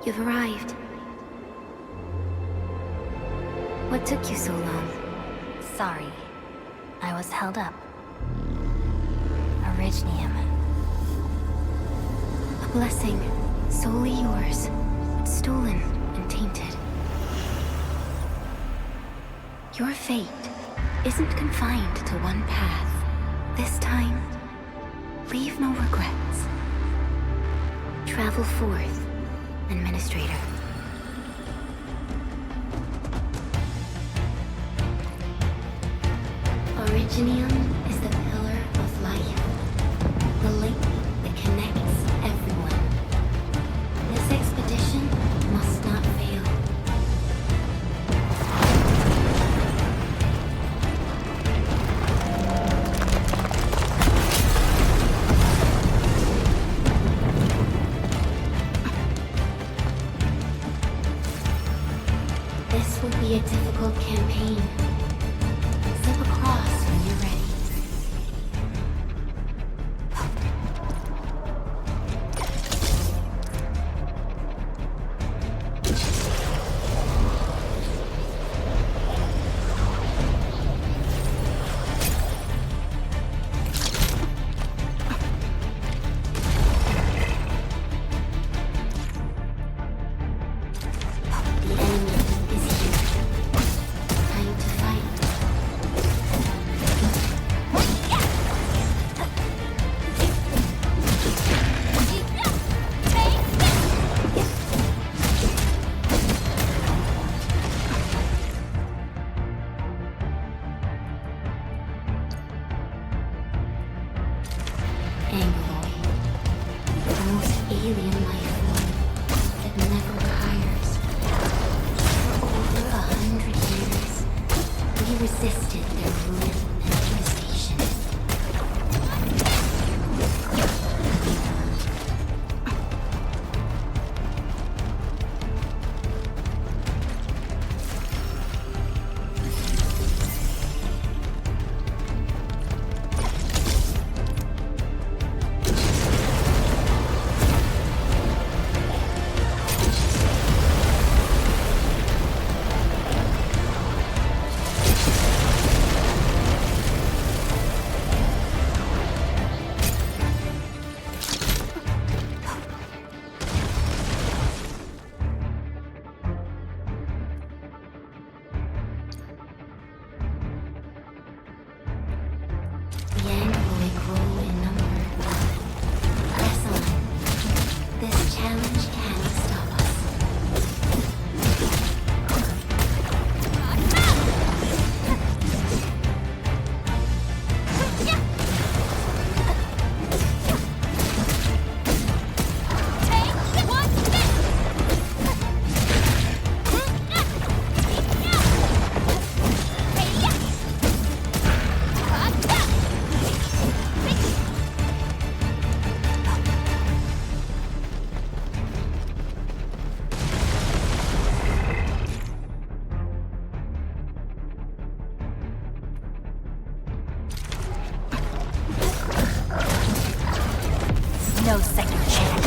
You've arrived. What took you so long? Sorry. I was held up. Originium. A blessing, solely yours, but stolen and tainted. Your fate isn't confined to one path. This time, leave no regrets. Travel forth, Administrator. Originium is the pillar of life, the link that connects everyone. This expedition must not fail. This will be a difficult campaign. Step across when you're ready. The enemy is here. Time to fight. Angloid, the most alien life form that never tires. For over 100 years, we resisted their ruin and devastation. The Angloid grow in number. Press on. This challenge can't stop us. No second chance.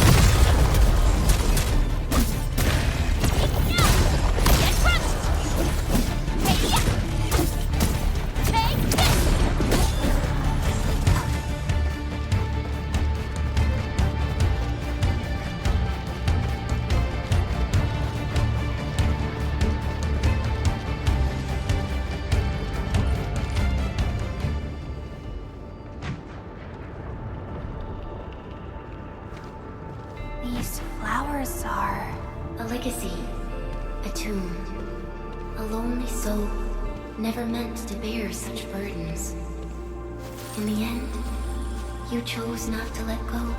These flowers are... A legacy, a tomb, a lonely soul, never meant to bear such burdens. In the end, you chose not to let go.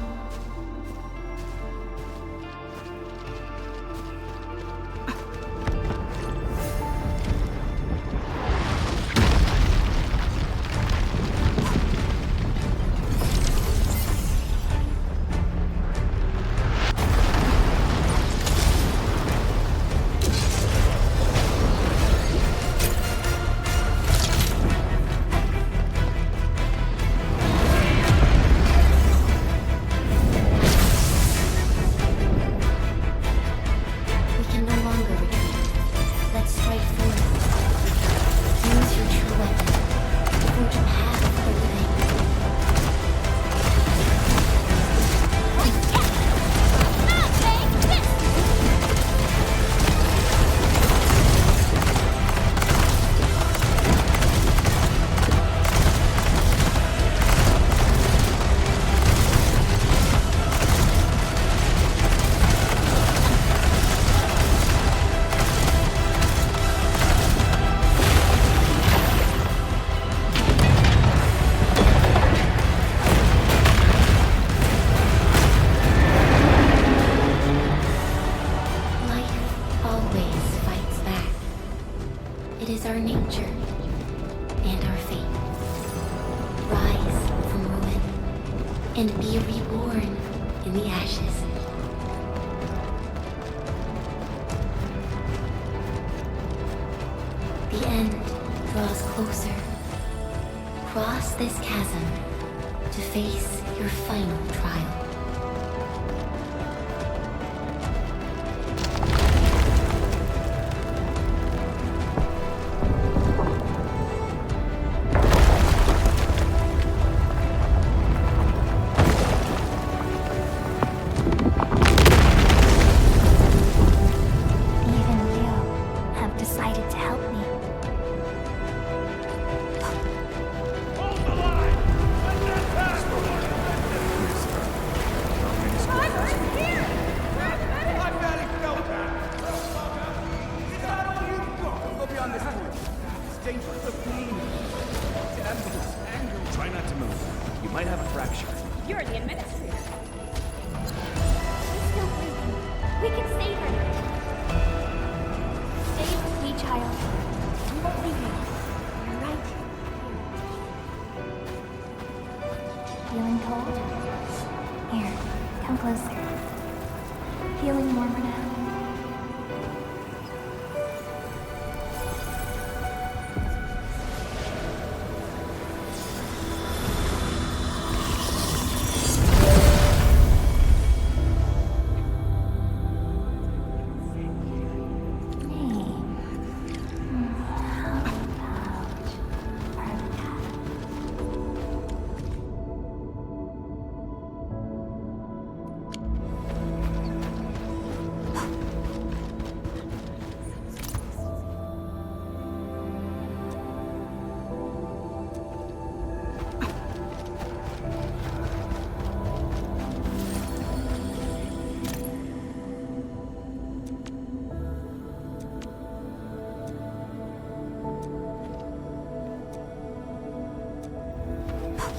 It is our nature and our fate. Rise from ruin and be reborn in the ashes. The end draws closer. Cross this chasm to face your final trial.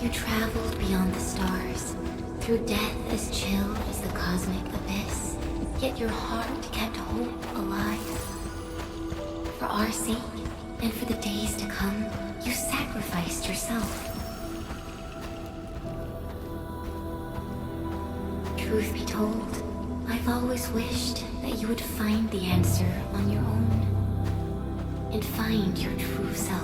You traveled beyond the stars, through death as chill as the cosmic abyss, yet your heart kept hope alive. For our sake, and for the days to come, you sacrificed yourself. Truth be told, I've always wished that you would find the answer on your own, and find your true self.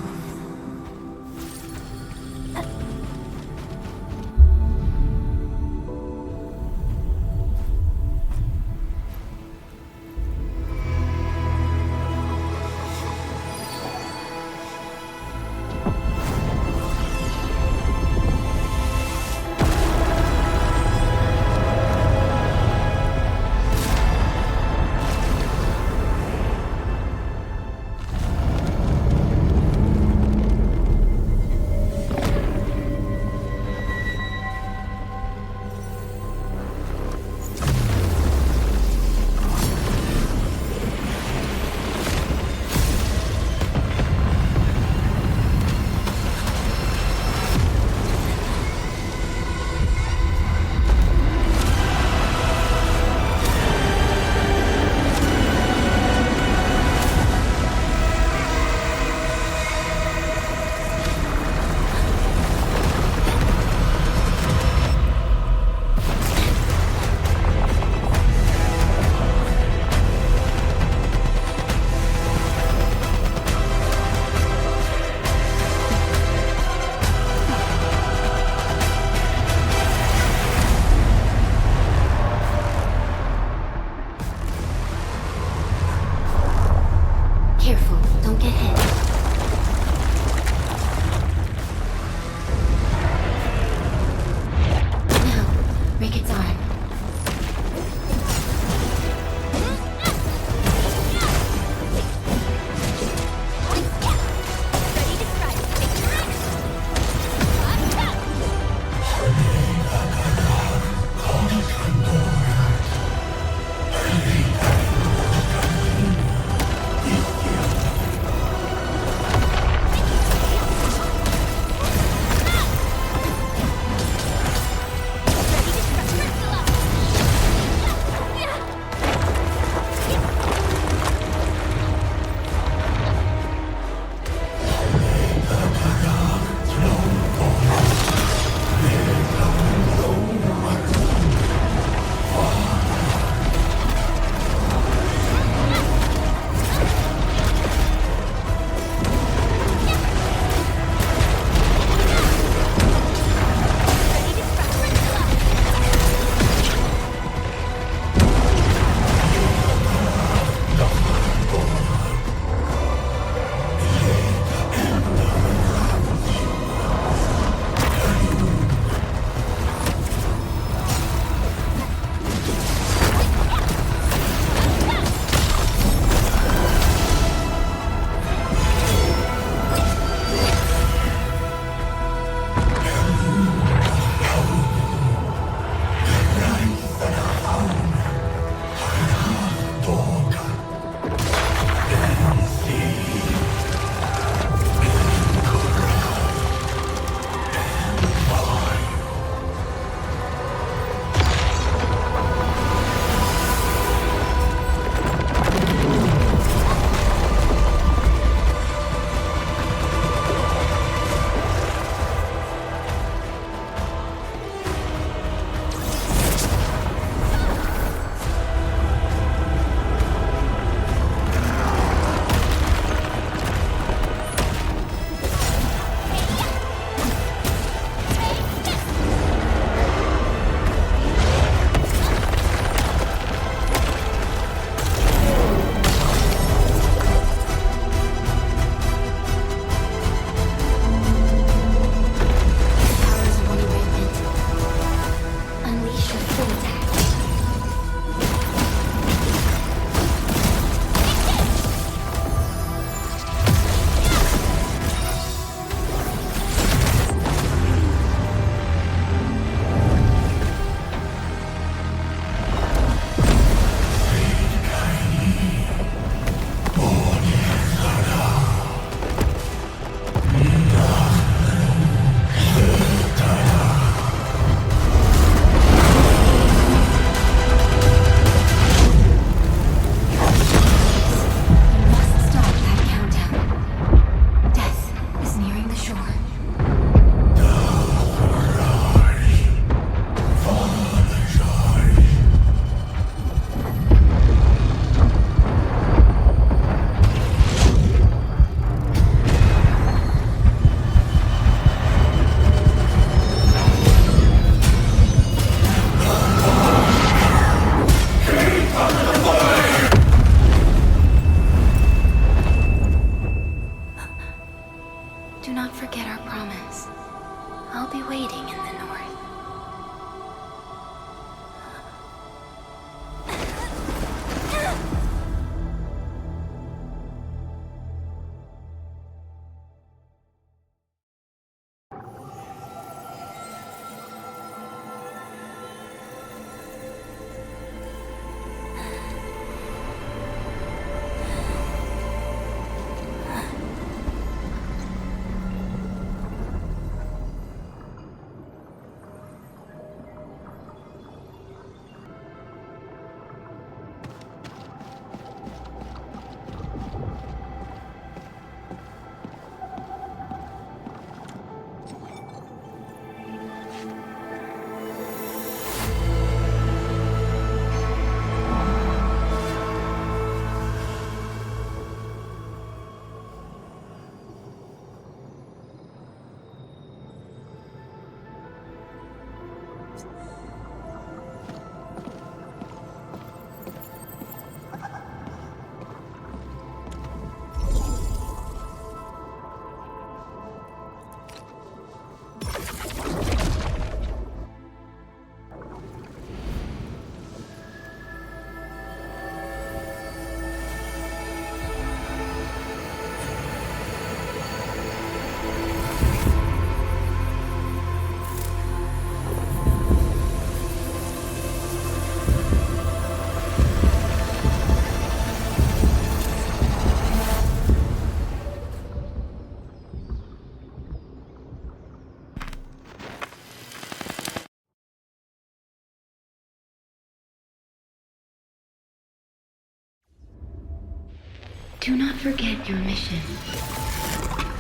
Do not forget your mission.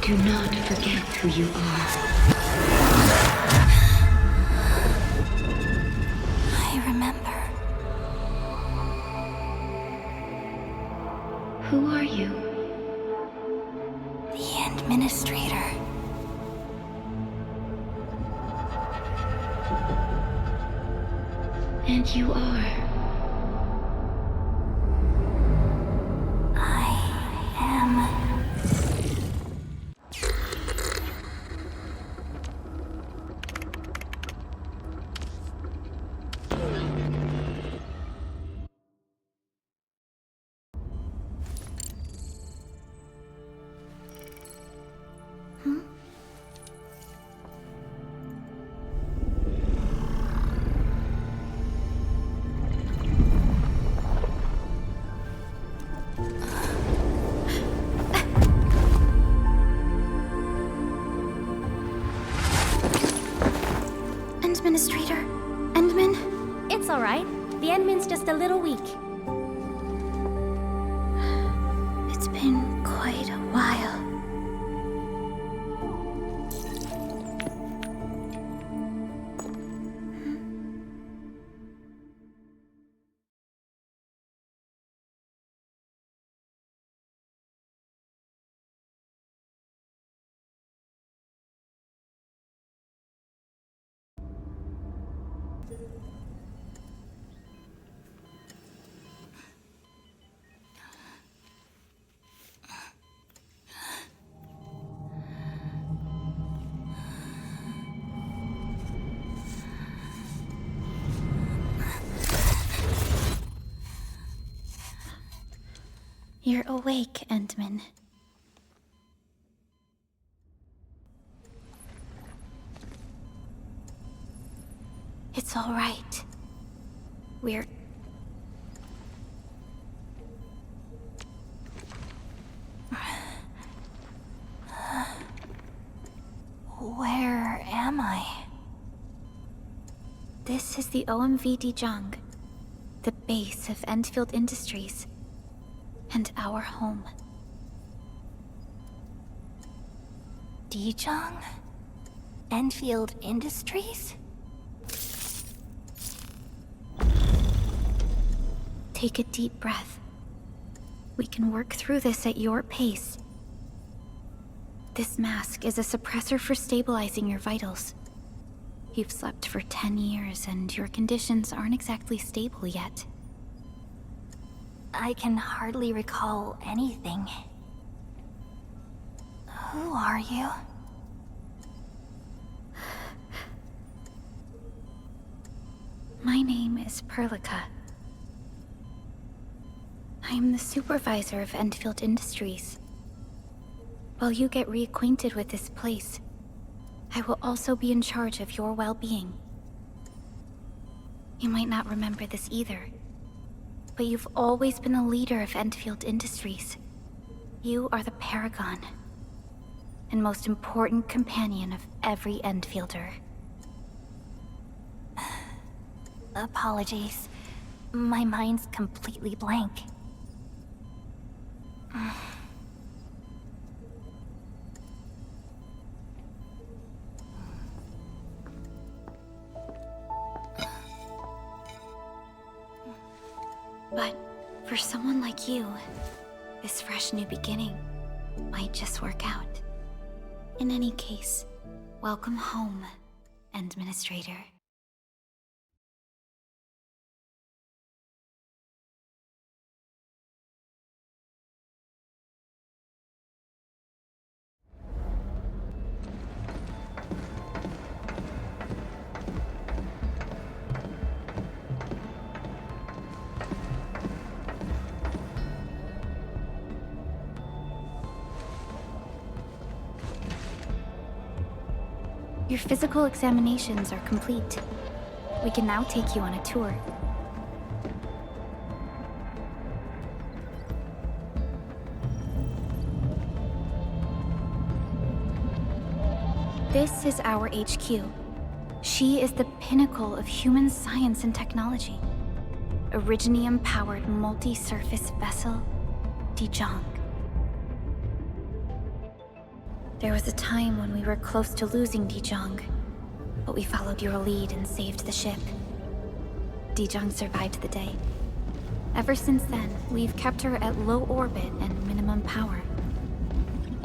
Do not forget who you are. I remember. Who are you? The Administrator. And you are? I am... Administrator? Endman? It's alright. The Endman's just a little weak. It's been quite a while. You're awake, Endman. It's all right. We're... Where am I? This is the OMV Dijiang, the base of Endfield Industries, and our home. Dijiang? Endfield Industries? Take a deep breath. We can work through this at your pace. This mask is a suppressor for stabilizing your vitals. You've slept for 10 years and your conditions aren't exactly stable yet. I can hardly recall anything. Who are you? My name is Perlica. I am the supervisor of Endfield Industries. While you get reacquainted with this place, I will also be in charge of your well-being. You might not remember this either, but you've always been the leader of Endfield Industries. You are the paragon, and most important companion of every Endfielder. Apologies. My mind's completely blank. But for someone like you, this fresh new beginning might just work out. In any case, welcome home, Administrator. Your physical examinations are complete. We can now take you on a tour. This is our HQ. She is the pinnacle of human science and technology. Originium-powered multi-surface vessel, Dijiang. There was a time when we were close to losing Dijiang, but we followed your lead and saved the ship. Dijiang survived the day. Ever since then, we've kept her at low orbit and minimum power.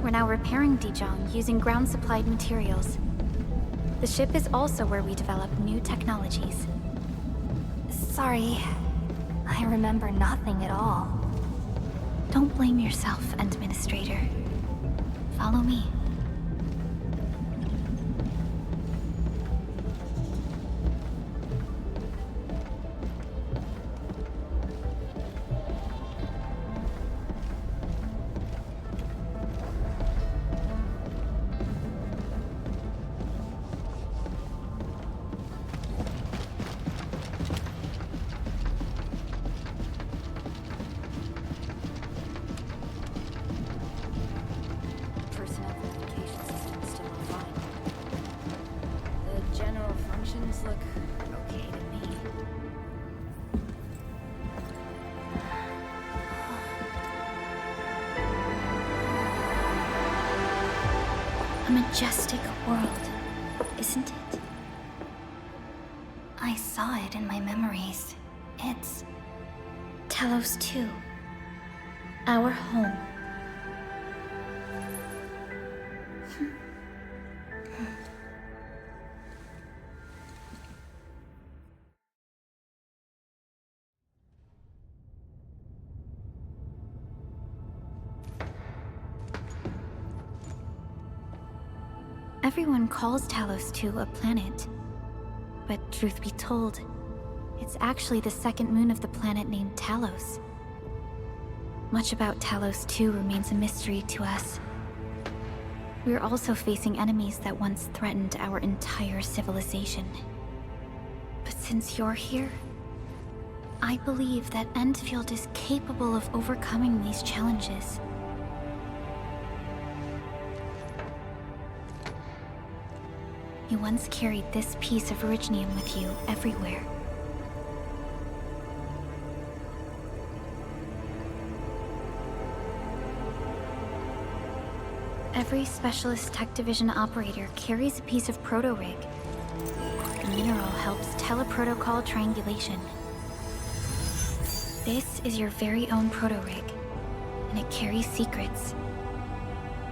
We're now repairing Dijiang using ground-supplied materials. The ship is also where we develop new technologies. Sorry, I remember nothing at all. Don't blame yourself, Administrator. Follow me. Look okay to me. A majestic world, isn't it? I saw it in my memories. It's... Talos 2. Our home. Everyone calls Talos 2 a planet. But truth be told, it's actually the second moon of the planet named Talos. Much about Talos 2 remains a mystery to us. We're also facing enemies that once threatened our entire civilization. But since you're here, I believe that Endfield is capable of overcoming these challenges. You once carried this piece of Originium with you everywhere. Every Specialist Tech Division operator carries a piece of proto-rig. The mineral helps teleprotocol triangulation. This is your very own proto-rig, and it carries secrets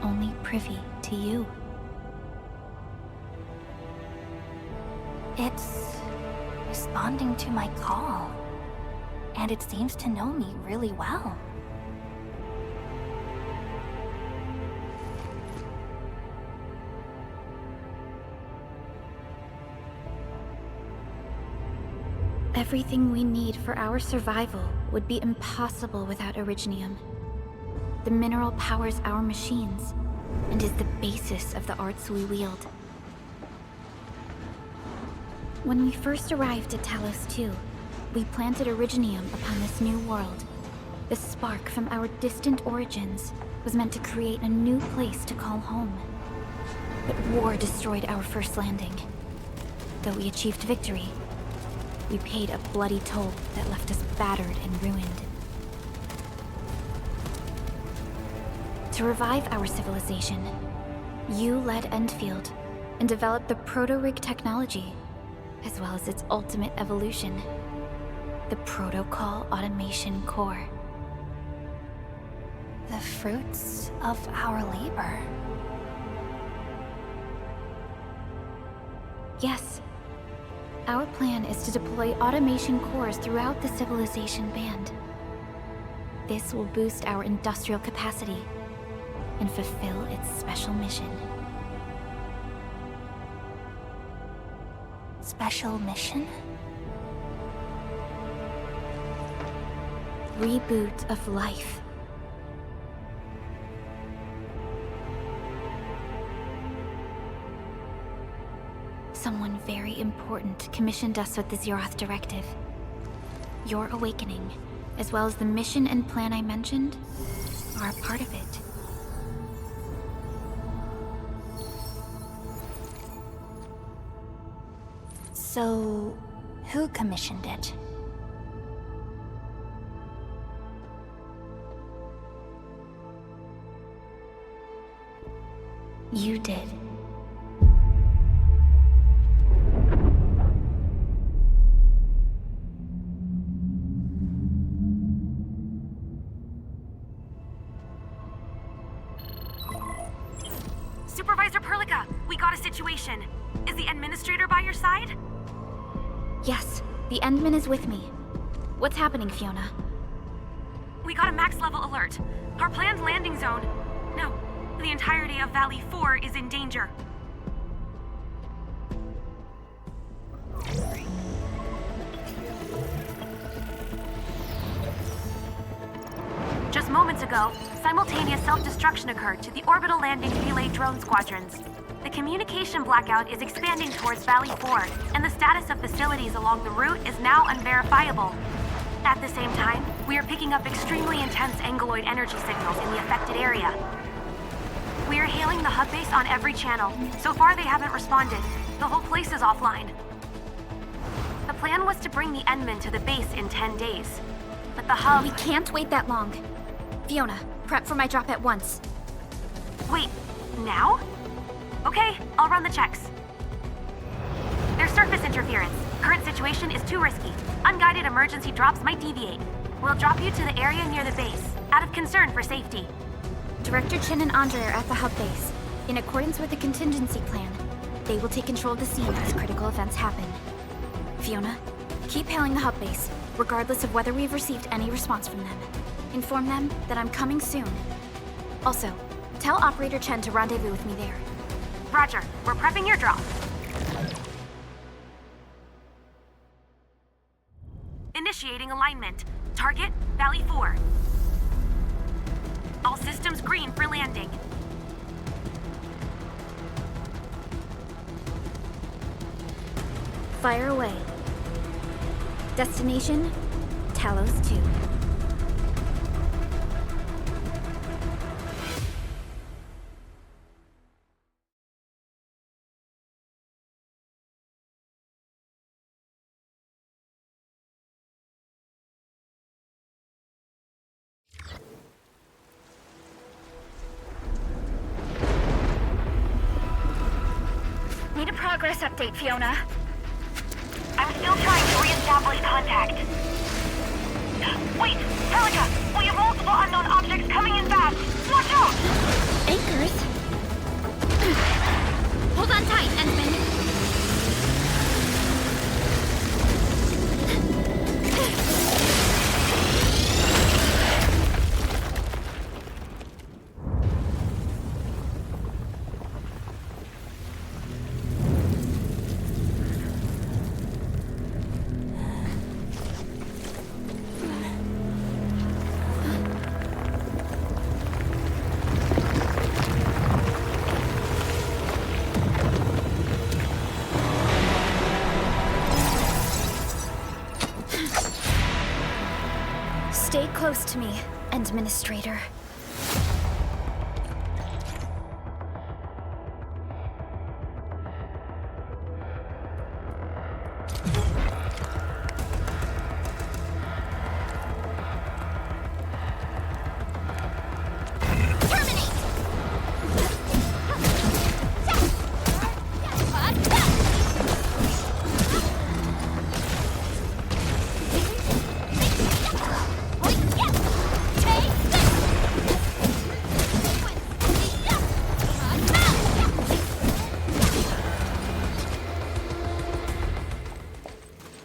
only privy to you. It's responding to my call, and it seems to know me really well. Everything we need for our survival would be impossible without Originium. The mineral powers our machines, and is the basis of the arts we wield. When we first arrived at Talos 2, we planted Originium upon this new world. The spark from our distant origins was meant to create a new place to call home. But war destroyed our first landing. Though we achieved victory, we paid a bloody toll that left us battered and ruined. To revive our civilization, you led Endfield and developed the proto-rig technology, as well as its ultimate evolution, the Protocol Automation Core. The fruits of our labor. Yes. Our plan is to deploy automation cores throughout the civilization band. This will boost our industrial capacity and fulfill its special mission. Special mission? Reboot of life. Someone very important commissioned us with the Zeroth Directive. Your awakening, as well as the mission and plan I mentioned, are a part of it. So, who commissioned it? You did. Supervisor Perlica, we got a situation. Is the administrator by your side? Yes, the Endman is with me. What's happening, Fiona? We got a max level alert. Our planned landing zone. No, the entirety of Valley 4 is in danger. Just moments ago, simultaneous self-destruction occurred to the orbital landing relay drone squadrons. The communication blackout is expanding towards Valley 4, and the status of facilities along the route is now unverifiable. At the same time, we are picking up extremely intense angeloid energy signals in the affected area. We are hailing the hub base on every channel. So far, they haven't responded. The whole place is offline. The plan was to bring the Endman to the base in 10 days. But the hub... We can't wait that long. Fiona, prep for my drop at once. Wait, now? Okay, I'll run the checks. There's surface interference. Current situation is too risky. Unguided emergency drops might deviate. We'll drop you to the area near the base, out of concern for safety. Director Chen and Andre are at the hub base. In accordance with the contingency plan, they will take control of the scene as critical events happen. Fiona, keep hailing the hub base, regardless of whether we've received any response from them. Inform them that I'm coming soon. Also, tell Operator Chen to rendezvous with me there. Roger, we're prepping your drop. Initiating alignment. Target, Valley 4. All systems green for landing. Fire away. Destination, Talos 2. Need a progress update, Fiona. I'm still trying to re-establish contact. Wait, Perlica! We have multiple unknown objects coming in fast! Watch out! Anchors? Hold on tight, Endman. Stay close to me, Administrator.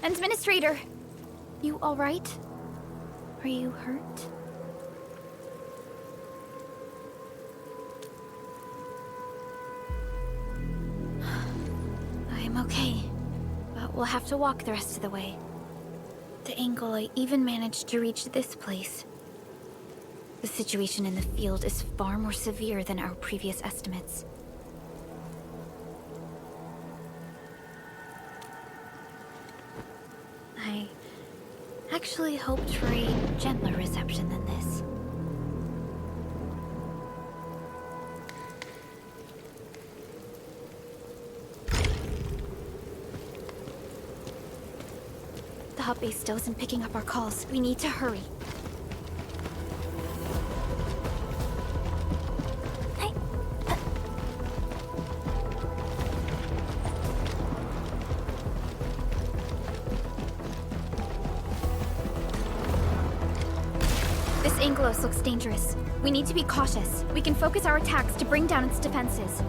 Administrator, you all right? Are you hurt? I'm okay, but we'll have to walk the rest of the way. The angle I even managed to reach this place. The situation in the field is far more severe than our previous estimates. I actually hoped for a gentler reception than this. The hub base still isn't picking up our calls. We need to hurry. Angelos looks dangerous. We need to be cautious. We can focus our attacks to bring down its defenses.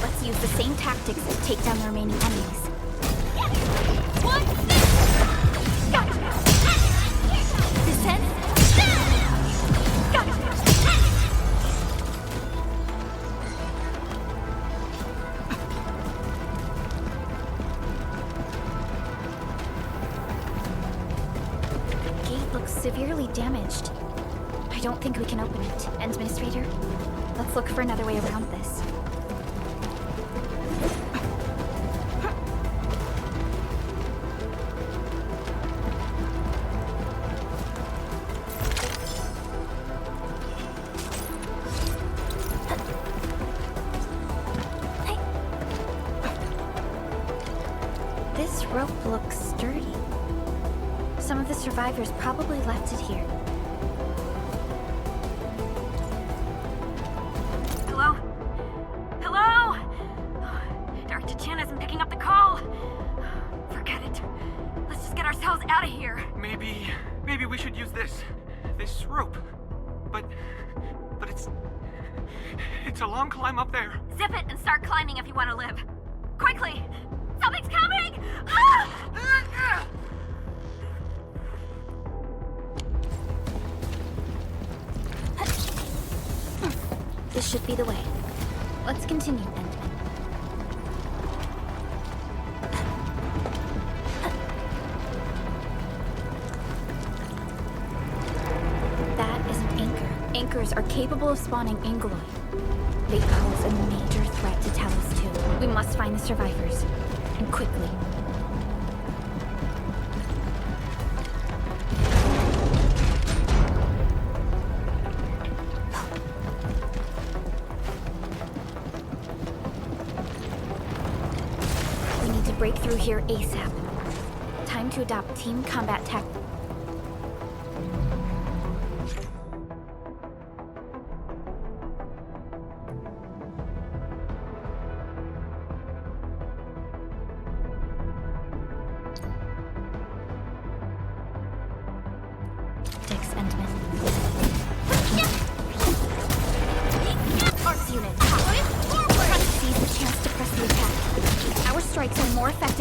Let's use the same tactics to take down the remaining enemies. One! Gotcha! Descend! Gotcha! The gate looks severely damaged. I don't think we can open it. Administrator, let's look for another way around this. This rope looks sturdy. Some of the survivors probably left it here. Hello? Hello? Dr. Chan isn't picking up the call. Forget it. Let's just get ourselves out of here. Maybe we should use this rope. But it's a long climb up there. Zip it and start climbing if you want to live. Quickly! Something's coming! Ah! This should be the way. Let's continue, Endman. That is an anchor. Anchors are capable of spawning Angeloid. They pose a major threat to Talos too. We must find the survivors. And quickly. We need to break through here ASAP. Time to adopt team combat tactics.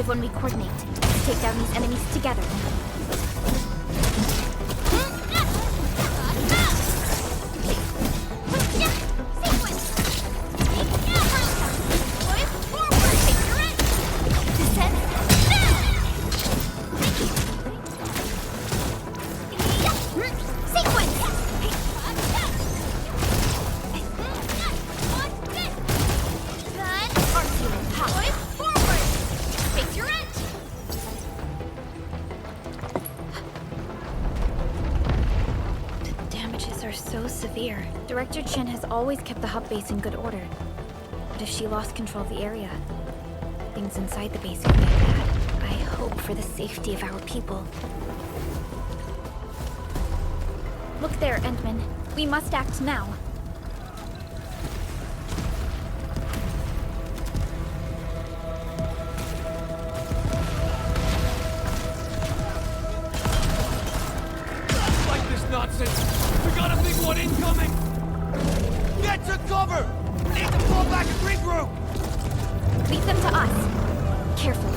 When we coordinate, take down these enemies together. Director Chen has always kept the hub base in good order. But if she lost control of the area, things inside the base could get bad. I hope for the safety of our people. Look there, Endman. We must act now. Like this nonsense! We got a big one incoming! Get to cover! We need to fall back and regroup! Leave them to us. Careful.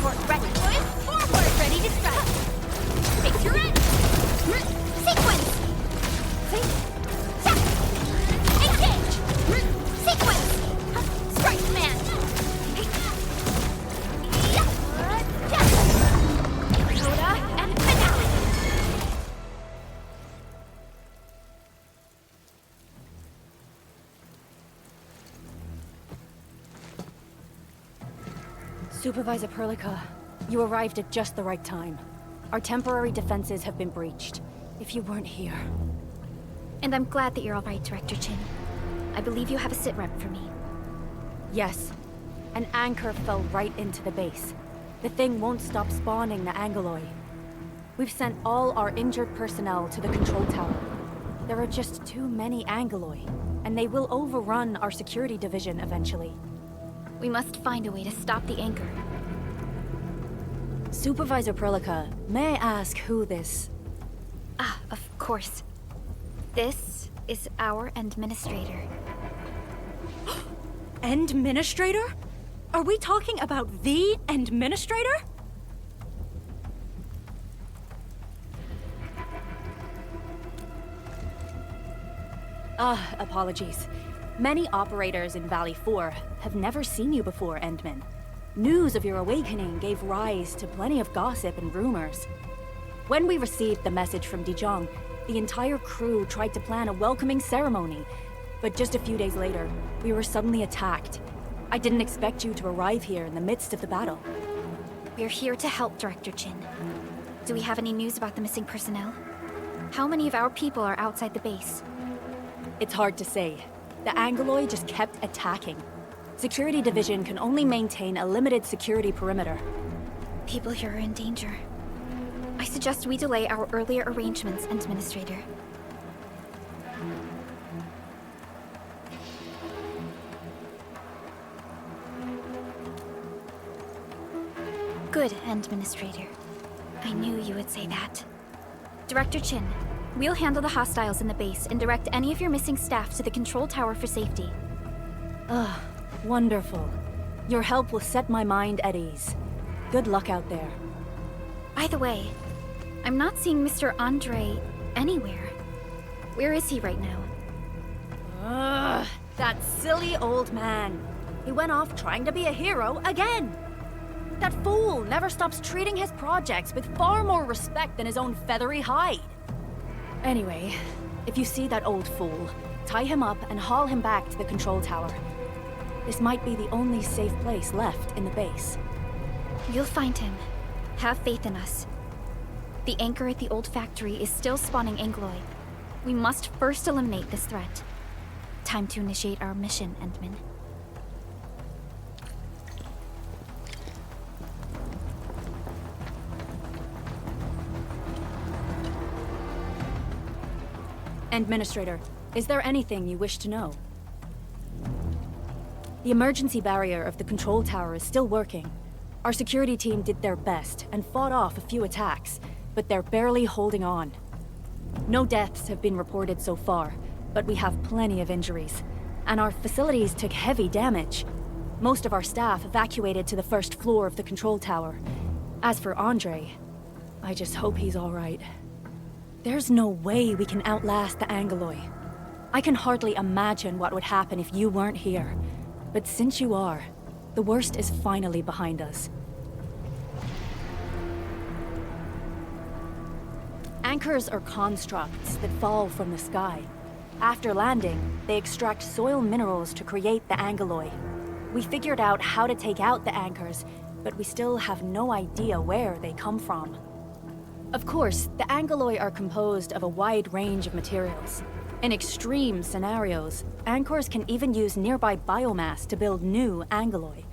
Support ready. Forward! Supervisor Perlica, you arrived at just the right time. Our temporary defenses have been breached. If you weren't here... And I'm glad that you're all right, Director Chin. I believe you have a sitrep for me. Yes. An Ankhor fell right into the base. The thing won't stop spawning the Angoloi. We've sent all our injured personnel to the control tower. There are just too many Angoloi, and they will overrun our security division eventually. We must find a way to stop the Ankhor. Supervisor Perlica, may I ask who this... Ah, of course. This is our administrator. Administrator? Are we talking about the Administrator? Apologies. Many operators in Valley 4 have never seen you before, Endman. News of your awakening gave rise to plenty of gossip and rumors. When we received the message from Dijiang, the entire crew tried to plan a welcoming ceremony, but just a few days later, we were suddenly attacked. I didn't expect you to arrive here in the midst of the battle. We're here to help, Director Chin. Do we have any news about the missing personnel? How many of our people are outside the base? It's hard to say. The Angoloi just kept attacking. Security Division can only maintain a limited security perimeter. People here are in danger. I suggest we delay our earlier arrangements, Administrator. Good, Administrator. I knew you would say that. Director Chin, we'll handle the hostiles in the base and direct any of your missing staff to the control tower for safety. Wonderful. Your help will set my mind at ease. Good luck out there. By the way, I'm not seeing Mr. Andre anywhere. Where is he right now? That silly old man. He went off trying to be a hero again. That fool never stops treating his projects with far more respect than his own feathery hide. Anyway, if you see that old fool, tie him up and haul him back to the control tower. This might be the only safe place left in the base. You'll find him. Have faith in us. The Ankhor at the old factory is still spawning Angoloi. We must first eliminate this threat. Time to initiate our mission, Endman. Administrator, is there anything you wish to know? The emergency barrier of the control tower is still working. Our security team did their best and fought off a few attacks, but they're barely holding on. No deaths have been reported so far, but we have plenty of injuries. And our facilities took heavy damage. Most of our staff evacuated to the first floor of the control tower. As for Andre, I just hope he's all right. There's no way we can outlast the Angoloi. I can hardly imagine what would happen if you weren't here. But since you are, the worst is finally behind us. Anchors are constructs that fall from the sky. After landing, they extract soil minerals to create the Angoloi. We figured out how to take out the anchors, but we still have no idea where they come from. Of course, the Angoloi are composed of a wide range of materials. In extreme scenarios, Ankhors can even use nearby biomass to build new Angoloi.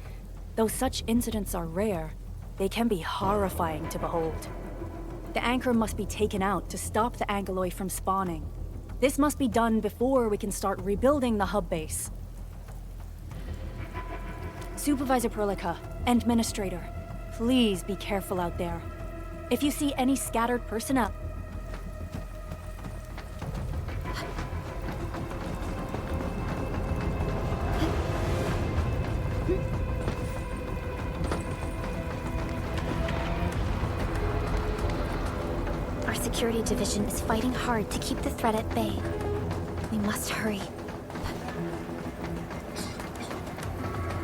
Though such incidents are rare, they can be horrifying to behold. The Ankhor must be taken out to stop the Angoloi from spawning. This must be done before we can start rebuilding the hub base. Supervisor Perlica, Administrator, please be careful out there. If you see any scattered personnel... Our security division is fighting hard to keep the threat at bay. We must hurry.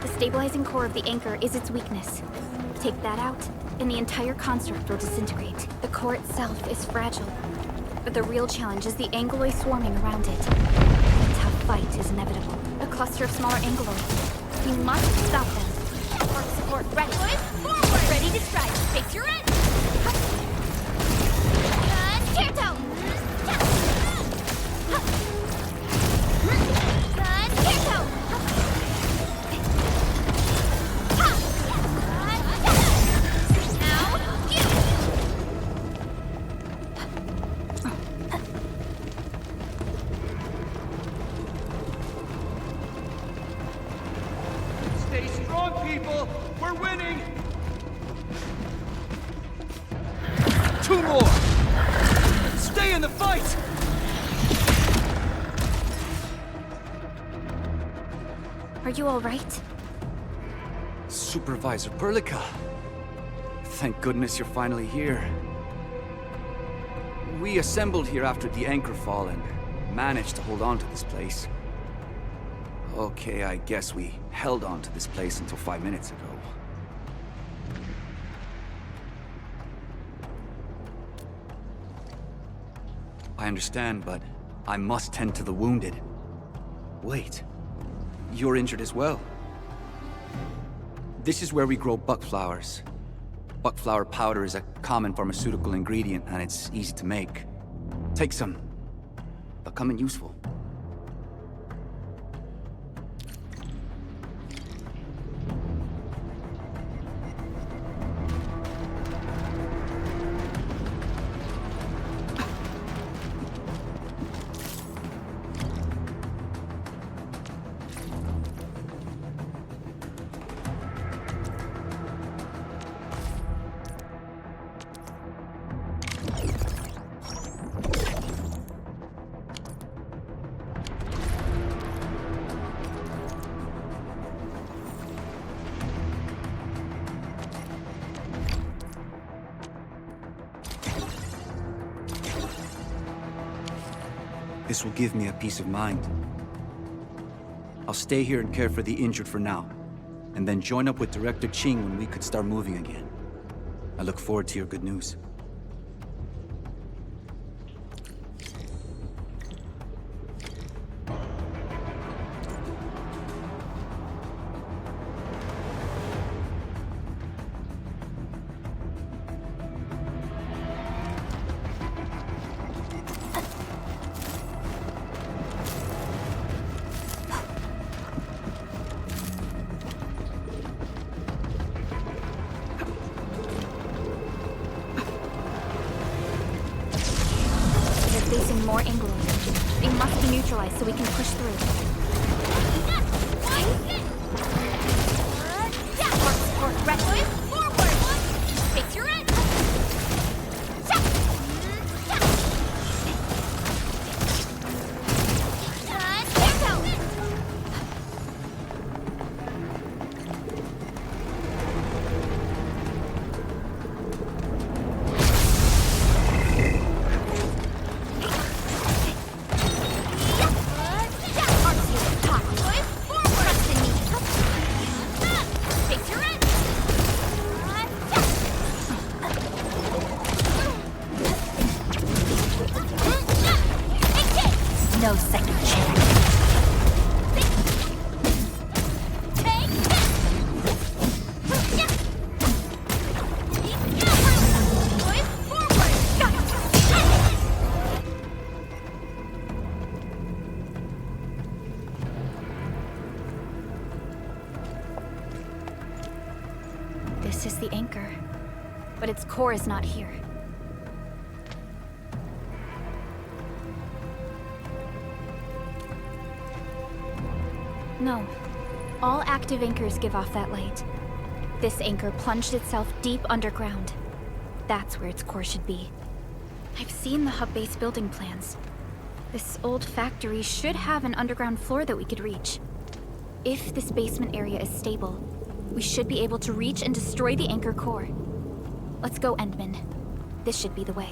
The stabilizing core of the Ankhor is its weakness. Take that out, and the entire construct will disintegrate. The core itself is fragile, but the real challenge is the Angoloi swarming around it. A tough fight is inevitable. A cluster of smaller Angoloi. We must stop them. Our Transport ready. Forward! Ready to strike. Face your end! Tear toe! Tear toe! Now, you! Stay strong, people! We're winning! 2 more! Stay in the fight! Are you all right? Supervisor Perlica. Thank goodness you're finally here. We assembled here after the Ankhor fall and managed to hold on to this place. Okay, I guess we held on to this place until 5 minutes ago. I understand, but I must tend to the wounded. Wait, you're injured as well. This is where we grow buckflowers. Buckflower powder is a common pharmaceutical ingredient, and it's easy to make. Take some. They'll come in useful. This will give me a peace of mind. I'll stay here and care for the injured for now, and then join up with Director Qing when we could start moving again. I look forward to your good news. Facing more Anglos. They must be neutralized so we can push through. Forward! Face your end! No second chance. This is the Ankhor, but its core is not here. No. All active anchors give off that light. This anchor plunged itself deep underground. That's where its core should be. I've seen the hub base building plans. This old factory should have an underground floor that we could reach. If this basement area is stable, we should be able to reach and destroy the Ankhor core. Let's go, Endman. This should be the way.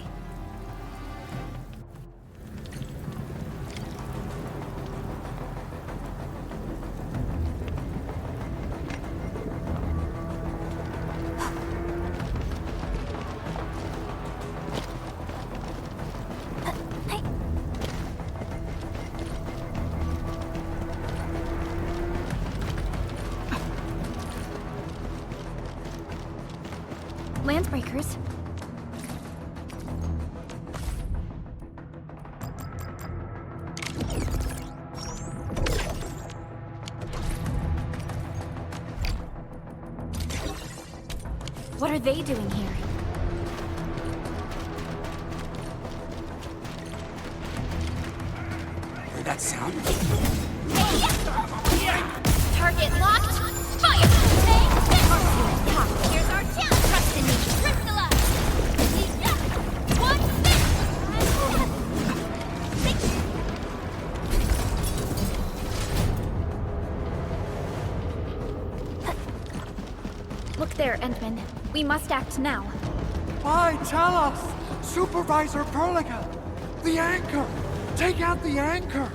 Landbreakers. What are they doing here? Heard that sound? Target locked. Fire! Here's our chance. Trust in me. Crystallize. One Look there, Endman. We must act now. Why, tell us! Supervisor Perlica! The anchor! Take out the anchor!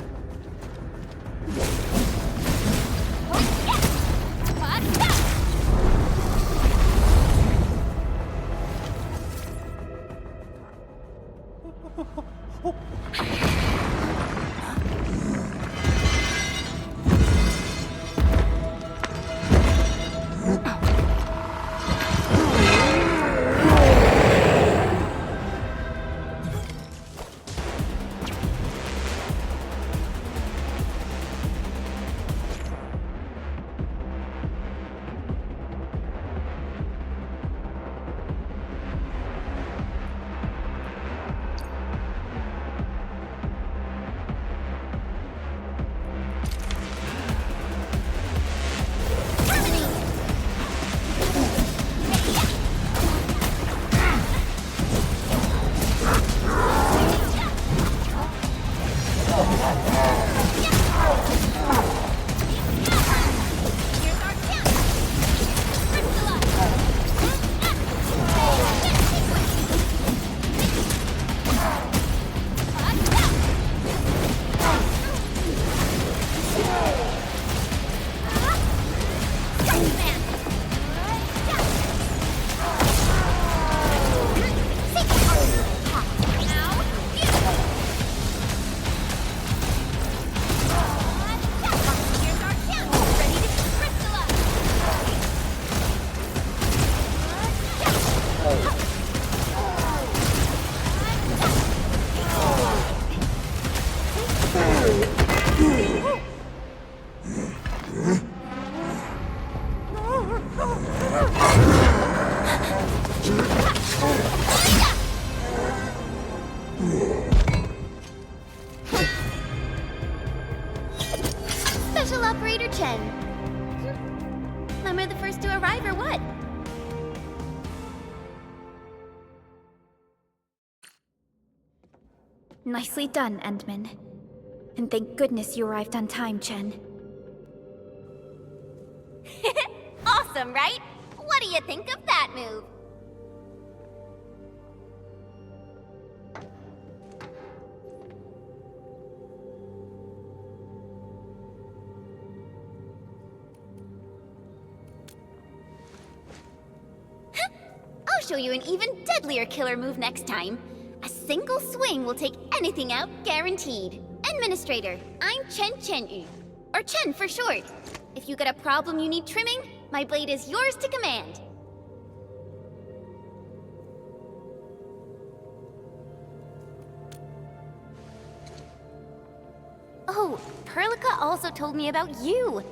Special Operator Chen. Am I the first to arrive or what? Nicely done, Endman. And thank goodness you arrived on time, Chen. Awesome, right? What do you think of that move? I'll show you an even deadlier killer move next time. A single swing will take anything out, guaranteed. Administrator, I'm Chen Chen-Yu, or Chen for short. If you got a problem you need trimming, my blade is yours to command. Oh, Perlica also told me about you.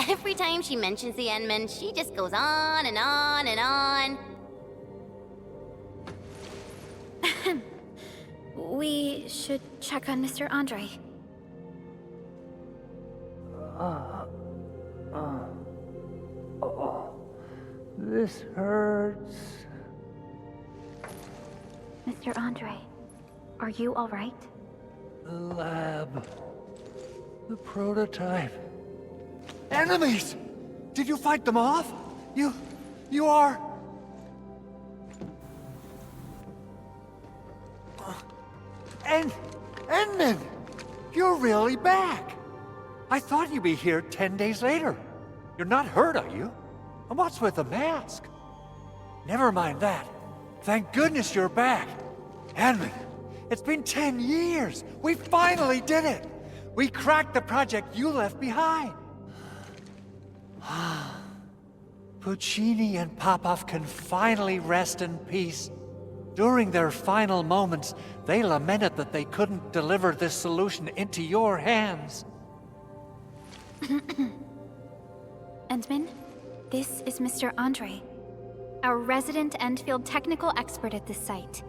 Every time she mentions the Endman, she just goes on and on and on. We should check on Mr. Andre. This hurts. Mr. Andre, are you all right? The lab. The prototype. Enemies! Did you fight them off? You are... Endman! You're really back! I thought you'd be here 10 days later. You're not hurt, are you? And what's with the mask? Never mind that. Thank goodness you're back. Endman, it's been 10 years. We finally did it. We cracked the project you left behind. Puccini and Popov can finally rest in peace. During their final moments, they lamented that they couldn't deliver this solution into your hands. Endman, this is Mr. Andre, our resident Endfield technical expert at this site.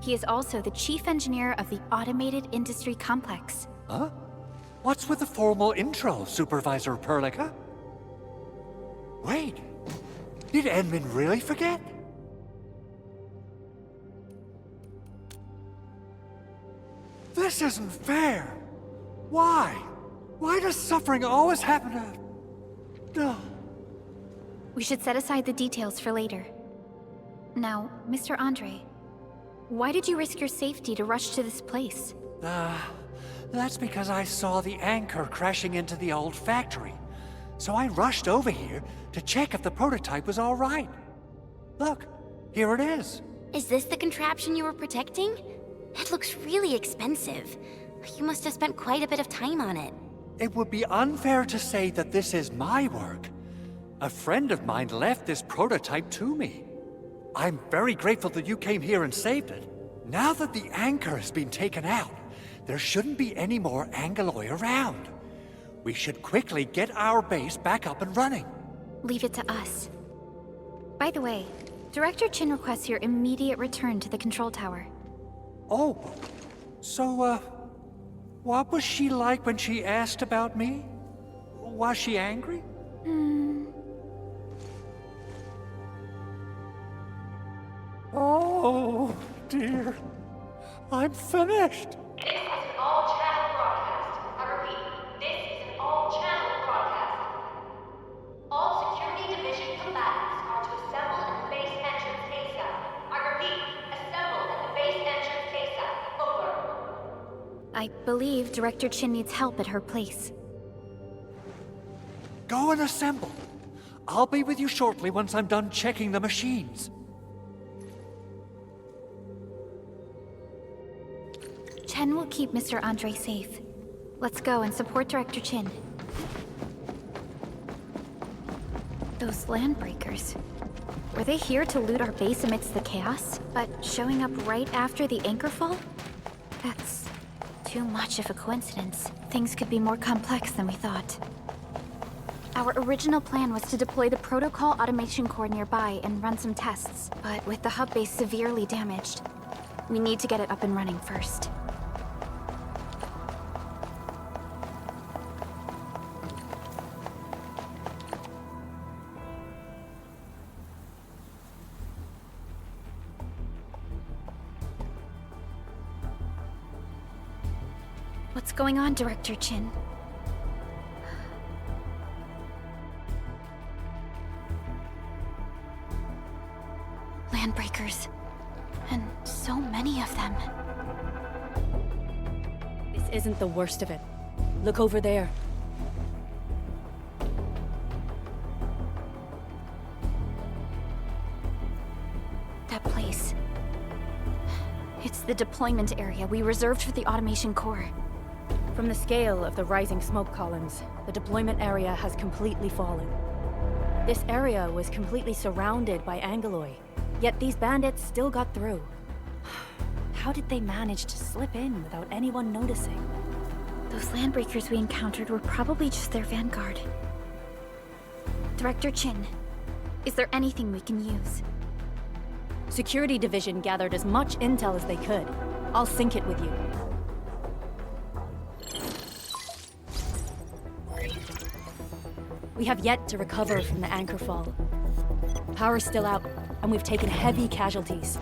He is also the chief engineer of the Automated Industry Complex. Huh? What's with the formal intro, Supervisor Perlica? Wait, did Endman really forget? This isn't fair. Why? Why does suffering always happen to... No. We should set aside the details for later. Now, Mr. Andre, why did you risk your safety to rush to this place? That's because I saw the Ankhor crashing into the old factory. So I rushed over here to check if the prototype was all right. Look, here it is. Is this the contraption you were protecting? It looks really expensive. You must have spent quite a bit of time on it. It would be unfair to say that this is my work. A friend of mine left this prototype to me. I'm very grateful that you came here and saved it. Now that the Ankhor has been taken out, there shouldn't be any more Angoloi around. We should quickly get our base back up and running. Leave it to us. By the way, Director Chin requests your immediate return to the control tower. Oh, so, what was she like when she asked about me? Was she angry? Oh, dear. I'm finished. This is an all-channel broadcast. I repeat, this is an all-channel broadcast. All Security Division combatants are to assemble at the base entrance ASAP. I repeat, assemble at the base entrance ASAP. Over. I believe Director Chin needs help at her place. Go and assemble. I'll be with you shortly once I'm done checking the machines. Chen will keep Mr. Andre safe. Let's go and support Director Chin. Those Landbreakers. Were they here to loot our base amidst the chaos, but showing up right after the Anchor fall? That's too much of a coincidence. Things could be more complex than we thought. Our original plan was to deploy the protocol automation core nearby and run some tests, but with the hub base severely damaged, we need to get it up and running first. What's going on, Director Chin? Landbreakers. And so many of them. This isn't the worst of it. Look over there. That place. It's the deployment area we reserved for the automation core. From the scale of the rising smoke columns, the deployment area has completely fallen. This area was completely surrounded by Angoloi, yet these bandits still got through. How did they manage to slip in without anyone noticing? Those Landbreakers we encountered were probably just their vanguard. Director Chin, is there anything we can use? Security Division gathered as much intel as they could. I'll sync it with you. We have yet to recover from the Anchor fall. Power's still out, and we've taken heavy casualties.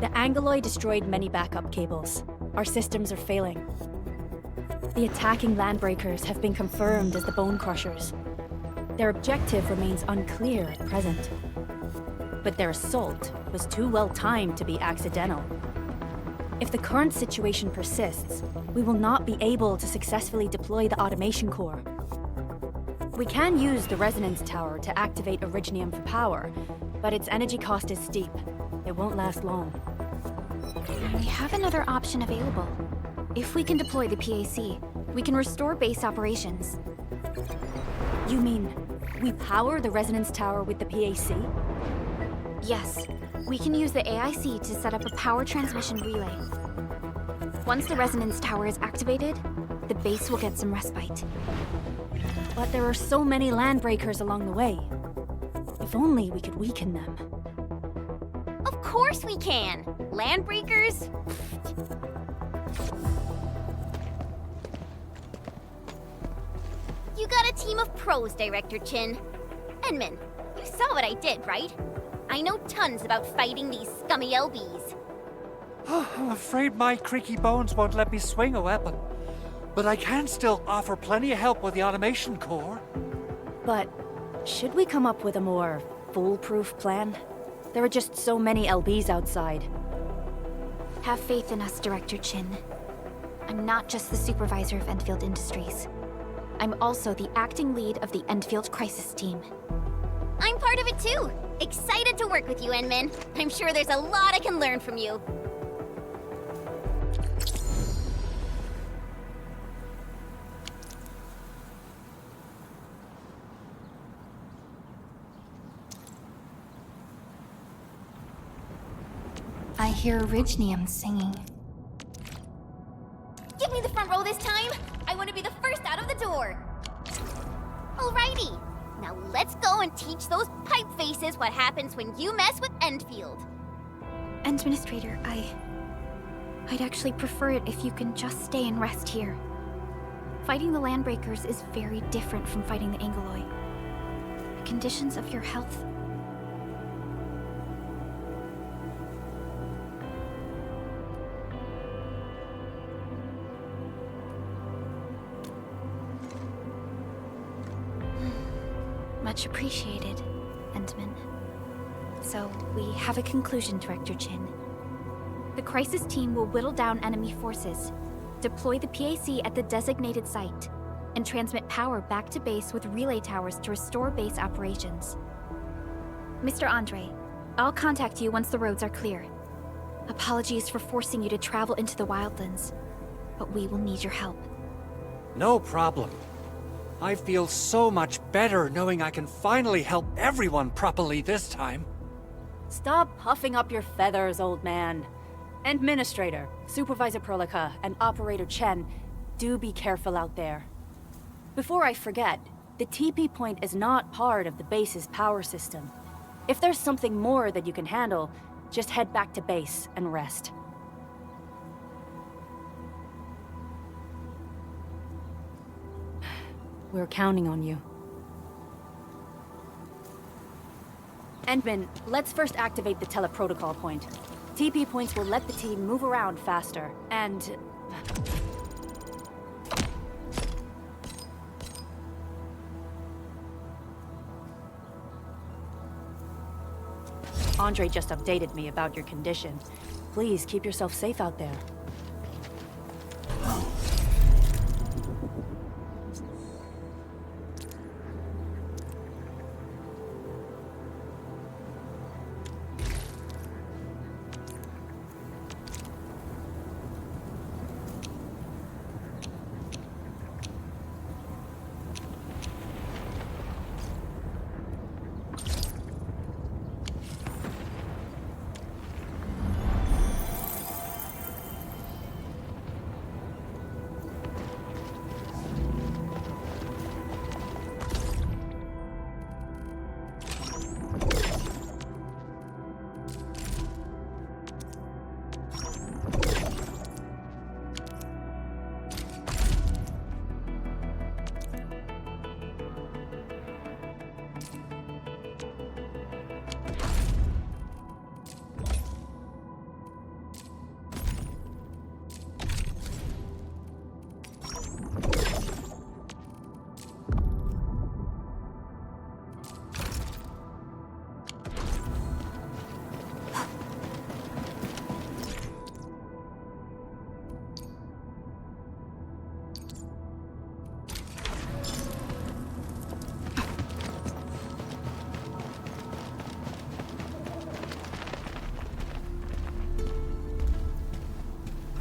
The Angoloi destroyed many backup cables. Our systems are failing. The attacking Landbreakers have been confirmed as the Bone Crushers. Their objective remains unclear at present. But their assault was too well timed to be accidental. If the current situation persists, we will not be able to successfully deploy the automation core. We can use the resonance tower to activate Originium for power, but its energy cost is steep. It won't last long. We have another option available. If we can deploy the PAC, we can restore base operations. You mean We power the resonance tower with the PAC? Yes, we can use the AIC to set up a power transmission relay. Once the resonance tower is activated, the base will get some respite. But there are so many Landbreakers along the way. If only we could weaken them. Of course we can! Landbreakers? You got a team of pros, Director Chin. Edmund, you saw what I did, right? I know tons about fighting these scummy LBs. I'm afraid my creaky bones won't let me swing a weapon. But I can still offer plenty of help with the automation core. But should we come up with a more foolproof plan? There are just so many LBs outside. Have faith in us, Director Chin. I'm not just the supervisor of Endfield Industries. I'm also the acting lead of the Endfield Crisis Team. I'm part of it too. Excited to work with you, Enmin. I'm sure there's a lot I can learn from you. I hear Orignium singing. Give me the front row this time. I want to be the first out of the door. Alrighty. Now let's go and teach those pipe faces what happens when you mess with Endfield. Administrator, I'd actually prefer it if you can just stay and rest here. Fighting the Landbreakers is very different from fighting the Angoloi. The conditions of your health... Much appreciated, Endman. So, we have a conclusion, Director Chin. The Crisis Team will whittle down enemy forces, deploy the PAC at the designated site, and transmit power back to base with relay towers to restore base operations. Mr. Andre, I'll contact you once the roads are clear. Apologies for forcing you to travel into the wildlands, but we will need your help. No problem. I feel so much better knowing I can finally help everyone properly this time. Stop puffing up your feathers, old man. Administrator, Supervisor Perlica, and Operator Chen, do be careful out there. Before I forget, the TP point is not part of the base's power system. If there's something more that you can handle, just head back to base and rest. We're counting on you. Endman, let's first activate the teleprotocol point. TP points will let the team move around faster, and... Andre just updated me about your condition. Please keep yourself safe out there.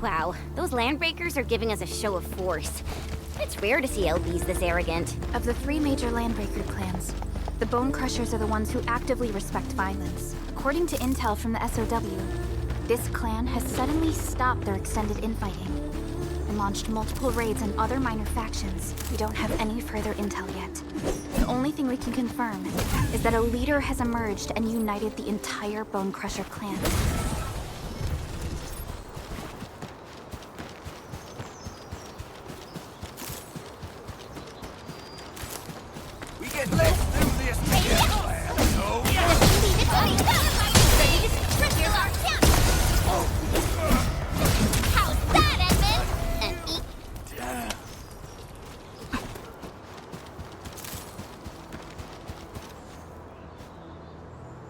Wow, those Landbreakers are giving us a show of force. It's rare to see LBs this arrogant. Of the 3 major Landbreaker clans, The Bone Crushers are the ones who actively respect violence. According to intel from the SOW, this clan has suddenly stopped their extended infighting and launched multiple raids on other minor factions. We don't have any further intel yet. The only thing we can confirm is that a leader has emerged and united the entire Bone Crusher clan.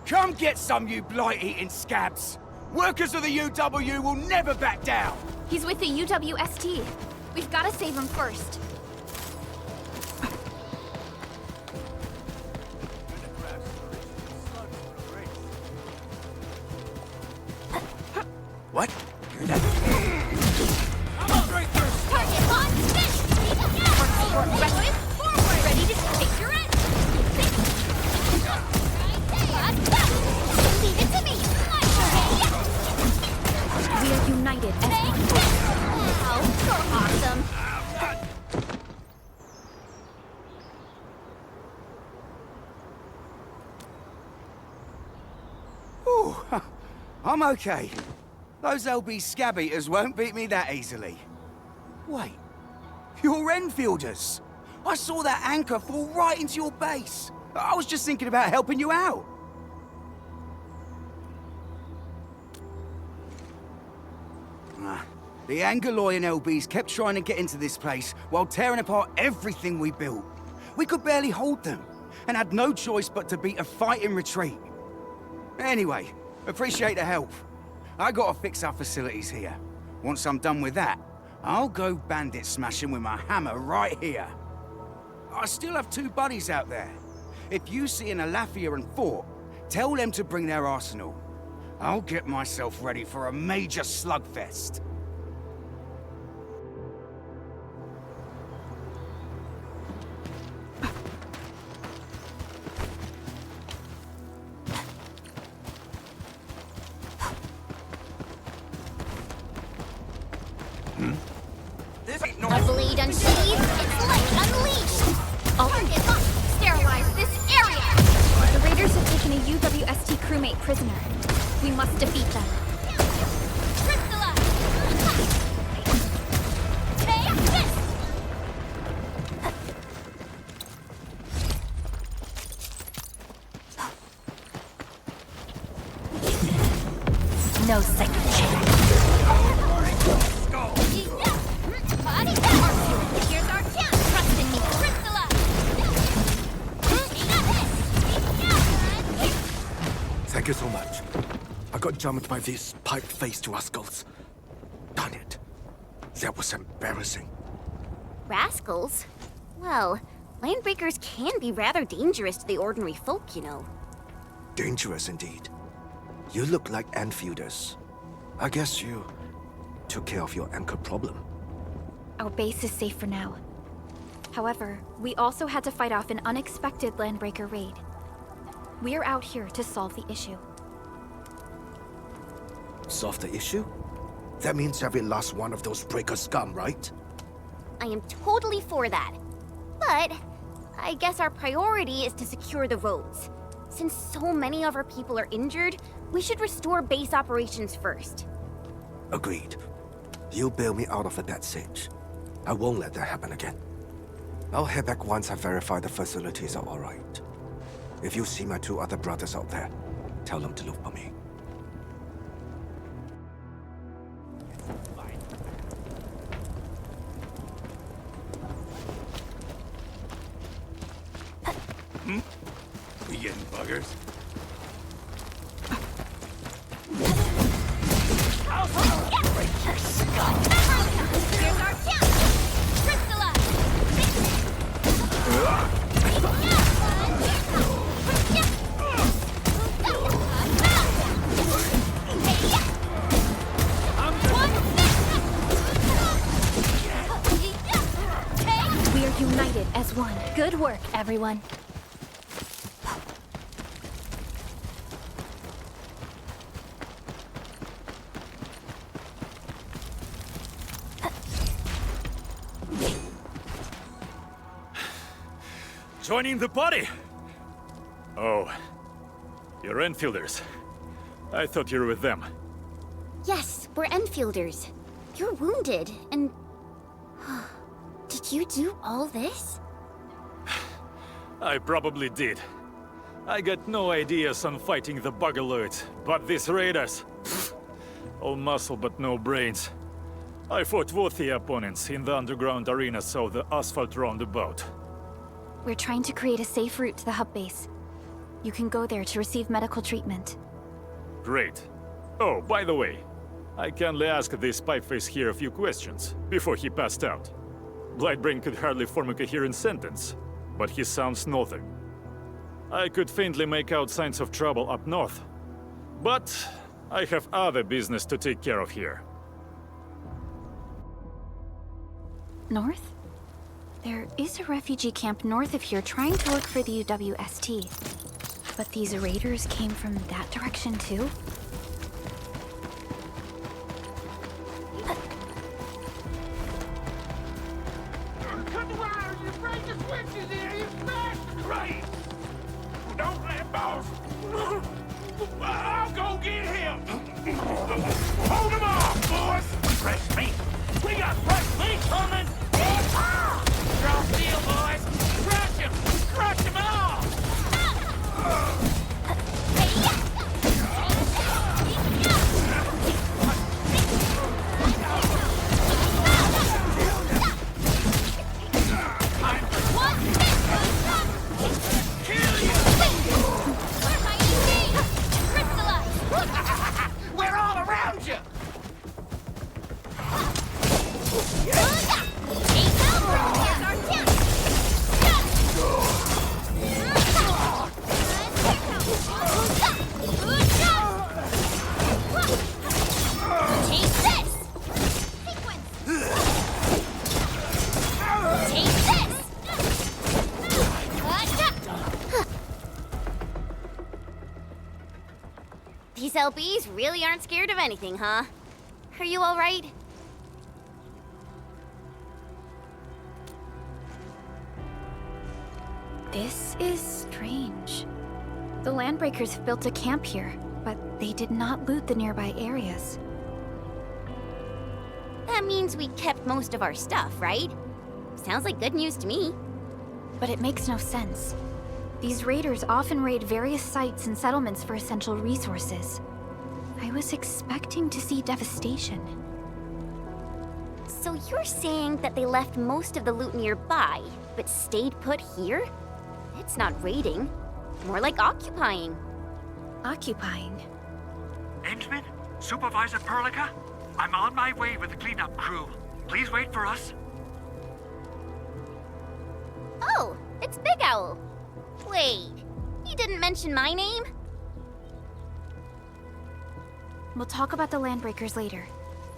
Come get some, you blight-eating scabs! Workers of the UW will never back down! He's with the UWST. We've got to save him first. What? Target on fish! Forward! Ready to take your end! Leave it to me! We are united as one. Wow, you're awesome! Ooh, I'm okay. Those LB scab eaters won't beat me that easily. Wait, you're Enfielders! I saw that anchor fall right into your base. I was just thinking about helping you out. The Angoloi and LBs kept trying to get into this place while tearing apart everything we built. We could barely hold them, and had no choice but to beat a fight in retreat. Anyway, appreciate the help. I gotta fix our facilities here. Once I'm done with that, I'll go bandit smashing with my hammer right here. I still have 2 buddies out there. If you see an Alafia and Fort, tell them to bring their arsenal. I'll get myself ready for a major slugfest. This ain't no... A blade unsheathed, it's light unleashed! Target locked! Sterilize this area! The raiders have taken a UWST crewmate prisoner. We must defeat them. Crystallize! Take this! No second chance. Body down! Here's our chance! Trust in me! Crystallize! Thank you so much. I got jumped by these pipe-faced rascals. Darn it. That was embarrassing. Rascals? Well, Landbreakers can be rather dangerous to the ordinary folk, you know. Dangerous indeed. You look like Enfielders. I guess you took care of your Ankhor problem. Our base is safe for now. However, we also had to fight off an unexpected Landbreaker raid. We're out here to solve the issue. Solve the issue? That means every last one of those breaker scum, right? I am totally for that. But I guess our priority is to secure the roads. Since so many of our people are injured, we should restore base operations first. Agreed. You bail me out of a bad sitch. I won't let that happen again. I'll head back once I verify the facilities are alright. If you see my 2 other brothers out there, tell them to look for me. We getting buggers? Here's our chance! Crystallize! We are united as one. Good work, everyone. Joining the party? Oh, you're Enfielders. I thought you were with them. Yes, we're Enfielders. You're wounded, and... Did you do all this? I probably did. I got no ideas on fighting the Bugaloids, but these raiders... pfft, all muscle but no brains. I fought worthy opponents in the underground arena, so the asphalt roundabout. We're trying to create a safe route to the hub base. You can go there to receive medical treatment. Great. Oh, by the way, I kindly asked this pipeface here a few questions before he passed out. Blightbrain could hardly form a coherent sentence, but he sounds northern. I could faintly make out signs of trouble up north, but I have other business to take care of here. North? There is a refugee camp north of here trying to look for the UWST. But these raiders came from that direction too? Cut the wire! You break the switches here! You smash the crate! Don't let boss! I'll go get him! Hold him off, boys! Fresh meat! We got fresh meat coming! Draw steel, boys! Crush him! Crush him all! We're all around you! These LBs really aren't scared of anything, huh? Are you all right? This is strange. The Landbreakers have built a camp here, but they did not loot the nearby areas. That means we kept most of our stuff, right? Sounds like good news to me. But it makes no sense. These raiders often raid various sites and settlements for essential resources. I was expecting to see devastation. So you're saying that they left most of the loot nearby, but stayed put here? It's not raiding. More like occupying. Occupying? Endman? Supervisor Perlica? I'm on my way with the cleanup crew. Please wait for us. Oh, it's Big Owl. Wait, you didn't mention my name? We'll talk about the Landbreakers later.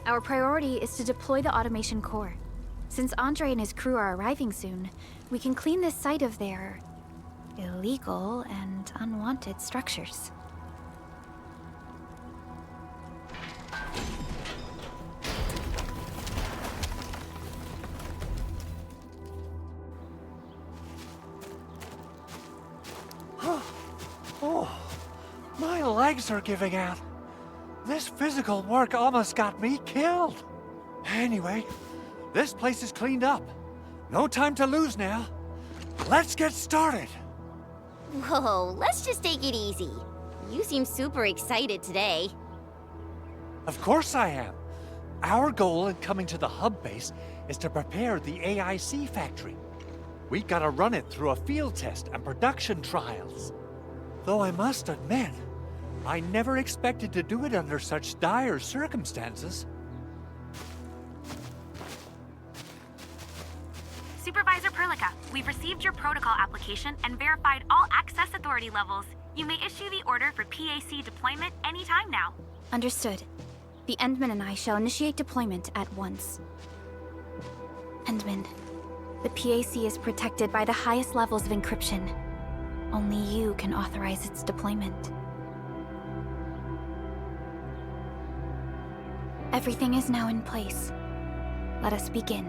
Our priority is to deploy the automation core. Since Andre and his crew are arriving soon, we can clean this site of their illegal and unwanted structures. Oh, my legs are giving out. This physical work almost got me killed. Anyway, this place is cleaned up. No time to lose now. Let's get started. Whoa, let's just take it easy. You seem super excited today. Of course I am. Our goal in coming to the hub base is to prepare the AIC factory. We gotta run it through a field test and production trials. Though I must admit, I never expected to do it under such dire circumstances. Supervisor Perlica, we've received your protocol application and verified all access authority levels. You may issue the order for PAC deployment anytime now. Understood. The Endman and I shall initiate deployment at once. Endman, the PAC is protected by the highest levels of encryption. Only you can authorize its deployment. Everything is now in place. Let us begin.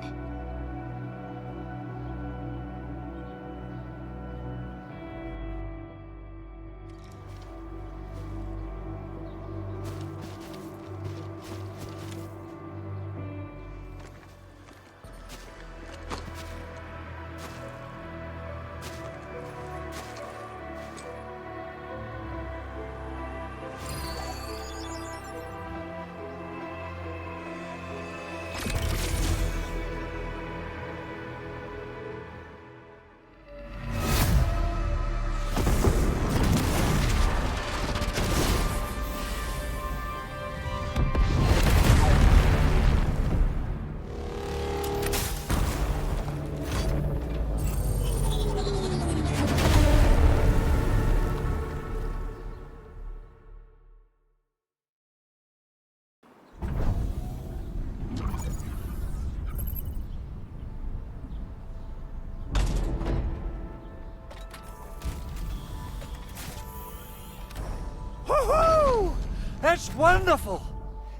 That's wonderful!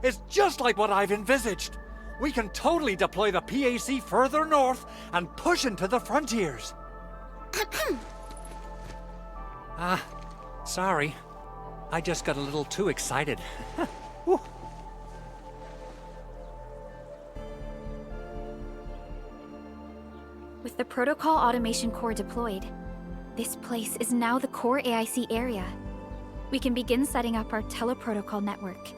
It's just like what I've envisaged. We can totally deploy the PAC further north and push into the frontiers. Sorry. I just got a little too excited. Whew. With the Protocol Automation Core deployed, this place is now the core AIC area. We can begin setting up our teleprotocol network.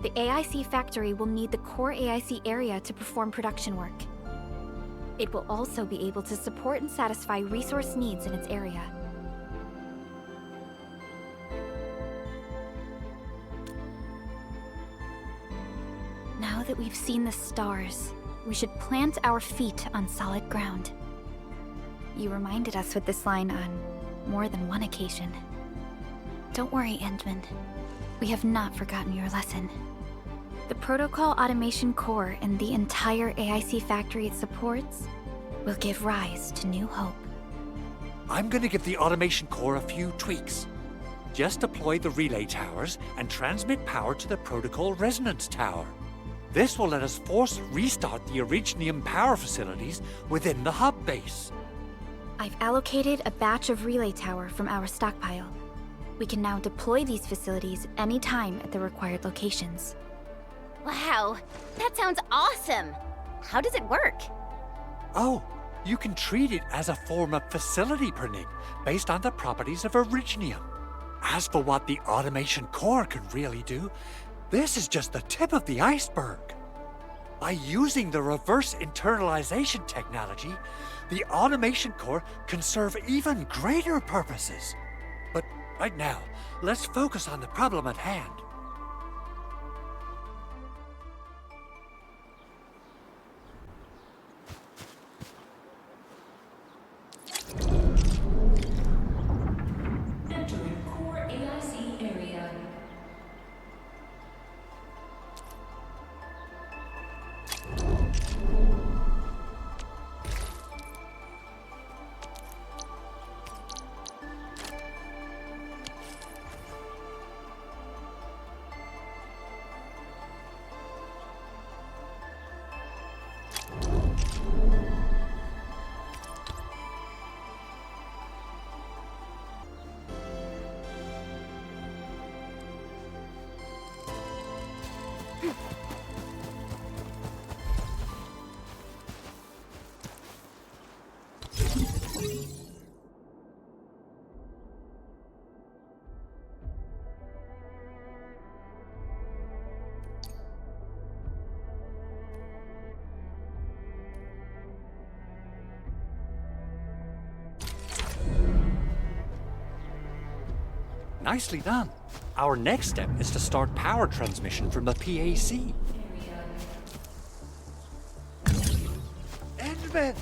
The AIC factory will need the core AIC area to perform production work. It will also be able to support and satisfy resource needs in its area. Now that we've seen the stars, we should plant our feet on solid ground. You reminded us with this line on more than one occasion. Don't worry, Endman. We have not forgotten your lesson. The Protocol Automation Core and the entire AIC factory it supports will give rise to new hope. I'm gonna give the Automation Core a few tweaks. Just deploy the relay towers and transmit power to the Protocol Resonance Tower. This will let us force restart the Originium power facilities within the hub base. I've allocated a batch of relay tower from our stockpile. We can now deploy these facilities anytime at the required locations. Wow, that sounds awesome! How does it work? Oh, you can treat it as a form of facility pernig based on the properties of Originium. As for what the Automation Core can really do, this is just the tip of the iceberg. By using the reverse internalization technology, the Automation Core can serve even greater purposes. But right now, let's focus on the problem at hand. Entering core AIC area. Nicely done. Our next step is to start power transmission from the PAC. Endman!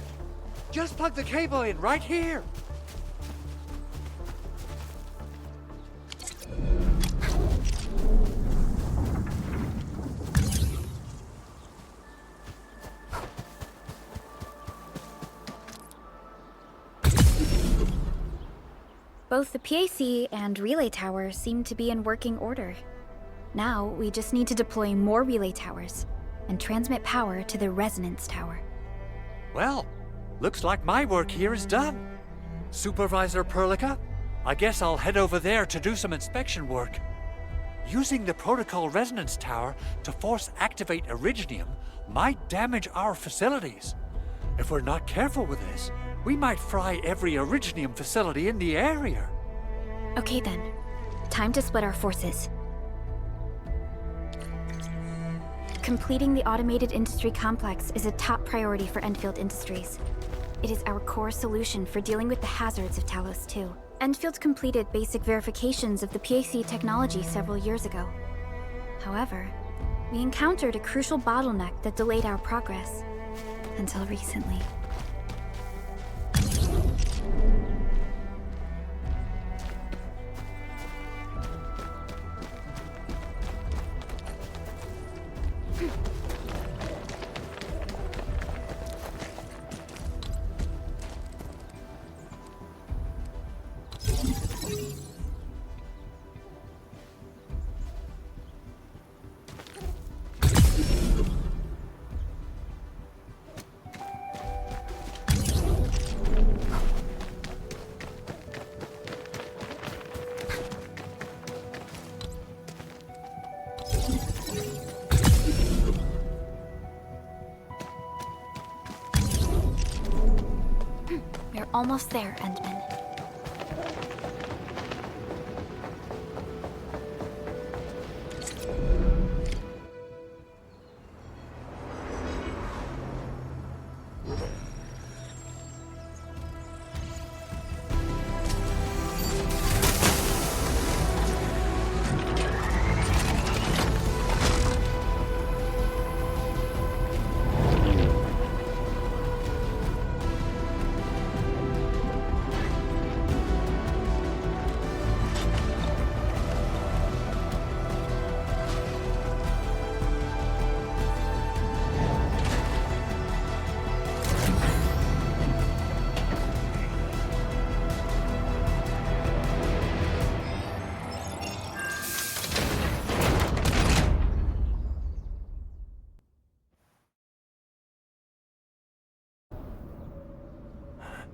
Just plug the cable in right here! Both the PAC and relay tower seem to be in working order. Now, we just need to deploy more relay towers and transmit power to the resonance tower. Well, looks like my work here is done. Supervisor Perlica, I guess I'll head over there to do some inspection work. Using the Protocol Resonance Tower to force activate Originium might damage our facilities. If we're not careful with this, we might fry every Originium facility in the area. Okay then, time to split our forces. Completing the automated industry complex is a top priority for Endfield Industries. It is our core solution for dealing with the hazards of Talos 2. Endfield completed basic verifications of the PAC technology several years ago. However, we encountered a crucial bottleneck that delayed our progress. Until recently. Almost there, Endman.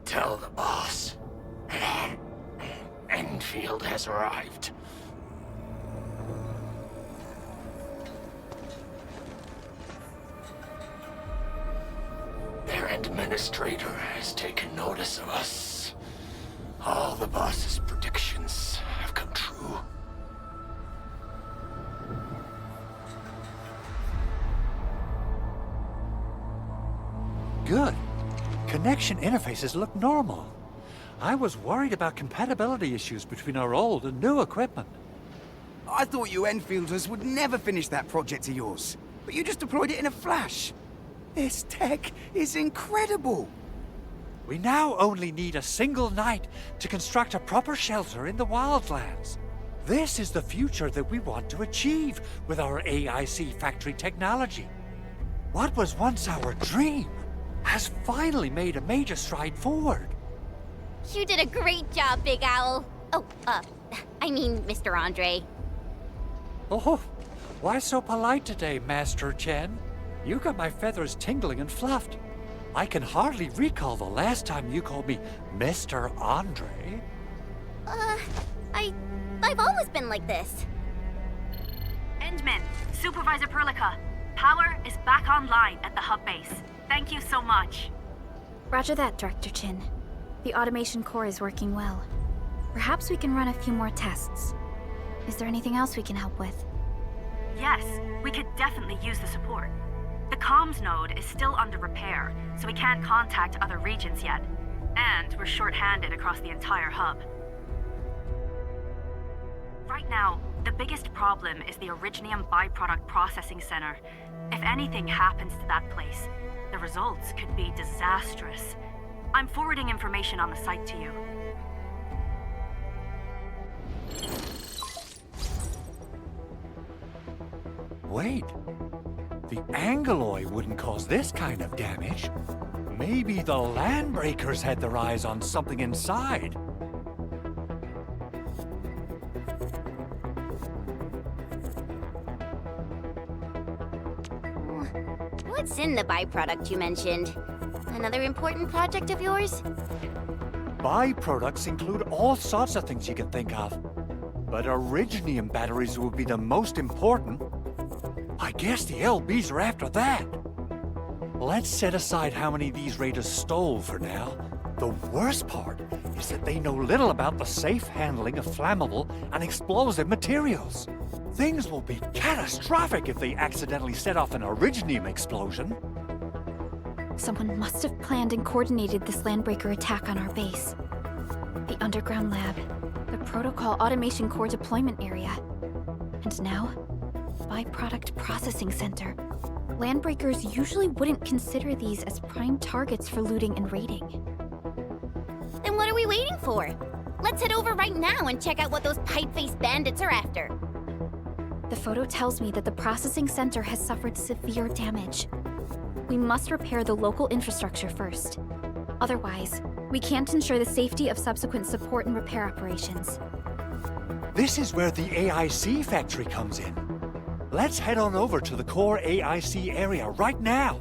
Tell the boss. Endfield has arrived. Their administrator has taken notice of us. All the boss's predictions have come true. Good. Connection interfaces look normal. I was worried about compatibility issues between our old and new equipment. I thought you Enfielders would never finish that project of yours, but you just deployed it in a flash. This tech is incredible. We now only need a single night to construct a proper shelter in the wildlands. This is the future that we want to achieve with our AIC factory technology. What was once our dream has finally made a major stride forward. You did a great job, Big Owl. Oh, I mean, Mr. Andre. Oh, why so polite today, Master Chen? You got my feathers tingling and fluffed. I can hardly recall the last time you called me Mr. Andre. I've always been like this. Endman, Supervisor Perlica, power is back online at the hub base. Thank you so much. Roger that, Director Chin. The automation core is working well. Perhaps we can run a few more tests. Is there anything else we can help with? Yes, we could definitely use the support. The comms node is still under repair, so we can't contact other regions yet. And we're short-handed across the entire hub. Right now, the biggest problem is the Originium byproduct processing center. If anything happens to that place, the results could be disastrous. I'm forwarding information on the site to you. Wait. The Angaloy wouldn't cause this kind of damage. Maybe the Landbreakers had their eyes on something inside. What's in the byproduct you mentioned? Another important project of yours? Byproducts include all sorts of things you can think of. But Originium batteries would be the most important. I guess the LBs are after that. Let's set aside how many these raiders stole for now. The worst part is that they know little about the safe handling of flammable and explosive materials. Things will be catastrophic if they accidentally set off an Originium explosion. Someone must have planned and coordinated this Landbreaker attack on our base. The underground lab, the protocol automation core deployment area, and now, byproduct processing center. Landbreakers usually wouldn't consider these as prime targets for looting and raiding. Then what are we waiting for? Let's head over right now and check out what those pipe-faced bandits are after. The photo tells me that the processing center has suffered severe damage. We must repair the local infrastructure first. Otherwise, we can't ensure the safety of subsequent support and repair operations. This is where the AIC factory comes in. Let's head on over to the core AIC area right now.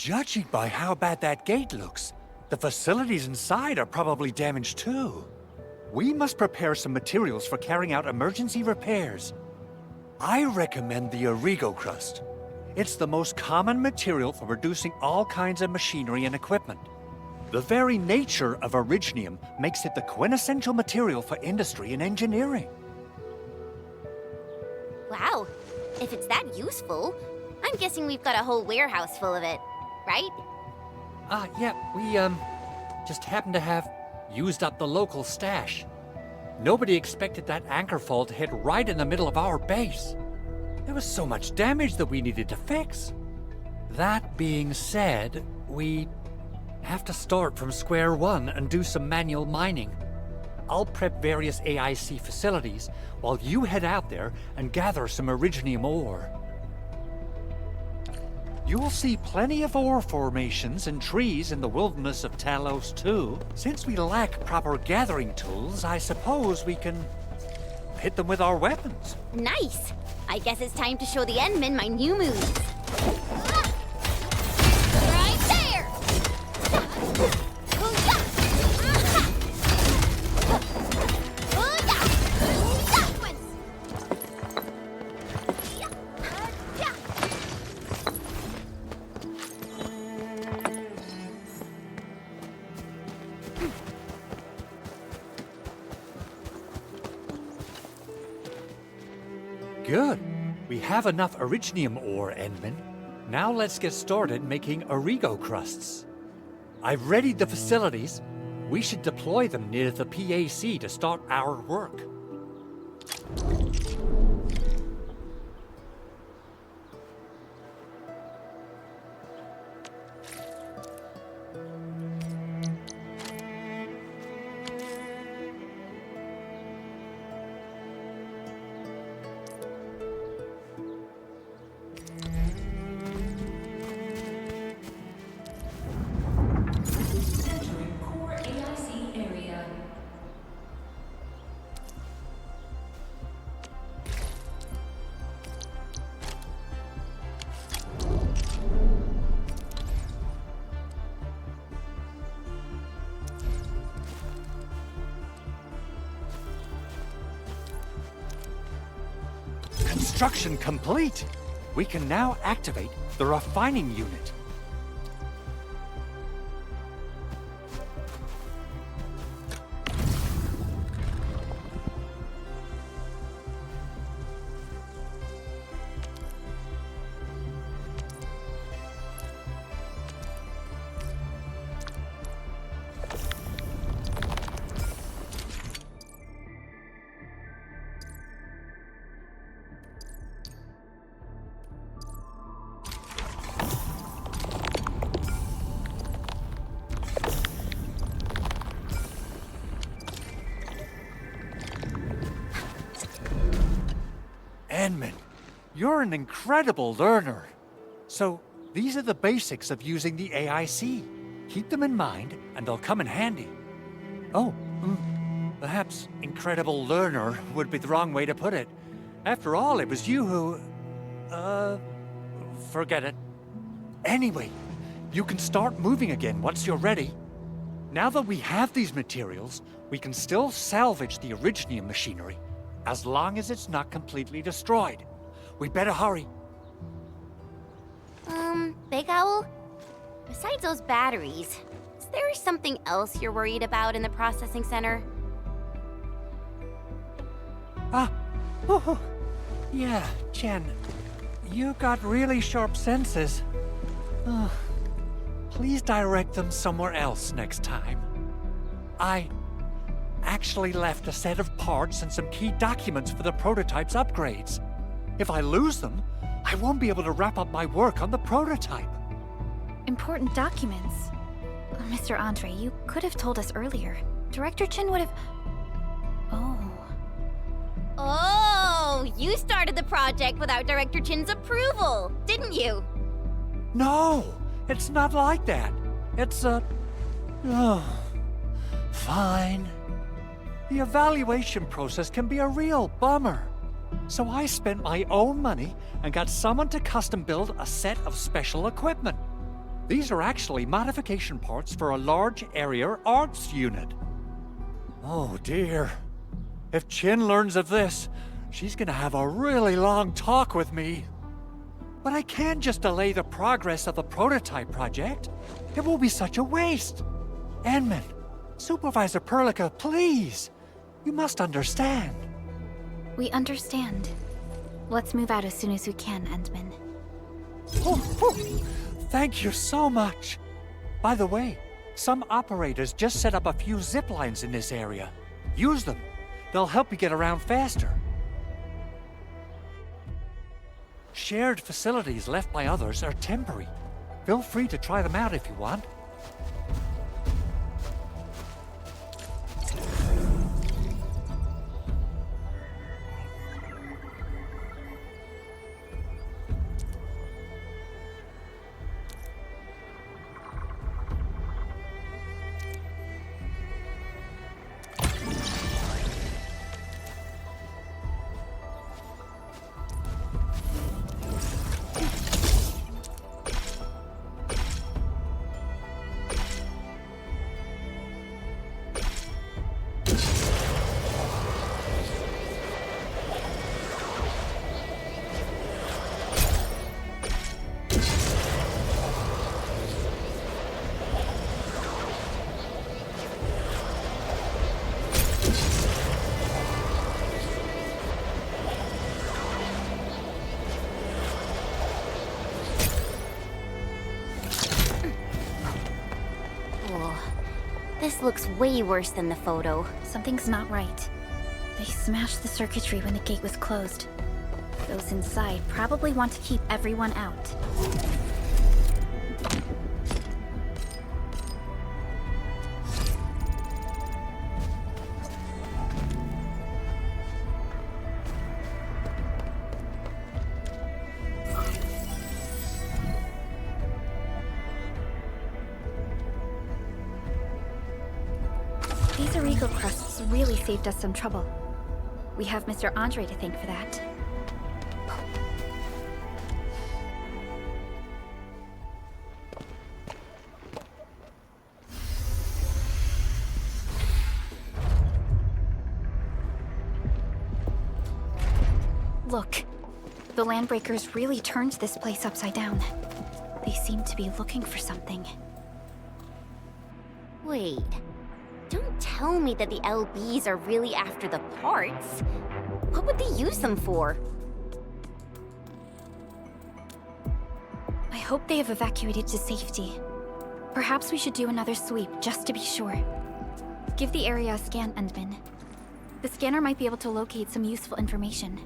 Judging by how bad that gate looks, the facilities inside are probably damaged too. We must prepare some materials for carrying out emergency repairs. I recommend the Origo crust. It's the most common material for producing all kinds of machinery and equipment. The very nature of originium makes it the quintessential material for industry and engineering. Wow, if it's that useful, I'm guessing we've got a whole warehouse full of it, right? Yeah, we, just happen to have used up the local stash. Nobody expected that anchor fall to hit right in the middle of our base. There was so much damage that we needed to fix. That being said, we have to start from square one and do some manual mining. I'll prep various AIC facilities while you head out there and gather some originium ore. You'll see plenty of ore formations and trees in the wilderness of Talos too. Since we lack proper gathering tools, I suppose we can hit them with our weapons. Nice! I guess it's time to show the Endmen my new moves. Right there! Good. We have enough originium ore, Endman. Now let's get started making Origo crusts. I've readied the facilities. We should deploy them near the PAC to start our work. Entering core AIC area. Construction complete! We can now activate the refining unit. Endman, you're an incredible learner. So, these are the basics of using the AIC. Keep them in mind, and they'll come in handy. Oh, perhaps incredible learner would be the wrong way to put it. After all, it was you who... forget it. Anyway, you can start moving again once you're ready. Now that we have these materials, we can still salvage the originium machinery, as long as it's not completely destroyed. We better hurry. Big Owl? Besides those batteries, is there something else you're worried about in the processing center? Yeah, Jen. You got really sharp senses. Please direct them somewhere else next time. I actually left a set of parts and some key documents for the prototype's upgrades. If I lose them, I won't be able to wrap up my work on the prototype. Important documents. Mr. Andre, you could have told us earlier. Director Chin would have... Oh, you started the project without Director Chin's approval, didn't you? No, it's not like that. It's fine. The evaluation process can be a real bummer. So I spent my own money and got someone to custom build a set of special equipment. These are actually modification parts for a large area arts unit. Oh dear. If Chin learns of this, she's gonna have a really long talk with me. But I can't just delay the progress of the prototype project. It will be such a waste. Enman, Supervisor Perlica, please. You must understand. We understand. Let's move out as soon as we can, Endman. Oh, thank you so much. By the way, some operators just set up a few zip lines in this area. Use them. They'll help you get around faster. Shared facilities left by others are temporary. Feel free to try them out if you want. This looks way worse than the photo. Something's not right. They smashed the circuitry when the gate was closed. Those inside probably want to keep everyone out. These Origo crusts really saved us some trouble. We have Mr. Andre to thank for that. Look, the Landbreakers really turned this place upside down. They seem to be looking for something. Wait. Don't tell me that the LBs are really after the parts. What would they use them for? I hope they have evacuated to safety. Perhaps we should do another sweep, just to be sure. Give the area a scan, Endman. The scanner might be able to locate some useful information.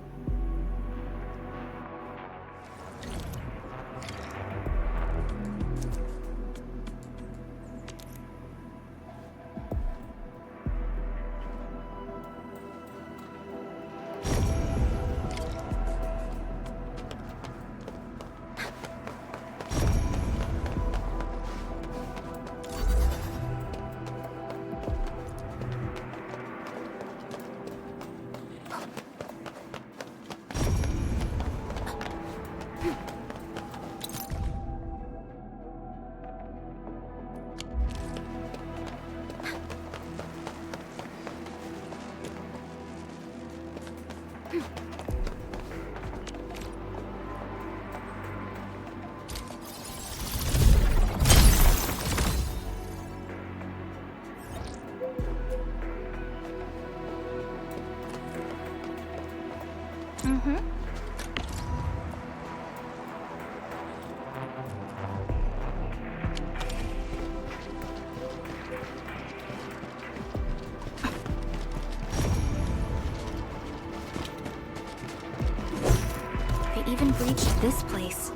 This place.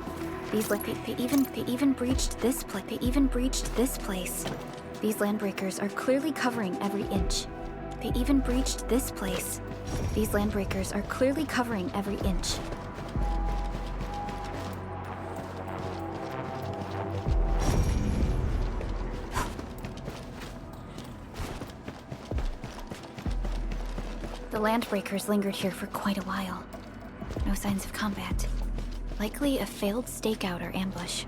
They even breached this place. These Landbreakers are clearly covering every inch. They even breached this place. These Landbreakers are clearly covering every inch. The Landbreakers lingered here for quite a while. No signs of combat. Likely a failed stakeout or ambush.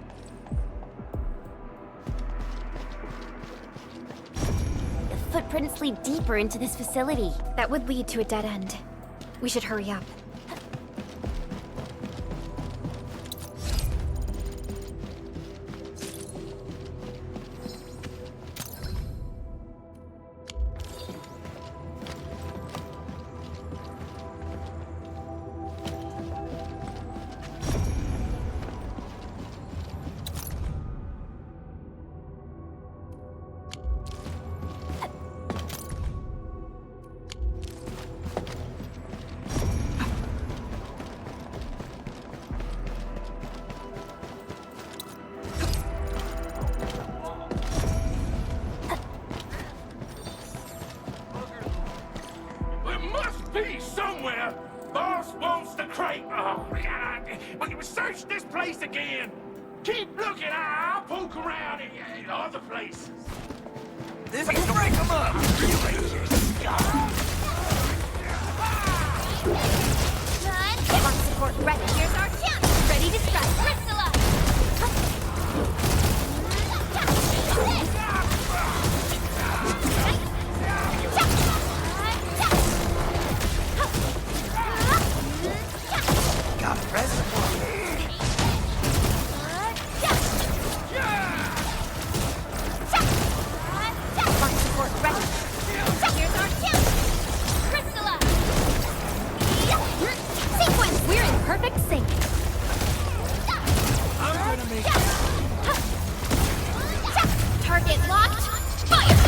footprints lead deeper into this facility. That would lead to a dead end. We should hurry up. Search this place again! Keep looking, I'll poke around in other places. This is to break them up! Mark support ready. Here's our chance. Ready to strike. Crystallize. Got a present for me. Mark support ready. Here's our chance. Crystallize. Sequence. We're in perfect sync. I'm gonna make Target locked. Fire.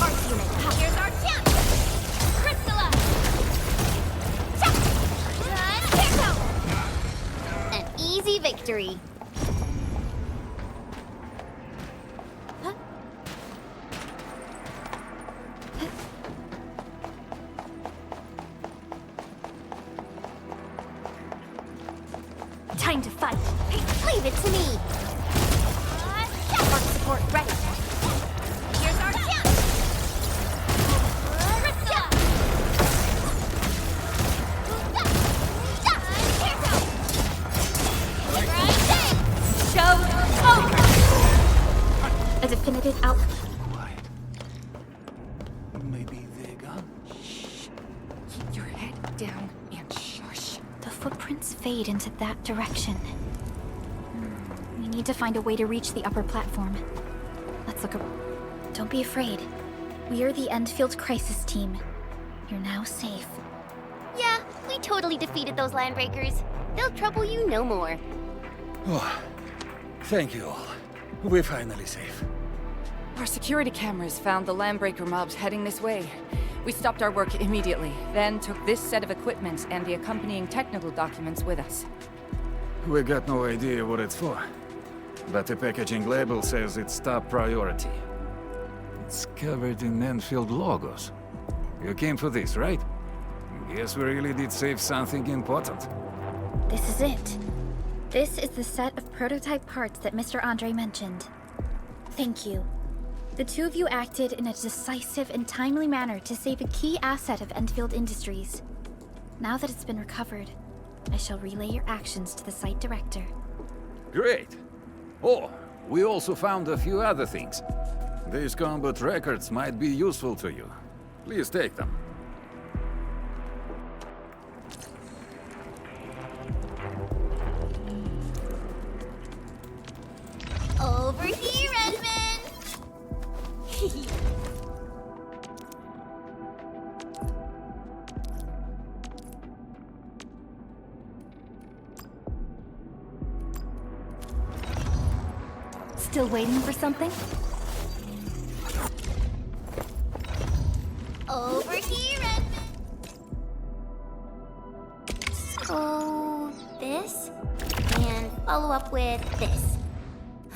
Arc unit. Here's our chance. Crystallize. Here goes. An easy victory. Time to fight. Leave it to me. Mark support ready. Here's our chance. Show's over! A definitive out. Maybe they're gone. Keep your head down and shush. The footprints fade into that direction. We need to find a way to reach the upper platform. Let's look up. Don't be afraid. We are the Endfield crisis team. You're now safe. Yeah, we totally defeated those Landbreakers. They'll trouble you no more. Oh, thank you all. We're finally safe. Our security cameras found the Landbreaker mobs heading this way. We stopped our work immediately, then took this set of equipment and the accompanying technical documents with us. We got no idea what it's for, but the packaging label says it's top priority. It's covered in Enfield logos. You came for this, right? Guess we really did save something important. This is it. This is the set of prototype parts that Mr. Andre mentioned. Thank you. The two of you acted in a decisive and timely manner to save a key asset of Endfield Industries. Now that it's been recovered, I shall relay your actions to the site director. Great. Oh, we also found a few other things. These combat records might be useful to you. Please take them. Over here, Edmund! Still waiting for something? Over here, Edmund! So, this? And follow up with this.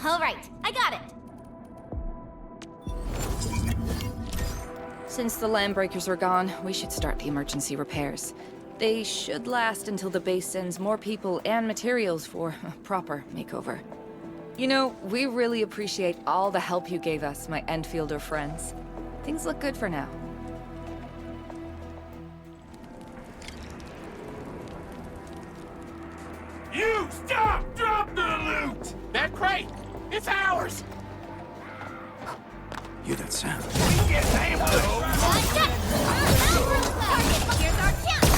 Alright, I got it! Since the Landbreakers are gone, we should start the emergency repairs. They should last until the base sends more people and materials for a proper makeover. You know, we really appreciate all the help you gave us, my Endfielder friends. Things look good for now. You Stop! Drop the loot! That crate! It's ours! Hear that sound? We get ambushed! Here's our chance!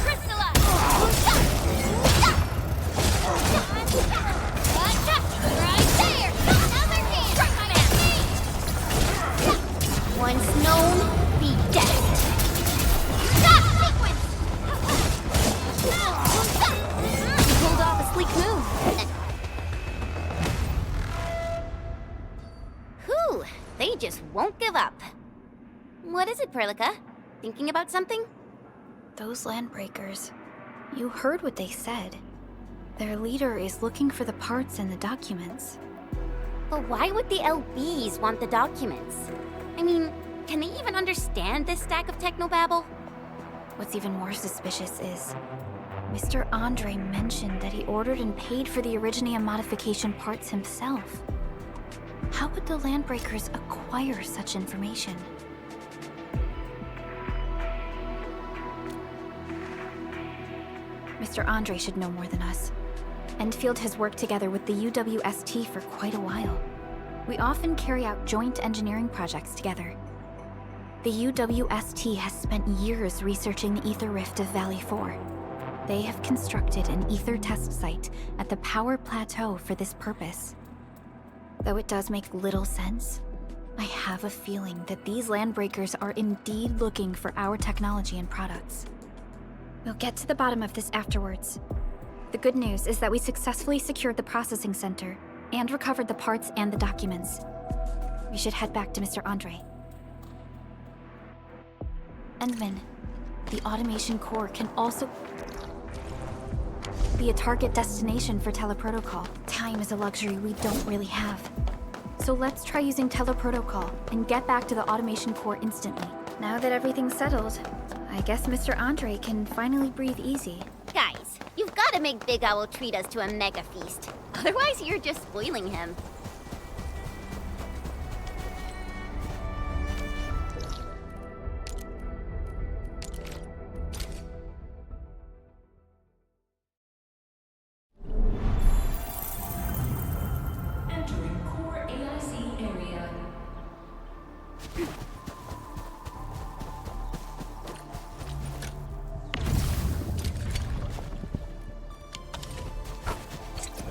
Crystallize! Right there! Another chance! Once known, be dead. Stop! Sequence! You pulled off a sleek move. Whew, they just won't give up. What is it, Perlica? Thinking about something? Those Landbreakers. You heard what they said. Their leader is looking for the parts and the documents. But why would the LBs want the documents? I mean, can they even understand this stack of technobabble? What's even more suspicious is Mr. Andre mentioned that he ordered and paid for the Ereignis modification parts himself. How would the Landbreakers acquire such information? Mr. Andre should know more than us. Endfield has worked together with the UWST for quite a while. We often carry out joint engineering projects together. The UWST has spent years researching the ether rift of Valley 4. They have constructed an ether test site at the power plateau for this purpose. Though it does make little sense, I have a feeling that these Landbreakers are indeed looking for our technology and products. We'll get to the bottom of this afterwards. The good news is that we successfully secured the processing center and recovered the parts and the documents. We should head back to Mr. Andre. Endman, the automation core can also be a target destination for teleprotocol. Time is a luxury we don't really have. So let's try using teleprotocol and get back to the automation core instantly. Now that everything's settled, I guess Mr. Andre can finally breathe easy. Guys, you've got to make Big Owl treat us to a mega feast. Otherwise, you're just spoiling him. Entering core AIC area.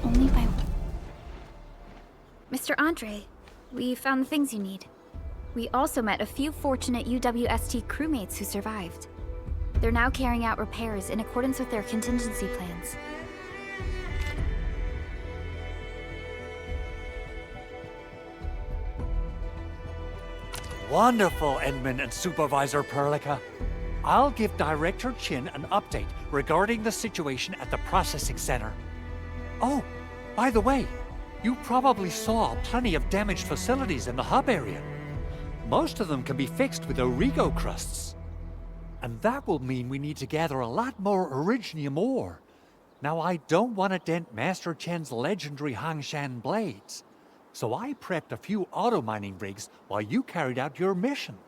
Only by... Mr. Andre, we found the things you need. We also met a few fortunate UWST crewmates who survived. They're now carrying out repairs in accordance with their contingency plans. Wonderful, Endman and Supervisor Perlica. I'll give Director Chin an update regarding the situation at the processing center. Oh, by the way, you probably saw plenty of damaged facilities in the hub area. Most of them can be fixed with Origo crusts. And that will mean we need to gather a lot more Originium ore. Now, I don't want to dent Master Chen's legendary Hangshan blades, so I prepped a few auto-mining rigs while you carried out your mission.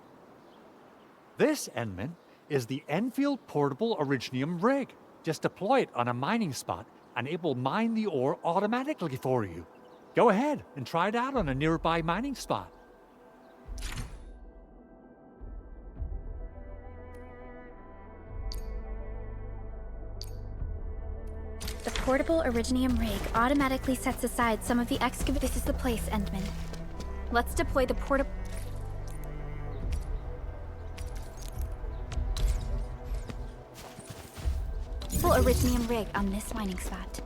This, Endman, is the Endfield Portable Originium rig. Just deploy it on a mining spot and it will mine the ore automatically for you. Go ahead and try it out on a nearby mining spot. The portable Originium rig automatically sets aside some of the This is the place, Endman. Let's deploy the portable... Originium rig on this mining spot.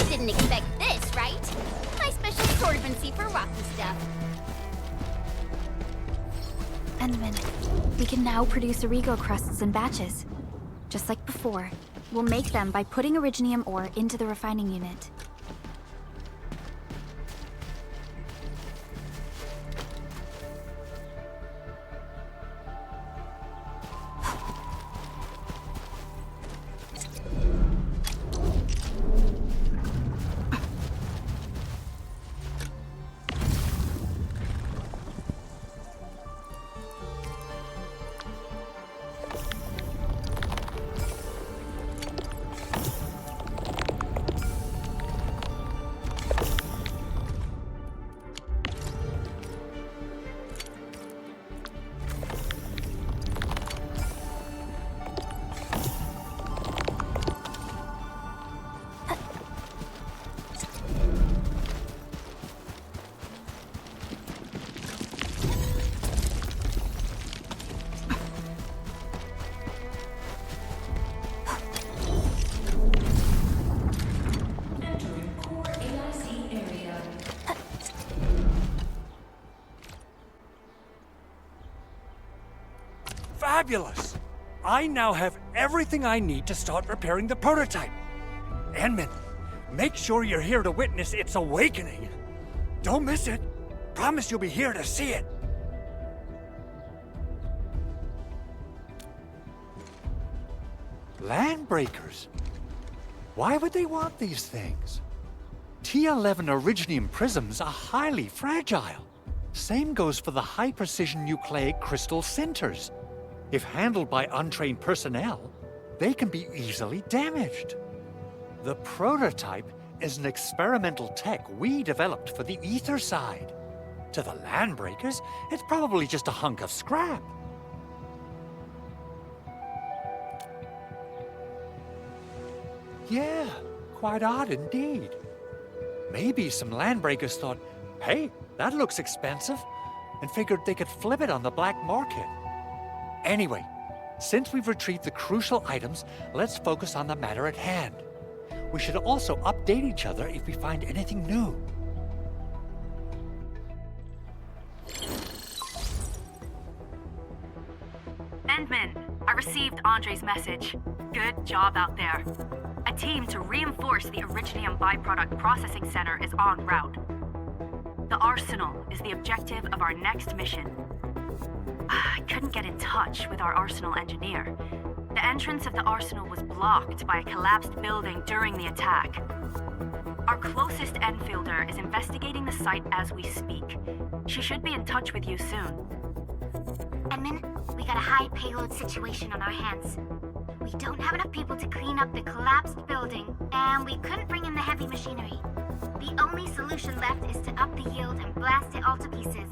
Didn't expect this, right? My special sorbency for rocky stuff. Endman, we can now produce Origo crusts in batches. Just like before, We'll make them by putting Originium ore into the refining unit. Fabulous! I now have everything I need to start repairing the prototype. Enmin, make sure you're here to witness its awakening. Don't miss it. Promise you'll be here to see it. Landbreakers? Why would they want these things? T11 Originium prisms are highly fragile. Same goes for the high-precision nucleic crystal sinters. If handled by untrained personnel, they can be easily damaged. The prototype is an experimental tech we developed for the ether side. To the Landbreakers, it's probably just a hunk of scrap. Yeah, quite odd indeed. Maybe some Landbreakers thought, hey, that looks expensive, and figured they could flip it on the black market. Anyway, since we've retrieved the crucial items, let's focus on the matter at hand. We should also update each other if we find anything new. Endman, I received Andre's message. Good job out there. A team to reinforce the Originium byproduct processing center is en route. The Arsenal is the objective of our next mission. I couldn't get in touch with our Arsenal engineer. The entrance of the Arsenal was blocked by a collapsed building during the attack. Our closest Enfielder is investigating the site as we speak. She should be in touch with you soon. Edmund, we got a high payload situation on our hands. We don't have enough people to clean up the collapsed building, and we couldn't bring in the heavy machinery. The only solution left is to up the yield and blast it all to pieces.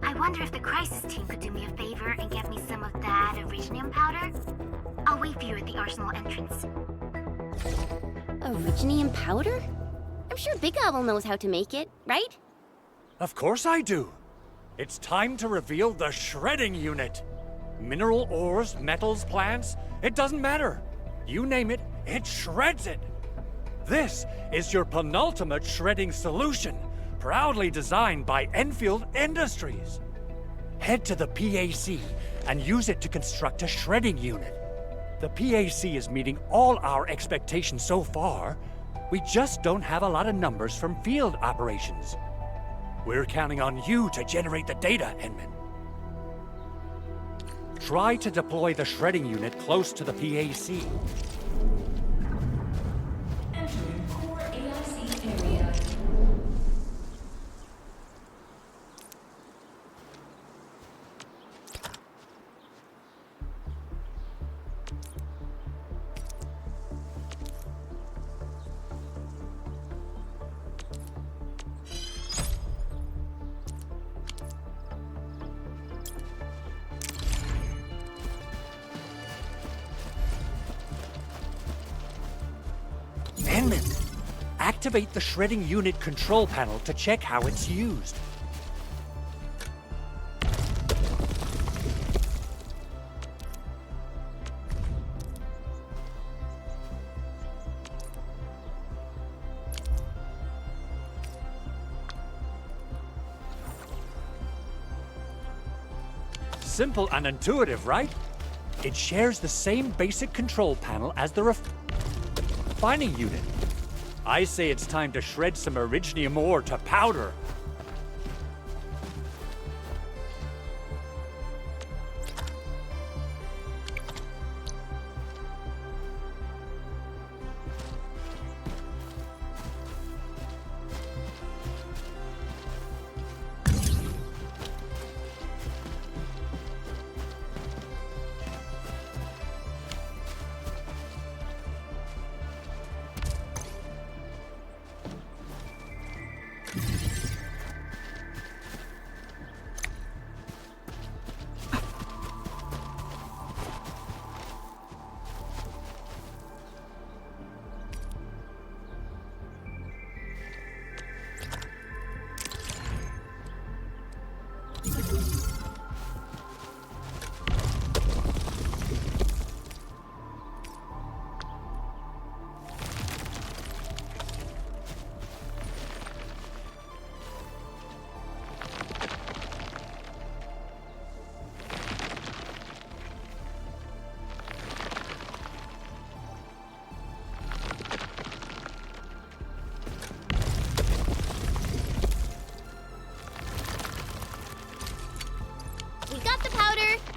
I wonder if the crisis team could do me a favor and get me some of that Originium powder? I'll wait for you at the Arsenal entrance. Originium powder? I'm sure Big Owl knows how to make it, right? Of course I do. It's time to reveal the shredding unit. Mineral ores, metals, plants, it doesn't matter. You name it, it shreds it. This is your penultimate shredding solution, proudly designed by Enfield Industries. Head to the PAC and use it to construct a shredding unit. The PAC is meeting all our expectations so far. We just don't have a lot of numbers from field operations. We're counting on you to generate the data, Enman. Try to deploy the shredding unit close to the PAC. Entering core AIC area. Activate the shredding unit control panel to check how it's used. Simple and intuitive, right? It shares the same basic control panel as the refining unit. I say it's time to shred some Erignium ore to powder.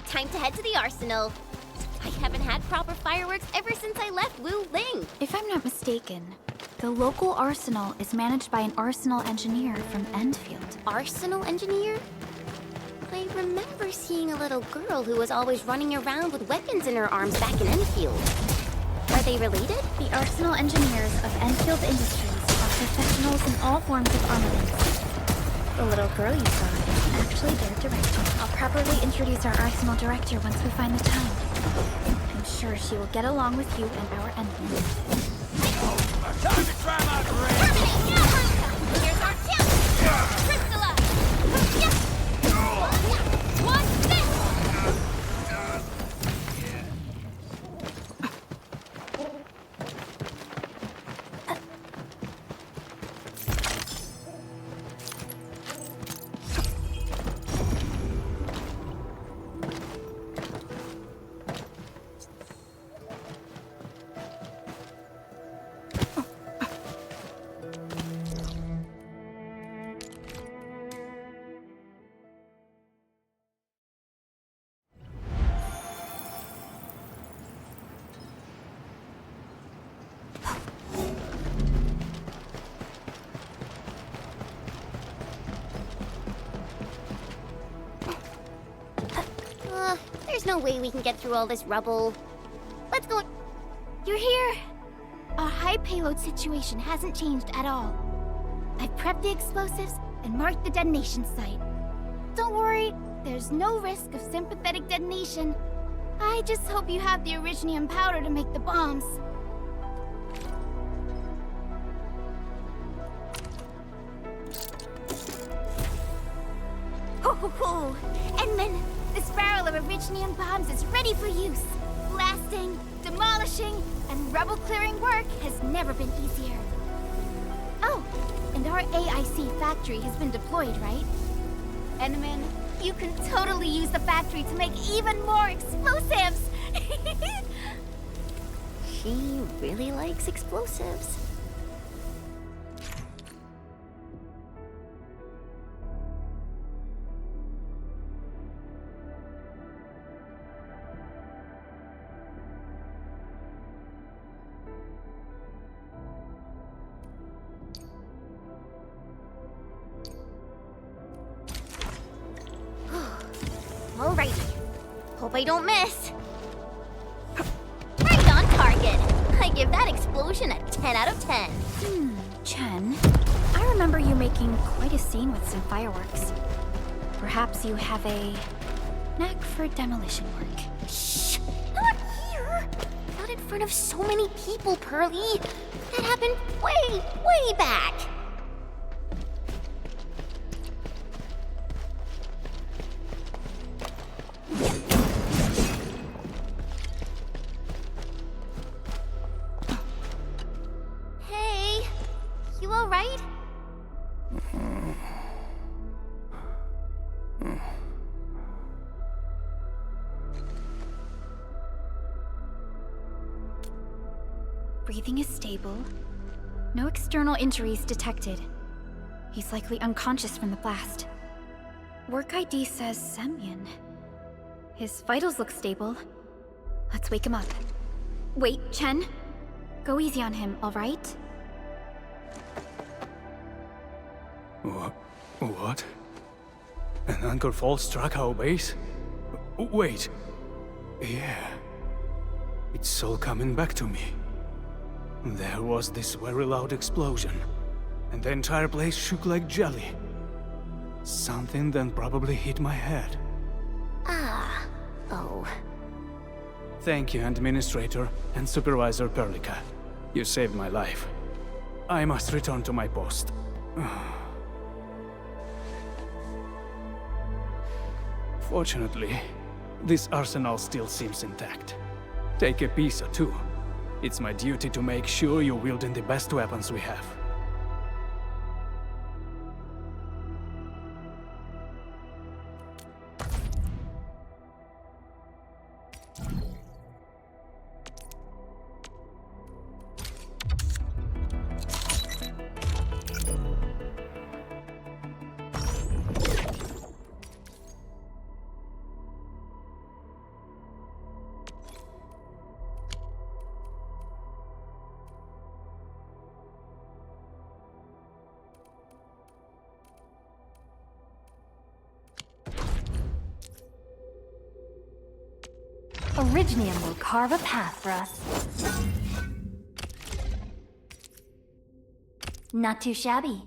Time to head to the arsenal. I haven't had proper fireworks ever since I left Wuling. If I'm not mistaken, the local arsenal is managed by an arsenal engineer from Endfield. Arsenal engineer? I remember seeing a little girl who was always running around with weapons in her arms back in Endfield. Are they related? The arsenal engineers of Endfield Industries are professionals in all forms of armaments. The little girl you saw is actually their director. I'll properly introduce our arsenal director once we find the time. I'm sure she will get along with you and our enemies. Time to try my grade! Here's our chance! Crystallized! What's this? There's no way we can get through all this rubble. Let's go. You're here! Our high payload situation hasn't changed at all. I've prepped the explosives and marked the detonation site. Don't worry, there's no risk of sympathetic detonation. I just hope you have the Erignium powder to make the bombs. Ho! And then this barrel of Erignium bombs is ready for use. Blasting, demolishing, and rubble-clearing work has never been easier. Oh, and our AIC factory has been deployed, right? Enman, you can totally use the factory to make even more explosives! She really likes explosives. Alright. Hope I don't miss. Right on target. I give that explosion a 10 out of 10. Chen, I remember you making quite a scene with some fireworks. Perhaps you have a knack for demolition work. Shh! Not here! Not in front of so many people, Pearly. That happened way back. Hey, you all right? Breathing is stable. No external injuries detected. He's likely unconscious from the blast. Work ID says Semyon. His vitals look stable. Let's wake him up. Wait, Chen. Go easy on him, alright? What? An Ankhor fall struck our base? Wait. Yeah. It's all coming back to me. There was this very loud explosion, and the entire place shook like jelly. Something then probably hit my head. Ah. Oh. Thank you, Administrator and Supervisor Perlica. You saved my life. I must return to my post. Fortunately, this arsenal still seems intact. Take a piece or two. It's my duty to make sure you're wielding the best weapons we have. Originium will carve a path for us. Not too shabby.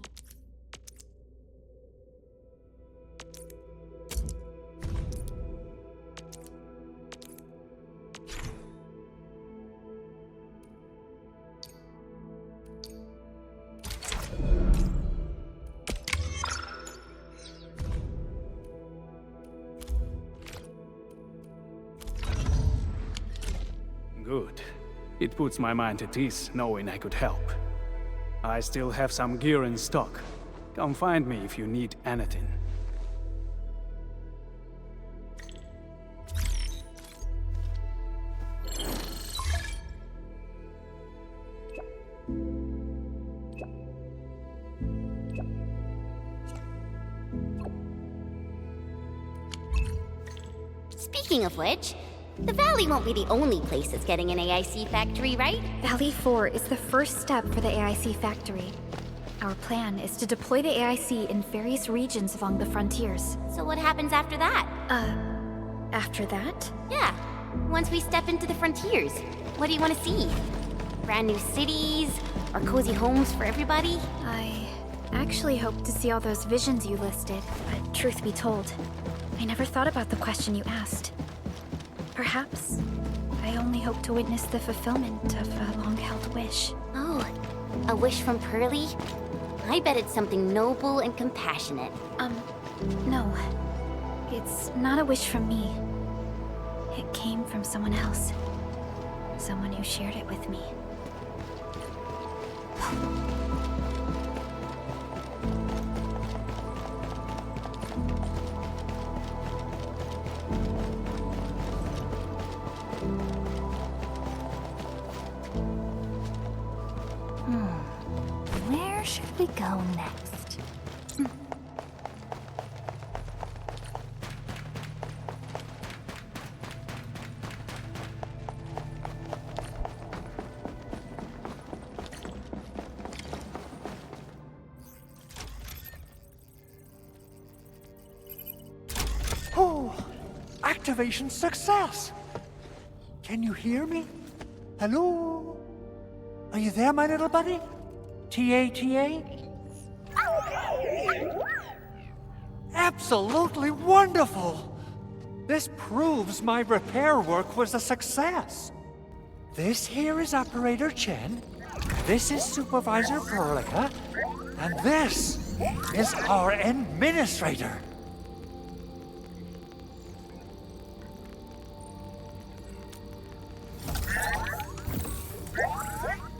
Good. It puts my mind at ease knowing I could help. I still have some gear in stock. Come find me if you need anything. Speaking of which, the Valley won't be the only place that's getting an AIC factory, right? Valley 4 is the first step for the AIC factory. Our plan is to deploy the AIC in various regions along the frontiers. So what happens after that? After that? Yeah. Once we step into the frontiers, what do you want to see? Brand new cities? Or cozy homes for everybody? I actually hoped to see all those visions you listed, but truth be told, I never thought about the question you asked. Perhaps I only hope to witness the fulfillment of a long-held wish. Oh, a wish from Pearly? I bet it's something noble and compassionate. No. It's not a wish from me. It came from someone else. Someone who shared it with me. Where should we go next? Oh, activation success! Can you hear me? Hello? Are you there, my little buddy? TA? Absolutely wonderful! This proves my repair work was a success. This here is Operator Chen, this is Supervisor Perlica, and this is our Administrator.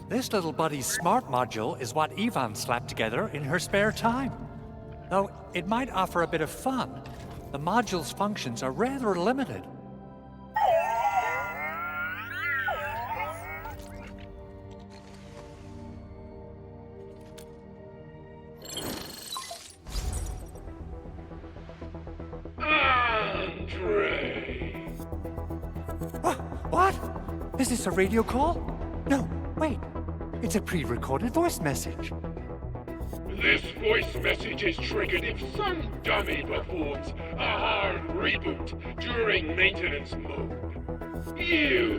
This little buddy's smart module is what Ivan slapped together in her spare time. Though it might offer a bit of fun, the module's functions are rather limited. What? Is this a radio call? No, wait. It's a pre-recorded voice message. This voice message is triggered if some dummy performs a hard reboot during maintenance mode. You!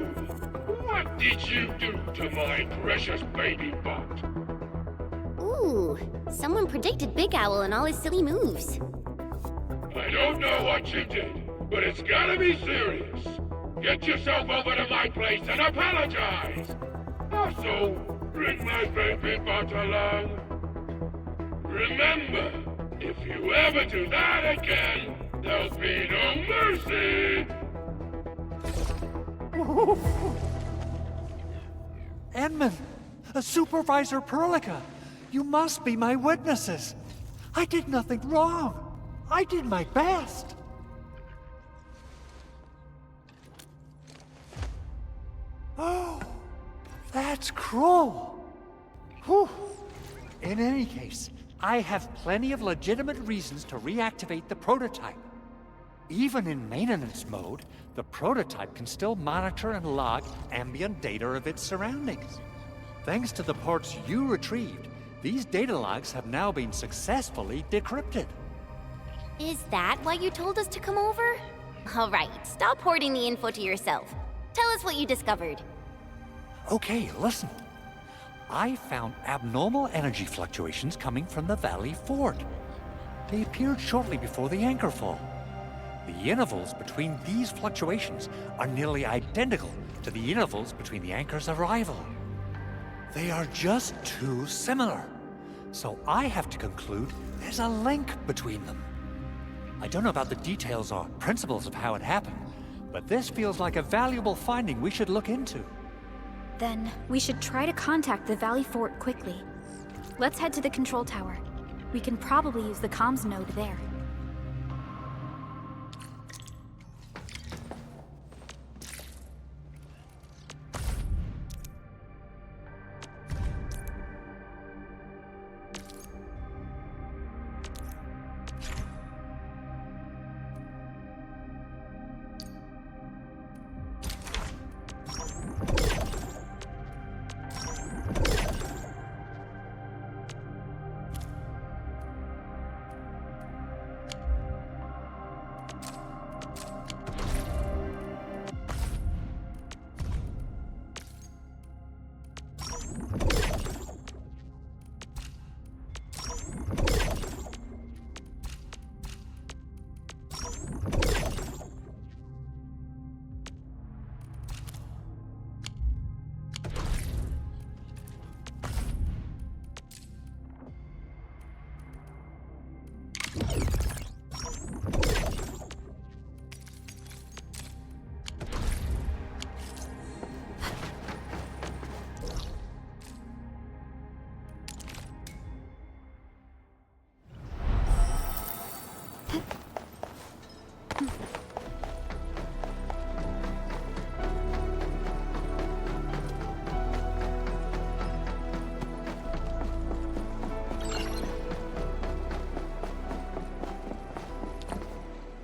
What did you do to my precious baby bot? Ooh, someone predicted Big Owl and all his silly moves. I don't know what you did, but it's gotta be serious. Get yourself over to my place and apologize! Also, bring my baby bot along. Remember, if you ever do that again, there'll be no mercy! Edmund, Supervisor Perlica, you must be my witnesses. I did nothing wrong. I did my best. Oh, that's cruel. Whew. In any case, I have plenty of legitimate reasons to reactivate the prototype. Even in maintenance mode, the prototype can still monitor and log ambient data of its surroundings. Thanks to the parts you retrieved, these data logs have now been successfully decrypted. Is that why you told us to come over? All right, stop hoarding the info to yourself. Tell us what you discovered. Okay, listen. I found abnormal energy fluctuations coming from the Valley Fort. They appeared shortly before the Ankhor fall. The intervals between these fluctuations are nearly identical to the intervals between the Ankhor's arrival. They are just too similar. So I have to conclude there's a link between them. I don't know about the details or principles of how it happened, but this feels like a valuable finding we should look into. Then we should try to contact the Valley Fort quickly. Let's head to the control tower. We can probably use the comms node there.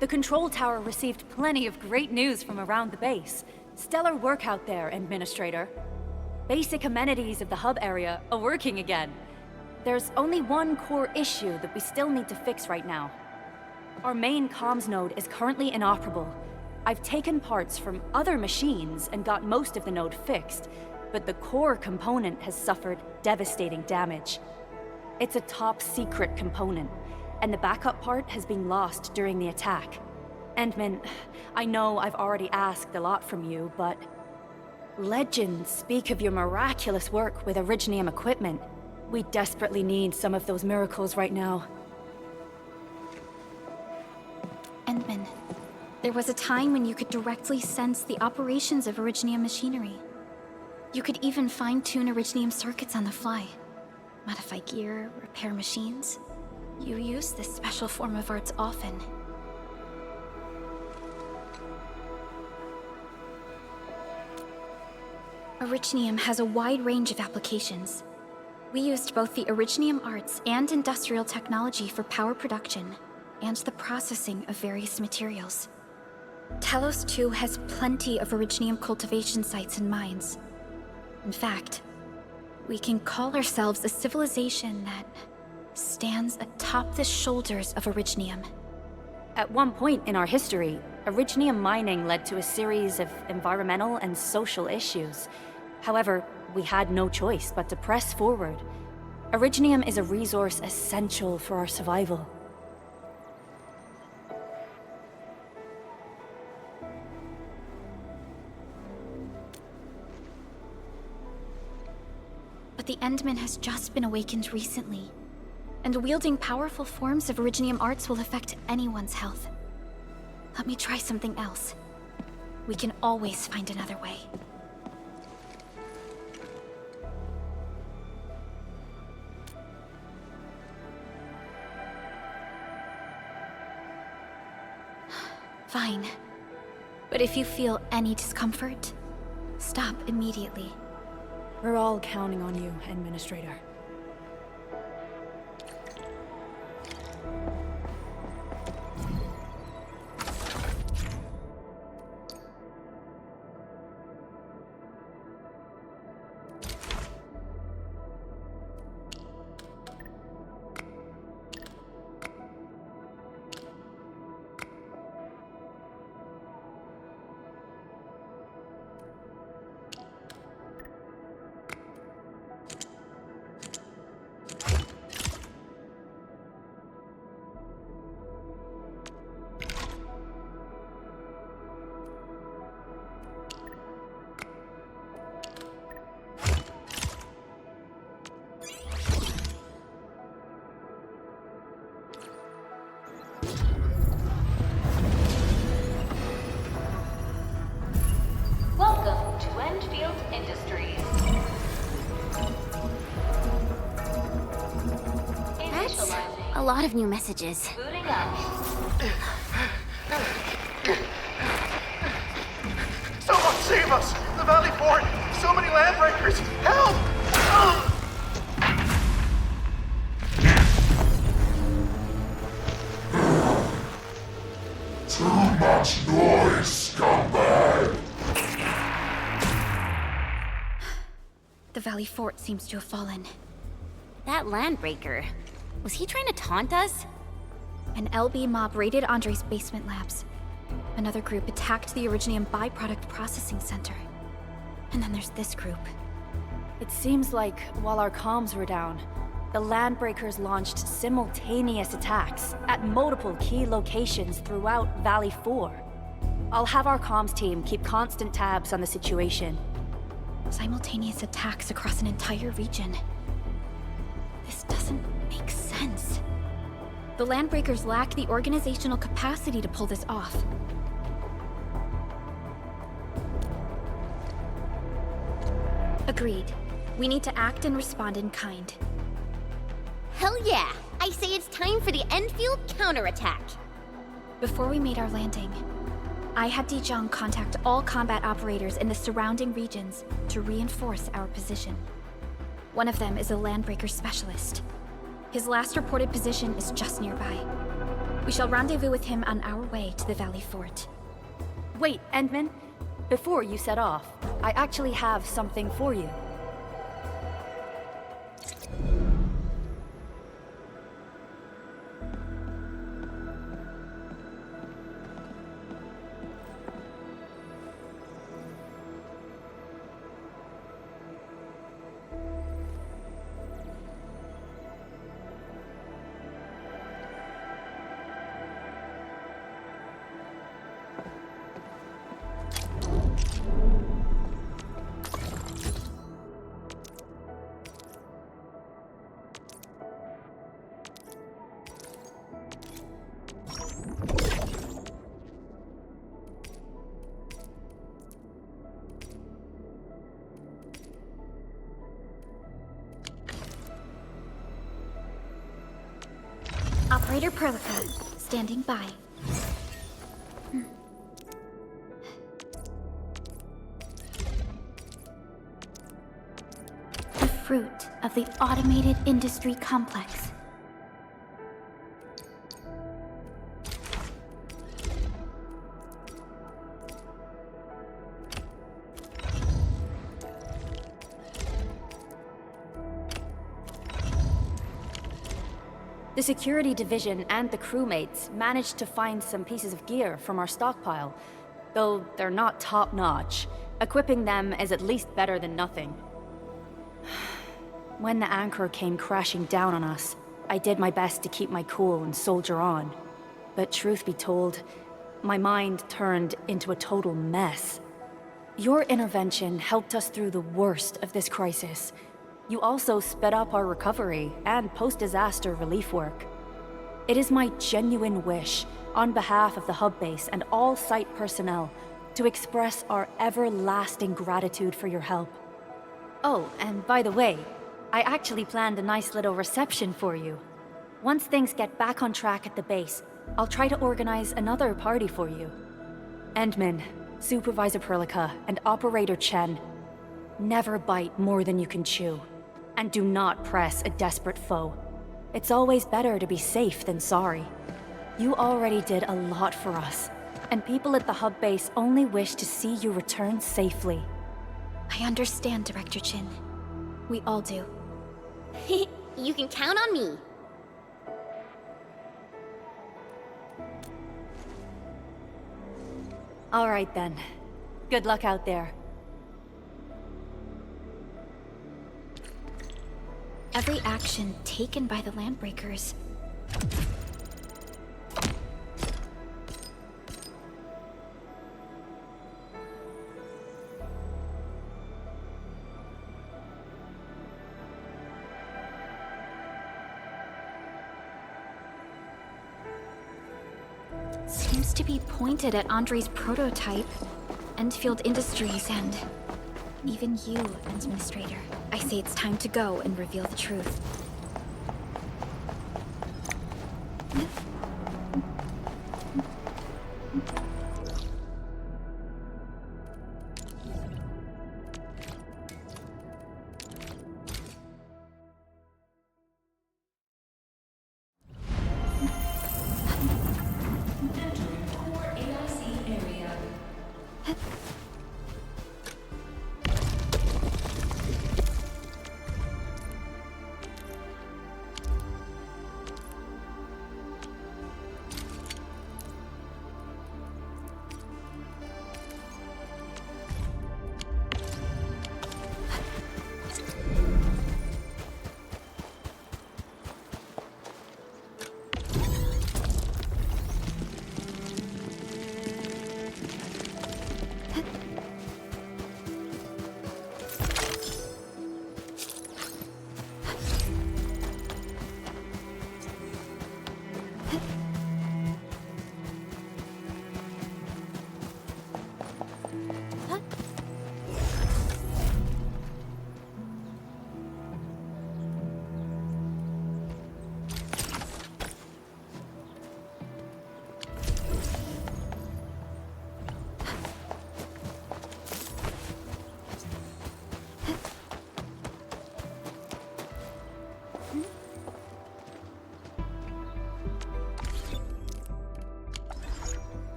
The control tower received plenty of great news from around the base. Stellar work out there, Administrator. Basic amenities of the hub area are working again. There's only one core issue that we still need to fix right now. Our main comms node is currently inoperable. I've taken parts from other machines and got most of the node fixed, but the core component has suffered devastating damage. It's a top-secret component, and the backup part has been lost during the attack. Endman, I know I've already asked a lot from you, but legends speak of your miraculous work with Originium equipment. We desperately need some of those miracles right now. Endman, there was a time when you could directly sense the operations of Originium machinery. You could even fine-tune Originium circuits on the fly. Modify gear, repair machines. You use this special form of arts often. Originium has a wide range of applications. We used both the Originium arts and industrial technology for power production, and the processing of various materials. Talos 2 has plenty of Originium cultivation sites and mines. In fact, we can call ourselves a civilization that stands atop the shoulders of Originium. At one point in our history, Originium mining led to a series of environmental and social issues. However, we had no choice but to press forward. Originium is a resource essential for our survival. But the Endman has just been awakened recently, and wielding powerful forms of Originium arts will affect anyone's health. Let me try something else. We can always find another way. Fine. But if you feel any discomfort, stop immediately. We're all counting on you, Administrator. Welcome to Endfield Industries. That's a lot of new messages. Booting up. Someone save us! The Valley Fort! So many Landbreakers! Help! Too much noise, scumbag! The Valley Fort seems to have fallen. That Landbreaker, was he trying to taunt us? An LB mob raided Andre's basement labs. Another group attacked the Originium byproduct processing center. And then there's this group. It seems like, while our comms were down, the Landbreakers launched simultaneous attacks at multiple key locations throughout Valley 4. I'll have our comms team keep constant tabs on the situation. Simultaneous attacks across an entire region. This doesn't make sense. The Landbreakers lack the organizational capacity to pull this off. Agreed. We need to act and respond in kind. Hell yeah! I say it's time for the Endfield counterattack! Before we made our landing, I had Dijiang contact all combat operators in the surrounding regions to reinforce our position. One of them is a Landbreaker specialist. His last reported position is just nearby. We shall rendezvous with him on our way to the Valley Fort. Wait, Endman. Before you set off, I actually have something for you. Operator Perlica, standing by. The fruit of the automated industry complex. The security division and the crewmates managed to find some pieces of gear from our stockpile, though they're not top-notch. Equipping them is at least better than nothing. When the Ankhor came crashing down on us, I did my best to keep my cool and soldier on. But truth be told, my mind turned into a total mess. Your intervention helped us through the worst of this crisis. You also sped up our recovery and post-disaster relief work. It is my genuine wish, on behalf of the hub base and all site personnel, to express our everlasting gratitude for your help. Oh, and by the way, I actually planned a nice little reception for you. Once things get back on track at the base, I'll try to organize another party for you. Endman, Supervisor Perlica, and Operator Chen, never bite more than you can chew. And do not press a desperate foe. It's always better to be safe than sorry. You already did a lot for us, and people at the hub base only wish to see you return safely. I understand, Director Chin. We all do. You can count on me. All right then. Good luck out there. Every action taken by the Landbreakers seems to be pointed at Andre's prototype, Endfield Industries, and even you, Administrator. I say it's time to go and reveal the truth.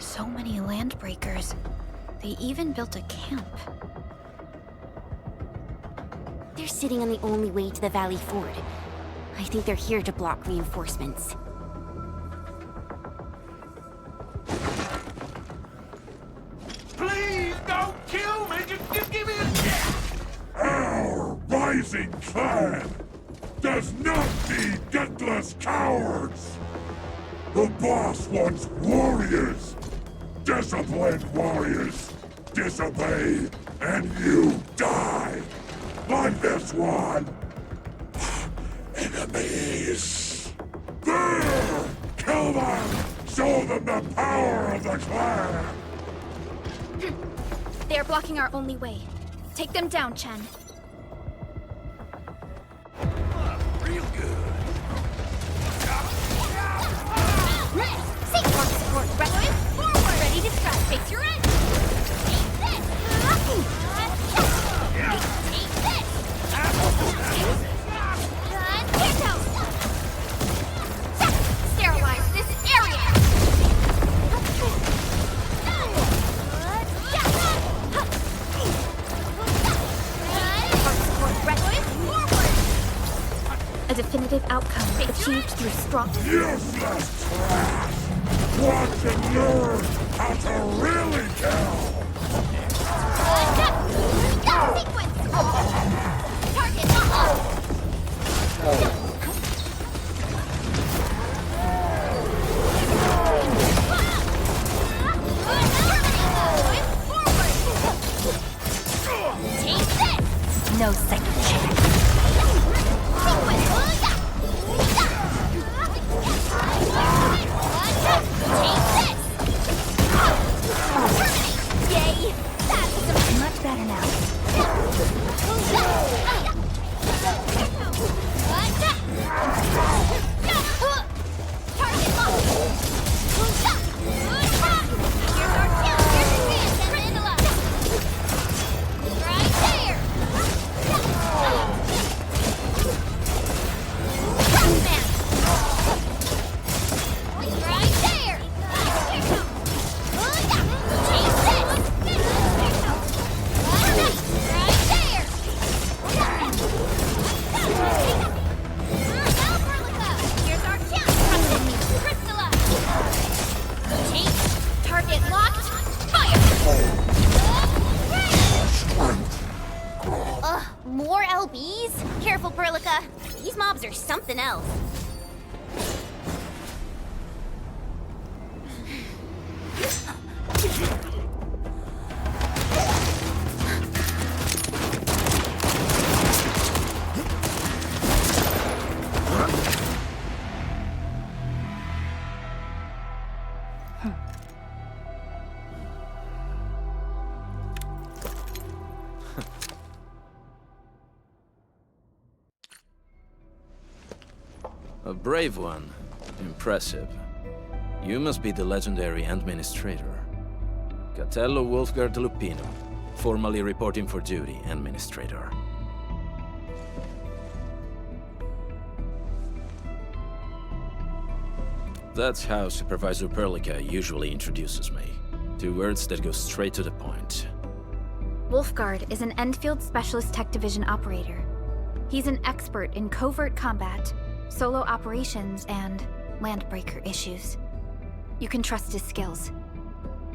So many Landbreakers. They even built a camp. They're sitting on the only way to the Valley Ford. I think they're here to block reinforcements. Please don't kill me! Just give me a chance! Our rising clan does not need gutless cowards! The boss wants warriors! Disciplined warriors! Disobey, and you die! Like this one! Enemies! There! Kill them! Show them the power of the clan! They are blocking our only way. Take them down, Chen. Real good. Seek more support, brethren! Forward! Ready to strike! Face your end! Take this! Take this! Get out! Sterilize! definitive outcome achieved through strong... Useless trash! Watch and learn how to really kill! Sequence! Target lock! No second chance. Yay! That's much better now. Target locked! Here's our chance! Here's your chance, Angela! Right there! Man! Right there! Chase this! Right there! Here's our chance! Crystalla! Chase! Target locked! Fire! More LBs? Careful, Perlica. These mobs are something else. A brave one. Impressive. You must be the legendary Administrator. Catello Wolfgard Lupino, formally reporting for duty, Administrator. That's how Supervisor Perlica usually introduces me. 2 words that go straight to the point. Wolfgard is an Endfield Specialist Tech Division operator. He's an expert in covert combat, solo operations, and Landbreaker issues. You can trust his skills.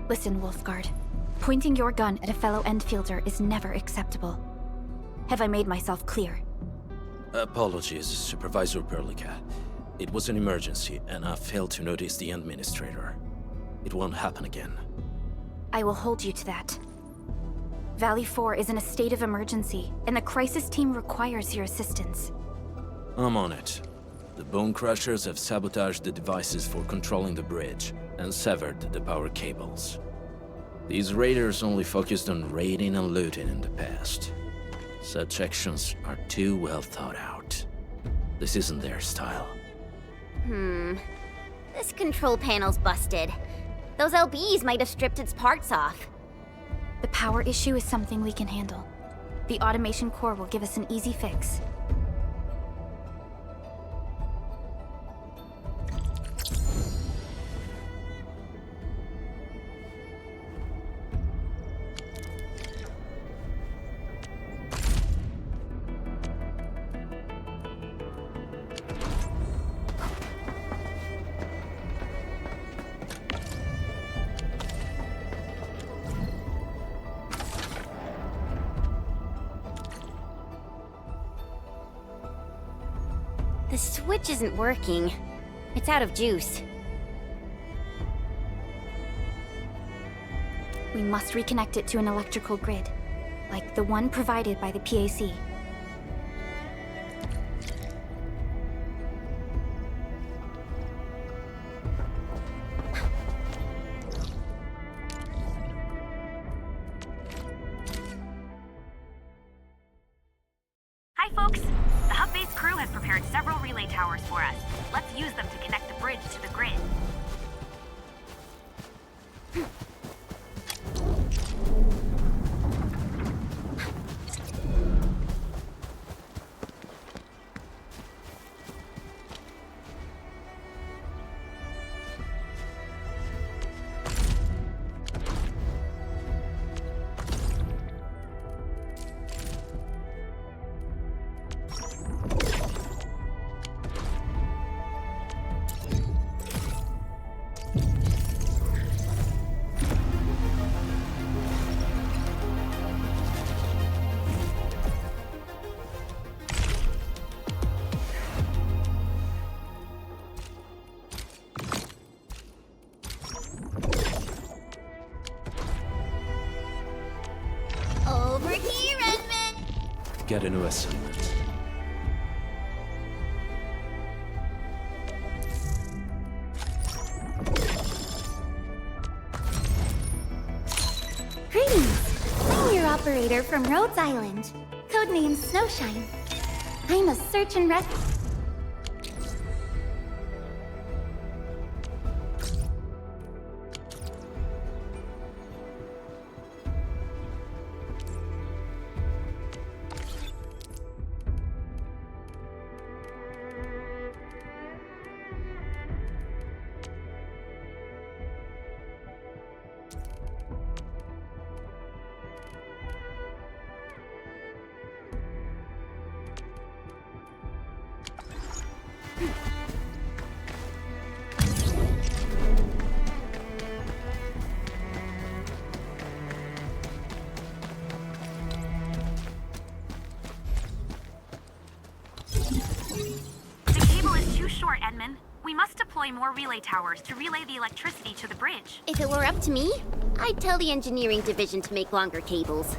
Listen, Wolfgard. Pointing your gun at a fellow Endfielder is never acceptable. Have I made myself clear? Apologies, Supervisor Perlica. It was an emergency, and I failed to notice the Administrator. It won't happen again. I will hold you to that. Valley 4 is in a state of emergency, and the crisis team requires your assistance. I'm on it. The Bone Crushers have sabotaged the devices for controlling the bridge, and severed the power cables. These raiders only focused on raiding and looting in the past. Such actions are too well thought out. This isn't their style. This control panel's busted. Those LBs might have stripped its parts off. The power issue is something we can handle. The automation core will give us an easy fix. The switch isn't working. It's out of juice. We must reconnect it to an electrical grid, like the one provided by the PAC. Hi, folks. The hub base crew has prepared several relay towers for us. Let's use them to connect the bridge to the grid. get a new assignment. Greetings! I'm your operator from Rhodes Island, codenamed Snowshine. I'm a search and rescue. We must deploy more relay towers to relay the electricity to the bridge. If it were up to me, I'd tell the engineering division to make longer cables.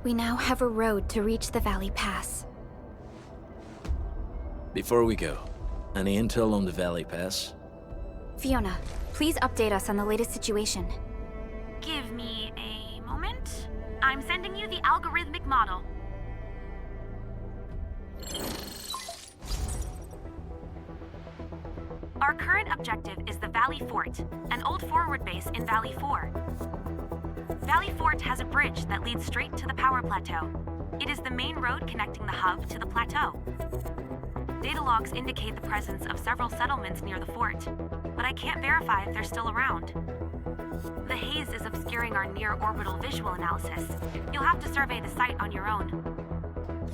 We now have a road to reach the Valley Pass. Before we go, any intel on the Valley Pass? Fiona, please update us on the latest situation. Give me a moment. I'm sending you the algorithmic model. Our current objective is the Valley Fort, an old forward base in Valley 4. Valley Fort has a bridge that leads straight to the power plateau. It is the main road connecting the hub to the plateau. Data logs indicate the presence of several settlements near the fort, but I can't verify if they're still around. The haze is obscuring our near-orbital visual analysis. You'll have to survey the site on your own.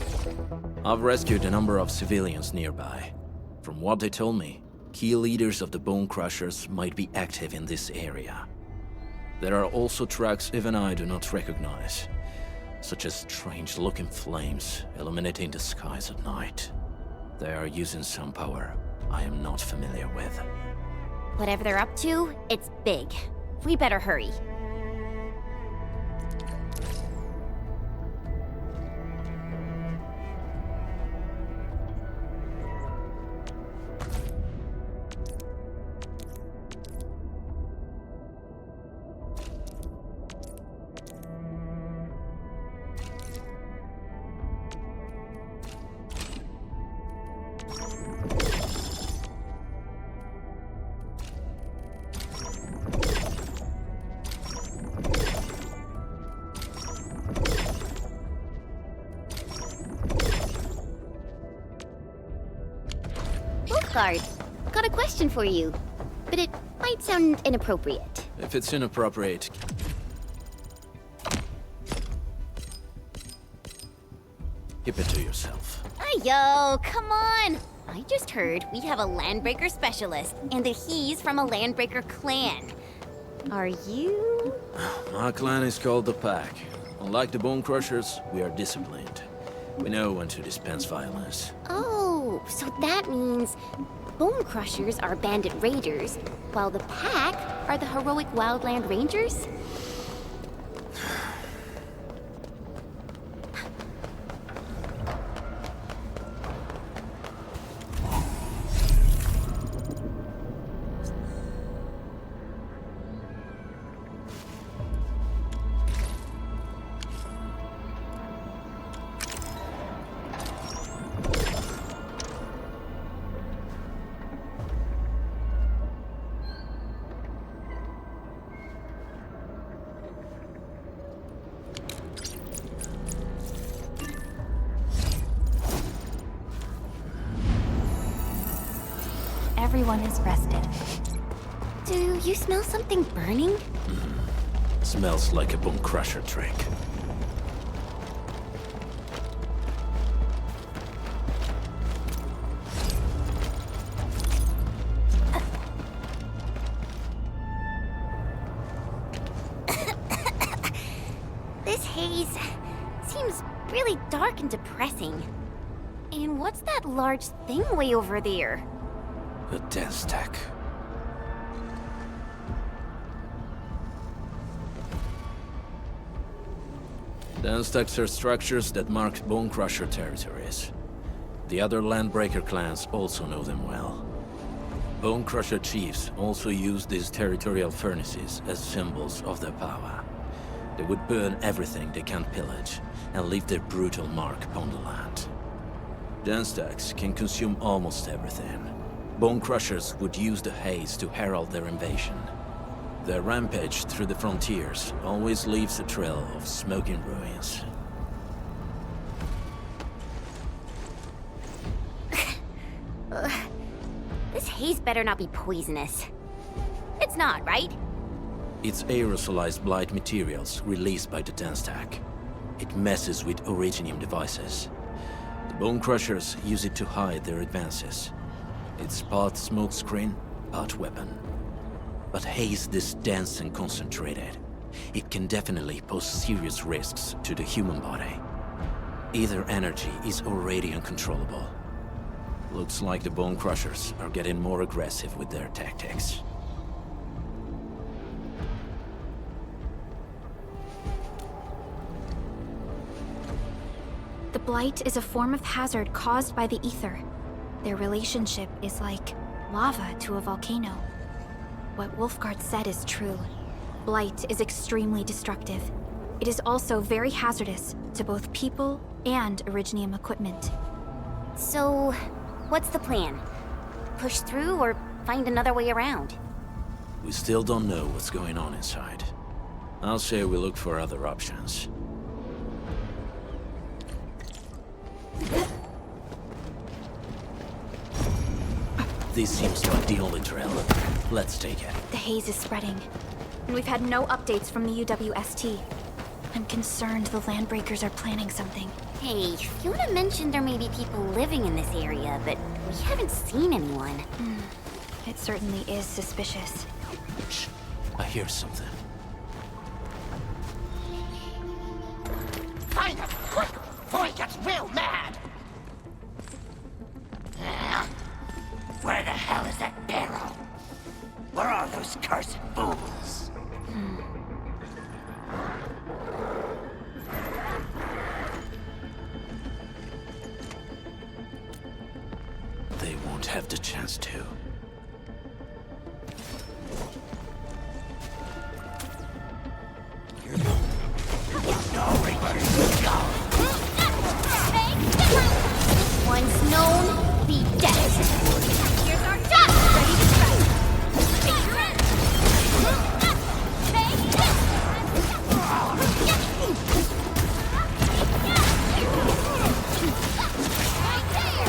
I've rescued a number of civilians nearby. From what they told me, key leaders of the Bone Crushers might be active in this area. There are also tracks even I do not recognize, such as strange-looking flames illuminating the skies at night. They are using some power I am not familiar with. Whatever they're up to, it's big. We better hurry. Guard, got a question for you, but it might sound inappropriate. If it's inappropriate, keep it to yourself. Yo, come on! I just heard we have a Landbreaker specialist, and that he's from a Landbreaker clan. Are you? My clan is called the Pack. Unlike the Bone Crushers, we are disciplined. We know when to dispense violence. Oh, so that means Bone Crushers are bandit raiders, while the Pack are the heroic Wildland Rangers? everyone is rested. Do you smell something burning? Smells like a bone crusher trick. This haze seems really dark and depressing. And what's that large thing way over there? A dense tech. Dense techs are structures that mark Bone Crusher territories. The other Landbreaker clans also know them well. Bone Crusher chiefs also use these territorial furnaces as symbols of their power. They would burn everything they can't pillage, and leave their brutal mark upon the land. Dense techs can consume almost everything. Bone Crushers would use the haze to herald their invasion. Their rampage through the frontiers always leaves a trail of smoking ruins. This haze better not be poisonous. It's not, right? It's aerosolized blight materials released by the dense tech. It messes with Originium devices. The Bone Crushers use it to hide their advances. It's part smokescreen, part weapon. But haze this dense and concentrated. It can definitely pose serious risks to the human body. Either energy is already uncontrollable. Looks like the Bone Crushers are getting more aggressive with their tactics. The blight is a form of hazard caused by the ether. Their relationship is like lava to a volcano. What Wolfguard said is true. Blight is extremely destructive. It is also very hazardous to both people and Originium equipment. So, what's the plan? Push through or find another way around? We still don't know what's going on inside. I'll say we look for other options. This seems like the only trail. Let's take it. The haze is spreading, and we've had no updates from the UWST. I'm concerned the Landbreakers are planning something. Hey, Fiona mentioned there may be people living in this area, but we haven't seen anyone. It certainly is suspicious. Shh. I hear something. Find him, quick, before he gets real mad! Where the hell is that barrel? Where are those cursed fools? They won't have the chance to. Once known, be dead. Here's our job. Ready to strike. Take your end. Take this. Right there.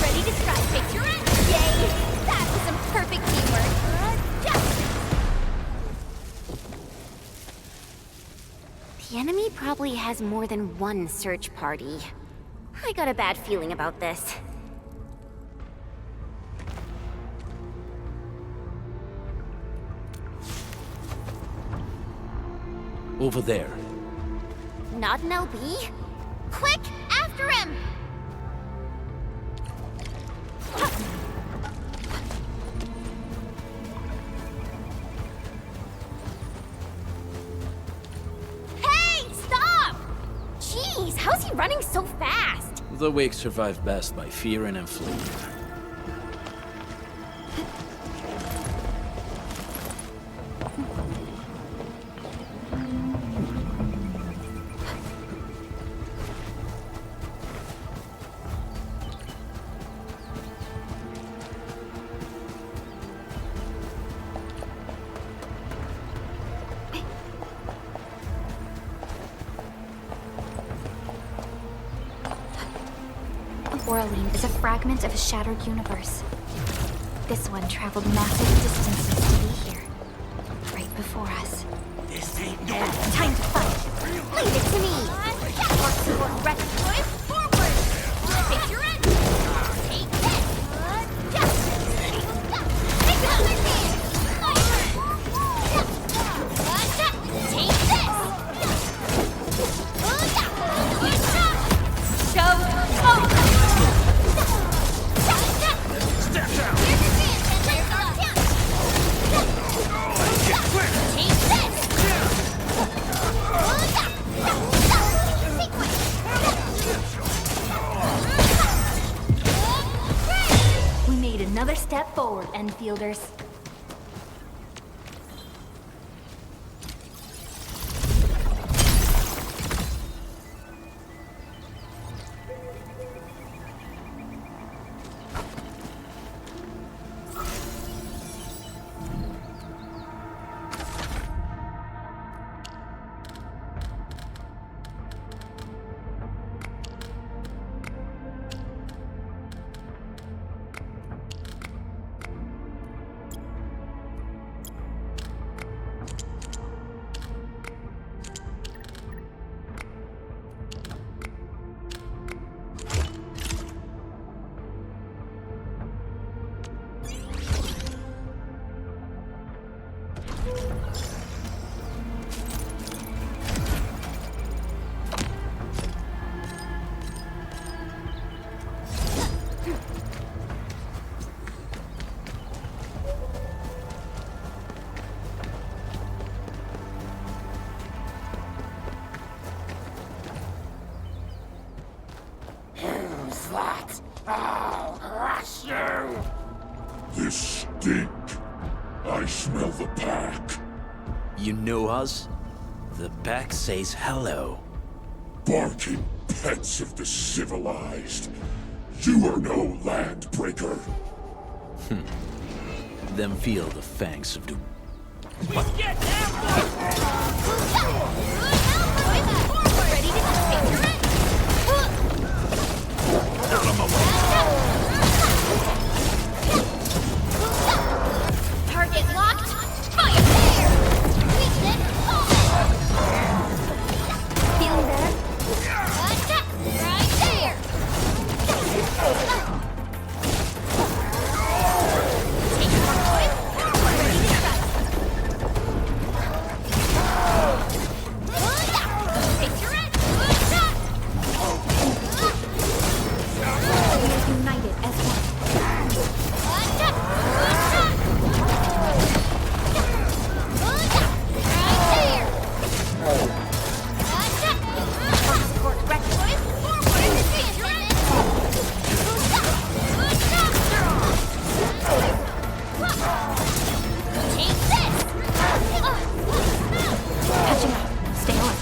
Ready to strike. Take your end. Yay! That was some perfect teamwork. The enemy probably has more than one search party. I got a bad feeling about this. Over there. Not an LB? Quick, after him! How's he running so fast? The weak survive best by fearing and fleeing. swirling is a fragment of a shattered universe. This one traveled massive distances to be here, right before us. This ain't normal. Time to fight. Leave it to me. Rectify forward. Take your end. Take this. Take another hand. Take this. Shove forward. Step down. Take this. We made another step forward, Enfielders. I'll crush you! This stink. I smell the pack. You know us? The pack says hello. Barking pets of the civilized. You are no Landbreaker. Then feel the fangs of doom. Get Ready to take your end. Target locked. Fire there. Weakness. Feeling better? Right there. Take your point. Ready to strike. Take your end. We are united as one. Catching up. Stay on.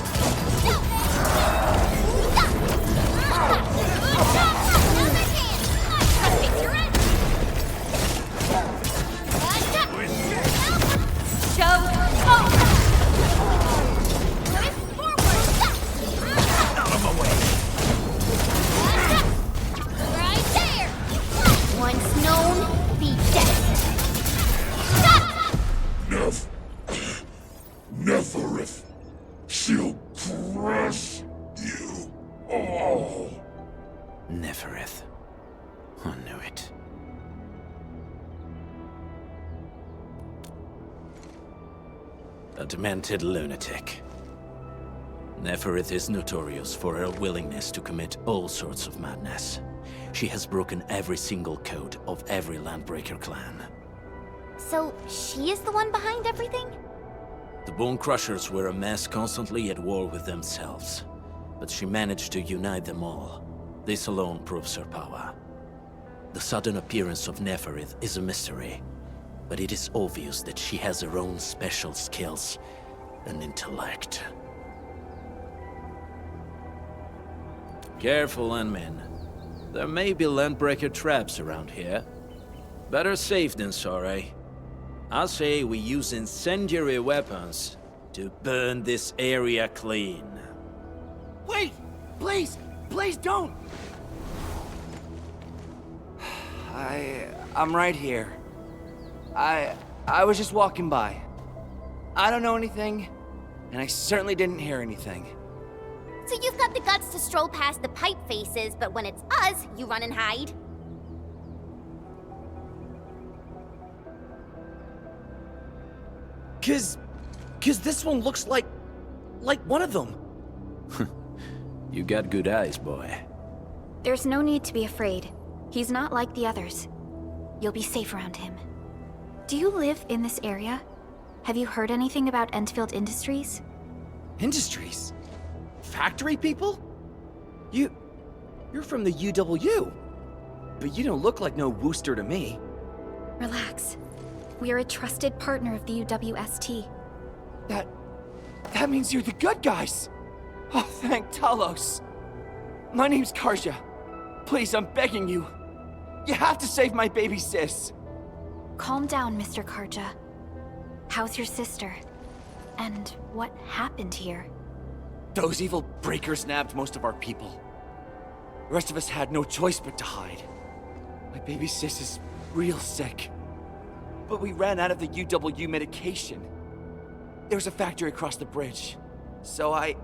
Once known, be destined. Neferath. She'll crush you all. Neferath. I knew it. A demented lunatic. Neferath is notorious for her willingness to commit all sorts of madness. She has broken every single code of every Landbreaker clan. So, she is the one behind everything? The Bone Crushers were a mess constantly at war with themselves, but she managed to unite them all. This alone proves her power. The sudden appearance of Neferath is a mystery, but it is obvious that she has her own special skills and intellect. Careful, Landmen. There may be Landbreaker traps around here. Better safe than sorry. I say we use incendiary weapons to burn this area clean. Wait! Please! Please don't! I'm right here. I was just walking by. I don't know anything, and I certainly didn't hear anything. So you've got the guts to stroll past the pipe faces, but when it's us, you run and hide? Cause this one looks like one of them. You got good eyes, boy. There's no need to be afraid. He's not like the others. You'll be safe around him. Do you live in this area? Have you heard anything about Endfield Industries? Industries? Factory people? You're from the UW. But you don't look like no Wooster to me. Relax. We are a trusted partner of the UWST. That means you're the good guys! Oh, thank Talos. My name's Karja. Please, I'm begging you. You have to save my baby sis. Calm down, Mr. Karja. How's your sister? And what happened here? Those evil breakers nabbed most of our people. The rest of us had no choice but to hide. My baby sis is real sick. But we ran out of the UW medication. There was a factory across the bridge. So I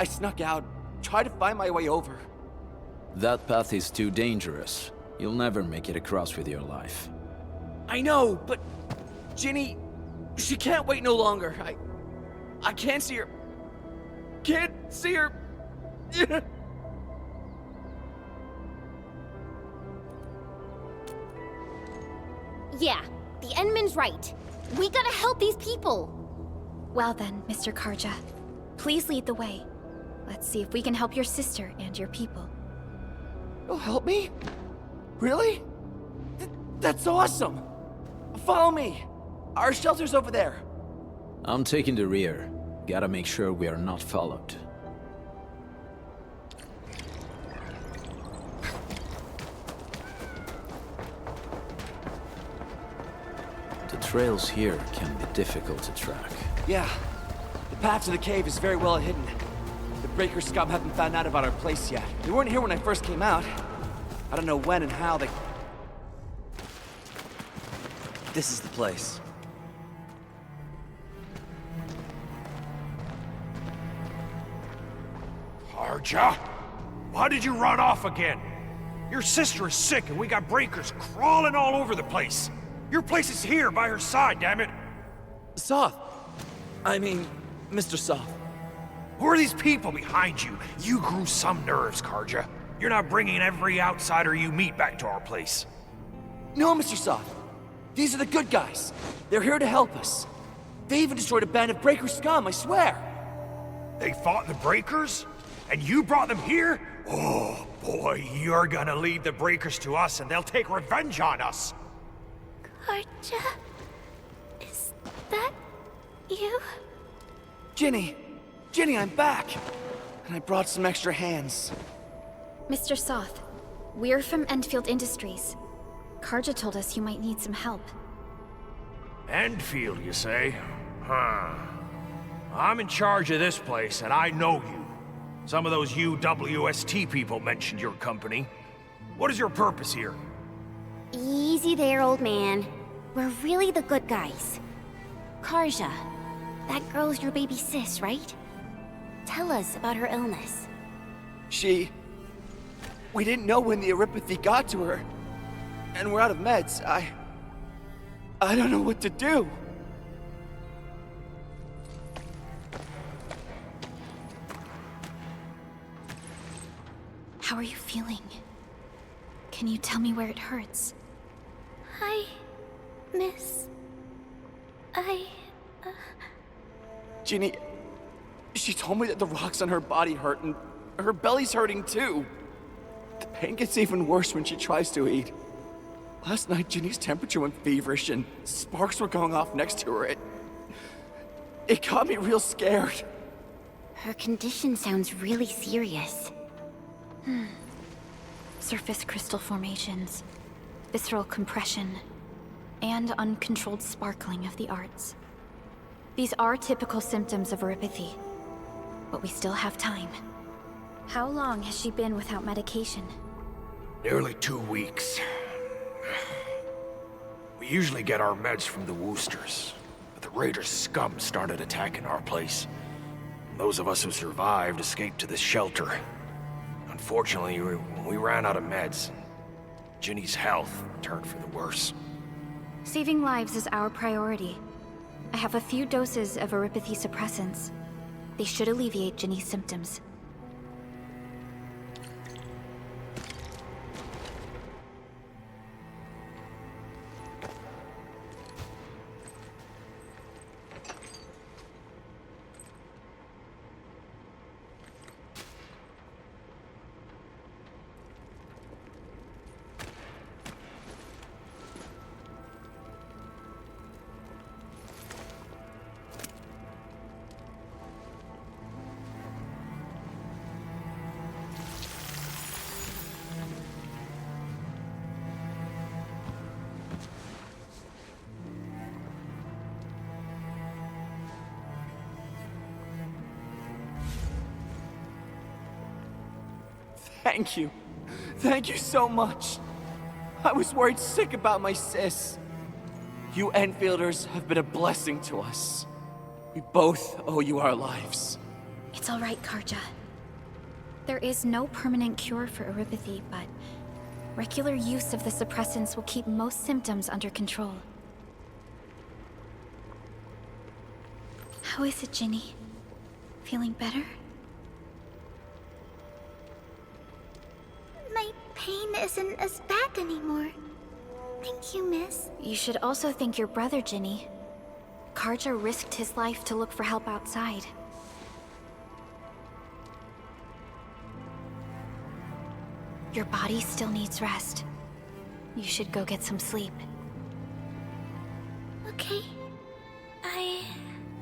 snuck out, tried to find my way over. That path is too dangerous. You'll never make it across with your life. I know, but Ginny, she can't wait no longer. I can't see her. Can't see her. Yeah, the Endman's right. We gotta help these people. Well then, Mr. Karja, please lead the way. Let's see if we can help your sister and your people. You'll help me? Really? That's awesome! Follow me! Our shelter's over there. I'm taking the rear. Gotta make sure we are not followed. The trails here can be difficult to track. Yeah. The path to the cave is very well hidden. The Breaker scum haven't found out about our place yet. They weren't here when I first came out. I don't know when and how they... This is the place. Karja? Why did you run off again? Your sister is sick and we got breakers crawling all over the place. Your place is here by her side, damn it. Soth. I mean, Mr. Soth. Who are these people behind you? You grew some nerves, Karja. You're not bringing every outsider you meet back to our place. No, Mr. Soth. These are the good guys. They're here to help us. They even destroyed a band of Breaker scum, I swear. They fought the Breakers? And you brought them here? Oh, boy, you're gonna lead the Breakers to us and they'll take revenge on us. Karja? Is that you? Ginny! Ginny, I'm back! And I brought some extra hands. Mr. Soth, we're from Endfield Industries. Karja told us you might need some help. Endfield, you say? Huh. I'm in charge of this place, and I know you. Some of those UWST people mentioned your company. What is your purpose here? Easy there, old man. We're really the good guys. Karja, that girl's your baby sis, right? Tell us about her illness. We didn't know when the Ereignis got to her. And we're out of meds. I don't know what to do. How are you feeling? Can you tell me where it hurts? Hi, miss. Ginny, she told me that the rocks on her body hurt and her belly's hurting too. The pain gets even worse when she tries to eat. Last night, Ginny's temperature went feverish and sparks were going off next to her. It got me real scared. Her condition sounds really serious. Surface crystal formations, visceral compression, and uncontrolled sparkling of the arts. These are typical symptoms of erypathy, but we still have time. How long has she been without medication? Nearly 2 weeks. We usually get our meds from the Woosters, but the Raiders' scum started attacking our place. Those of us who survived escaped to this shelter. Unfortunately, we ran out of meds. Ginny's health turned for the worse. Saving lives is our priority. I have a few doses of Eripathy suppressants. They should alleviate Ginny's symptoms. Thank you. Thank you so much. I was worried sick about my sis. You Enfielders have been a blessing to us. We both owe you our lives. It's all right, Karja. There is no permanent cure for Eripathy, but regular use of the suppressants will keep most symptoms under control. How is it, Ginny? Feeling better? My pain isn't as bad anymore. Thank you, miss. You should also thank your brother, Ginny. Karja risked his life to look for help outside. Your body still needs rest. You should go get some sleep. Okay. I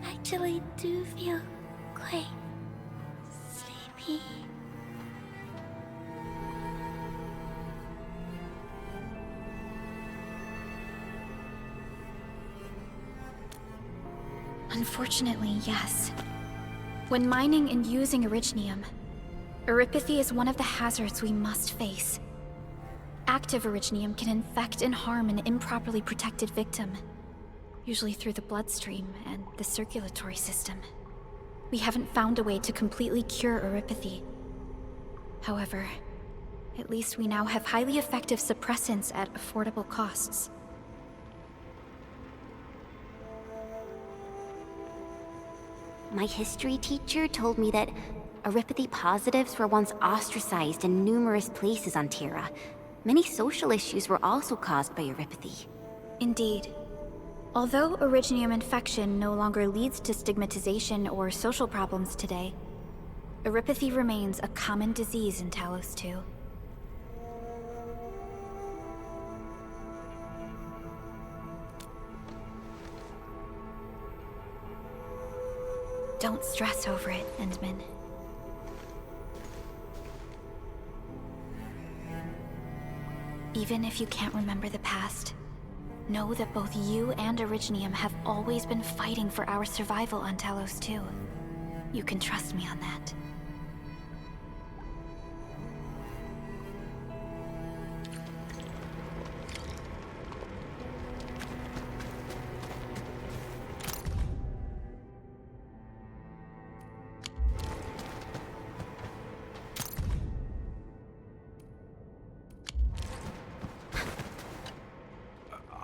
actually do feel quite sleepy. Unfortunately, yes. When mining and using Originium, Eripathy is one of the hazards we must face. Active Originium can infect and harm an improperly protected victim, usually through the bloodstream and the circulatory system. We haven't found a way to completely cure Eripathy. However, at least we now have highly effective suppressants at affordable costs. My history teacher told me that Eripathy positives were once ostracized in numerous places on Terra. Many social issues were also caused by Eripathy. Indeed. Although Originium infection no longer leads to stigmatization or social problems today, Eripathy remains a common disease in Talos 2. Don't stress over it, Endman. Even if you can't remember the past, know that both you and Originium have always been fighting for our survival on Talos 2. You can trust me on that.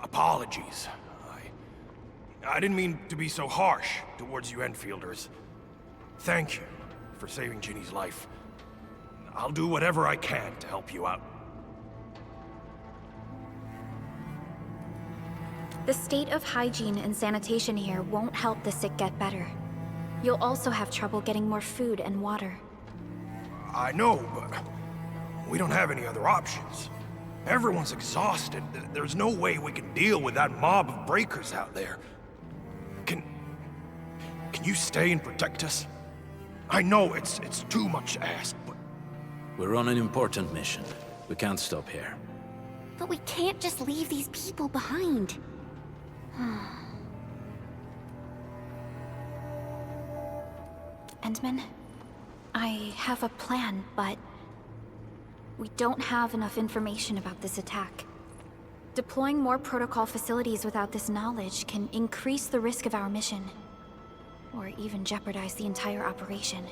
Apologies. I didn't mean to be so harsh towards you Enfielders. Thank you for saving Ginny's life. I'll do whatever I can to help you out. The state of hygiene and sanitation here won't help the sick get better. You'll also have trouble getting more food and water. I know, but we don't have any other options. Everyone's exhausted. There's no way we can deal with that mob of breakers out there. Can you stay and protect us? I know it's too much to ask, but... We're on an important mission. We can't stop here. But we can't just leave these people behind. Endman, I have a plan, but we don't have enough information about this attack. Deploying more protocol facilities without this knowledge can increase the risk of our mission. Or even jeopardize the entire operation.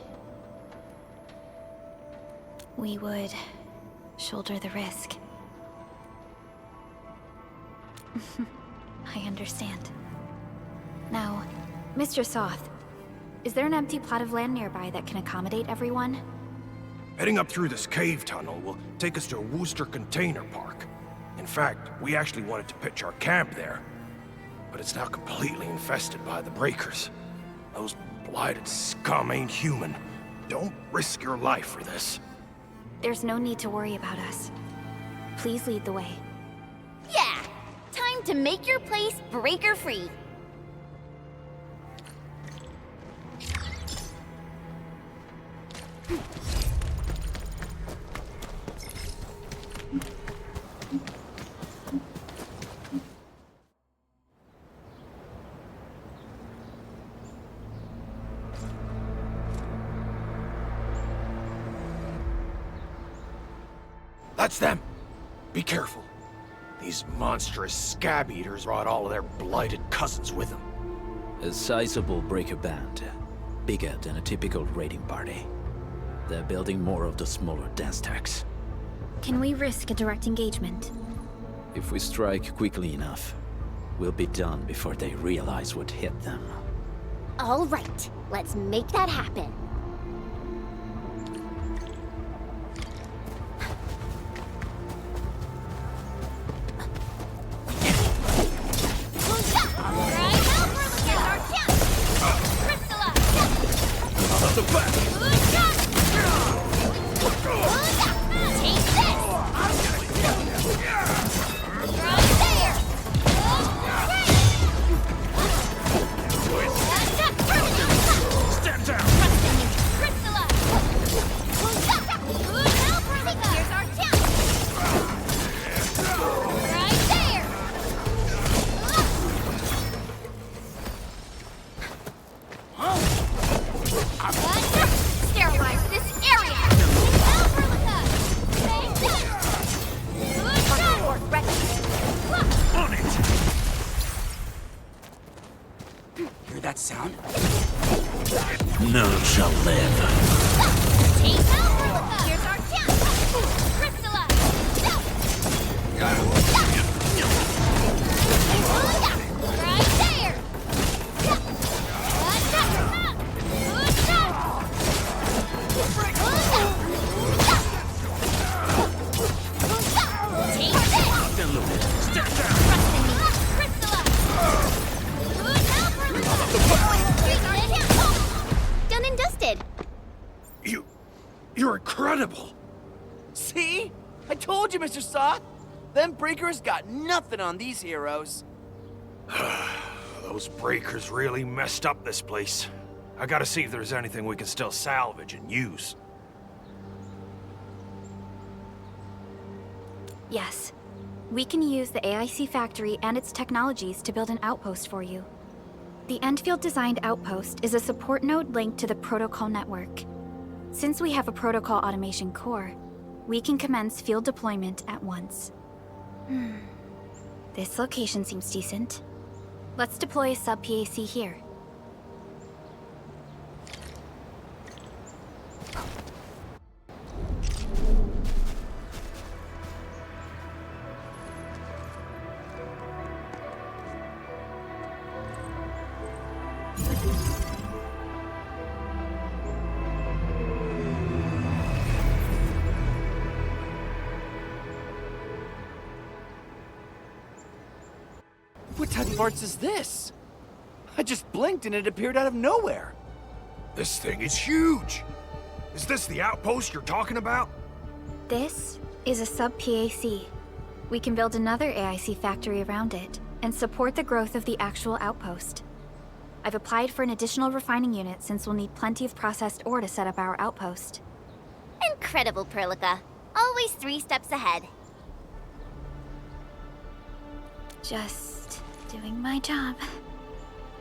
We would shoulder the risk. I understand. Now, Mr. Soth, is there an empty plot of land nearby that can accommodate everyone? Heading up through this cave tunnel will take us to a Wooster container park. In fact, we actually wanted to pitch our camp there. But it's now completely infested by the Breakers. Those blighted scum ain't human. Don't risk your life for this. There's no need to worry about us. Please lead the way. Yeah! Time to make your place breaker-free. That's them! Be careful. These monstrous scab eaters brought all of their blighted cousins with them. A sizable breaker band. Bigger than a typical raiding party. They're building more of the smaller dance tags. Can we risk a direct engagement? If we strike quickly enough, we'll be done before they realize what hit them. All right, let's make that happen. You're incredible! See? I told you, Mr. Soth! Them Breakers got nothing on these heroes. Those Breakers really messed up this place. I gotta see if there's anything we can still salvage and use. Yes. We can use the AIC factory and its technologies to build an outpost for you. The Endfield designed outpost is a support node linked to the protocol network. Since we have a protocol automation core, we can commence field deployment at once. This location seems decent. Let's deploy a SubPAC here. What type of arts is this? I just blinked and it appeared out of nowhere. This thing is huge! Is this the outpost you're talking about? This is a SubPAC. We can build another AIC factory around it, and support the growth of the actual outpost. I've applied for an additional refining unit since we'll need plenty of processed ore to set up our outpost. Incredible, Perlica. Always 3 steps ahead. Just doing my job.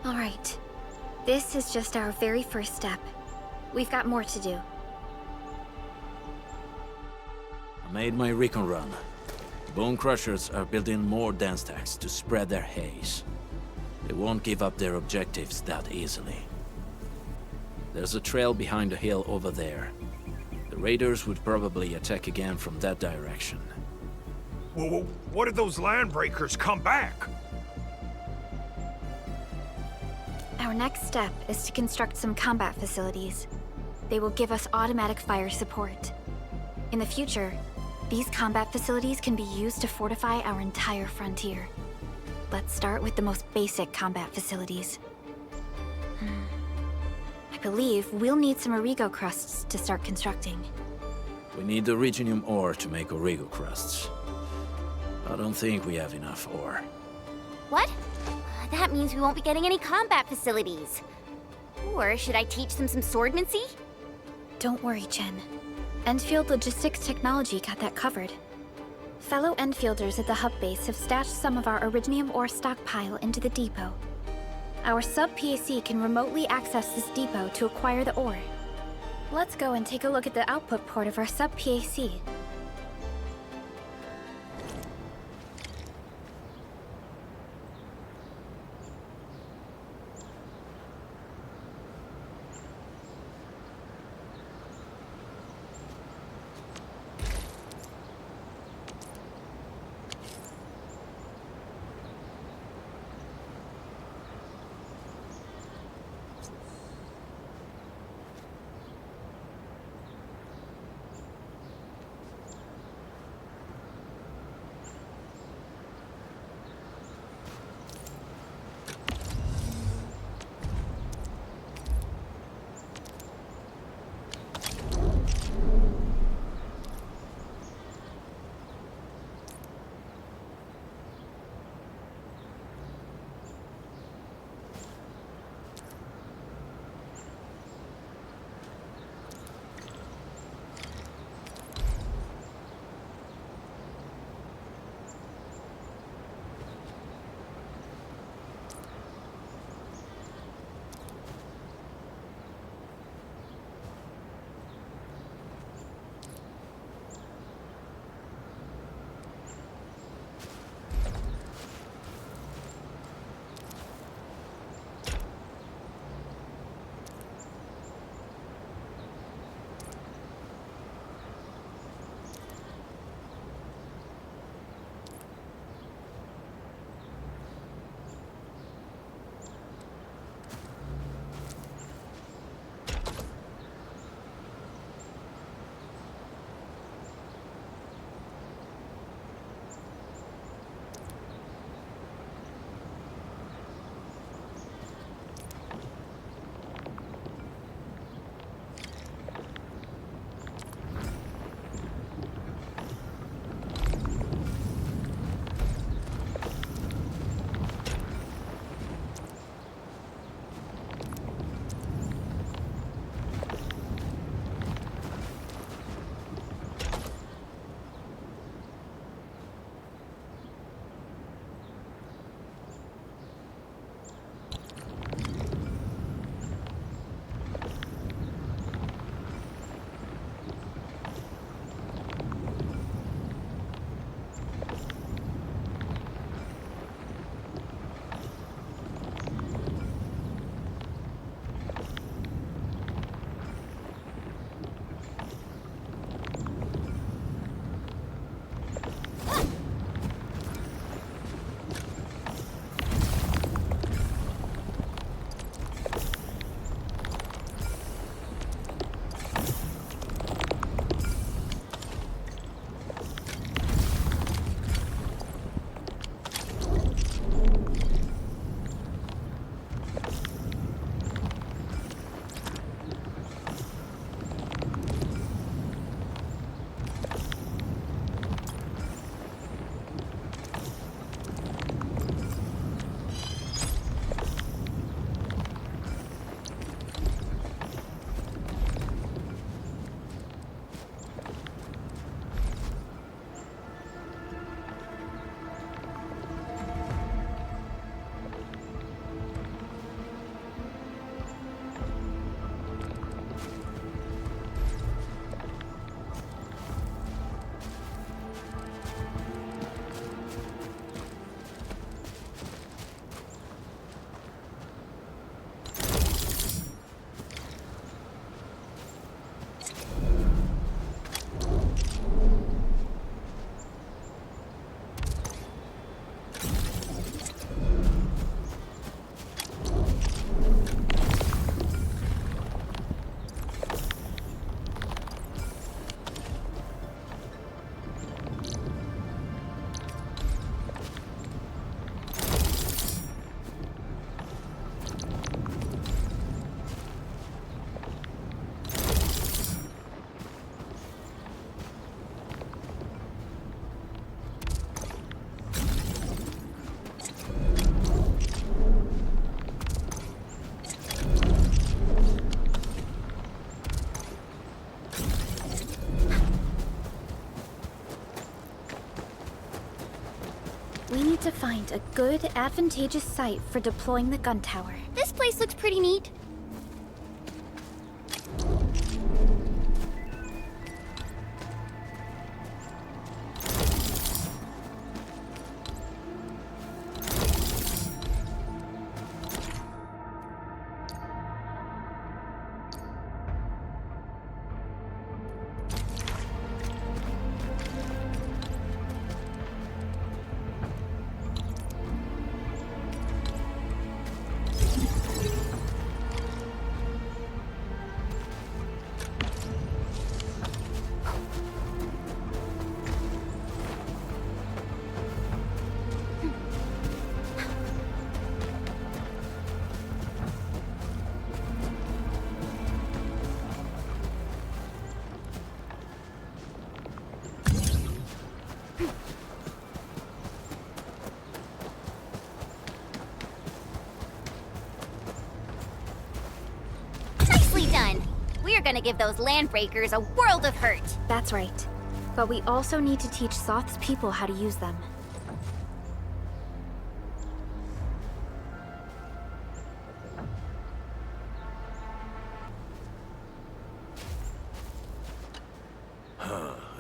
All right. This is just our very first step. We've got more to do. I made my recon run. Bone Crushers are building more dance stacks to spread their haze. They won't give up their objectives that easily. There's a trail behind the hill over there. The raiders would probably attack again from that direction. Well, what if those Landbreakers come back? Our next step is to construct some combat facilities. They will give us automatic fire support. In the future, these combat facilities can be used to fortify our entire frontier. Let's start with the most basic combat facilities. I believe we'll need some Origo crusts to start constructing. We need the Reginium ore to make Origo crusts. I don't think we have enough ore. What? That means we won't be getting any combat facilities. Or should I teach them some swordmancy? Don't worry, Chen. Endfield Logistics Technology got that covered. Fellow Enfielders at the hub base have stashed some of our Originium ore stockpile into the depot. Our SubPAC can remotely access this depot to acquire the ore. Let's go and take a look at the output port of our SubPAC. find a good, advantageous site for deploying the gun tower. This place looks pretty neat. Done. We're gonna give those Landbreakers a world of hurt. That's right. But we also need to teach Soth's people how to use them.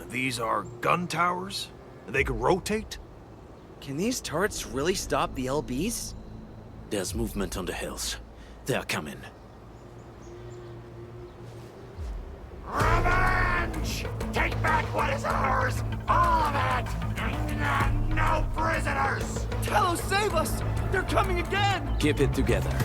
These are gun towers? They can rotate? Can these turrets really stop the LBs? There's movement on the hills. They're coming. Revenge! Take back what is ours! All of it! No prisoners! Talos, save us! They're coming again! Keep it together.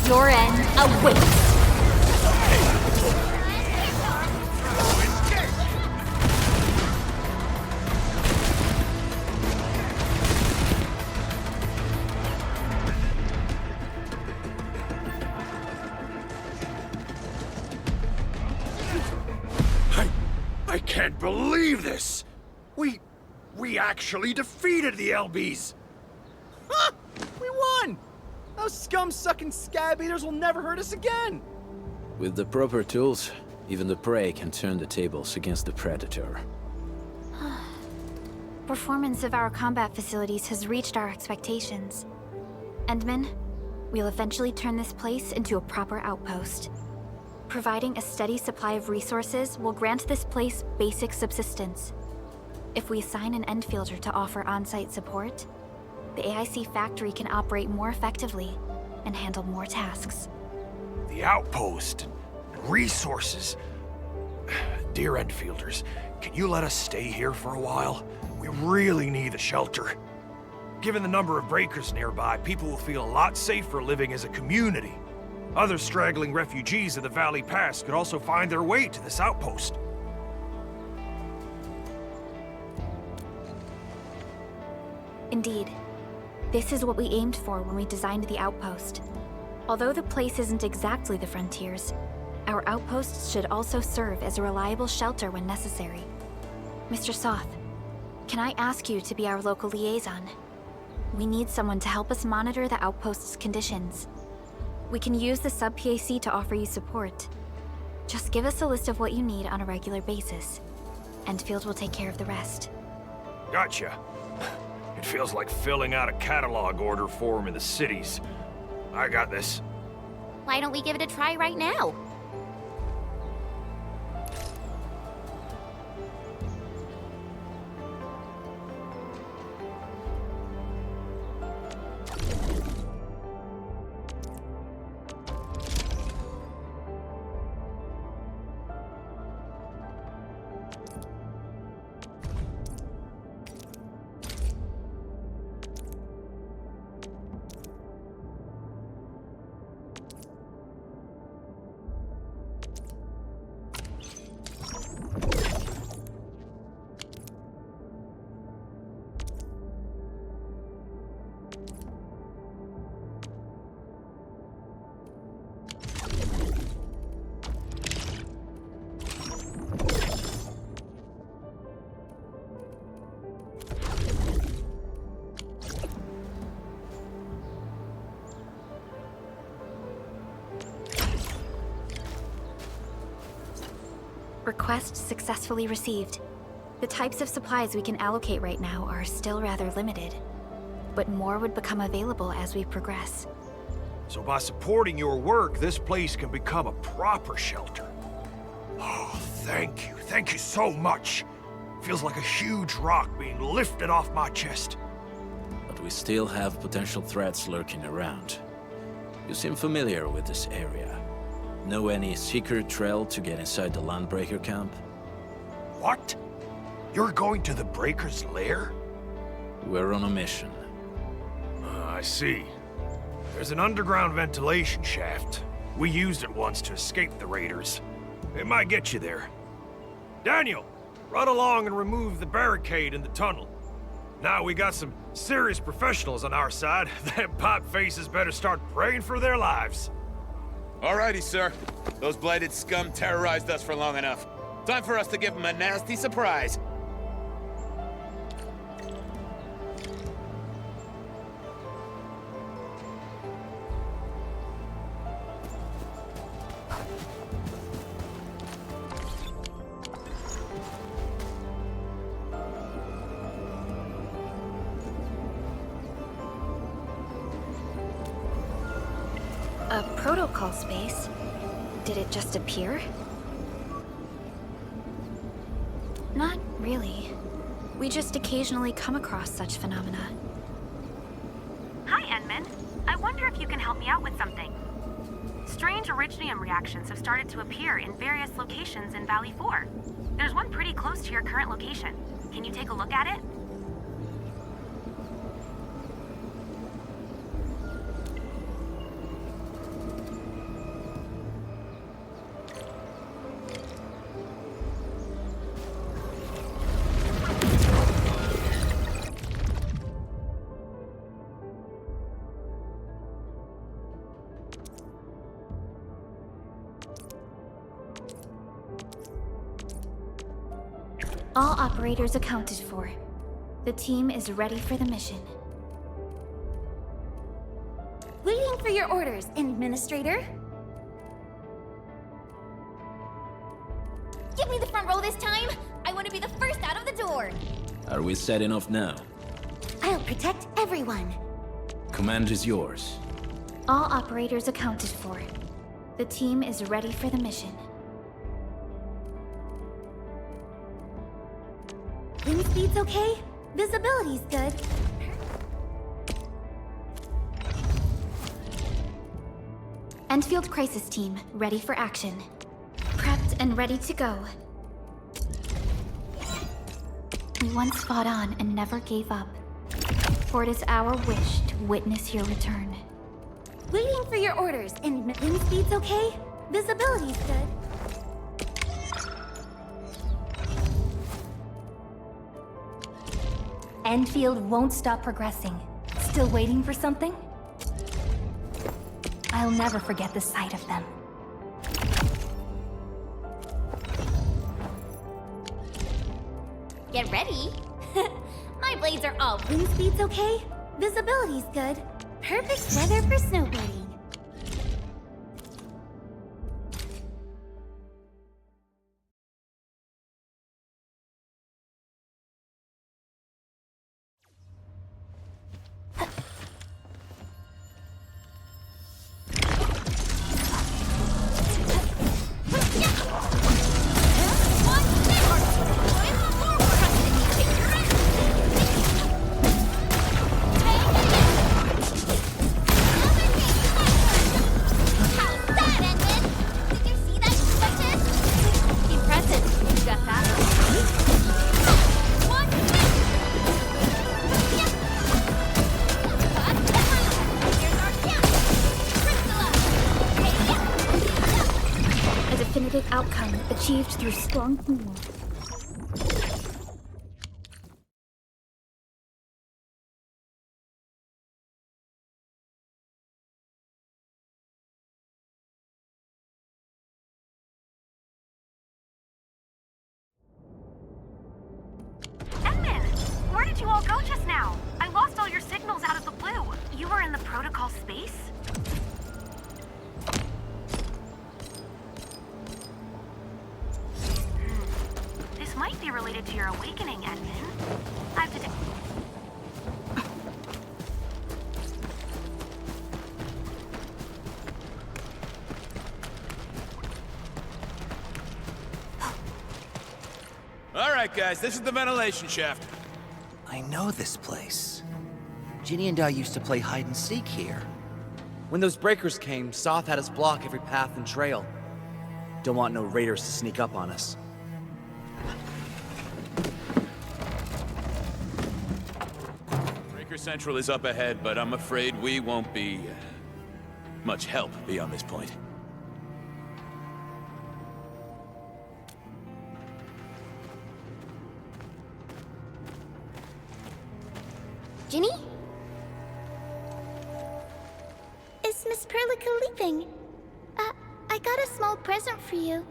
Your end awaits. I can't believe this! We actually defeated the LBs! Huh! We won! Those scum-sucking scab eaters will never hurt us again! With the proper tools, even the prey can turn the tables against the predator. Performance of our combat facilities has reached our expectations. Endman, we'll eventually turn this place into a proper outpost. Providing a steady supply of resources will grant this place basic subsistence. If we assign an Endfielder to offer on-site support, the AIC factory can operate more effectively and handle more tasks. The outpost and resources. Dear Endfielders, can you let us stay here for a while? We really need a shelter. Given the number of breakers nearby, people will feel a lot safer living as a community. Other straggling refugees of the Valley Pass could also find their way to this outpost. Indeed. This is what we aimed for when we designed the outpost. Although the place isn't exactly the frontiers, our outposts should also serve as a reliable shelter when necessary. Mr. Soth, can I ask you to be our local liaison? We need someone to help us monitor the outpost's conditions. We can use the SubPAC to offer you support. Just give us a list of what you need on a regular basis. Endfield will take care of the rest. Gotcha. It feels like filling out a catalog order form in the cities. I got this. Why don't we give it a try right now? Request successfully received. The types of supplies we can allocate right now are still rather limited, but more would become available as we progress. So by supporting your work, this place can become a proper shelter. Oh, thank you. Thank you so much. Feels like a huge rock being lifted off my chest. But we still have potential threats lurking around. You seem familiar with this area. Know any secret trail to get inside the Landbreaker camp? What? You're going to the Breaker's lair? We're on a mission. I see. There's an underground ventilation shaft. We used it once to escape the raiders. It might get you there. Daniel, run along and remove the barricade in the tunnel. Now we got some serious professionals on our side. Them pot faces better start praying for their lives. Alrighty, sir. Those blighted scum terrorized us for long enough. Time for us to give them a nasty surprise. A protocol space? Did it just appear? Not really. We just occasionally come across such phenomena. Hi, Enman. I wonder if you can help me out with something. Strange originium reactions have started to appear in various locations in Valley 4. There's one pretty close to your current location. Can you take a look at it? All operators accounted for. The team is ready for the mission. Waiting for your orders, Administrator. Give me the front row this time. I want to be the first out of the door. Are we setting off now? I'll protect everyone. Command is yours. All operators accounted for. The team is ready for the mission. Wind speed's okay? Visibility's good. Endfield crisis team, ready for action. Prepped and ready to go. We once fought on and never gave up. For it is our wish to witness your return. Waiting for your orders, and wind speed's okay? Visibility's good. Endfield won't stop progressing. Still waiting for something? I'll never forget the sight of them. Get ready. My blades are all wind speed's okay? Visibility's good. Perfect weather for snowboarding. Outcome achieved through strong teamwork. Edmund! Where did you all go just now? I lost all your signals out of the blue. You were in the protocol space? contributed to your awakening, Edmund. I've detected. All right, guys, this is the ventilation shaft. I know this place. Ginny and I used to play hide and seek here. When those breakers came, Soth had us block every path and trail. Don't want no raiders to sneak up on us. Breaker Central is up ahead, but I'm afraid we won't be much help beyond this point. Ginny? Is Miss Perlica leaving? I got a small present for you.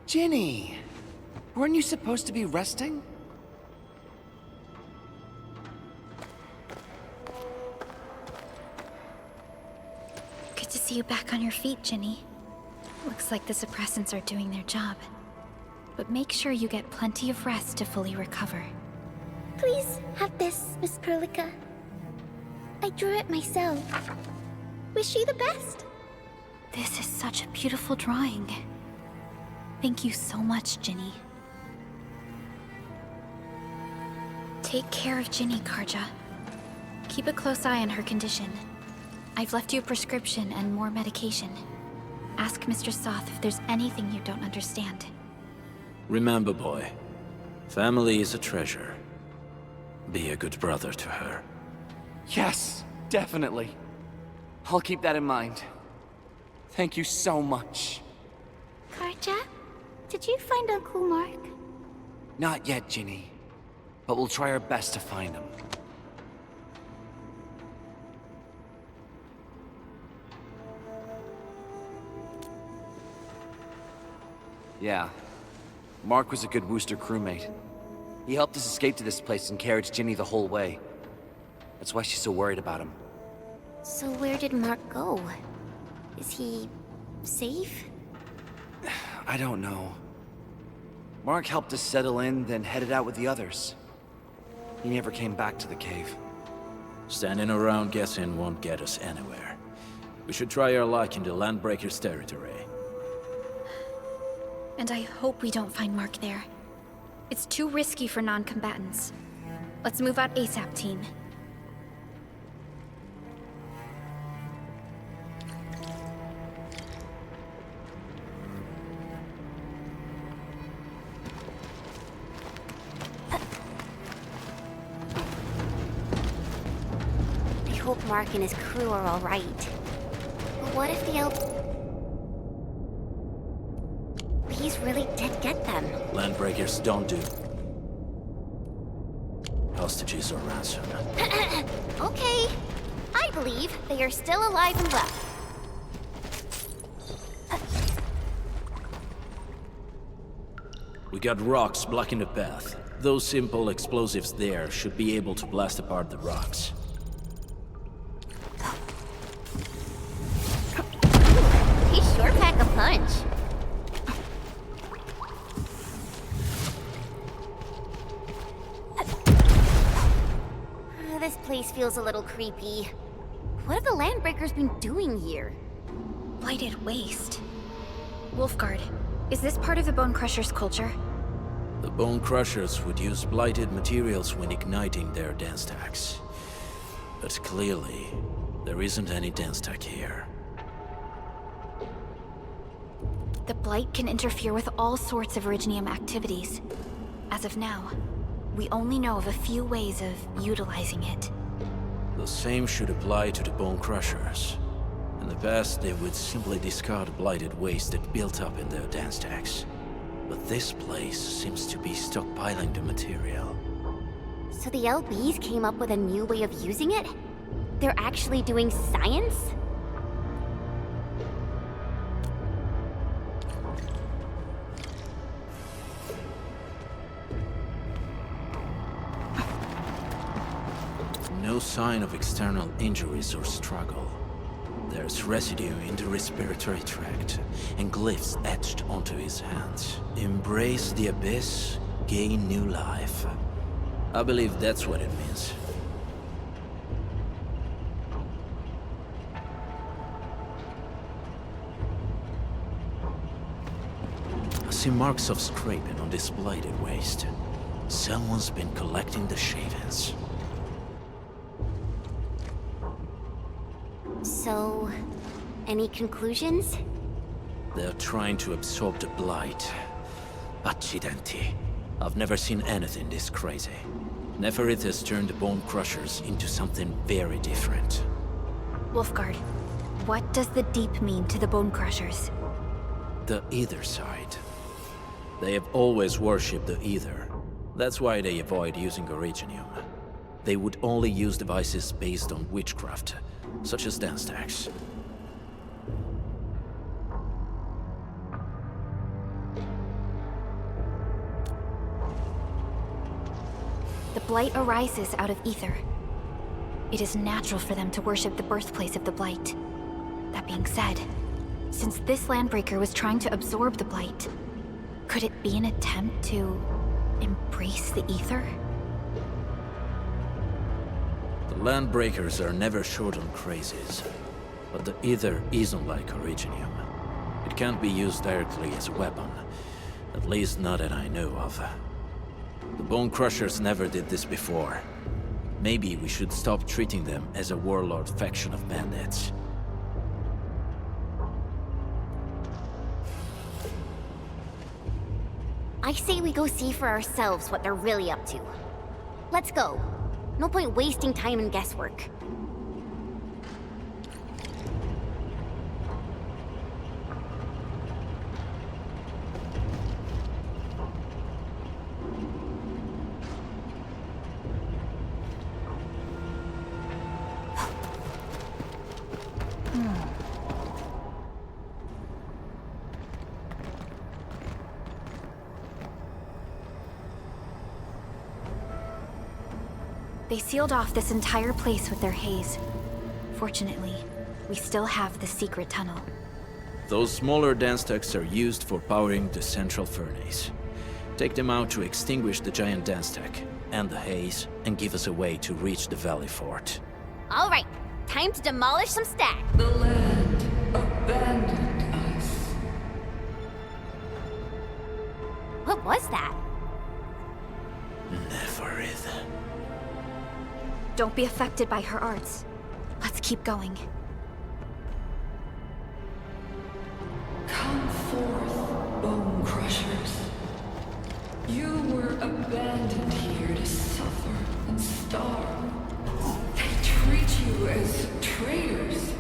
Ginny! Weren't you supposed to be resting? Good to see you back on your feet, Ginny. Looks like the suppressants are doing their job. But make sure you get plenty of rest to fully recover. Please have this, Miss Perlica. I drew it myself. Wish you the best. This is such a beautiful drawing. Thank you so much, Ginny. Take care of Ginny, Karja. Keep a close eye on her condition. I've left you a prescription and more medication. Ask Mr. Soth if there's anything you don't understand. Remember, boy, family is a treasure. Be a good brother to her. Yes, definitely. I'll keep that in mind. Thank you so much. Karja, did you find Uncle Mark? Not yet, Ginny. But we'll try our best to find him. Yeah. Mark was a good Wooster crewmate. He helped us escape to this place and carried Ginny the whole way. That's why she's so worried about him. So where did Mark go? Is he safe? I don't know. Mark helped us settle in, then headed out with the others. He never came back to the cave. Standing around guessing won't get us anywhere. We should try our luck in the Landbreaker's territory. And I hope we don't find Mark there. It's too risky for non-combatants. Let's move out ASAP, team. I hope Mark and his crew are all right. But what if the These really did get them. Landbreakers don't do hostages or ransom. Okay. I believe they are still alive and well. We got rocks blocking the path. Those simple explosives there should be able to blast apart the rocks. He sure pack a punch. This place feels a little creepy. What have the Landbreakers been doing here? Blighted waste. Wolfguard, is this part of the Bone Crusher's culture? The Bone Crushers would use blighted materials when igniting their dance stacks. But clearly, there isn't any dance stack here. The Blight can interfere with all sorts of Originium activities. As of now, we only know of a few ways of utilizing it. The same should apply to the Bone Crushers. In the past, they would simply discard blighted waste that built up in their dance stacks. But this place seems to be stockpiling the material. So the LBs came up with a new way of using it? They're actually doing science? No sign of external injuries or struggle. There's residue in the respiratory tract, and glyphs etched onto his hands. Embrace the abyss, gain new life. I believe that's what it means. I see marks of scraping on this blighted waste. Someone's been collecting the shavings. So, any conclusions? They're trying to absorb the blight. Accidenti. I've never seen anything this crazy. Neferath has turned the Bone Crushers into something very different. Wolfguard, what does the Deep mean to the Bone Crushers? The Ether side. They have always worshipped the Ether. That's why they avoid using Originium. They would only use devices based on witchcraft, such as dance stacks. The Blight arises out of Ether. It is natural for them to worship the birthplace of the Blight. That being said, since this Landbreaker was trying to absorb the Blight, could it be an attempt to embrace the Ether? The Landbreakers are never short on crazes, but the Ether isn't like Originium. It can't be used directly as a weapon, at least not that I know of. The Bone Crushers never did this before. Maybe we should stop treating them as a warlord faction of bandits. I say we go see for ourselves what they're really up to. Let's go. No point wasting time in guesswork. They sealed off this entire place with their haze. Fortunately, we still have the secret tunnel. Those smaller dance stacks are used for powering the central furnace. Take them out to extinguish the giant dance stack and the haze, and give us a way to reach the Valley Fort. All right, time to demolish some stack. The land abandoned us. What was that? Neferath. Don't be affected by her arts. Let's keep going. Come forth, Bone Crushers. You were abandoned here to suffer and starve. They treat you as traitors,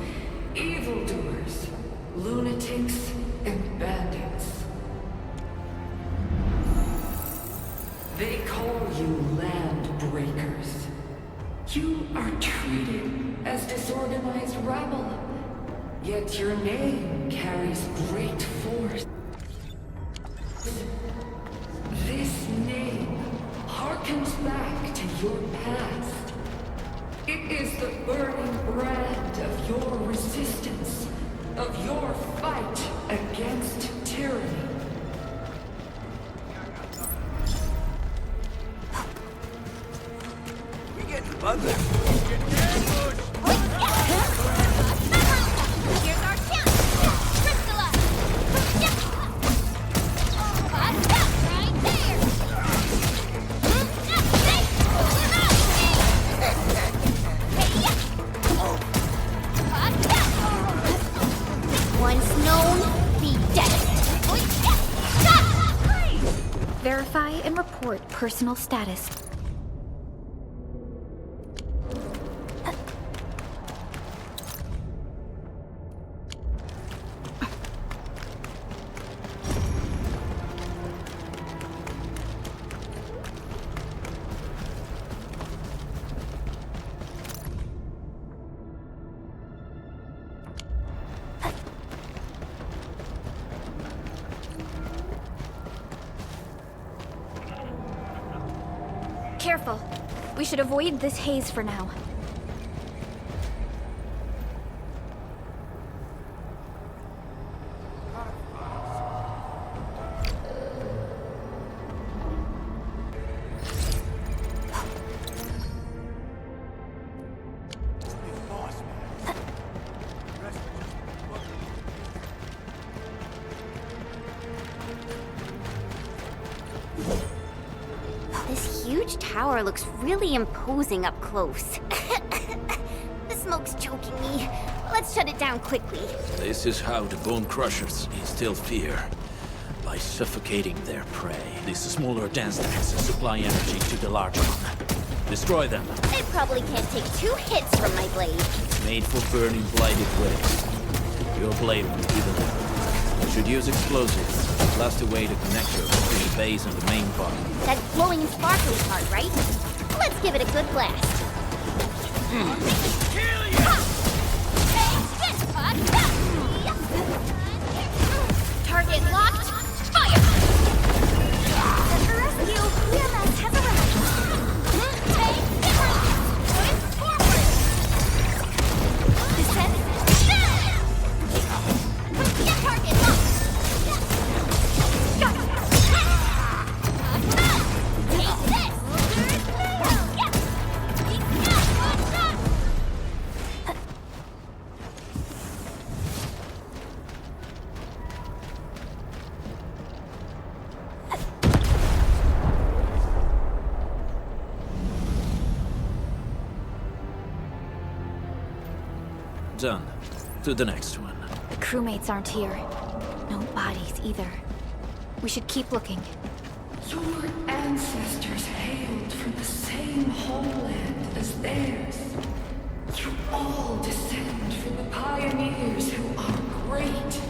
evildoers, lunatics, and bandits. They call you Landbreakers. You are treated as disorganized rabble, yet your name carries great force. This name harkens back to your past. It is the burning brand of your resistance, of your fight against tyranny. Bugger. Here's our chance! Crystalla! Right there! Once known, be dead! Verify and report personal status. Careful. We should avoid this haze for now. huge tower looks really imposing up close. The smoke's choking me. Let's shut it down quickly. This is how the Bone Crushers instill fear. By suffocating their prey. These smaller dance tanks supply energy to the large one. Destroy them. They probably can't take 2 hits from my blade. Made for burning blighted waste. Your blade will be the limit. You should use explosives. Blast away the connector between the base and the main body. That glowing sparkly part, right? Let's give it a good blast. Kill you! Target locked. Fire! Rescue! EMS has arrived! Take different! Forward! Descend! Get target locked! Take this! Done. To the next one. The crewmates aren't here. No bodies either. We should keep looking. Your ancestors hailed from the same homeland as theirs. You all descend from the pioneers who are great,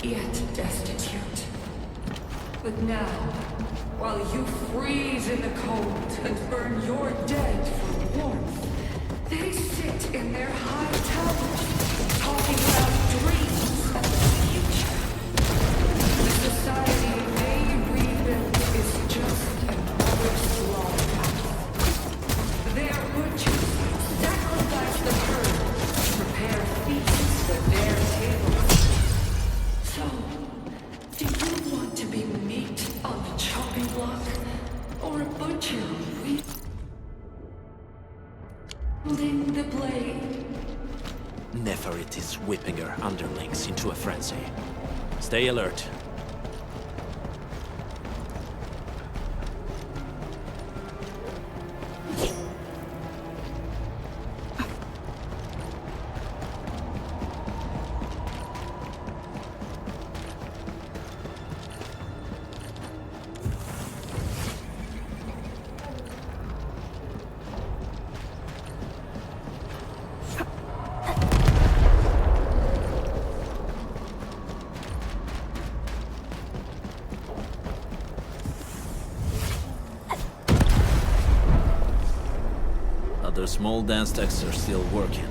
yet destitute. But now, while you freeze in the cold and burn your dead for warmth, they sit in their high towers, talking about dreams of the future. The society they rebuilt is just another slaughterhouse. Their butchers sacrifice the herd to prepare feasts for their tables. So, do you want to be meat on the chopping block, or a butcher wielding the blade? Neferath is whipping her underlings into a frenzy. Stay alert. Other small dance techs are still working,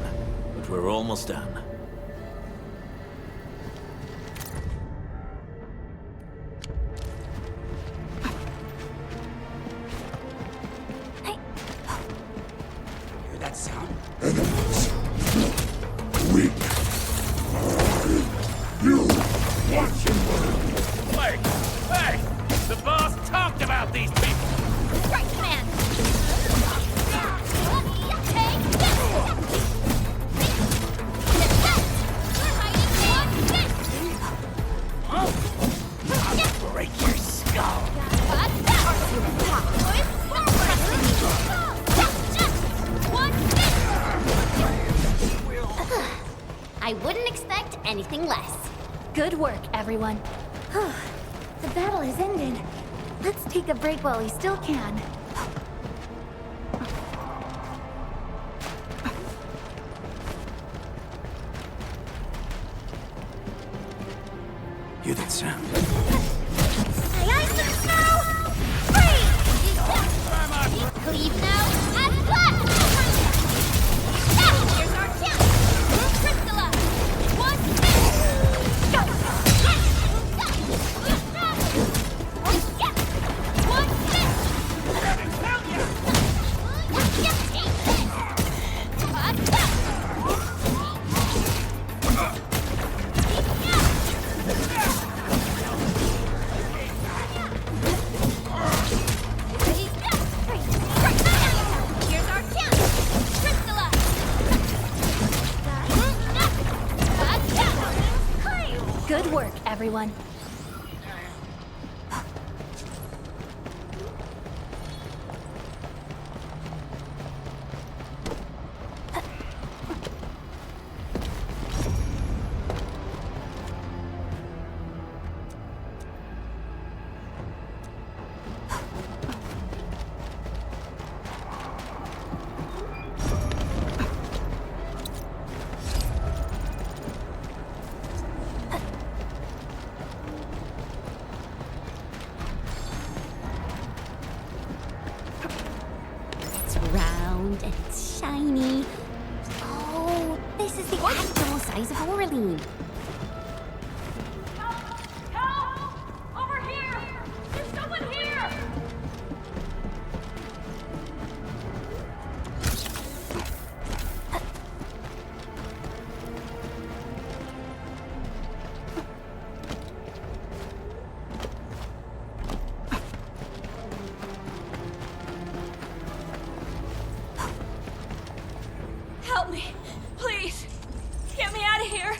but we're almost done. Hear that sound? Enemies. Weak. You. Watch and learn. Wait! Hey! The boss talked about these people! Right, command! Break your skull! I wouldn't expect anything less. Good work, everyone. The battle has ended. Let's take a break while we still can. Hear that sound? Aye, aye, sir, snow! Freeze! Cleave now, and blast! Now, here's our chance! Crystalla! One, go! One, Good work, everyone. size of Aureline. Help! Over here! There's someone here! Help me! Please! Get me out of here!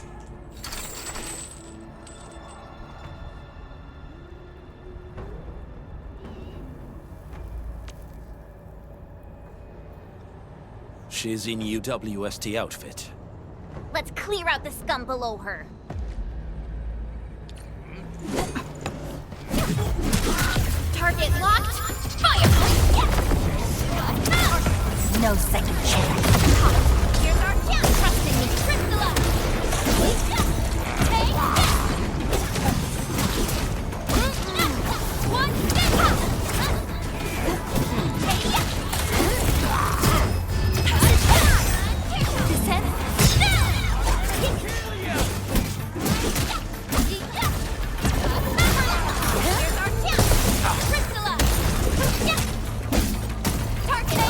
She's in UWST outfit. Let's clear out the scum below her. Target locked. Fire! No second chance. Here's our chance. Trust in me, Crystalla. Take this. One step up. Descend. Here's our chance. Crystalla. Target A.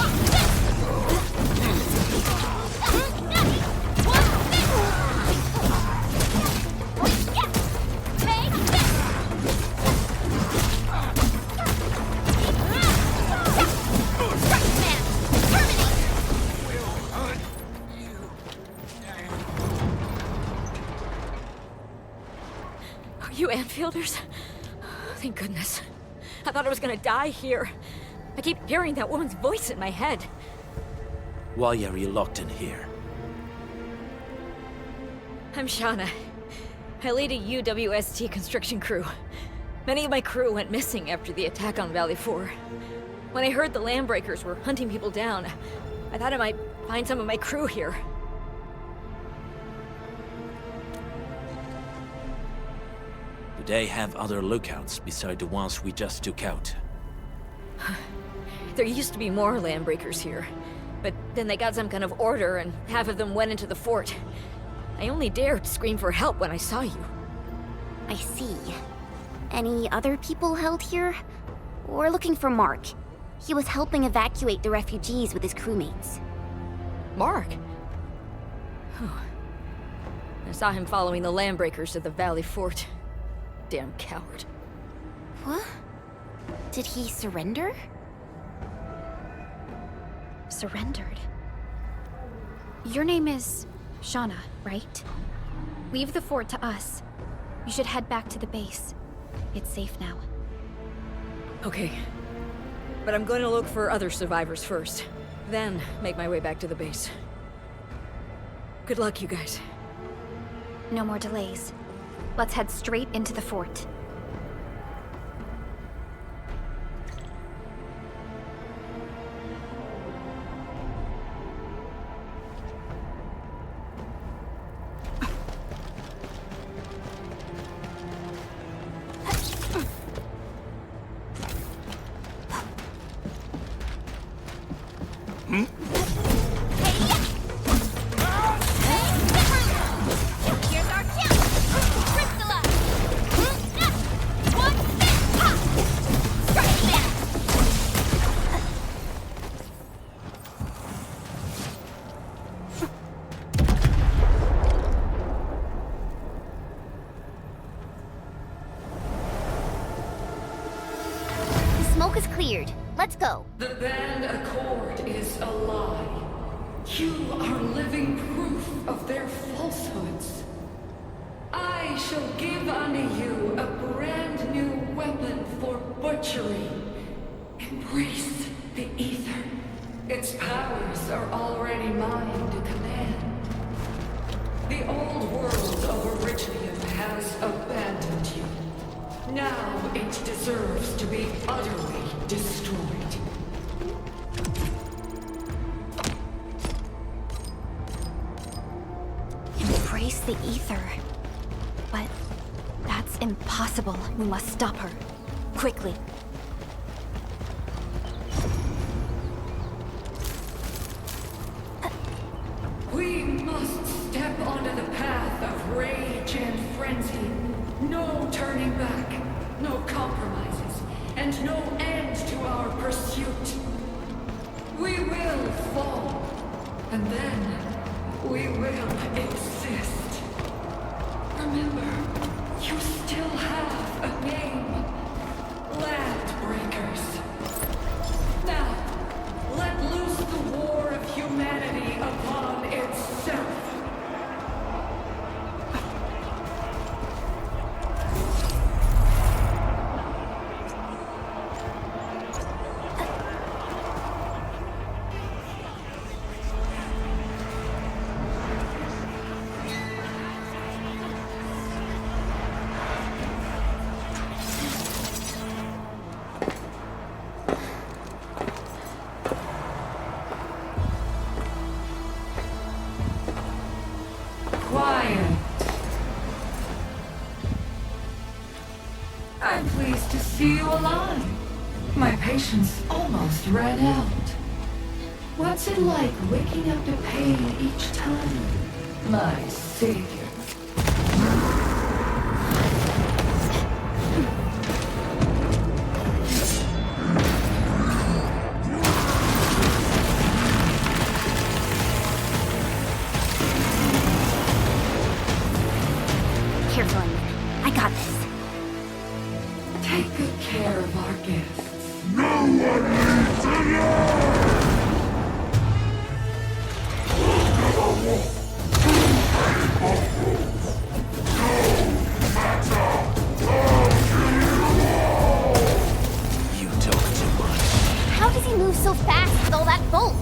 Are you Anfielders? Thank goodness. I thought I was gonna die here. I keep hearing that woman's voice in my head. Why are you locked in here? I'm Shauna. I lead a UWST construction crew. Many of my crew went missing after the attack on Valley 4. When I heard the Landbreakers were hunting people down, I thought I might find some of my crew here. Do they have other lookouts beside the ones we just took out? There used to be more Landbreakers here, but then they got some kind of order and half of them went into the fort. I only dared scream for help when I saw you. I see. Any other people held here? We're looking for Mark. He was helping evacuate the refugees with his crewmates. Mark? Oh. I saw him following the Landbreakers to the Valley Fort. Damn coward. What? Did he surrender? Surrendered? Your name is Shauna, right? Leave the fort to us. You should head back to the base. It's safe now. Okay. But I'm going to look for other survivors first. Then make my way back to the base. Good luck, you guys. No more delays. Let's head straight into the fort. Here's our chance! Crystalla! One step up! Strike that! The smoke is cleared. Let's go. The band accord is a lie. You are living proof of their falsehoods. I shall give unto you a brand new weapon for butchery. Embrace the ether. Its powers are already mine to command. The old world of Ereignis has abandoned you. Now it deserves to be utterly destroyed. Embrace the ether. But that's impossible. We must stop her. Quickly. We must step onto the path turning back, no compromises, and no end to our pursuit. We will fall, and then we will exist. Remember, you still have a name. Landbreakers. Now, let loose the war of humanity upon itself. I'm pleased to see you alive. My patience almost ran out. What's it like waking up to pain each time, my savior? Careful, I got this. Take good care of our guests. No one needs to learn! Never walk through buffaloes. No matter how you are! You talk too much. How does he move so fast with all that bulk?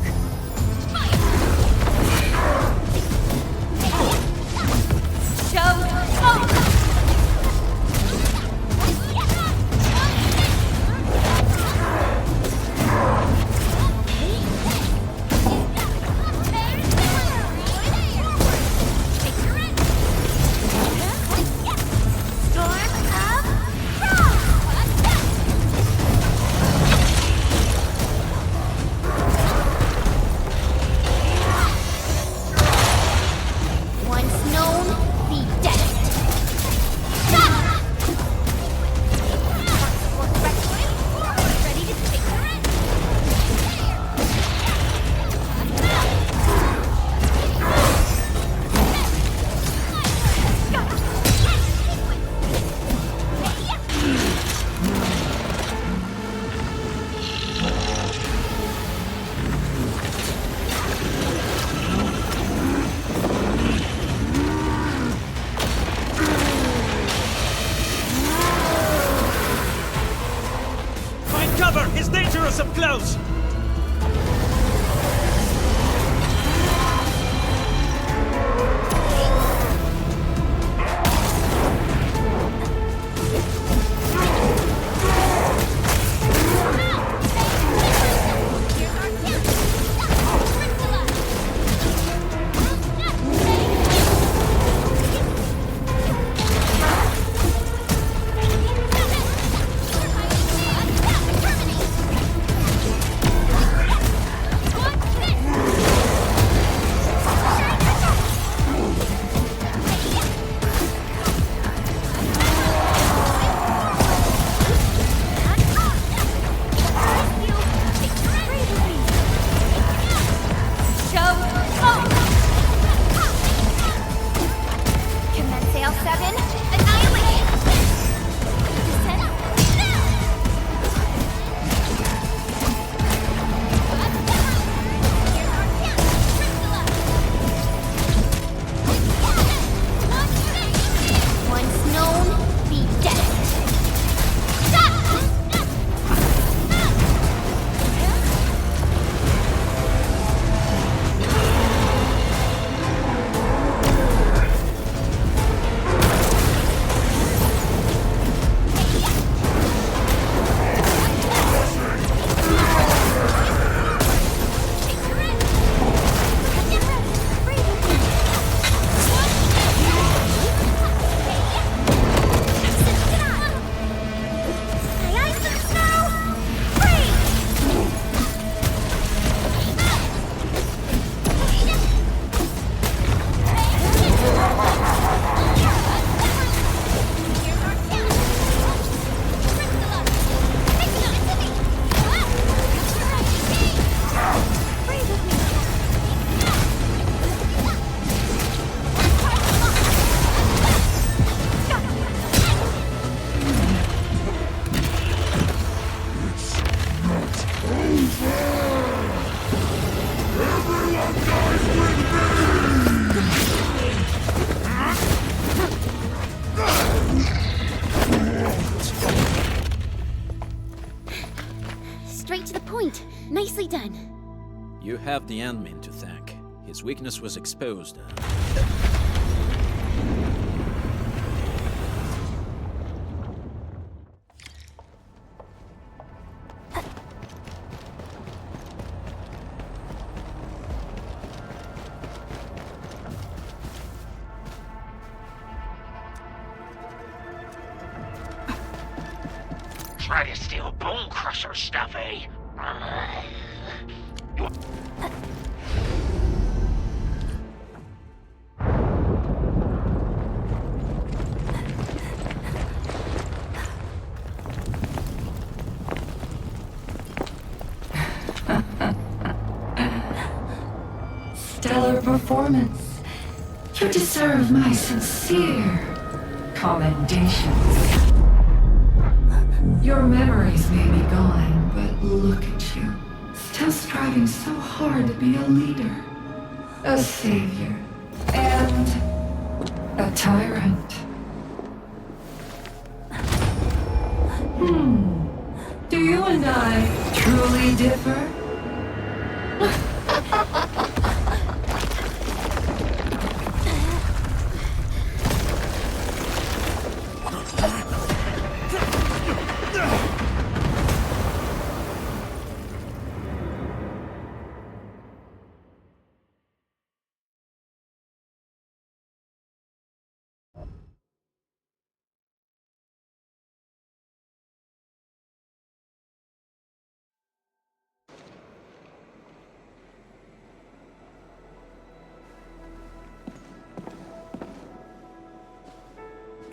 have the admin to thank. His weakness was exposed. Try to steal Bone Crusher stuff, eh? Stellar performance. You deserve my sincere commendations. Your memories may be gone, but look at you. Still striving so hard to be a leader, a savior, and a tyrant. Do you and I truly differ?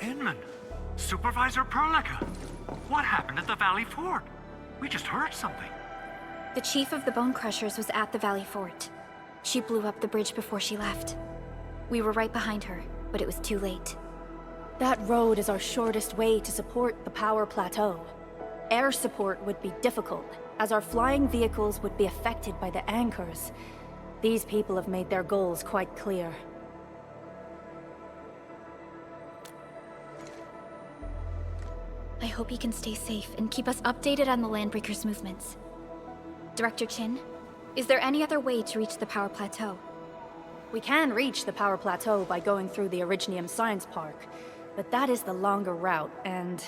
Inman, Supervisor Perlica, what happened at the Valley Fort? We just heard something. The chief of the Bone Crushers was at the Valley Fort. She blew up the bridge before she left. We were right behind her, but it was too late. That road is our shortest way to support the power plateau. Air support would be difficult, as our flying vehicles would be affected by the anchors. These people have made their goals quite clear. I hope he can stay safe and keep us updated on the Landbreaker's movements. Director Chin, is there any other way to reach the power plateau? We can reach the power plateau by going through the Iridium Science Park, but that is the longer route, and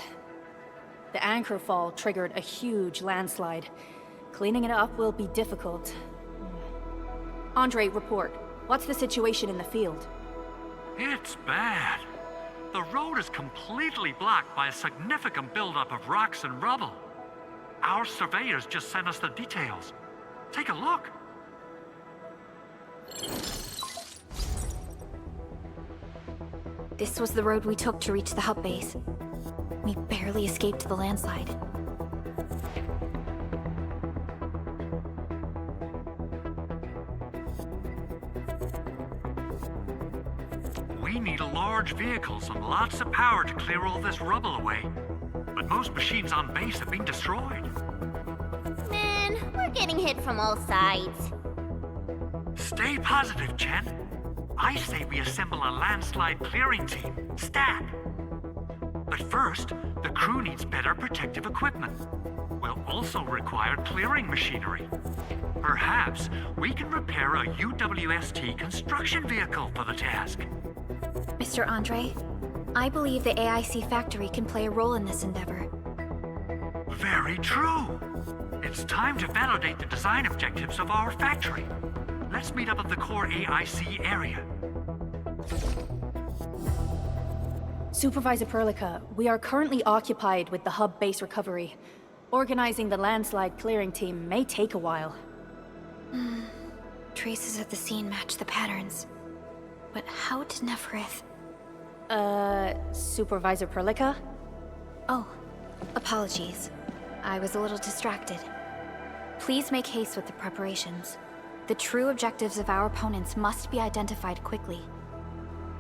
the Ankhor fall triggered a huge landslide. Cleaning it up will be difficult. Andre, report. What's the situation in the field? It's bad. The road is completely blocked by a significant buildup of rocks and rubble. Our surveyors just sent us the details. Take a look. This was the road we took to reach the hub base. We barely escaped the landslide. We need large vehicles and lots of power to clear all this rubble away. But most machines on base have been destroyed. Man, we're getting hit from all sides. Stay positive, Chen. I say we assemble a landslide clearing team, stat. But first, the crew needs better protective equipment. We'll also require clearing machinery. Perhaps we can repair a UWST construction vehicle for the task. Mr. Andre, I believe the AIC factory can play a role in this endeavor. Very true. It's time to validate the design objectives of our factory. Let's meet up at the core AIC area. Supervisor Perlica, we are currently occupied with the hub base recovery. Organizing the landslide clearing team may take a while. Traces at the scene match the patterns. But how did Neferath... Supervisor Perlica? Oh, apologies. I was a little distracted. Please make haste with the preparations. The true objectives of our opponents must be identified quickly.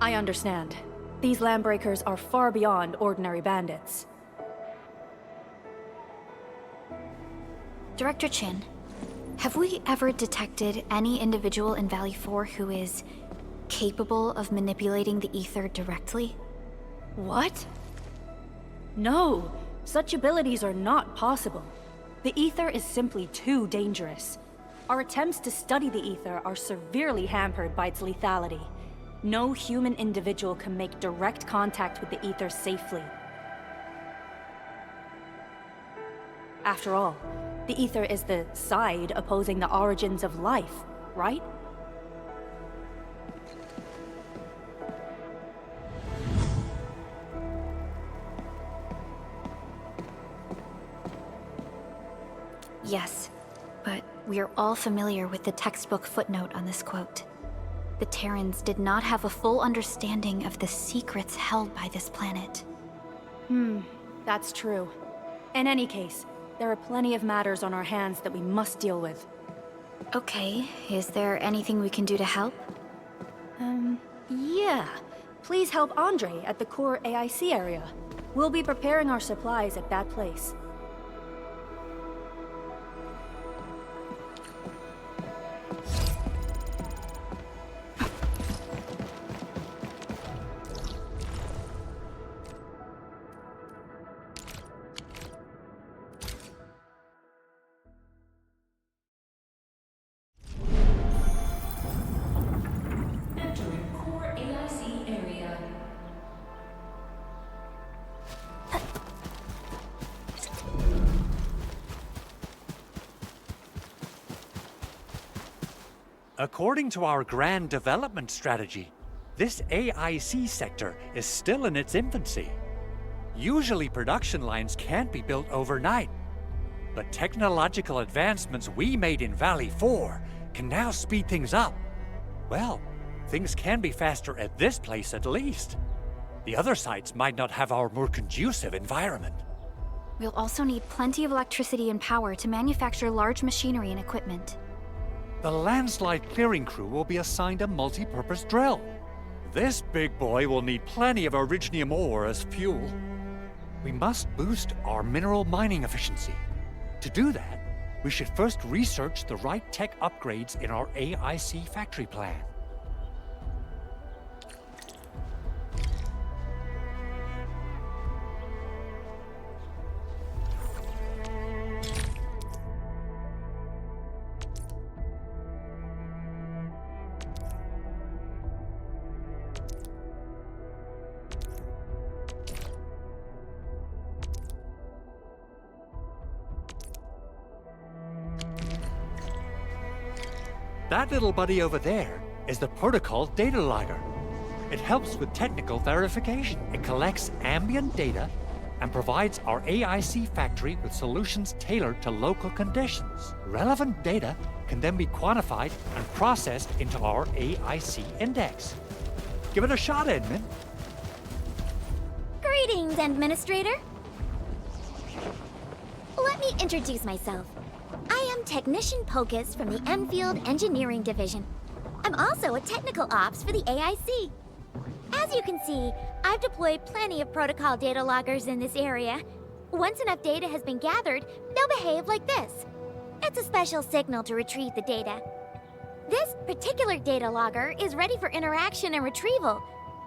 I understand. These Landbreakers are far beyond ordinary bandits. Director Chin, have we ever detected any individual in Valley 4 who is capable of manipulating the ether directly? What? No, such abilities are not possible. The ether is simply too dangerous. Our attempts to study the ether are severely hampered by its lethality. No human individual can make direct contact with the ether safely. After all, the ether is the side opposing the origins of life, right? Yes, but we are all familiar with the textbook footnote on this quote. The Terrans did not have a full understanding of the secrets held by this planet. That's true. In any case, there are plenty of matters on our hands that we must deal with. Okay, is there anything we can do to help? Yeah. Please help Andre at the core AIC area. We'll be preparing our supplies at that place. According to our grand development strategy, this AIC sector is still in its infancy. Usually production lines can't be built overnight, but technological advancements we made in Valley 4 can now speed things up. Well, things can be faster at this place at least. The other sites might not have our more conducive environment. We'll also need plenty of electricity and power to manufacture large machinery and equipment. The Landslide clearing crew will be assigned a multi-purpose drill. This big boy will need plenty of originium ore as fuel. We must boost our mineral mining efficiency. To do that, we should first research the right tech upgrades in our AIC factory plan. That little buddy over there is the protocol data logger. It helps with technical verification. It collects ambient data and provides our AIC factory with solutions tailored to local conditions. Relevant data can then be quantified and processed into our AIC index. Give it a shot, Edmund. Greetings, Administrator. Let me introduce myself. I am Technician Pocus from the Endfield Engineering Division. I'm also a technical ops for the AIC. As you can see, I've deployed plenty of protocol data loggers in this area. Once enough data has been gathered, they'll behave like this. It's a special signal to retrieve the data. This particular data logger is ready for interaction and retrieval.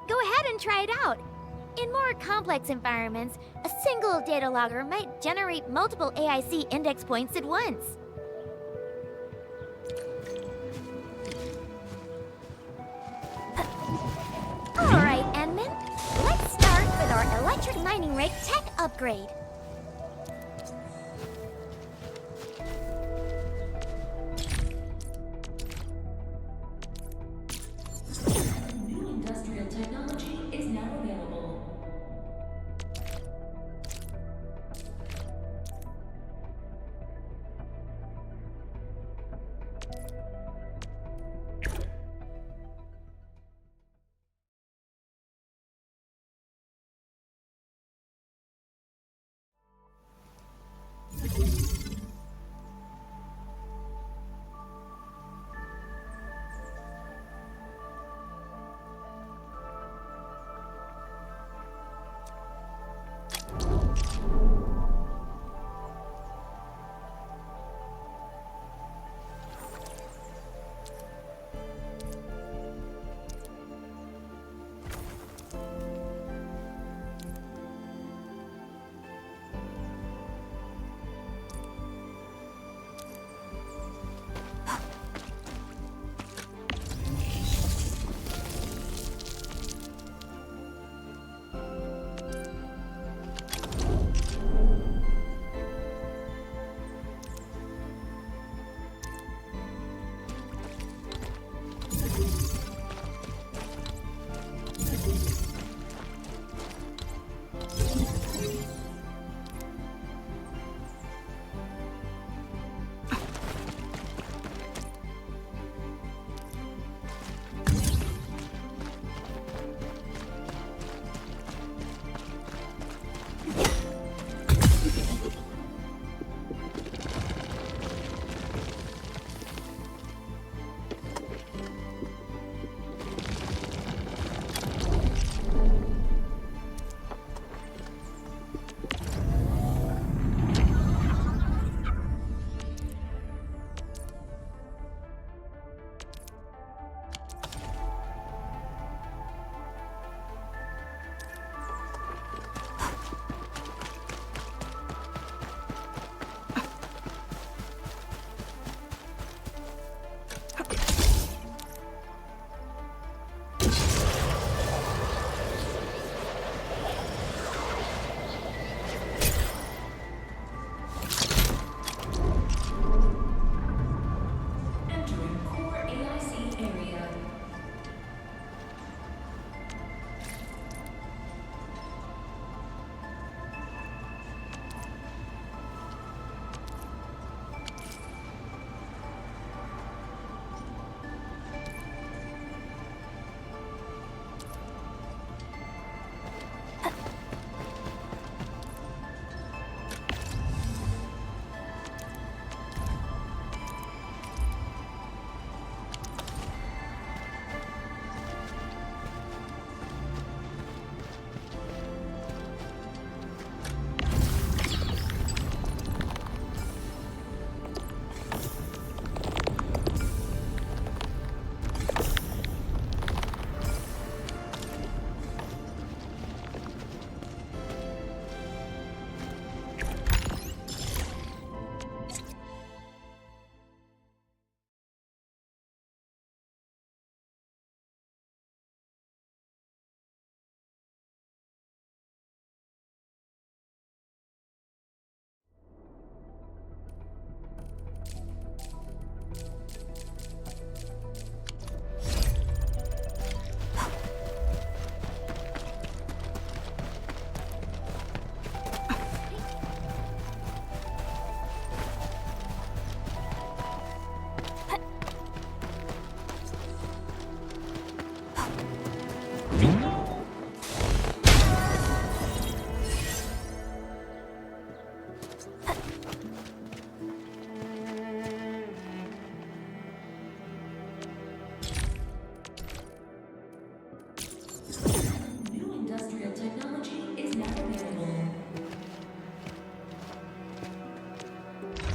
Go ahead and try it out. In more complex environments, a single data logger might generate multiple AIC index points at once. Alright, Enman. Let's start with our electric mining rig tech upgrade.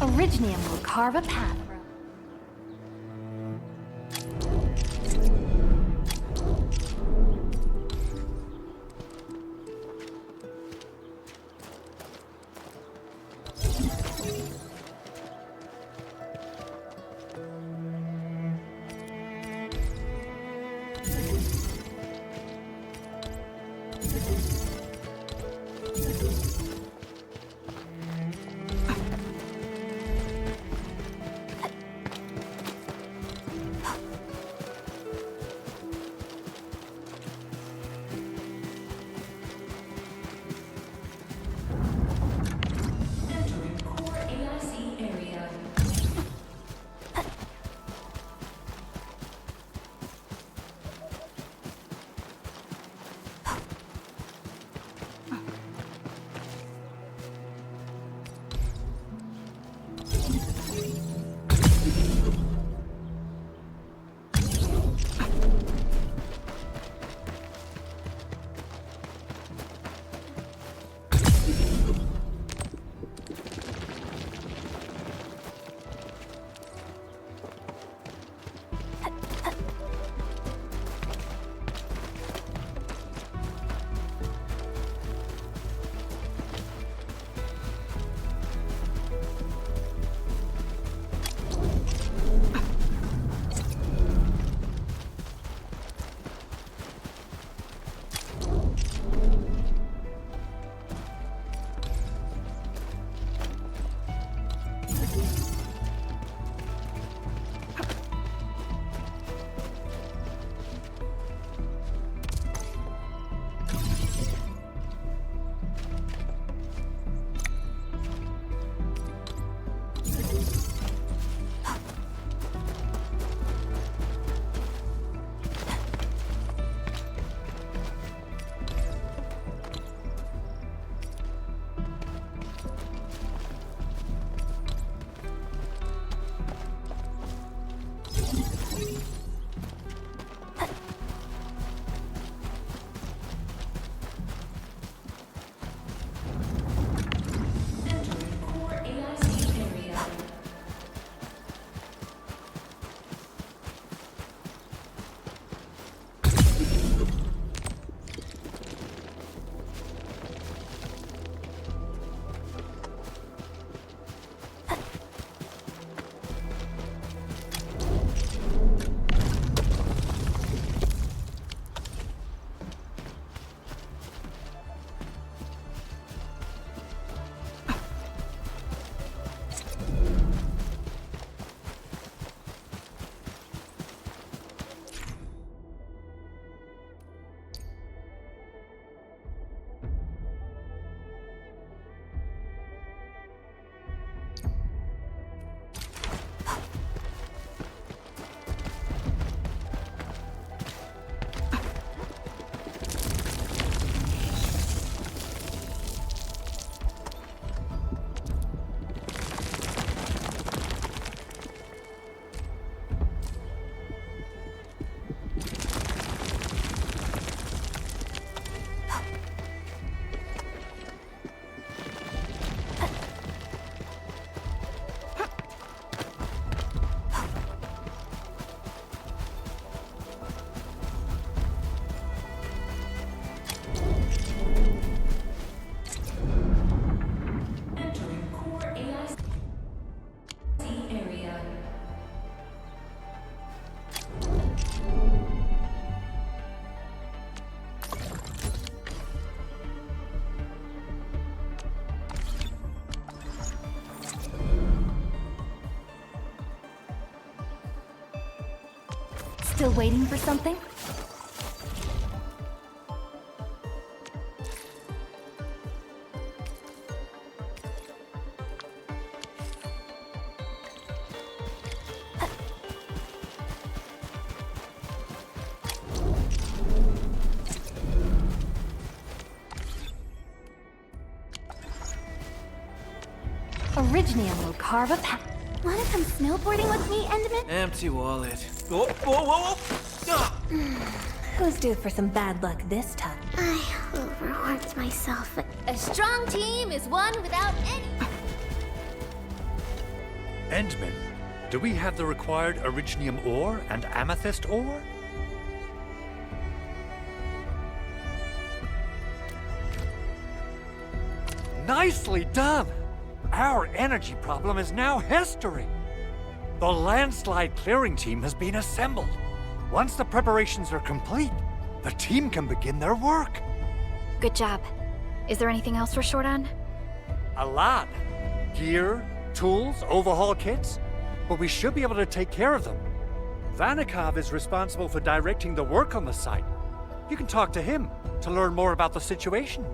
Originium will carve a path. Still waiting for something? Originium will carve a path. Wanna come snowboarding with me, Enderman? Empty wallet. Whoa, whoa, whoa, whoa! Ah! Who's due for some bad luck this time? I overworked myself. A strong team is one without any... Endman, do we have the required Originium ore and Amethyst ore? Nicely done! Our energy problem is now history. The Landslide clearing team has been assembled. Once the preparations are complete, the team can begin their work. Good job. Is there anything else we're short on? A lot. Gear, tools, overhaul kits. But we should be able to take care of them. Vanikov is responsible for directing the work on the site. You can talk to him to learn more about the situation.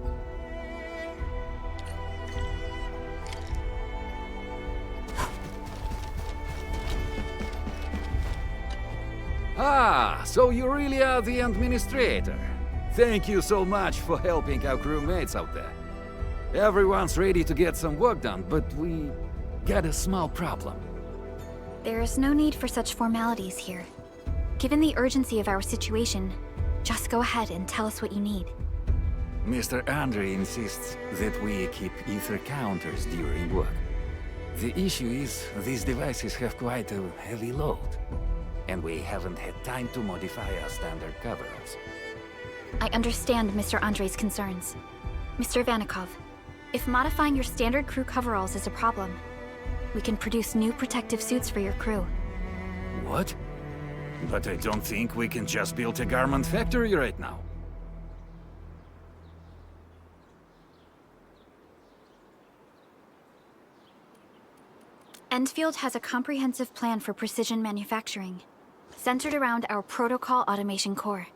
Ah, so you really are the administrator. Thank you so much for helping our crewmates out there. Everyone's ready to get some work done, but we got a small problem. There is no need for such formalities here. Given the urgency of our situation, just go ahead and tell us what you need. Mr. Andre insists that we keep ether counters during work. The issue is, these devices have quite a heavy load, and we haven't had time to modify our standard cover-ups. I understand Mr. Andre's concerns. Mr. Vanikov, if modifying your standard crew coveralls is a problem, we can produce new protective suits for your crew. What? But I don't think we can just build a garment factory right now. Endfield has a comprehensive plan for precision manufacturing, centered around our protocol automation core.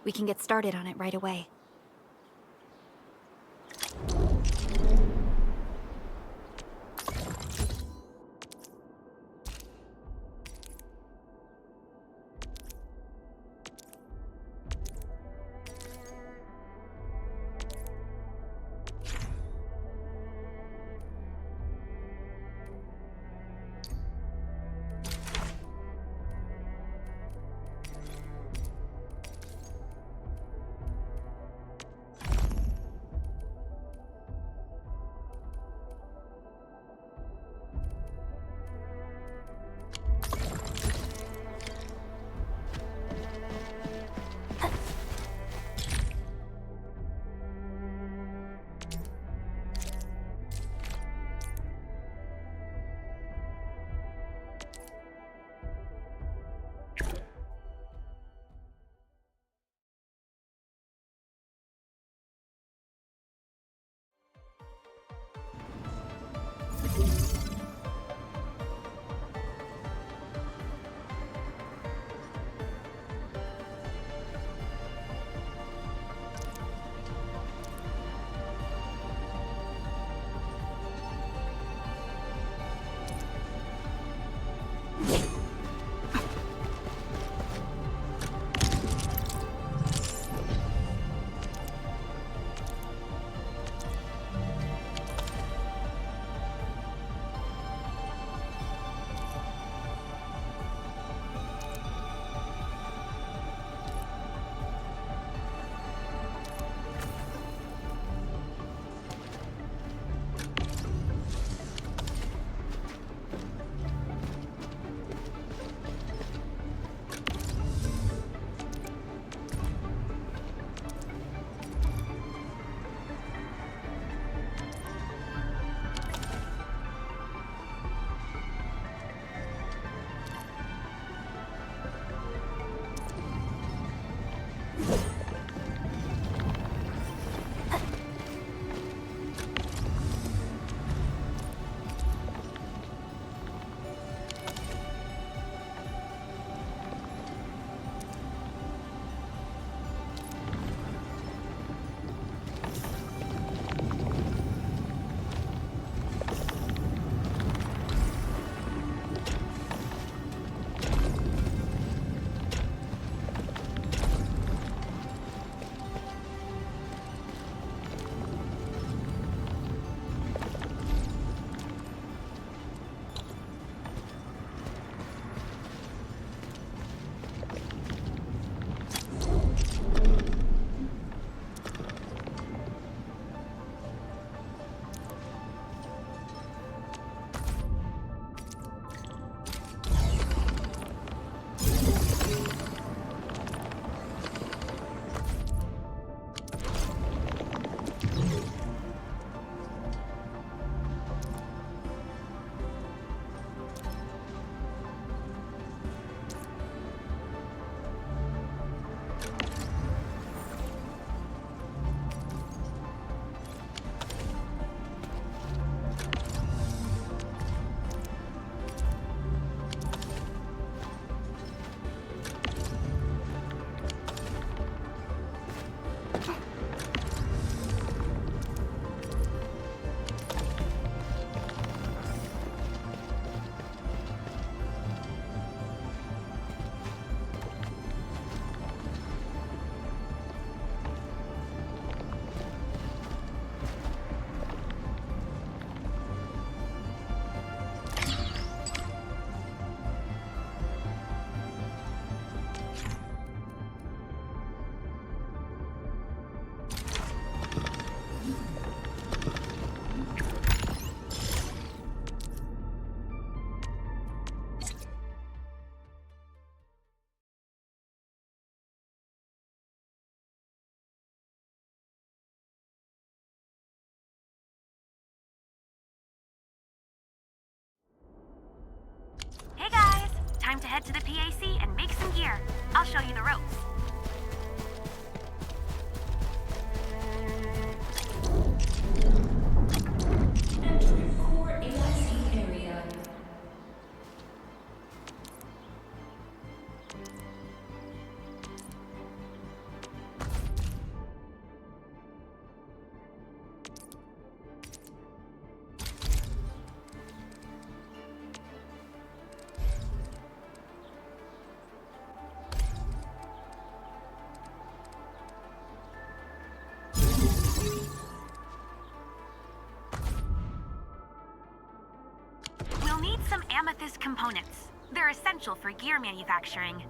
We can get started on it right away. Hey guys! Time to head to the PAC and make some gear. I'll show you the ropes. Entering core AIC area. We'll need some amethyst components. They're essential for gear manufacturing.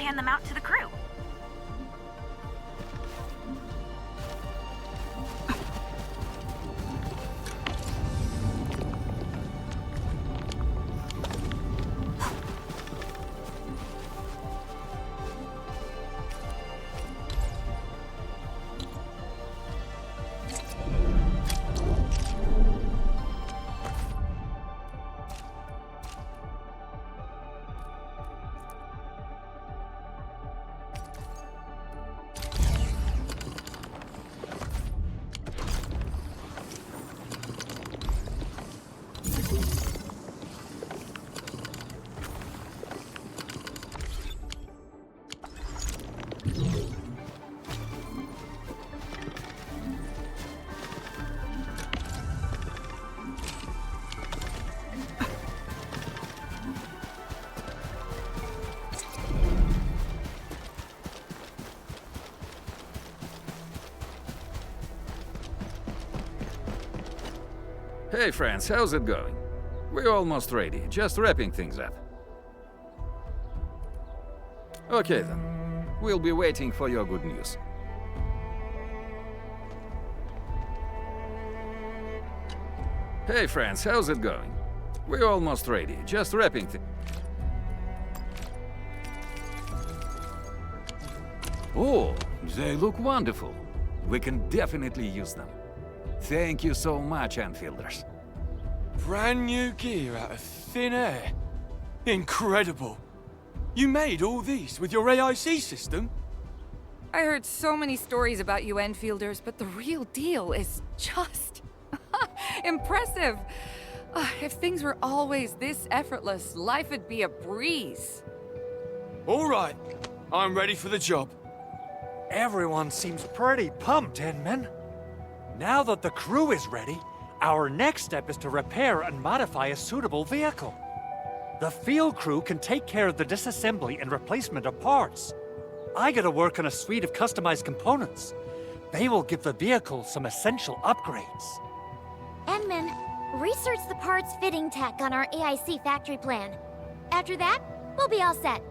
hand them out to the crew. Hey friends, how's it going? We're almost ready, just wrapping things up. Okay then, we'll be waiting for your good news. Hey friends, how's it going? We're almost ready, just wrapping things. Oh, they look wonderful. We can definitely use them. Thank you so much, Enfielders. Brand new gear out of thin air. Incredible. You made all these with your AIC system? I heard so many stories about you Enfielders, but the real deal is just impressive. If things were always this effortless, life would be a breeze. All right, I'm ready for the job. Everyone seems pretty pumped, Inman. Now that the crew is ready, our next step is to repair and modify a suitable vehicle. The field crew can take care of the disassembly and replacement of parts. I gotta work on a suite of customized components. They will give the vehicle some essential upgrades. Enman, research the parts fitting tech on our AIC factory plan. After that, we'll be all set.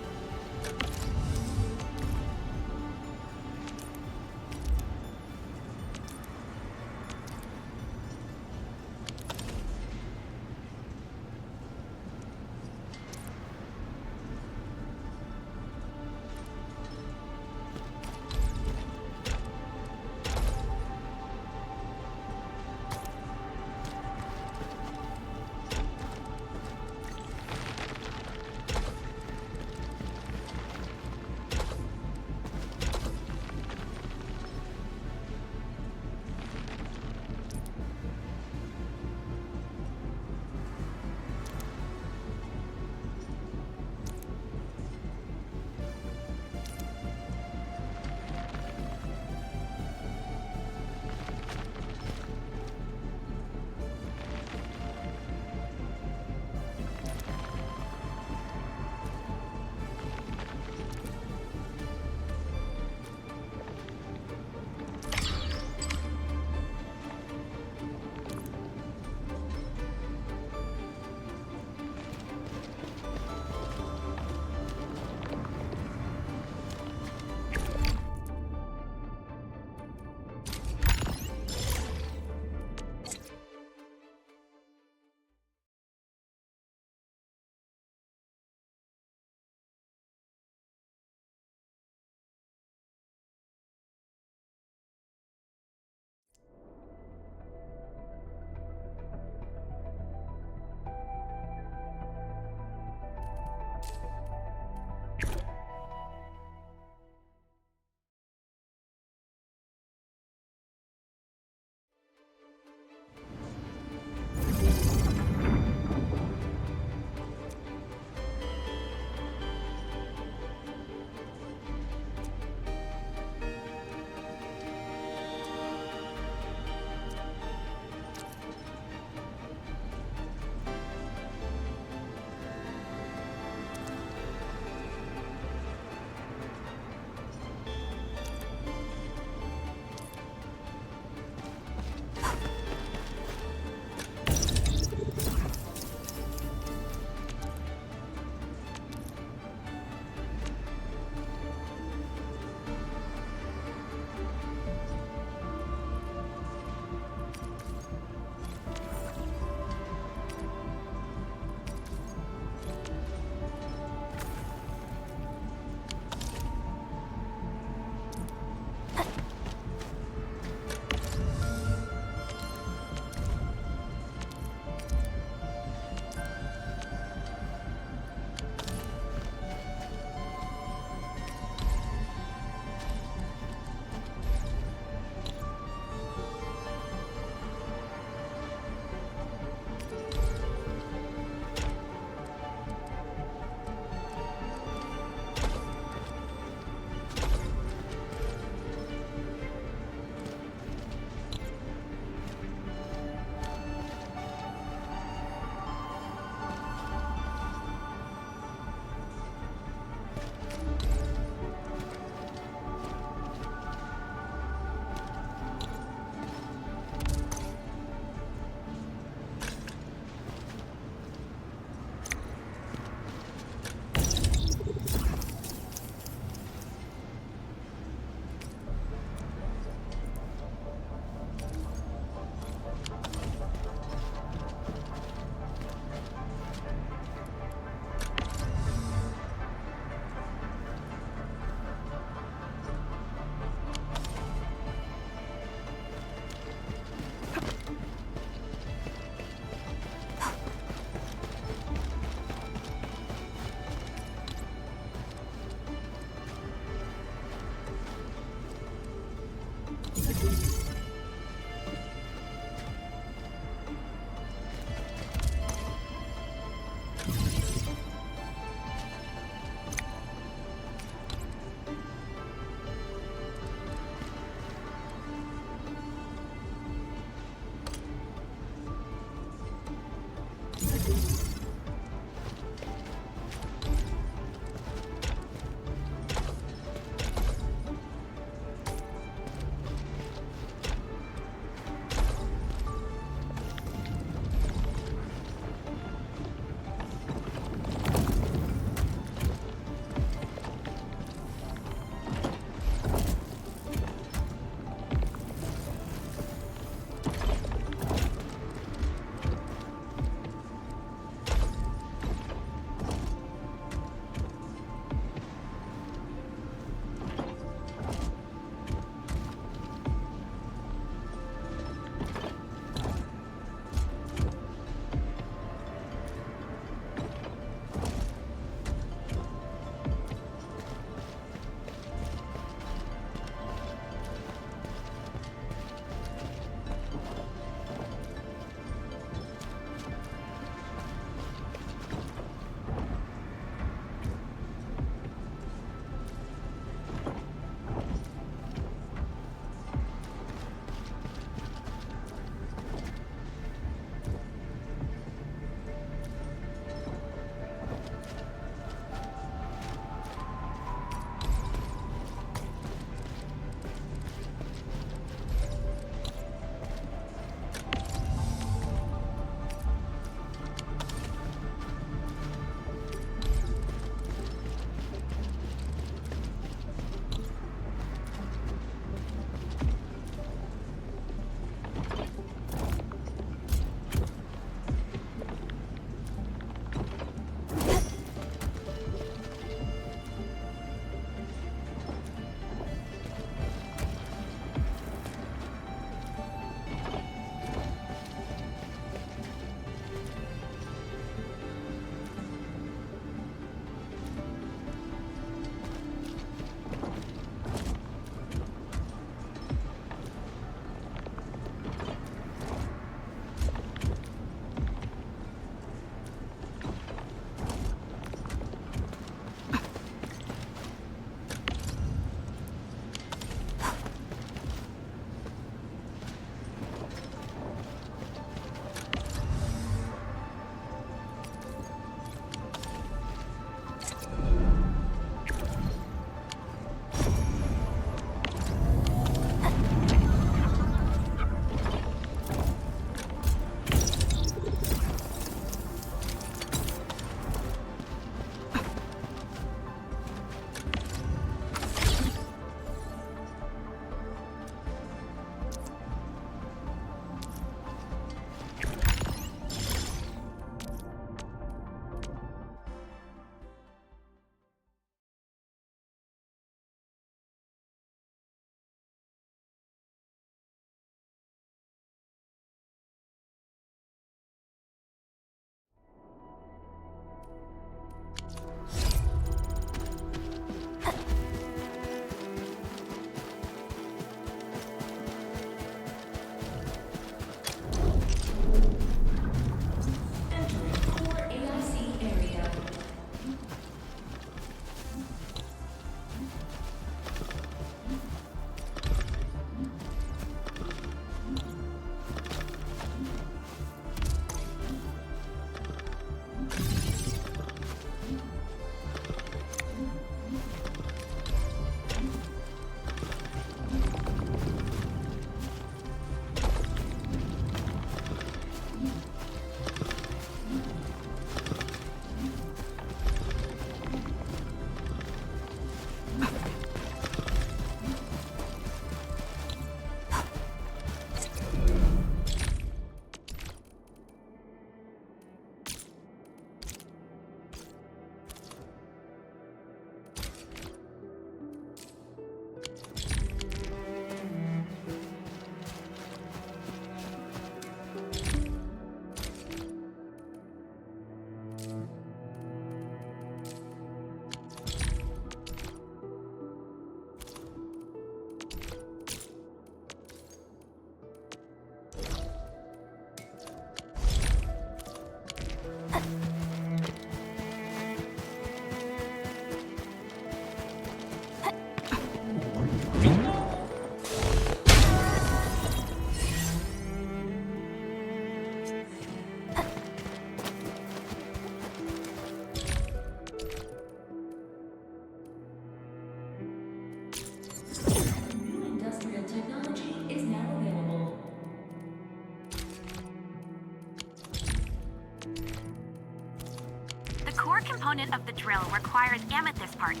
component of the drill requires amethyst parts.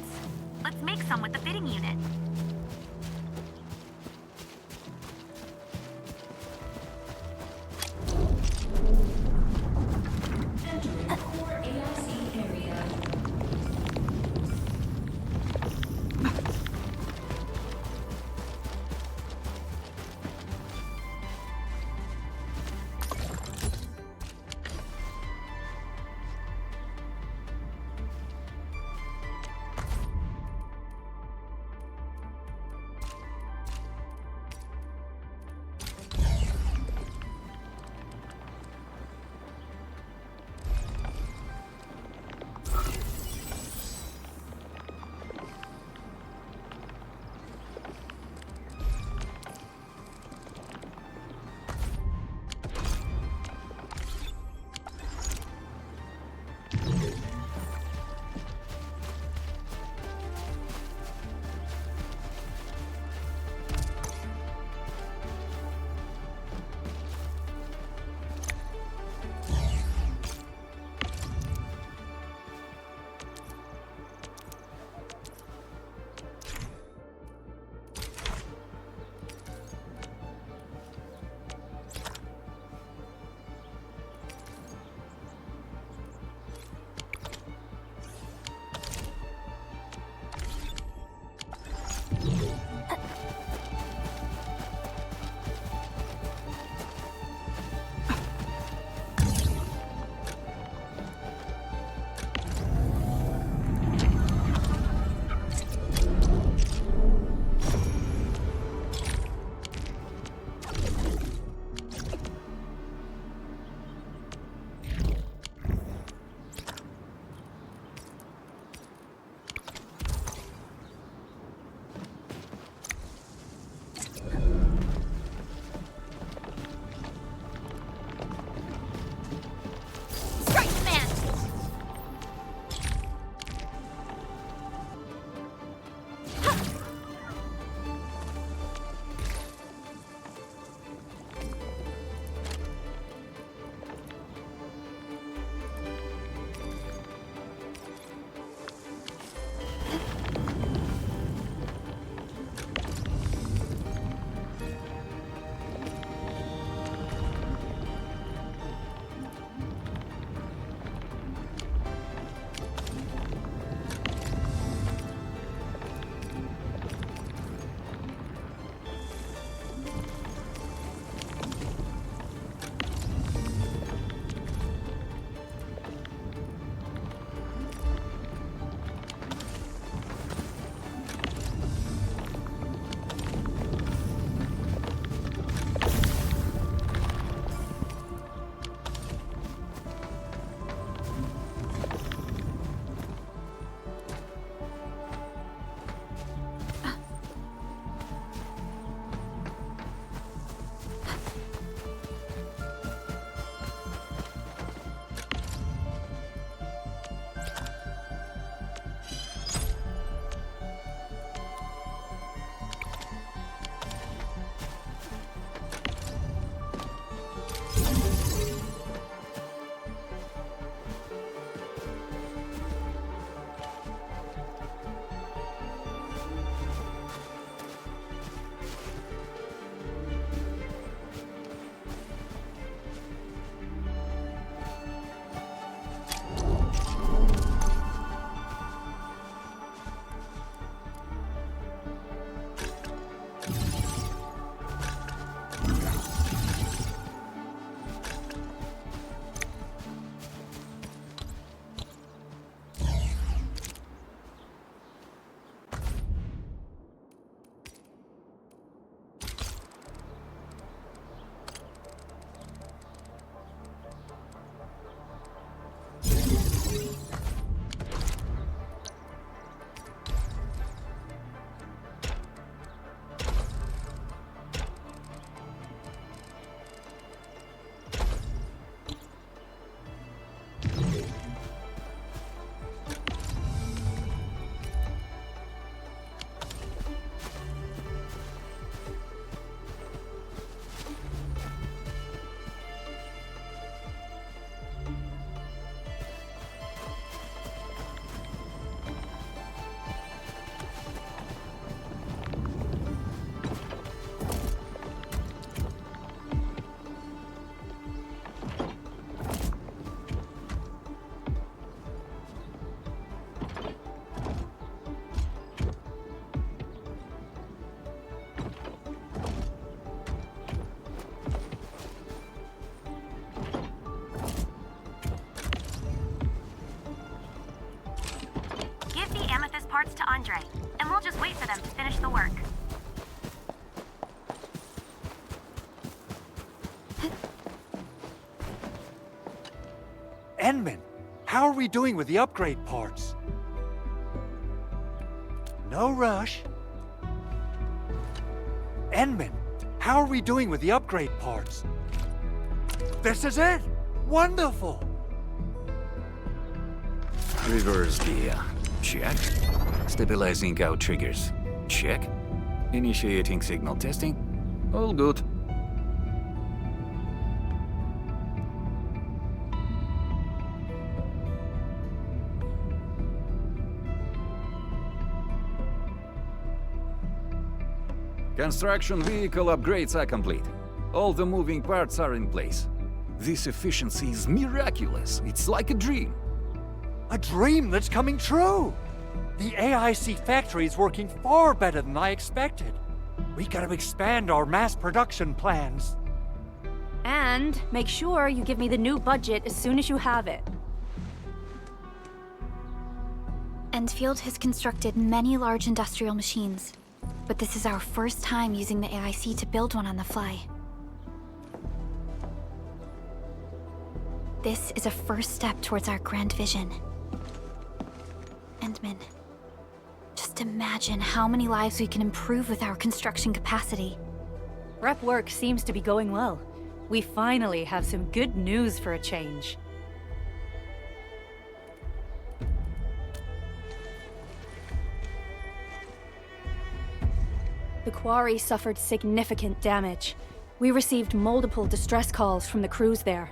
Let's make some with the fitting unit. Entering core AIC area. Andre, and we'll just wait for them to finish the work. Enman, how are we doing with the upgrade parts? No rush. Enman, how are we doing with the upgrade parts? This is it! Wonderful! Reverse gear. Check. Stabilizing out triggers. Check. Initiating signal testing. All good. Construction vehicle upgrades are complete. All the moving parts are in place. This efficiency is miraculous. It's like a dream. A dream that's coming true! The AIC factory is working far better than I expected. We gotta expand our mass production plans. And make sure you give me the new budget as soon as you have it. Endfield has constructed many large industrial machines, but this is our first time using the AIC to build one on the fly. This is a first step towards our grand vision. Endman, just imagine how many lives we can improve with our construction capacity. Rep work seems to be going well. We finally have some good news for a change. The quarry suffered significant damage. We received multiple distress calls from the crews there.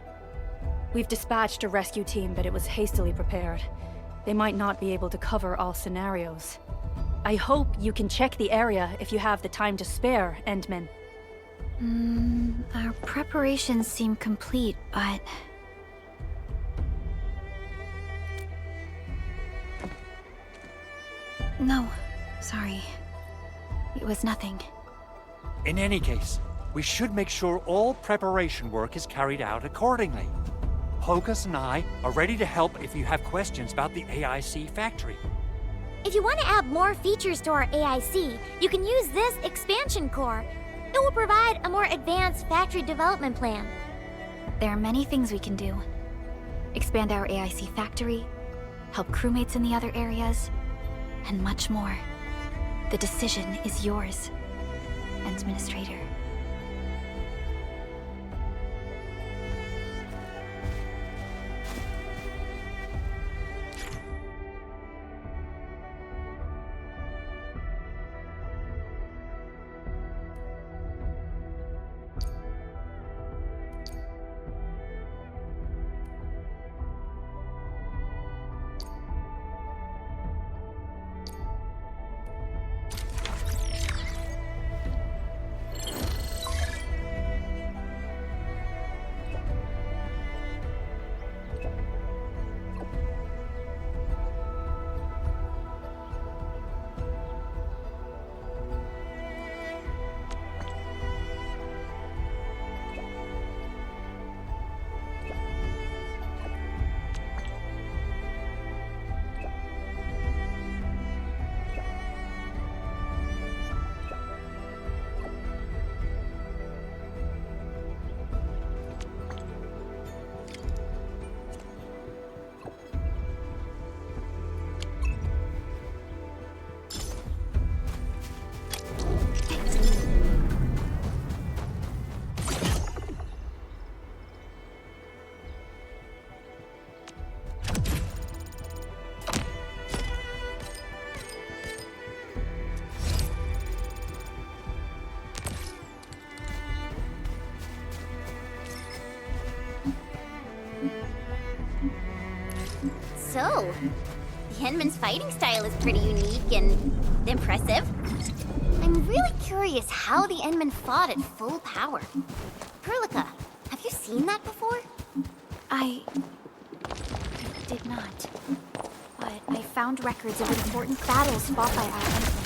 We've dispatched a rescue team, but it was hastily prepared. They might not be able to cover all scenarios. I hope you can check the area if you have the time to spare, Endman. Our preparations seem complete, but... No, sorry. It was nothing. In any case, we should make sure all preparation work is carried out accordingly. Hocus and I are ready to help if you have questions about the AIC factory. If you want to add more features to our AIC, you can use this expansion core. It will provide a more advanced factory development plan. There are many things we can do. Expand our AIC factory, help crewmates in the other areas, and much more. The decision is yours, Administrator. So, the Endman's fighting style is pretty unique and impressive. I'm really curious how the Endman fought at full power. Perlica, have you seen that before? I did not. But I found records of important battles fought by our Endman.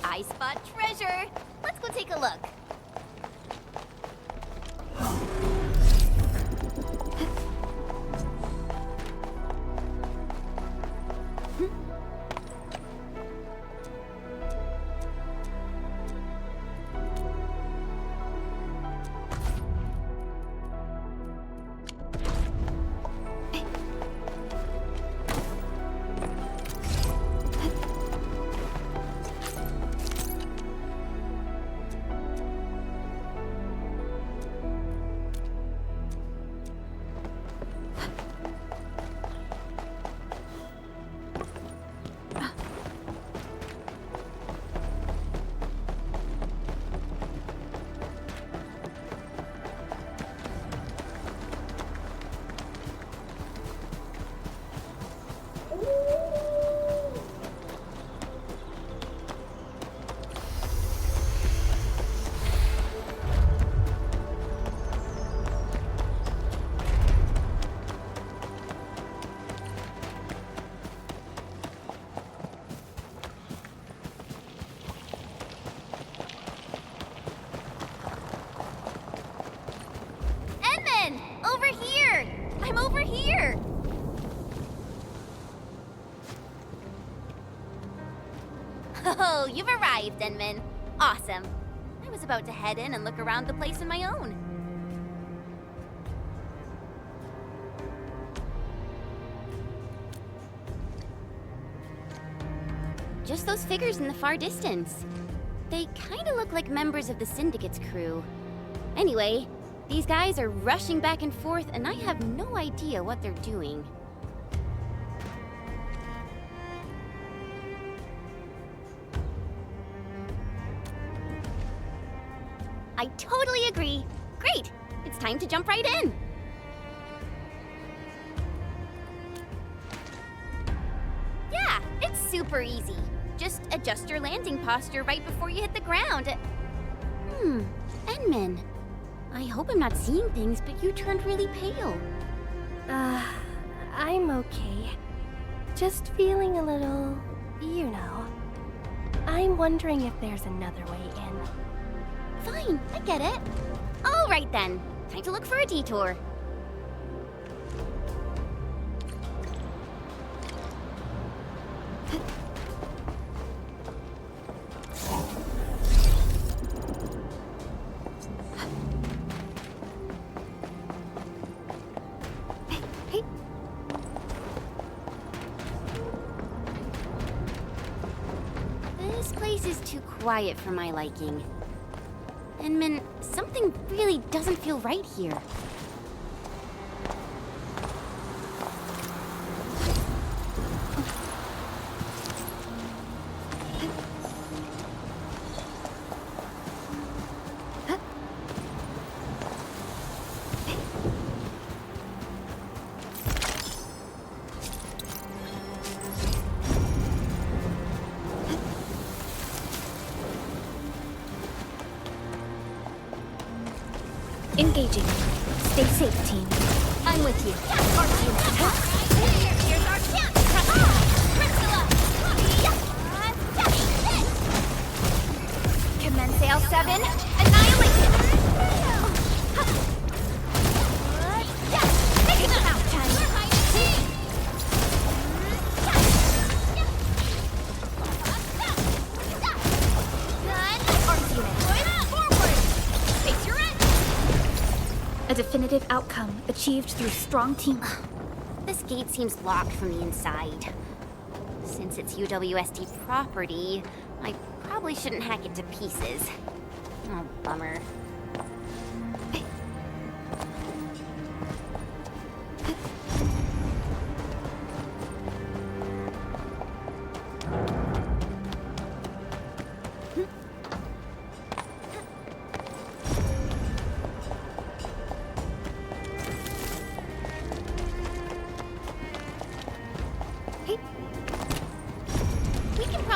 I spot treasure. Let's go take a look. Oh, you've arrived, Denman. Awesome. I was about to head in and look around the place on my own. Just those figures in the far distance. They kinda look like members of the Syndicate's crew. Anyway, these guys are rushing back and forth, and I have no idea what they're doing. I totally agree. Great! It's time to jump right in! Yeah, it's super easy. Just adjust your landing posture right before you hit the ground. Enman. I hope I'm not seeing things, but you turned really pale. I'm okay. Just feeling a little, you know. I'm wondering if there's another way in. Fine, I get it. All right then, time to look for a detour. This place is too quiet for my liking. Enman, something really doesn't feel right here. Engaging. Stay safe, team. I'm with you. Here's our chance! Commence L7. Annihilation! Take it out, A definitive outcome achieved through strong teamwork. This gate seems locked from the inside. Since it's UWST property, I probably shouldn't hack it to pieces. Oh, bummer.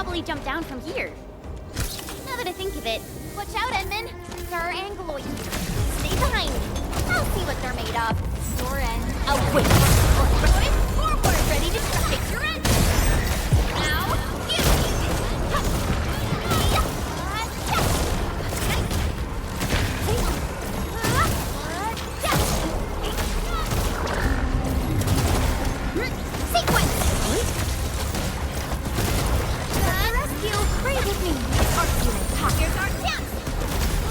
probably jump down from here. Now that I think of it, watch out, Edmund. There are Angoloids. Stay behind me. I'll see what they're made of. Your end. Oh, wait. Forward, ready to take your end. Now, here. Sequence. Rescue. Pray with me. Here's our chance.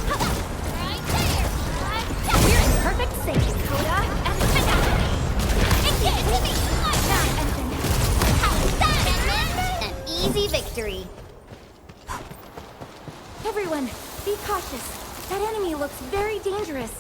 Right there. We're in perfect sync, Coda and Spinner. Engage me. Like that, Engine. How's that, Engine? An easy victory. Everyone, be cautious. That enemy looks very dangerous.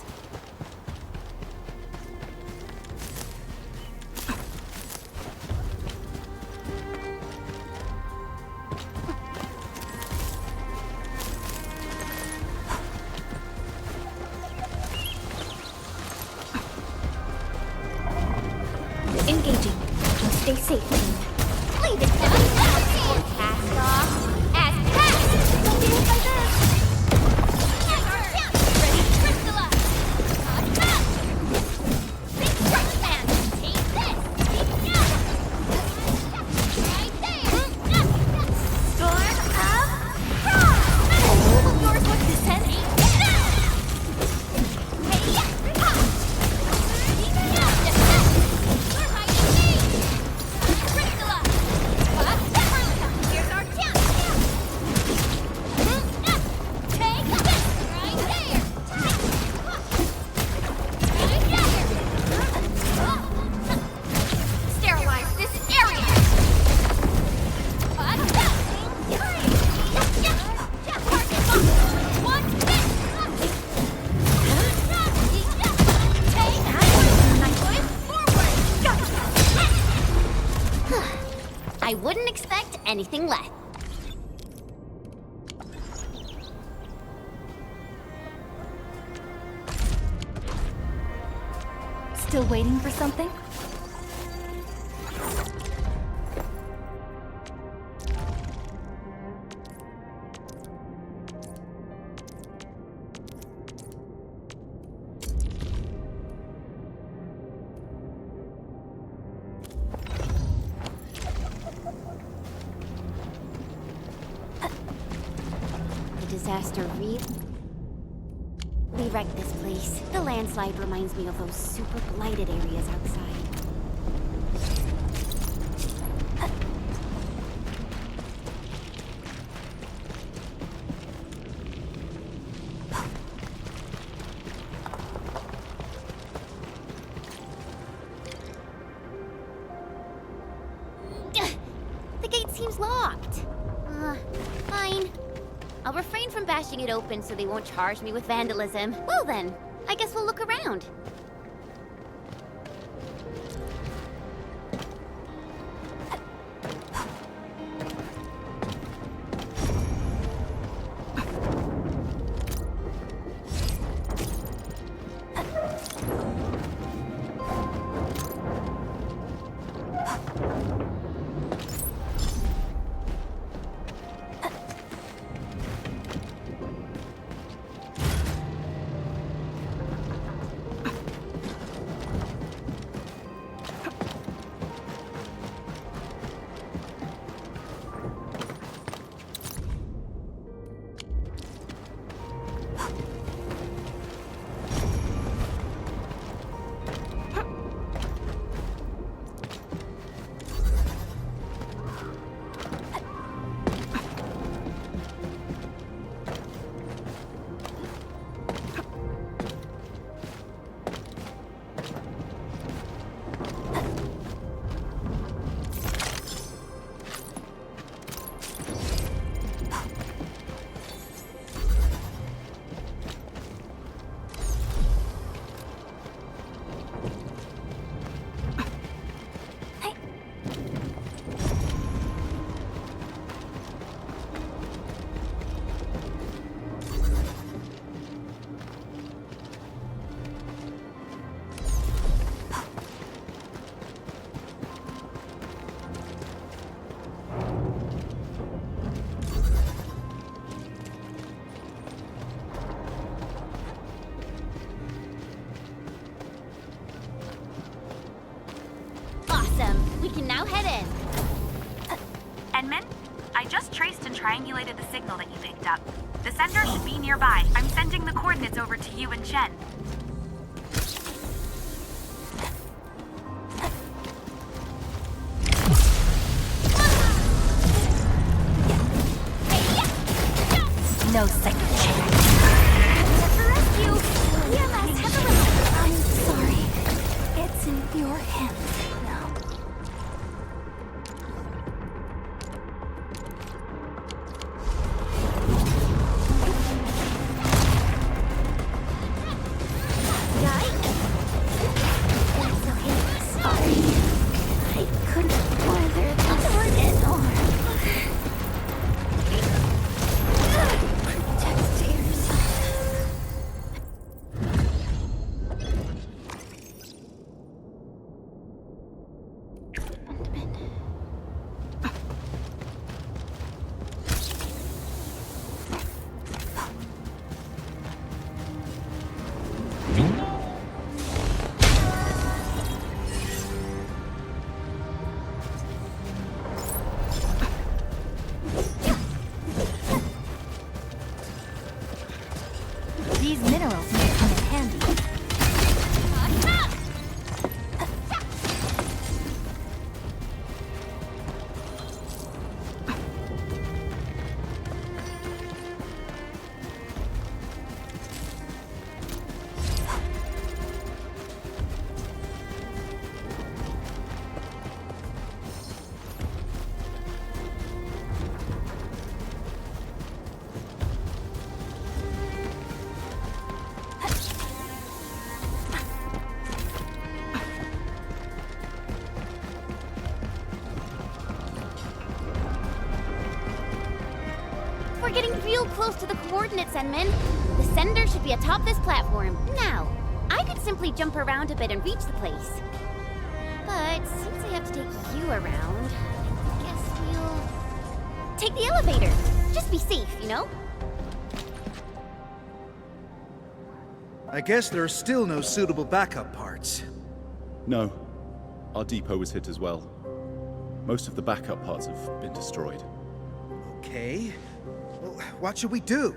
Engaging. Stay safe, team. Leave it down. Cast off. As cast. Don't be hit by this. Here's our chance. Ready to crystallize. Attack. Big truck man. Take this. Right there. Storm of Frost. Yours was the sense. I wouldn't expect anything less. Still waiting for something? Disaster we wrecked this place. The landslide reminds me of those super blighted areas outside. The gate seems locked. Fine. I'll refrain from bashing it open so they won't charge me with vandalism. Well then, I guess we'll look around. head in. Enman, I just traced and triangulated the signal that you picked up. The sender should be nearby. I'm sending the coordinates over to you and Chen. No second chance. For rescue! EMS, have a look. I'm sorry. It's in your hands now. Guy? It's okay. Sorry. I couldn't weather the storm. Protect yourself. These minerals may come in handy. We're getting real close to the coordinates, Enman. The sender should be atop this platform. Now, I could simply jump around a bit and reach the place. But since I have to take you around, I guess we'll take the elevator. Just be safe, you know? I guess there are still no suitable backup parts. No. Our depot was hit as well. Most of the backup parts have been destroyed. Okay. Well, what should we do?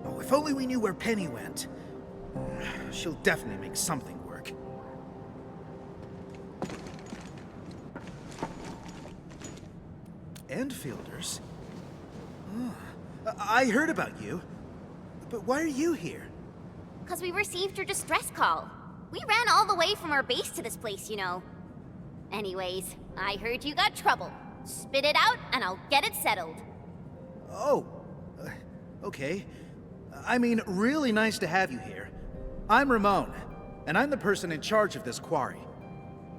Oh, if only we knew where Penny went. She'll definitely make something work. Endfielders? Oh, I heard about you. But why are you here? Because we received your distress call. We ran all the way from our base to this place, you know. Anyways, I heard you got trouble. Spit it out, and I'll get it settled. Oh, okay. I mean, really nice to have you here. I'm Ramon, and I'm the person in charge of this quarry.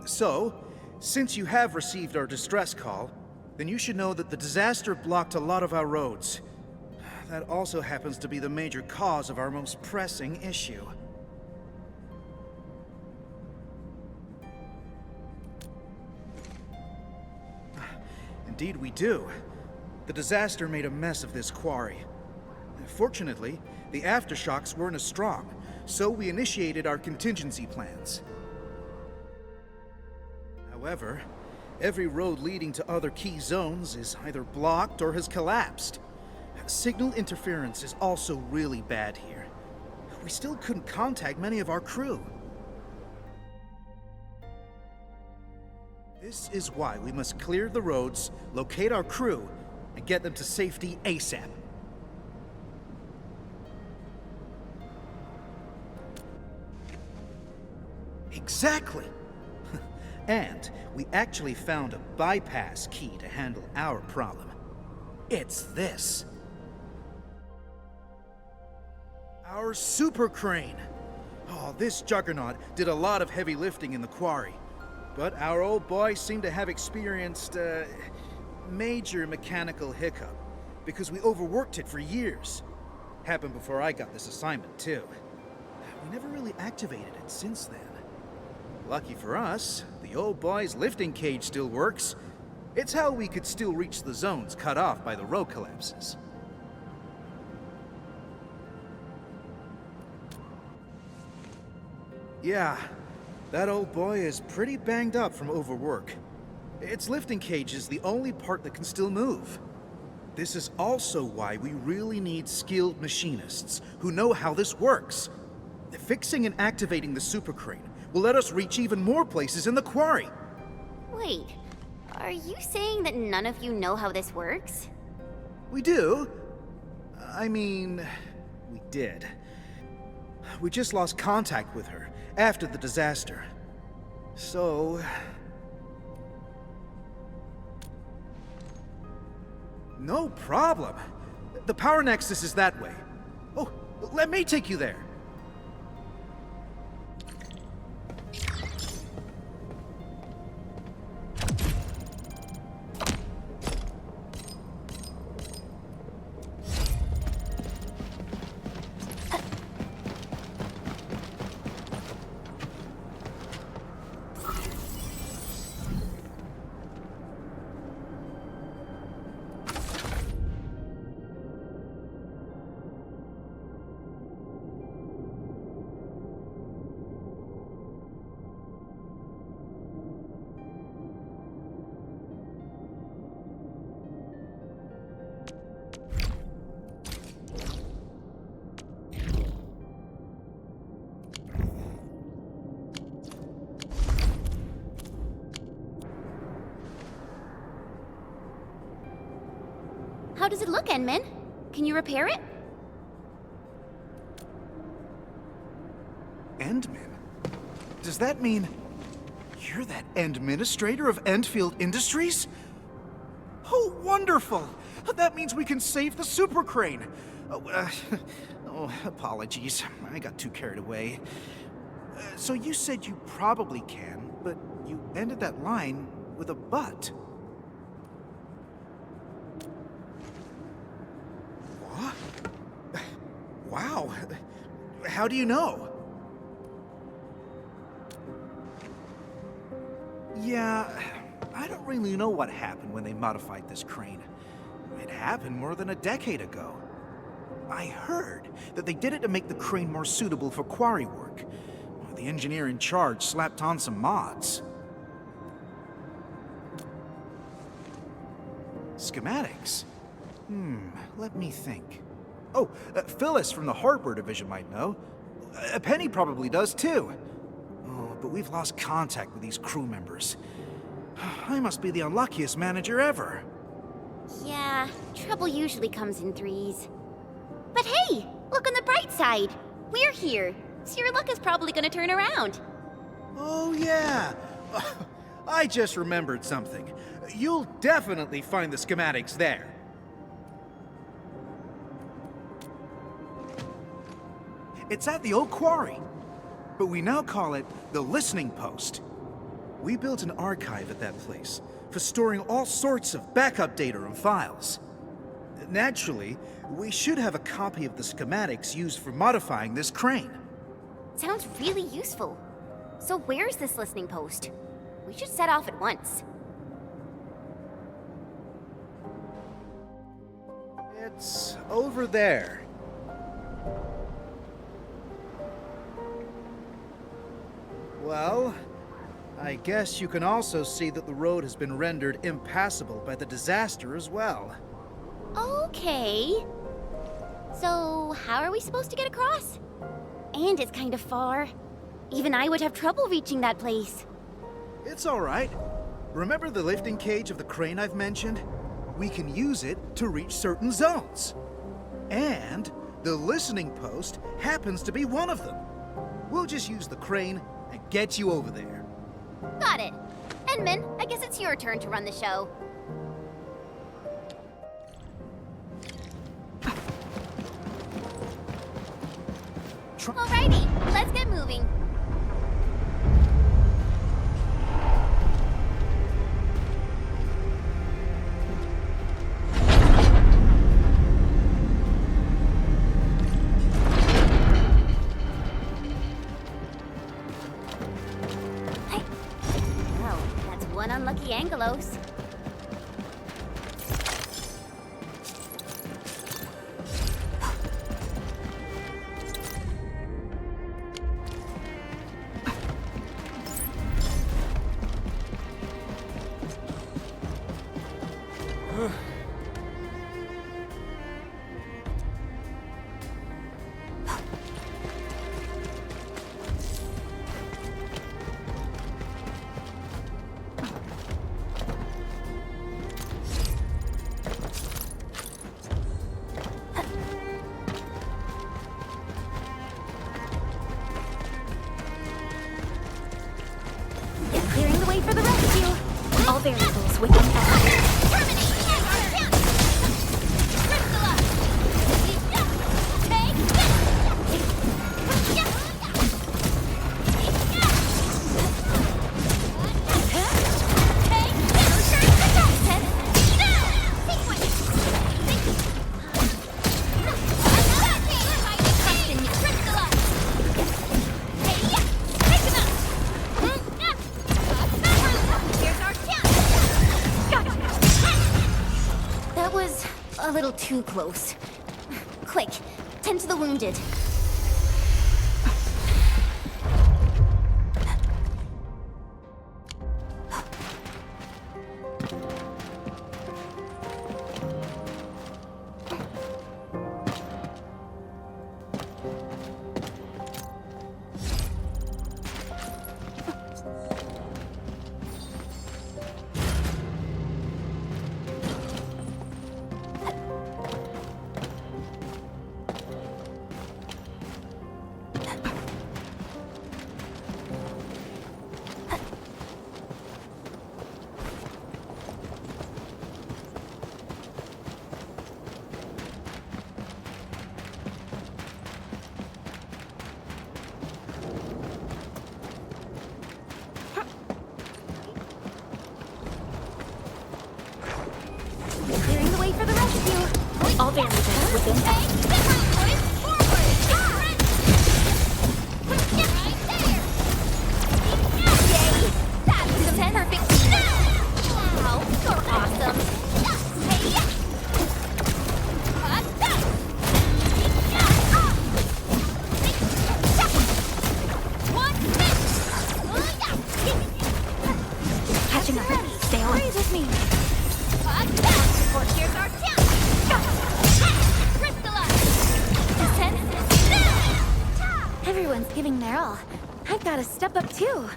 So, since you have received our distress call, then you should know that the disaster blocked a lot of our roads. That also happens to be the major cause of our most pressing issue. Indeed we do. The disaster made a mess of this quarry. Fortunately, the aftershocks weren't as strong, so we initiated our contingency plans. However, every road leading to other key zones is either blocked or has collapsed. Signal interference is also really bad here. We still couldn't contact many of our crew. This is why we must clear the roads, locate our crew, and get them to safety ASAP. Exactly! And we actually found a bypass key to handle our problem. It's this. Our super crane. Oh, this juggernaut did a lot of heavy lifting in the quarry. But our old boy seemed to have experienced a major mechanical hiccup because we overworked it for years. Happened before I got this assignment, too. We never really activated it since then. Lucky for us, the old boy's lifting cage still works. It's how we could still reach the zones cut off by the road collapses. Yeah, that old boy is pretty banged up from overwork. Its lifting cage is the only part that can still move. This is also why we really need skilled machinists who know how this works. Fixing and activating the super crane will let us reach even more places in the quarry. Wait, are you saying that none of you know how this works? We do. I mean, we did. We just lost contact with her after the disaster. So... No problem. The power nexus is that way. Oh, let me take you there. How does it look, Endman? Can you repair it? Endman? Does that mean you're that administrator of Endfield Industries? Oh, wonderful! That means we can save the super crane. Oh, apologies. I got too carried away. So you said you probably can, but you ended that line with a but. What? Wow. How do you know? Yeah, I don't really know what happened when they modified this crane. It happened more than a decade ago. I heard that they did it to make the crane more suitable for quarry work. The engineer in charge slapped on some mods. Schematics? Let me think. Oh, Phyllis from the hardware division might know. Penny probably does too. Oh, but we've lost contact with these crew members. I must be the unluckiest manager ever. Yeah, trouble usually comes in threes. But hey, look on the bright side. We're here, so your luck is probably gonna turn around. Oh yeah. I just remembered something. You'll definitely find the schematics there. It's at the old quarry, but we now call it the Listening Post. We built an archive at that place for storing all sorts of backup data and files. Naturally, we should have a copy of the schematics used for modifying this crane. Sounds really useful. So where's this listening post? We should set off at once. It's over there. Well, I guess you can also see that the road has been rendered impassable by the disaster as well. Okay. So, how are we supposed to get across? And it's kind of far. Even I would have trouble reaching that place. It's all right. Remember the lifting cage of the crane I've mentioned? We can use it to reach certain zones. And the listening post happens to be one of them. We'll just use the crane and get you over there. Got it. Endman, I guess it's your turn to run the show. Alrighty, let's get moving. Well, that's one unlucky Angelos. A little too close. Quick, tend to the wounded. Clearing the way for the rescue. All damages within Everyone's giving their all. I've got to step up too.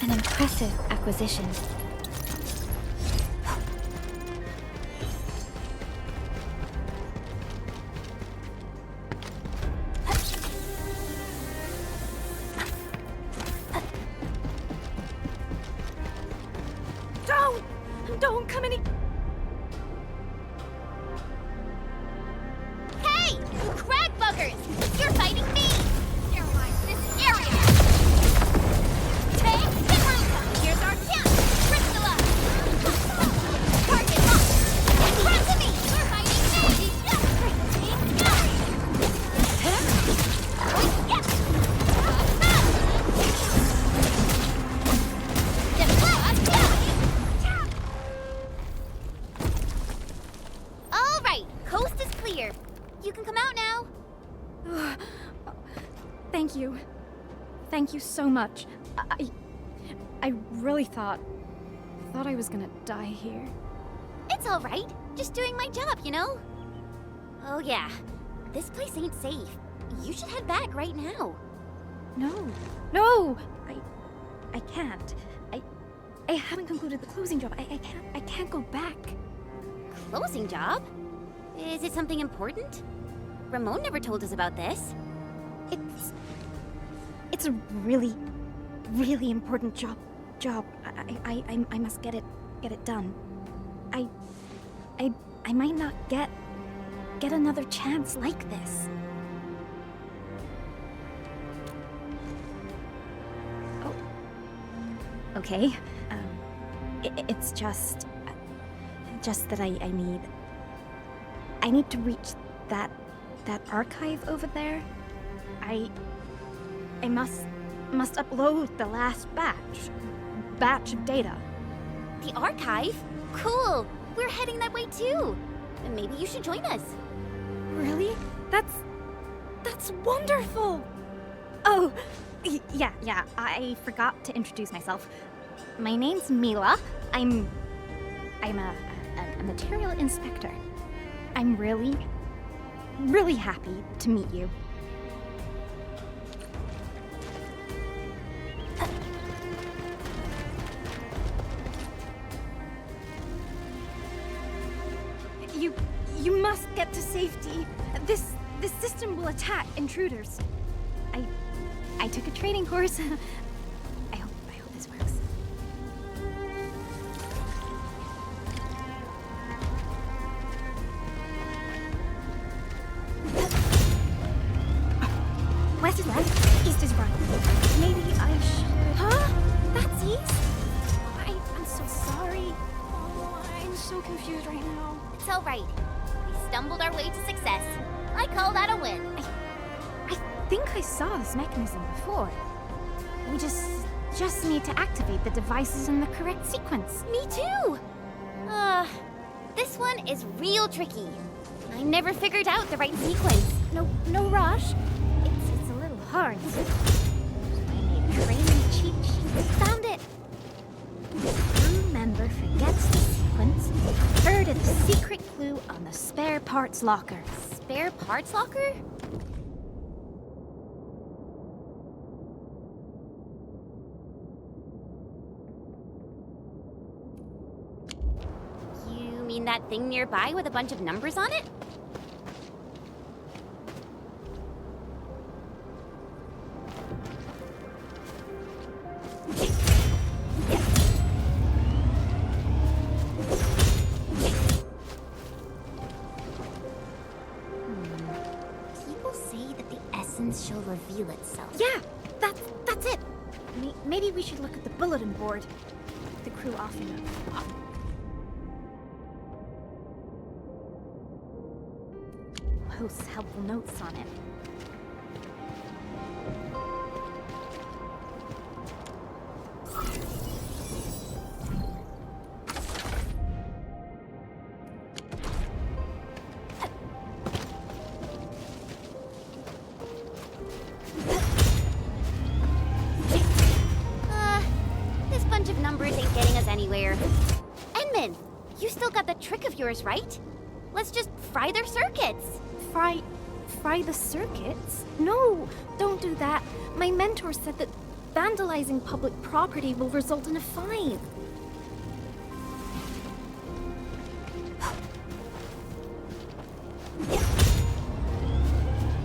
An impressive acquisition. Don't come any... Hey! You crag buggers! You're fighting me! Terrorize this area! Take the room! Here's our chance! Crystallize! Target locked! In front of me! You're fighting me! All right, coast is clear. You can come out now. Thank you. Thank you so much. I really thought I was gonna die here. It's all right. Just doing my job, you know? Oh yeah, this place ain't safe. You should head back right now. No! I can't. I haven't concluded the closing job. I can't go back. Closing job? Is it something important? Ramon never told us about this. It's a really, really important job. I must get it done. I might not get another chance like this. Oh. Okay. It's just that I need to reach that archive over there. I must upload the last batch of data. The archive? Cool. We're heading that way too. Maybe you should join us. Really? That's wonderful. Oh, yeah. I forgot to introduce myself. My name's Mila. I'm a material inspector. I'm really, really happy to meet you. You must get to safety. This system will attack intruders. I took a training course. I hope this works. West is left, east is right. Maybe I should... Huh? That's east? I'm so sorry. Oh, I'm so confused right now. It's all right. We stumbled our way to success. I call that a win. I think I saw this mechanism before. We just need to activate the devices in the correct sequence. Me too! This one is real tricky. I never figured out the right sequence. No rush. It's a little hard. I need training cheat sheet. Found it! Crew member forgets the sequence. Refer to the secret clue on the spare parts locker. Spare parts locker? You mean that thing nearby with a bunch of numbers on it? People say that the essence shall reveal itself. Yeah, that's it. Maybe we should look at the bulletin board. The crew often... posts helpful notes on it. This bunch of numbers ain't getting us anywhere. Enman, you still got the trick of yours, right? Let's just fry their circuits. Fry the circuits? No, don't do that. My mentor said that vandalizing public property will result in a fine.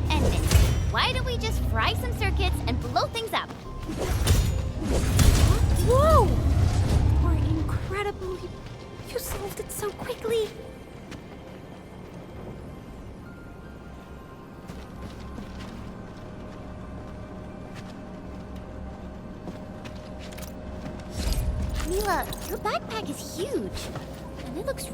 Enman, why don't we just fry some circuits and blow things up? Whoa! You're incredible. You solved it so quickly. Mila, your backpack is huge. And it looks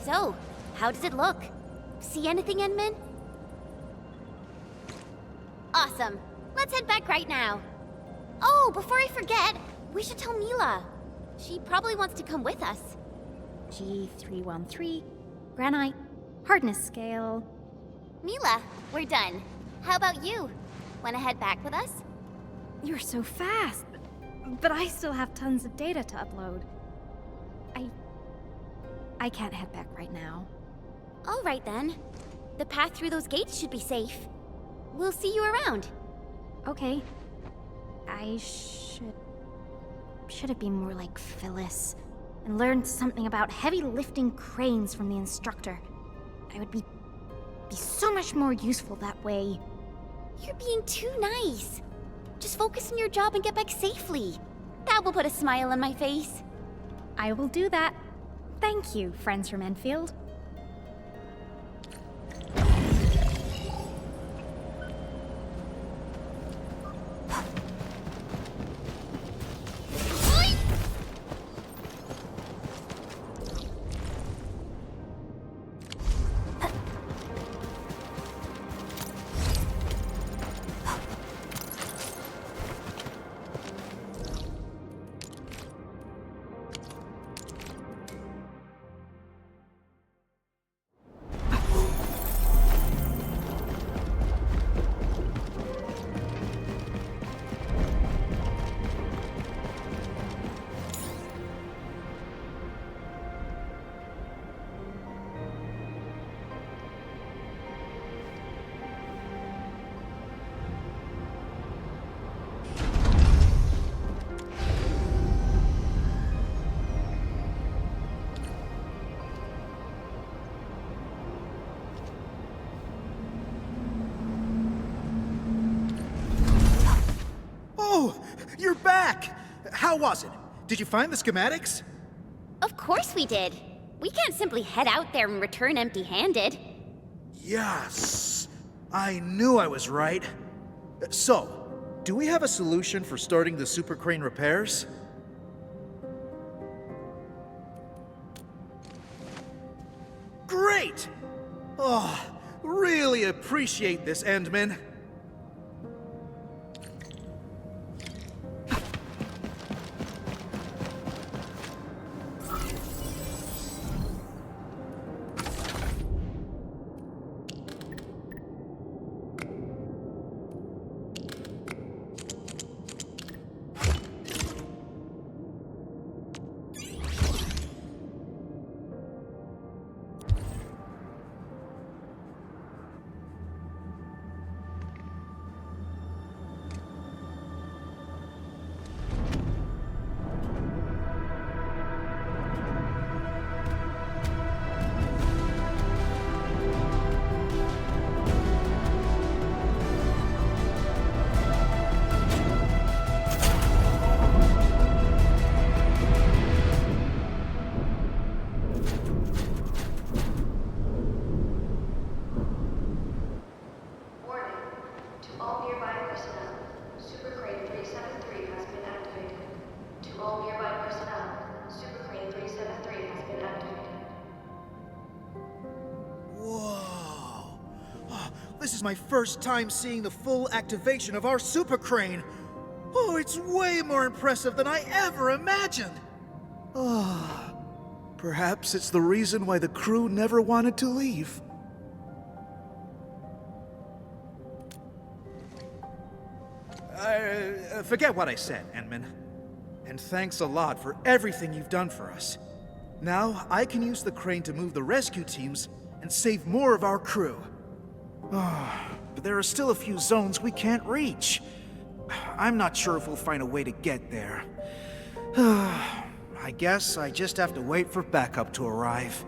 So, how does it look? See anything, Enman? Awesome. Let's head back right now. Oh, before I forget, we should tell Mila. She probably wants to come with us. G313, granite, hardness scale. Mila, we're done. How about you? Wanna head back with us? You're so fast. But I still have tons of data to upload. I can't head back right now. All right then. The path through those gates should be safe. We'll see you around. Okay. I should have been more like Phyllis and learned something about heavy lifting cranes from the instructor. I would be so much more useful that way. You're being too nice. Just focus on your job and get back safely. That will put a smile on my face. I will do that. Thank you, friends from Endfield. back! How was it? Did you find the schematics? Of course we did. We can't simply head out there and return empty-handed. Yes! I knew I was right. So, do we have a solution for starting the super crane repairs? Great! Oh, really appreciate this, Endman. This is my first time seeing the full activation of our super crane. Oh, it's way more impressive than I ever imagined. Ah, perhaps it's the reason why the crew never wanted to leave. Forget what I said, Endman. And thanks a lot for everything you've done for us. Now, I can use the crane to move the rescue teams and save more of our crew. But there are still a few zones we can't reach. I'm not sure if we'll find a way to get there. I guess I just have to wait for backup to arrive.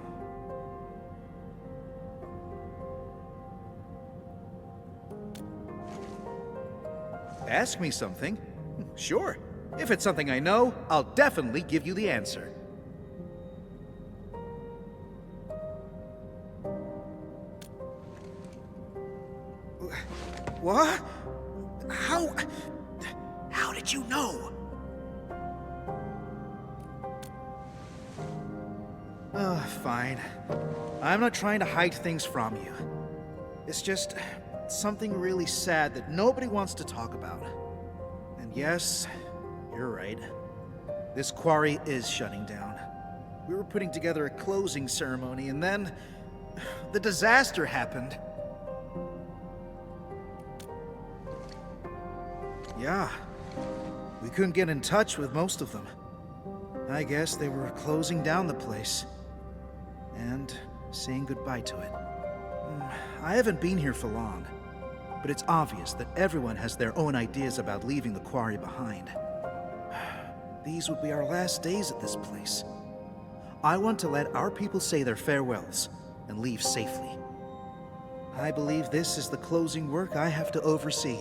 Ask me something. Sure. If it's something I know, I'll definitely give you the answer. What? How did you know? Fine. I'm not trying to hide things from you. It's just something really sad that nobody wants to talk about. And yes, you're right. This quarry is shutting down. We were putting together a closing ceremony, and then the disaster happened. Yeah, we couldn't get in touch with most of them. I guess they were closing down the place and saying goodbye to it. I haven't been here for long, but it's obvious that everyone has their own ideas about leaving the quarry behind. These would be our last days at this place. I want to let our people say their farewells and leave safely. I believe this is the closing work I have to oversee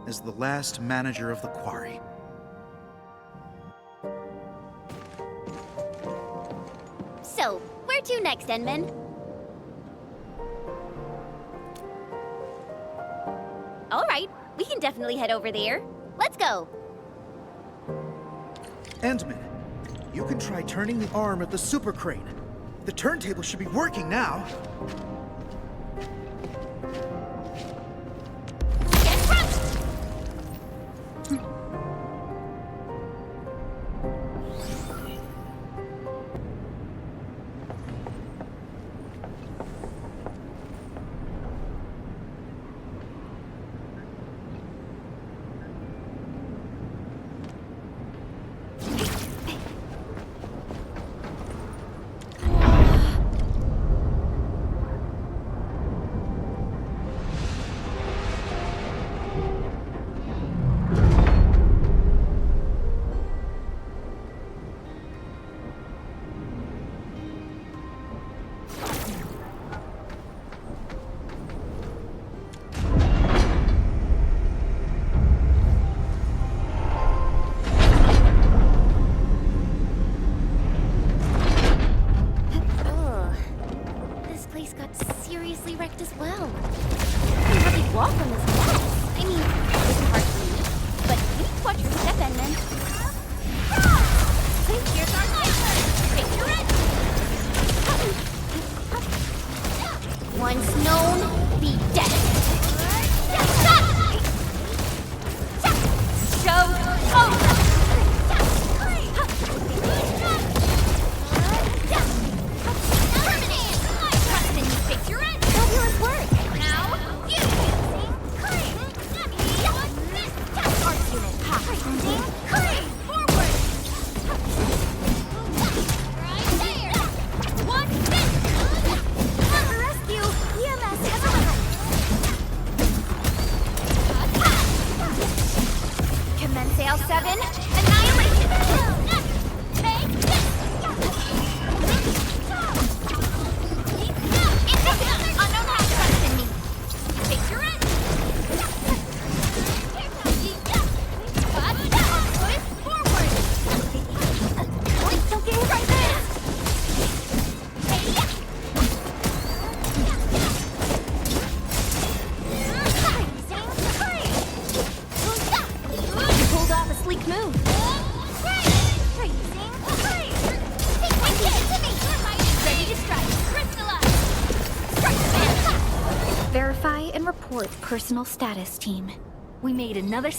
as the last manager of the quarry. So, where to next, Endman? All right, we can definitely head over there. Let's go. Endman, you can try turning the arm of the super crane. The turntable should be working now. personal status team. We made another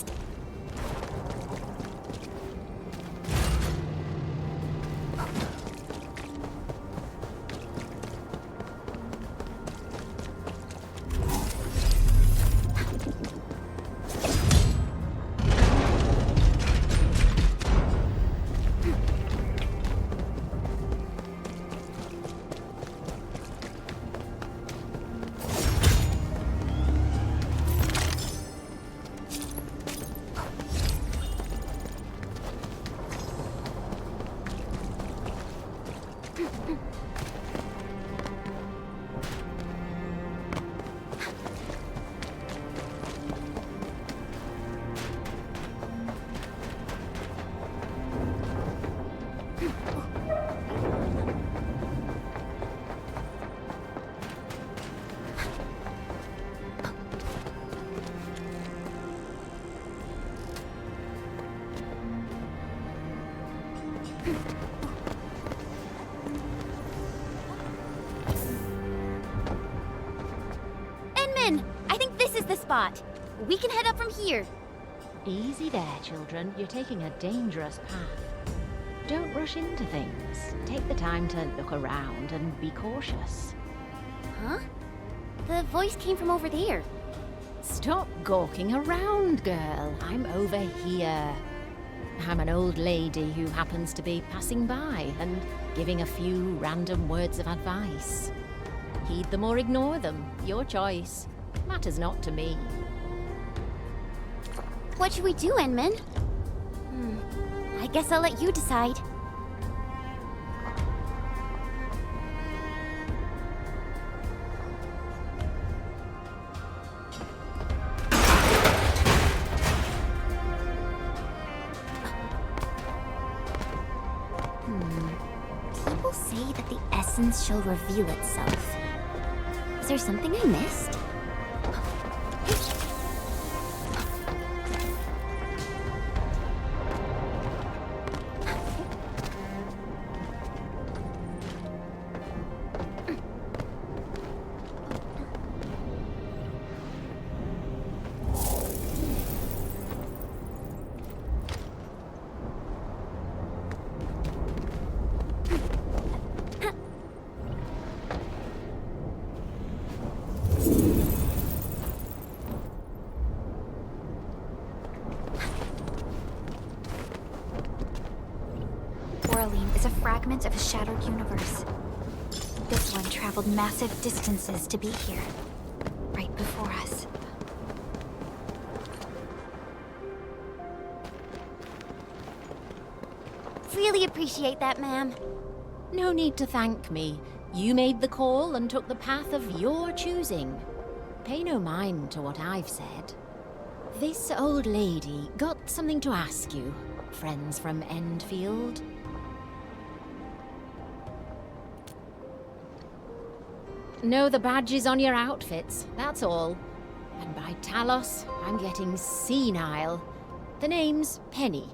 I think this is the spot. We can head up from here. Easy there, children. You're taking a dangerous path. Don't rush into things. Take the time to look around and be cautious. Huh? The voice came from over there. Stop gawking around, girl. I'm over here. I'm an old lady who happens to be passing by and giving a few random words of advice. Heed them or ignore them. Your choice. Matters not to me. What should we do, Enman? I guess I'll let you decide. People say that the essence shall reveal itself. Is there something I missed? Is a fragment of a shattered universe. This one traveled massive distances to be here, right before us. Really appreciate that, ma'am. No need to thank me. You made the call and took the path of your choosing. Pay no mind to what I've said. This old lady got something to ask you, friends from Endfield. Know the badges on your outfits, that's all. And by Talos, I'm getting senile. The name's Penny.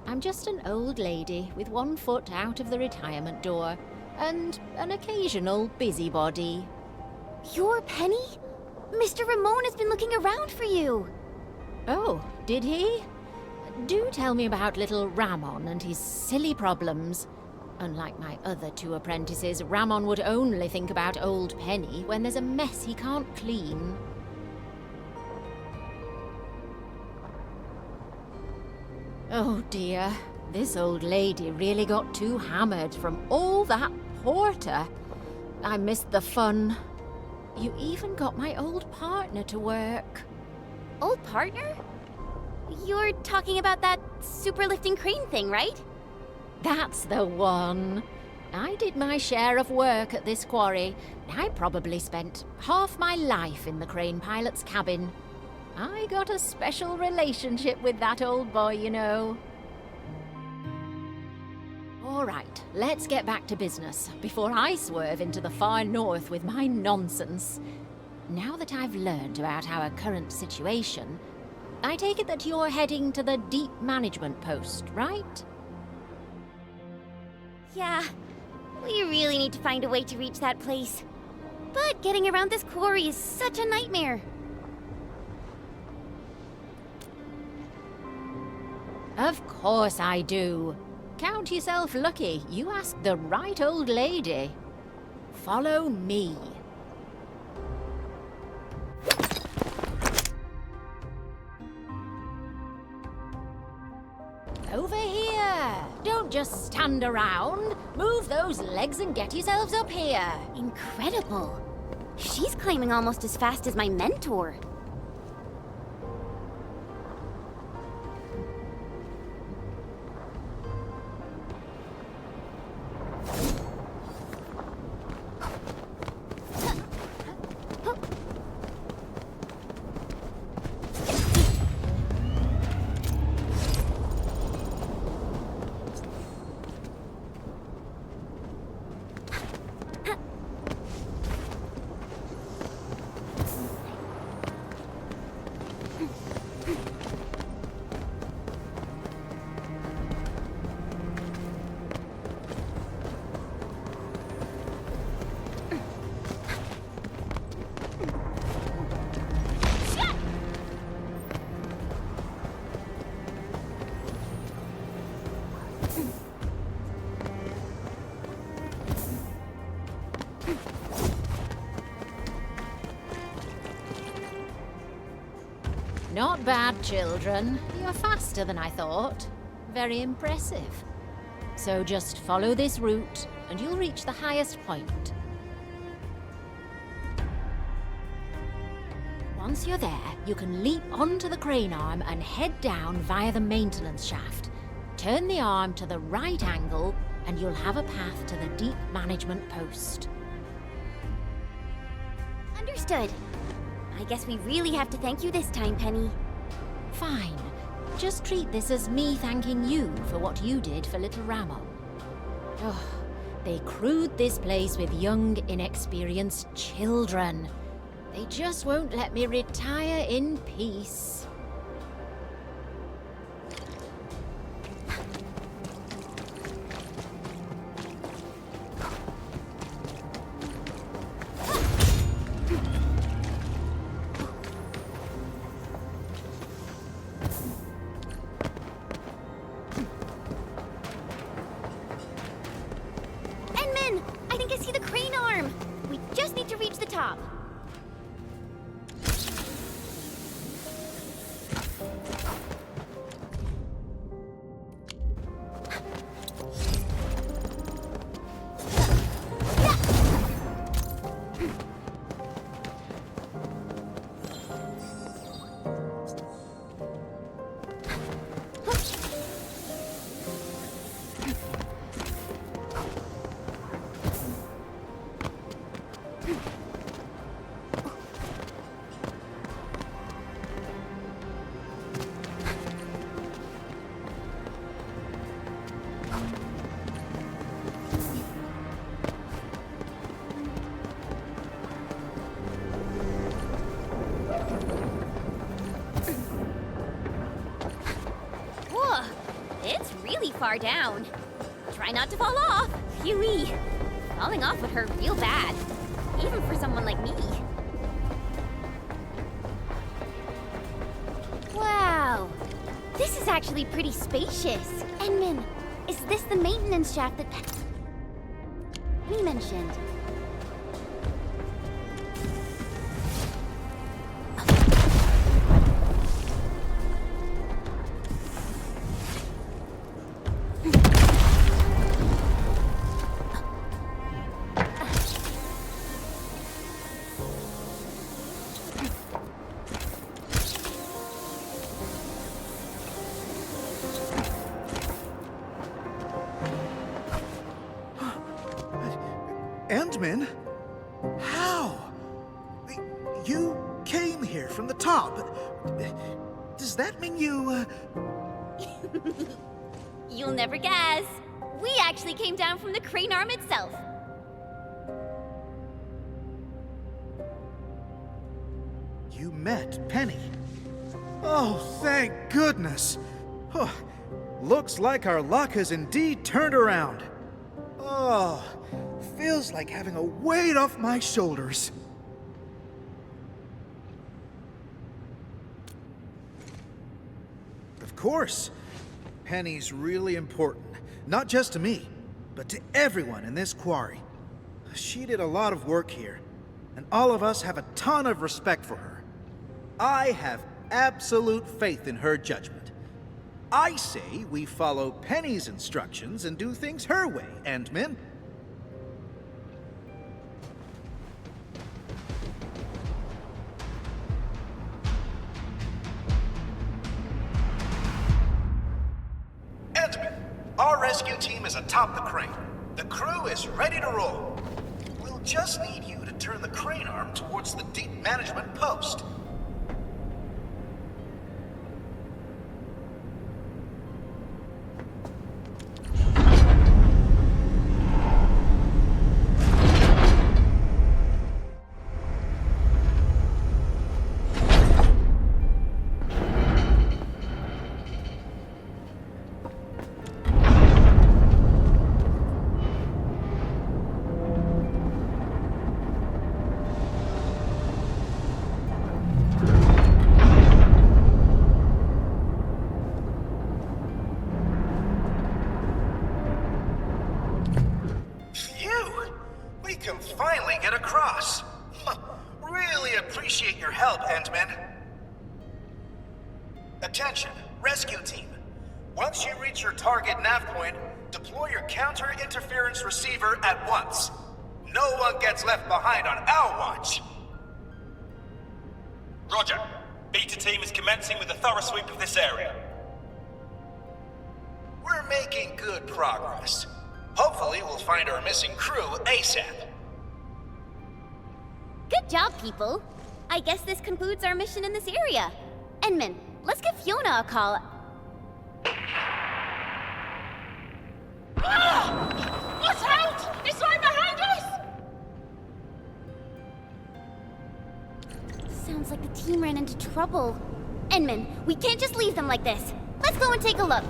I'm just an old lady with one foot out of the retirement door, and an occasional busybody. You're Penny? Mr. Ramon has been looking around for you. Oh, did he? Do tell me about little Ramon and his silly problems. Unlike my other two apprentices, Ramon would only think about old Penny when there's a mess he can't clean. Oh dear, this old lady really got too hammered from all that porter. I missed the fun. You even got my old partner to work. Old partner? You're talking about that superlifting crane thing, right? That's the one. I did my share of work at this quarry. I probably spent half my life in the crane pilot's cabin. I got a special relationship with that old boy, you know. All right, let's get back to business before I swerve into the far north with my nonsense. Now that I've learned about our current situation, I take it that you're heading to the deep management post, right? Yeah, we really need to find a way to reach that place. But getting around this quarry is such a nightmare. course I do. Count yourself lucky. You asked the right old lady. Follow me. Over here! Don't just stand around. Move those legs and get yourselves up here. Incredible. She's climbing almost as fast as my mentor. Not bad, children. You're faster than I thought. Very impressive. So just follow this route, and you'll reach the highest point. Once you're there, you can leap onto the crane arm and head down via the maintenance shaft. Turn the arm to the right angle, and you'll have a path to the deep management post. Understood. I guess we really have to thank you this time, Penny. Fine. Just treat this as me thanking you for what you did for little Ramo. Oh, they crewed this place with young, inexperienced children. They just won't let me retire in peace. Far down. Try not to fall off. Phew-wee. Falling off would hurt real bad. Even for someone like me. Wow. This is actually pretty spacious. Enmin, is this the maintenance shaft that Penny mentioned? Endman? How? You came here from the top. Does that mean you, You'll never guess. We actually came down from the crane arm itself. You met Penny. Oh, thank goodness. Oh, looks like our luck has indeed turned around. Oh, feels like having a weight off my shoulders. Of course. Penny's really important. Not just to me, but to everyone in this quarry. She did a lot of work here, and all of us have a ton of respect for her. I have absolute faith in her judgment. I say we follow Penny's instructions and do things her way, Endman. Endman, our rescue team is atop the crane. The crew is ready to roll. We'll just need you to turn the crane arm towards the deep management post. Attention, rescue team. Once you reach your target nav point, deploy your counter-interference receiver at once. No one gets left behind on our watch. Roger. Beta team is commencing with a thorough sweep of this area. We're making good progress. Hopefully we'll find our missing crew ASAP. Good job, people. I guess this concludes our mission in this area. Endman, let's give Fiona a call. Watch out! It's right behind us! Sounds like the team ran into trouble. Endman, we can't just leave them like this. Let's go and take a look.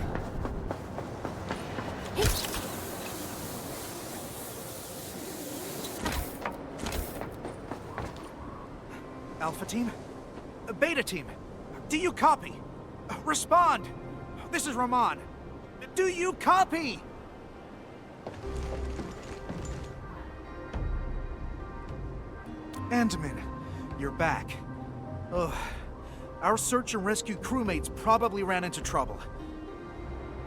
Alpha team? Beta team? Do you copy? Respond! This is Rahman. Do you copy? Endman, you're back. Ugh. Our search and rescue crewmates probably ran into trouble.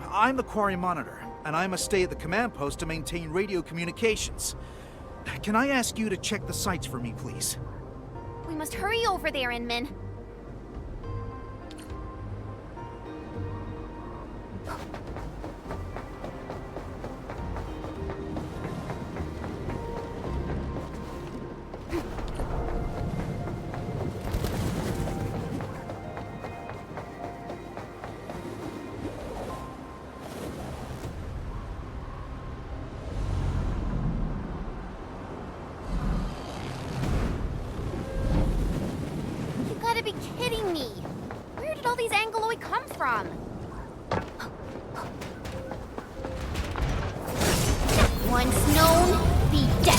I'm the quarry monitor, and I must stay at the command post to maintain radio communications. Can I ask you to check the sites for me, please? We must hurry over there, Endman. Once known, be dead.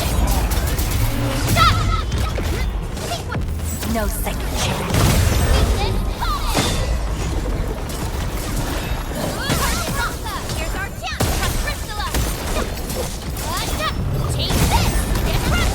No second chance. Here's our chance to have Crystalla. Take this! Get ready!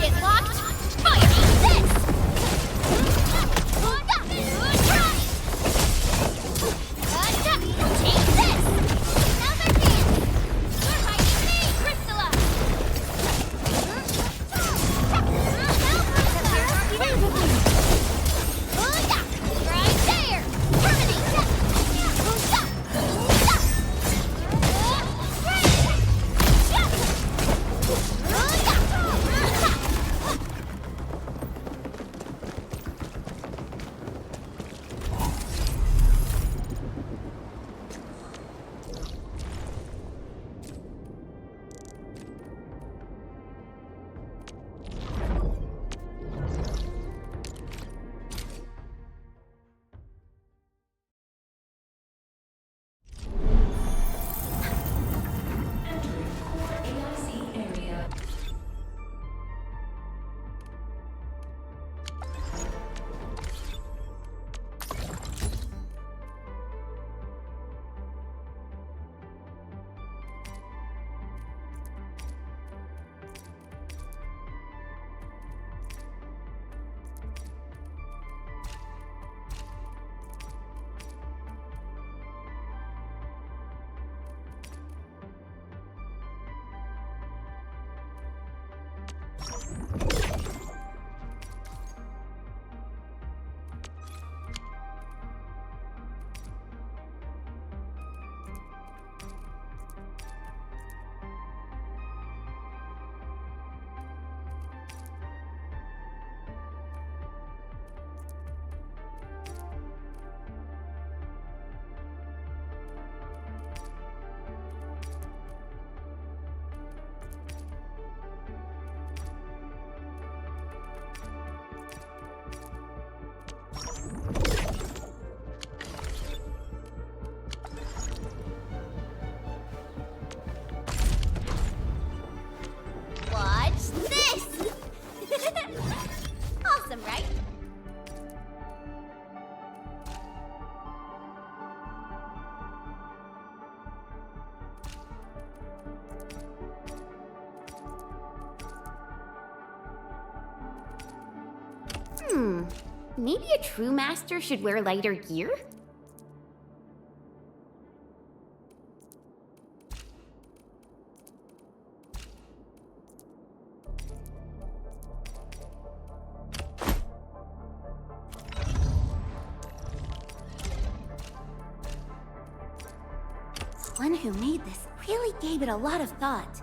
Target locked. Fire! This! Take this! Another dance! You're hiding me, Crystalla! Right there! Terminate! Watch this! Awesome, right? Maybe a true master should wear lighter gear? One who made this really gave it a lot of thought.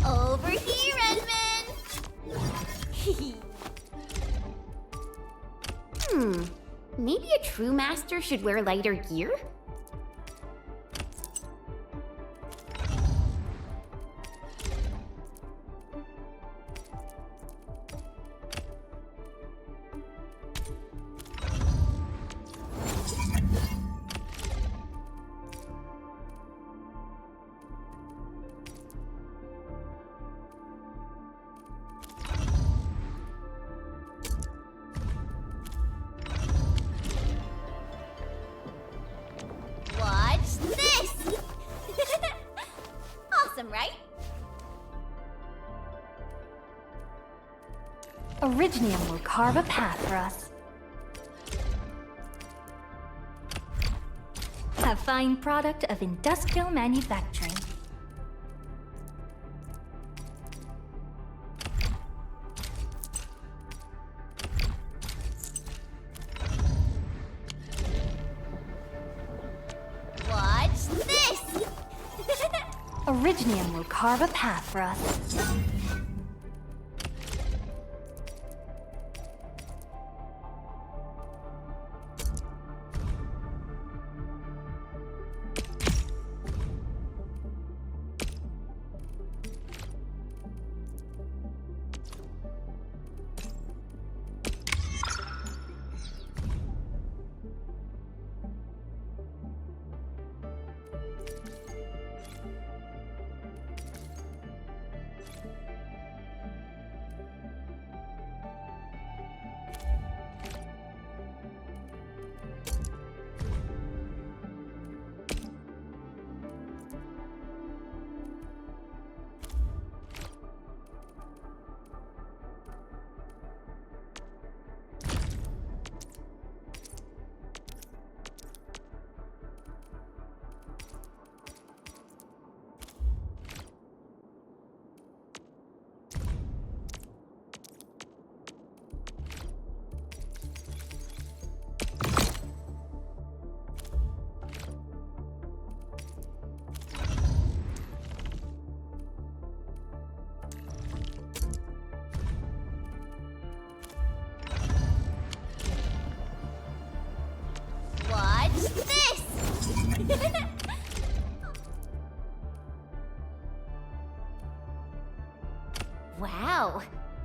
Over here, Edmund! Maybe a true master should wear lighter gear? Originium will carve a path for us. A fine product of industrial manufacturing. Watch this! Originium will carve a path for us.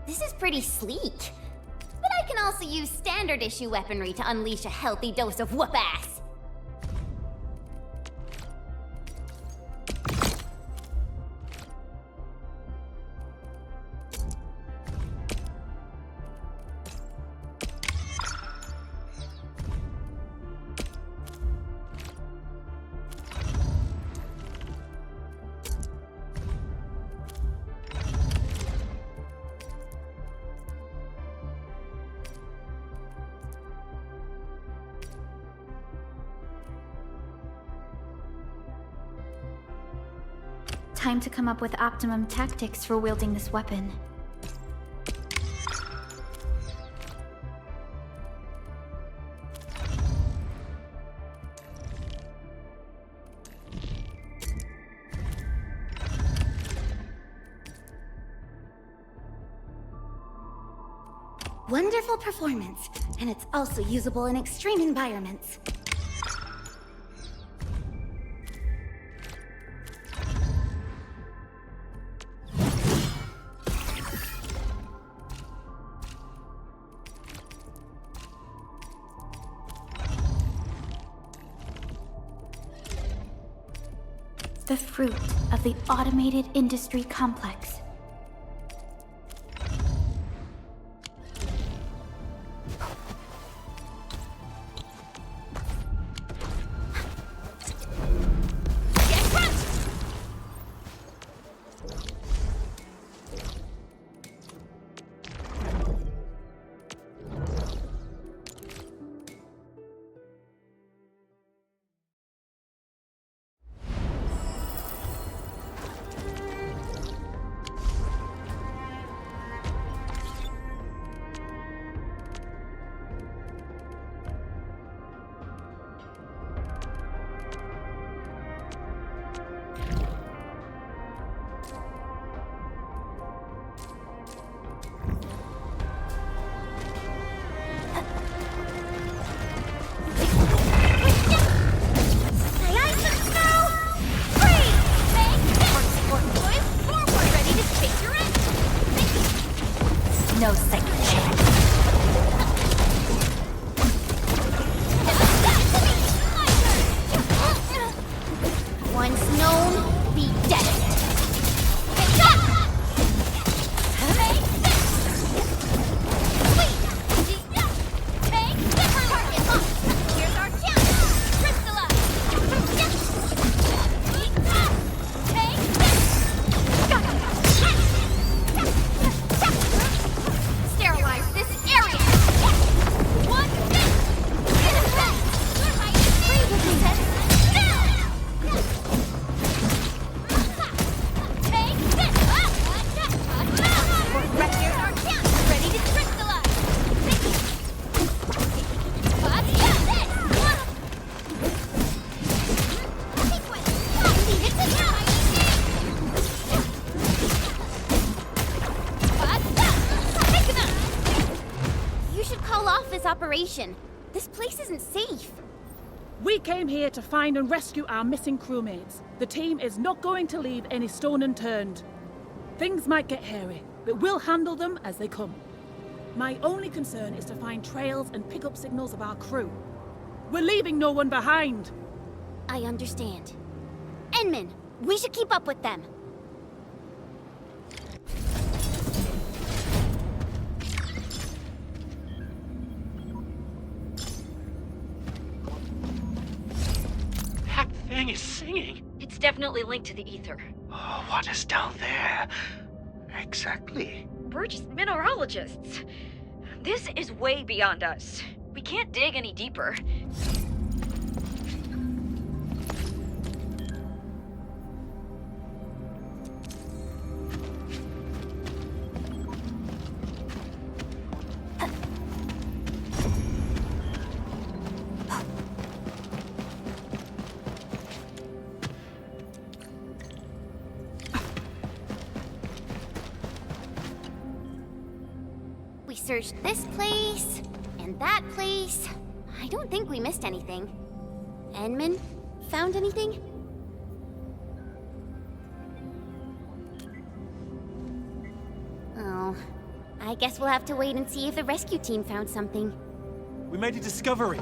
This is pretty sleek. But I can also use standard issue weaponry to unleash a healthy dose of whoop-ass. Time to come up with optimum tactics for wielding this weapon. Wonderful performance, and it's also usable in extreme environments. The fruit of the automated industry complex. No second chance. Once known, be destined. Here's our chance. Sterilize this area. One here's our chance. Ready to crystallize. You should call off this operation. This place isn't safe. We came here to find and rescue our missing crewmates. The team is not going to leave any stone unturned. Things might get hairy, but we'll handle them as they come. My only concern is to find trails and pick up signals of our crew. We're leaving no one behind. I understand. Enman, we should keep up with them. That thing is singing. It's definitely linked to the ether. Oh, what is down there? Exactly. We're just mineralogists. This is way beyond us. We can't dig any deeper. We searched this place, and that place. I don't think we missed anything. Enman, found anything? Oh, I guess we'll have to wait and see if the rescue team found something. We made a discovery.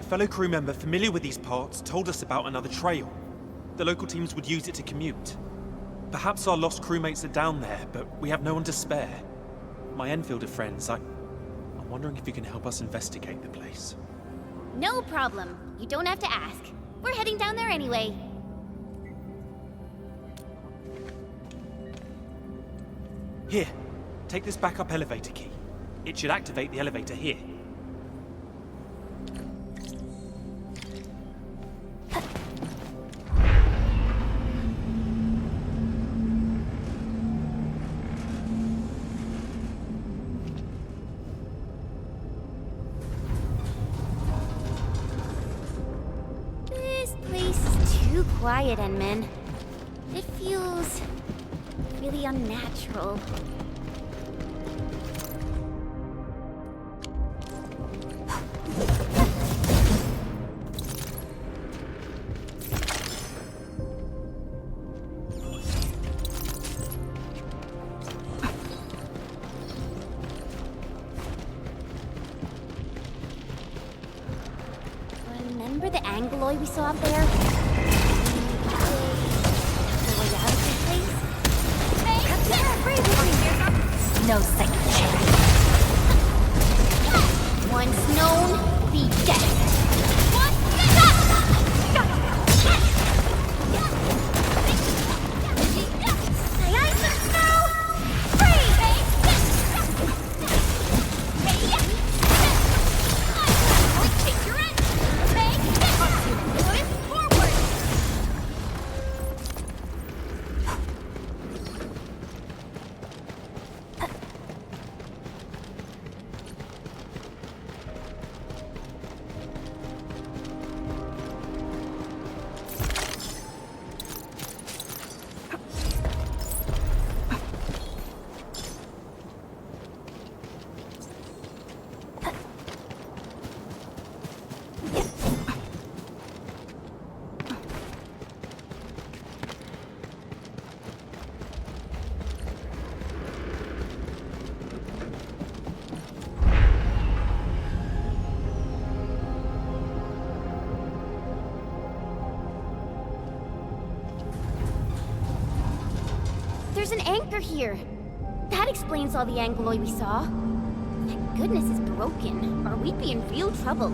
A fellow crew member familiar with these parts told us about another trail. The local teams would use it to commute. Perhaps our lost crewmates are down there, but we have no one to spare. My Enfielder friends, I'm wondering if you can help us investigate the place. No problem. You don't have to ask. We're heading down there anyway. Here, take this backup elevator key. It should activate the elevator here. This place is too quiet, Enman. It feels really unnatural. Remember the Angloy we saw up there? The way out of this place? No second chance. Once known, be dead. There's an anchor here. That explains all the Angloy we saw. Thank goodness it's broken, or we'd be in real trouble.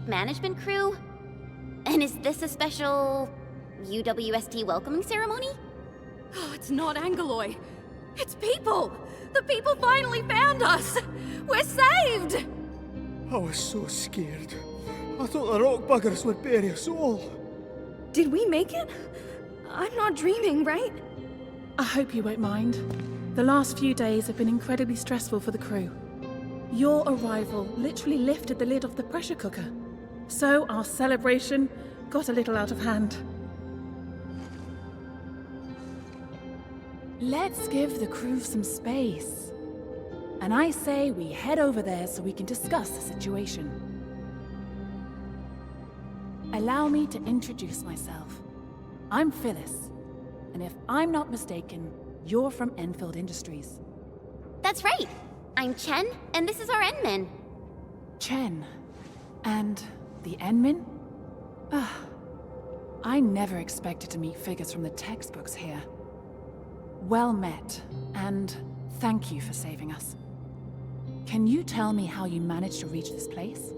management crew? And is this a special UWST welcoming ceremony? Oh, it's not Angoloi. It's people! The people finally found us! We're saved! I was so scared. I thought the rock buggers would bury us all. Did we make it? I'm not dreaming, right? I hope you won't mind. The last few days have been incredibly stressful for the crew. Your arrival literally lifted the lid off the pressure cooker. So our celebration got a little out of hand. Let's give the crew some space. And I say we head over there so we can discuss the situation. Allow me to introduce myself. I'm Phyllis, and if I'm not mistaken, you're from Endfield Industries. That's right. I'm Chen, and this is our Endman. Chen. And the Endman? I never expected to meet figures from the textbooks here. Well met, and thank you for saving us. Can you tell me how you managed to reach this place?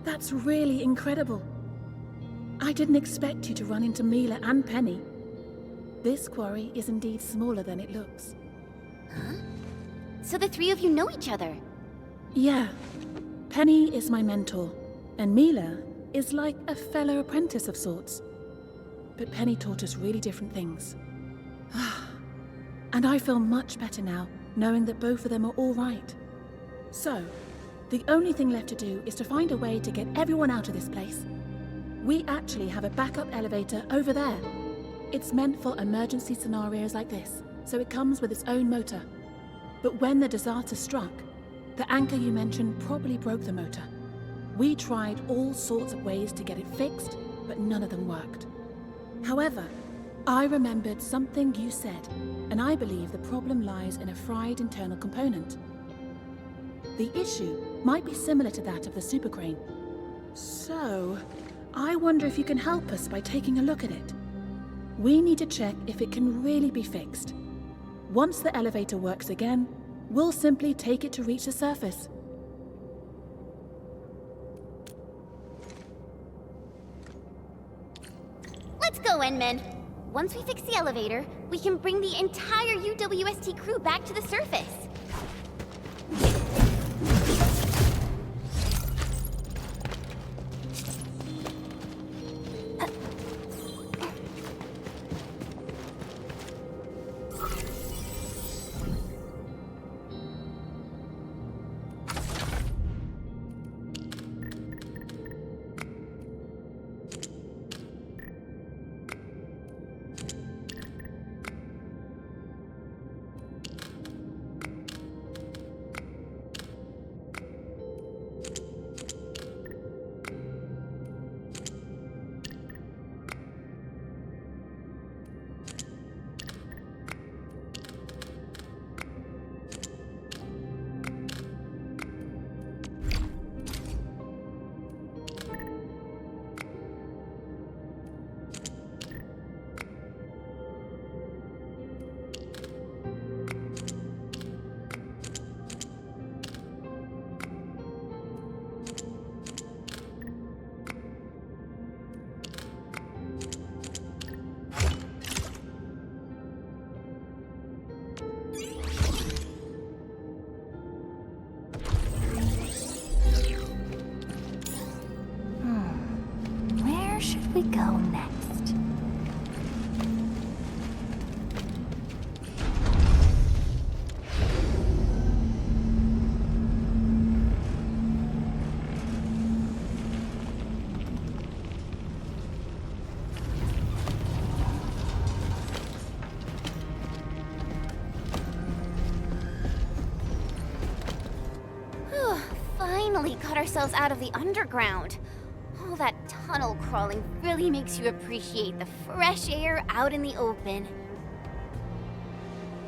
That's really incredible. I didn't expect you to run into Mila and Penny. This quarry is indeed smaller than it looks. Huh? So the three of you know each other? Yeah. Penny is my mentor, and Mila is like a fellow apprentice of sorts. But Penny taught us really different things. And I feel much better now, knowing that both of them are all right. So, the only thing left to do is to find a way to get everyone out of this place. We actually have a backup elevator over there. It's meant for emergency scenarios like this, so it comes with its own motor. But when the disaster struck, the anchor you mentioned probably broke the motor. We tried all sorts of ways to get it fixed, but none of them worked. However, I remembered something you said, and I believe the problem lies in a fried internal component. The issue might be similar to that of the super crane. So, I wonder if you can help us by taking a look at it. We need to check if it can really be fixed. Once the elevator works again, we'll simply take it to reach the surface. Let's go, Endman. Once we fix the elevator, we can bring the entire UWST crew back to the surface. we go next? Finally got ourselves out of the underground. All that tunnel crawling really makes you appreciate the fresh air out in the open.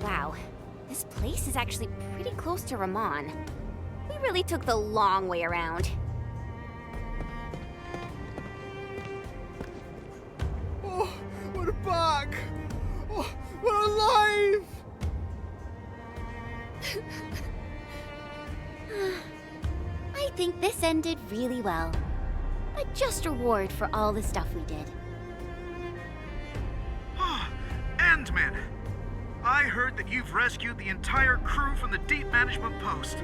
Wow, this place is actually pretty close to Ramon. We really took the long way around. Oh, we're back! Oh, we're alive! think this ended really well. A just reward for all the stuff we did. Endman! I heard that you've rescued the entire crew from the Deep Management Post.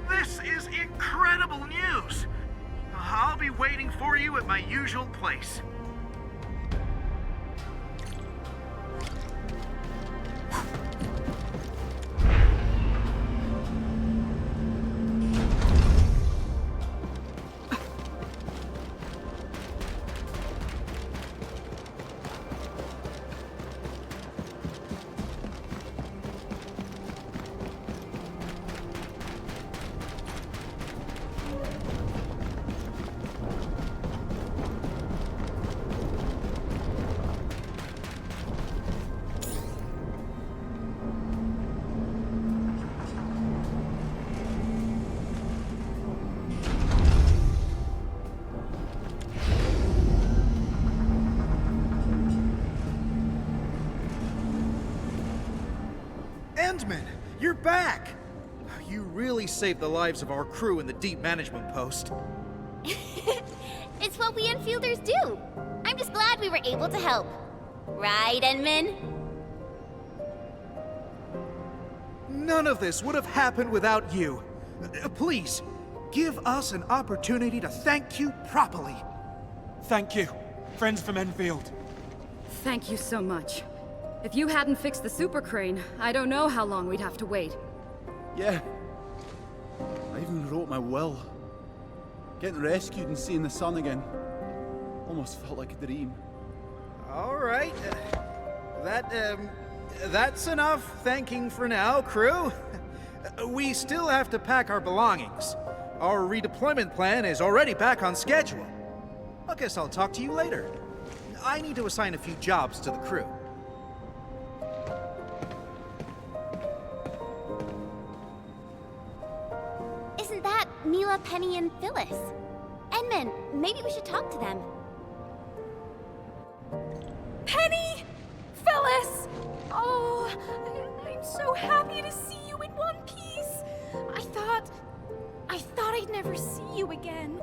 This is incredible news! I'll be waiting for you at my usual place. Endman, you're back! You really saved the lives of our crew in the Deep Management Post. It's what we Enfielders do. I'm just glad we were able to help. Right, Endman? None of this would have happened without you. Please, give us an opportunity to thank you properly. Thank you, friends from Enfield. Thank you so much. If you hadn't fixed the super crane, I don't know how long we'd have to wait. Yeah. I even wrote my will. Getting rescued and seeing the sun again. Almost felt like a dream. All right. That's enough thanking for now, crew. We still have to pack our belongings. Our redeployment plan is already back on schedule. I guess I'll talk to you later. I need to assign a few jobs to the crew. Isn't that Mila, Penny, and Phyllis? Endman, maybe we should talk to them. Penny! Phyllis! Oh, I'm so happy to see you in one piece. I thought I'd never see you again.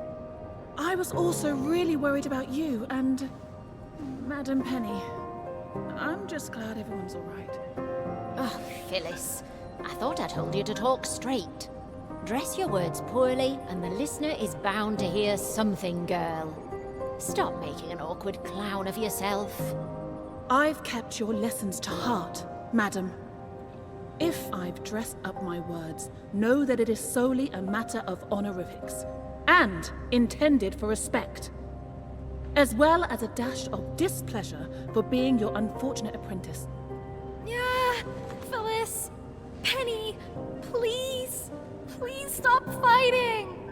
I was also really worried about you and Madam Penny. I'm just glad everyone's all right. Oh, Phyllis. I thought I told you to talk straight. Dress your words poorly, and the listener is bound to hear something, girl. Stop making an awkward clown of yourself. I've kept your lessons to heart, madam. If I've dressed up my words, know that it is solely a matter of honorifics, and intended for respect, as well as a dash of displeasure for being your unfortunate apprentice. Yeah, Phyllis, Penny, please stop fighting!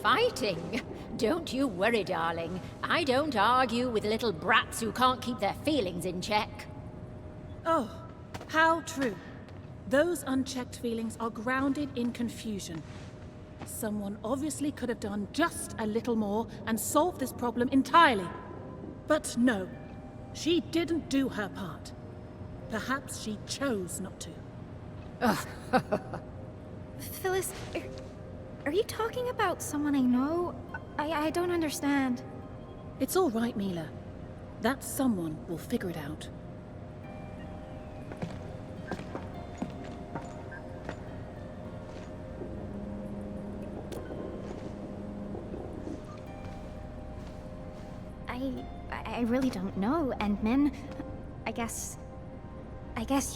Fighting? Don't you worry, darling. I don't argue with little brats who can't keep their feelings in check. Oh, how true. Those unchecked feelings are grounded in confusion. Someone obviously could have done just a little more and solved this problem entirely. But no, she didn't do her part. Perhaps she chose not to. Phyllis, are you talking about someone I know? I don't understand. It's all right, Mila. That someone will figure it out. I really don't know, Endman. I guess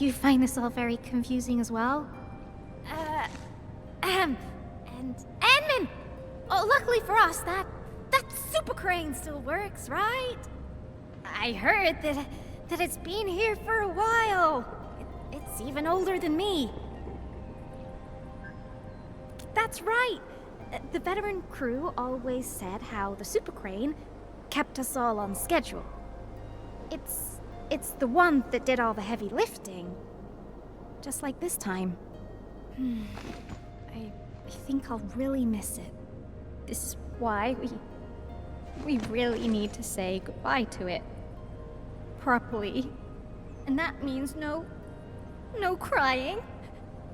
you find this all very confusing as well? And Endman! Oh, luckily for us, that super crane still works, right? I heard that it's been here for a while. It's even older than me. That's right. The veteran crew always said how the super crane kept us all on schedule. It's the one that did all the heavy lifting. Just like this time. I think I'll really miss it. This is why we really need to say goodbye to it. Properly. And that means no crying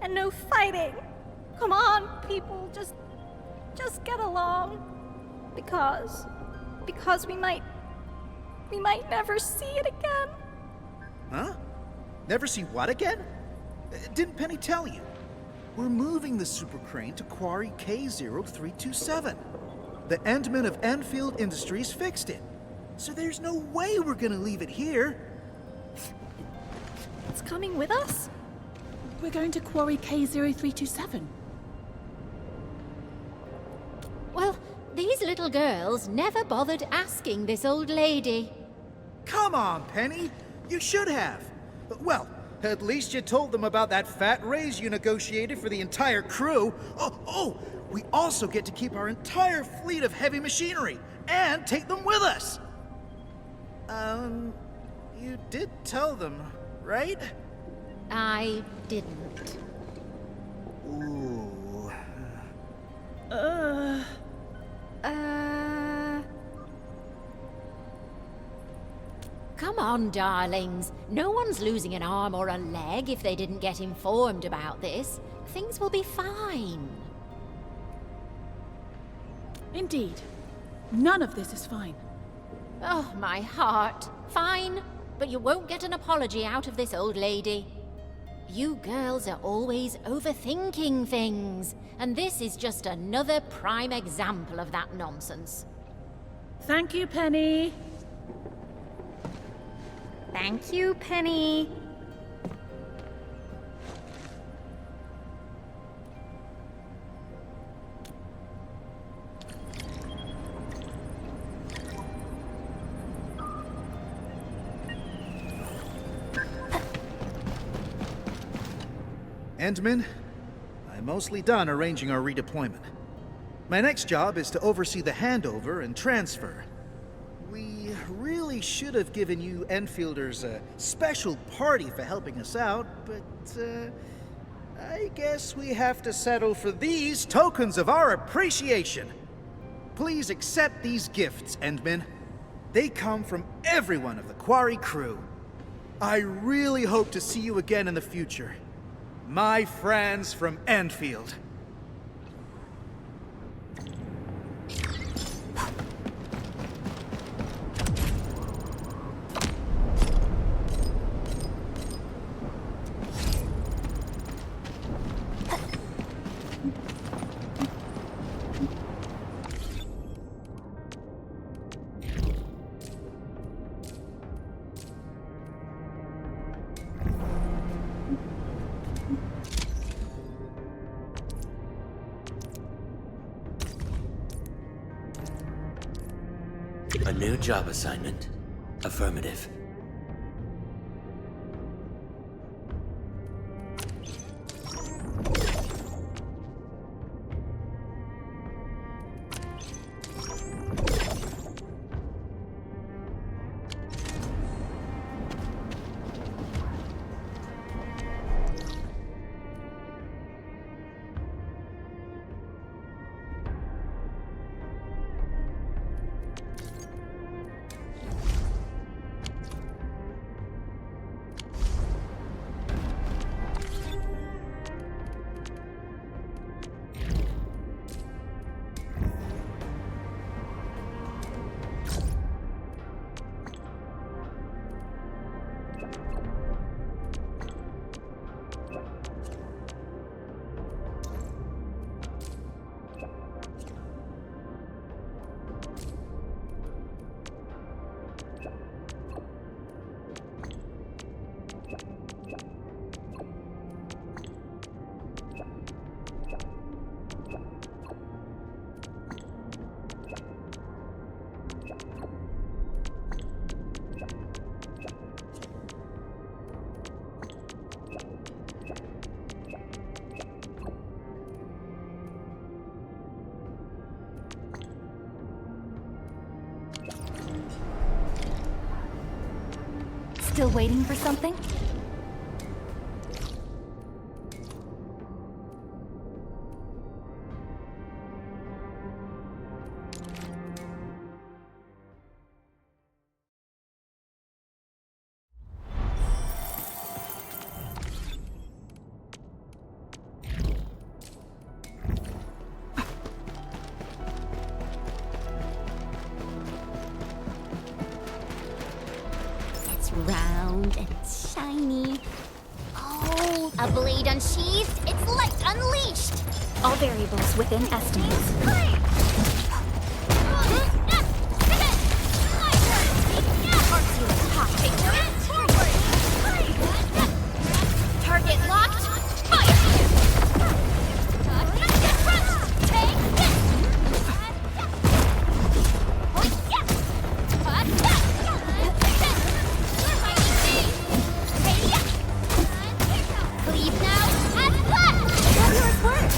and no fighting. Come on, people, just just get along. Because we might never see it again. Huh? Never see what again? Didn't Penny tell you? We're moving the super crane to Quarry K0327. The Endman of Endfield Industries fixed it. So there's no way we're gonna leave it here. It's coming with us? We're going to Quarry K0327. Well, these little girls never bothered asking this old lady. Come on, Penny. You should have. Well, at least you told them about that fat raise you negotiated for the entire crew. Oh, we also get to keep our entire fleet of heavy machinery and take them with us. You did tell them, right? I didn't. Ooh. Come on, darlings. No one's losing an arm or a leg if they didn't get informed about this. Things will be fine. Indeed. None of this is fine. Oh, my heart. Fine, but you won't get an apology out of this old lady. You girls are always overthinking things, and this is just another prime example of that nonsense. Thank you, Penny. Thank you, Penny. Endman, I'm mostly done arranging our redeployment. My next job is to oversee the handover and transfer. We really should have given you Enfielders a special party for helping us out, but I guess we have to settle for these tokens of our appreciation. Please accept these gifts, Endman. They come from everyone of the Quarry crew. I really hope to see you again in the future. My friends from Endfield. A new job assignment? Affirmative. Still waiting for something? round and shiny. Oh, a blade unsheathed, its light unleashed! All variables within estimates. Target locked, fire! Leave now, and flash! Fabulous work!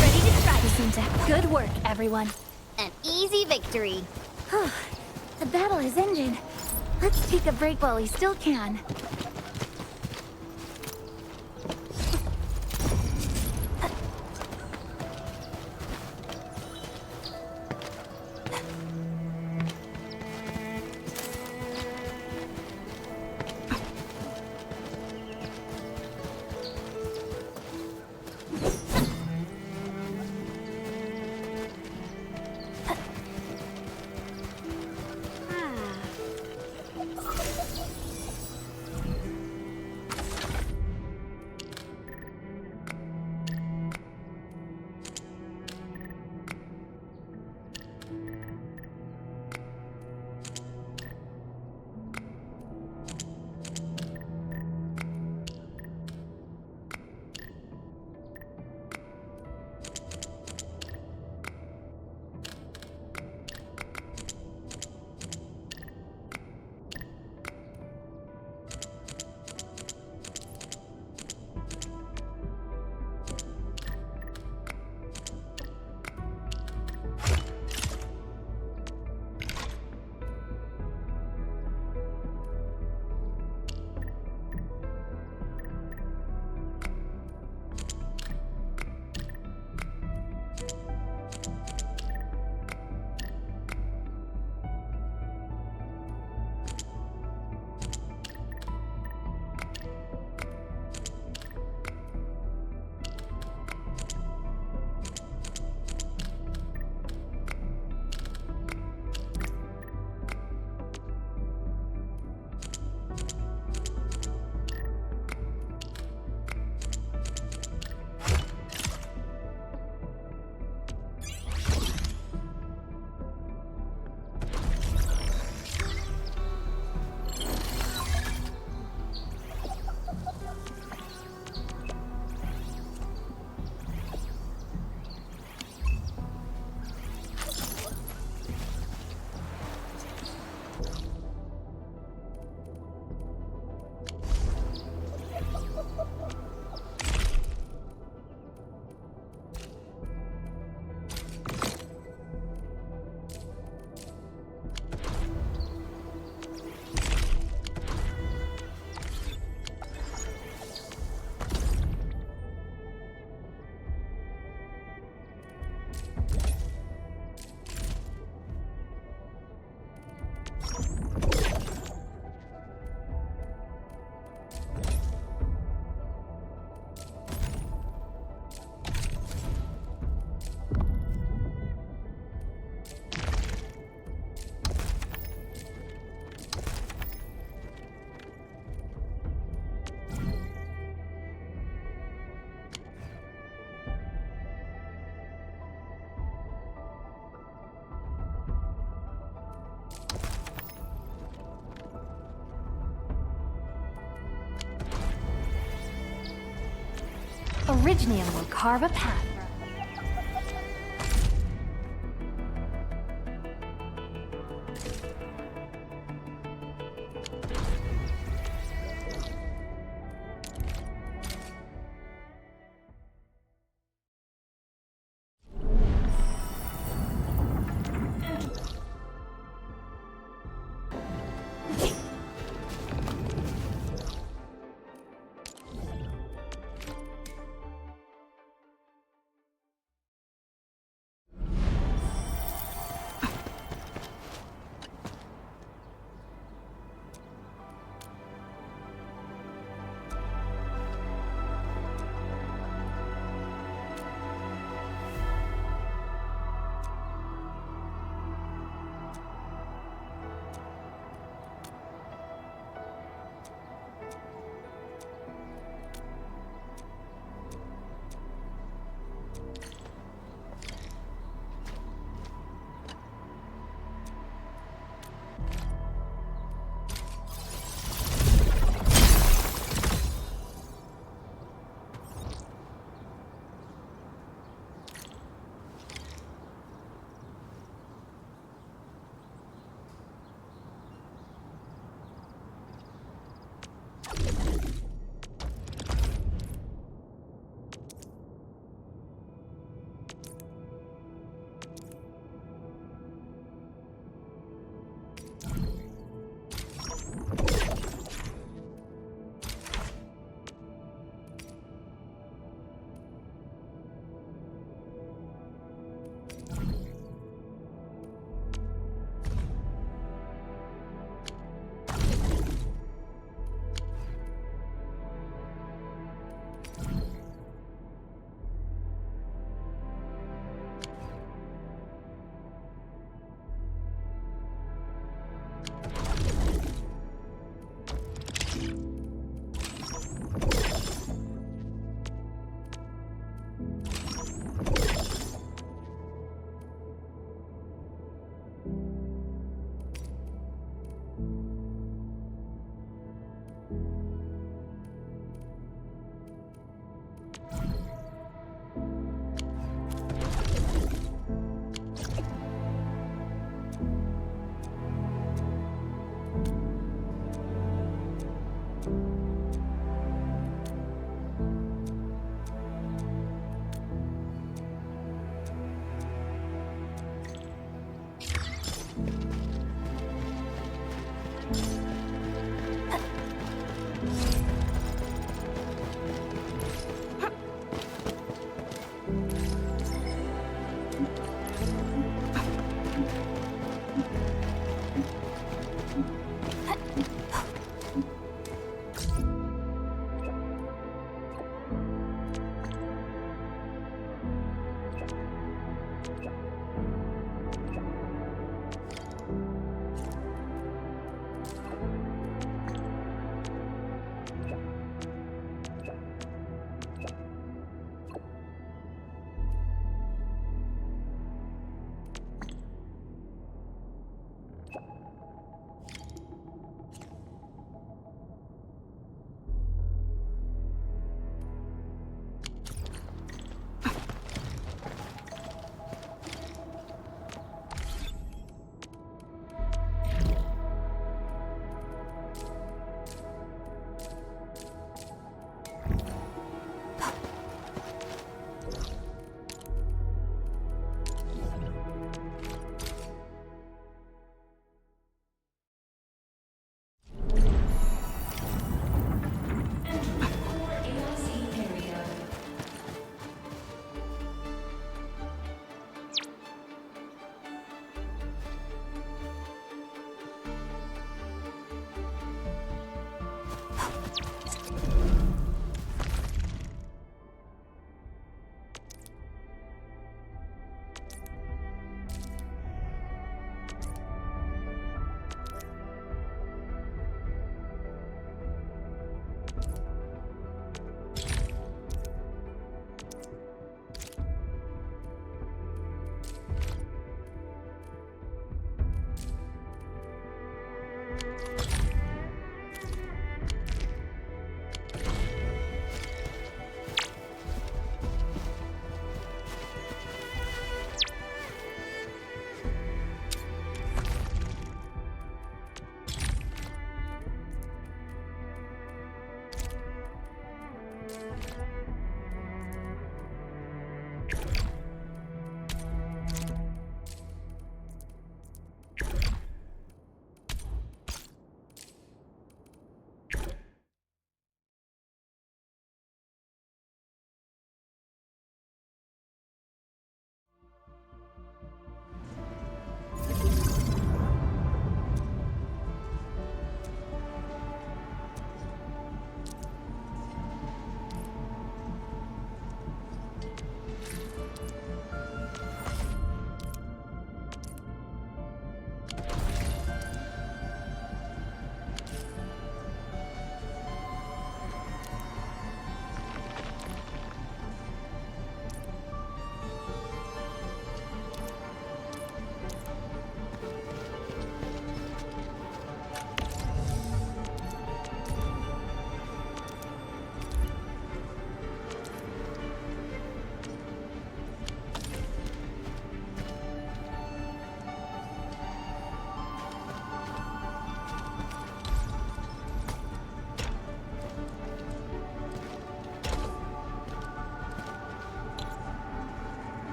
Ready to strike. Listen to good work, everyone. An easy victory. The battle is ended. Let's take a break while we still can. Originium will carve a path.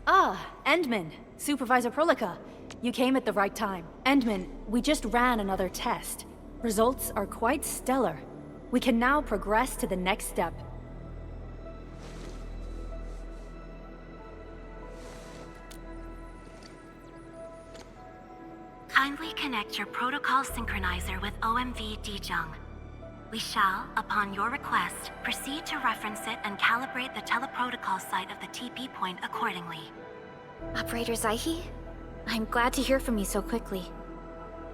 Ah, Endman, Supervisor Prolica. You came at the right time. Endman, we just ran another test. Results are quite stellar. We can now progress to the next step. Kindly connect your protocol synchronizer with OMV Dijiang. We shall, upon your request, proceed to reference it and calibrate the teleprotocol site of the TP point accordingly. Operator Zaihi? I'm glad to hear from you so quickly.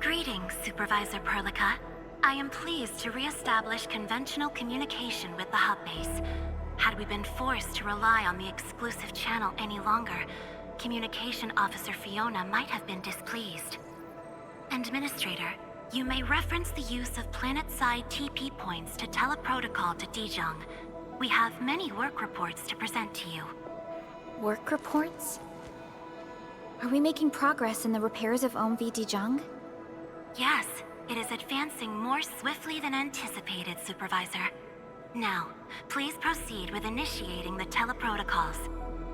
Greetings, Supervisor Prolica. I am pleased to re-establish conventional communication with the hub base. Had we been forced to rely on the exclusive channel any longer, Communication Officer Fiona might have been displeased. Administrator, you may reference the use of planet-side TP points to teleprotocol to Dijiang. We have many work reports to present to you. Work reports? Are we making progress in the repairs of OMV Dijiang? Yes, it is advancing more swiftly than anticipated, Supervisor. Now, please proceed with initiating the teleprotocols.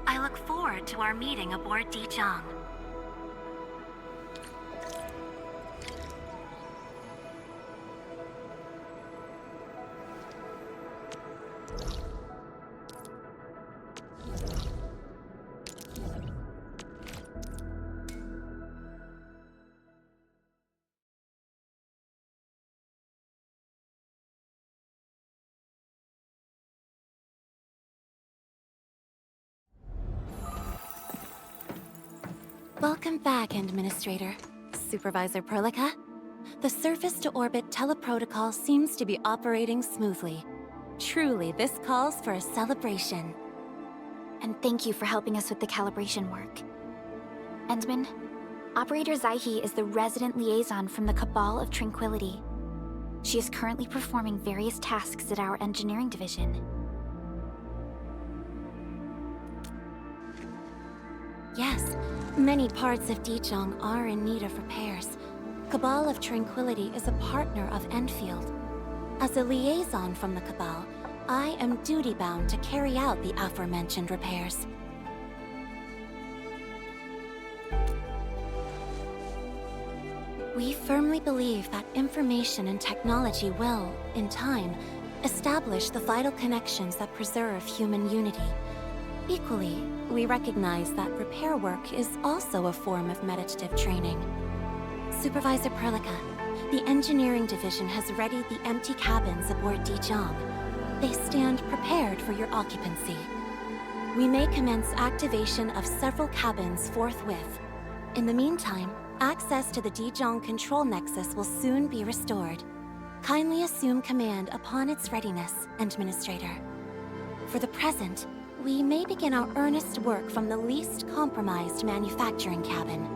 I look forward to our meeting aboard Dijiang. Welcome back, Administrator. Supervisor Prolica. The surface-to-orbit teleprotocol seems to be operating smoothly. Truly, this calls for a celebration. And thank you for helping us with the calibration work. Endman, Operator Zaihi is the resident liaison from the Cabal of Tranquility. She is currently performing various tasks at our engineering division. Yes, many parts of Dijiang are in need of repairs. Cabal of Tranquility is a partner of Endfield. As a liaison from the Cabal, I am duty-bound to carry out the aforementioned repairs. We firmly believe that information and technology will, in time, establish the vital connections that preserve human unity. Equally, we recognize that repair work is also a form of meditative training. Supervisor Prolica, the engineering division has readied the empty cabins aboard Dijiang. They stand prepared for your occupancy. We may commence activation of several cabins forthwith. In the meantime, access to the Dijiang control nexus will soon be restored. Kindly assume command upon its readiness, Administrator. For the present, we may begin our earnest work from the least compromised manufacturing cabin.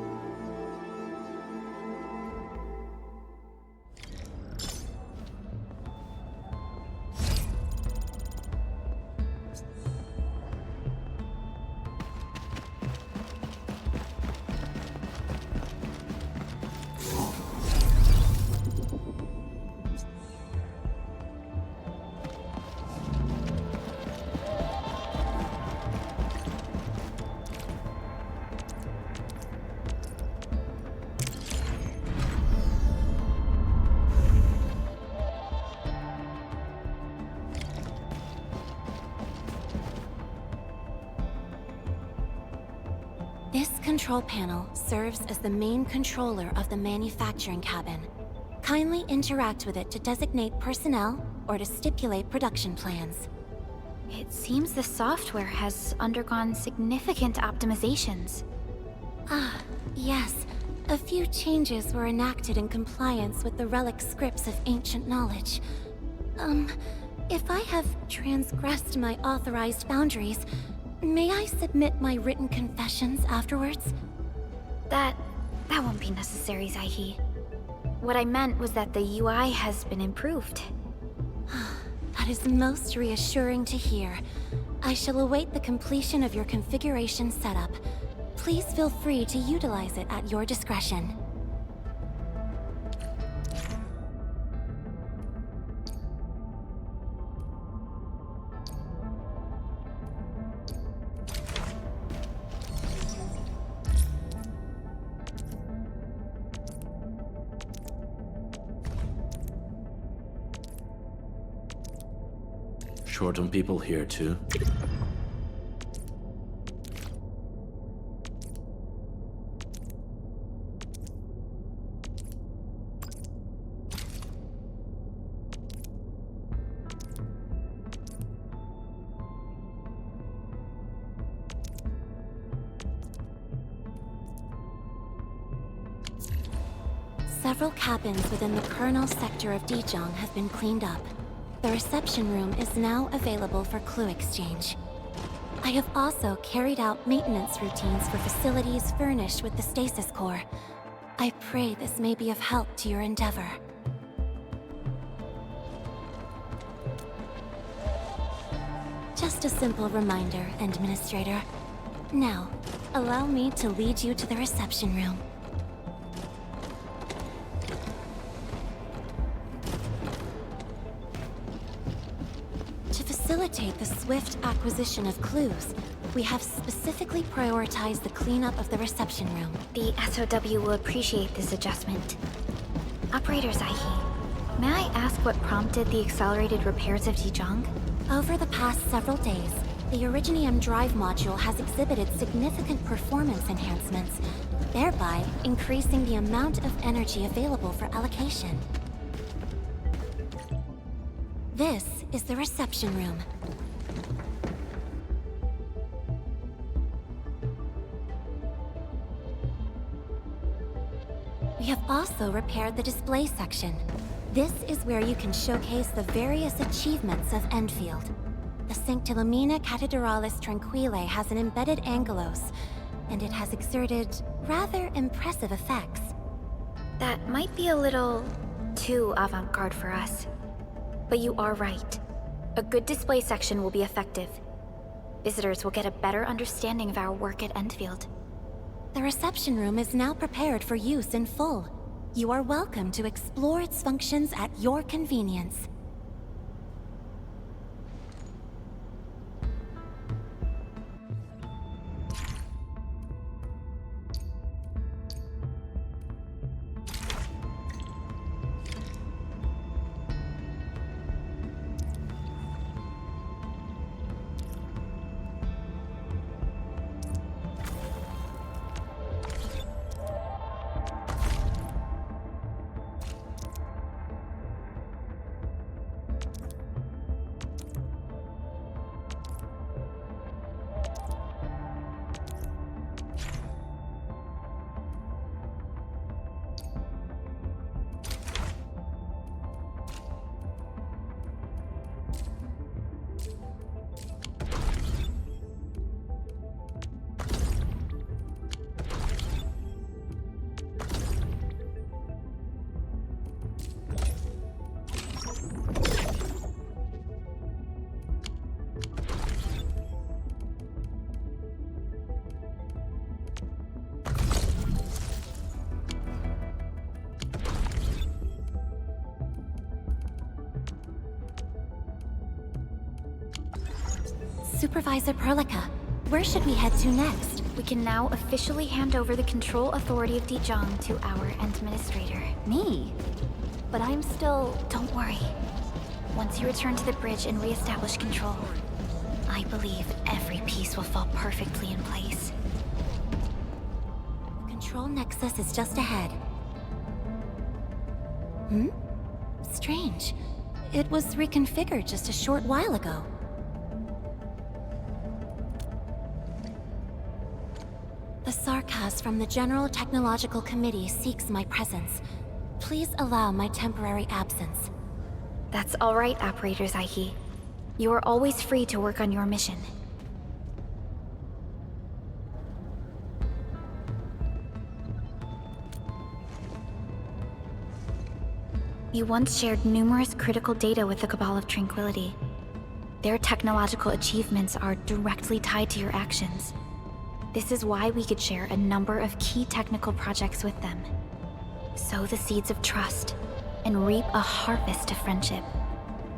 This control panel serves as the main controller of the manufacturing cabin. Kindly interact with it to designate personnel or to stipulate production plans. It seems the software has undergone significant optimizations. Ah, yes. A few changes were enacted in compliance with the relic scripts of ancient knowledge. If I have transgressed my authorized boundaries, may I submit my written confessions afterwards? That won't be necessary, Zaihi. What I meant was that the UI has been improved. That is most reassuring to hear. I shall await the completion of your configuration setup. Please feel free to utilize it at your discretion. Short on people here too? Several cabins within the kernel sector of Dijiang have been cleaned up. The reception room is now available for clue exchange. I have also carried out maintenance routines for facilities furnished with the stasis core. I pray this may be of help to your endeavor. Just a simple reminder, Administrator. Now, allow me to lead you to the reception room. To facilitate the swift acquisition of clues, we have specifically prioritized the cleanup of the reception room. The SOW will appreciate this adjustment. Operator Zaihi, may I ask what prompted the accelerated repairs of Dijiang? Over the past several days, the Ereignis drive module has exhibited significant performance enhancements, thereby increasing the amount of energy available for allocation. This is the reception room. We have also repaired the display section. This is where you can showcase the various achievements of Endfield. The Sanctilumina Cathedralis Tranquility has an embedded angelos, and it has exerted rather impressive effects. That might be a little too avant-garde for us. But you are right. A good display section will be effective. Visitors will get a better understanding of our work at Endfield. The reception room is now prepared for use in full. You are welcome to explore its functions at your convenience. Supervisor Perlica, where should we head to next? We can now officially hand over the control authority of Dijiang to our administrator. Me? But I'm still... Don't worry. Once you return to the bridge and re-establish control, I believe every piece will fall perfectly in place. The control nexus is just ahead. Hmm? Strange. It was reconfigured just a short while ago. The Sarkaz from the General Technological Committee seeks my presence. Please allow my temporary absence. That's all right, Operator Zaihi. You are always free to work on your mission. You once shared numerous critical data with the Cabal of Tranquility. Their technological achievements are directly tied to your actions. This is why we could share a number of key technical projects with them. Sow the seeds of trust, and reap a harvest of friendship.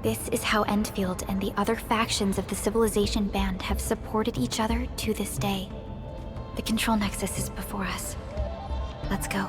This is how Endfield and the other factions of the Civilization Band have supported each other to this day. The Control Nexus is before us. Let's go.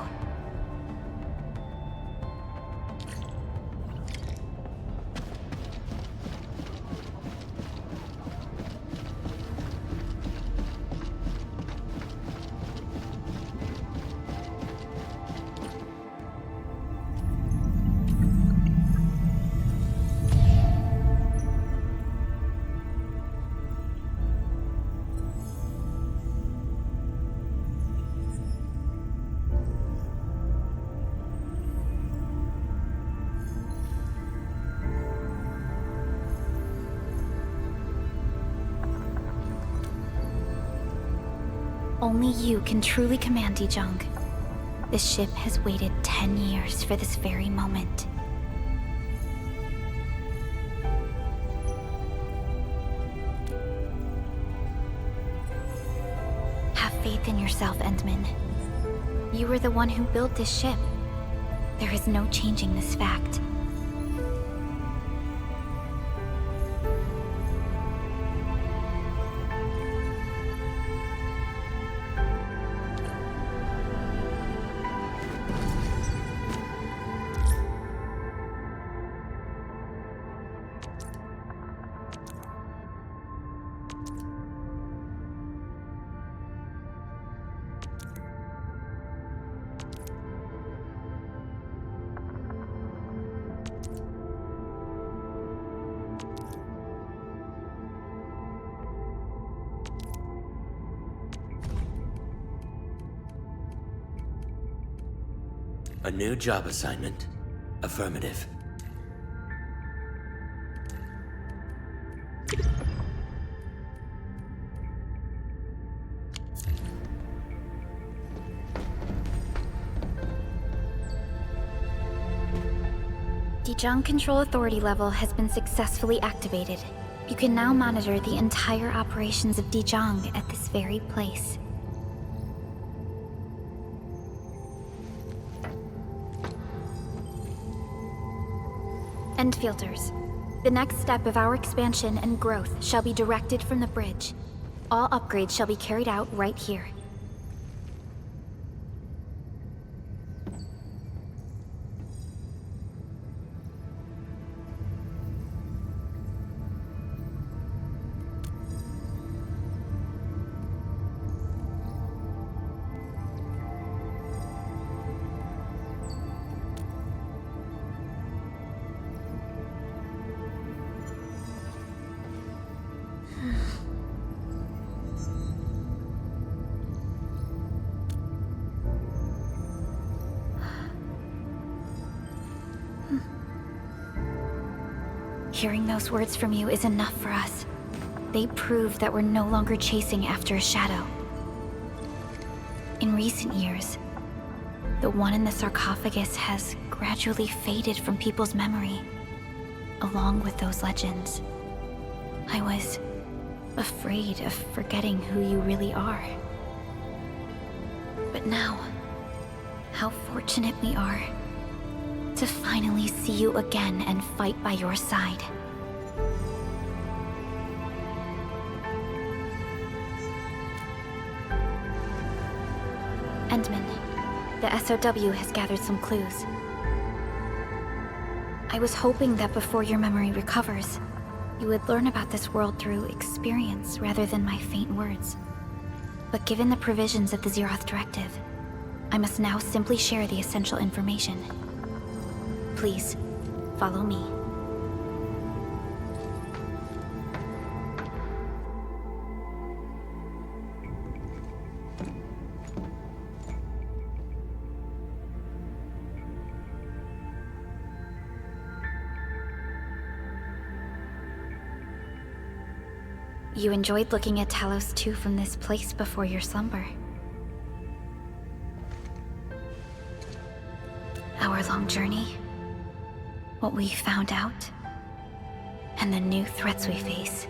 Only you can truly command Dijiang. This ship has waited 10 years for this very moment. Have faith in yourself, Endman. You were the one who built this ship. There is no changing this fact. A new job assignment? Affirmative. Dijiang Control Authority level has been successfully activated. You can now monitor the entire operations of Dijiang at this very place. End filters. The next step of our expansion and growth shall be directed from the bridge. All upgrades shall be carried out right here. Hearing those words from you is enough for us. They prove that we're no longer chasing after a shadow. In recent years, the one in the sarcophagus has gradually faded from people's memory, along with those legends. I was afraid of forgetting who you really are. But now, how fortunate we are to finally see you again and fight by your side. Endman, the SOW has gathered some clues. I was hoping that before your memory recovers, you would learn about this world through experience rather than my faint words. But given the provisions of the Zeroth Directive, I must now simply share the essential information. Please, follow me. You enjoyed looking at Talos 2 from this place before your slumber. Our long journey, what we found out, and the new threats we face.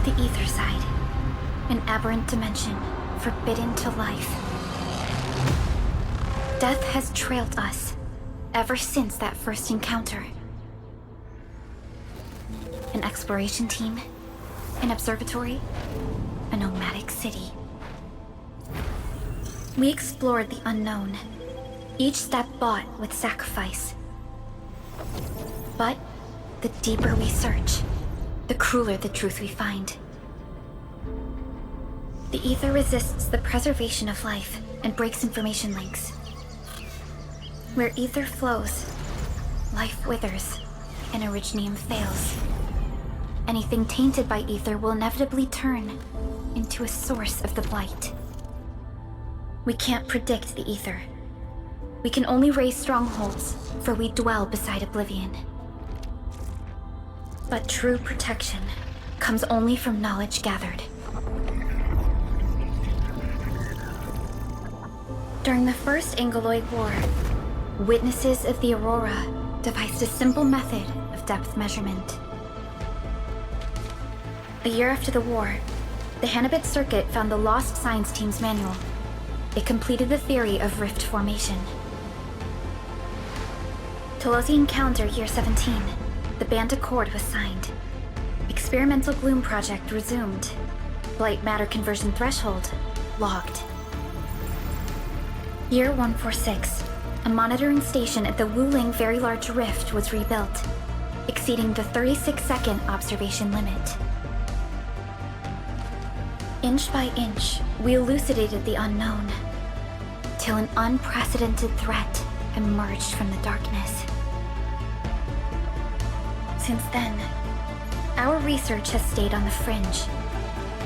The Ether Side, an aberrant dimension, forbidden to life. Death has trailed us ever since that first encounter. An exploration team, an observatory, a nomadic city. We explored the unknown, each step bought with sacrifice. But the deeper we search, the crueler the truth we find. The Ether resists the preservation of life and breaks information links. Where Ether flows, life withers, and Originium fails. Anything tainted by Ether will inevitably turn into a source of the blight. We can't predict the Ether. We can only raise strongholds, for we dwell beside oblivion. But true protection comes only from knowledge gathered. During the First Angoloid War, witnesses of the Aurora devised a simple method of depth measurement. A year after the war, the Hannibit Circuit found the Lost Science Team's manual. It completed the theory of rift formation. Telosian calendar year 17, the Band Accord was signed. Experimental Gloom project resumed. Blight matter conversion threshold logged. Year 146, a monitoring station at the Wuling Very Large Rift was rebuilt, exceeding the 36-second observation limit. Inch by inch, we elucidated the unknown, till an unprecedented threat emerged from the darkness. Since then, our research has stayed on the fringe,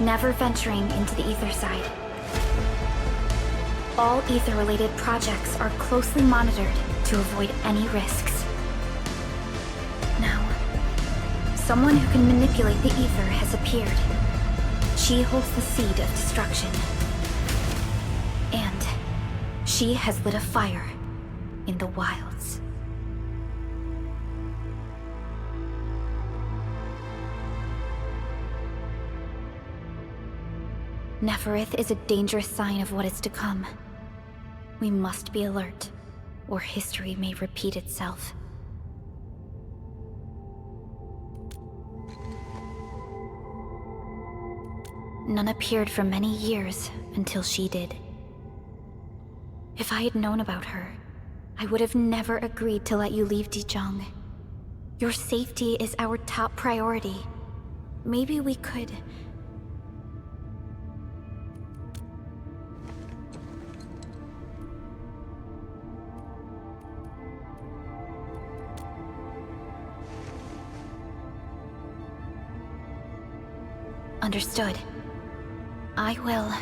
never venturing into the ether side. All ether-related projects are closely monitored to avoid any risks. Now, someone who can manipulate the ether has appeared. She holds the seed of destruction. And she has lit a fire in the wilds. Neferath is a dangerous sign of what is to come. We must be alert, or history may repeat itself. None appeared for many years until she did. If I had known about her, I would have never agreed to let you leave Dijiang. Your safety is our top priority. Maybe we could... Understood. I will.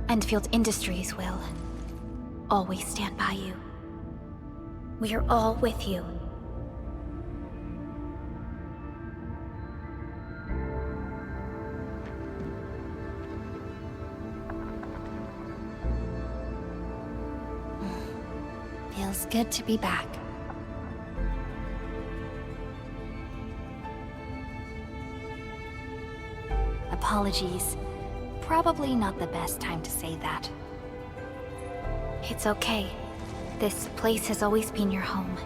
Endfield Industries will. Always stand by you. We are all with you. Feels good to be back. Apologies. Probably not the best time to say that. It's okay. This place has always been your home.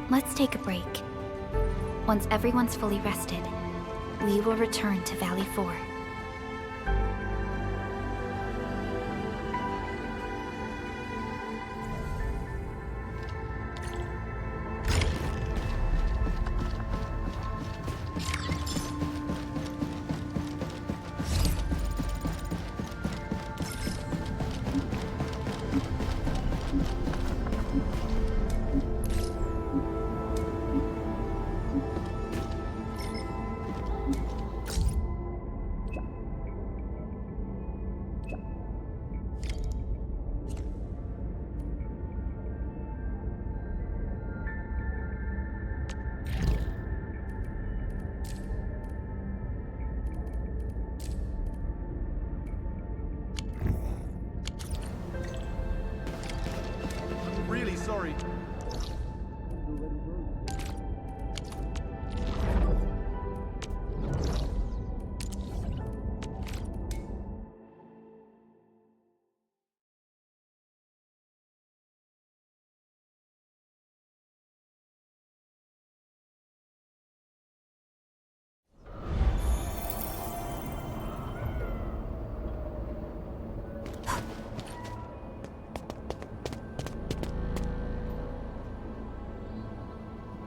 Let's take a break. Once everyone's fully rested, we will return to Valley 4. Sorry.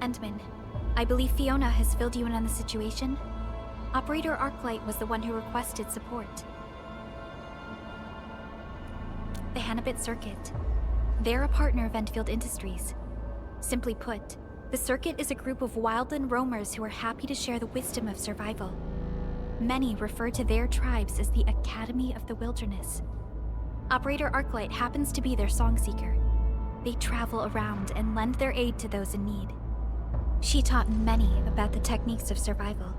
Endman, I believe Fiona has filled you in on the situation. Operator Arknight was the one who requested support. The Hannibit Circuit. They're a partner of Endfield Industries. Simply put, the Circuit is a group of wildland roamers who are happy to share the wisdom of survival. Many refer to their tribes as the Academy of the Wilderness. Operator Arknight happens to be their song seeker. They travel around and lend their aid to those in need. She taught many about the techniques of survival.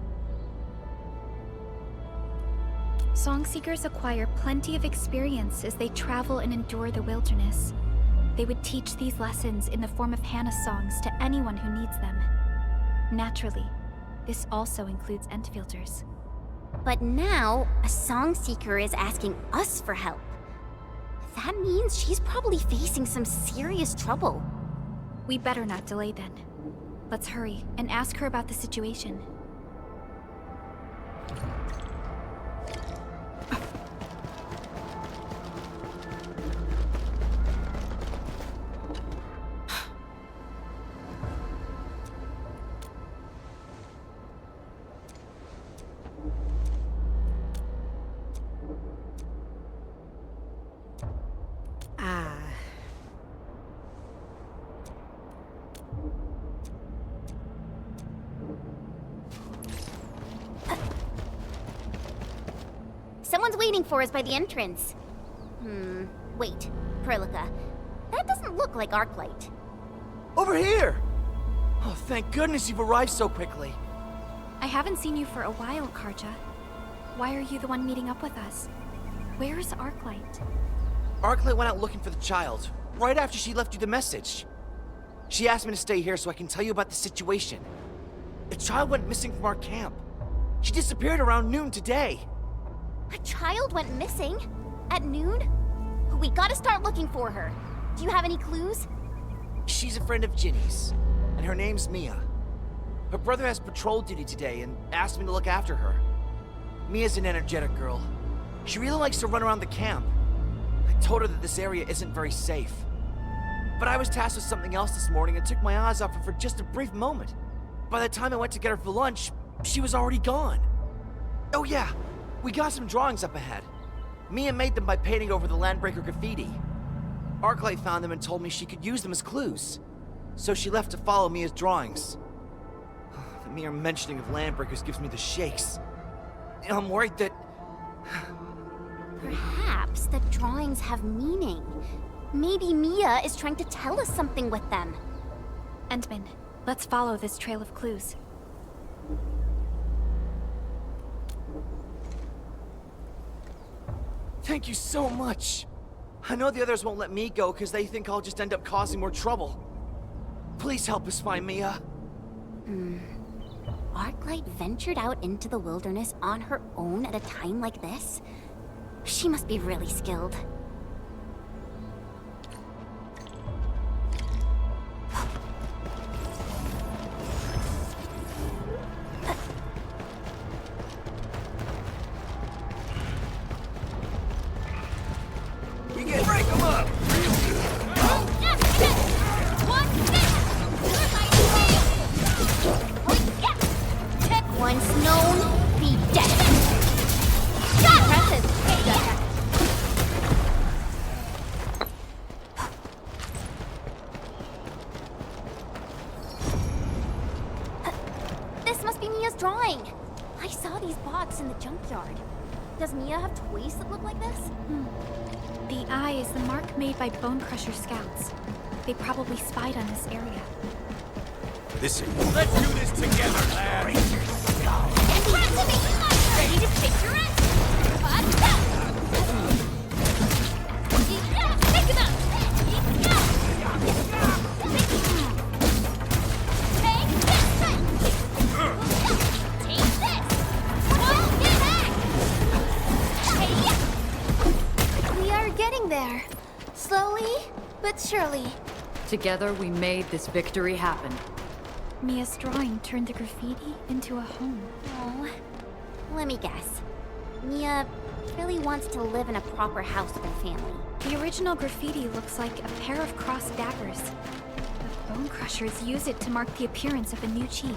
Song seekers acquire plenty of experience as they travel and endure the wilderness. They would teach these lessons in the form of Hannah songs to anyone who needs them. Naturally, this also includes Endfielders. But now, a song seeker is asking us for help. That means she's probably facing some serious trouble. We better not delay then. Let's hurry and ask her about the situation. Someone's waiting for us by the entrance. Wait, Perlica. That doesn't look like Arklight. Over here! Oh, thank goodness you've arrived so quickly. I haven't seen you for a while, Karja. Why are you the one meeting up with us? Where's Arklight? Arklight went out looking for the child, right after she left you the message. She asked me to stay here so I can tell you about the situation. A child went missing from our camp. She disappeared around noon today. A child went missing? At noon? We gotta start looking for her. Do you have any clues? She's a friend of Ginny's, and her name's Mia. Her brother has patrol duty today and asked me to look after her. Mia's an energetic girl. She really likes to run around the camp. I told her that this area isn't very safe. But I was tasked with something else this morning and took my eyes off her for just a brief moment. By the time I went to get her for lunch, she was already gone. Oh yeah, we got some drawings up ahead. Mia made them by painting over the Landbreaker graffiti. Arklight found them and told me she could use them as clues. So she left to follow Mia's drawings. The mere mentioning of Landbreakers gives me the shakes. I'm worried that... Perhaps the drawings have meaning. Maybe Mia is trying to tell us something with them. Endman, let's follow this trail of clues. Thank you so much. I know the others won't let me go because they think I'll just end up causing more trouble. Please help us find Mia. Arklight ventured out into the wilderness on her own at a time like this? She must be really skilled. You can break them up! Once known, be dead. Impressive. This must be Mia's drawing. I saw these bots in the junkyard. Does Mia have toys that look like this? The eye is the mark made by Bone Crusher scouts. They probably spied on this area. Listen, let's do this together, lads. Ready to picture it? We are getting there. Slowly, but surely. Together, we made this victory happen. Mia's drawing turned the graffiti into a home. Oh, let me guess. Mia really wants to live in a proper house with her family. The original graffiti looks like a pair of crossed daggers. The Bone Crushers use it to mark the appearance of a new chief.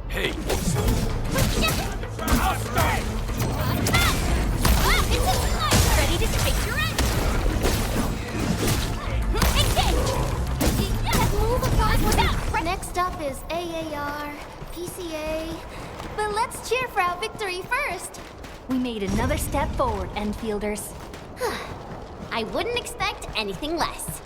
Hey! Ready to take your end? Next up is AAR, PCA. But let's cheer for our victory first. We made another step forward, Enfielders. I wouldn't expect anything less.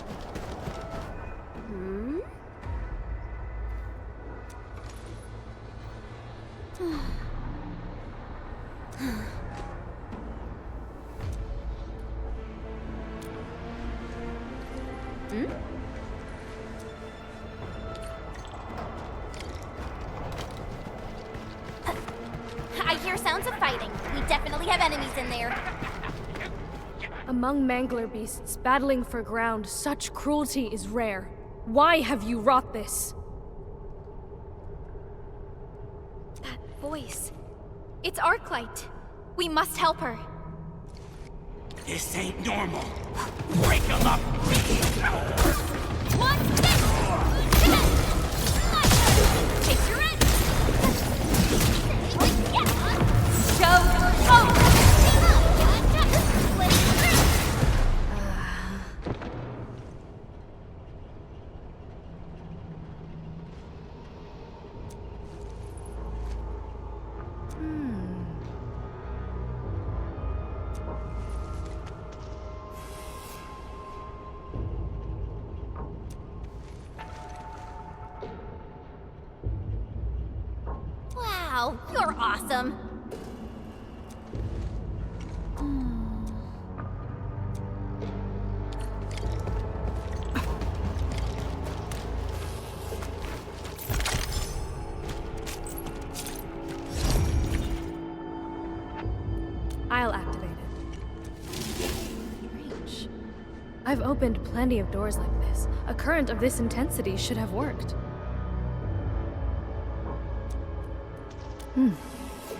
I hear sounds of fighting. We definitely have enemies in there. Among mangler beasts battling for ground, such cruelty is rare. Why have you wrought this? That voice. It's Arknight. We must help her. This ain't normal. Break them up! What's this? Take your end! Show smoke! Wow, you're awesome. I'll activate it. Strange. I've opened plenty of doors like this. A current of this intensity should have worked.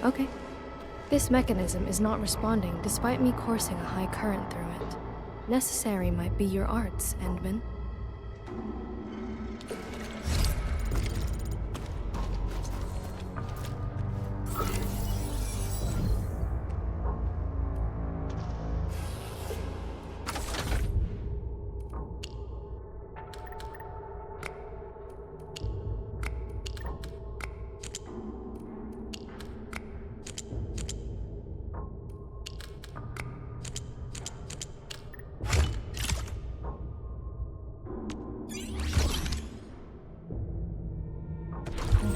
Okay. This mechanism is not responding despite me coursing a high current through it. Necessary might be your arts, Endman.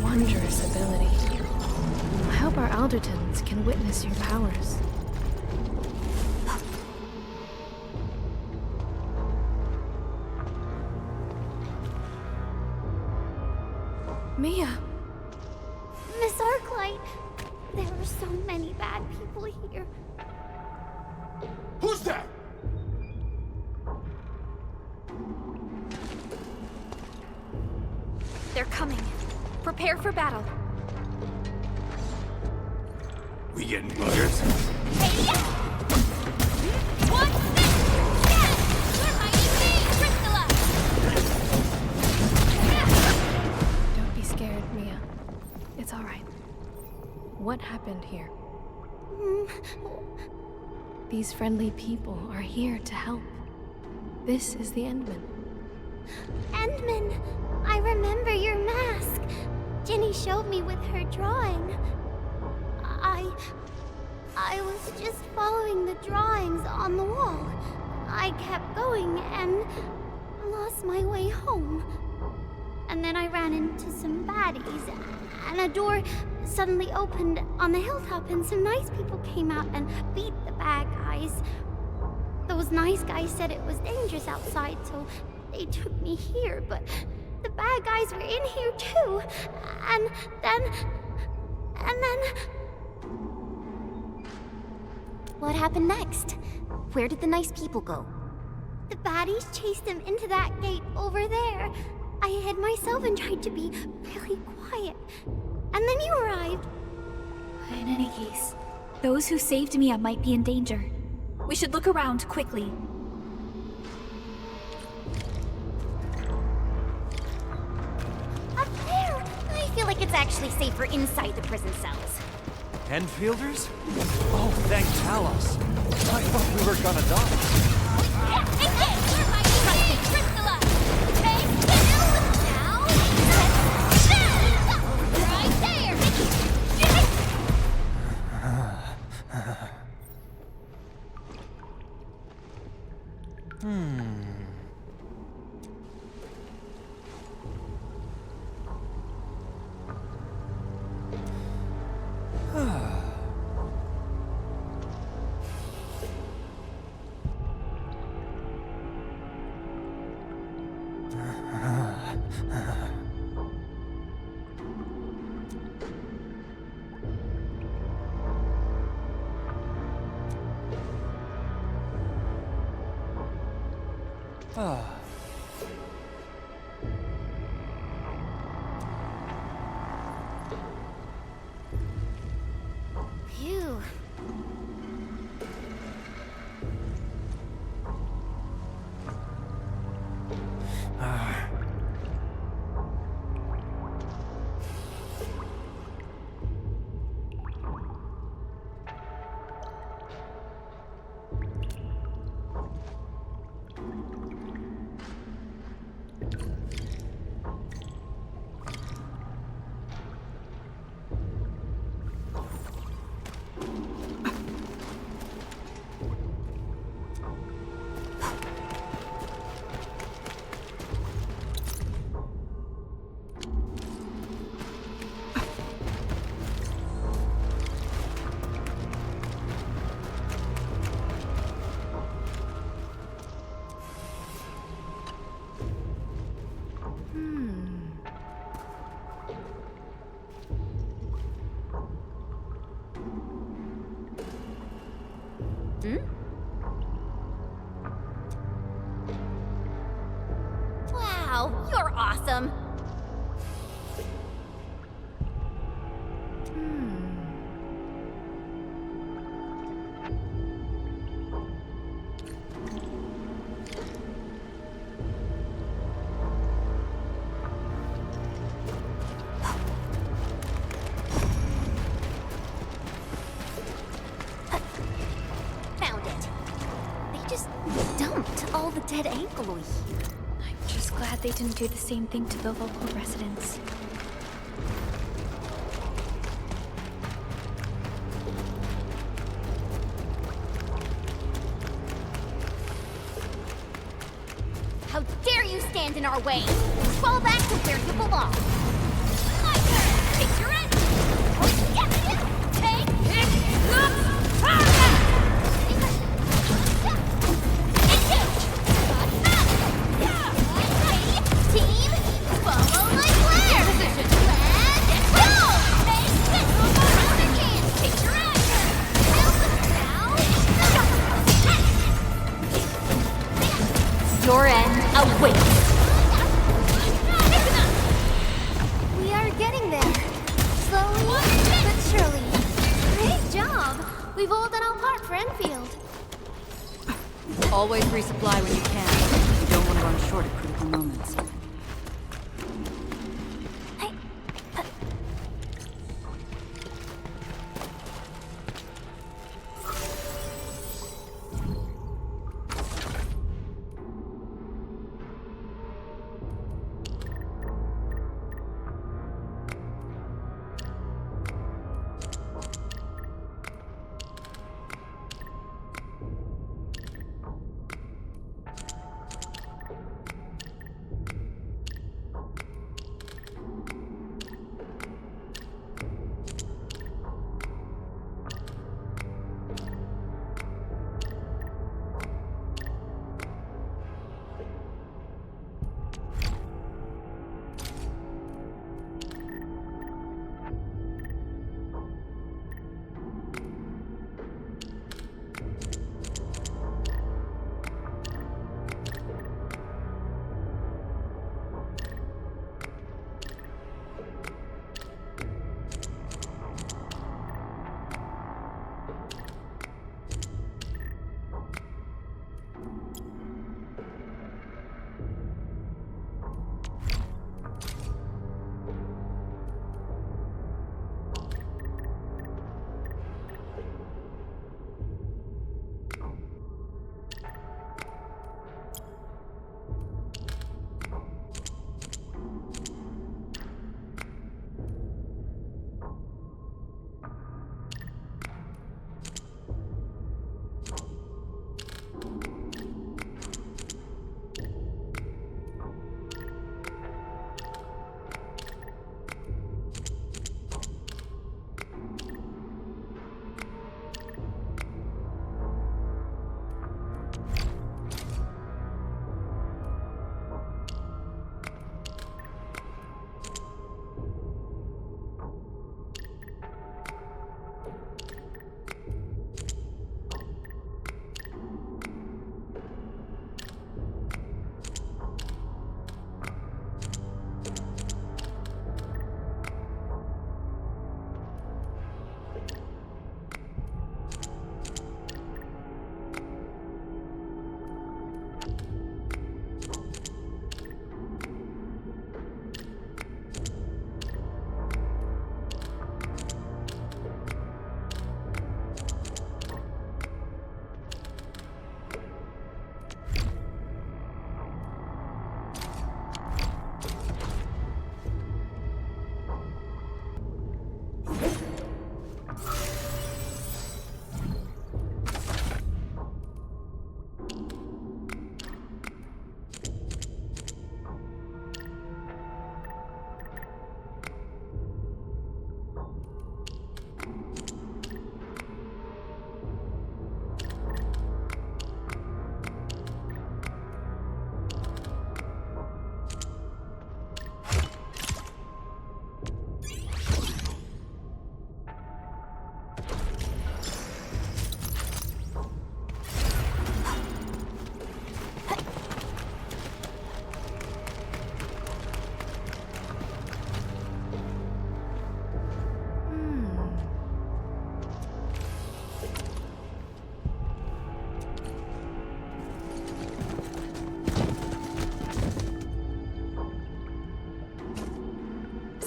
Wondrous ability. I hope our Aldertons can witness your powers. Mia! Miss Arknight, there are so many bad people here. Who's that? They're coming. Prepare for battle. We getting buggers? Hey, yeah! What's this? Yes! You're my Priscilla! Don't be scared, Mia. It's all right. What happened here? These friendly people are here to help. This is the Endman. Endman, I remember your mask. Ginny showed me with her drawing. I was just following the drawings on the wall. I kept going and lost my way home. And then I ran into some baddies, and a door suddenly opened on the hilltop, and some nice people came out and beat the bad guys. Those nice guys said it was dangerous outside, so they took me here, but the bad guys were in here too. And then... What happened next? Where did the nice people go? The baddies chased them into that gate over there. I hid myself and tried to be really quiet. And then you arrived. In any case, those who saved Mia might be in danger. We should look around quickly. Up there! I feel like it's actually safer inside the prison cells. Enfielders? Oh, thank Talos. I thought we were gonna die. Priscilla! Okay, now! Phew. Wow, you're awesome. Found it. They just dumped all the dead alkaloid here. I'm just glad they didn't do the same thing to the local residents. How dare you stand in our way? Fall back to where you belong. My turn. Take your end. Take it. Look. Target. Engage. Team, follow my plan. Position. Land and go. Make this over. Chance. Take your action. Now. Your end awaits. We are getting there. Slowly, but surely. Great job. We've all done our part for Endfield. Always resupply when you can. You don't want to run short at critical moments.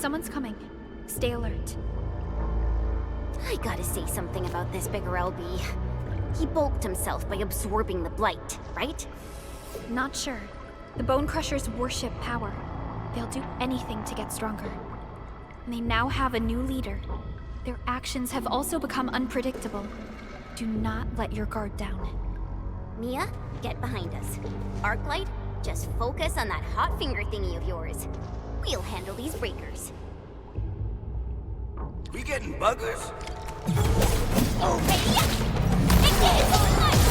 Someone's coming. Stay alert. I gotta say something about this bigger LB. He bulked himself by absorbing the blight, right? Not sure. The Bone Crushers worship power. They'll do anything to get stronger. And they now have a new leader. Their actions have also become unpredictable. Do not let your guard down. Mia, get behind us. Arclight, just focus on that hot finger thingy of yours. We'll handle these breakers. We getting buggers? Okay,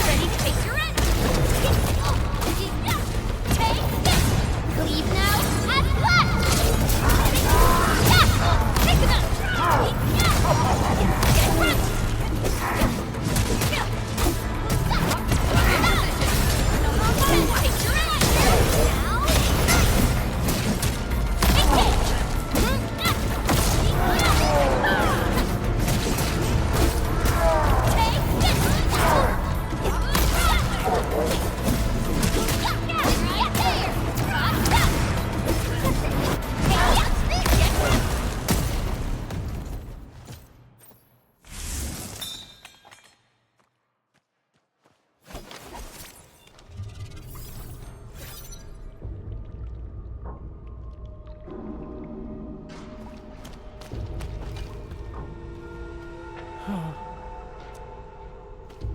ready to face your end. Take this. Leave now and left. Take them out. Get front. Face your end. Now.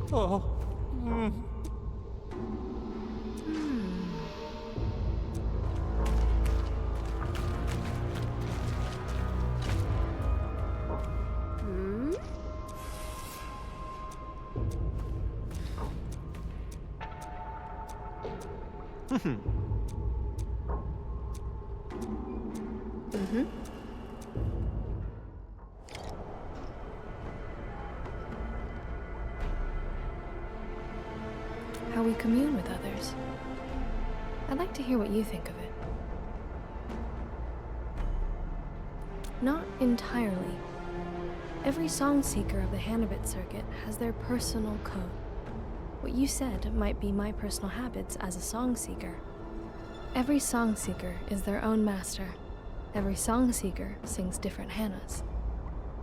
Oh. How we commune with others. I'd like to hear what you think of it. Not entirely. Every song seeker of the Hanabit circuit has their personal code. What you said might be my personal habits as a song seeker. Every song seeker is their own master. Every song seeker sings different Hanas.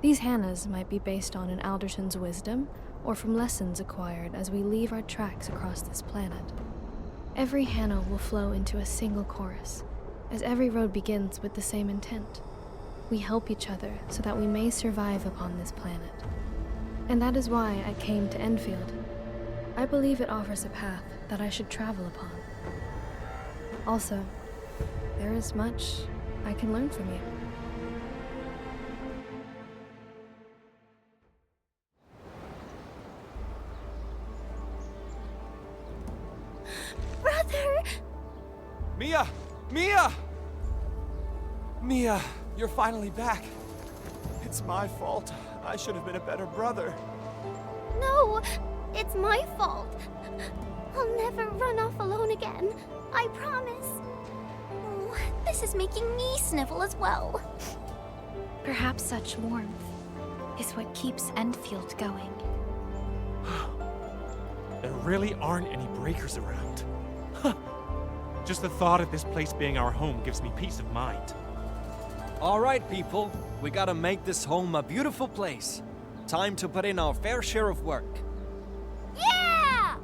These Hanas might be based on an Alderton's wisdom, or from lessons acquired as we leave our tracks across this planet. Every Hana will flow into a single chorus, as every road begins with the same intent. We help each other so that we may survive upon this planet. And that is why I came to Endfield. I believe it offers a path that I should travel upon. Also, there is much I can learn from you. Brother! Mia! Mia! Mia, you're finally back. It's my fault. I should have been a better brother. No, it's my fault. I'll never run off alone again. I promise. Oh, this is making me snivel as well. Perhaps such warmth is what keeps Endfield going. There really aren't any breakers around. Just the thought of this place being our home gives me peace of mind. All right, people. We gotta make this home a beautiful place. Time to put in our fair share of work. Yeah!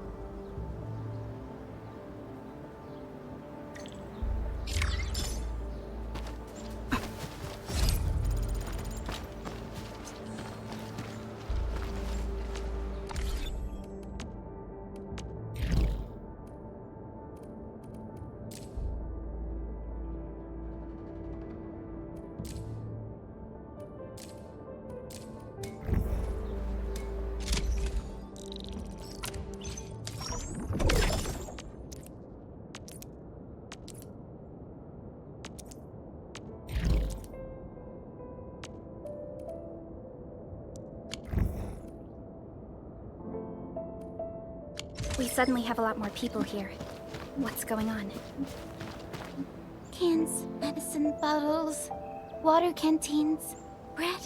We suddenly have a lot more people here. What's going on? Cans, medicine bottles, water canteens, bread.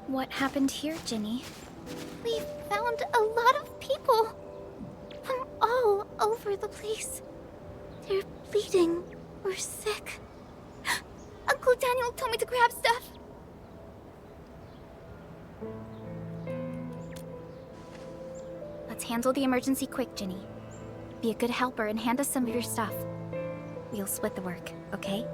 What happened here, Ginny? We found a lot of people from all over the place. They're bleeding or sick. A Uncle Daniel told me to grab stuff. Let's handle the emergency quick, Ginny. Be a good helper and hand us some of your stuff. We'll split the work, okay?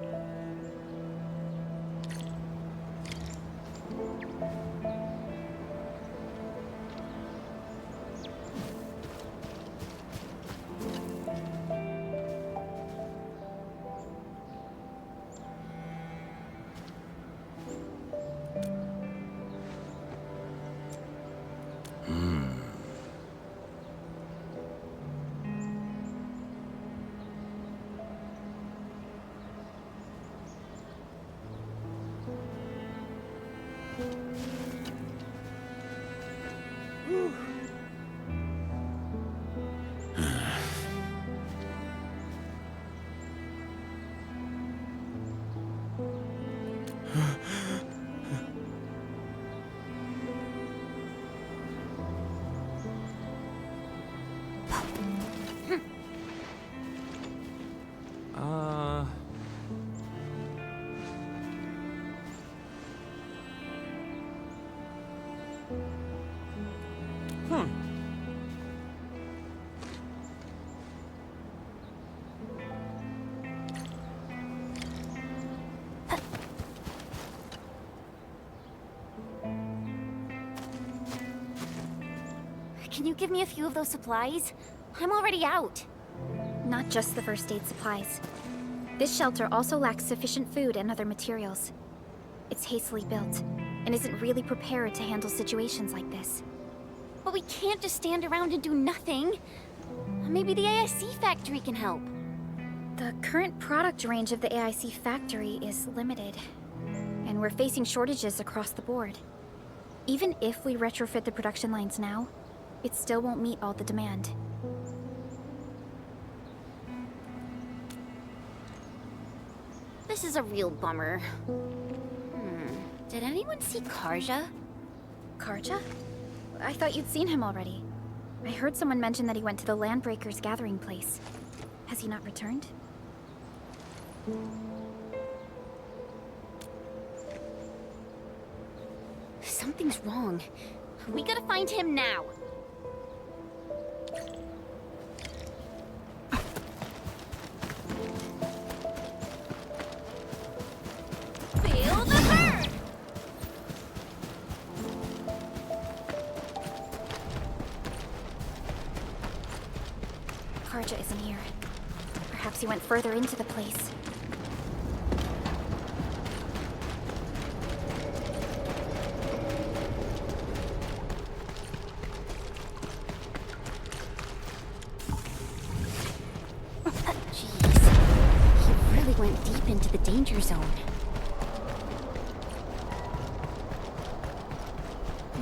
Can you give me a few of those supplies? I'm already out. Not just the first aid supplies. This shelter also lacks sufficient food and other materials. It's hastily built, and isn't really prepared to handle situations like this. But we can't just stand around and do nothing. Maybe the AIC factory can help. The current product range of the AIC factory is limited, and we're facing shortages across the board. Even if we retrofit the production lines now, it still won't meet all the demand. This is a real bummer. Did anyone see Karja? Karja? I thought you'd seen him already. I heard someone mention that he went to the Landbreaker's gathering place. Has he not returned? Something's wrong. We gotta find him now. Feel the burn! Karja isn't here. Perhaps he went further into the place. Into the danger zone.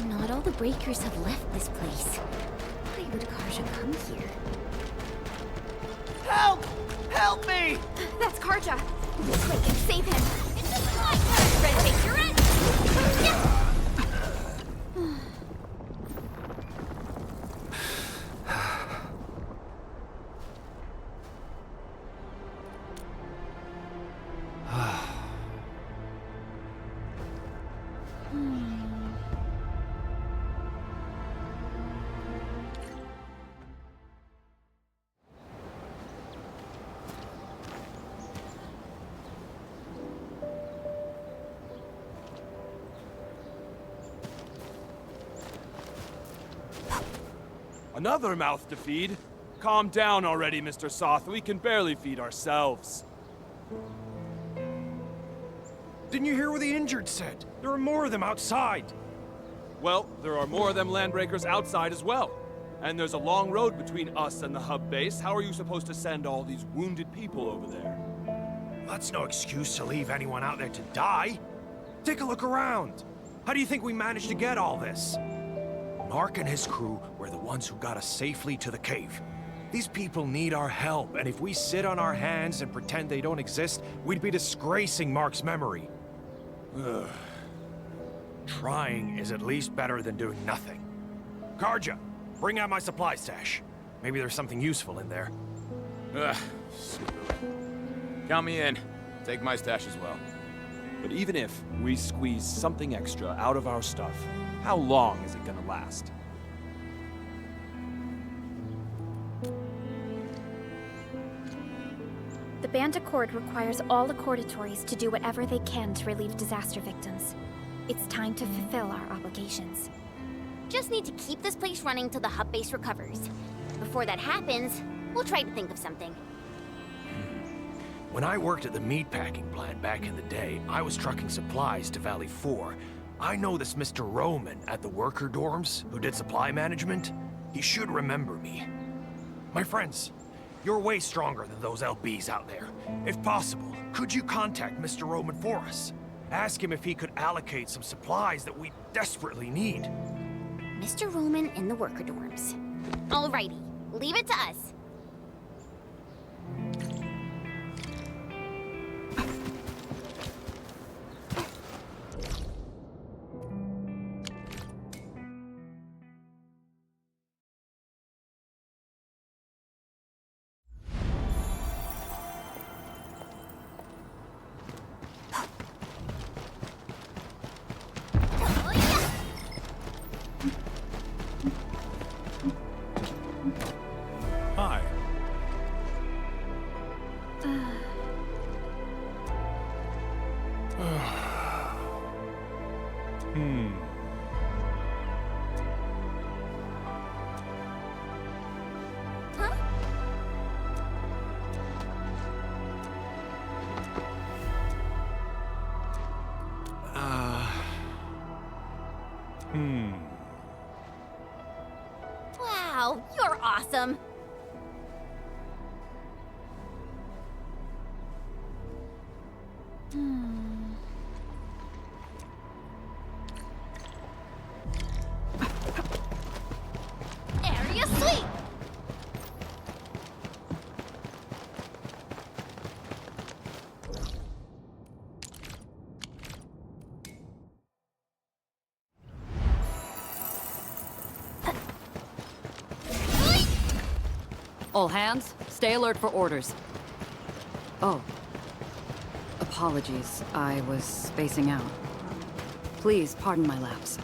Not all the breakers have left this place. Why would Karja come here? Help! Help me! That's Karja! Quick, save him! It's just my turn! Red face, you're in! Yes! Another mouth to feed? Calm down already, Mr. Soth. We can barely feed ourselves. Didn't you hear what the injured said? There are more of them outside. Well, there are more of them Landbreakers outside as well. And there's a long road between us and the hub base. How are you supposed to send all these wounded people over there? That's no excuse to leave anyone out there to die. Take a look around. How do you think we managed to get all this? Mark and his crew were the ones who got us safely to the cave. These people need our help, and if we sit on our hands and pretend they don't exist, we'd be disgracing Mark's memory. Ugh. Trying is at least better than doing nothing. Karja, bring out my supply stash. Maybe there's something useful in there. Ugh, stupid. Count me in. Take my stash as well. But even if we squeeze something extra out of our stuff, how long is it gonna last? The Band Accord requires all Accordatories to do whatever they can to relieve disaster victims. It's time to fulfill our obligations. Just need to keep this place running till the hub base recovers. Before that happens, we'll try to think of something. When I worked at the meatpacking plant back in the day, I was trucking supplies to Valley 4. I know this Mr. Roman at the worker dorms who did supply management. He should remember me. My friends, you're way stronger than those LBs out there. If possible, could you contact Mr. Roman for us? Ask him if he could allocate some supplies that we desperately need. Mr. Roman in the worker dorms. Alrighty, leave it to us. Hi. Wow, you're awesome. Area sweep! All hands, stay alert for orders. Oh. Apologies, I was spacing out. Please pardon my lapse.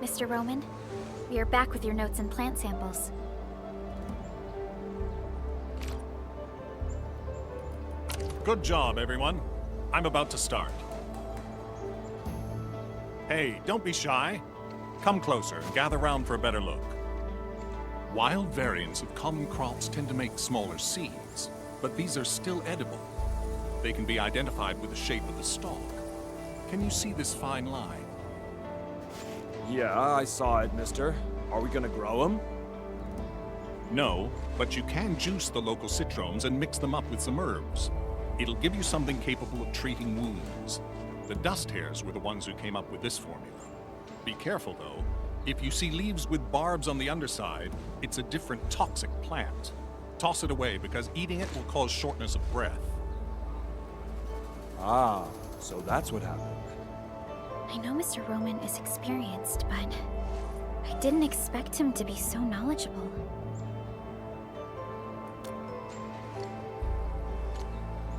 Mr. Roman, we are back with your notes and plant samples. Good job, everyone. I'm about to start. Hey, don't be shy. Come closer and gather round for a better look. Wild variants of common crops tend to make smaller seeds, but these are still edible. They can be identified with the shape of the stalk. Can you see this fine line? Yeah, I saw it, mister. Are we gonna grow them? No, but you can juice the local citromes and mix them up with some herbs. It'll give you something capable of treating wounds. The dust hares were the ones who came up with this formula. Be careful, though. If you see leaves with barbs on the underside, it's a different toxic plant. Toss it away, because eating it will cause shortness of breath. Ah, so that's what happened. I know Mr. Roman is experienced, but I didn't expect him to be so knowledgeable.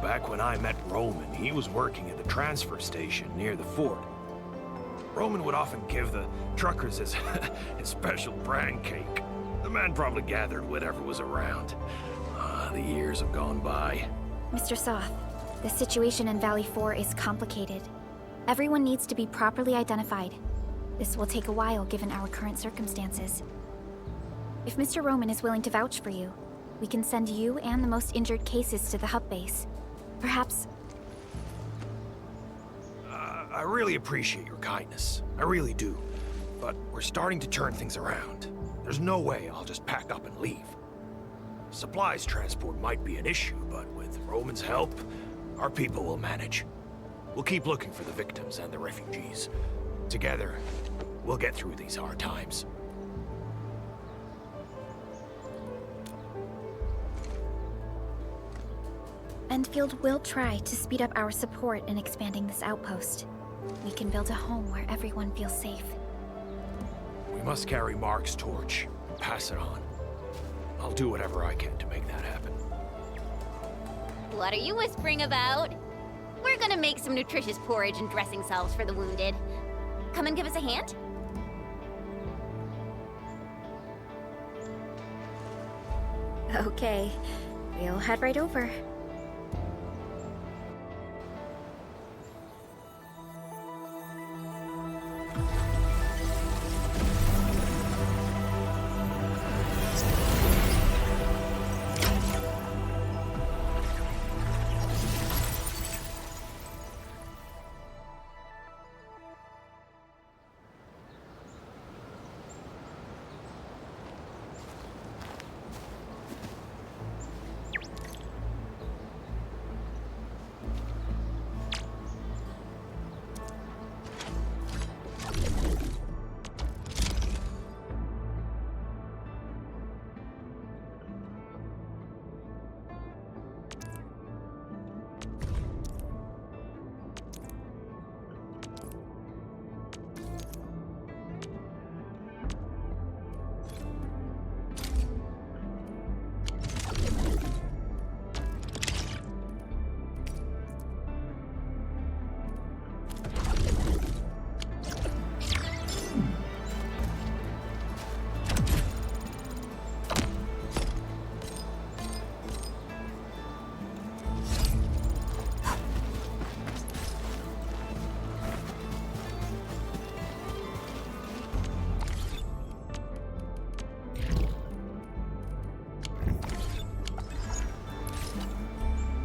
Back when I met Roman, he was working at the transfer station near the fort. Roman would often give the truckers his, his special bran cake. The man probably gathered whatever was around. The years have gone by. Mr. Soth, the situation in Valley 4 is complicated. Everyone needs to be properly identified. This will take a while given our current circumstances. If Mr. Roman is willing to vouch for you, We can send you and the most injured cases to the hub base. Perhaps... I really appreciate your kindness. I really do. But we're starting to turn things around. There's no way I'll just pack up and leave. Supplies transport might be an issue, but with Roman's help, our people will manage. We'll keep looking for the victims and the refugees. Together, we'll get through these hard times. Endfield will try to speed up our support in expanding this outpost. We can build a home where everyone feels safe. We must carry Mark's torch and pass it on. I'll do whatever I can to make that happen. What are you whispering about? We're gonna make some nutritious porridge and dressing salves for the wounded. Come and give us a hand? Okay, we'll head right over.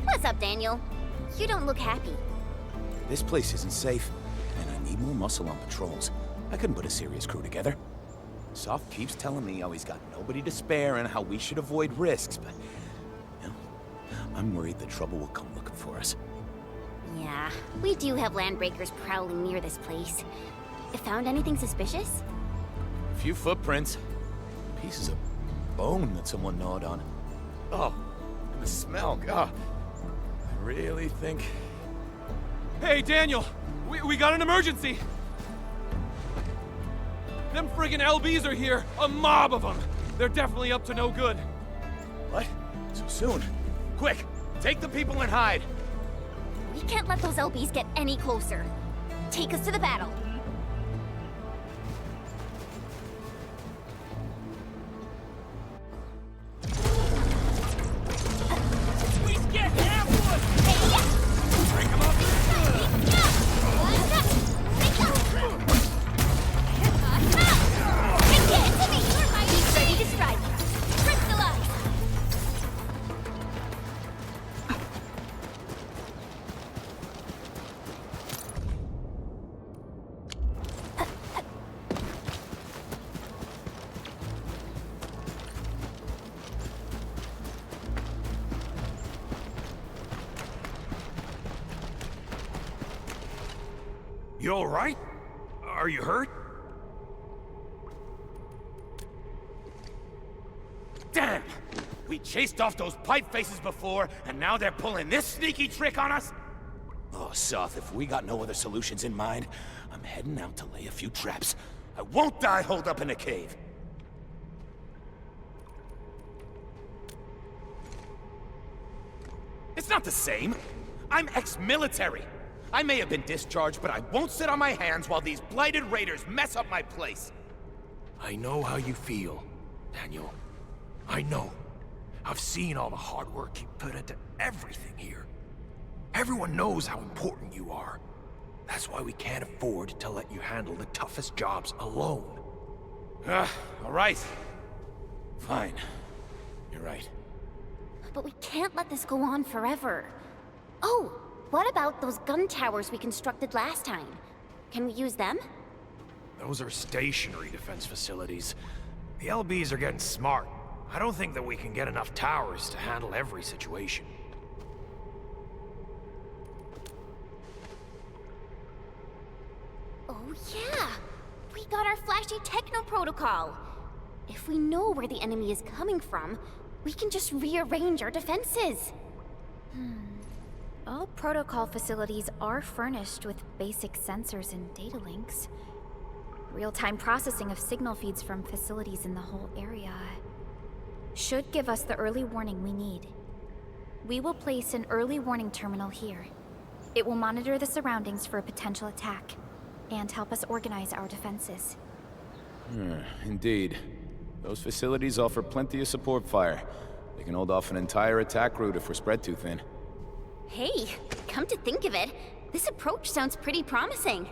What's up, Daniel? You don't look happy. This place isn't safe, and I need more muscle on patrols. I couldn't put a serious crew together. Soft keeps telling me how he's got nobody to spare and how we should avoid risks, but... you know, I'm worried the trouble will come looking for us. Yeah, we do have Landbreakers prowling near this place. Found anything suspicious? A few footprints. Pieces of bone that someone gnawed on. Oh, and the smell, God. I really think... Hey, Daniel! We got an emergency! Them friggin' LBs are here! A mob of them! They're definitely up to no good. What? So soon? Quick! Take the people and hide! We can't let those LBs get any closer. Take us to the battle. You all right? Are you hurt? Damn! We chased off those pipe faces before, and now they're pulling this sneaky trick on us? Oh, Soth, if we got no other solutions in mind, I'm heading out to lay a few traps. I won't die holed up in a cave. It's not the same. I'm ex-military. I may have been discharged, but I won't sit on my hands while these blighted raiders mess up my place. I know how you feel, Daniel. I know. I've seen all the hard work you put into everything here. Everyone knows how important you are. That's why we can't afford to let you handle the toughest jobs alone. All right. Fine. You're right. but we can't let this go on forever. Oh, what about those gun towers we constructed last time? Can we use them? Those are stationary defense facilities. The LBs are getting smart. I don't think that we can get enough towers to handle every situation. Oh yeah! We got our flashy techno protocol! If we know where the enemy is coming from, we can just rearrange our defenses. All protocol facilities are furnished with basic sensors and data links. Real-time processing of signal feeds from facilities in the whole area should give us the early warning we need. We will place an early warning terminal here. It will monitor the surroundings for a potential attack and help us organize our defenses. Indeed. Those facilities offer plenty of support fire. They can hold off an entire attack route if we're spread too thin. Hey, come to think of it, this approach sounds pretty promising.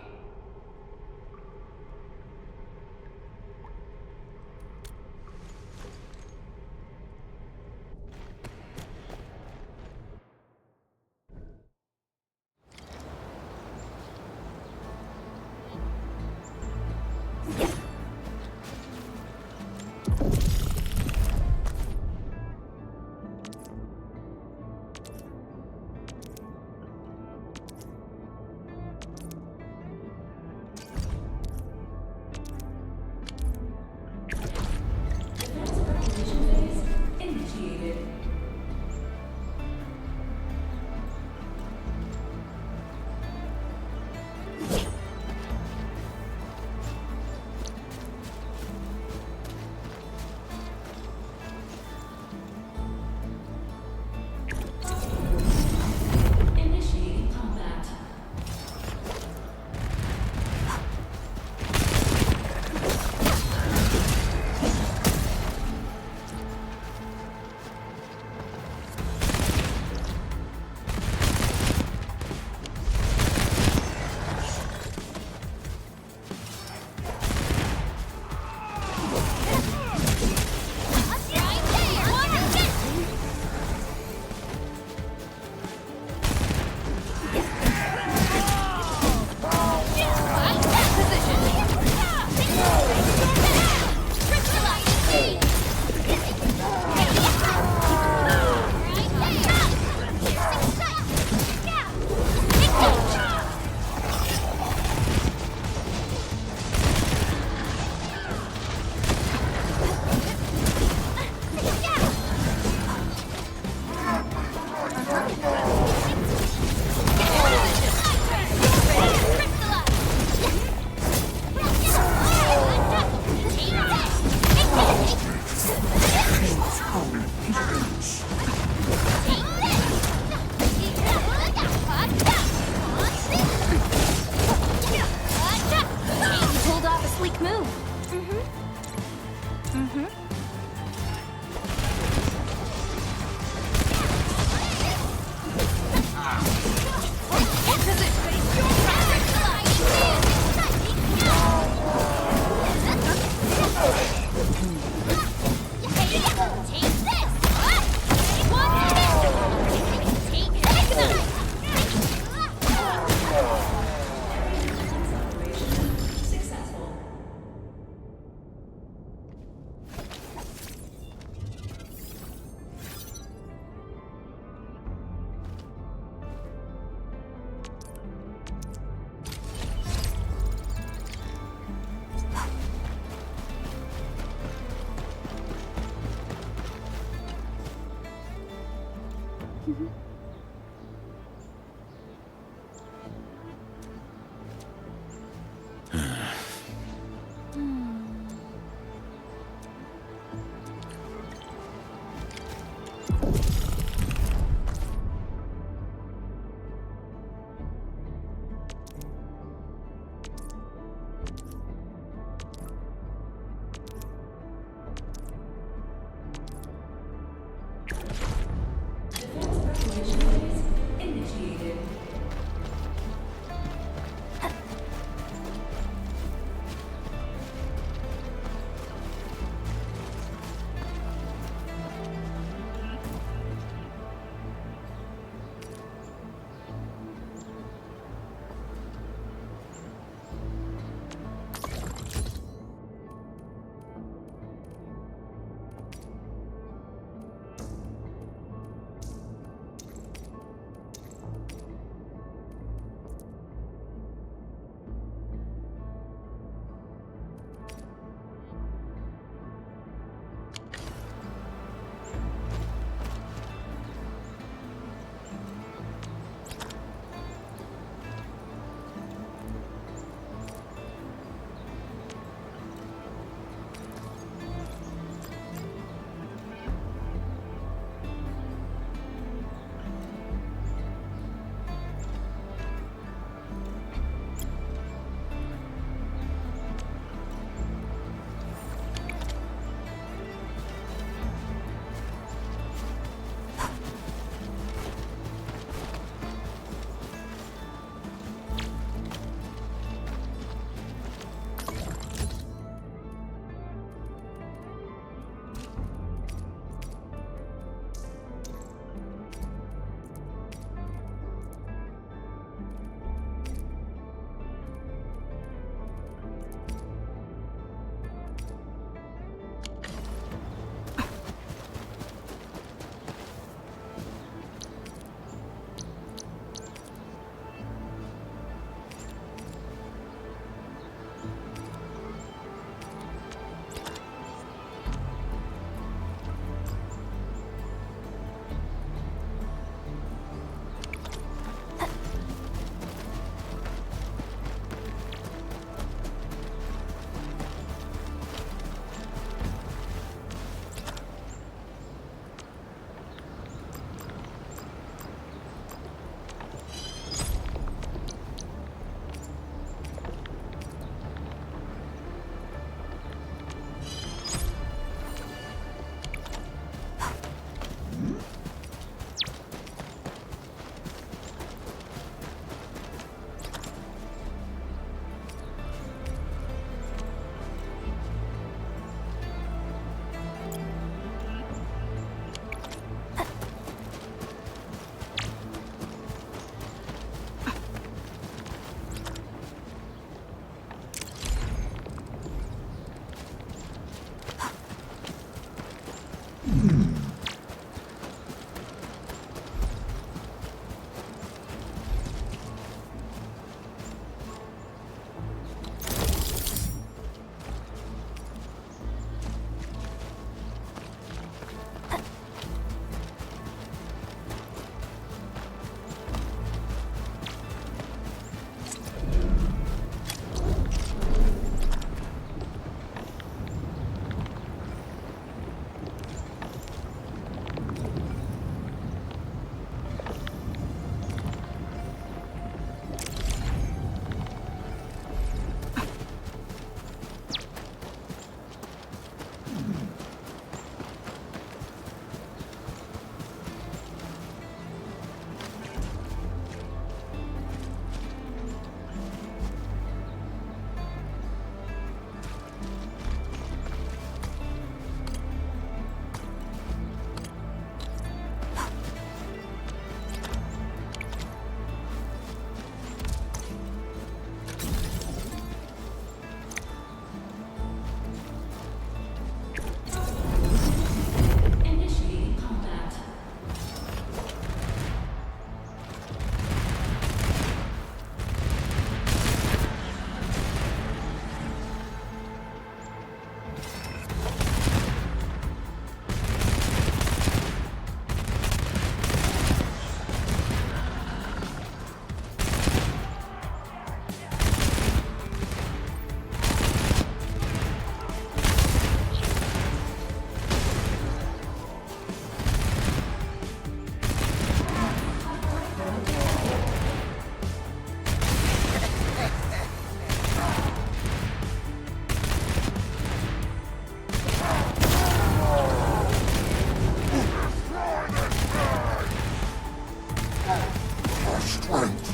strength.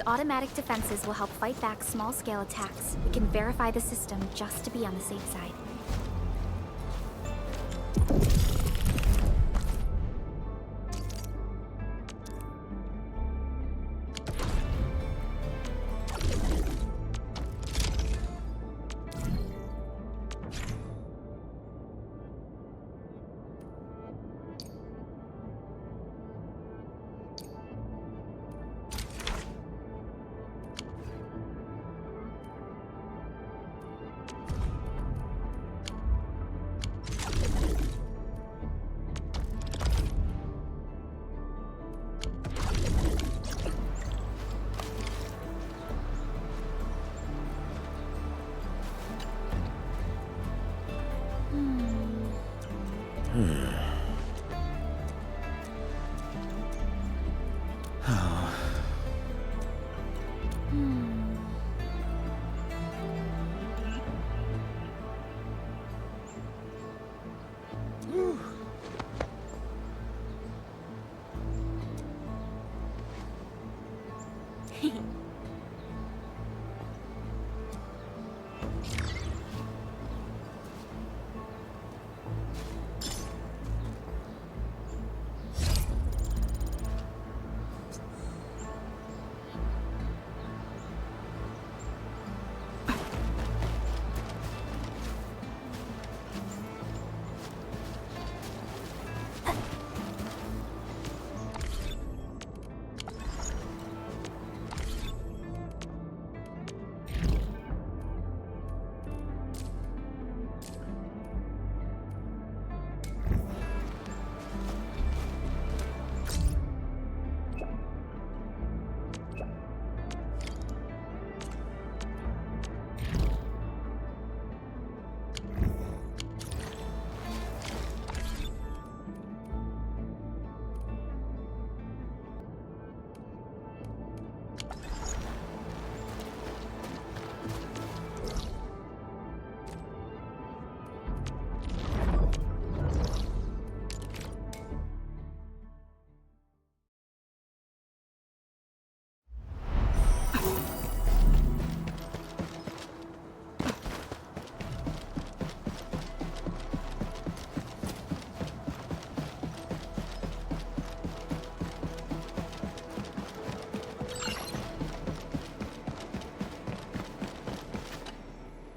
Automatic defenses will help fight back small-scale attacks. We can verify the system just to be on the safe side.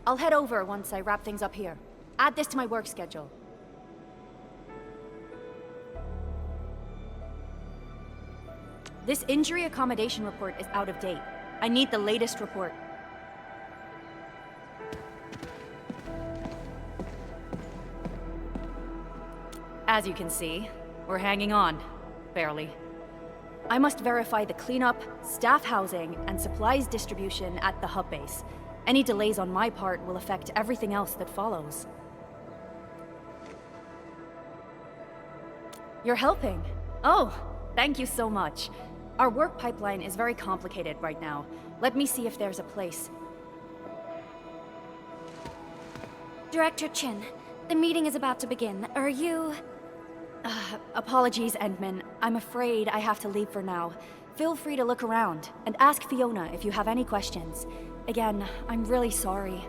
I'll head over once I wrap things up here. Add this to my work schedule. This injury accommodation report is out of date. I need the latest report. As you can see, we're hanging on. Barely. I must verify the cleanup, staff housing, and supplies distribution at the hub base. Any delays on my part will affect everything else that follows. You're helping? Oh, thank you so much. Our work pipeline is very complicated right now. Let me see if there's a place. Director Chin, the meeting is about to begin. Are you... Apologies, Endman. I'm afraid I have to leave for now. Feel free to look around, and ask Fiona if you have any questions. Again, I'm really sorry.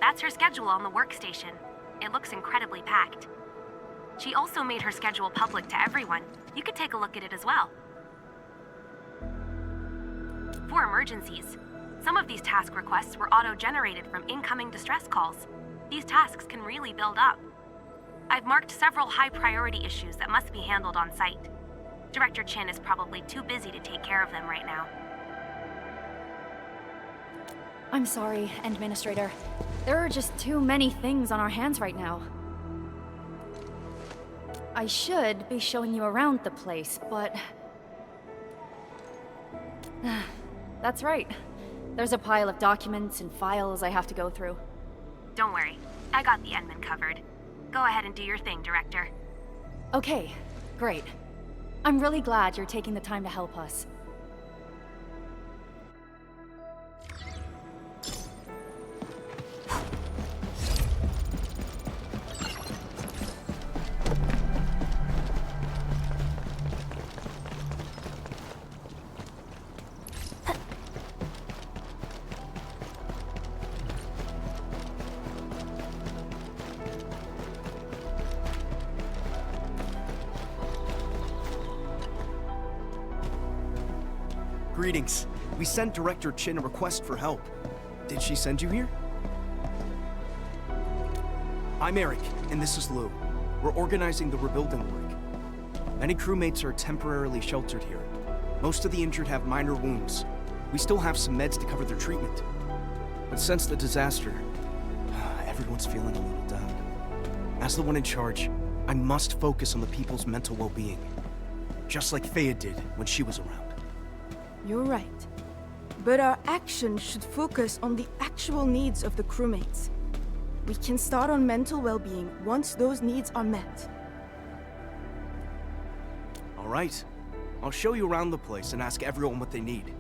That's her schedule on the workstation. It looks incredibly packed. She also made her schedule public to everyone. You could take a look at it as well. For emergencies, some of these task requests were auto-generated from incoming distress calls. These tasks can really build up. I've marked several high-priority issues that must be handled on site. Director Chin is probably too busy to take care of them right now. I'm sorry, Administrator. There are just too many things on our hands right now. I should be showing you around the place, but... That's right. There's a pile of documents and files I have to go through. Don't worry, I got the admin covered. Go ahead and do your thing, Director. Okay, great. I'm really glad you're taking the time to help us. Greetings. We sent Director Chin a request for help. Did she send you here? I'm Eric, and this is Lou. We're organizing the rebuilding work. Many crewmates are temporarily sheltered here. Most of the injured have minor wounds. We still have some meds to cover their treatment. But since the disaster, everyone's feeling a little down. As the one in charge, I must focus on the people's mental well-being. Just like Thea did when she was around. You're right. But our action should focus on the actual needs of the crewmates. We can start on mental well-being once those needs are met. All right. I'll show you around the place and ask everyone what they need.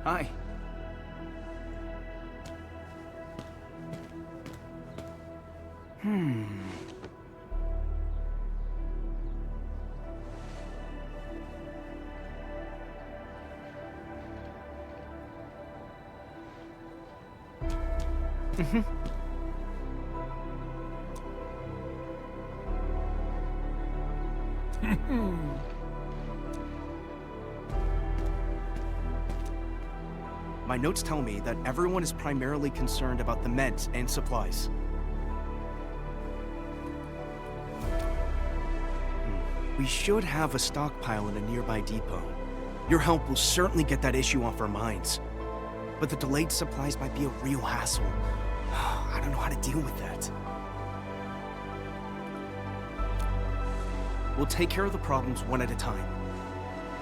Hi. My notes tell me that everyone is primarily concerned about the meds and supplies. We should have a stockpile in a nearby depot. Your help will certainly get that issue off our minds. But the delayed supplies might be a real hassle. I don't know how to deal with that. We'll take care of the problems one at a time.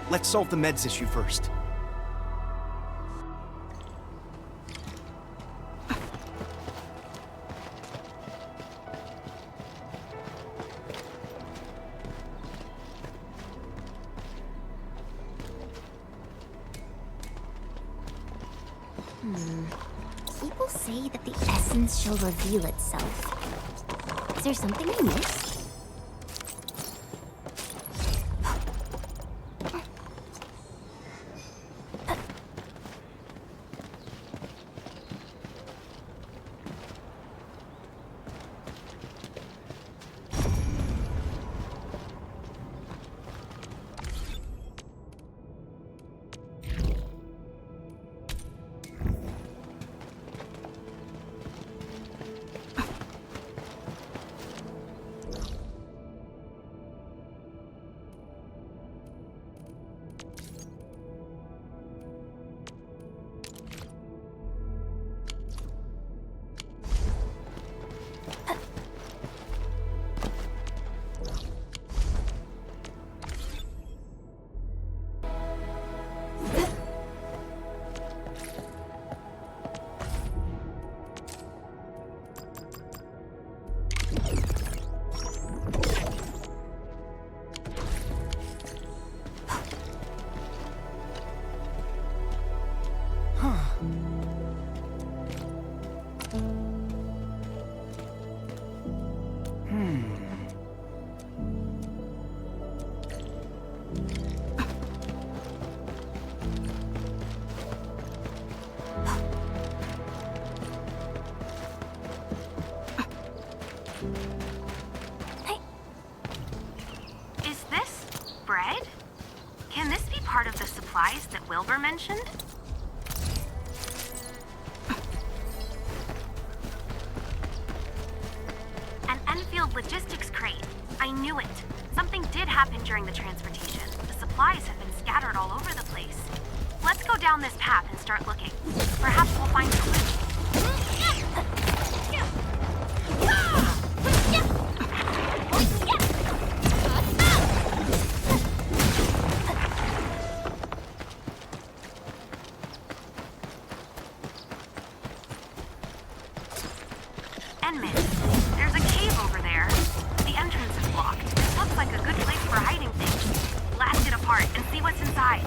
Let's solve the meds issue first. People say that the essence shall reveal itself. Is there something I missed? Is this bread? Can this be part of the supplies that Wilbur mentioned? An Endfield logistics crate. I knew it. Something did happen during the transportation. The supplies have been scattered all over the place. Let's go down this path and start looking. Perhaps we'll find a clue. There's a cave over there. The entrance is blocked. This looks like a good place for hiding things. Blast it apart and see what's inside.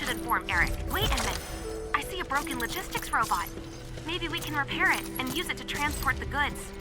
should inform Eric. Wait a minute. I see a broken logistics robot. Maybe we can repair it and use it to transport the goods.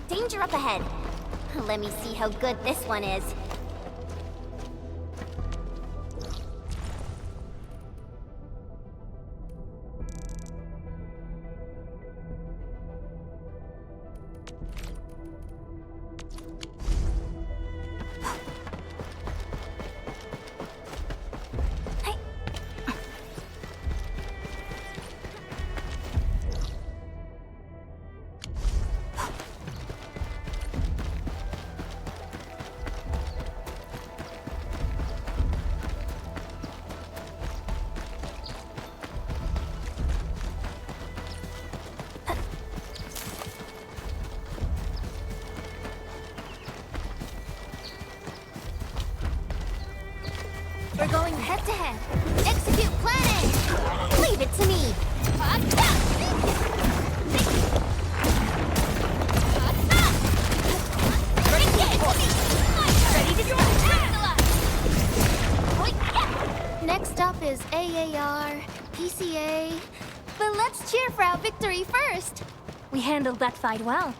Danger up ahead. Let me see how good this one is. We're going head-to-head. Execute planning! Leave it to me! Next up is AAR, PCA... But let's cheer for our victory first! We handled that fight well.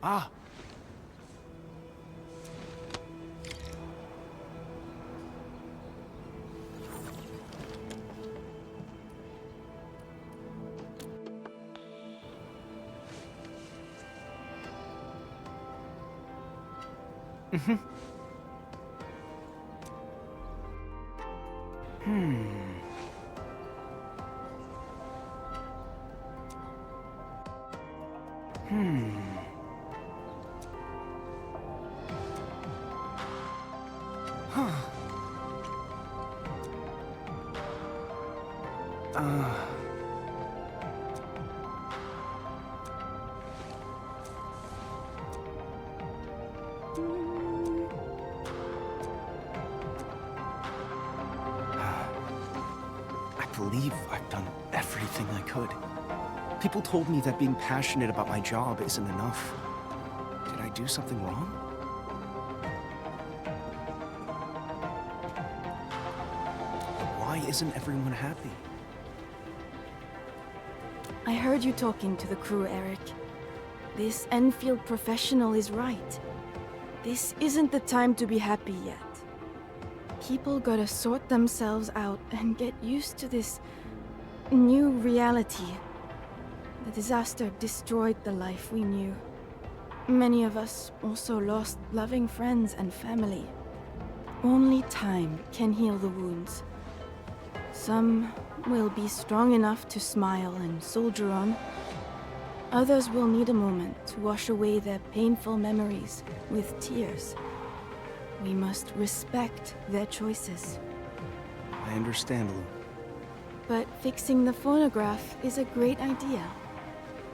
Ah. Mm-hmm. I believe I've done everything I could. People told me that being passionate about my job isn't enough. do something wrong? But why isn't everyone happy? I heard you talking to the crew, Eric. This Endfield professional is right. This isn't the time to be happy yet. People gotta sort themselves out and get used to this new reality. The disaster destroyed the life we knew. Many of us also lost loving friends and family. Only time can heal the wounds. Some will be strong enough to smile and soldier on. Others will need a moment to wash away their painful memories with tears. We must respect their choices. I understand, Lou. But fixing the phonograph is a great idea.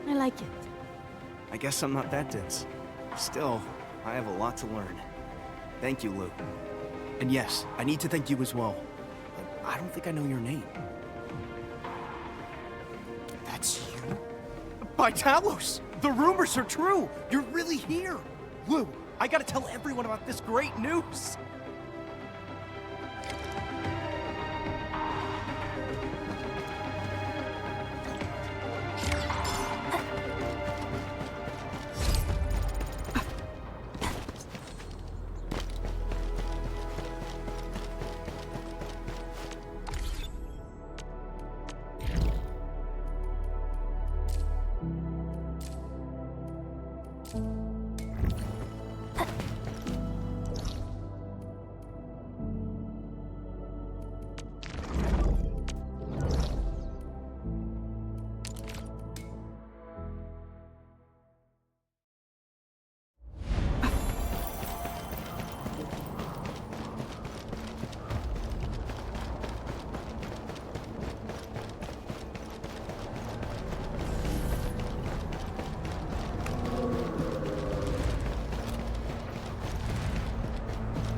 I like it. I guess I'm not that dense. Still, I have a lot to learn. Thank you, Lou. And yes, I need to thank you as well. But I don't think I know your name. That's you? By Talos! The rumors are true! You're really here! Lou, I gotta tell everyone about this great news!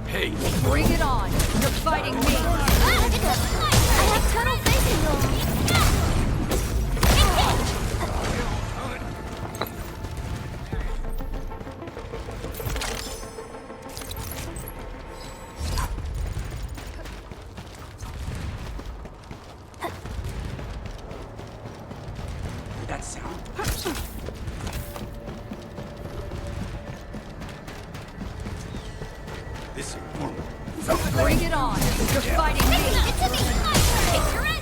Hey! Bring it on! You're fighting me! I have tunnel vision, though. That sound? This ain't normal. Bring it on! You're fighting me! It's to me! Picture it!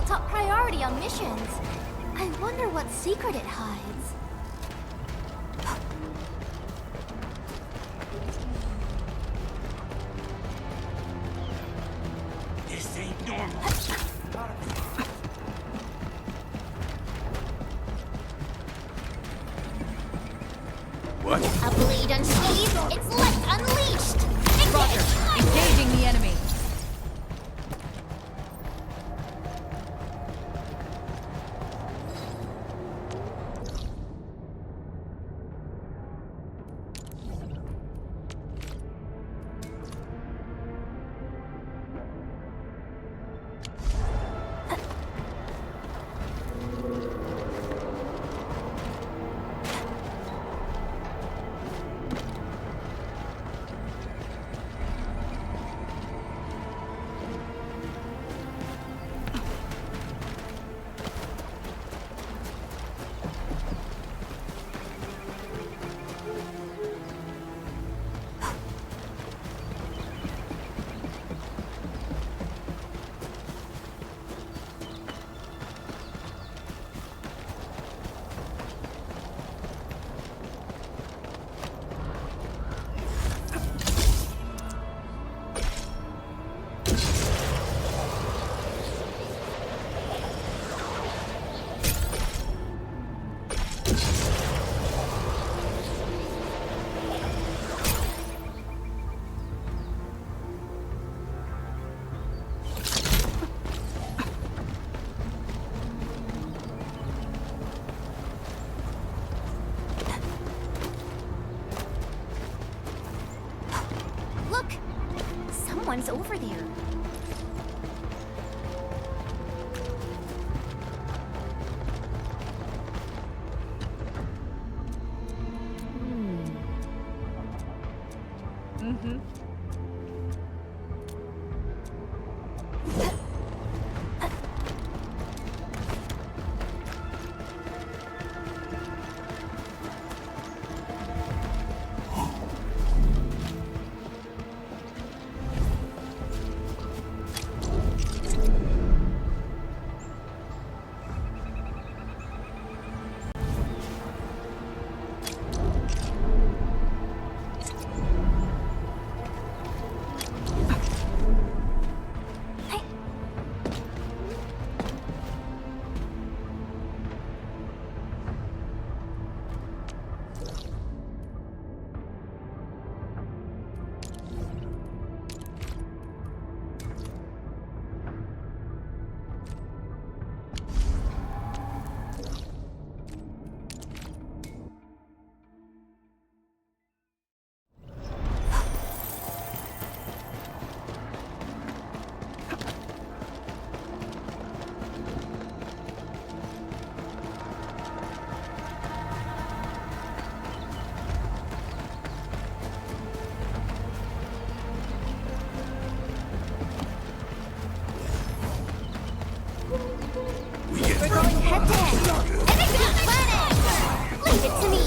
Top priority on missions. I wonder what secret it hides. This ain't normal. What? A bleed unsheathed, its left unleashed! Roger, engaging the enemy. ones over there. We're going head-to-head. Leave it to me.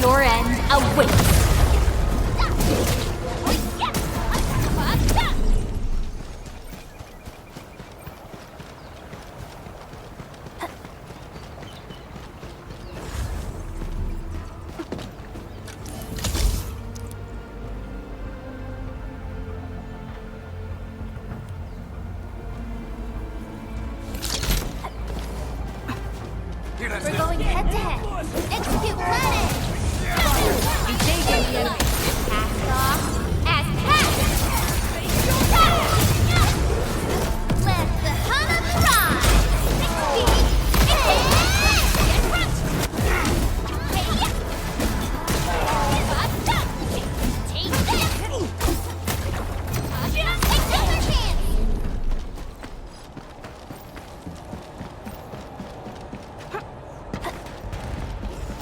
Your end awaits. We're going head-to-head. Execute planet! Engaging the enemy. Cast off as cast! Let the hunter fly! Take this! Another chance!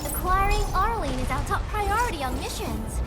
Acquiring Arlene is our top priority on missions.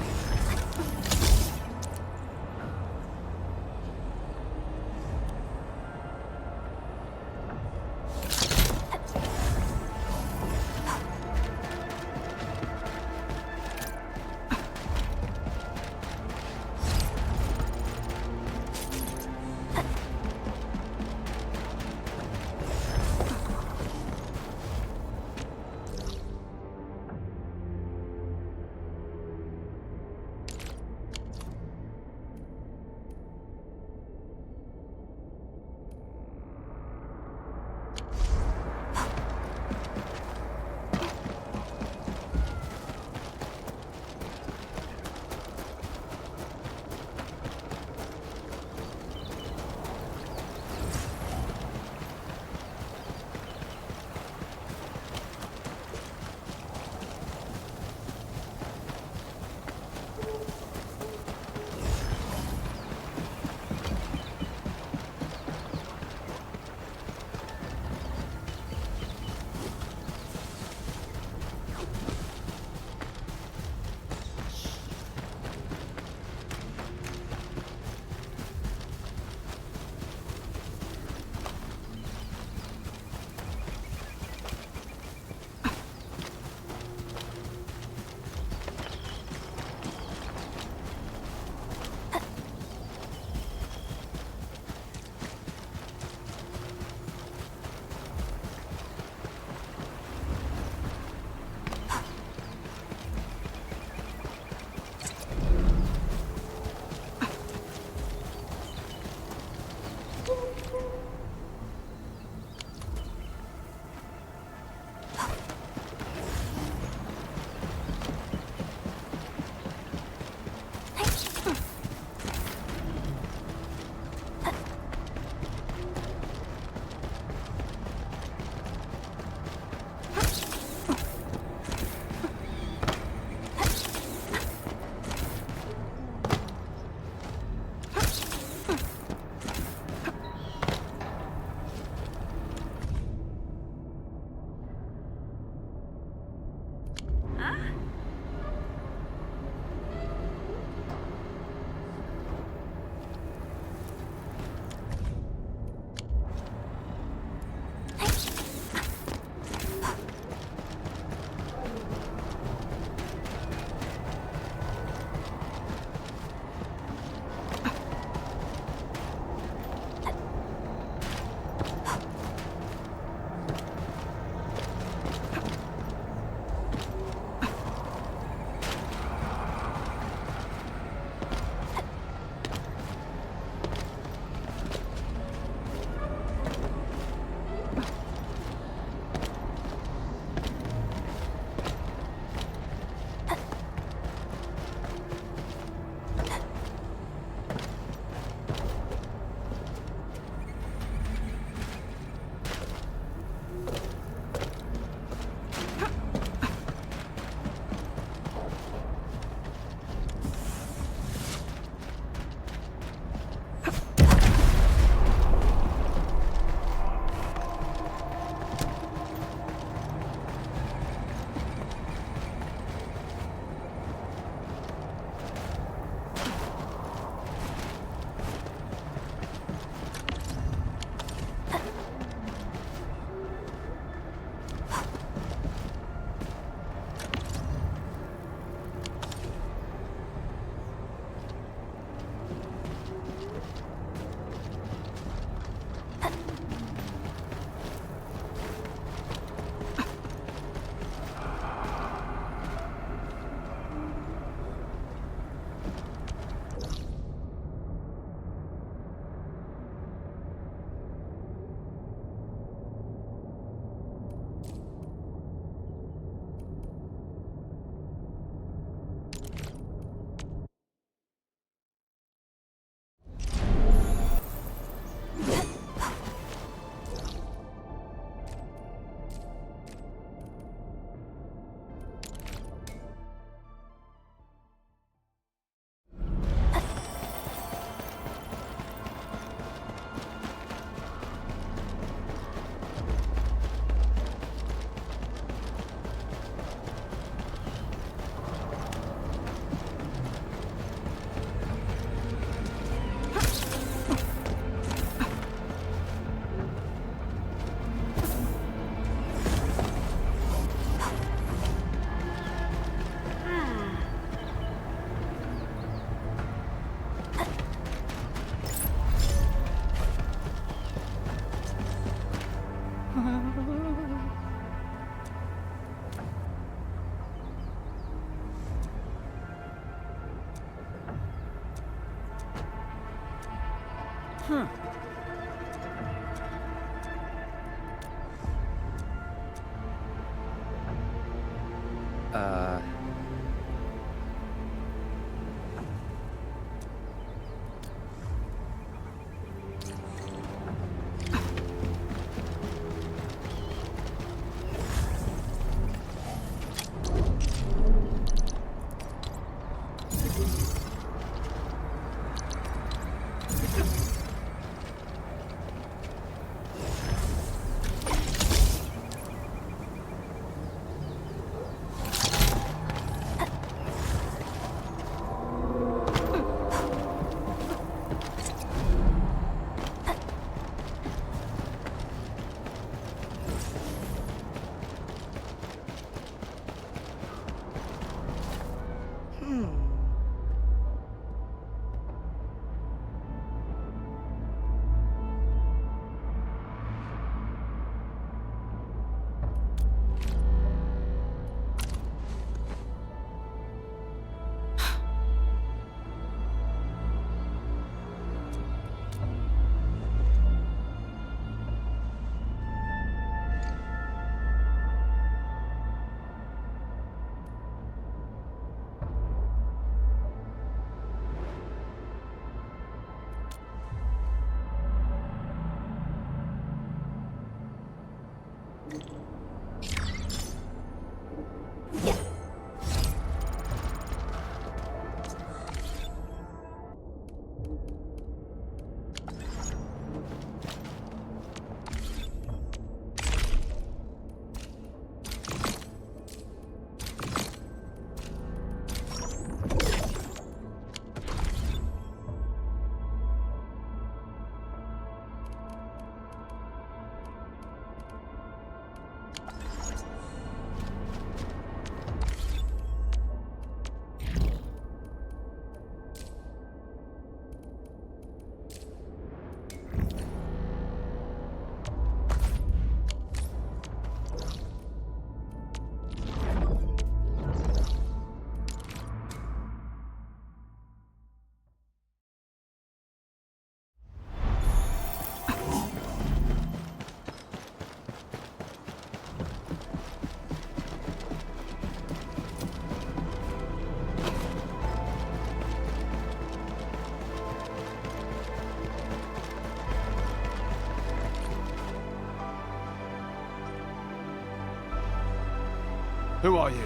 Who are you?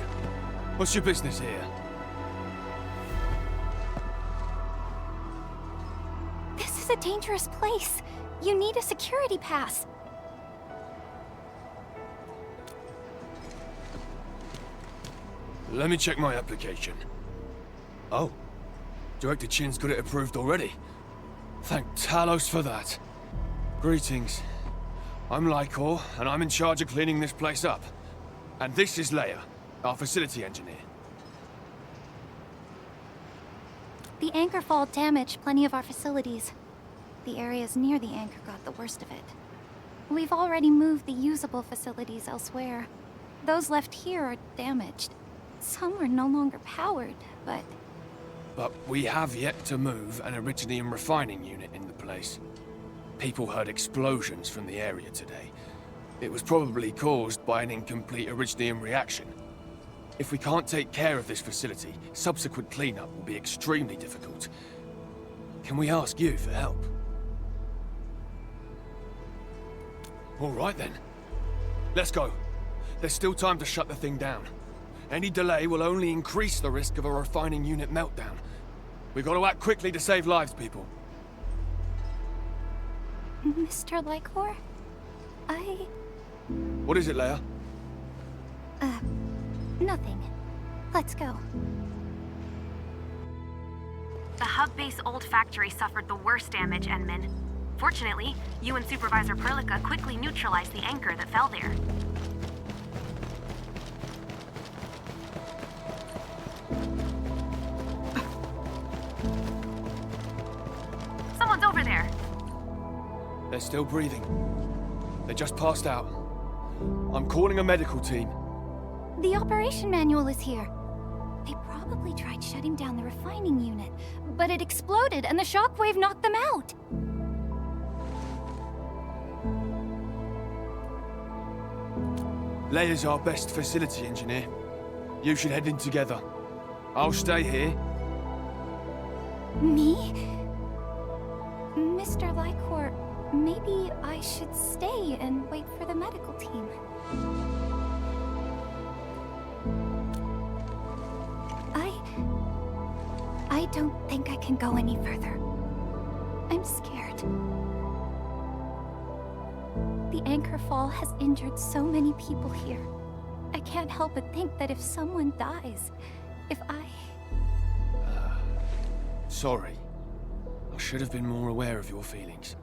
What's your business here? This is a dangerous place. You need a security pass. Let me check my application. Oh. Director Chin's got it approved already. Thank Talos for that. Greetings. I'm Ankhor, and I'm in charge of cleaning this place up. And this is Leia, our facility engineer. The Anchor fall damaged plenty of our facilities. The areas near the Anchor got the worst of it. We've already moved the usable facilities elsewhere. Those left here are damaged. Some are no longer powered, but... But we have yet to move an Iridium refining unit in the place. People heard explosions from the area today. It was probably caused by an incomplete Iridium reaction. If we can't take care of this facility, subsequent cleanup will be extremely difficult. Can we ask you for help? All right then. Let's go. There's still time to shut the thing down. Any delay will only increase the risk of a refining unit meltdown. We've got to act quickly to save lives, people. Mr. Ankhor? What is it, Leia? Nothing. Let's go. The hub base old factory suffered the worst damage, Enman. Fortunately, you and Supervisor Perlica quickly neutralized the anchor that fell there. Someone's over there! They're still breathing. They just passed out. I'm calling a medical team. The operation manual is here. They probably tried shutting down the refining unit, but it exploded and the shockwave knocked them out. Leia's our best facility engineer. You should head in together. I'll stay here. Me? Mr. Lycor, maybe I should stay and wait for the medical team. I don't think I can go any further. I'm scared. The Ankhor fall has injured so many people here. I can't help but think that if someone dies, if I... Sorry. I should have been more aware of your feelings.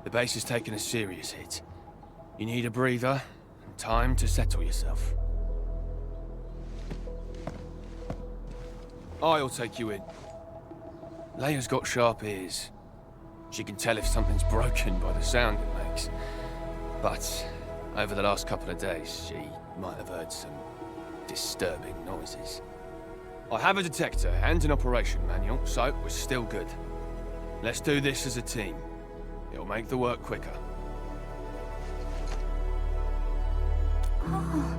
The base has taken a serious hit. You need a breather and time to settle yourself. I'll take you in. Leia's got sharp ears. She can tell if something's broken by the sound it makes. But over the last couple of days, she might have heard some disturbing noises. I have a detector and an operation manual, so we're still good. Let's do this as a team. It'll make the work quicker. Oh.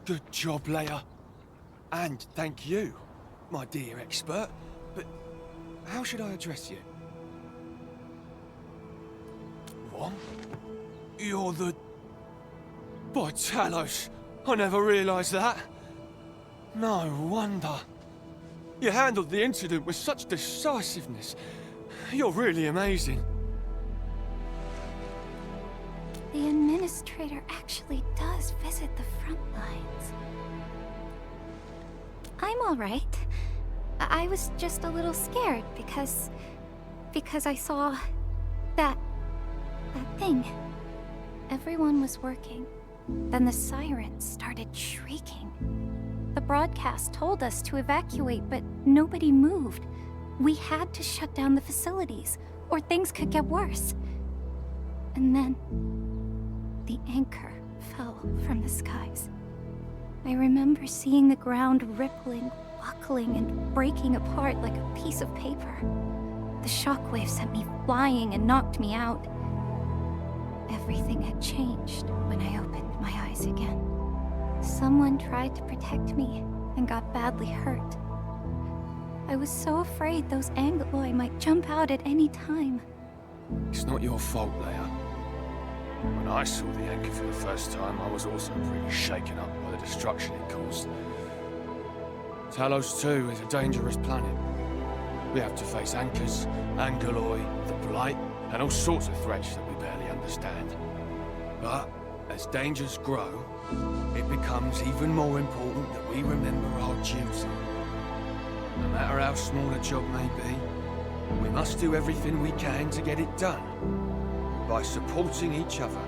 Good job, Leia. And thank you, my dear expert. But how should I address you? What? You're the... By Talos, I never realized that. No wonder. You handled the incident with such decisiveness. You're really amazing. The Administrator actually does visit the front lines. I'm all right. I was just a little scared because I saw that thing. Everyone was working. Then the sirens started shrieking. The broadcast told us to evacuate, but nobody moved. We had to shut down the facilities, or things could get worse. And then the Ankhor fell from the skies. I remember seeing the ground rippling, buckling, and breaking apart like a piece of paper. The shockwave sent me flying and knocked me out. Everything had changed when I opened my eyes again. Someone tried to protect me and got badly hurt. I was so afraid those Angoloi might jump out at any time. It's not your fault, Leia. When I saw the Anchor for the first time, I was also pretty shaken up by the destruction it caused. Talos 2 is a dangerous planet. We have to face Anchors, Angoloi, the Blight, and all sorts of threats that we barely understand. But as dangers grow, it becomes even more important that we remember our duty. No matter how small a job may be, we must do everything we can to get it done. By supporting each other,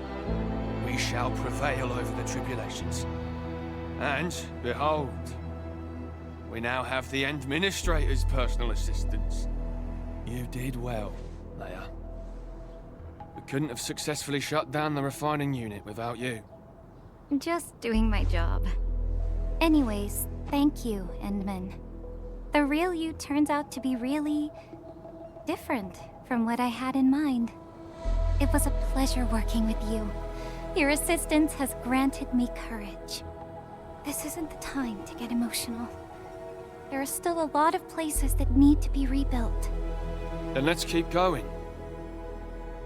we shall prevail over the tribulations. And, behold, we now have the Administrator's personal assistance. You did well, Leia. We couldn't have successfully shut down the refining unit without you. Just doing my job. Anyways, thank you, Endman. The real you turns out to be really different from what I had in mind. It was a pleasure working with you. Your assistance has granted me courage. This isn't the time to get emotional. There are still a lot of places that need to be rebuilt. Then let's keep going.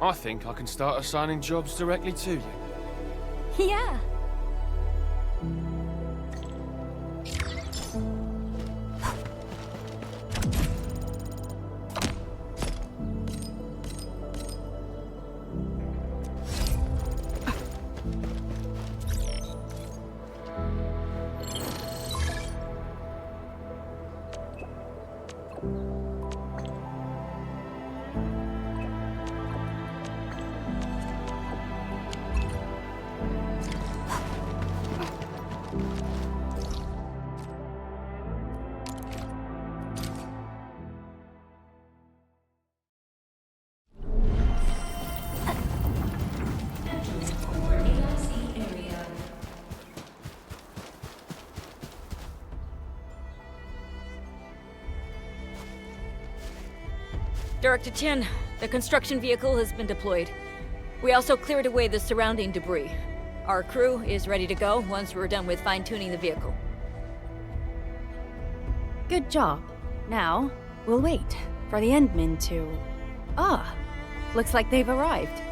I think I can start assigning jobs directly to you. Yeah. Director Chen, the construction vehicle has been deployed. We also cleared away the surrounding debris. Our crew is ready to go once we're done with fine-tuning the vehicle. Good job. Now, we'll wait for the Endmen to... Ah, looks like they've arrived.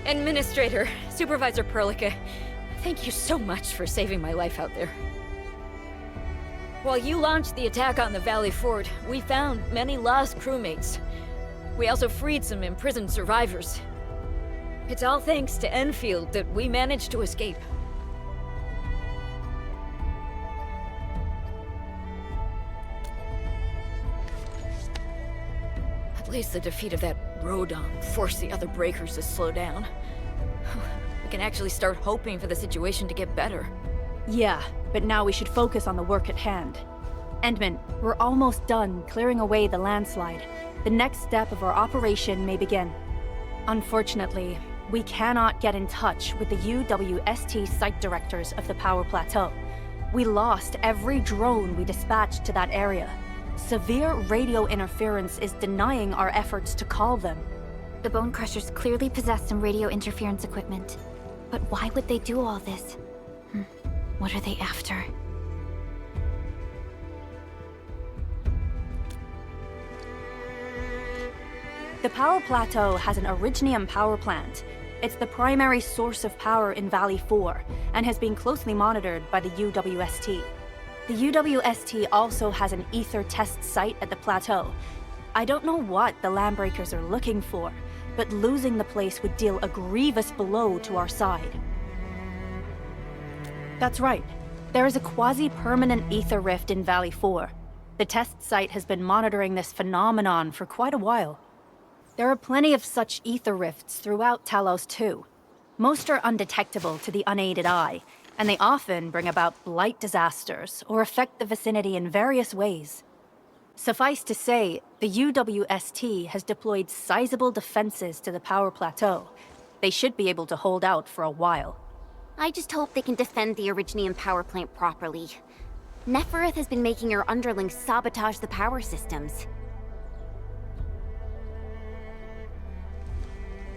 Administrator, Supervisor Perlica, thank you so much for saving my life out there. While you launched the attack on the Valley Fort, we found many lost crewmates. We also freed some imprisoned survivors. It's all thanks to Enfield that we managed to escape. At least the defeat of that Rodon forced the other breakers to slow down. We can actually start hoping for the situation to get better. Yeah, but now we should focus on the work at hand. Endman, we're almost done clearing away the landslide. The next step of our operation may begin. Unfortunately, we cannot get in touch with the UWST site directors of the power plateau. We lost every drone we dispatched to that area. Severe radio interference is denying our efforts to call them. The Bone Crushers clearly possess some radio interference equipment. But why would they do all this? What are they after? The power plateau has an Ereignis power plant. It's the primary source of power in Valley 4, and has been closely monitored by the UWST. The UWST also has an ether test site at the plateau. I don't know what the Landbreakers are looking for, but losing the place would deal a grievous blow to our side. That's right. There is a quasi-permanent ether rift in Valley 4. The test site has been monitoring this phenomenon for quite a while. There are plenty of such ether rifts throughout Talos too. Most are undetectable to the unaided eye, and they often bring about blight disasters or affect the vicinity in various ways. Suffice to say, the UWST has deployed sizable defenses to the power plateau. They should be able to hold out for a while. I just hope they can defend the Ereignis power plant properly. Neferath has been making her underlings sabotage the power systems.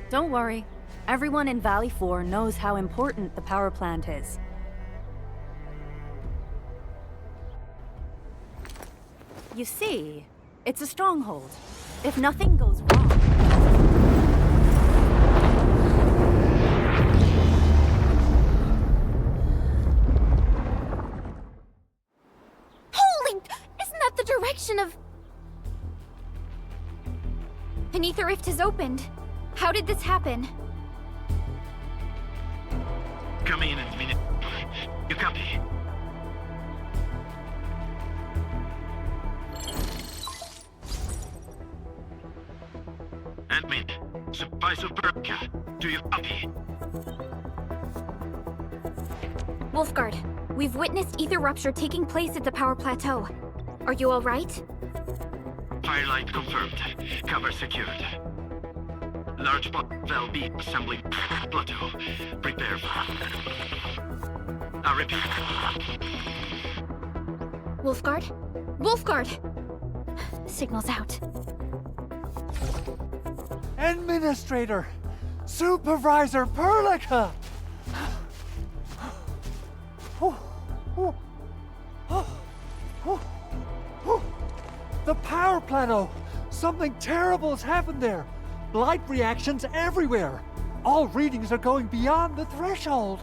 Don't worry. Everyone in Valley 4 knows how important the power plant is. You see, it's a stronghold. If nothing goes wrong... Holy! Isn't that the direction of... An ether rift has opened. How did this happen? Come in and minute. You copy? Admin, Supervisor Perlica, do you copy? Wolfguard, we've witnessed ether rupture taking place at the power plateau. Are you all right? Firelight confirmed. Cover secured. Large bot valve B assembling plateau. Prepare for... I repeat. Wolfguard? Wolfguard! Signal's out. Administrator! Supervisor Perlica! The power plateau! Something terrible's happened there! Blight reactions everywhere! All readings are going beyond the threshold!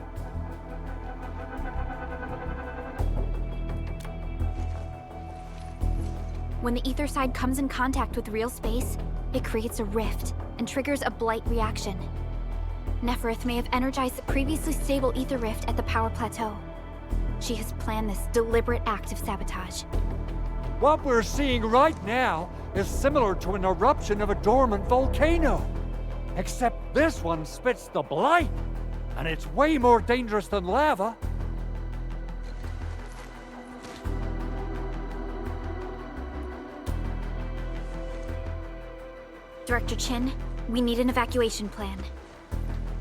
When the ether side comes in contact with real space, it creates a rift and triggers a blight reaction. Neferath may have energized the previously stable ether rift at the power plateau. She has planned this deliberate act of sabotage. What we're seeing right now is similar to an eruption of a dormant volcano. Except this one spits the blight, and it's way more dangerous than lava. Director Chin, we need an evacuation plan.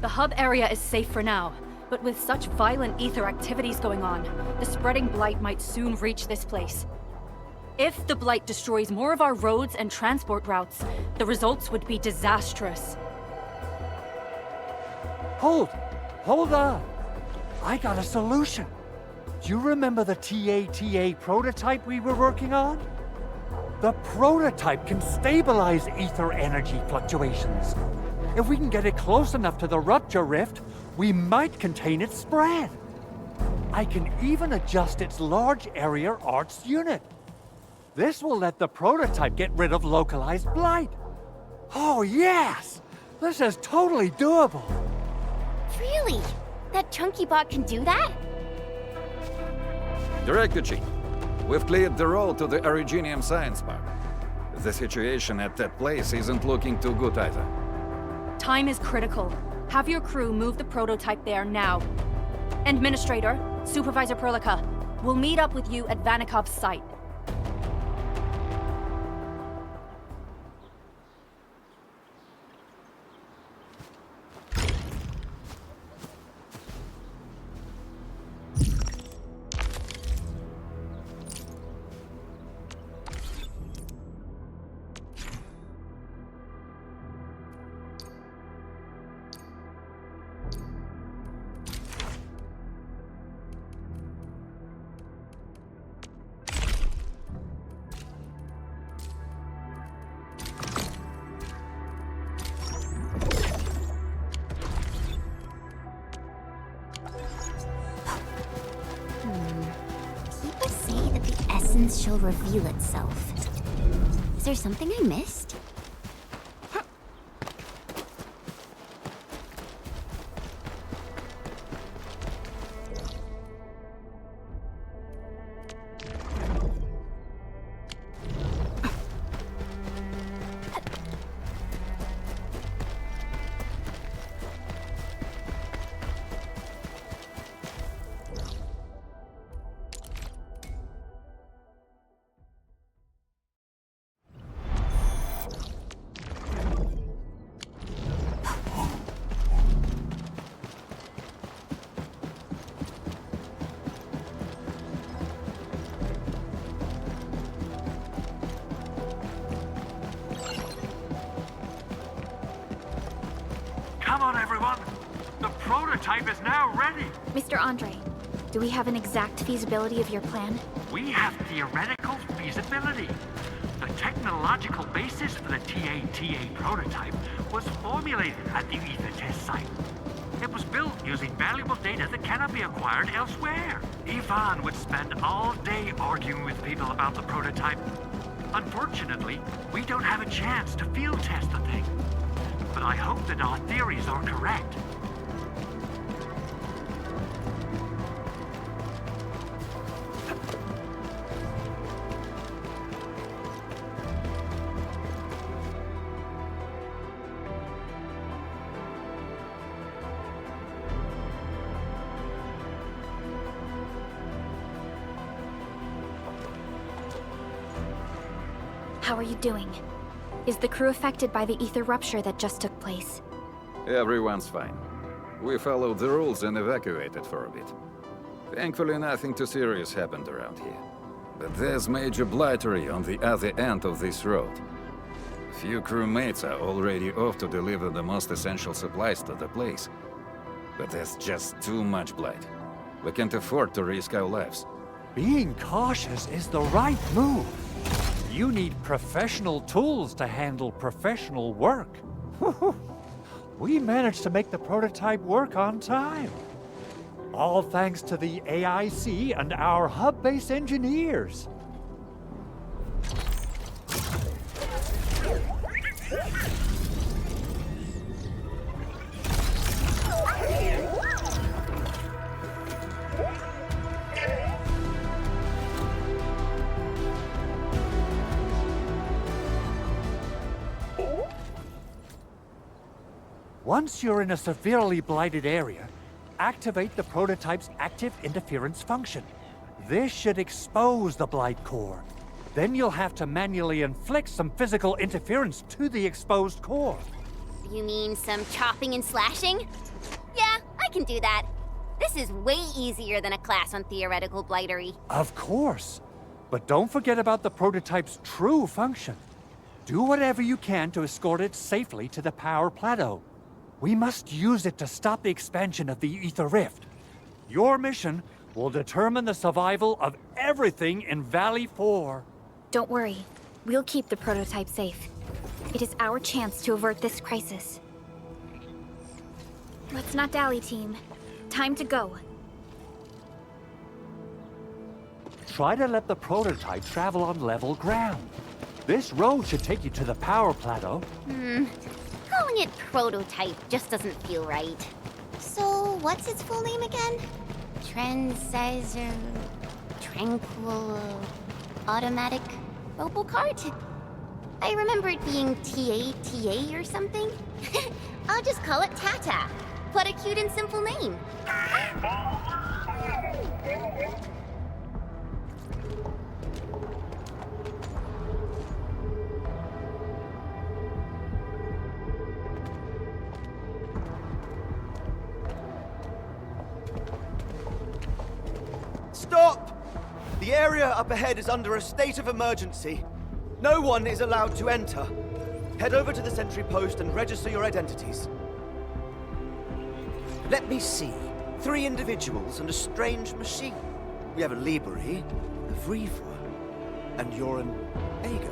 The hub area is safe for now, but with such violent ether activities going on, the spreading blight might soon reach this place. If the blight destroys more of our roads and transport routes, the results would be disastrous. Hold on. I got a solution. Do you remember the TATA prototype we were working on? The prototype can stabilize ether energy fluctuations. If we can get it close enough to the rupture rift, we might contain its spread. I can even adjust its large area arts unit. This will let the prototype get rid of localized blight. Oh yes! This is totally doable. Really? That chunky bot can do that? Director Chief, we've cleared the road to the Originium Science Park. The situation at that place isn't looking too good either. Time is critical. Have your crew move the prototype there now. Administrator, Supervisor Perlica, we'll meet up with you at Vanikov's site. Shall reveal itself. Is there something I missed? Come on, everyone! The prototype is now ready! Mr. Andre, do we have an exact feasibility of your plan? We have theoretical feasibility. The technological basis for the TATA prototype was formulated at the Ether test site. It was built using valuable data that cannot be acquired elsewhere. Ivan would spend all day arguing with people about the prototype. Unfortunately, we don't have a chance to field test the thing. But I hope that our theories are correct. How are you doing? Is the crew affected by the ether rupture that just took place? Everyone's fine. We followed the rules and evacuated for a bit. Thankfully, nothing too serious happened around here. But there's major blightery on the other end of this road. Few crewmates are already off to deliver the most essential supplies to the place. But there's just too much blight. We can't afford to risk our lives. Being cautious is the right move. You need professional tools to handle professional work. We managed to make the prototype work on time. All thanks to the AIC and our hub-base engineers. Once you're in a severely blighted area, activate the prototype's active interference function. This should expose the blight core. Then you'll have to manually inflict some physical interference to the exposed core. You mean some chopping and slashing? Yeah, I can do that. This is way easier than a class on theoretical blightery. Of course. But don't forget about the prototype's true function. Do whatever you can to escort it safely to the power plateau. We must use it to stop the expansion of the Ether Rift. Your mission will determine the survival of everything in Valley 4. Don't worry. We'll keep the prototype safe. It is our chance to avert this crisis. Let's not dally, team. Time to go. Try to let the prototype travel on level ground. This road should take you to the power plateau. Calling it prototype just doesn't feel right. So, what's its full name again? Tranquil... Automatic... Robocart? I remember it being TA or something. I'll just call it Tata. What a cute and simple name. Stop! The area up ahead is under a state of emergency. No one is allowed to enter. Head over to the sentry post and register your identities. Let me see. 3 individuals and a strange machine. We have a Liberi, a Vriva, and you're an Ager.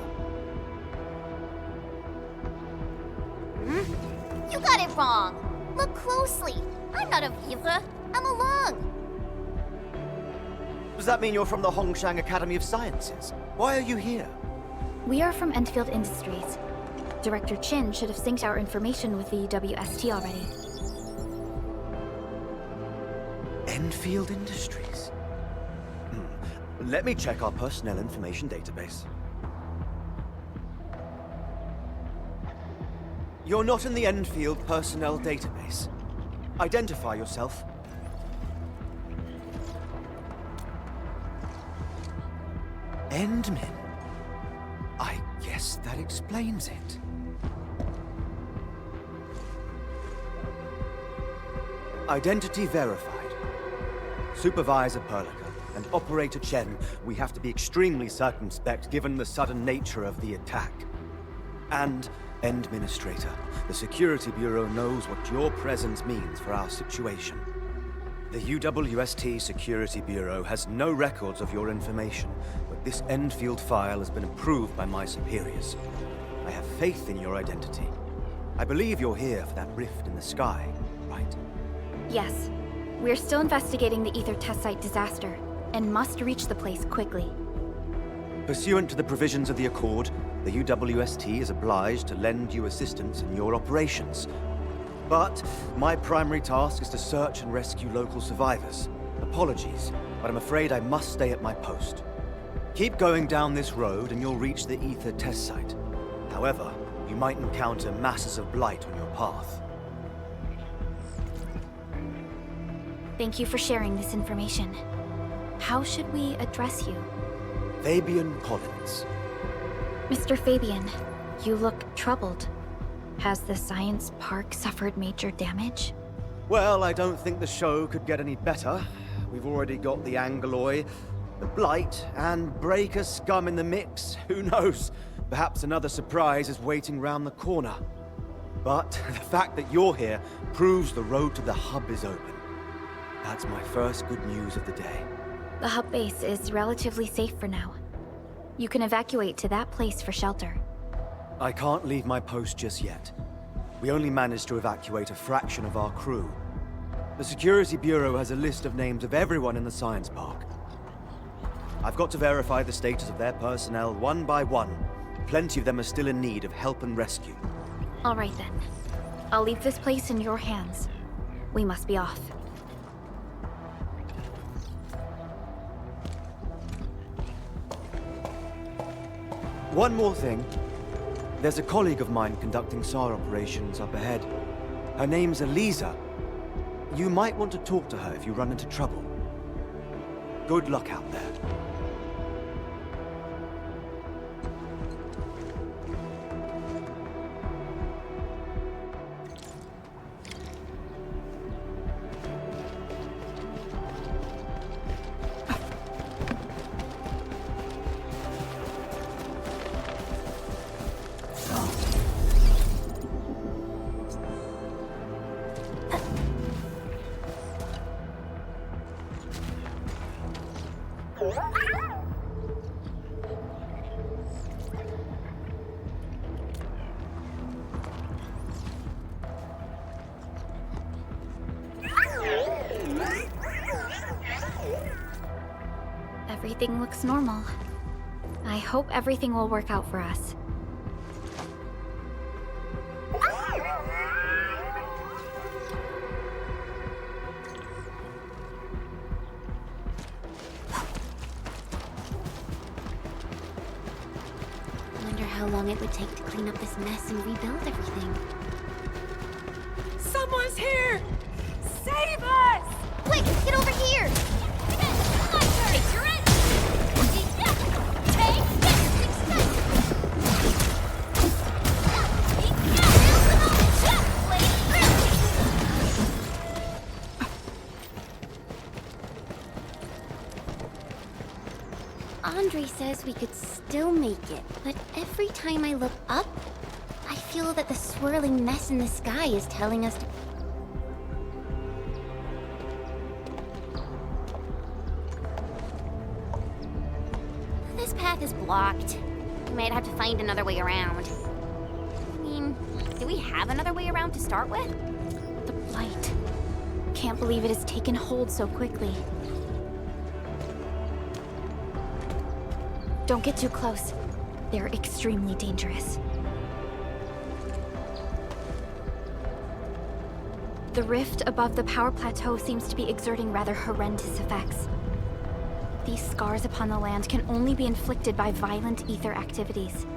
You got it wrong. Look closely. I'm not a Viva. I'm a Lung. Does that mean you're from the Hongshang Academy of Sciences? Why are you here? We are from Endfield Industries. Director Chin should have synced our information with the UWST already. Endfield Industries? Let me check our personnel information database. You're not in the Endfield personnel database. Identify yourself. Endmin. I guess that explains it. Identity verified. Supervisor Perlica and Operator Chen, we have to be extremely circumspect given the sudden nature of the attack. And Administrator, the Security Bureau knows what your presence means for our situation. The UWST Security Bureau has no records of your information, but this Endfield file has been approved by my superiors. I have faith in your identity. I believe you're here for that rift in the sky, right? Yes. We're still investigating the Ether test site disaster, and must reach the place quickly. Pursuant to the provisions of the Accord, the UWST is obliged to lend you assistance in your operations. But my primary task is to search and rescue local survivors. Apologies, but I'm afraid I must stay at my post. Keep going down this road and you'll reach the Ether test site. However, you might encounter masses of blight on your path. Thank you for sharing this information. How should we address you? Fabian Collins. Mr. Fabian, you look troubled. Has the science park suffered major damage? Well, I don't think the show could get any better. We've already got the Angoloi, The blight and breaker scum in the mix, who knows? Perhaps another surprise is waiting round the corner. But the fact that you're here proves the road to the hub is open. That's my first good news of the day. The hub base is relatively safe for now. You can evacuate to that place for shelter. I can't leave my post just yet. We only managed to evacuate a fraction of our crew. The Security Bureau has a list of names of everyone in the science park. I've got to verify the status of their personnel one by one. Plenty of them are still in need of help and rescue. All right then. I'll leave this place in your hands. We must be off. One more thing. There's a colleague of mine conducting SAR operations up ahead. Her name's Eliza. You might want to talk to her if you run into trouble. Good luck out there. Everything looks normal. I hope everything will work out for us. Wonder how long it would take to clean up this mess and rebuild everything. Someone's here! Save us! Quick, get over here! Take your end! Take Andre says we could still make it, but every time I look up, I feel that the swirling mess in the sky is telling us to... This path is blocked. We might have to find another way around. I mean, do we have another way around to start with? The blight. Can't believe it has taken hold so quickly. Don't get too close. They're extremely dangerous. The rift above the power plateau seems to be exerting rather horrendous effects. These scars upon the land can only be inflicted by violent ether activities.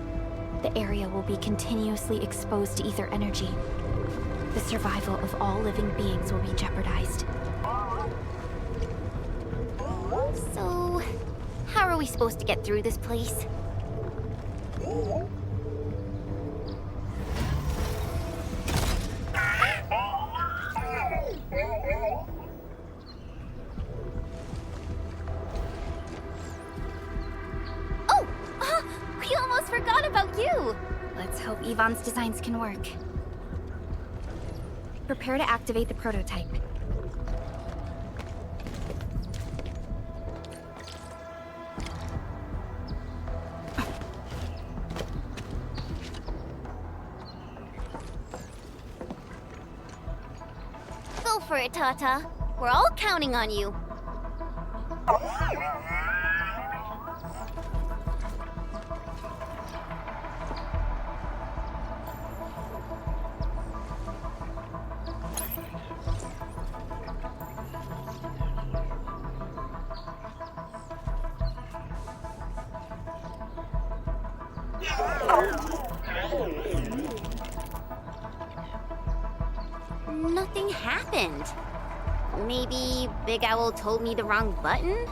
The area will be continuously exposed to ether energy. The survival of all living beings will be jeopardized. So, how are we supposed to get through this place? We almost forgot about you! Let's hope Yvonne's designs can work. Prepare to activate the prototype. Go for it, Tata. We're all counting on you. Nothing happened. Maybe Big Owl told me the wrong button?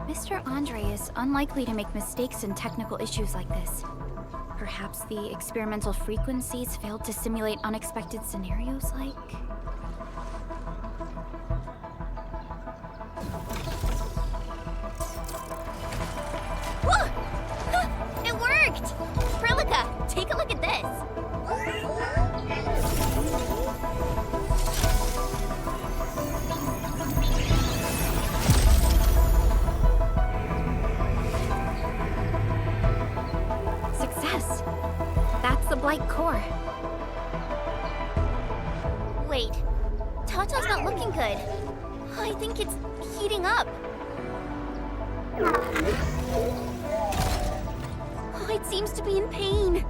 Mr. Andre is unlikely to make mistakes in technical issues like this. Perhaps the experimental frequencies failed to simulate unexpected scenarios like... blight core. Wait, Tata's not looking good. I think it's heating up. Oh, it seems to be in pain.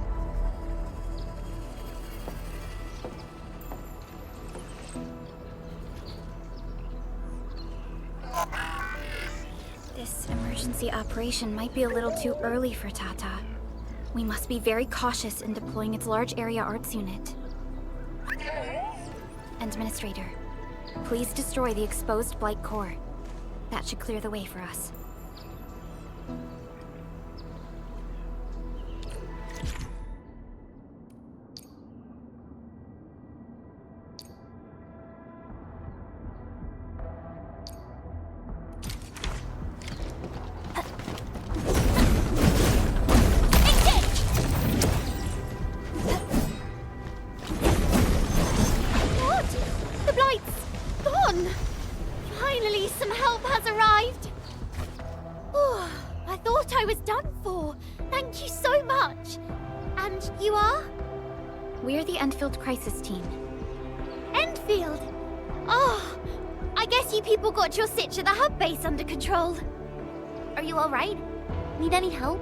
This emergency operation might be a little too early for Tata. We must be very cautious in deploying its large area arts unit. Administrator, please destroy the exposed blight core. That should clear the way for us. We're the Endfield crisis team. Endfield? Oh, I guess you people got your sitch at the hub base under control. Are you alright? Need any help?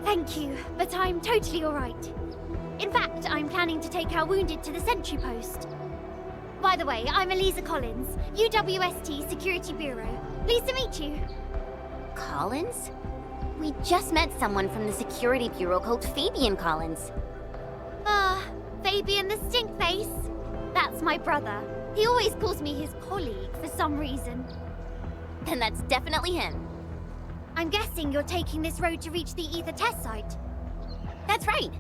Thank you, but I'm totally alright. In fact, I'm planning to take our wounded to the sentry post. By the way, I'm Eliza Collins, UWST Security Bureau. Pleased to meet you. Collins? We just met someone from the Security Bureau called Fabian Collins. Fabian the Stinkface? That's my brother. He always calls me his colleague for some reason. Then that's definitely him. I'm guessing you're taking this road to reach the Ether test site. That's right.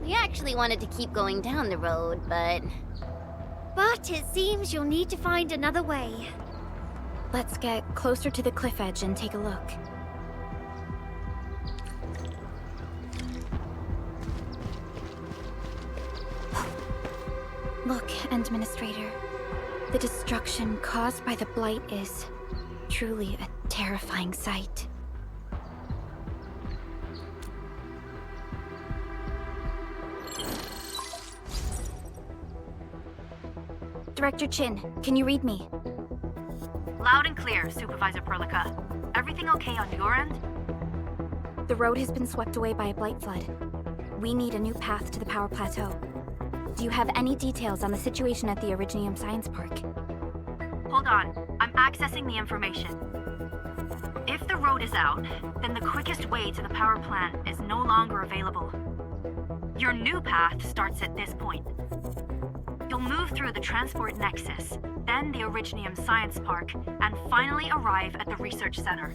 We actually wanted to keep going down the road, but... But it seems you'll need to find another way. Let's get closer to the cliff edge and take a look. Look, Administrator. The destruction caused by the blight is truly a terrifying sight. Director Chin, can you read me? Loud and clear, Supervisor Perlica. Everything okay on your end? The road has been swept away by a blight flood. We need a new path to the power plateau. Do you have any details on the situation at the Iridium Science Park? Hold on, I'm accessing the information. If the road is out, then the quickest way to the power plant is no longer available. Your new path starts at this point. You'll move through the transport nexus, then the Iridium Science Park, and finally arrive at the research center.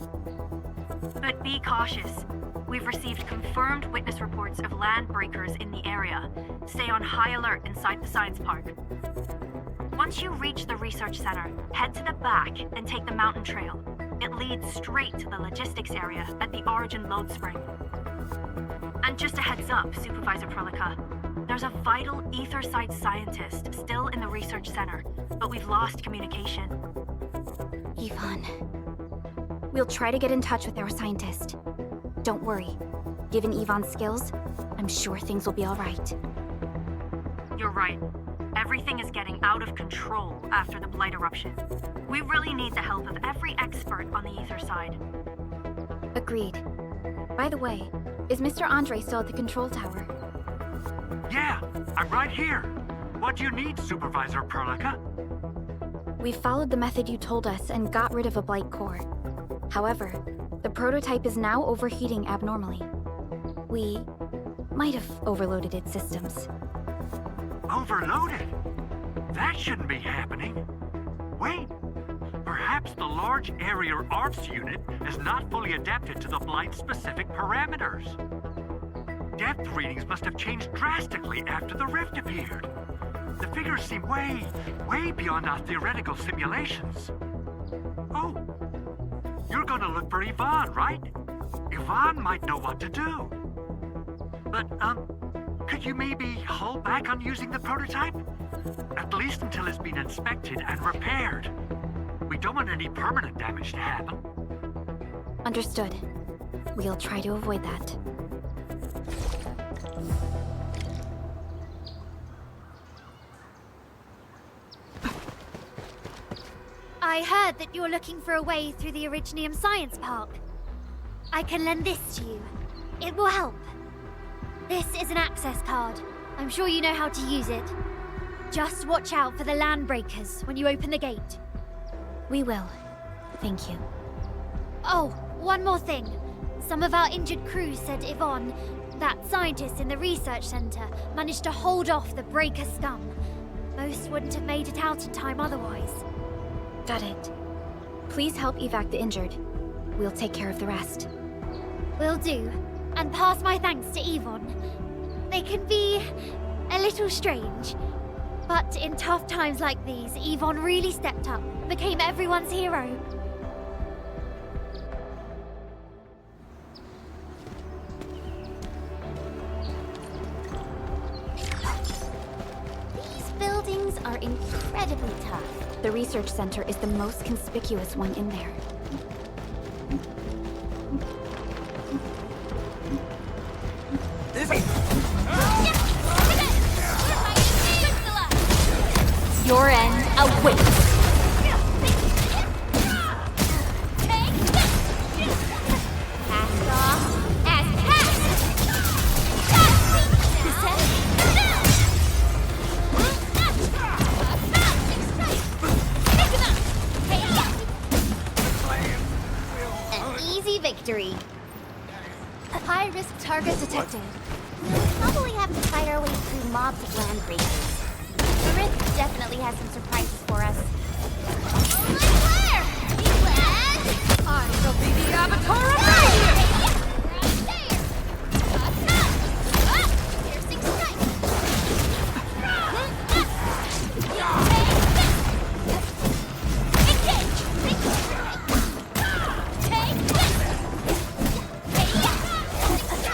But be cautious. We've received confirmed witness reports of Landbreakers in the area. Stay on high alert inside the science park. Once you reach the research center, head to the back and take the mountain trail. It leads straight to the logistics area at the Origin load spring. And just a heads up, Supervisor Perlica. There's a vital ether-side scientist still in the research center, but we've lost communication. Yvonne. We'll try to get in touch with our scientist. Don't worry. Given Yvonne's skills, I'm sure things will be all right. You're right. Everything is getting out of control after the blight eruption. We really need the help of every expert on the ether side. Agreed. By the way, is Mr. Andre still at the control tower? Yeah, I'm right here. What do you need, Supervisor Perlica? We followed the method you told us and got rid of a blight core. However, the prototype is now overheating abnormally. We might have overloaded its systems. Overloaded? That shouldn't be happening. Wait, perhaps the large area arts unit is not fully adapted to the blight-specific parameters. Depth readings must have changed drastically after the rift appeared. The figures seem way beyond our theoretical simulations. Oh, you're gonna look for Yvonne, right? Yvonne might know what to do. But, could you maybe hold back on using the prototype? At least until it's been inspected and repaired. We don't want any permanent damage to happen. Understood. We'll try to avoid that. I heard that you're looking for a way through the Ereignis Science Park. I can lend this to you. It will help. This is an access card. I'm sure you know how to use it. Just watch out for the Landbreakers when you open the gate. We will. Thank you. Oh, one more thing. Some of our injured crew said Yvonne, that scientist in the research center, managed to hold off the Breaker scum. Most wouldn't have made it out in time otherwise. Got it. Please help evac the injured. We'll take care of the rest. Will do. And pass my thanks to Yvonne. They can be a little strange. But in tough times like these, Yvonne really stepped up, became everyone's hero. These buildings are incredibly tough. The research center is the most conspicuous one in there. Your end awaits. Cast off as cast. An easy victory. High-risk target detected. We'll probably have to fight our way through mobs of Landbreakers. The Rift definitely has some surprises for us. I shall be the avatar of radiance!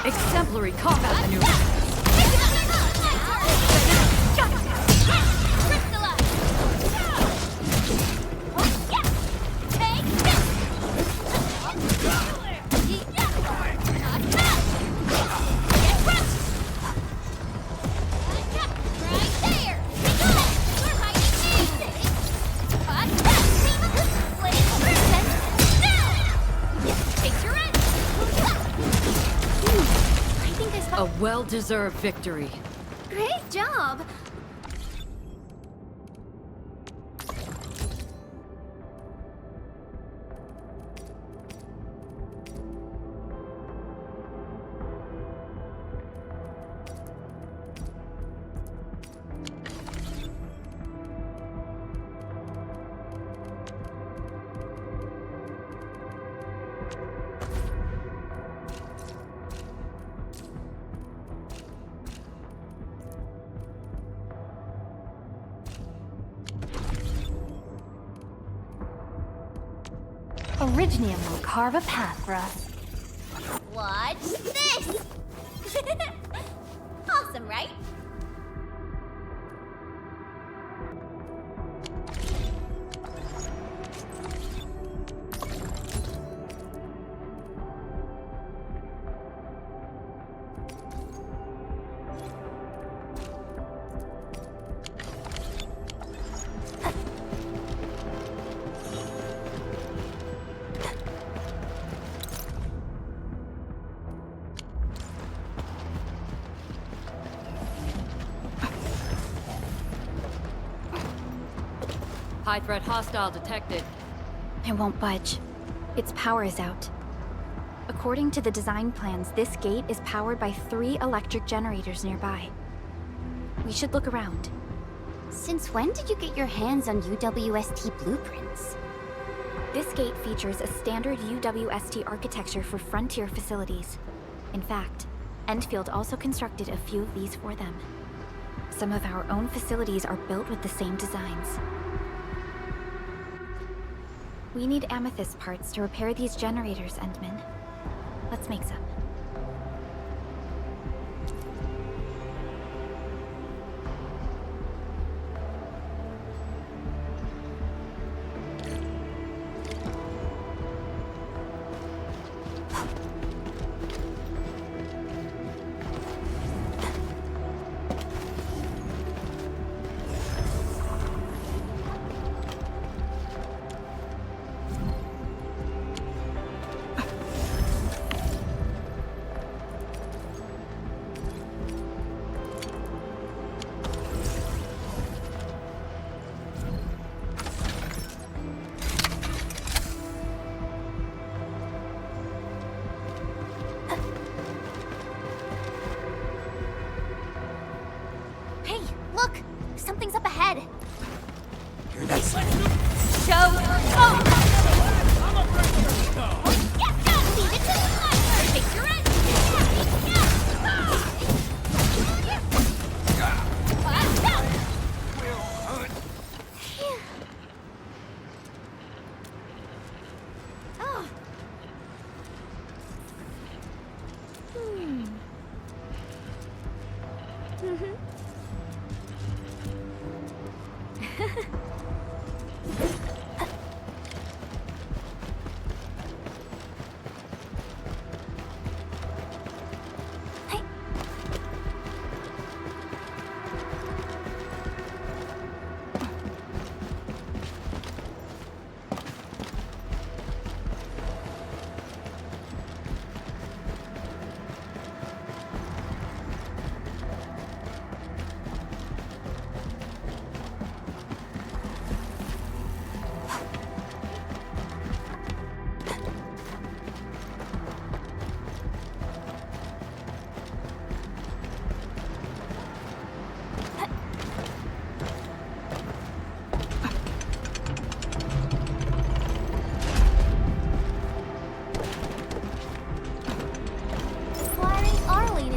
Exemplary combat maneuver. A well-deserved victory. Great job! Ereignis will carve a path for us. Watch this! Awesome, right? High threat hostile detected. I won't budge. Its power is out. According to the design plans, this gate is powered by 3 electric generators nearby. We should look around. Since when did you get your hands on UWST blueprints? This gate features a standard UWST architecture for frontier facilities. In fact, Endfield also constructed a few of these for them. Some of our own facilities are built with the same designs. We need amethyst parts to repair these generators, Endman. Let's make some.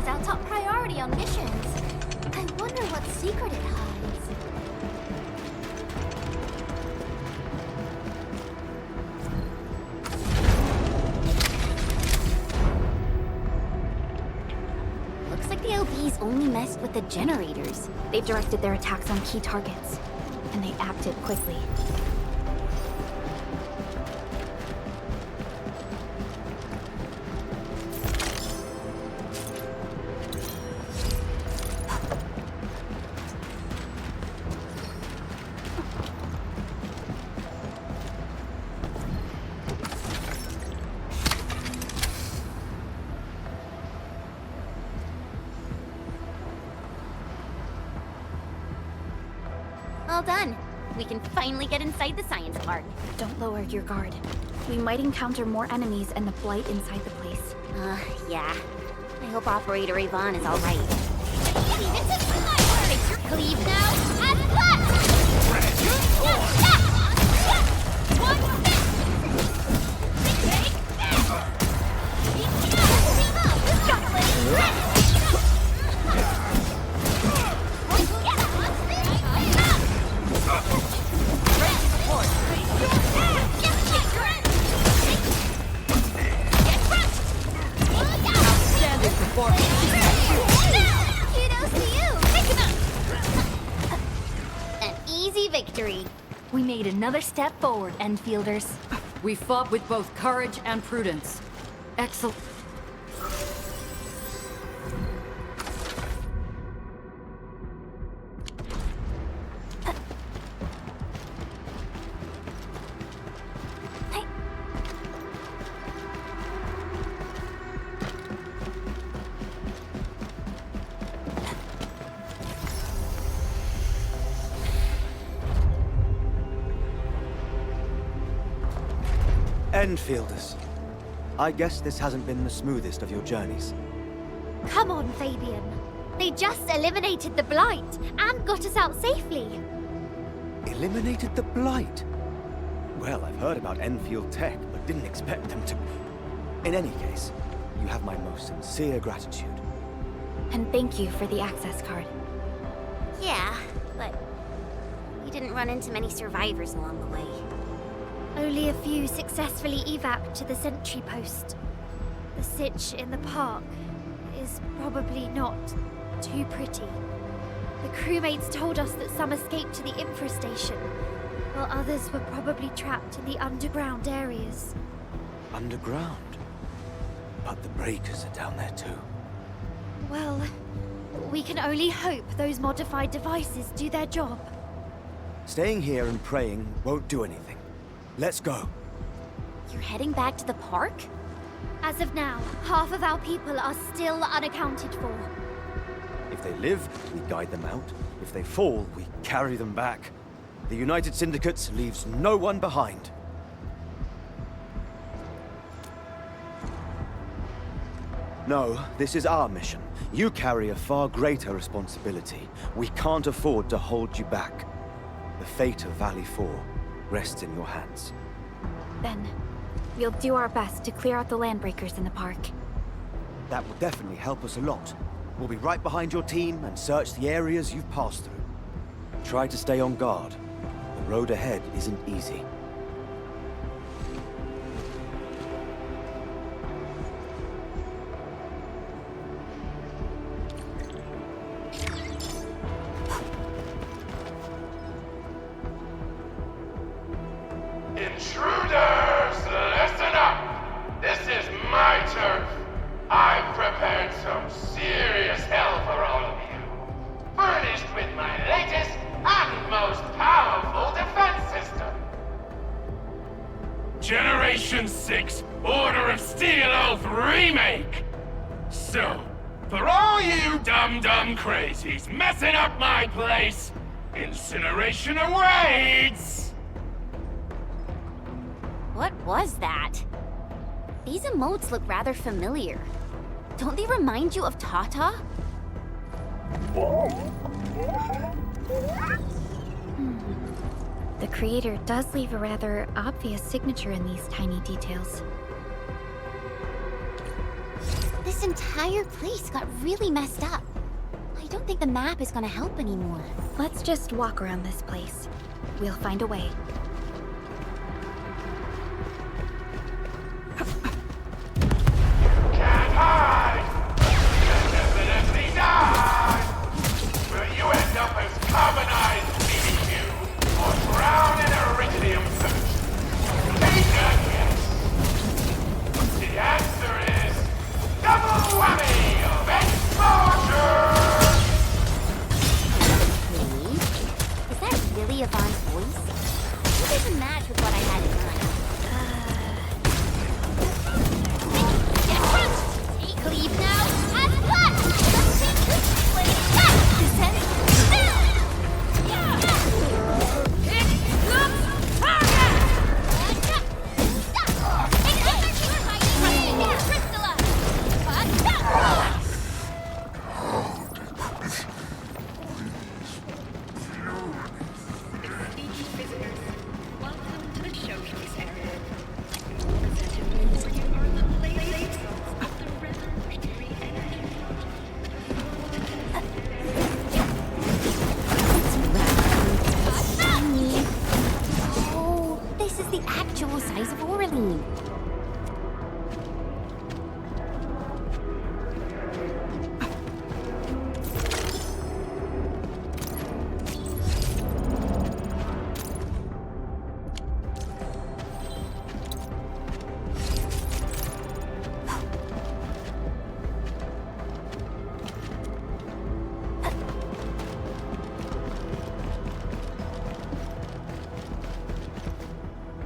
is our top priority on missions. I wonder what secret it hides. Looks like the LBs only messed with the generators. They've directed their attacks on key targets, and they acted quickly. All done. We can finally get inside the science park. Don't lower your guard. We might encounter more enemies and the blight inside the place. Yeah. I hope Operator Yvonne is alright. Fix your cleave now, and victory. We made another step forward, Enfielders. We fought with both courage and prudence. Excellent. Endfielders. I guess this hasn't been the smoothest of your journeys. Come on, Fabian. They just eliminated the blight and got us out safely. Eliminated the blight? Well, I've heard about Enfield tech, but didn't expect them to... In any case, you have my most sincere gratitude. And thank you for the access card. Yeah, but we didn't run into many survivors along the way. Only a few successfully evac to the sentry post. The sitch in the park is probably not too pretty. The crewmates told us that some escaped to the infrastation, while others were probably trapped in the underground areas. Underground? But the breakers are down there too. Well, we can only hope those modified devices do their job. Staying here and praying won't do anything. Let's go. You're heading back to the park? As of now, half of our people are still unaccounted for. If they live, we guide them out. If they fall, we carry them back. The United Syndicates leaves no one behind. No, this is our mission. You carry a far greater responsibility. We can't afford to hold you back. The fate of Valley 4 rests in your hands. Then, we'll do our best to clear out the Landbreakers in the park. That will definitely help us a lot. We'll be right behind your team and search the areas you've passed through. Try to stay on guard. The road ahead isn't easy. Intruders, listen up! This is my turf. I've prepared some serious hell for all of you. Furnished with my latest and most powerful defense system. Generation 6 Order of Steel Oath Remake! So, for all you dumb crazies messing up my place, incineration awaits! What was that? These emotes look rather familiar. Don't they remind you of Tata? The creator does leave a rather obvious signature in these tiny details. This This entire place got really messed up. I don't think the map is gonna help anymore. Let's just walk around this place. We'll find a way. Can't hide! Definitely die! Will you end up as carbonized BBQ or drown in Iridium thirst? Take a guess! The answer is double whammy of exposure! Is that really Yvonne's voice? It doesn't match with what I had in mind. Take leave now, and cut! Let's take this place back! Descend.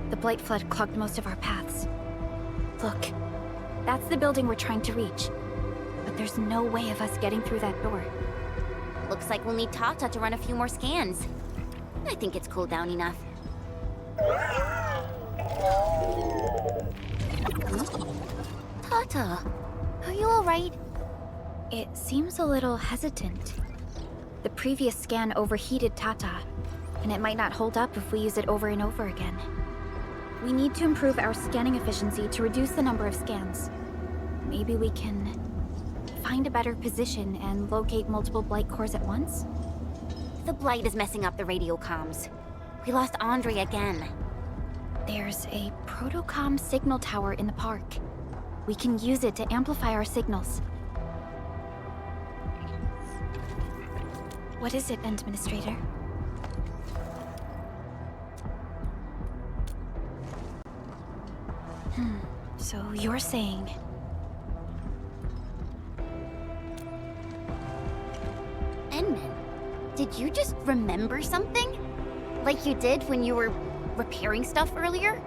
The blight flood clogged most of our paths. Look, that's the building we're trying to reach. But there's no way of us getting through that door. Looks like we'll need Tata to run a few more scans. I think it's cooled down enough. Tata, are you alright? It seems a little hesitant. The previous scan overheated Tata, and it might not hold up if we use it over and over again. We need to improve our scanning efficiency to reduce the number of scans. Maybe we can find a better position and locate multiple blight cores at once? The blight is messing up the radio comms. We lost Andre again. There's a protocom signal tower in the park. We can use it to amplify our signals. What is it, Administrator? So you're saying... Enman, did you just remember something? Like you did when you were repairing stuff earlier?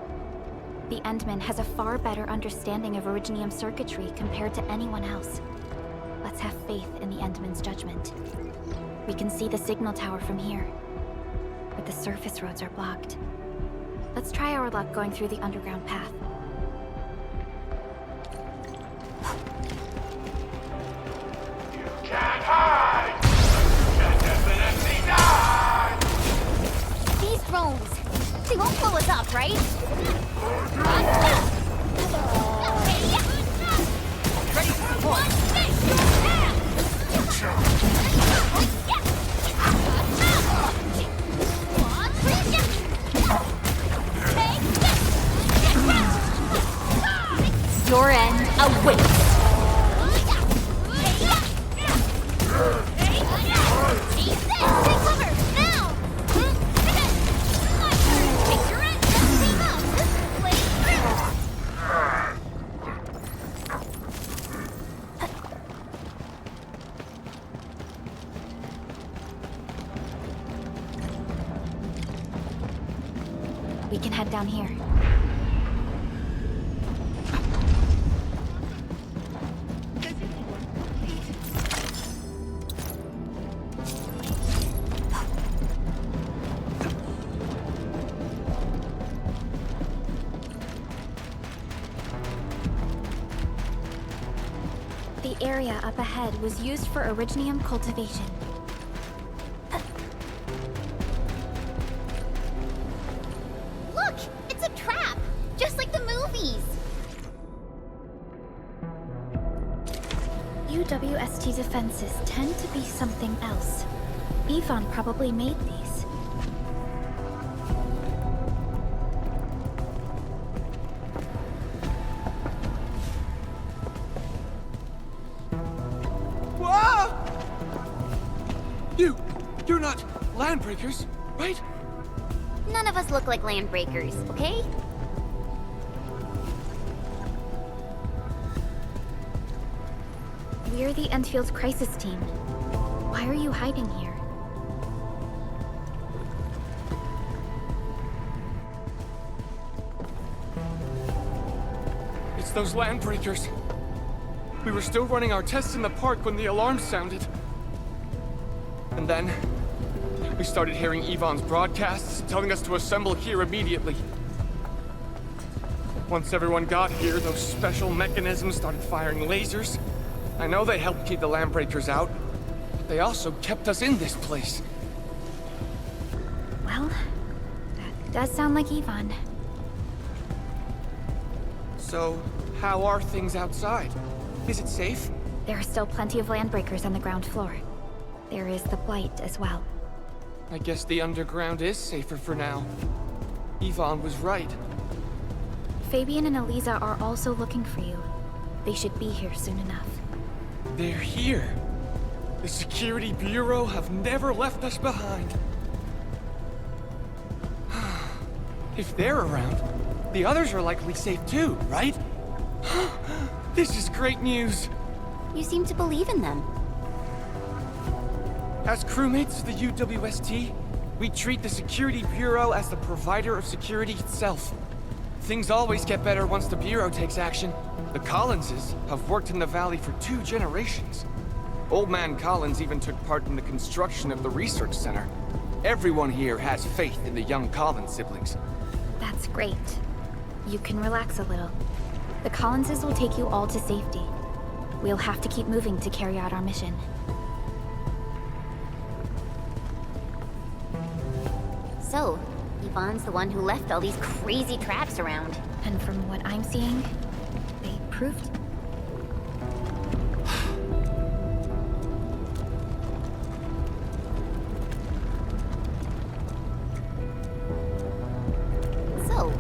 The Endman has a far better understanding of Originium circuitry compared to anyone else. Let's have faith in the Endman's judgment. We can see the signal tower from here, but the surface roads are blocked. Let's try our luck going through the underground path. Can't hide! Can't definitely die! These drones, they won't blow us up, right? Ready for support! Your end awaits! We can head down here. The area up ahead was used for Originium cultivation. Look! It's a trap! Just like the movies! UWST defenses tend to be something else. Yvonne probably made these. Whoa! You're not Landbreakers, right? None of us look like Landbreakers, okay? We're the Endfield crisis team. Why are you hiding here? It's those Landbreakers. We were still running our tests in the park when the alarm sounded. And then, we started hearing Yvonne's broadcasts telling us to assemble here immediately. Once everyone got here, those special mechanisms started firing lasers. I know they helped keep the Landbreakers out, but they also kept us in this place. Well, that does sound like Yvonne. So, how are things outside? Is it safe? There are still plenty of Landbreakers on the ground floor. There is the blight as well. I guess the underground is safer for now. Yvonne was right. Fabian and Eliza are also looking for you. They should be here soon enough. They're here. The Security Bureau have never left us behind. If they're around, the others are likely safe too, right? This is great news. You seem to believe in them. As crewmates of the UWST, we treat the Security Bureau as the provider of security itself. Things always get better once the Bureau takes action. The Collinses have worked in the Valley for 2 generations. Old Man Collins even took part in the construction of the research center. Everyone here has faith in the young Collins siblings. That's great. You can relax a little. The Collinses will take you all to safety. We'll have to keep moving to carry out our mission. So, Yvonne's the one who left all these crazy traps around. And from what I'm seeing, they proved... So,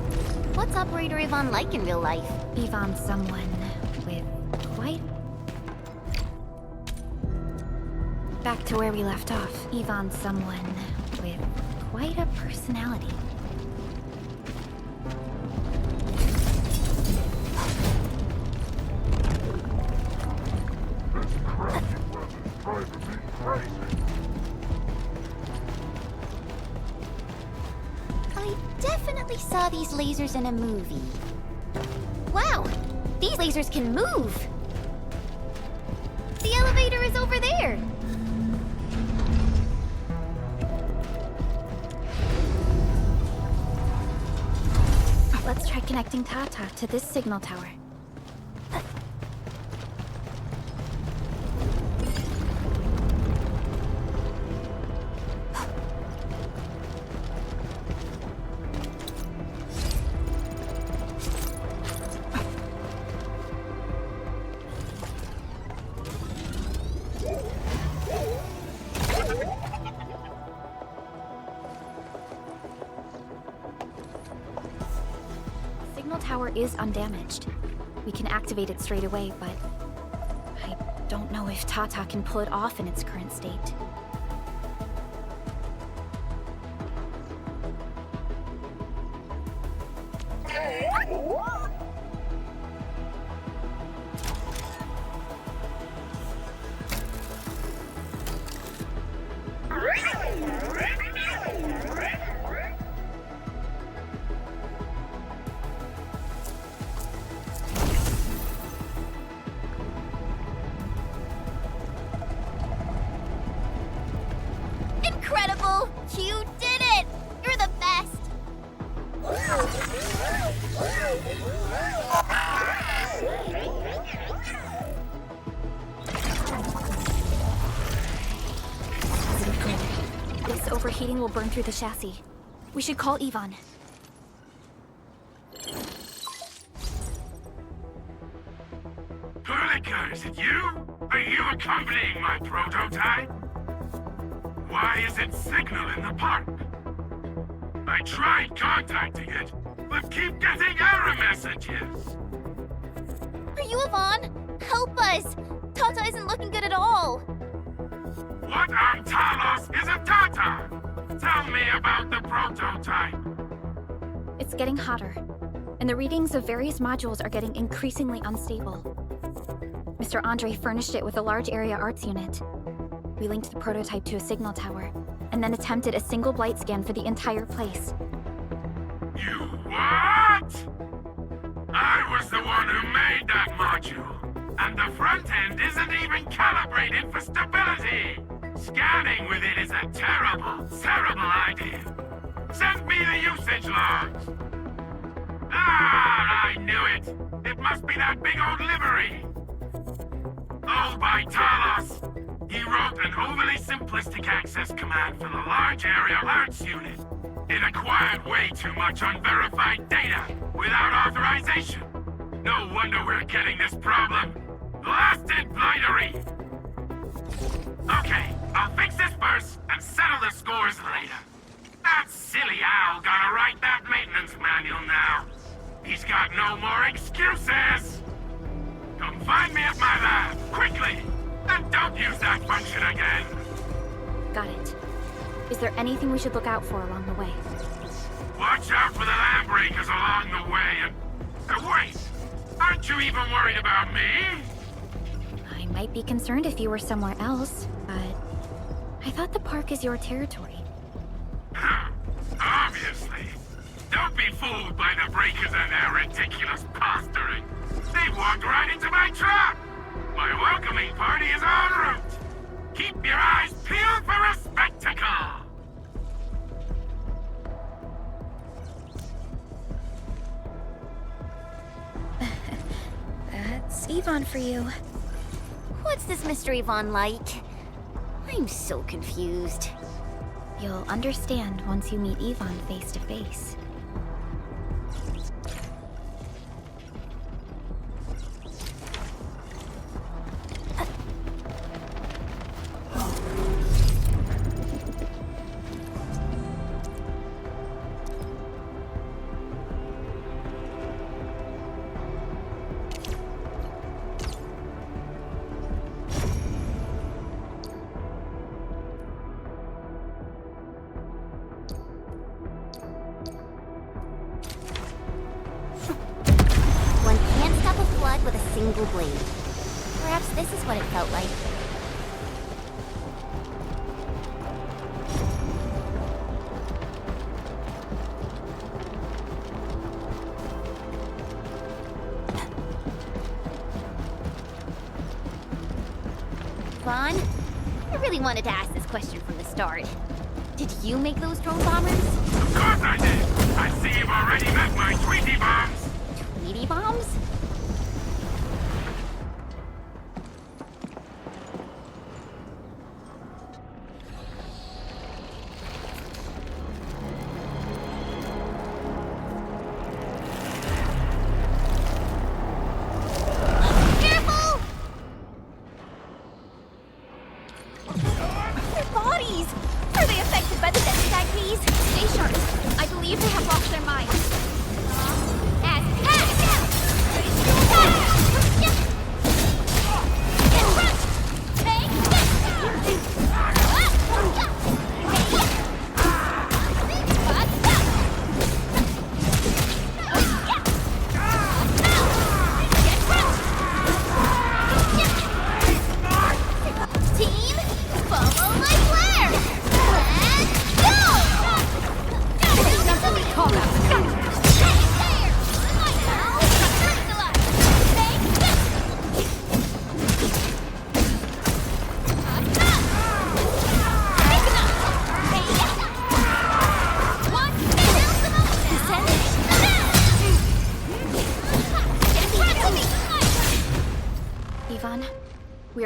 what's Operator Yvonne like in real life? Yvonne's someone with quite... Back to where we left off. Yvonne's someone with quite a personality. I definitely saw these lasers in a movie. Wow! These lasers can move! The elevator is over there! Let's try connecting Tata to this signal tower. Tower is undamaged. We can activate it straight away, but I don't know if Tata can pull it off in its current state. Incredible! You did it! You're the best! This overheating will burn through the chassis. We should call Yvonne. Pulika, is it you? Are you accompanying my prototype? Why is it signal in the park? I tried contacting it, but keep getting error messages. Are you Yvonne? Help us! Tata isn't looking good at all. What on Talos is a Tata? Tell me about the prototype. It's getting hotter, and the readings of various modules are getting increasingly unstable. Mr. Andre furnished it with a large area arts unit. We linked the prototype to a signal tower, and then attempted a single blight scan for the entire place. You what? I was the one who made that module, and the front end isn't even calibrated for stability. Scanning with it is a terrible, terrible idea. Send me the usage logs. Ah, I knew it. It must be that big old livery. Oh, by Talos. He wrote an overly simplistic access command for the large area alerts unit. It acquired way too much unverified data without authorization. No wonder we're getting this problem. Blasted blightery! Okay, I'll fix this first and settle the scores later. That silly owl gotta write that maintenance manual now. He's got no more excuses! Come find me at my lab, quickly! And don't use that function again! Got it. Is there anything we should look out for along the way? Watch out for the Landbreakers along the way and... wait! Aren't you even worried about me? I might be concerned if you were somewhere else, but... I thought the park is your territory. Obviously. Don't be fooled by the Breakers and their ridiculous posturing. They walked right into my trap! My welcoming party is en route! Keep your eyes peeled for a spectacle! That's Yvonne for you. What's this Mr. Yvonne like? I'm so confused. You'll understand once you meet Yvonne face to face. Blade. Perhaps this is what it felt like. Vaughn, I really wanted to ask this question from the start. Did you make those drone bombers? Of course I did! I see you've already met my Tweety bombs! Tweety bombs?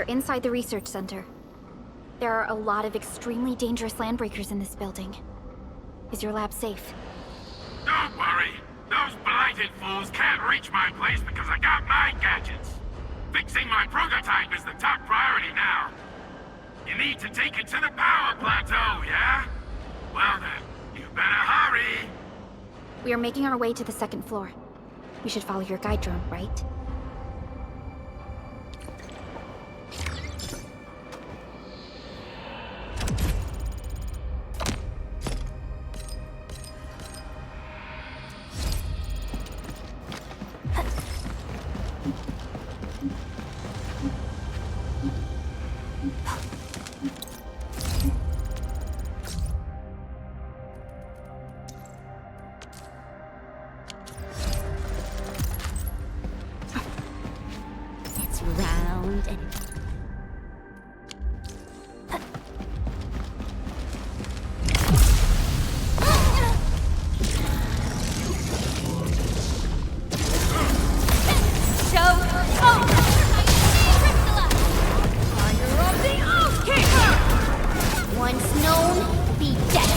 Inside the research center. There are a lot of extremely dangerous Landbreakers in this building. Is your lab safe? Don't worry. Those blighted fools can't reach my place because I got my gadgets. Fixing my prototype is the top priority now. You need to take it to the power plateau, yeah? Well then, you better hurry! We are making our way to the second floor. We should follow your guide drone, right? Round and once known, be dead.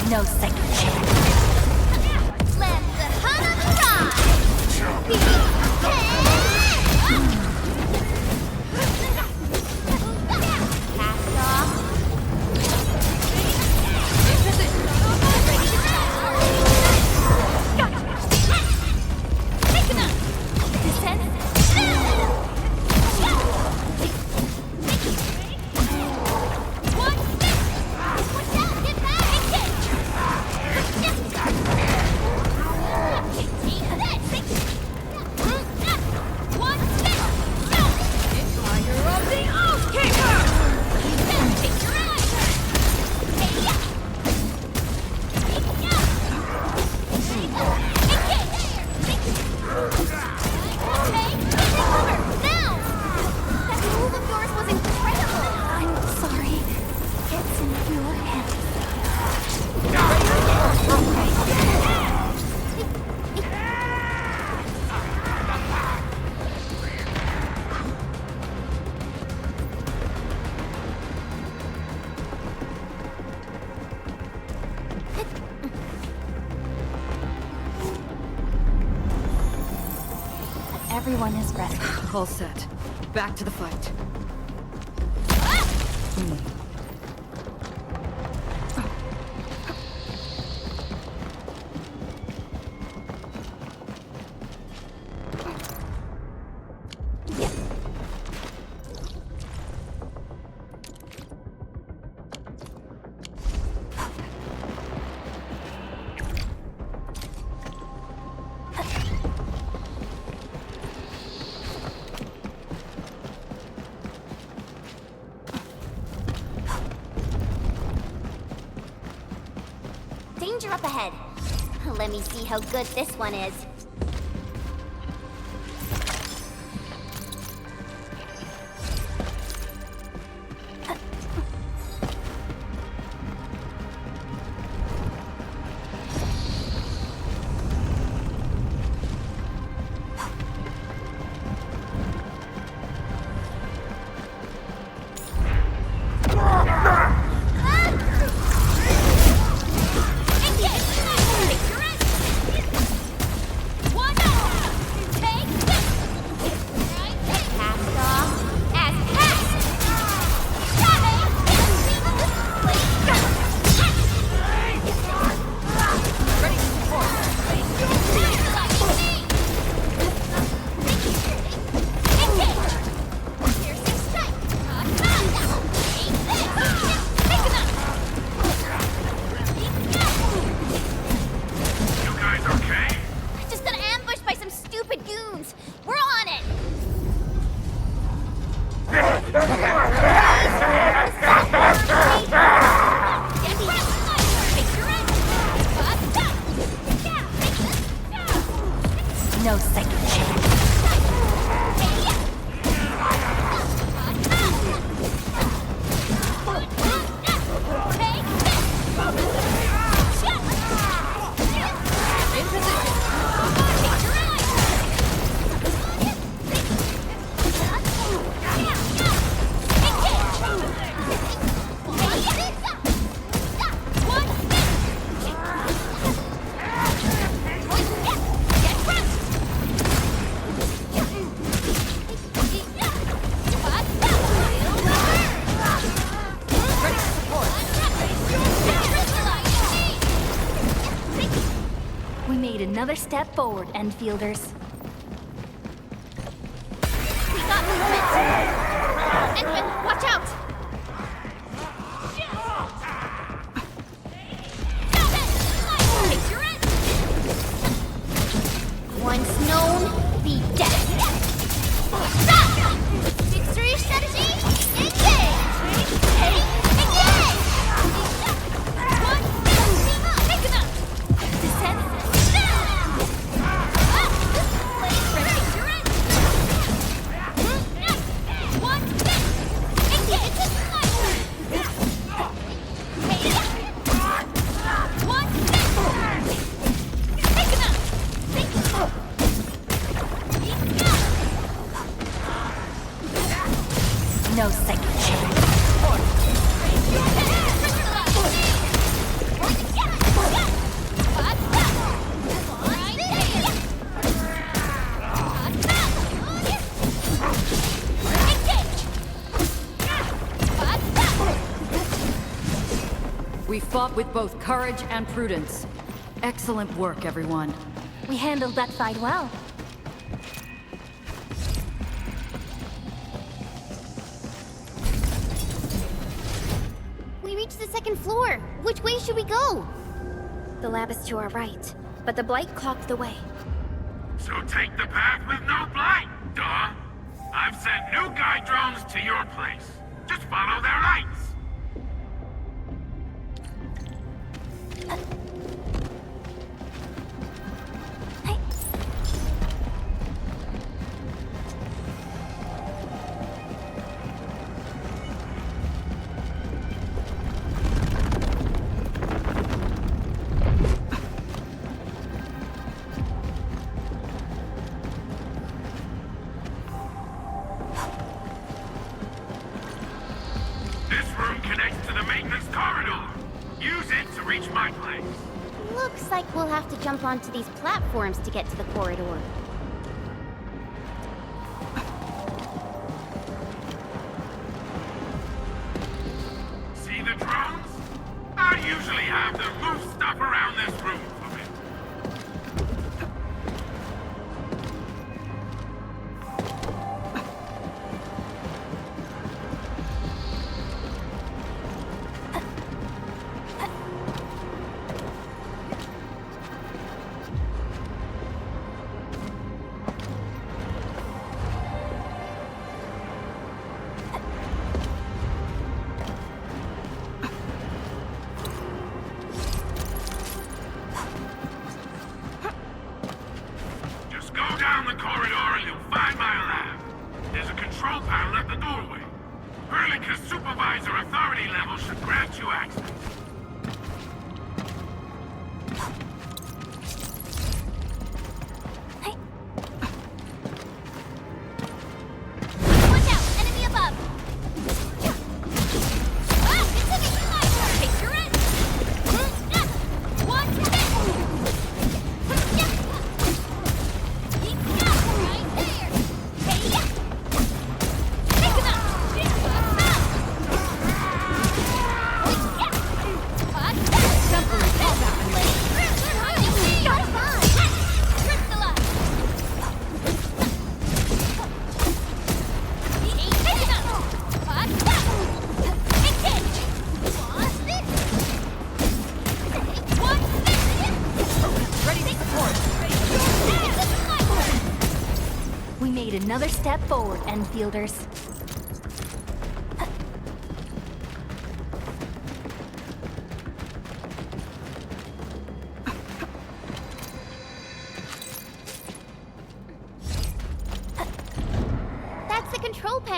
No second chance. Let the hunt cast off. Everyone is ready. All set. Back to the fight. Danger up ahead. Let me see how good this one is. No second chance. Another step forward, Endfielders. We got movement! Endman, watch out! Take your end! Once known, be dead. Victory strategy, engage! Engage! One, take him out! Descend. No second chance. We fought with both courage and prudence. Excellent work, everyone. We handled that fight well. We reached the second floor. Which way should we go? The lab is to our right, but the blight clogged the way. So take the path with no blight, duh. I've sent new guide drones to your place. Just follow their lights. We'll have to jump onto these platforms to get to the corridor. See the drones? I usually have them move stuff around this room for me. Another step forward, Endfielders.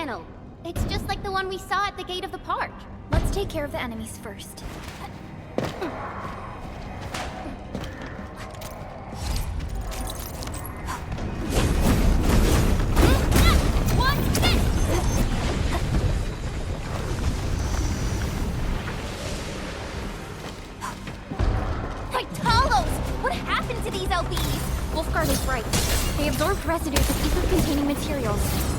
panel. It's just like the one we saw at the gate of the park. Let's take care of the enemies first. Wolfguard is right. They absorbed residues of ether-containing materials.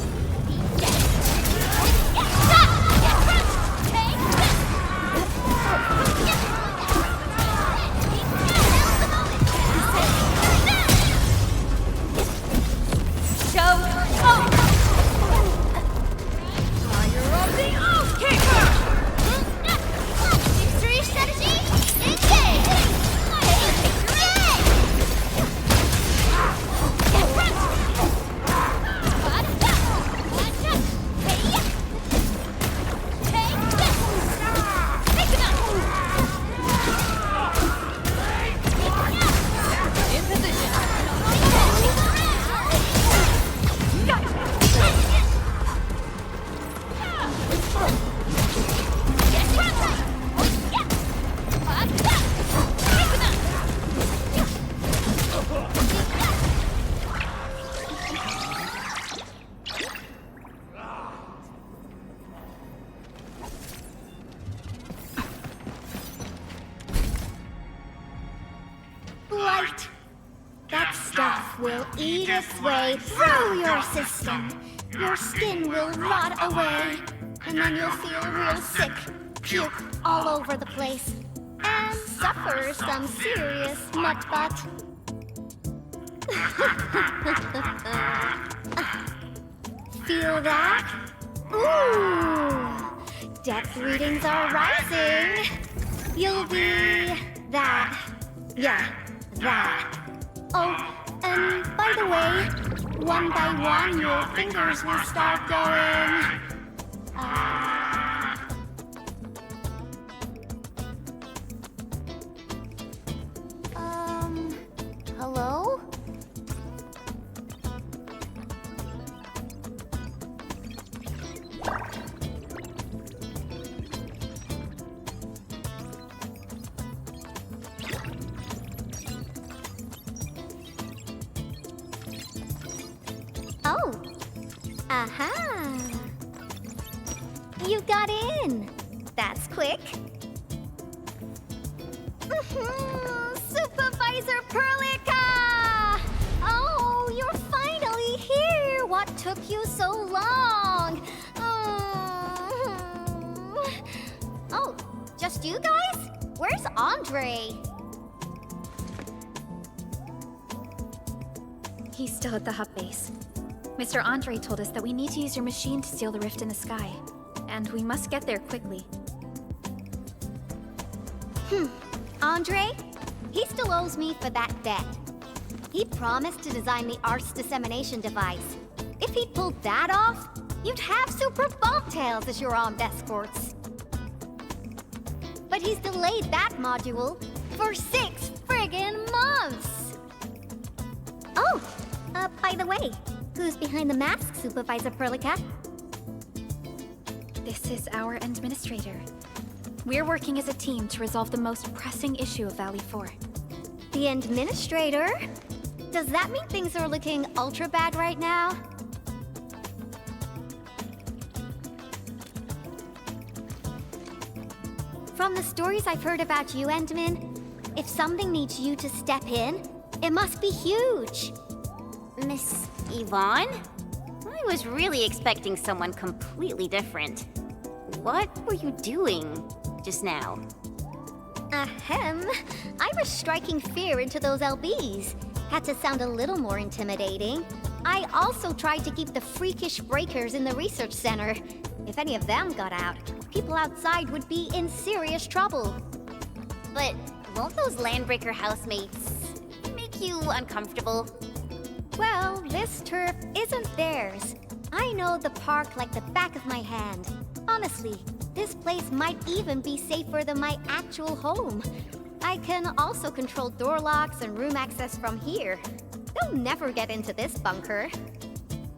Blight! That stuff will eat its way through your system. Your skin will rot away, and then you'll feel real sick, puke all over the place, and suffer some serious nut butt. Feel that? Ooh! Depth readings are rising. You'll be that. Yeah, that. Oh, and by the way, one by one your fingers will start going. Hello? Oh. Aha. You got in. That's quick. Supervisor Perlica! Oh, you're finally here. What took you so long? Oh, just you guys? Where's Andre? He's still at the hub base. Mr. Andre told us that we need to use your machine to seal the rift in the sky. And we must get there quickly. Andre? He still owes me for that debt. He promised to design the Art's dissemination device. If he'd pulled that off, you'd have super bobtails as your armed escorts. But he's delayed that module for 6 friggin' months! Oh, by the way, who's behind the mask, Supervisor Perlica? This is our administrator. We're working as a team to resolve the most pressing issue of Valley 4. The administrator? Does that mean things are looking ultra bad right now? From the stories I've heard about you, Endman, if something needs you to step in, it must be huge. Miss Yvonne? I was really expecting someone completely different. What were you doing just now? Ahem. I was striking fear into those LBs. Had to sound a little more intimidating. I also tried to keep the freakish breakers in the research center. If any of them got out, people outside would be in serious trouble. But won't those Landbreaker housemates make you uncomfortable? Well, this turf isn't theirs. I know the park like the back of my hand. Honestly, this place might even be safer than my actual home. I can also control door locks and room access from here. They'll never get into this bunker.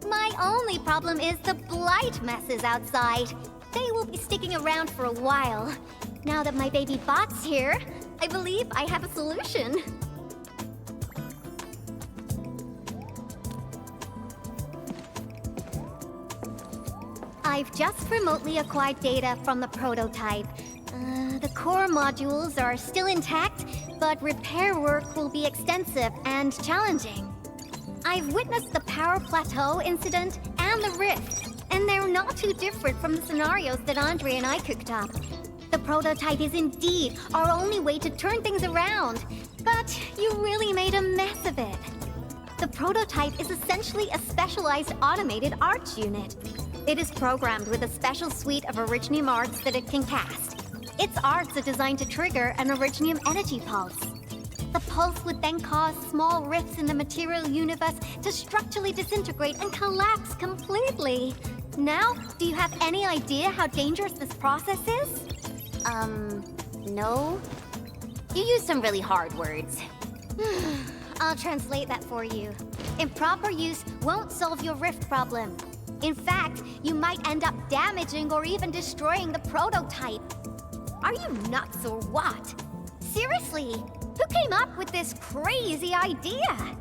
My only problem is the blight messes outside. They will be sticking around for a while. Now that my baby bot's here, I believe I have a solution. I've just remotely acquired data from the prototype. The core modules are still intact, but repair work will be extensive and challenging. I've witnessed the power plateau incident and the rift, and they're not too different from the scenarios that Andre and I cooked up. The prototype is indeed our only way to turn things around, but you really made a mess of it. The prototype is essentially a specialized automated arch unit. It is programmed with a special suite of Originium arts that it can cast. Its arts are designed to trigger an Originium energy pulse. The pulse would then cause small rifts in the material universe to structurally disintegrate and collapse completely. Now, do you have any idea how dangerous this process is? No. You used some really hard words. I'll translate that for you. Improper use won't solve your rift problem. In fact, you might end up damaging or even destroying the prototype. Are you nuts or what? Seriously, who came up with this crazy idea?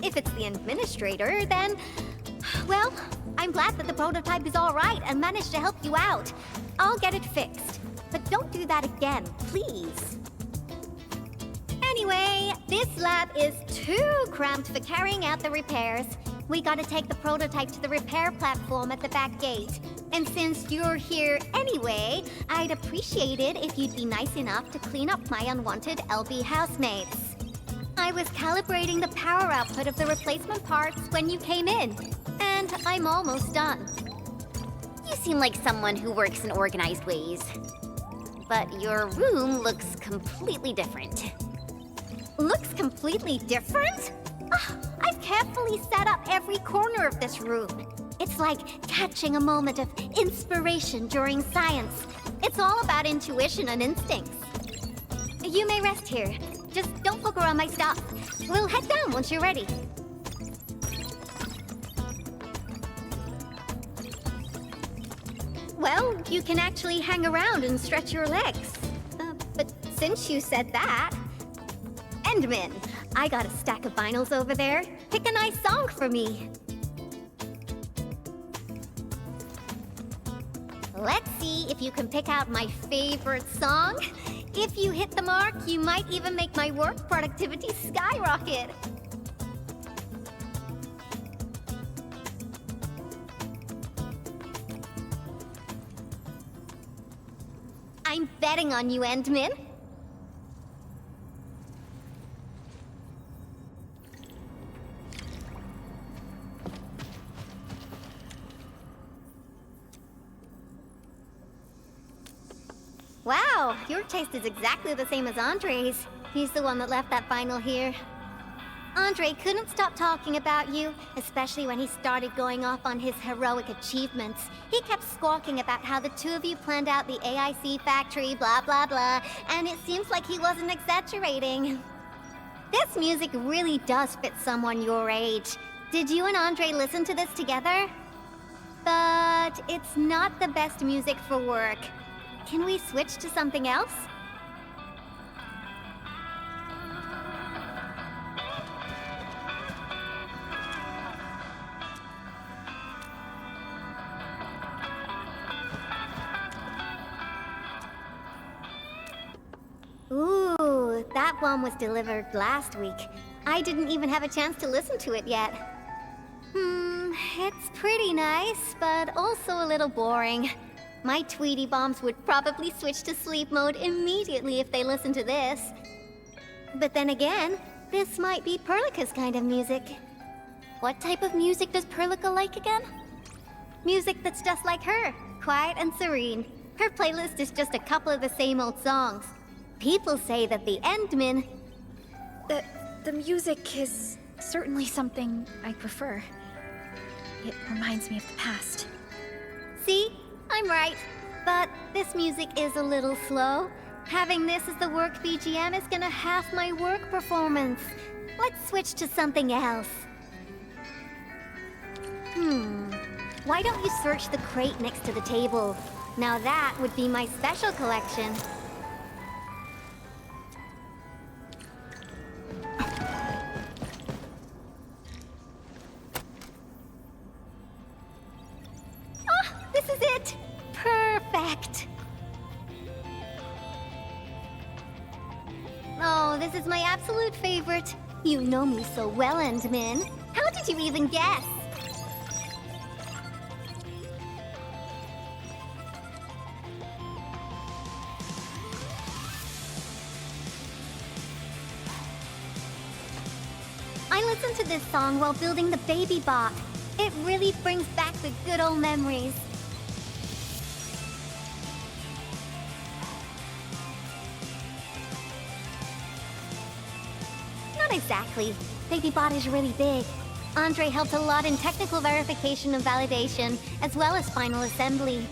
If it's the administrator, then... well, I'm glad that the prototype is all right and managed to help you out. I'll get it fixed. But don't do that again, please. Anyway, this lab is too cramped for carrying out the repairs. We gotta take the prototype to the repair platform at the back gate. And since you're here anyway, I'd appreciate it if you'd be nice enough to clean up my unwanted LB housemates. I was calibrating the power output of the replacement parts when you came in, and I'm almost done. You seem like someone who works in organized ways. But your room looks completely different. Looks completely different? I've carefully set up every corner of this room. It's like catching a moment of inspiration during science. It's all about intuition and instincts. You may rest here. Just don't poke around my stuff. We'll head down once you're ready. Well, you can actually hang around and stretch your legs. But since you said that... Endman, I got a stack of vinyls over there. Pick a nice song for me. Let's see if you can pick out my favorite song. If you hit the mark, you might even make my work productivity skyrocket. I'm betting on you, Endman. Wow, your taste is exactly the same as Andre's. He's the one that left that vinyl here. Andre couldn't stop talking about you, especially when he started going off on his heroic achievements. He kept squawking about how the two of you planned out the AIC factory, blah blah blah, and it seems like he wasn't exaggerating. This music really does fit someone your age. Did you and Andre listen to this together? But it's not the best music for work. Can we switch to something else? Ooh, that one was delivered last week. I didn't even have a chance to listen to it yet. It's pretty nice, but also a little boring. My Tweety Bombs would probably switch to sleep mode immediately if they listened to this. But then again, this might be Perlica's kind of music. What type of music does Perlica like again? Music that's just like her, quiet and serene. Her playlist is just a couple of the same old songs. People say that the Endman... The music is certainly something I prefer. It reminds me of the past. See? I'm right. But this music is a little slow. Having this as the work BGM is gonna half my work performance. Let's switch to something else. Why don't you search the crate next to the table? Now that would be my special collection. This is it! Perfect! Oh, this is my absolute favorite. You know me so well, Endman. How did you even guess? I listened to this song while building the baby bot. It really brings back the good old memories. Not exactly. Baby bot is really big. Andre helped a lot in technical verification and validation, as well as final assembly.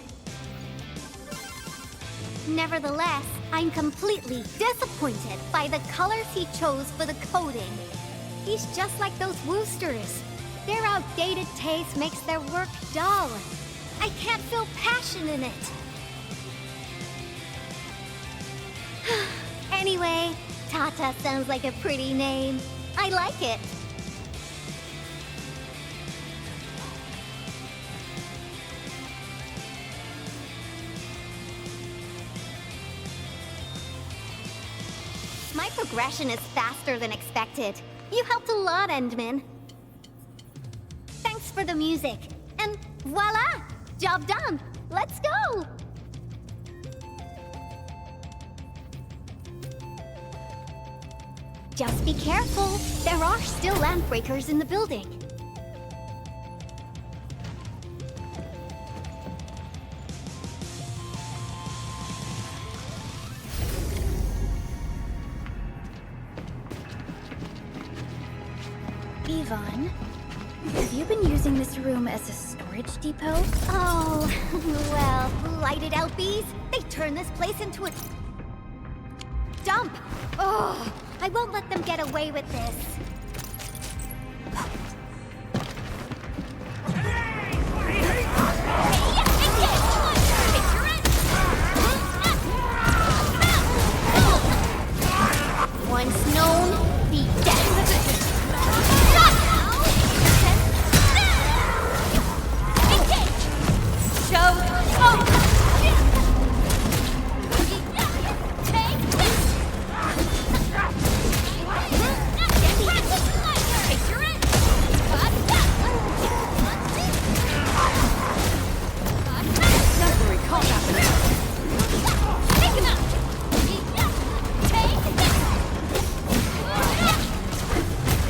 Nevertheless, I'm completely disappointed by the colors he chose for the coding. He's just like those Woosters. Their outdated taste makes their work dull. I can't feel passion in it. Anyway, Tata sounds like a pretty name. I like it. My progression is faster than expected. You helped a lot, Endman. Thanks for the music. And voila! Job done! Let's go! Just be careful. There are still Landbreakers in the building. Yvonne, have you been using this room as a storage depot? Oh, well, blighted LBs, they turn this place into a dump. Oh, I won't let them get away with this. Once known, be dead.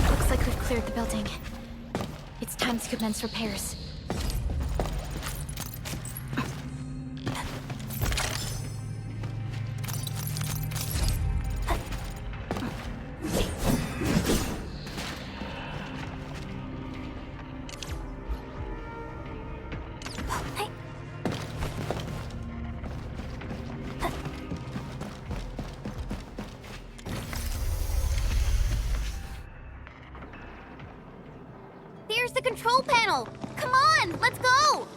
Looks like we've cleared the building. It's time to commence repairs. There's the control panel! Come on, let's go!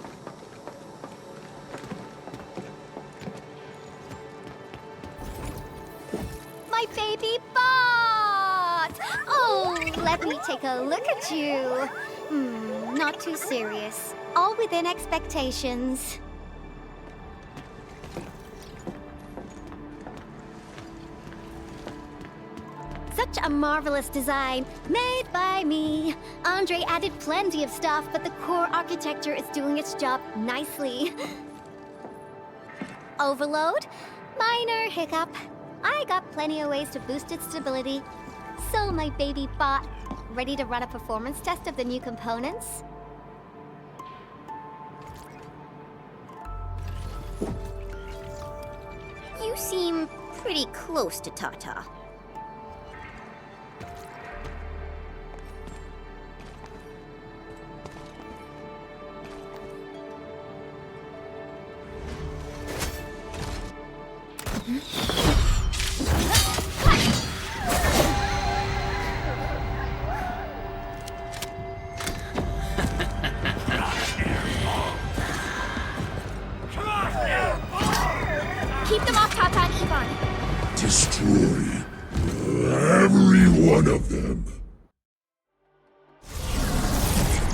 My baby bot! Oh, let me take a look at you. Not too serious. All within expectations. Such a marvelous design, made by me. Andre added plenty of stuff, but the core architecture is doing its job nicely. Overload? Minor hiccup. I got plenty of ways to boost its stability. So my baby bot, ready to run a performance test of the new components? You seem pretty close to Tata. Keep them off Tata and Ivan. Destroy every one of them.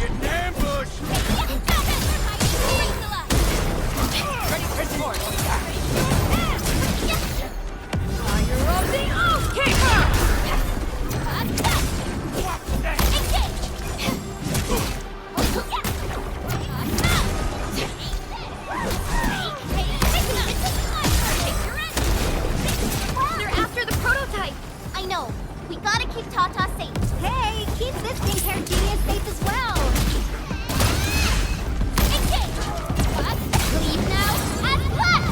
Getting ambushed! Ready for more. Fire of the Oathkeeper! They're after the prototype. I know. We gotta keep Tata safe. Hey, keep this pink-haired genius safe as well. Engage! Leave now and cut!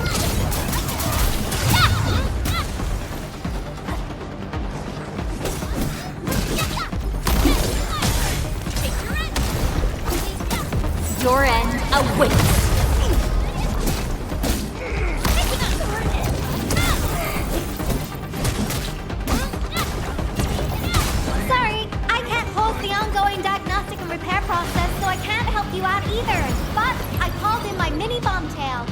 Your end awaits. Sorry, I can't pause the ongoing diagnostic and repair process, so I can't help you out either. But I called in my mini bomb tail.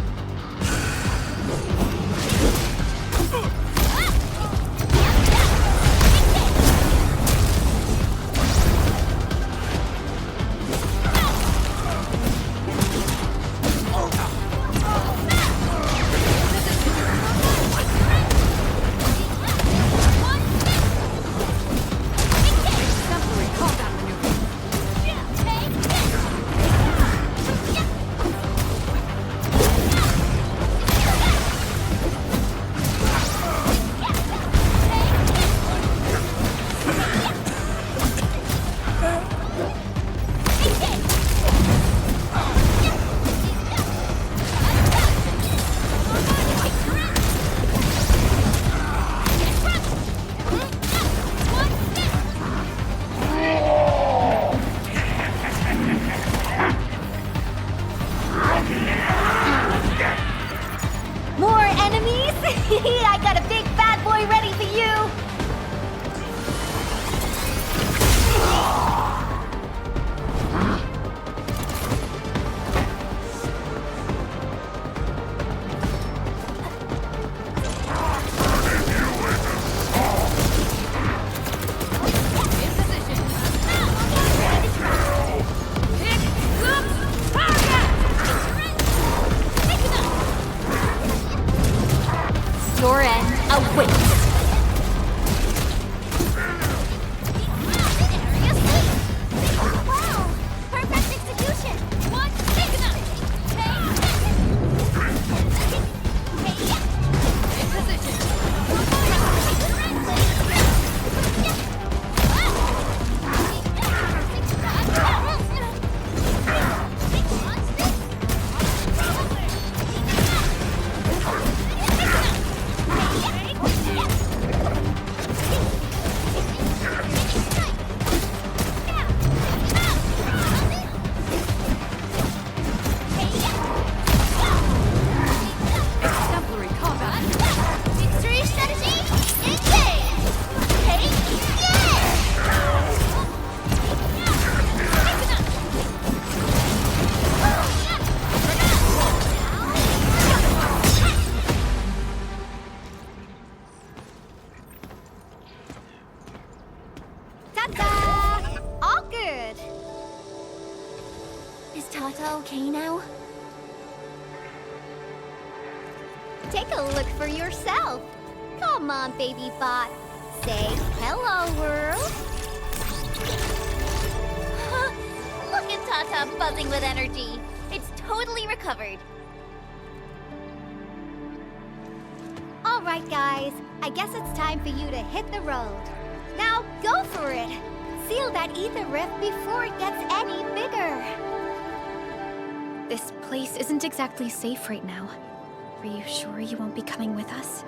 More enemies? I got a big bad boy ready for you! Your end awaits. Wow! Perfect execution! One signal! In position. Exemplary combat. Victory strategy! Engage! Take Ta-da! All good! Is Tata okay now? Take a look for yourself. Come on, baby bot. Say hello, world. Look at Tata buzzing with energy. It's totally recovered. All right, guys. I guess it's time for you to hit the road. Now, go for it! Seal that ether rift before it gets any bigger! This place isn't exactly safe right now. Are you sure you won't be coming with us?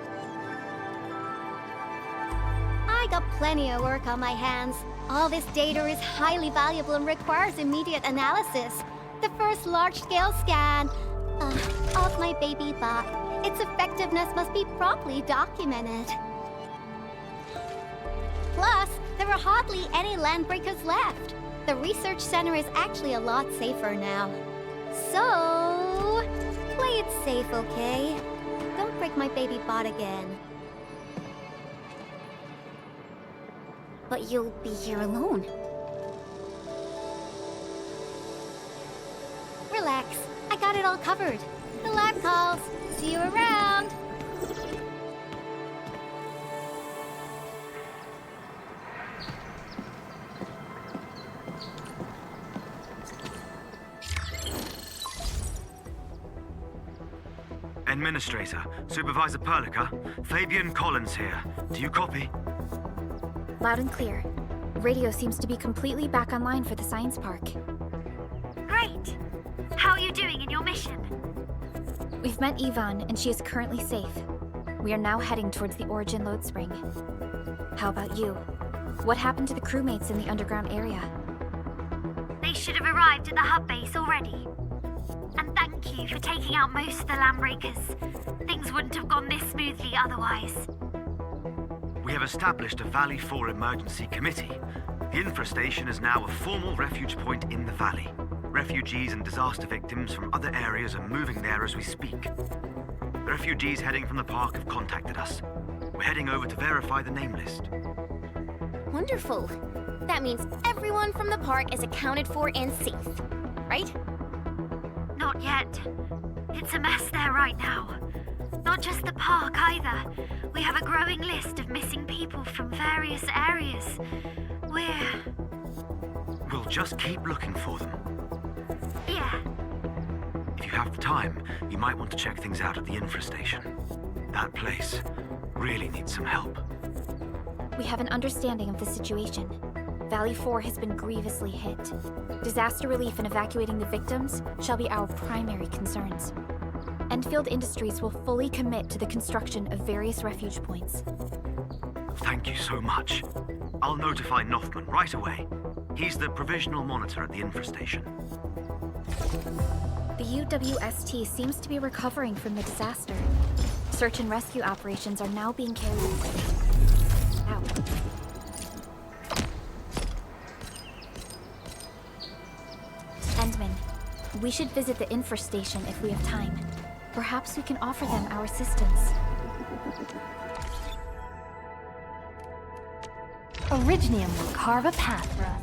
I got plenty of work on my hands. All this data is highly valuable and requires immediate analysis. The first large-scale scan of my baby bot Its effectiveness must be properly documented. Plus, there are hardly any Landbreakers left. The research center is actually a lot safer now. So, play it safe, okay? Don't break my baby bot again. But you'll be here alone. Relax, I got it all covered. The lab calls. See you around. Administrator, Supervisor Perlica, Fabian Collins here. Do you copy? Loud and clear. Radio seems to be completely back online for the science park. Great! How are you doing in your mission? We've met Yvonne, and she is currently safe. We are now heading towards the Origin load spring. How about you? What happened to the crewmates in the underground area? They should have arrived at the hub base already. And thank you for taking out most of the Landbreakers. Things wouldn't have gone this smoothly otherwise. We have established a Valley 4 emergency committee. The infrastation is now a formal refuge point in the valley. Refugees and disaster victims from other areas are moving there as we speak. The refugees heading from the park have contacted us. We're heading over to verify the name list. Wonderful. That means everyone from the park is accounted for and safe, right? Not yet. It's a mess there right now. Not just the park either. We have a growing list of missing people from various areas. We'll just keep looking for them. Yeah. If you have the time, you might want to check things out at the infrastation. That place really needs some help. We have an understanding of the situation. Valley 4 has been grievously hit. Disaster relief and evacuating the victims shall be our primary concerns. Endfield Industries will fully commit to the construction of various refuge points. Thank you so much. I'll notify Nothman right away. He's the provisional monitor at the infrastation. The UWST seems to be recovering from the disaster. Search and rescue operations are now being carried out. Endman, we should visit the infrastation if we have time. Perhaps we can offer them our assistance. Originium will carve a path for us.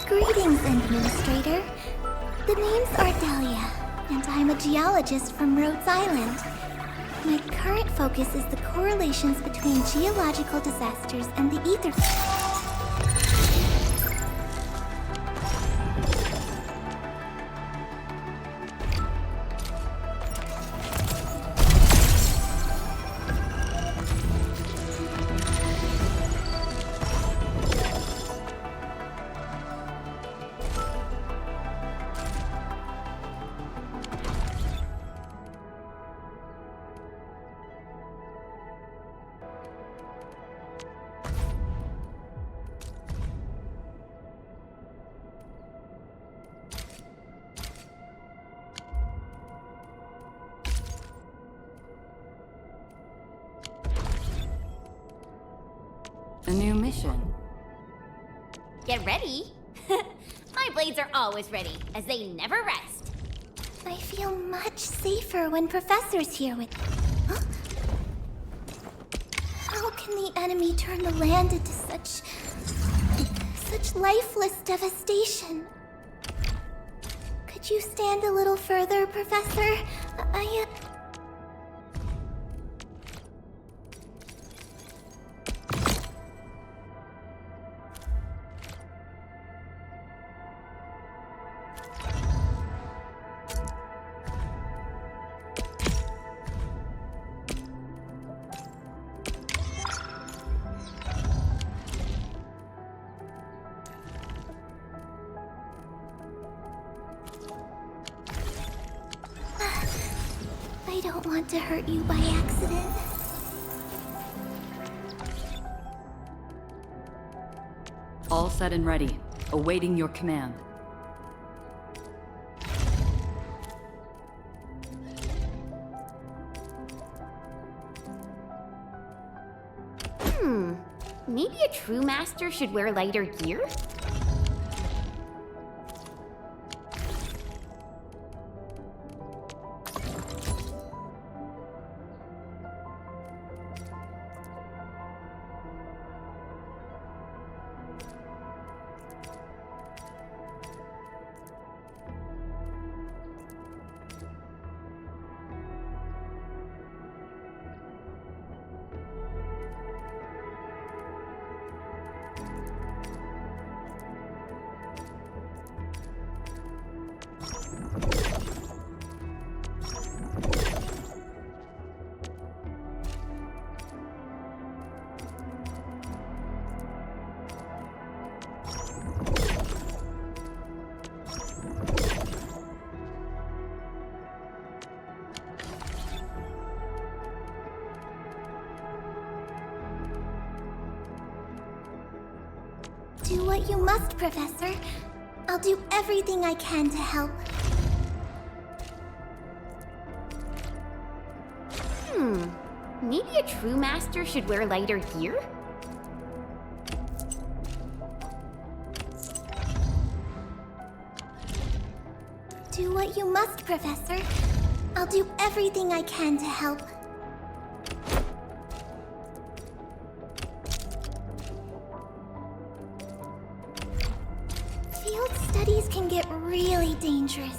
Greetings, Administrator. The name's Ardelia, and I'm a geologist from Rhodes Island. My current focus is the correlations between geological disasters and the ether. A new mission. Get ready. My blades are always ready, as they never rest. I feel much safer when Professor's here with me. Huh? How can the enemy turn the land into such lifeless devastation? Could you stand a little further, Professor? I don't want to hurt you by accident. All set and ready, awaiting your command. Maybe a true master should wear lighter gear? Do what you must, Professor. I'll do everything I can to help. Maybe a true master should wear lighter gear? Do what you must, Professor. I'll do everything I can to help. Field studies can get really dangerous.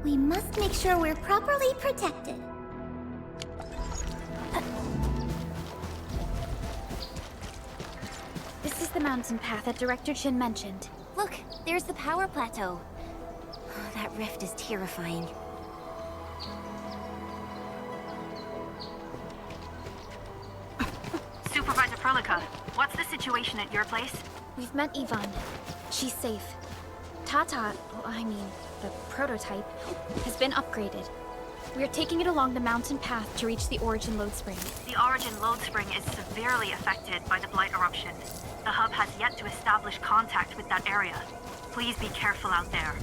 We must make sure we're properly protected. This is the mountain path that Director Chin mentioned. Look, there's the power plateau. That rift is terrifying. Supervisor Prolica, what's the situation at your place? We've met Yvonne. She's safe. The prototype, has been upgraded. We're taking it along the mountain path to reach the Origin Load Spring. The Origin Load Spring is severely affected by the blight eruption. The hub has yet to establish contact with that area. Please be careful out there.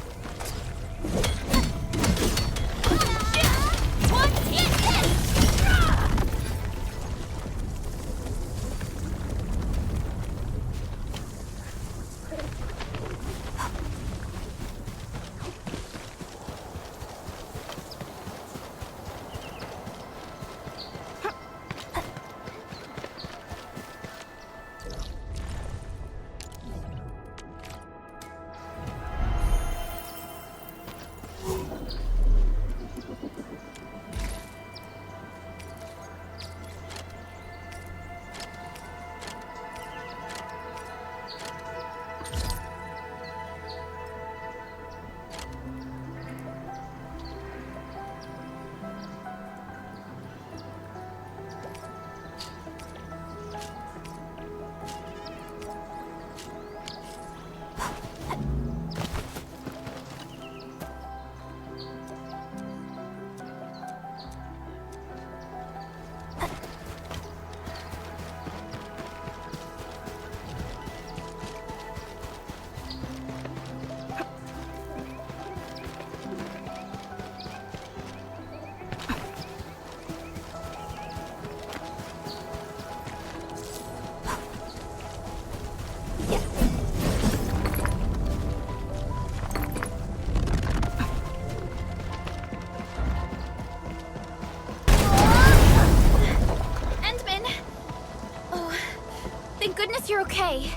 You're okay.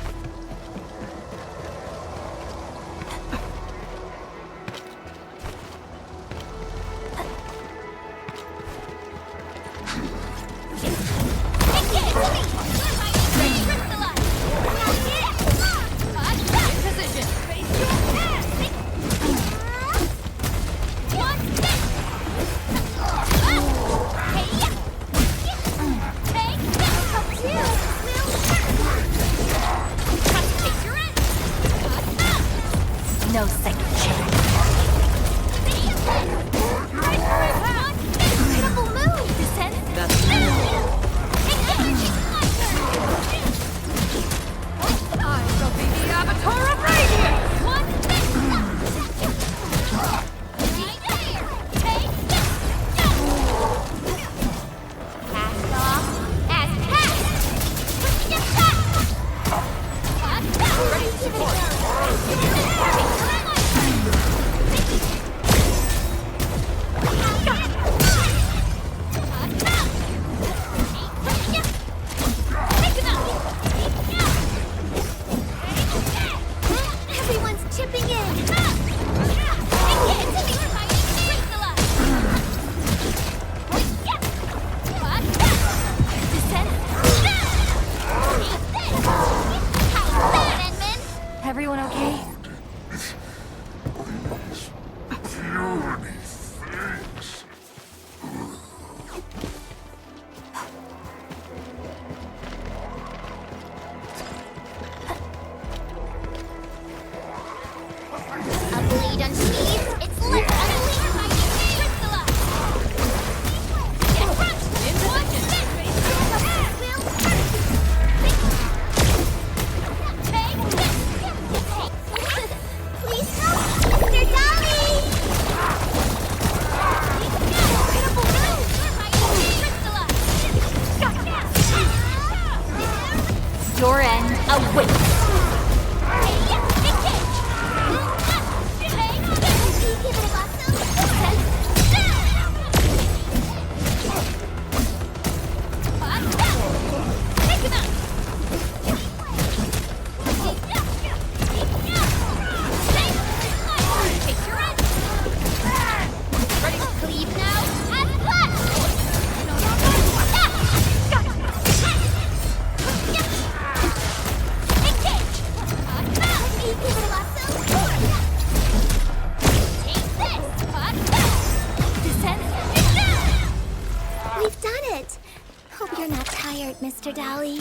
No second chance. Incredible Avatar of Radiance! Cast off as cast! Get back! Ready to support! Everyone's chipping in! Everyone okay? Your end awaits! Mr. Dally.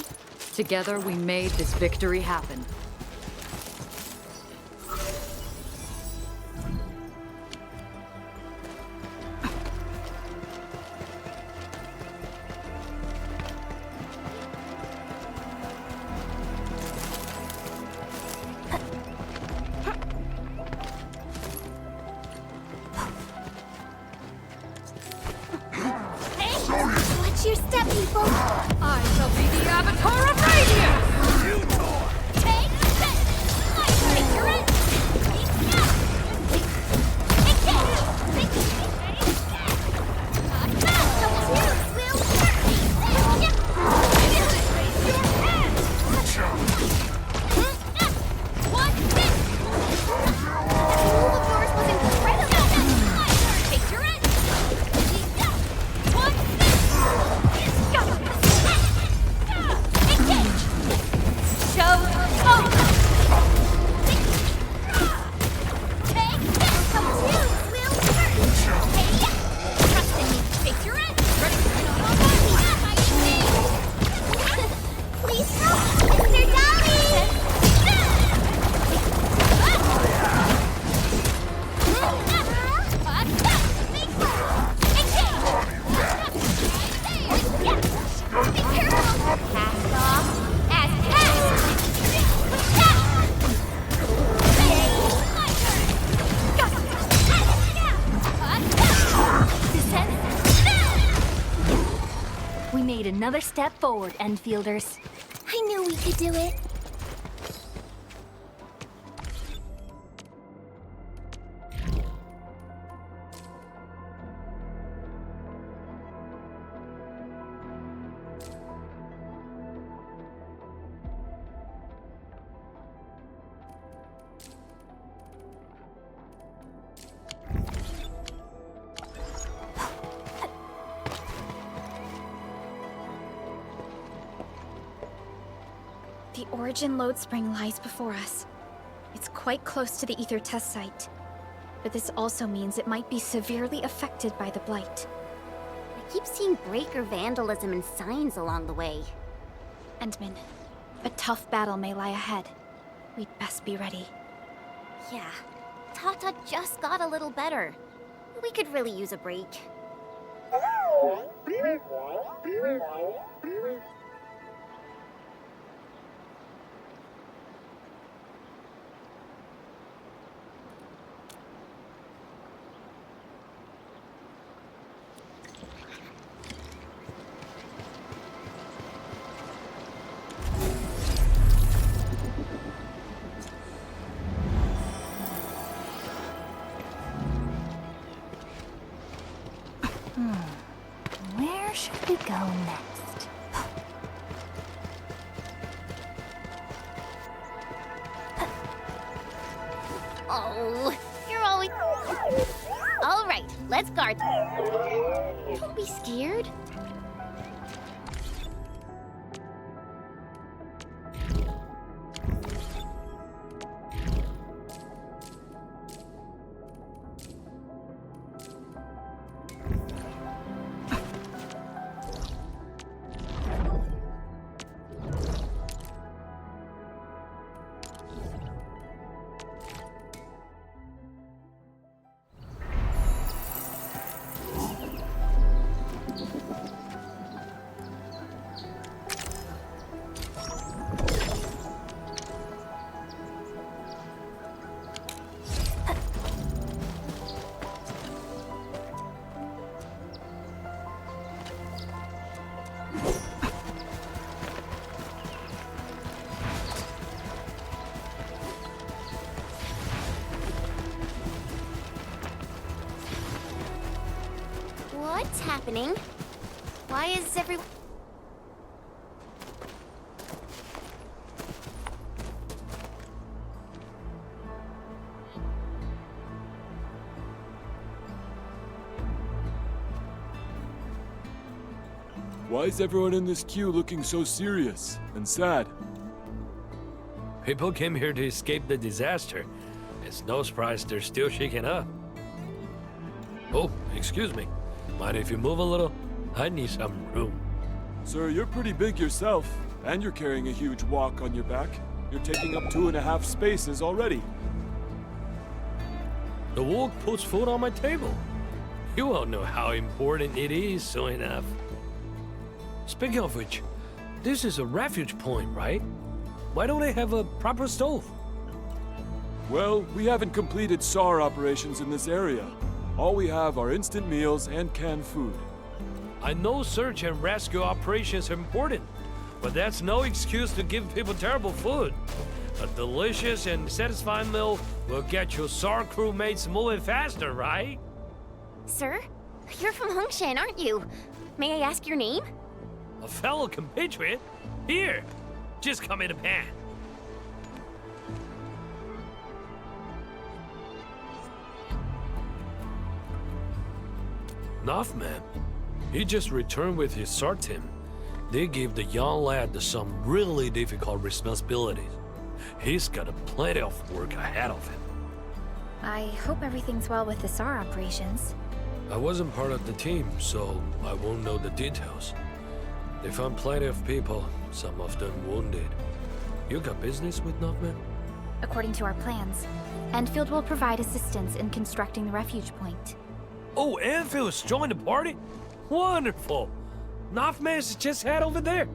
Together, we made this victory happen. Watch your step, people! I shall be the Avatar of Radiance! Take this! Take your end! Another step forward, Endfielders. I knew we could do it. The Origin load spring lies before us. It's quite close to the Ether test site. But this also means it might be severely affected by the blight. I keep seeing breaker vandalism and signs along the way. Endman, a tough battle may lie ahead. We'd best be ready. Yeah, Tata just got a little better. We could really use a break. should we go next? Oh, you're always... All right, let's guard. Don't be scared. What's happening? Why is everyone... Why is everyone in this queue looking so serious and sad? People came here to escape the disaster. It's no surprise they're still shaking up. Oh, excuse me. Mind if you move a little? I need some room. Sir, you're pretty big yourself, and you're carrying a huge walk on your back. You're taking up 2.5 spaces already. The walk puts food on my table. You won't know how important it is soon enough. Speaking of which, this is a refuge point, right? Why don't they have a proper stove? Well, we haven't completed SAR operations in this area. All we have are instant meals and canned food. I know search and rescue operations are important, but that's no excuse to give people terrible food. A delicious and satisfying meal will get your SAR crewmates moving faster, right? Sir? You're from Hongshan, aren't you? May I ask your name? A fellow compatriot? Here! Just come in a pan. Nothman. He just returned with his SAR team. They gave the young lad some really difficult responsibilities. He's got plenty of work ahead of him. I hope everything's well with the SAR operations. I wasn't part of the team, so I won't know the details. They found plenty of people, some of them wounded. You got business with Nothman? According to our plans, Endfield will provide assistance in constructing the refuge point. Oh, Enfield's joined the party? Wonderful! Nothman's just head over there.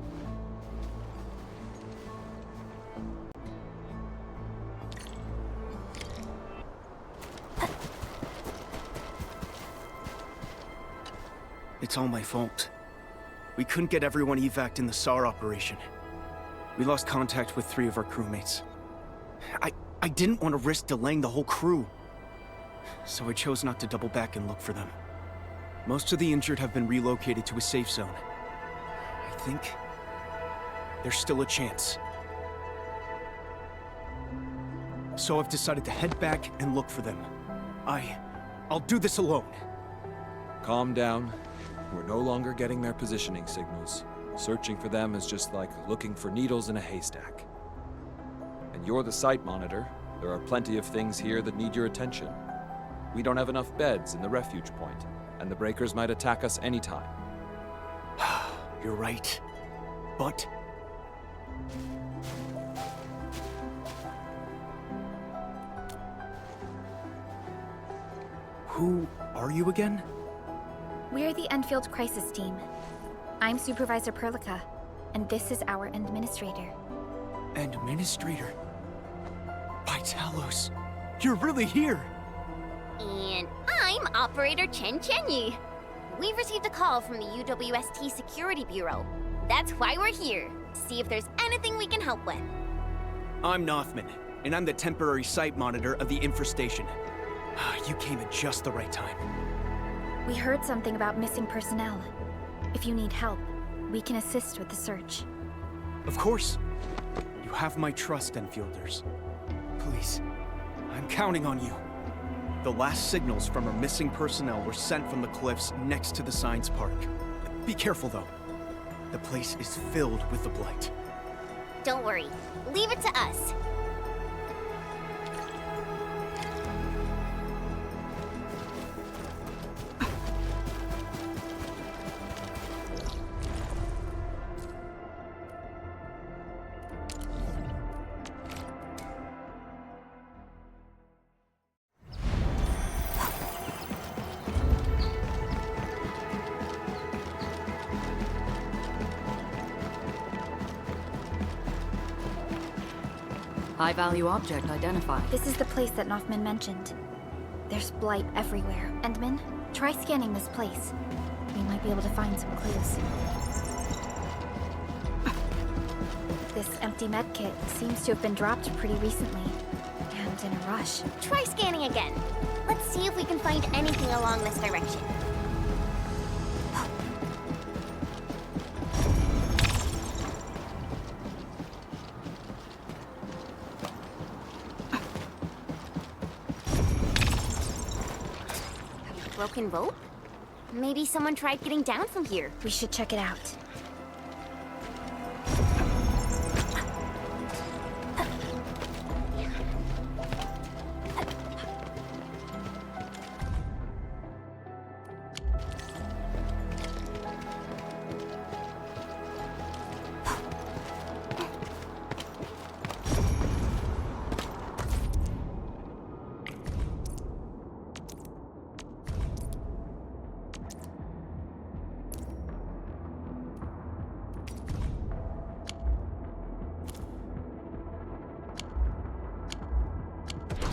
It's all my fault. We couldn't get everyone evac'd in the SAR operation. We lost contact with 3 of our crewmates. I didn't want to risk delaying the whole crew. So I chose not to double back and look for them. Most of the injured have been relocated to a safe zone. I think there's still a chance. So I've decided to head back and look for them. I'll do this alone. Calm down. We're no longer getting their positioning signals. Searching for them is just like looking for needles in a haystack. And you're the site monitor. There are plenty of things here that need your attention. We don't have enough beds in the refuge point, and the breakers might attack us anytime. You're right. But... who are you again? We're the Enfield Crisis Team. I'm Supervisor Perlica, and this is our Administrator. Administrator? By Talos, you're really here! And I'm Operator Chen Chenyu. We've received a call from the UWST Security Bureau. That's why we're here. See if there's anything we can help with. I'm Nothman, and I'm the temporary site monitor of the infestation. You came at just the right time. We heard something about missing personnel. If you need help, we can assist with the search. Of course. You have my trust, Enfielders. Please, I'm counting on you. The last signals from our missing personnel were sent from the cliffs next to the science park. Be careful, though. The place is filled with the blight. Don't worry. Leave it to us. High-value object identified. This is the place that Noffman mentioned. There's blight everywhere. Endman, try scanning this place. We might be able to find some clues. This empty medkit seems to have been dropped pretty recently, and in a rush. Try scanning again. Let's see if we can find anything along this direction. Broken rope? Maybe someone tried getting down from here. We should check it out.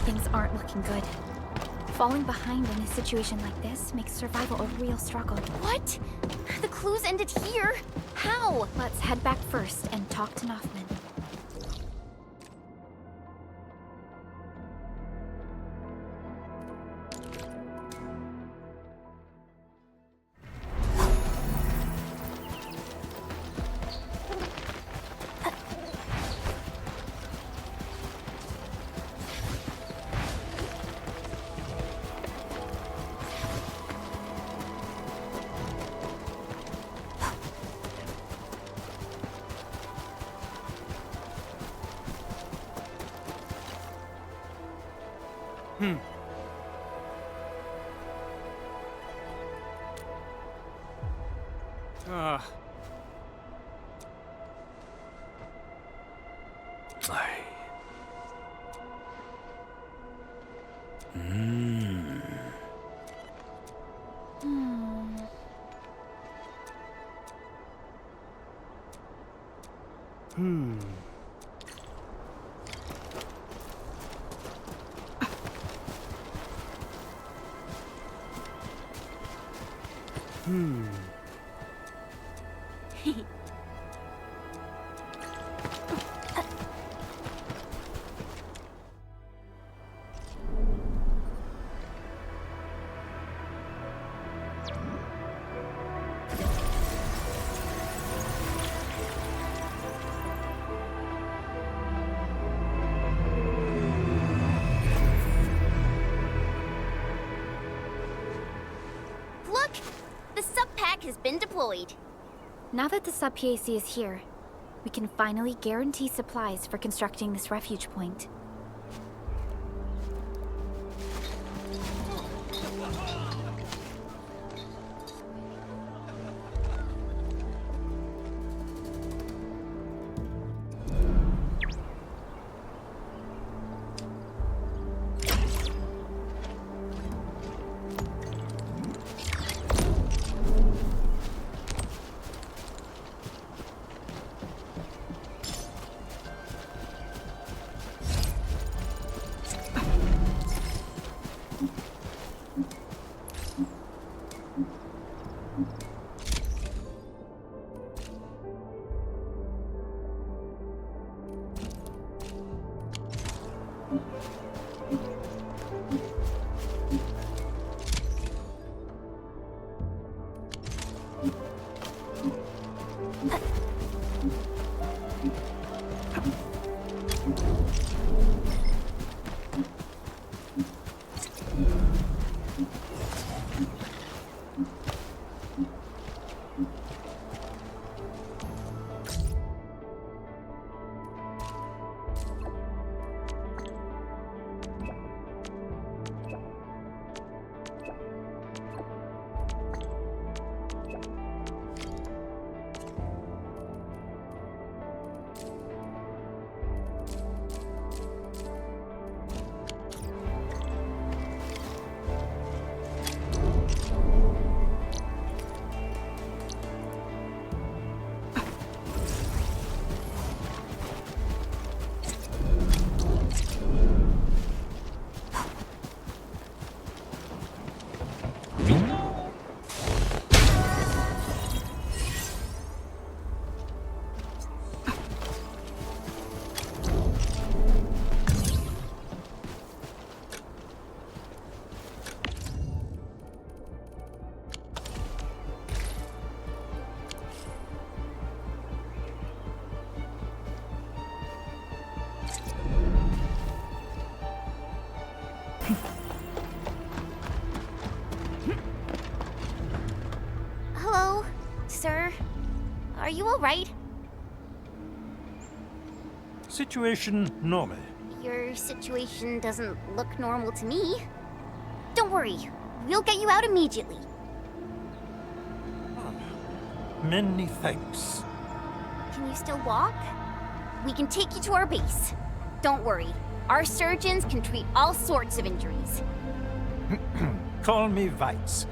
Things aren't looking good. Falling behind in a situation like this makes survival a real struggle. What? The clues ended here? How? Let's head back first and talk to Noffman. Look! The SubPAC has been deployed. Now that the SubPAC is here, we can finally guarantee supplies for constructing this refuge point. Are you alright? Situation normal. Your situation doesn't look normal to me. Don't worry, we'll get you out immediately. Many thanks. Can you still walk? We can take you to our base. Don't worry, our surgeons can treat all sorts of injuries. Call me Weitz.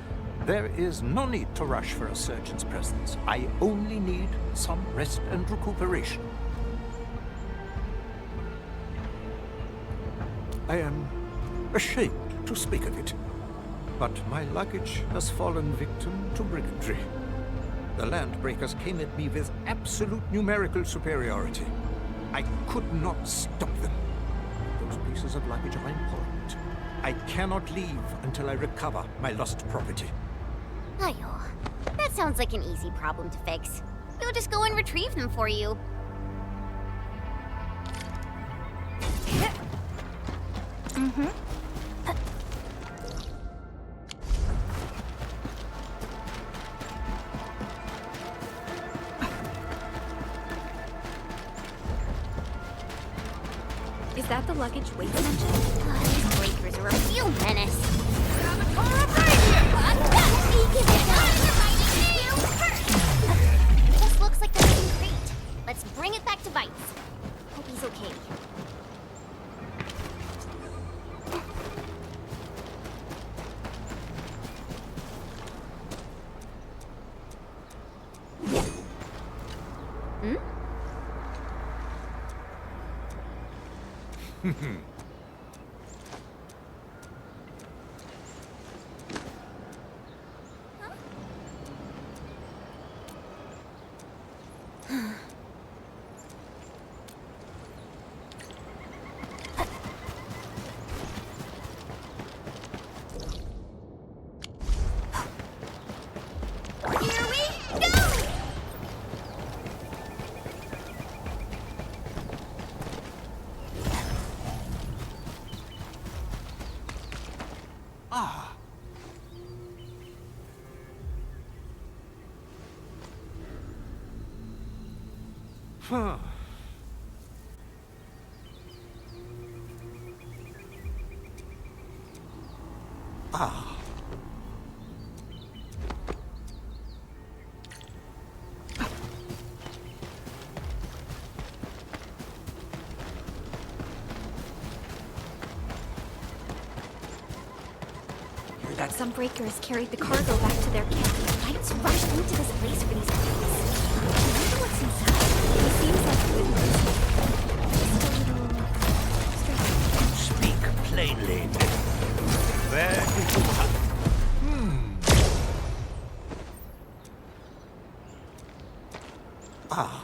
There is no need to rush for a surgeon's presence. I only need some rest and recuperation. I am ashamed to speak of it, but my luggage has fallen victim to brigandry. The Landbreakers came at me with absolute numerical superiority. I could not stop them. Those pieces of luggage are important. I cannot leave until I recover my lost property. Ayo, that sounds like an easy problem to fix. We'll just go and retrieve them for you. Mm-hmm. Is that the luggage weight mentioned? These breakers are a real menace. Just looks like the main crate. Let's bring it back to Weitz. Hope he's okay. Huh. Ah. Some breakers carried the cargo back to their camp. Lights rushed into this place for these crates. I wonder what's inside. It seems like Just a little... Speak plainly. Where did you come? Ah.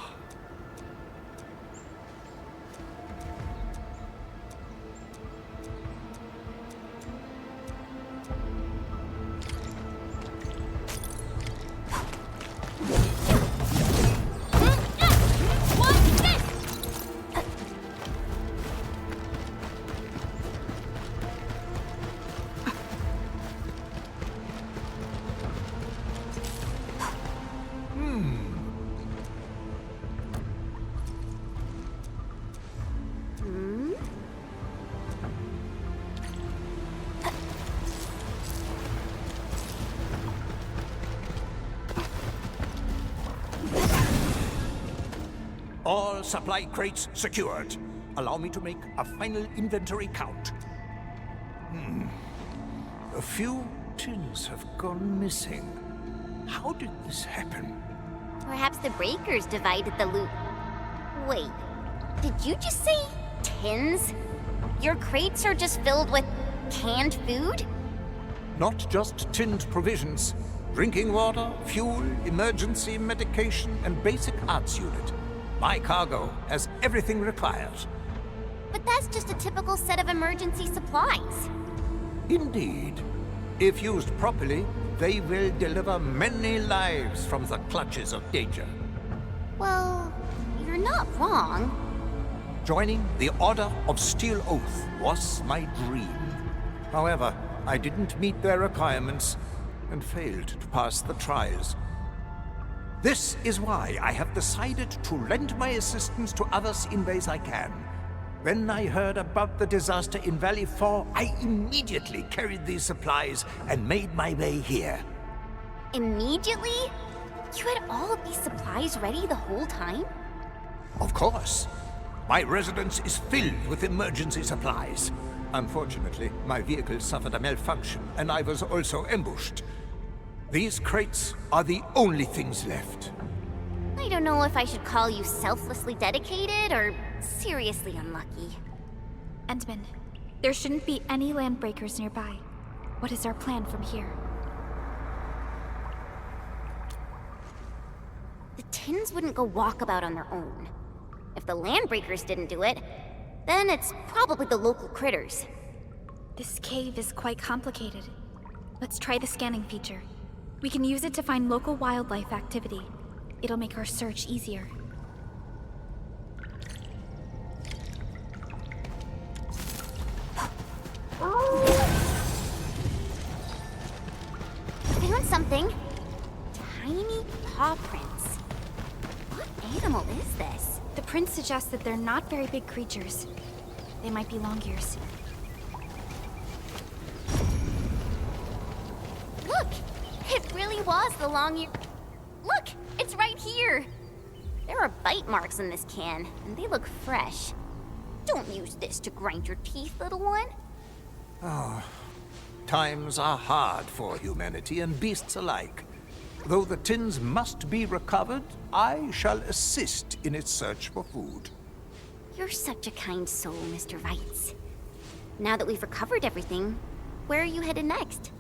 All supply crates secured. Allow me to make a final inventory count. A few tins have gone missing. How did this happen? Perhaps the breakers divided the loot. Wait, did you just say tins? Your crates are just filled with canned food? Not just tinned provisions. Drinking water, fuel, emergency medication, and basic arts unit. My cargo has everything required. But that's just a typical set of emergency supplies. Indeed. If used properly, they will deliver many lives from the clutches of danger. Well, you're not wrong. Joining the Order of Steel Oath was my dream. However, I didn't meet their requirements and failed to pass the trials. This is why I have decided to lend my assistance to others in ways I can. When I heard about the disaster in Valley 4, I immediately carried these supplies and made my way here. Immediately? You had all of these supplies ready the whole time? Of course. My residence is filled with emergency supplies. Unfortunately, my vehicle suffered a malfunction, and I was also ambushed. These crates are the only things left. I don't know if I should call you selflessly dedicated or seriously unlucky. Endman, there shouldn't be any Landbreakers nearby. What is our plan from here? The Tins wouldn't go walkabout on their own. If the Landbreakers didn't do it, then it's probably the local critters. This cave is quite complicated. Let's try the scanning feature. We can use it to find local wildlife activity. It'll make our search easier. Found something. Tiny paw prints. What animal is this? The prints suggest that they're not very big creatures. They might be longears. Look! It really was the long ear. Look! It's right here! There are bite marks in this can, and they look fresh. Don't use this to grind your teeth, little one. Oh, times are hard for humanity and beasts alike. Though the Tins must be recovered, I shall assist in its search for food. You're such a kind soul, Mr. Weitz. Now that we've recovered everything, where are you headed next?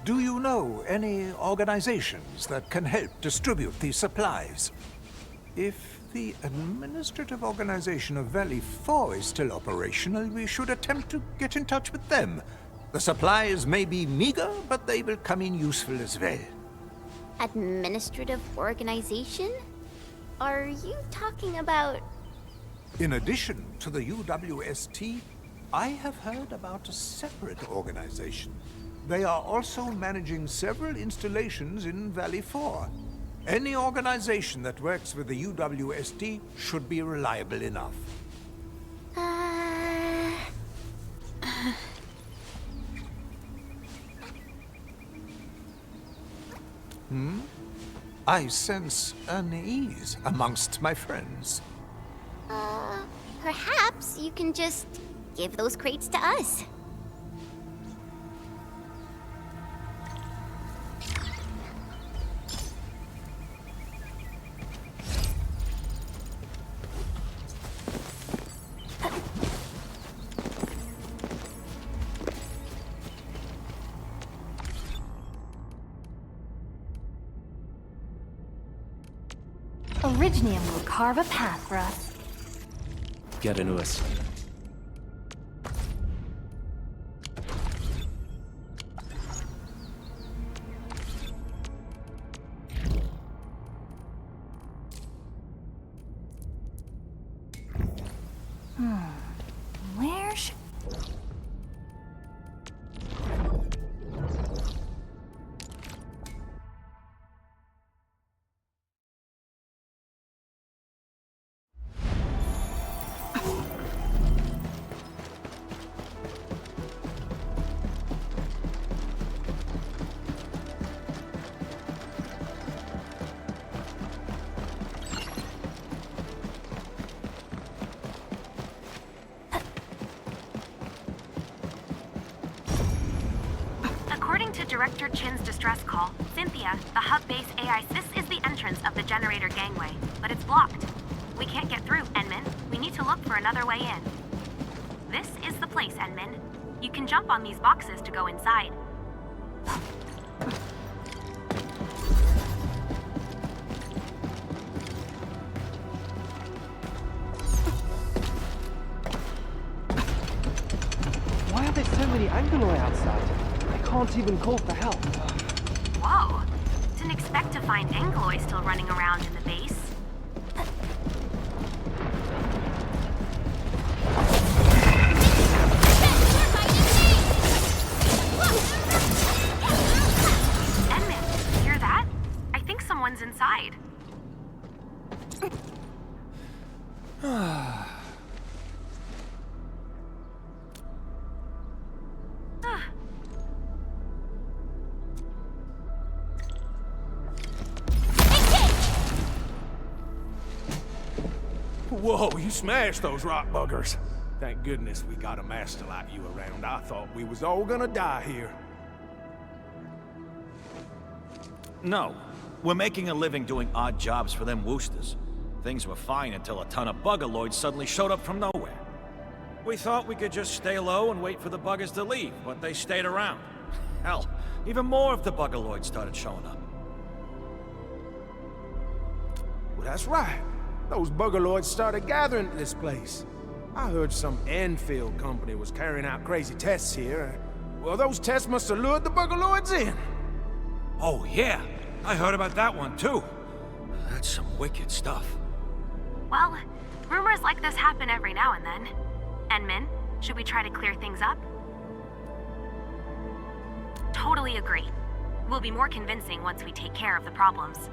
Do you know any organizations that can help distribute these supplies? If the administrative organization of Valley 4 is still operational, we should attempt to get in touch with them. The supplies may be meager, but they will come in useful as well. Administrative organization? Are you talking about... In addition to the UWST, I have heard about a separate organization. They are also managing several installations in Valley 4. Any organization that works with the UWST should be reliable enough. I sense unease amongst my friends. Perhaps you can just give those crates to us. Originium will carve a path for us. Get into us. Where should... According to Director Chin's distress call, Cynthia, the hub-base AI, this is the entrance of the generator gangway, but it's blocked. We can't get through, Enman. We need to look for another way in. This is the place, Enman. You can jump on these boxes to go inside. Why are there so many Angoloi outside? I can't even call for help. Whoa. Didn't expect to find Angoloi still running around in the base. Enman, hear that? Whoa, you smashed those rock buggers. Thank goodness we got a master like you around. I thought we was all gonna die here. No. We're making a living doing odd jobs for them Woosters. Things were fine until a ton of buggerloids suddenly showed up from nowhere. We thought we could just stay low and wait for the buggers to leave, but they stayed around. Hell, even more of the buggerloids started showing up. Well, that's right. Those buggerloids started gathering at this place. I heard some Endfield company was carrying out crazy tests here. Well, those tests must have lured the buggerloids in. Oh, yeah. I heard about that one, too. That's some wicked stuff. Well, rumors like this happen every now and then. Enmin, should we try to clear things up? Totally agree. We'll be more convincing once we take care of the problems.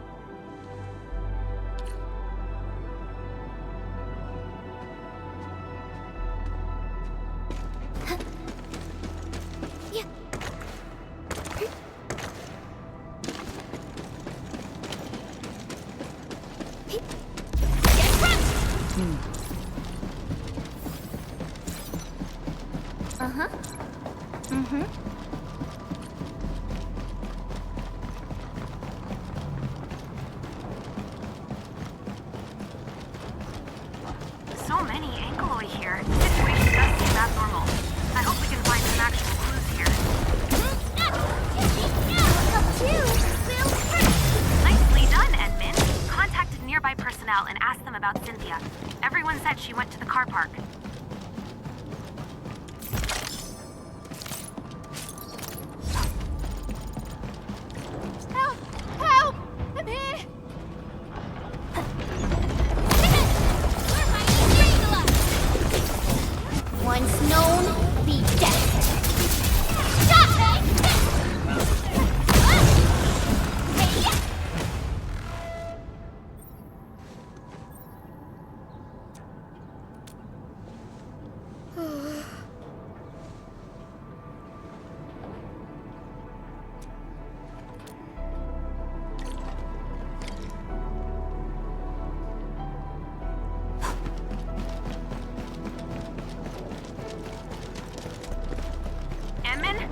Uh-huh. Mm-hmm. So many Ankhor here. The situation does seem abnormal. I hope we can find some actual clues here. Nicely done, Edmund. Contacted nearby personnel and asked them about Cynthia. Everyone said she went to the car park. Once known, be dead.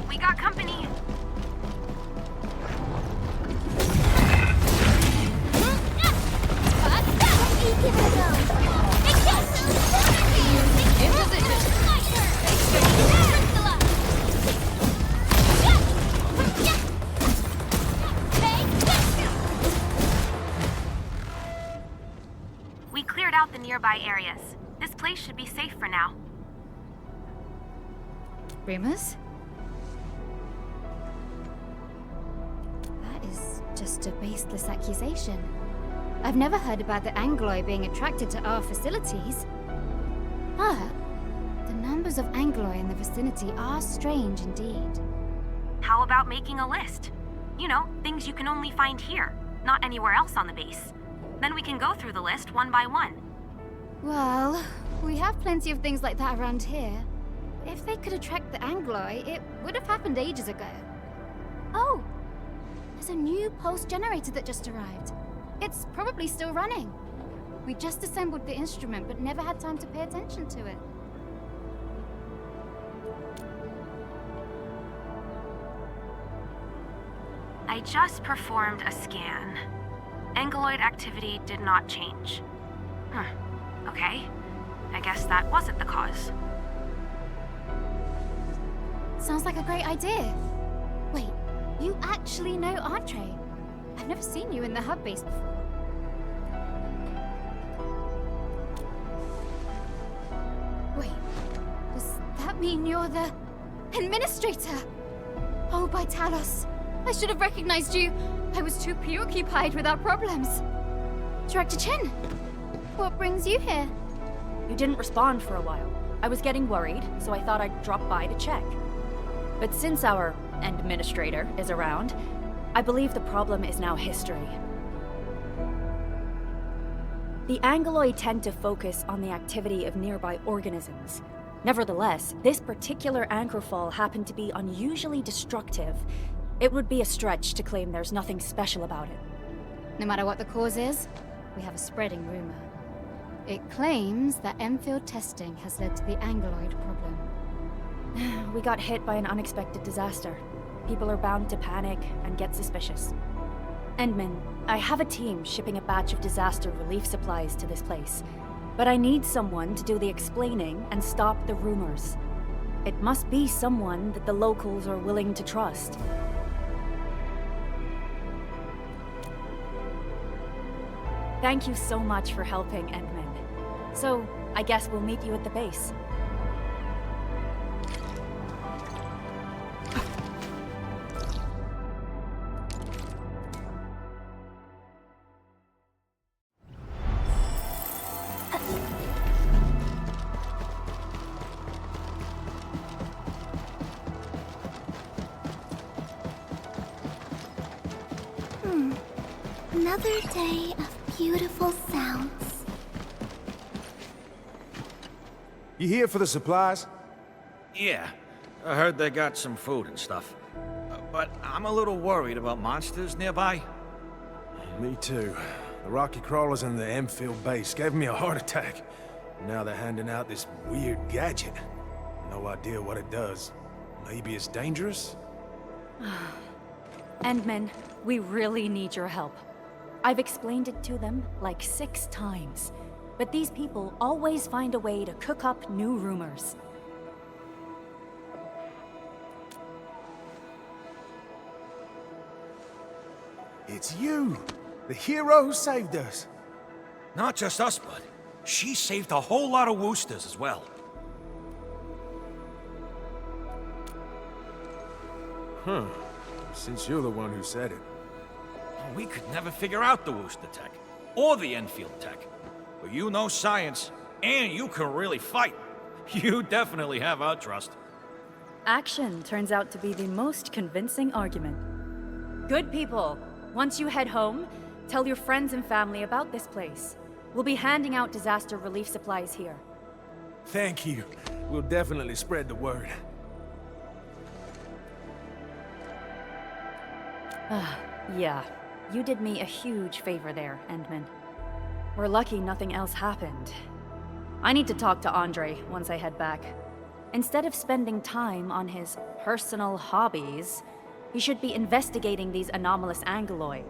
We got company. We cleared out the nearby areas. This place should be safe for now. Rumors? Just a baseless accusation. I've never heard about the Angloy being attracted to our facilities. But the numbers of Angloy in the vicinity are strange indeed. How about making a list? You know, things you can only find here, not anywhere else on the base. Then we can go through the list one by one. Well, we have plenty of things like that around here. If they could attract the Angloy, it would have happened ages ago. Oh! There's a new pulse generator that just arrived. It's probably still running. We just assembled the instrument, but never had time to pay attention to it. I just performed a scan. Anguloid activity did not change. Okay. I guess that wasn't the cause. Sounds like a great idea. Wait. You actually know Andre? I've never seen you in the hub base before. Wait, does that mean you're the administrator? Oh, by Talos, I should have recognized you. I was too preoccupied with our problems. Director Chen, what brings you here? You didn't respond for a while. I was getting worried, so I thought I'd drop by to check. But since our administrator is around, I believe the problem is now history. The Angloid tend to focus on the activity of nearby organisms. Nevertheless, this particular Ankhor fall happened to be unusually destructive. It would be a stretch to claim there's nothing special about it. No matter what the cause is, we have a spreading rumor. It claims that Endfield testing has led to the Anguloid problem. We got hit by an unexpected disaster. People are bound to panic and get suspicious. Endman, I have a team shipping a batch of disaster relief supplies to this place. But I need someone to do the explaining and stop the rumors. It must be someone that the locals are willing to trust. Thank you so much for helping, Endman. So, I guess we'll meet you at the base. Another day of beautiful sounds. You here for the supplies? Yeah, I heard they got some food and stuff. But I'm a little worried about monsters nearby. Me too. The rocky crawlers in the Endfield base gave me a heart attack. Now they're handing out this weird gadget. No idea what it does. Maybe it's dangerous? Endman, we really need your help. I've explained it to them like 6 times, but these people always find a way to cook up new rumors. It's you! The hero who saved us! Not just us, bud. She saved a whole lot of Woosters as well. Huh. Since you're the one who said it. We could never figure out the Wooster tech, or the Enfield tech. But you know science, and you can really fight. You definitely have our trust. Action turns out to be the most convincing argument. Good people, once you head home, tell your friends and family about this place. We'll be handing out disaster relief supplies here. Thank you. We'll definitely spread the word. Yeah. You did me a huge favor there, Endman. We're lucky nothing else happened. I need to talk to Andre once I head back. Instead of spending time on his personal hobbies, he should be investigating these anomalous Angoloi.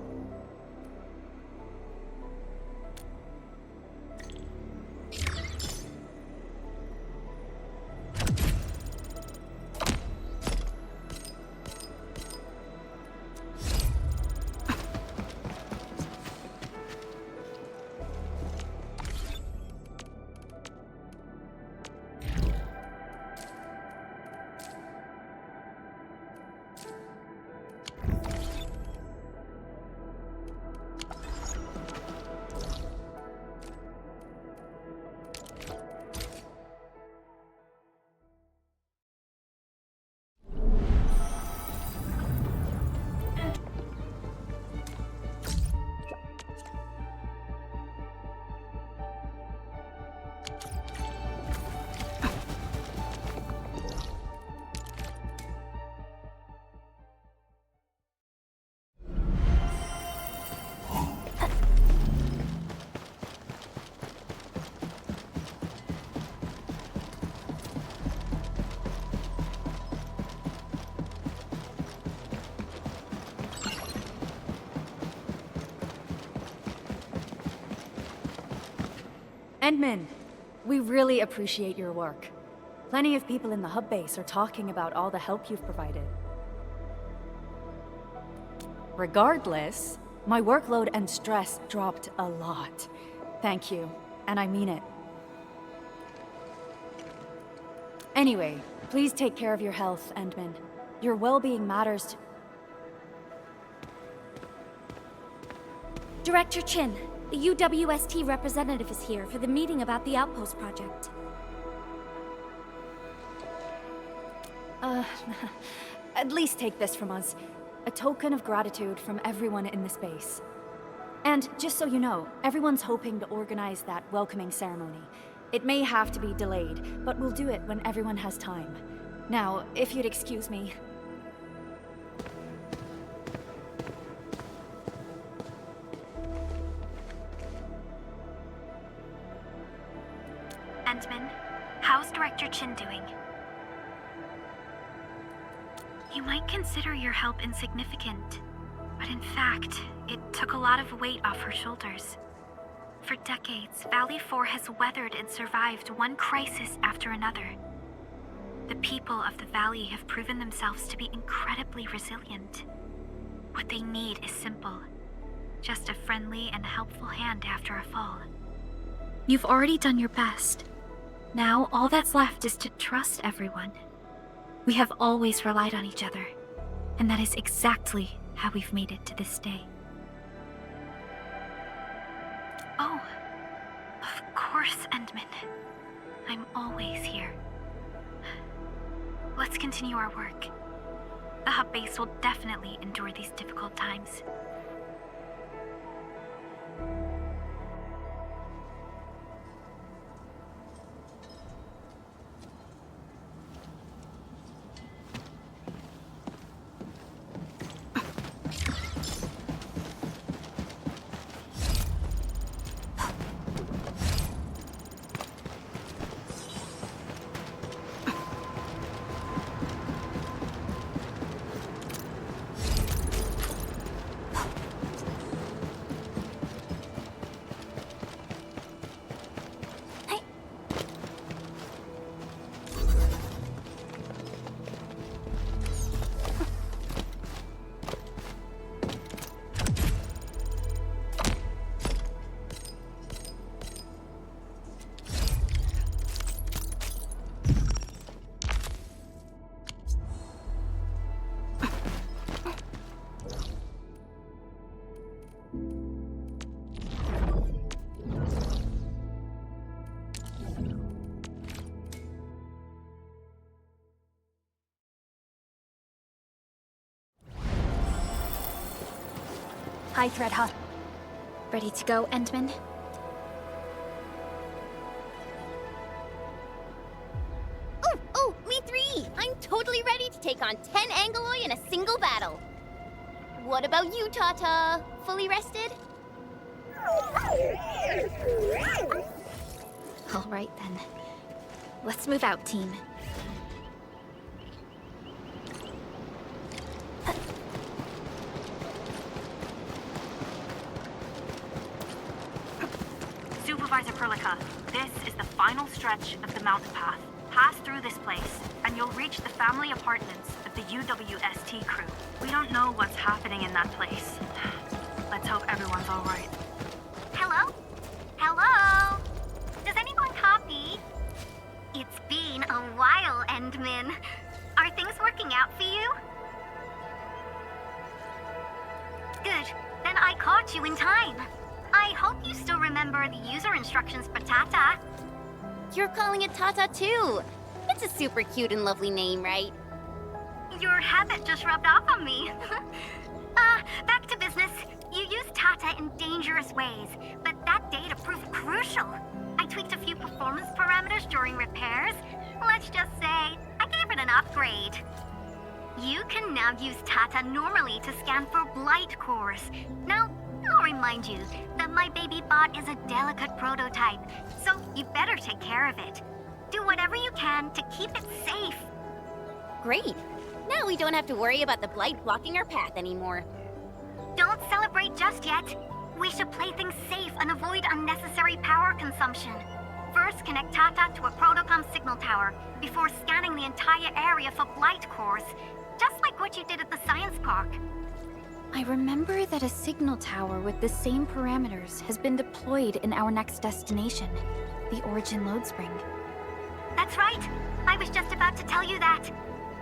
Endman, we really appreciate your work. Plenty of people in the hub base are talking about all the help you've provided. Regardless, my workload and stress dropped a lot. Thank you, and I mean it. Anyway, please take care of your health, Endman. Your well-being matters to... Director Chin, the UWST representative is here for the meeting about the Outpost project. At least take this from us. A token of gratitude from everyone in this base. And just so you know, everyone's hoping to organize that welcoming ceremony. It may have to be delayed, but we'll do it when everyone has time. Now, if you'd excuse me... Endman. How's Director Chin doing? You might consider your help insignificant, but in fact, it took a lot of weight off her shoulders. For decades, Valley 4 has weathered and survived one crisis after another. The people of the Valley have proven themselves to be incredibly resilient. What they need is simple. Just a friendly and helpful hand after a fall. You've already done your best. Now, all that's left is to trust everyone. We have always relied on each other, and that is exactly how we've made it to this day. Oh, of course, Endman. I'm always here. Let's continue our work. The hub base will definitely endure these difficult times. Hi, Threadhut. Ready to go, Endman? Oh, me three! I'm totally ready to take on 10 Angoloi in a single battle. What about you, Tata? Fully rested? All right, then. Let's move out, team. Supervisor Perlica, this is the final stretch of the mountain path. Pass through this place, and you'll reach the family apartments of the UWST crew. We don't know what's happening in that place. Let's hope everyone's all right. Hello? Hello? Does anyone copy? It's been a while, Endman. Are things working out for you? Good. Then I caught you in time. I hope you still remember the user instructions for Tata. You're calling it Tata too. It's a super cute and lovely name, right? Your habit just rubbed off on me. Back to business. You used Tata in dangerous ways, but that data proved crucial. I tweaked a few performance parameters during repairs. Let's just say, I gave it an upgrade. You can now use Tata normally to scan for blight cores. Now, I'll remind you that my baby bot is a delicate prototype, so you better take care of it. Do whatever you can to keep it safe. Great. Now we don't have to worry about the blight blocking our path anymore. Don't celebrate just yet. We should play things safe and avoid unnecessary power consumption. First, connect Tata to a protocom signal tower before scanning the entire area for blight cores, just like what you did at the science park. I remember that a signal tower with the same parameters has been deployed in our next destination, the Origin Load Spring. That's right. I was just about to tell you that.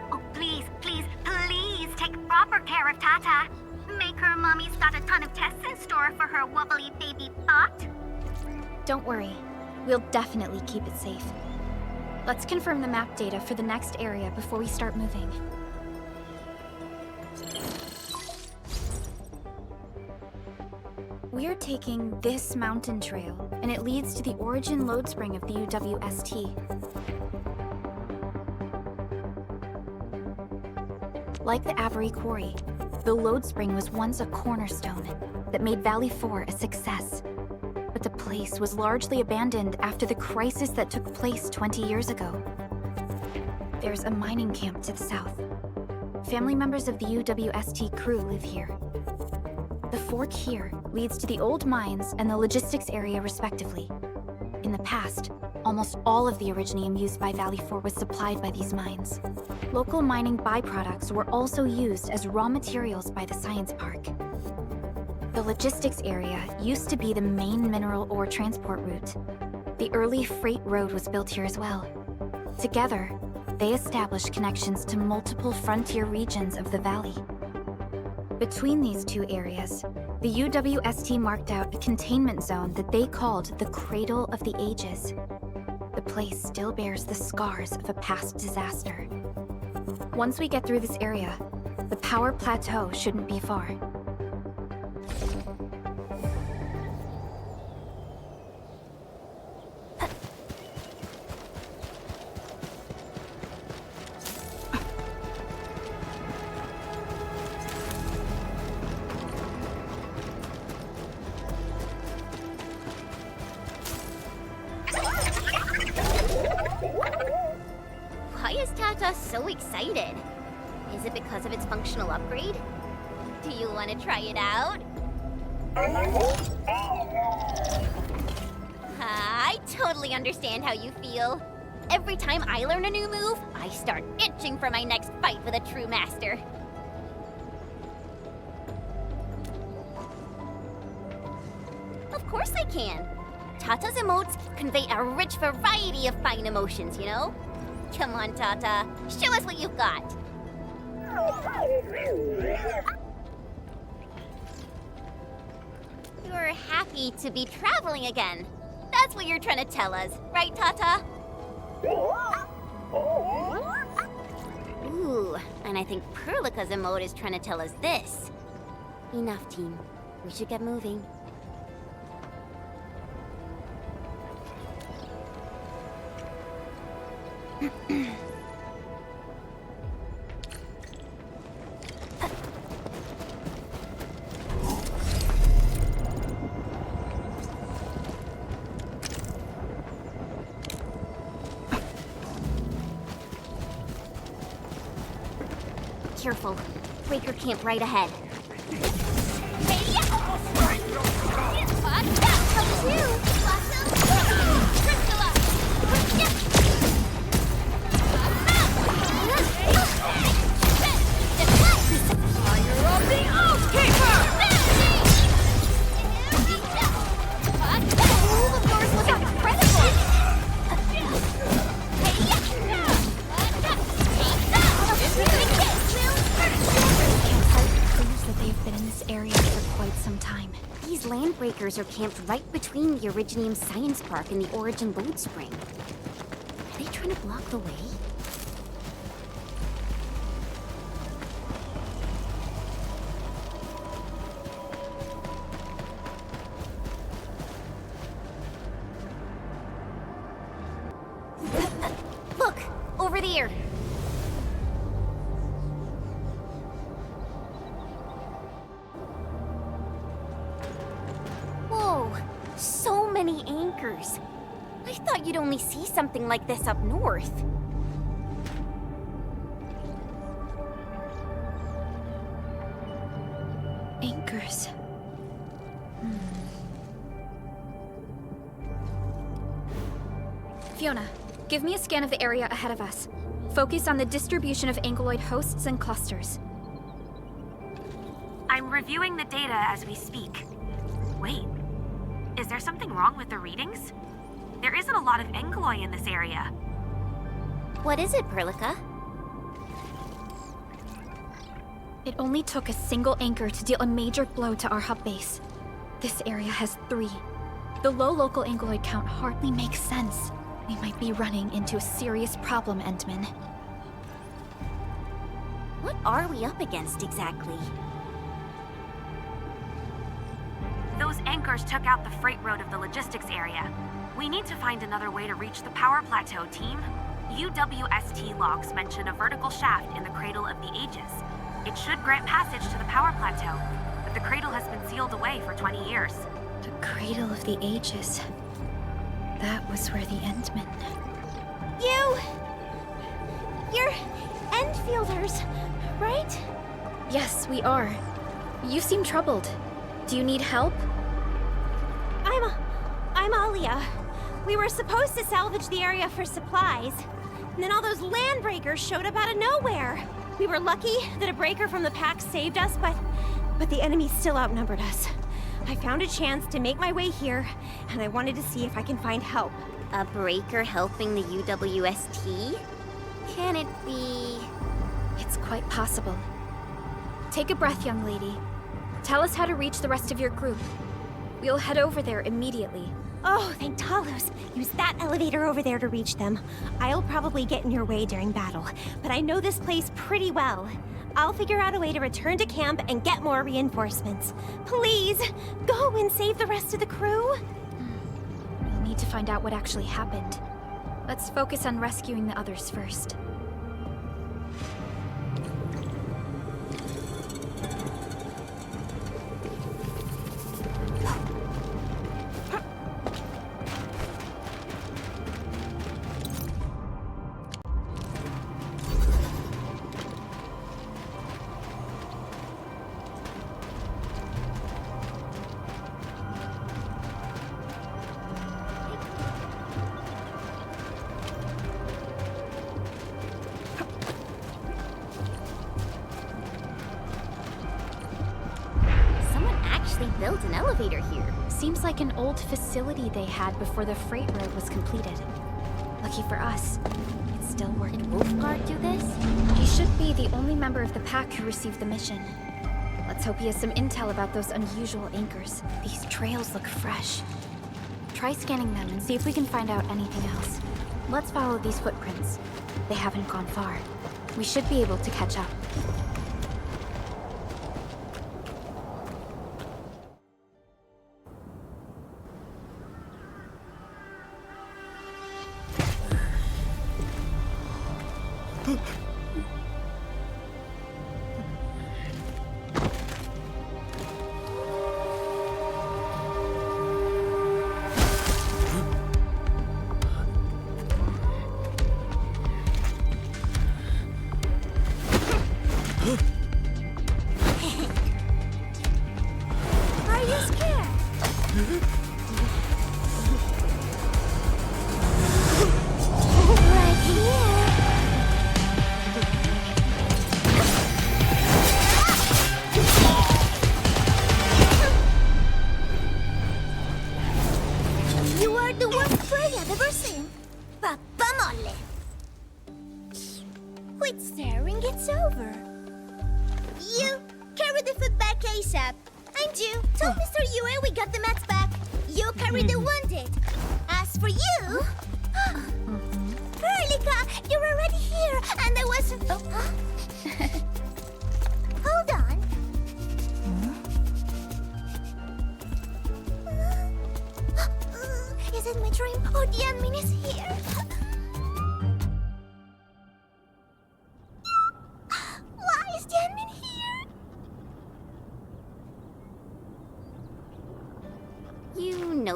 Oh, please, please, please take proper care of Tata. Make her mommy's got a ton of tests in store for her wobbly baby bot. Don't worry. We'll definitely keep it safe. Let's confirm the map data for the next area before we start moving. We're taking this mountain trail, and it leads to the Origin Load Spring of the UWST. Like the Avery Quarry, the Load Spring was once a cornerstone that made Valley 4 a success. But to place was largely abandoned after the crisis that took place 20 years ago. There's a mining camp to the south. Family members of the UWST crew live here. The fork here leads to the old mines and the logistics area respectively. In the past, almost all of the Originium used by Valley 4 was supplied by these mines. Local mining byproducts were also used as raw materials by the Science Park. The logistics area used to be the main mineral ore transport route. The early freight road was built here as well. Together, they established connections to multiple frontier regions of the valley. Between these two areas, the UWST marked out a containment zone that they called the Cradle of the Ages. The place still bears the scars of a past disaster. Once we get through this area, the power plateau shouldn't be far. Why is Tata so excited? Is it because of its functional upgrade? Do you want to try it out? I totally understand how you feel. Every time I learn a new move, I start itching for my next fight with a true master. Of course I can. Tata's emotes convey a rich variety of fine emotions, you know? Come on, Tata. Show us what you've got. You're happy to be traveling again. That's what you're trying to tell us, right, Tata? Ooh, and I think Perlica's emote is trying to tell us this. Enough, team. We should get moving. Careful. Breaker camp right ahead. Landbreakers are camped right between the Originium Science Park and the Origin Load Spring. Are they trying to block the way? Look! Over there! Many anchors. I thought you'd only see something like this up north. Anchors. Fiona, give me a scan of the area ahead of us. Focus on the distribution of ankyloid hosts and clusters. I'm reviewing the data as we speak. Wait. Is there something wrong with the readings? There isn't a lot of ankyloid in this area. What is it, Perlica? It only took a single anchor to deal a major blow to our hub base. This area has 3. The low local ankyloid count hardly makes sense. We might be running into a serious problem, Endman. What are we up against exactly? Those anchors took out the freight road of the logistics area. We need to find another way to reach the power plateau, team. UWST logs mention a vertical shaft in the Cradle of the Ages. It should grant passage to the power plateau, but the cradle has been sealed away for 20 years. The Cradle of the Ages. That was where the Endmen... You're Endfielders, right? Yes, we are. You seem troubled. Do you need help? I'm Alia. We were supposed to salvage the area for supplies. And then all those Landbreakers showed up out of nowhere. We were lucky that a breaker from the pack saved us, but the enemy still outnumbered us. I found a chance to make my way here, and I wanted to see if I can find help. A breaker helping the UWST? Can it be... It's quite possible. Take a breath, young lady. Tell us how to reach the rest of your group. We'll head over there immediately. Oh, thank Talos. Use that elevator over there to reach them. I'll probably get in your way during battle, but I know this place pretty well. I'll figure out a way to return to camp and get more reinforcements. Please, go and save the rest of the crew. We'll need to find out what actually happened. Let's focus on rescuing the others first. Built an elevator here. Seems like an old facility they had before the freight road was completed. Lucky for us, it's still working. Did Wolfguard do this? He should be the only member of the pack who received the mission. Let's hope he has some intel about those unusual anchors. These trails look fresh. Try scanning them and see if we can find out anything else. Let's follow these footprints. They haven't gone far. We should be able to catch up.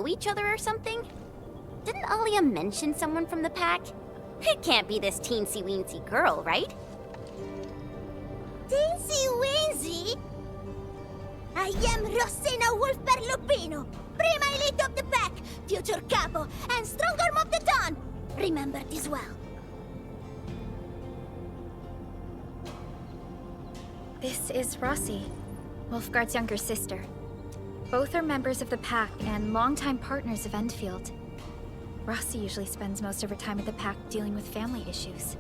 Each other or something? Didn't Alia mention someone from the pack? It can't be this teensy-weensy girl, right? Teensy-weensy? I am Rosina Wolfberg Lupino, Prima Elite of the pack, future capo, and strong arm of the dawn. Remember this well. This is Rossi, Wolfguard's younger sister. Both are members of the pack and longtime partners of Endfield. Rossi usually spends most of her time at the pack dealing with family issues.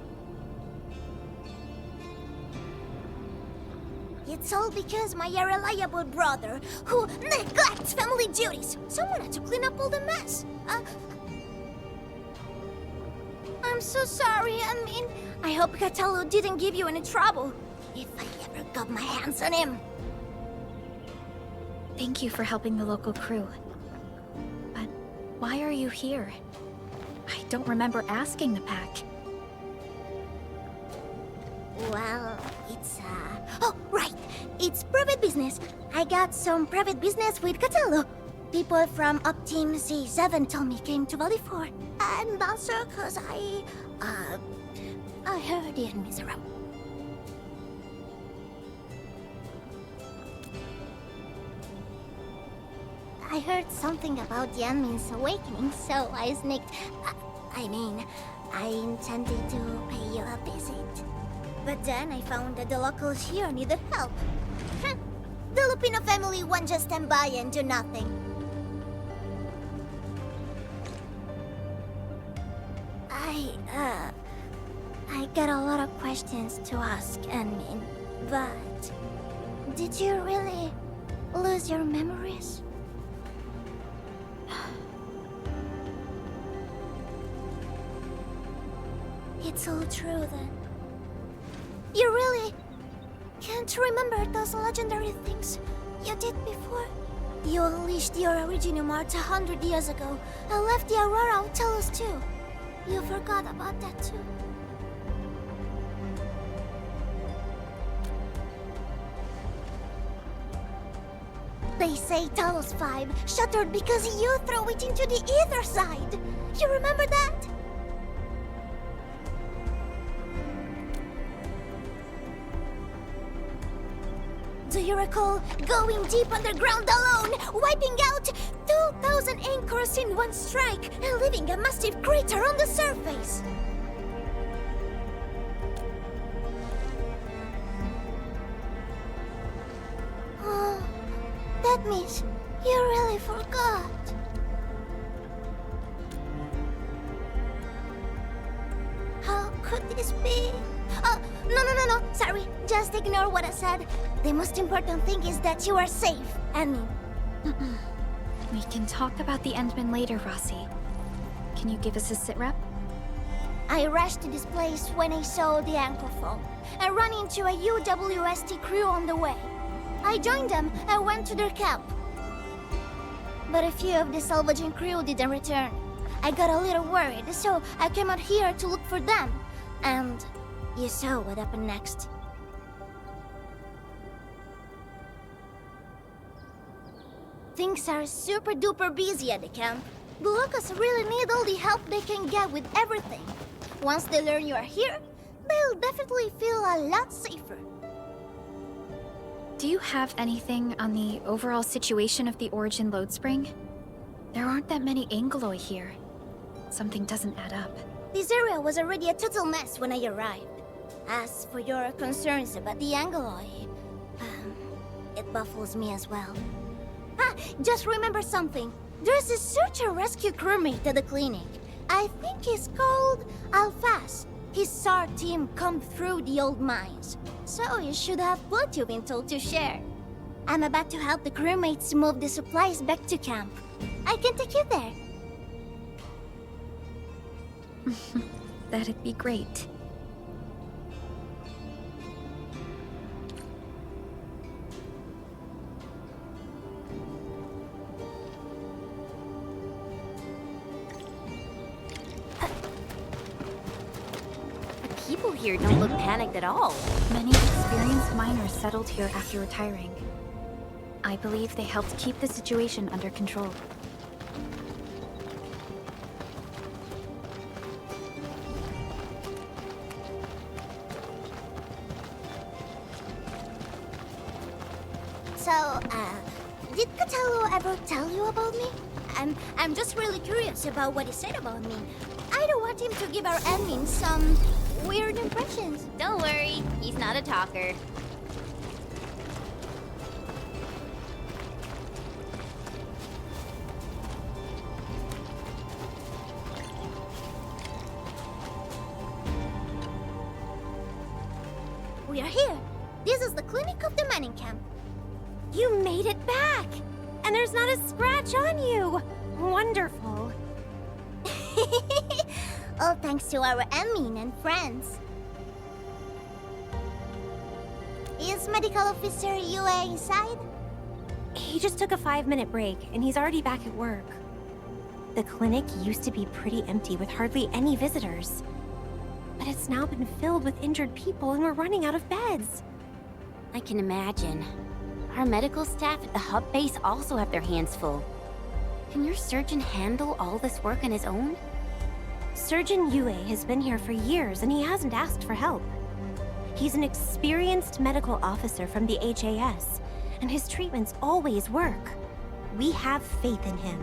It's all because my irreliable brother, who neglects family duties. Someone had to clean up all the mess. I'm so sorry. I hope Cataldo didn't give you any trouble. If I ever got my hands on him. Thank you for helping the local crew. But why are you here? I don't remember asking the pack. Well, oh, right. It's private business. I got some private business with Cataldo. People from Up Team C7 told me came to Valley 4. I'm not sure cause I heard the enemies around. I heard something about the enemy's awakening, so I sneaked. I intended to pay you a visit. But then I found that the locals here needed help. The Lupino family won't just stand by and do nothing. I got a lot of questions to ask, Enmin, but did you really lose your memories? It's all true then. You really can't remember those legendary things you did before? You unleashed your Originium Art 100 years ago and left the Aurora tell us too. You forgot about that too. They say Talos 5 shattered because you threw it into the ether side. You remember that? Do you recall going deep underground alone, wiping out 2,000 Ankhors in one strike, and leaving a massive crater on the surface? Oh, that means you really forgot. How could this be? Oh, no. Sorry, just ignore what I said. The most important thing is that you are safe, Annie. We can talk about the Endmen later, Rossi. Can you give us a sit-rep? I rushed to this place when I saw the Ankhor fall, and ran into a UWST crew on the way. I joined them and went to their camp. But a few of the salvaging crew didn't return. I got a little worried, so I came out here to look for them. And you saw what happened next. Things are super duper busy at the camp. The locals really need all the help they can get with everything. Once they learn you are here, they'll definitely feel a lot safer. Do you have anything on the overall situation of the Origin load spring? There aren't that many Angloi here. Something doesn't add up. This area was already a total mess when I arrived. As for your concerns about the Angloi, it baffles me as well. Just remember something. There's a search and rescue crewmate at the clinic. I think he's called Alphas. His SAR team come through the old mines, so you should have plenty of intel to share. I'm about to help the crewmates move the supplies back to camp. I can take you there. That'd be great. People here don't look panicked at all. Many experienced miners settled here after retiring. I believe they helped keep the situation under control. So, did Catello ever tell you about me? I'm just really curious about what he said about me. I don't want him to give our admin some weird impressions. Don't worry, he's not a talker. We are here. This is the clinic of the mining camp. You made it back! And there's not a scratch on you! Wonderful. All thanks to our admin and friends. Is Medical Officer Yue inside? He just took a 5-minute break, and he's already back at work. The clinic used to be pretty empty with hardly any visitors. But it's now been filled with injured people, and we're running out of beds. I can imagine. Our medical staff at the hub base also have their hands full. Can your surgeon handle all this work on his own? Surgeon Yue has been here for years and he hasn't asked for help. He's an experienced medical officer from the HAS, and his treatments always work. We have faith in him.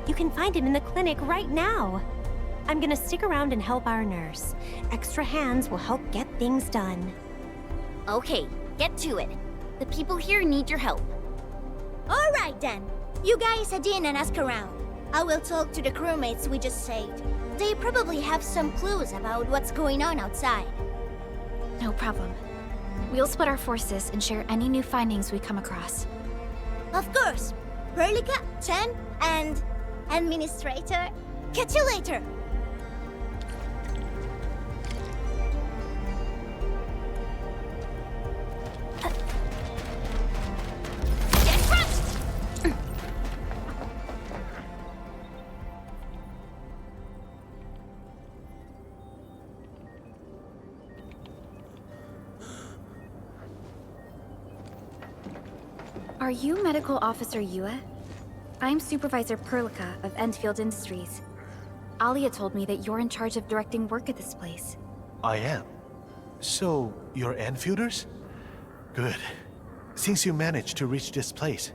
You can find him in the clinic right now. I'm gonna stick around and help our nurse. Extra hands will help get things done. Okay, get to it. The people here need your help. All right then. You guys head in and ask around. I will talk to the crewmates we just saved. They probably have some clues about what's going on outside. No problem. We'll split our forces and share any new findings we come across. Of course. Perlica, Chen, and Administrator. Catch you later. Are you Medical Officer Yue? I'm Supervisor Perlica of Endfield Industries. Alia told me that you're in charge of directing work at this place. I am. So, you're Enfielders? Good. Since you managed to reach this place,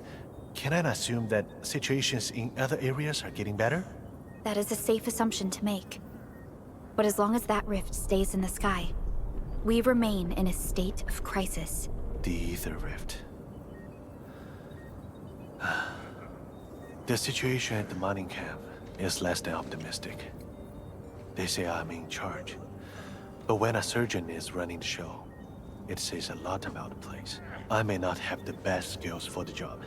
can I assume that situations in other areas are getting better? That is a safe assumption to make. But as long as that rift stays in the sky, we remain in a state of crisis. The Ether Rift. The situation at the mining camp is less than optimistic. They say I'm in charge. But when a surgeon is running the show, it says a lot about the place. I may not have the best skills for the job,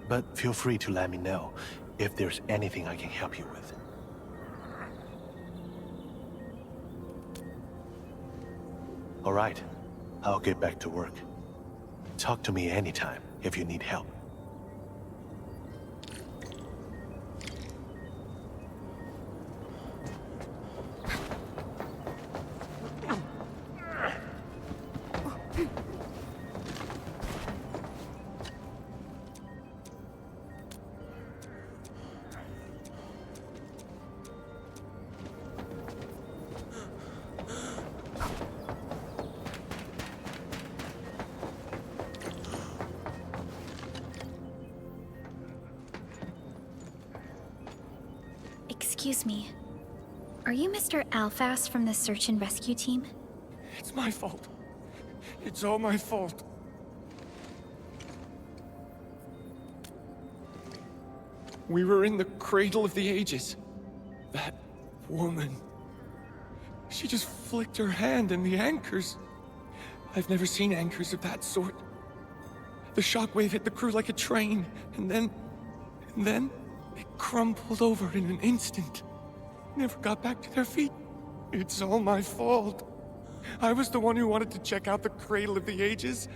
but feel free to let me know if there's anything I can help you with. All right, I'll get back to work. Talk to me anytime if you need help. Excuse me. Are you Mr. Alphas from the search and rescue team? It's my fault. It's all my fault. We were in the cradle of the ages. That woman. She just flicked her hand and the anchors. I've never seen anchors of that sort. The shockwave hit the crew like a train, and then they crumpled over in an instant. Never got back to their feet. It's all my fault. I was the one who wanted to check out the cradle of the ages.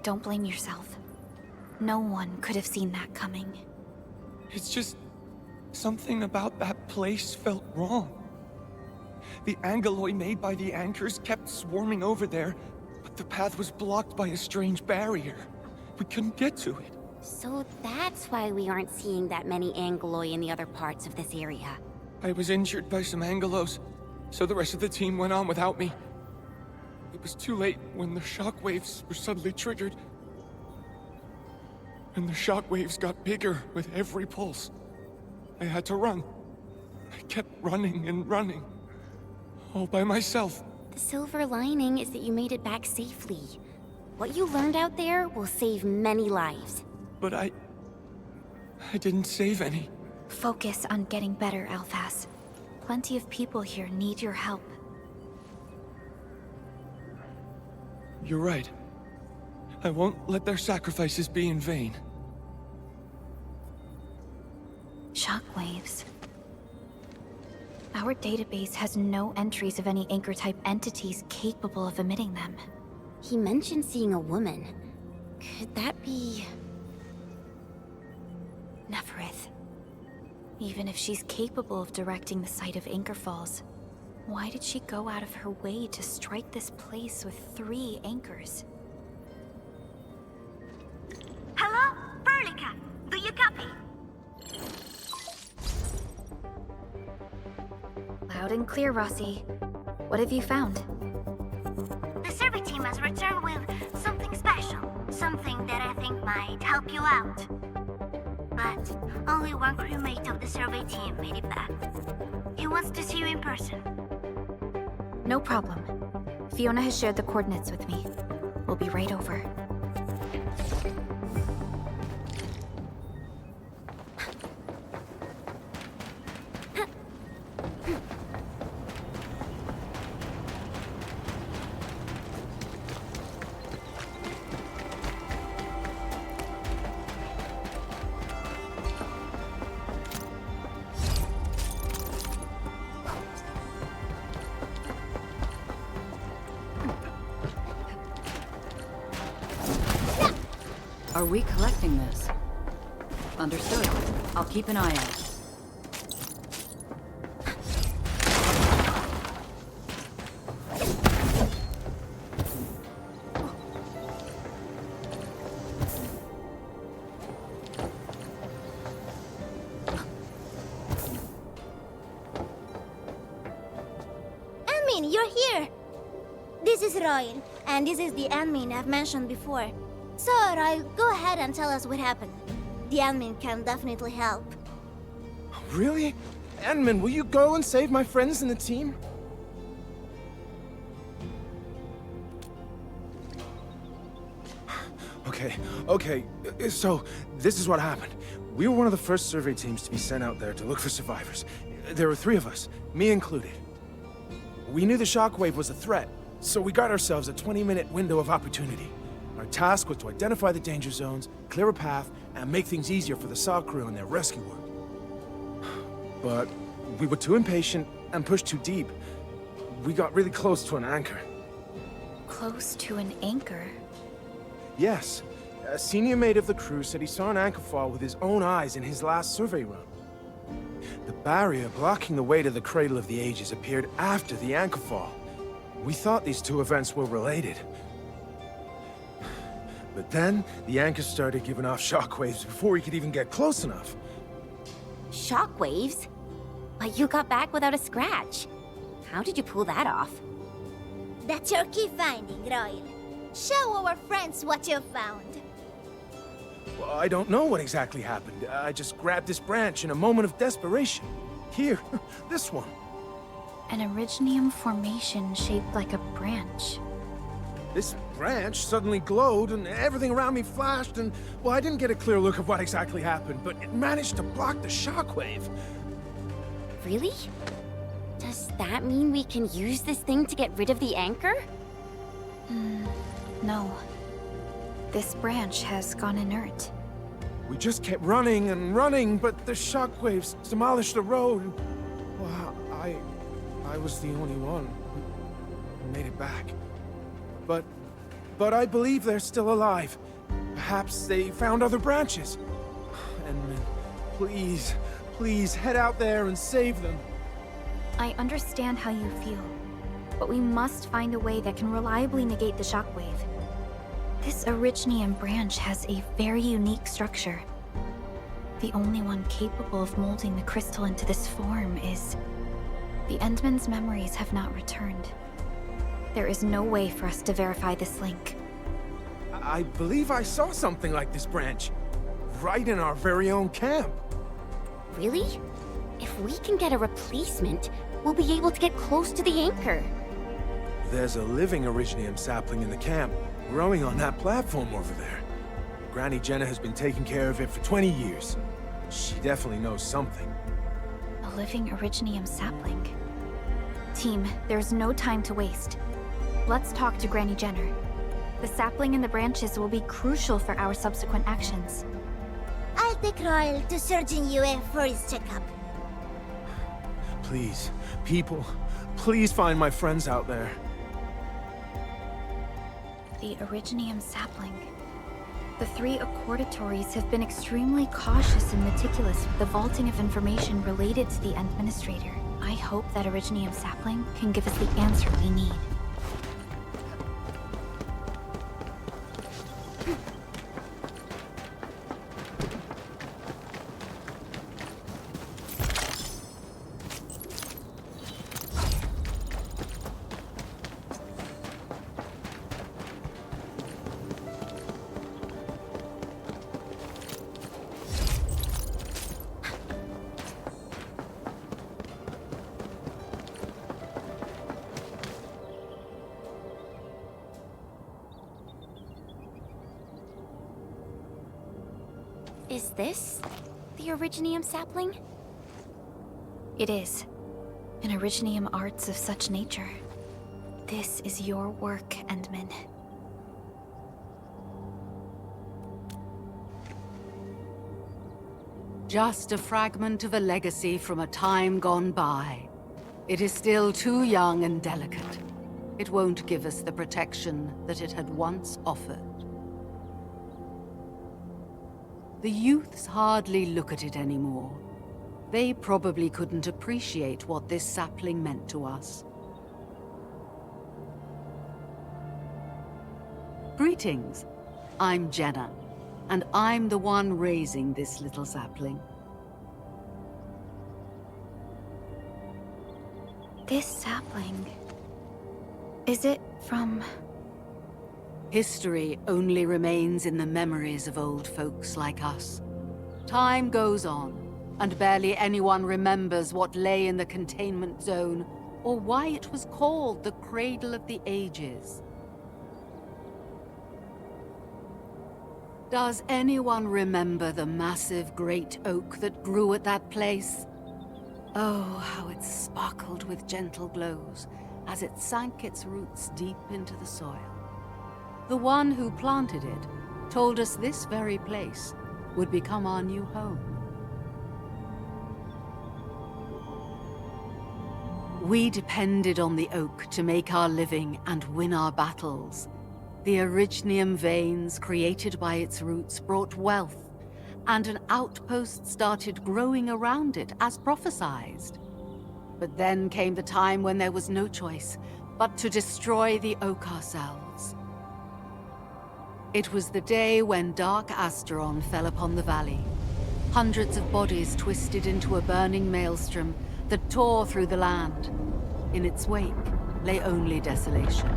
Don't blame yourself. No one could have seen that coming. It's just something about that place felt wrong. The angeloi made by the anchors kept swarming over there, but the path was blocked by a strange barrier. We couldn't get to it. So that's why we aren't seeing that many angeloi in the other parts of this area. I was injured by some angelos, so the rest of the team went on without me. It was too late when the shockwaves were suddenly triggered. And the shockwaves got bigger with every pulse. I had to run. I kept running and running. All by myself. The silver lining is that you made it back safely. What you learned out there will save many lives. But I didn't save any. Focus on getting better, Alphas. Plenty of people here need your help. You're right. I won't let their sacrifices be in vain. Shockwaves. Our database has no entries of any Anchor-type entities capable of emitting them. He mentioned seeing a woman. Could that be... Neferath. Even if she's capable of directing the site of Anchor Falls, why did she go out of her way to strike this place with 3 anchors? Hello? Perlica, do you copy? Loud and clear, Rossi. What have you found? The survey team has returned with something special. Something that I think might help you out. But only one crewmate of the survey team made it back. He wants to see you in person. No problem. Fiona has shared the coordinates with me. We'll be right over. Are we collecting this? Understood. I'll keep an eye out. Admin, you're here! This is Royal, and this is the admin I've mentioned before. So, Royal, go ahead and tell us what happened. The admin can definitely help. Really? Admin, will you go and save my friends in the team? Okay, so this is what happened. We were one of the first survey teams to be sent out there to look for survivors. There were 3 of us, me included. We knew the shockwave was a threat, so we got ourselves a 20-minute window of opportunity. Our task was to identify the danger zones, clear a path, and make things easier for the SAW crew and their rescue work. But we were too impatient and pushed too deep. We got really close to an anchor. Close to an anchor? Yes. A senior mate of the crew said he saw an anchor fall with his own eyes in his last survey run. The barrier blocking the way to the Cradle of the Ages appeared after the anchor fall. We thought these 2 events were related. But then, the anchor started giving off shockwaves before we could even get close enough. Shockwaves? But you got back without a scratch. How did you pull that off? That's your key finding, Royal. Show our friends what you've found. Well, I don't know what exactly happened. I just grabbed this branch in a moment of desperation. Here, this one. An Erignium formation shaped like a branch. This branch suddenly glowed and everything around me flashed and, well, I didn't get a clear look of what exactly happened, but it managed to block the shockwave. Really? Does that mean we can use this thing to get rid of the anchor? No. This branch has gone inert. We just kept running and running, but the shockwaves demolished the road. Well, I was the only one who made it back. But I believe they're still alive. Perhaps they found other branches. And please head out there and save them. I understand how you feel, but we must find a way that can reliably negate the shockwave. This Erignium branch has a very unique structure. The only one capable of molding the crystal into this form is... The Endman's memories have not returned. There is no way for us to verify this link. I believe I saw something like this branch. Right in our very own camp. Really? If we can get a replacement, we'll be able to get close to the anchor. There's a living Erignium sapling in the camp, growing on that platform over there. Granny Jenna has been taking care of it for 20 years. She definitely knows something. A living Erignium sapling. Team, there's no time to waste. Let's talk to Granny Jenner. The sapling and the branches will be crucial for our subsequent actions. I'll take Royal to Surgeon Yue for his checkup. Please, people, please find my friends out there. The Erignium sapling. The 3 accordatories have been extremely cautious and meticulous with the vaulting of information related to the Administrator. I hope that Erignium sapling can give us the answer we need. Is this the Originium sapling? It is. An Originium arts of such nature. This is your work, Endman. Just a fragment of a legacy from a time gone by. It is still too young and delicate. It won't give us the protection that it had once offered. The youths hardly look at it anymore. They probably couldn't appreciate what this sapling meant to us. Greetings. I'm Jenna, and I'm the one raising this little sapling. This sapling... is it from... History only remains in the memories of old folks like us. Time goes on, and barely anyone remembers what lay in the containment zone, or why it was called the Cradle of the Ages. Does anyone remember the massive great oak that grew at that place? Oh, how it sparkled with gentle glows as it sank its roots deep into the soil. The one who planted it told us this very place would become our new home. We depended on the oak to make our living and win our battles. The Originium veins created by its roots brought wealth, and an outpost started growing around it as prophesized. But then came the time when there was no choice but to destroy the oak ourselves. It was the day when Dark Asteron fell upon the valley. Hundreds of bodies twisted into a burning maelstrom that tore through the land. In its wake lay only desolation.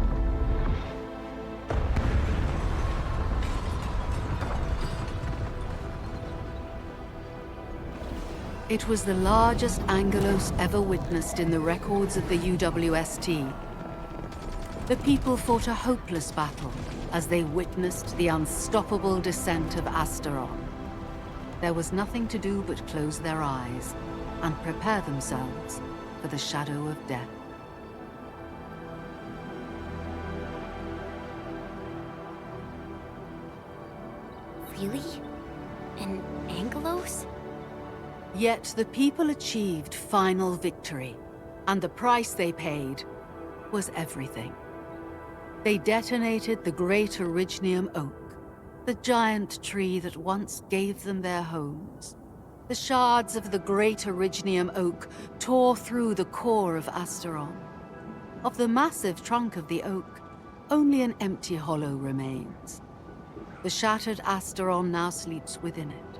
It was the largest Angelos ever witnessed in the records of the UWST. The people fought a hopeless battle as they witnessed the unstoppable descent of Asteron. There was nothing to do but close their eyes and prepare themselves for the shadow of death. Really? An Angelos? Yet the people achieved final victory, and the price they paid was everything. They detonated the great Originium oak, the giant tree that once gave them their homes. The shards of the great Originium oak tore through the core of Asteron. Of the massive trunk of the oak, only an empty hollow remains. The shattered Asteron now sleeps within it.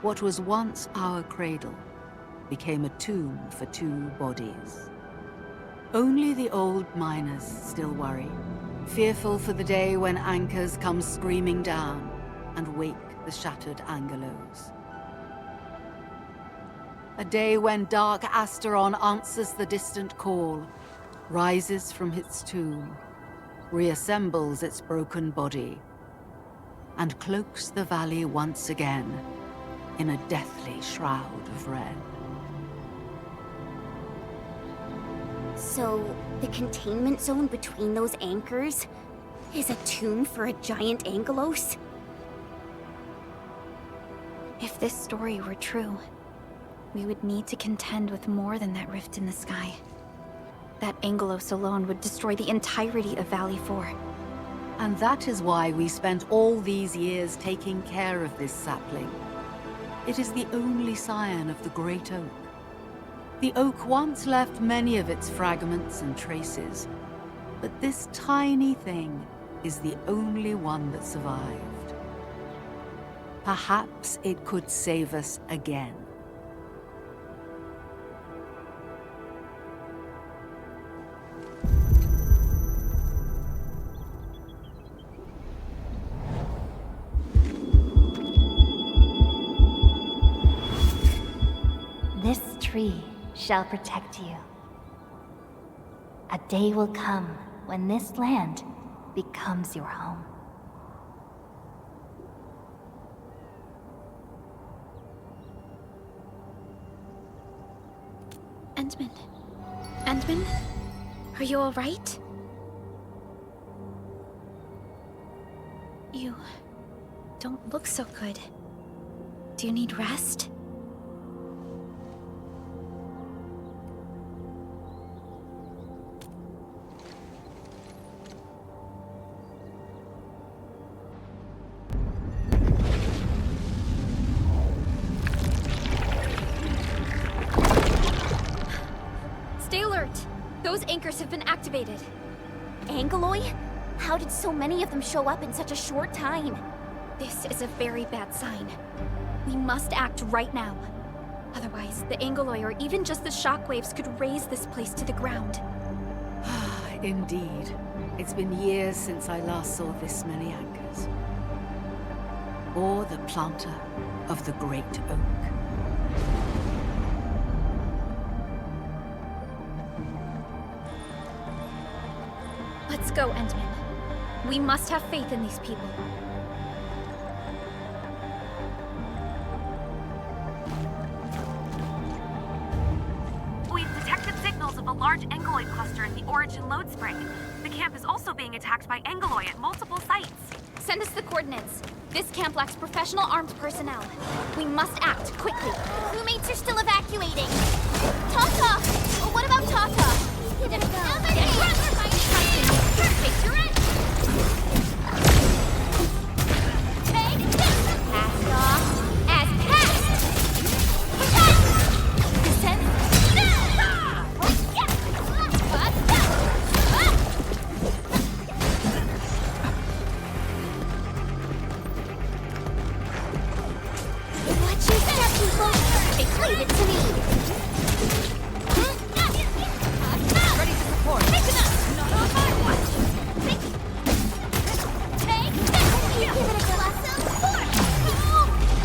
What was once our cradle became a tomb for two bodies. Only the old miners still worry, fearful for the day when anchors come screaming down and wake the shattered Angelos. A day when Dark Asteron answers the distant call, rises from its tomb, reassembles its broken body, and cloaks the valley once again in a deathly shroud of red. So, the containment zone between those anchors is a tomb for a giant Angelos? If this story were true, we would need to contend with more than that rift in the sky. That Angelos alone would destroy the entirety of Valley 4. And that is why we spent all these years taking care of this sapling. It is the only scion of the Great Oak. The oak once left many of its fragments and traces, but this tiny thing is the only one that survived. Perhaps it could save us again. This tree shall protect you. A day will come when this land becomes your home. Endman. Endman? Are you alright? You don't look so good. Do you need rest? Stay alert! Those anchors have been activated. Ankhor? How did so many of them show up in such a short time? This is a very bad sign. We must act right now. Otherwise, the Ankhor or even just the shockwaves could raze this place to the ground. Indeed. It's been years since I last saw this many anchors. Or the planter of the Great Oak. Let's go, Endman. We must have faith in these people. We've detected signals of a large Ankhor cluster in the Origin load spring. The camp is also being attacked by Ankhor at multiple sites. Send us the coordinates. This camp lacks professional armed personnel. We must act quickly. Crewmates are still evacuating. Tata! Oh, what about Tata? Give it a go. Take your end! Take this! Cast off as cast! Descend! Watch your step, people! Leave it to me! Ready to support! Take it up! Not on my watch! Give it a go.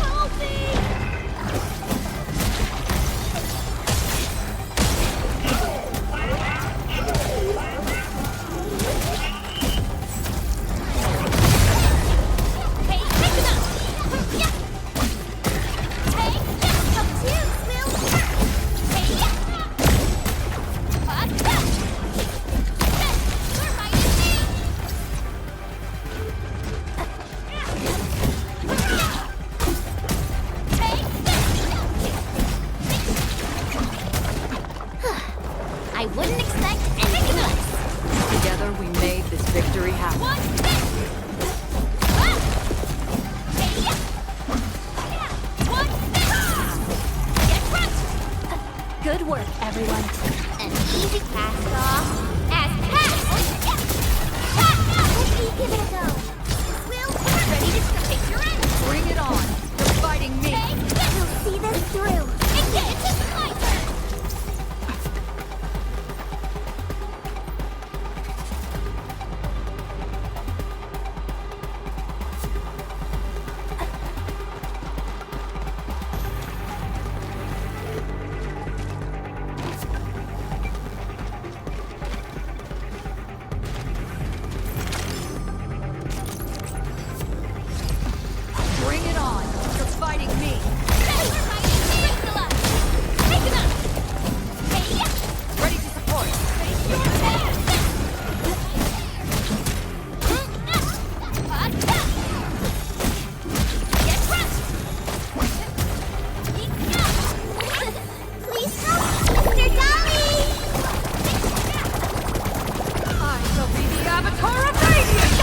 Help me! Hey, take it up! Yeah! Hey, up to you, Will! Hey, yeah! You're right in me! I wouldn't expect anything less. Together we made this victory happen. Good work, everyone. An easy cast off as cast. Give it a go. Will, ready to take your end. Bring it on. You're fighting me. You'll see this through. It's my turn. Bring it on. You're fighting me. Ready to support. Please help, Mr. Dolly! I shall be the avatar of radiance!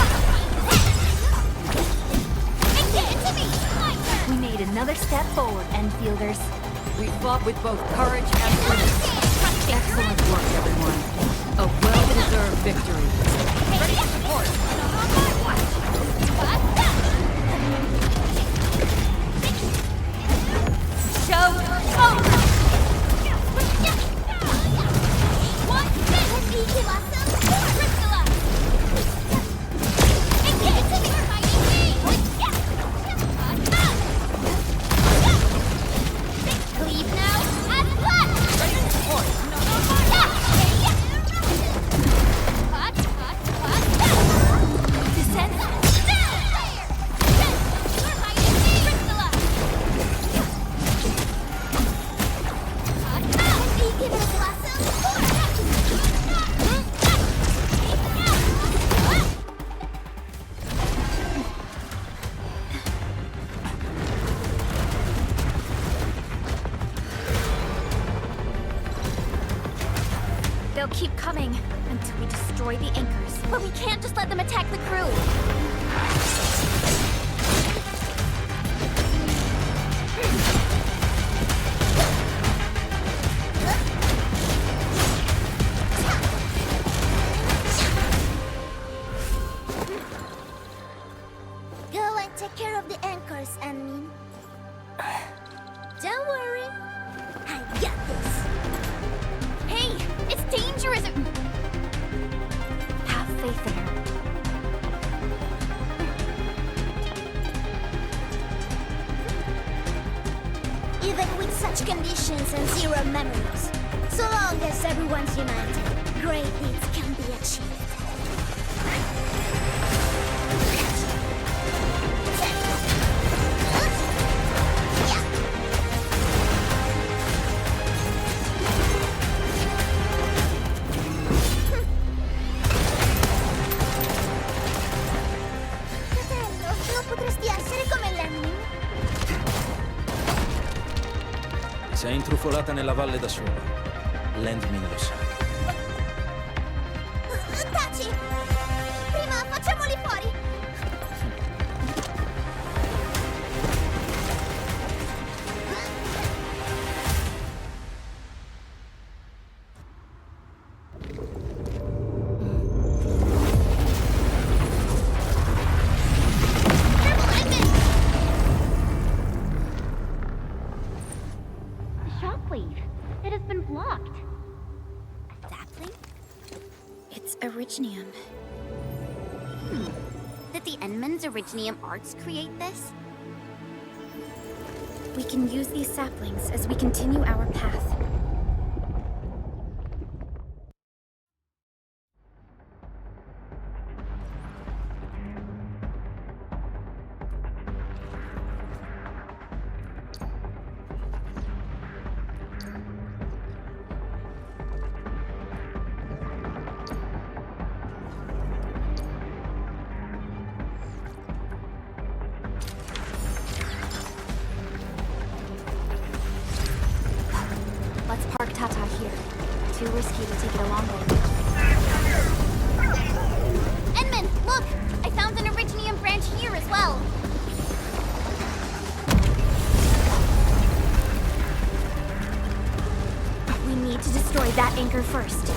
We made another step forward, Enfielders. We fought with both courage and purpose. Excellent work, everyone. A well-deserved victory. Ready to support. Show over! Leave now as planned! Ready to support. They'll keep coming until we destroy the anchors. But we can't just let them attack the crew. Go and take care of the anchors, admin. Don't worry. I got this. Hey, it's dangerous! Have faith in her. Even with such conditions and zero memories, so long as everyone's united, great deeds can be achieved. Si è intrufolata nella valle da sola. Landmin lo sa. Taci! Prima facciamoli fuori! Originium. Did the Endman's Originium arts create this? We can use these saplings as we continue our path. Let's park Tata here. Too risky to take it along with. Endman, look! I found an Originium branch here as well. We need to destroy that anchor first.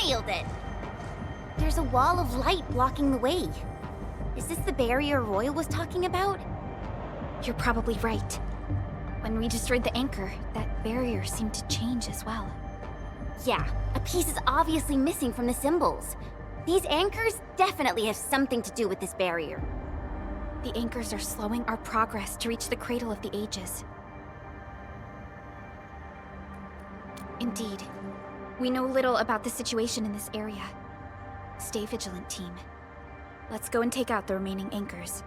Nailed it! There's a wall of light blocking the way. Is this the barrier Royal was talking about? You're probably right. When we destroyed the anchor, That barrier seemed to change as well. yeah, a piece is obviously missing from the symbols. These anchors definitely have something to do with this barrier. The anchors are slowing our progress to reach the Cradle of the Ages. Indeed. We know little about the situation in this area. Stay vigilant, team. Let's go and take out the remaining anchors.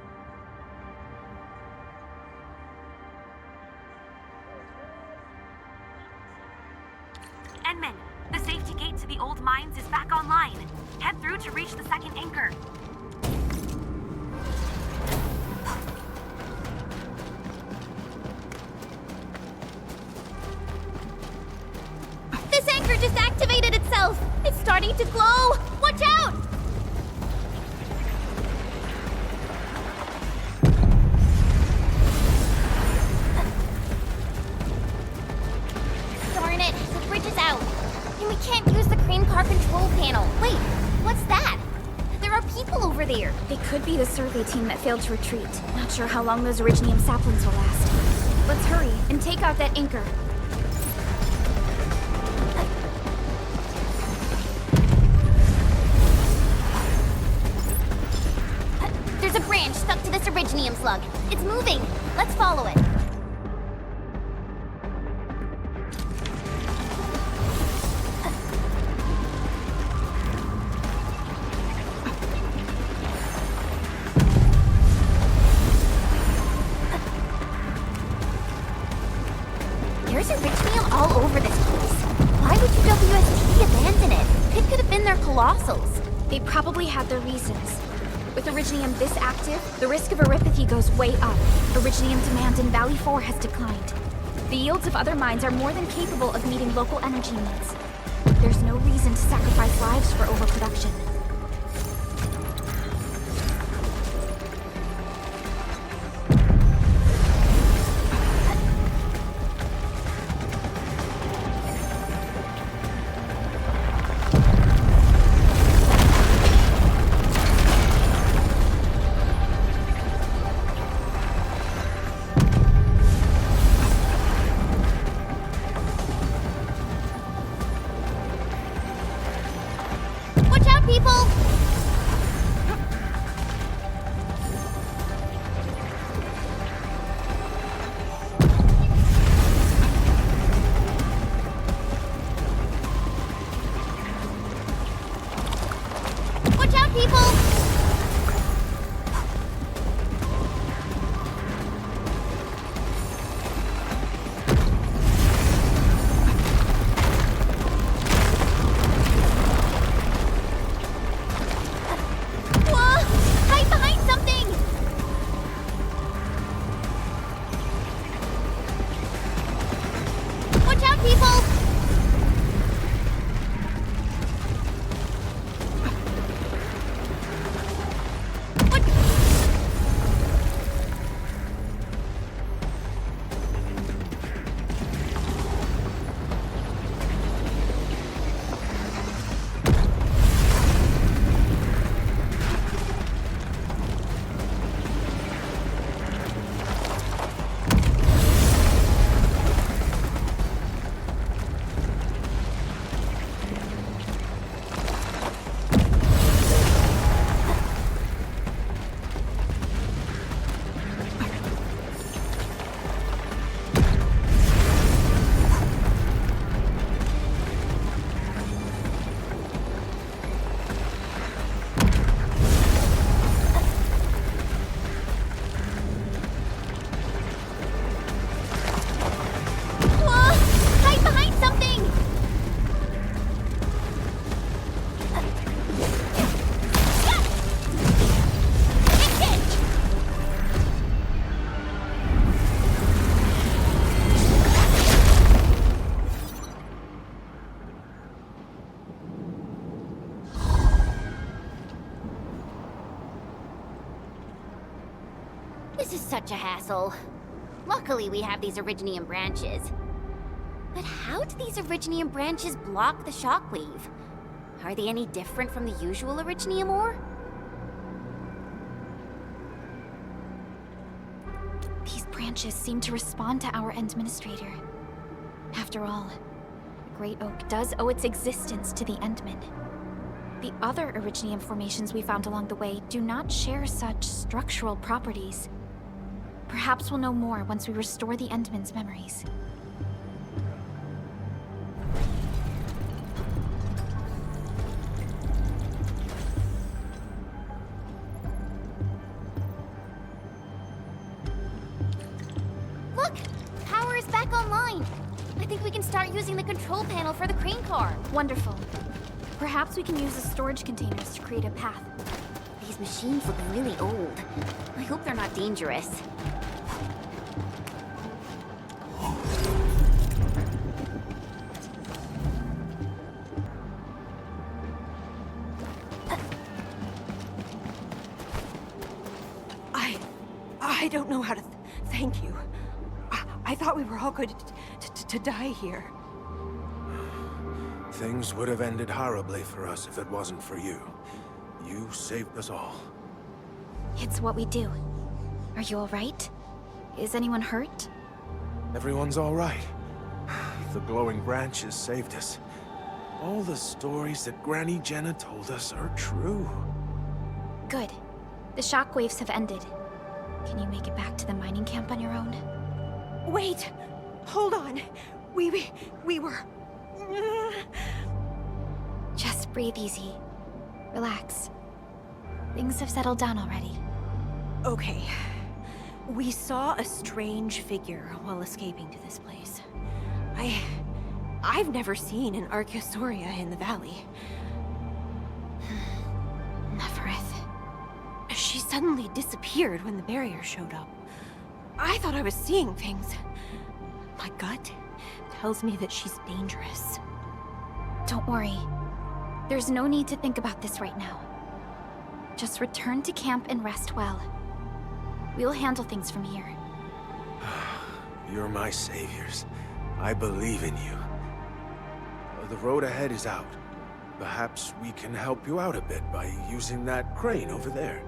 Endman, the safety gate to the old mines is back online. Head through to reach the second anchor. This anchor just activated itself! It's starting to glow! Watch out! Darn it, the bridge is out. And we can't use the crane car control panel. Wait, what's that? There are people over there. It could be the survey team that failed to retreat. Not sure how long those Originium saplings will last. Let's hurry and take out that anchor. There's a branch stuck to this Originium slug. It's moving. Let's follow it. even their colossals. They probably had their reasons. With Originium this active, the risk of eripathy goes way up. Originium demand in Valley 4 has declined. The yields of other mines are more than capable of meeting local energy needs. There's no reason to sacrifice lives for overproduction. This is such a hassle. Luckily, we have these Originium branches. But how do these Originium branches block the shockwave? Are they any different from the usual Originium ore? These branches seem to respond to our Endministrator. After all, the Great Oak does owe its existence to the Endmen. The other Originium formations we found along the way do not share such structural properties. Perhaps we'll know more once we restore the Endmen's memories. Look! Power is back online! I think we can start using the control panel for the crane car. Wonderful. Perhaps we can use the storage containers to create a path. These machines look really old. I hope they're not dangerous. I don't know how to thank you. I thought we were all going to die here. Things would have ended horribly for us if it wasn't for you. You saved us all. It's what we do. Are you all right? Is anyone hurt? Everyone's all right. The glowing branches saved us. All the stories that Granny Jenna told us are true. Good. The shockwaves have ended. Can you make it back to the mining camp on your own? Wait! Hold on! We were... Just breathe easy. Relax. Things have settled down already. Okay. We saw a strange figure while escaping to this place. I've never seen an Archaeosauria in the valley. she suddenly disappeared when the barrier showed up. I thought I was seeing things. My gut tells me that she's dangerous. Don't worry. There's no need to think about this right now. Just return to camp and rest well. We'll handle things from here. You're my saviors. I believe in you. The road ahead is out. Perhaps we can help you out a bit by using that crane over there.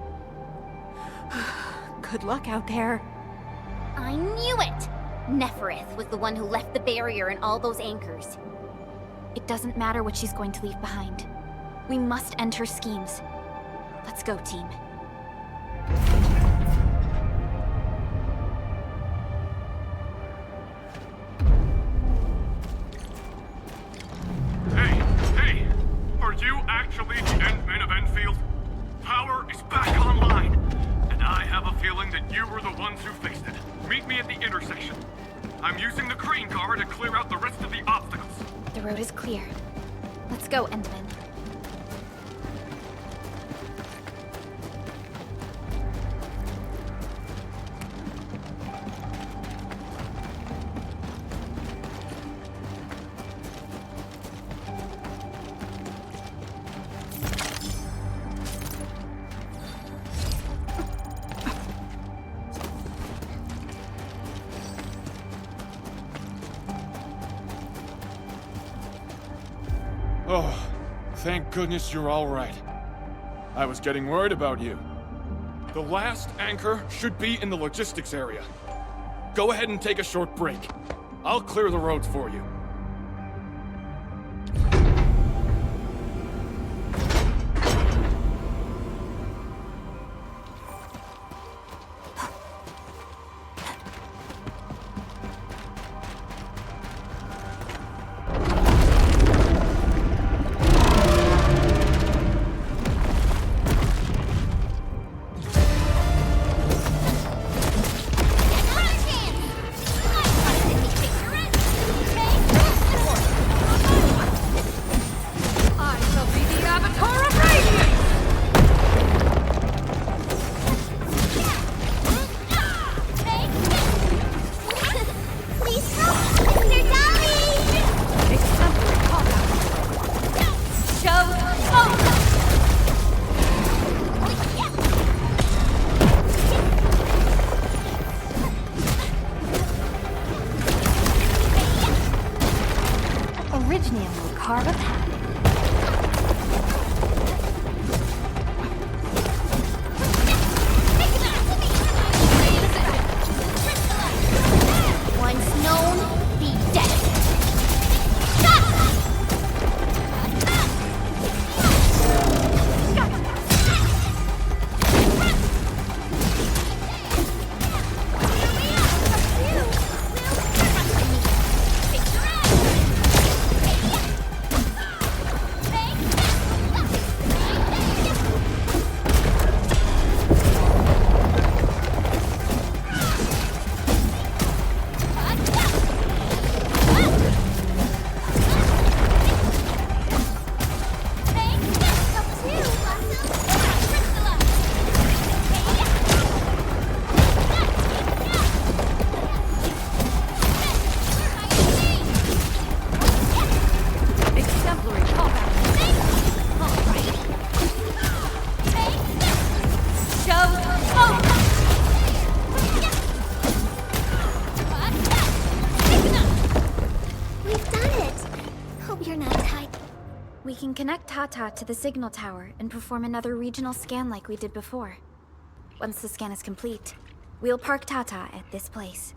Good luck out there. I knew it! Neferath was the one who left the barrier and all those anchors. It doesn't matter what she's going to leave behind. We must end her schemes. Let's go, team. Hey! Are you actually the Endmen of Endfield? Power is back online, and I have a feeling that you were the ones who fixed it. Meet me at the intersection. I'm using the crane car to clear out the rest of the obstacles. The road is clear. Let's go, Endman. Oh, thank goodness you're all right. I was getting worried about you. The last anchor should be in the logistics area. Go ahead and take a short break. I'll clear the roads for you. Connect Tata to the signal tower and perform another regional scan like we did before. Once the scan is complete, we'll park Tata at this place.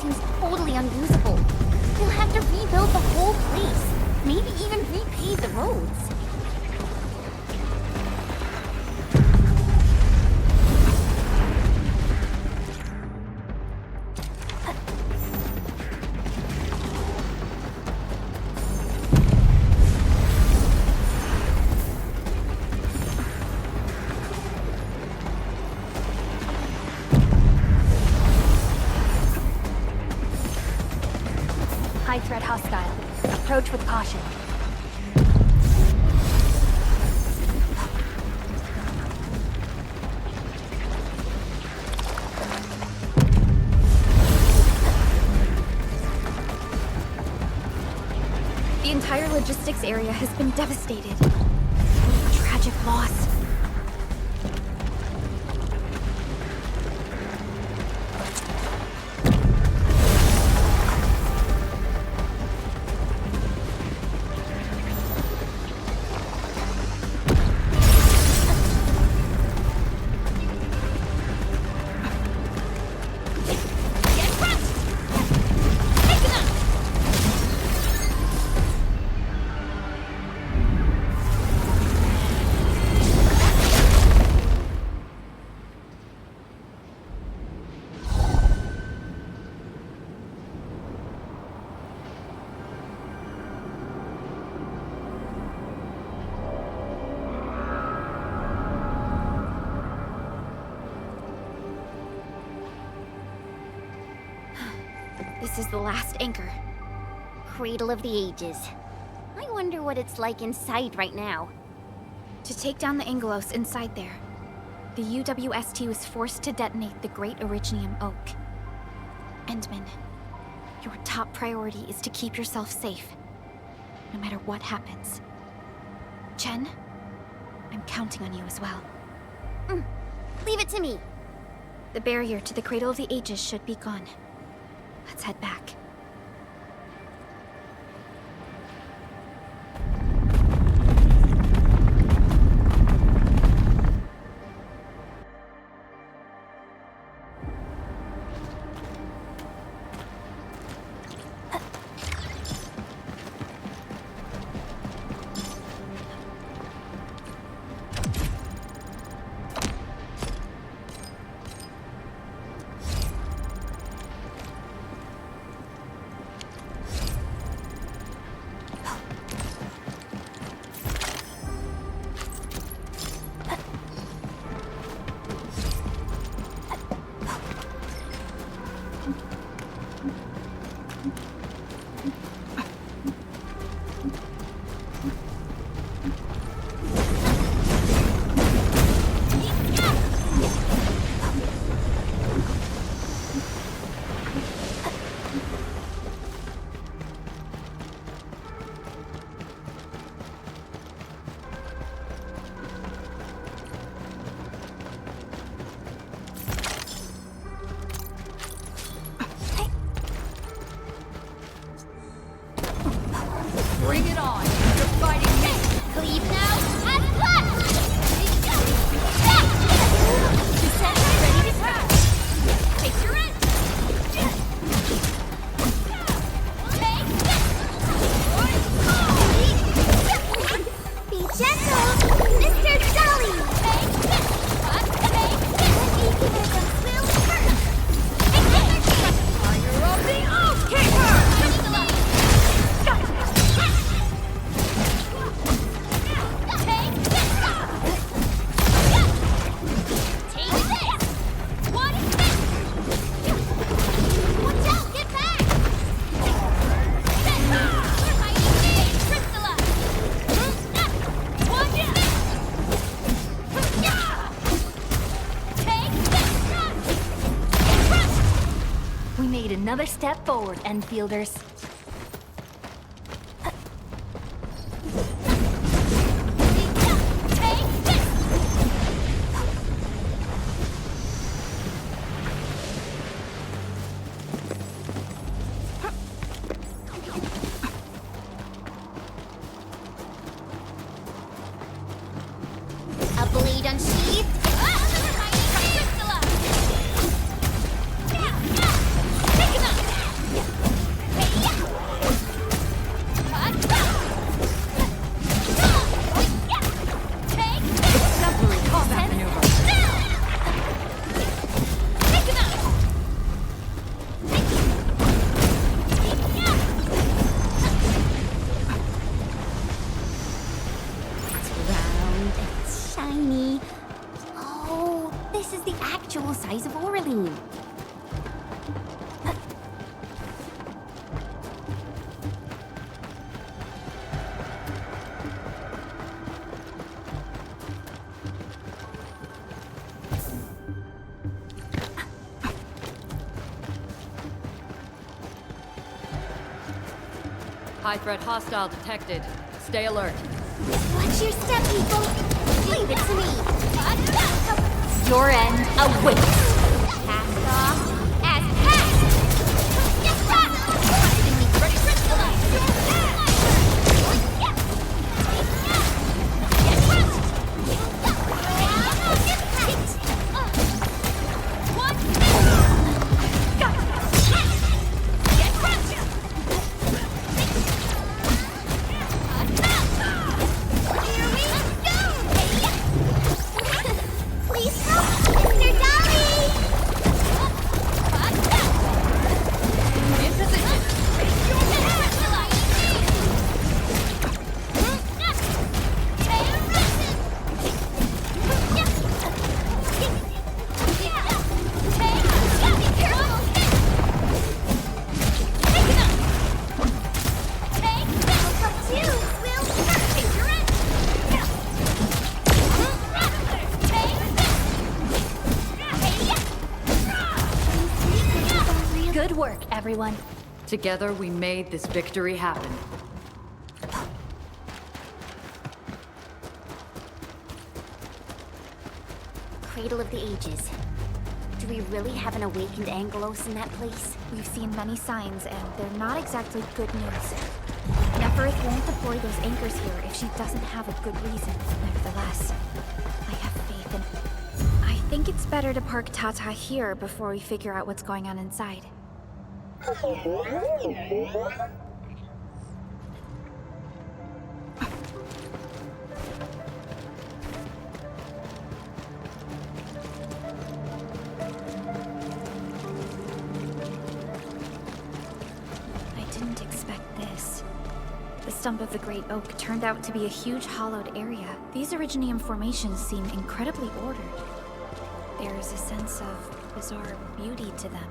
Seems totally unusable. We'll have to rebuild the whole place. Maybe even repave the roads. High threat hostile. Approach with caution. The entire logistics area has been devastated. What a tragic loss. This is the last anchor. Cradle of the Ages. I wonder what it's like inside right now. To take down the Angelos inside there, the UWST was forced to detonate the Great Originium Oak. Endman, your top priority is to keep yourself safe, no matter what happens. Chen, I'm counting on you as well. Leave it to me. The barrier to the Cradle of the Ages should be gone. Let's head back. Bring it on! You're fighting me! Cleave now, and blast! Ready to strike! Take your end! Be gentle, Mr. Dolly! Fire of the Oathkeeper! We made another step forward, Enfielders. A blade unsheathed. High threat hostile detected. Stay alert. Watch your step, people! Leave it to me! Your end awaits. Cast off as cast! Please help, Mr. Dolly! In position. Good work, everyone. Together we made this victory happen. Cradle of the Ages. Do we really have an awakened Angelos in that place? We've seen many signs, and they're not exactly good news. Neferath won't deploy those anchors here if she doesn't have a good reason. Nevertheless, I have faith in... I think it's better to park Tata here before we figure out what's going on inside. I didn't expect this. The stump of the Great Oak turned out to be a huge hollowed area. These Originium formations seem incredibly ordered. There's a sense of bizarre beauty to them.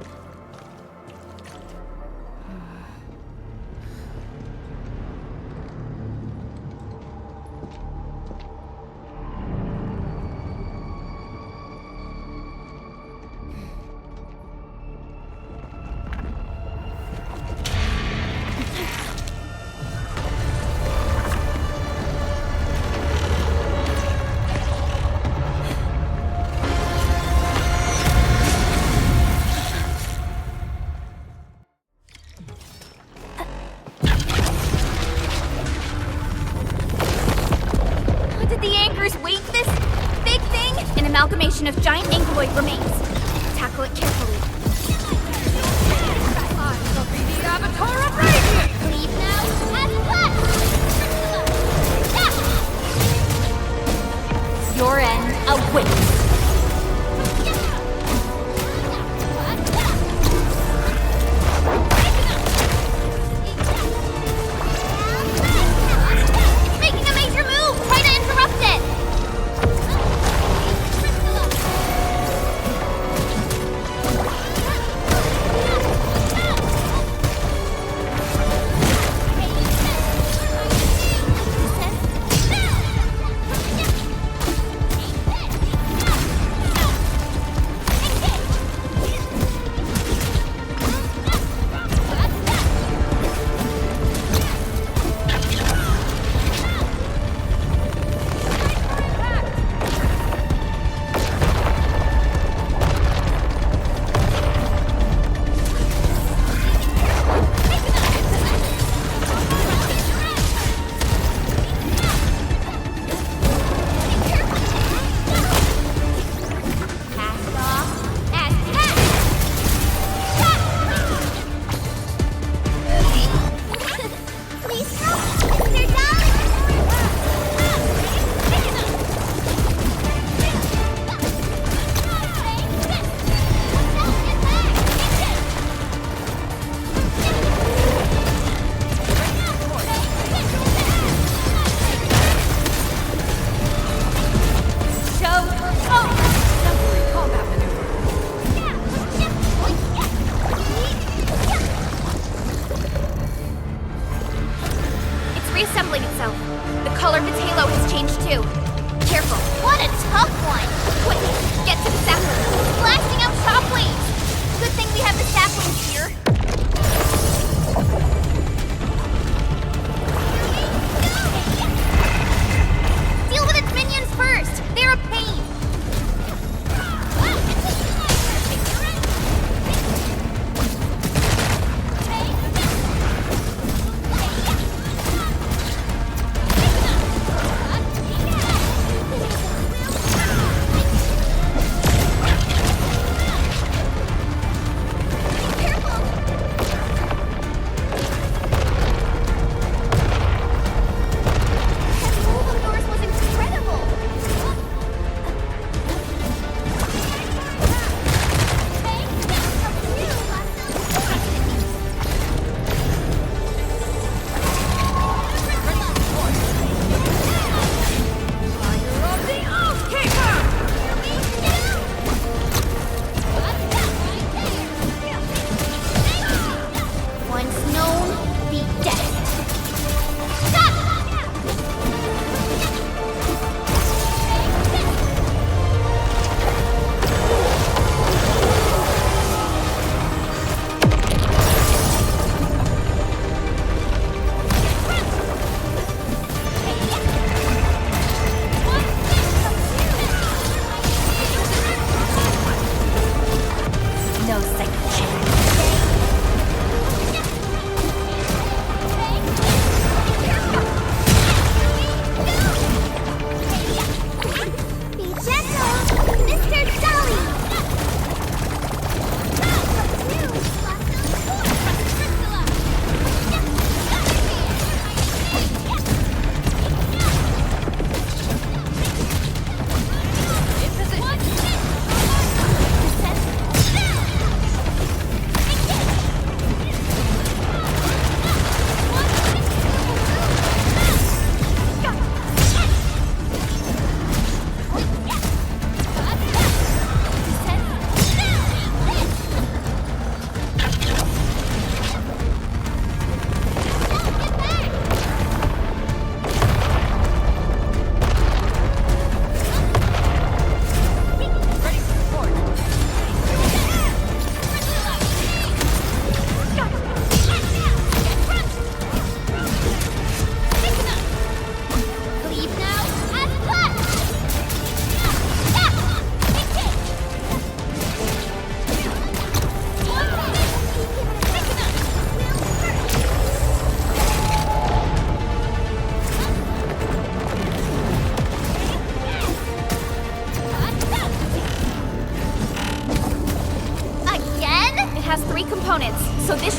Amalgamation of giant ankyloid remains. Tackle it carefully. I shall be the Avatar of Radiance! Leave now as what? Your end awaits. It's making a major move! Try to interrupt it!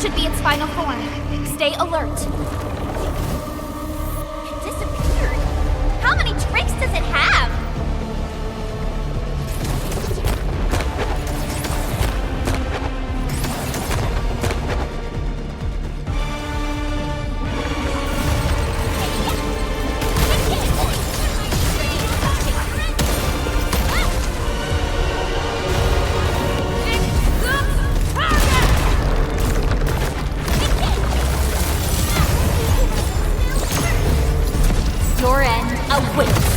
should be its final form. Stay alert. It disappeared. How many tricks does it have? Your end awaits.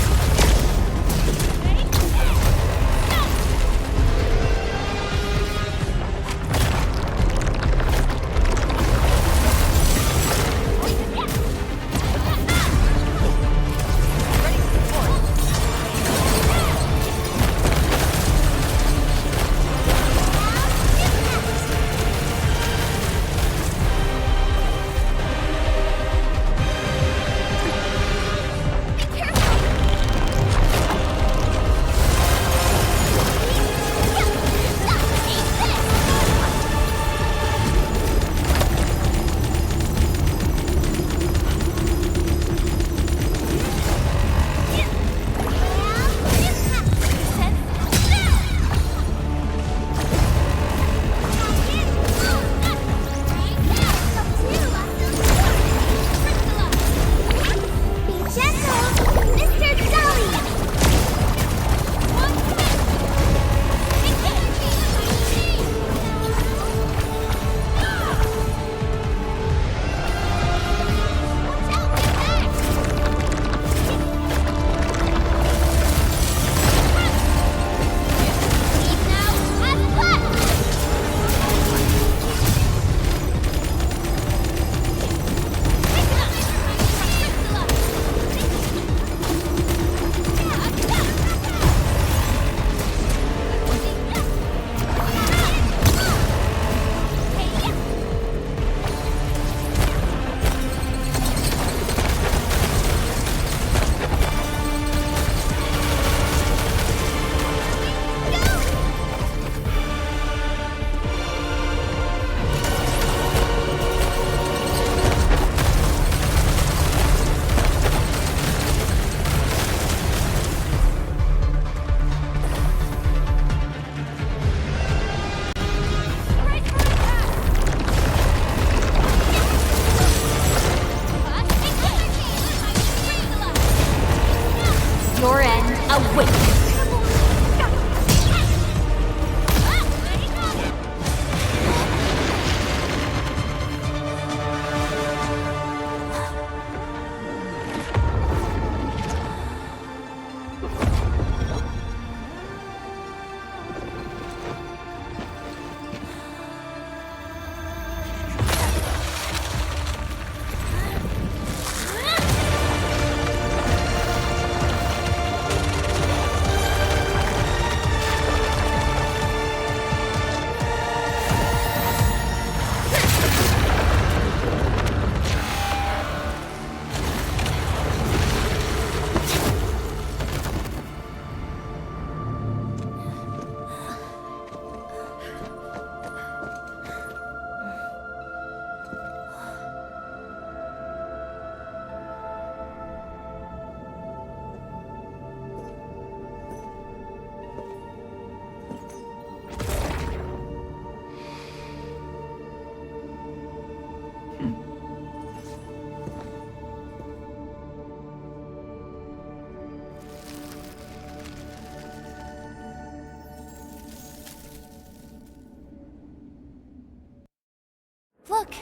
Look!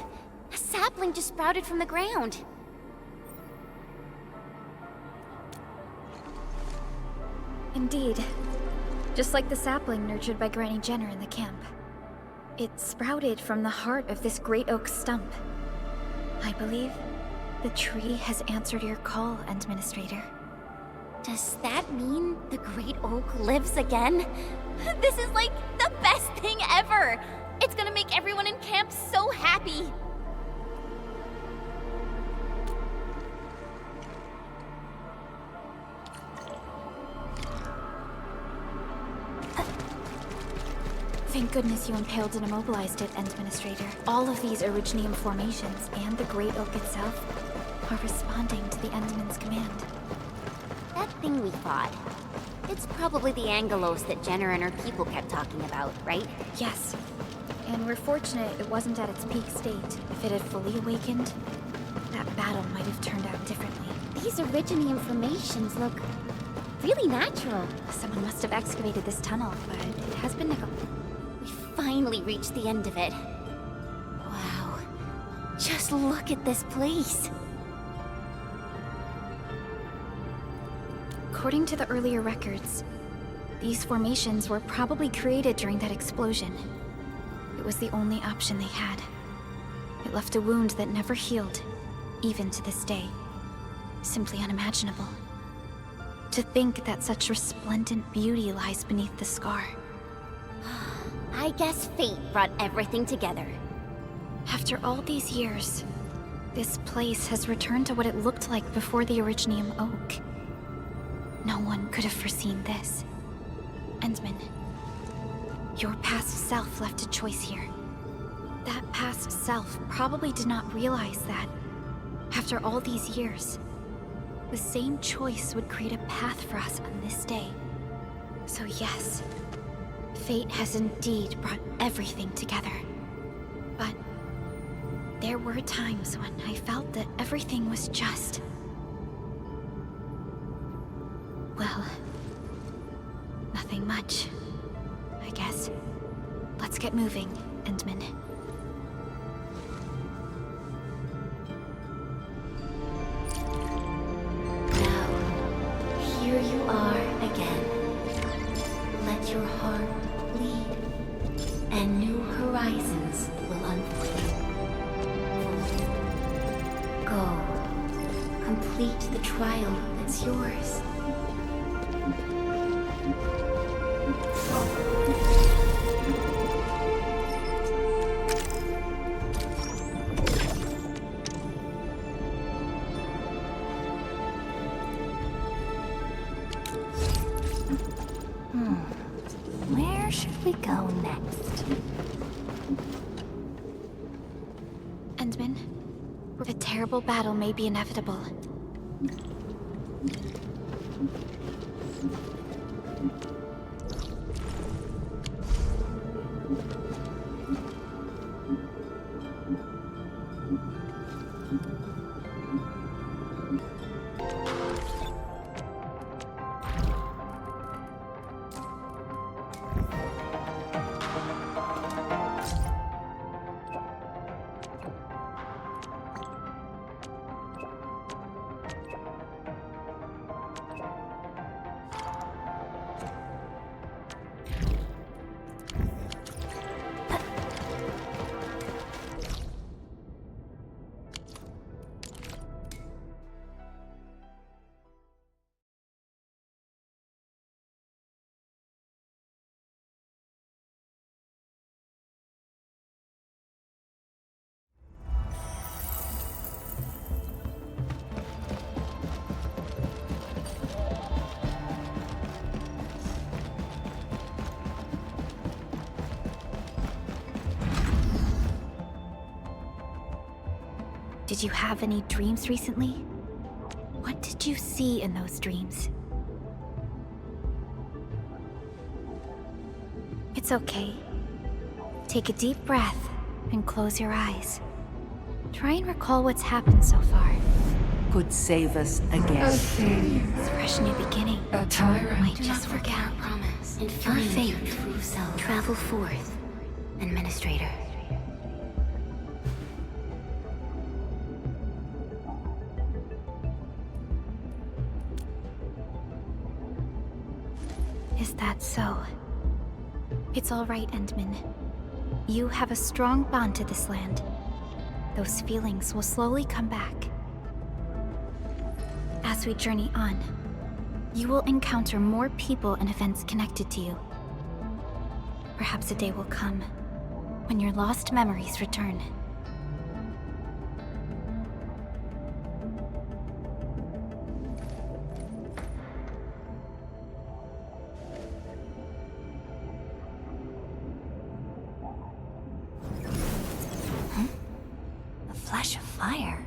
A sapling just sprouted from the ground. Indeed. Just like the sapling nurtured by Granny Jenner in the camp. It sprouted from the heart of this great oak stump. I believe the tree has answered your call, Administrator. Does that mean the Great Oak lives again? This is like the best thing ever! It's gonna make everyone in camp so happy! Thank goodness you impaled and immobilized it, Administrator. All of these Originium formations, and the Great Oak itself, are responding to the Endman's command. That thing we fought. It's probably the Angelos that Jenner and her people kept talking about, right? Yes. And we're fortunate it wasn't at its peak state. If it had fully awakened, that battle might have turned out differently. These Originium formations look really natural. Someone must have excavated this tunnel, but it has been neglected. We finally reached the end of it. Wow. Just look at this place. According to the earlier records, these formations were probably created during that explosion. It was the only option they had. It left a wound that never healed, even to this day. Simply unimaginable. To think that such resplendent beauty lies beneath the scar. I guess fate brought everything together. After all these years, this place has returned to what it looked like before the Originium Oak. No one could have foreseen this. Endman, your past self left a choice here. That past self probably did not realize that, after all these years, the same choice would create a path for us on this day. So yes, fate has indeed brought everything together. But there were times when I felt that everything was just... well, nothing much, I guess. Let's get moving, Endman. Now, here you are again. Let your heart bleed, and new horizons will unfold. Go, complete the trial that's yours. Where should we go next? Endman, a terrible battle may be inevitable. Did you have any dreams recently? What did you see in those dreams? It's okay. Take a deep breath and close your eyes. Try and recall what's happened so far. Could save us again. A fresh new beginning. A tyrant. Might just forget our promise. And your find fate. your true self. Travel forth, Administrator. Is that so? It's all right, Endman. You have a strong bond to this land. Those feelings will slowly come back. As we journey on, you will encounter more people and events connected to you. Perhaps a day will come when your lost memories return. flash of fire.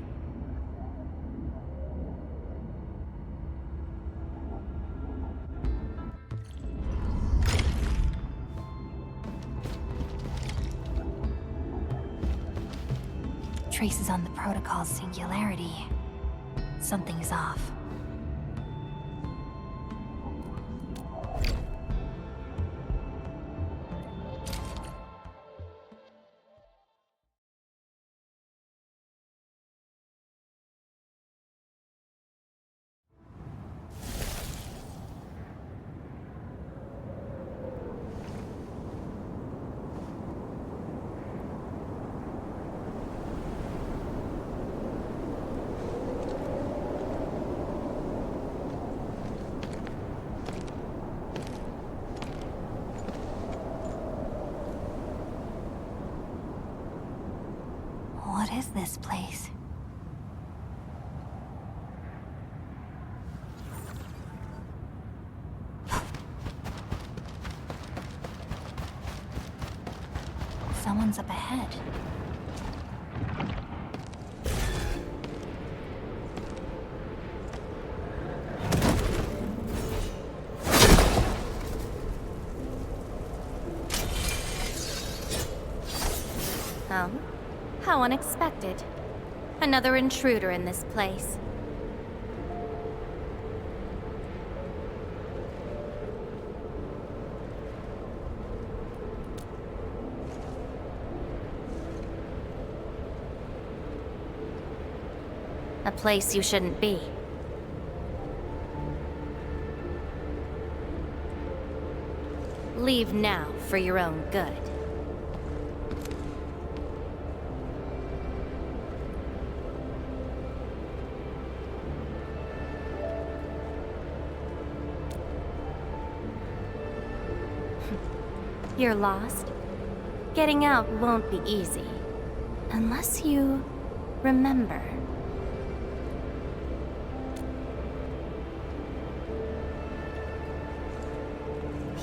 Traces on the protocol's singularity. Something's off. What is this place? Someone's up ahead. Oh? How unexpected. Another intruder in this place. A place you shouldn't be. Leave now for your own good. You're lost? Getting out won't be easy. Unless you remember.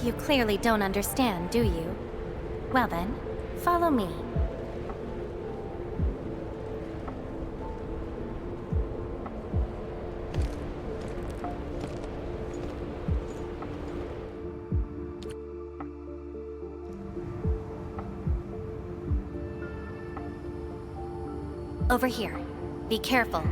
You clearly don't understand, do you? Well then, follow me. Over here. Be careful.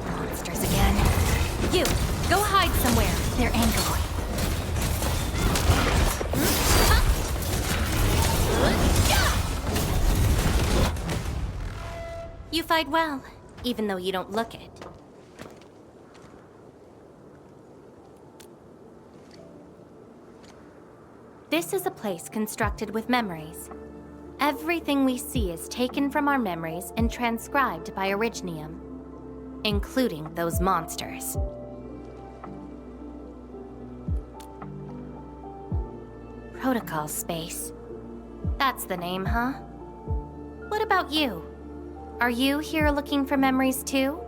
Monsters again. You! Go hide somewhere. They're Ankhor. You fight well, even though you don't look it. This is a place constructed with memories. Everything we see is taken from our memories and transcribed by Erignium, including those monsters. Protocol space. That's the name, huh? What about you? Are you here looking for memories too?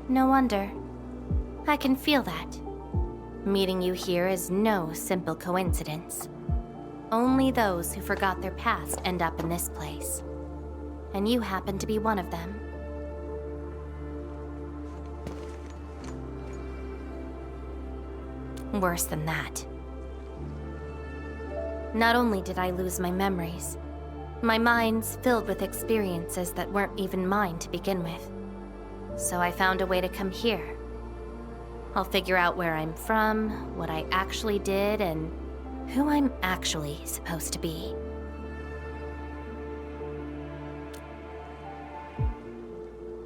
No wonder. I can feel that. Meeting you here is no simple coincidence. Only those who forgot their past end up in this place. And you happen to be one of them. Worse than that. Not only did I lose my memories, my mind's filled with experiences that weren't even mine to begin with. So I found a way to come here. I'll figure out where I'm from, what I actually did, and who I'm actually supposed to be.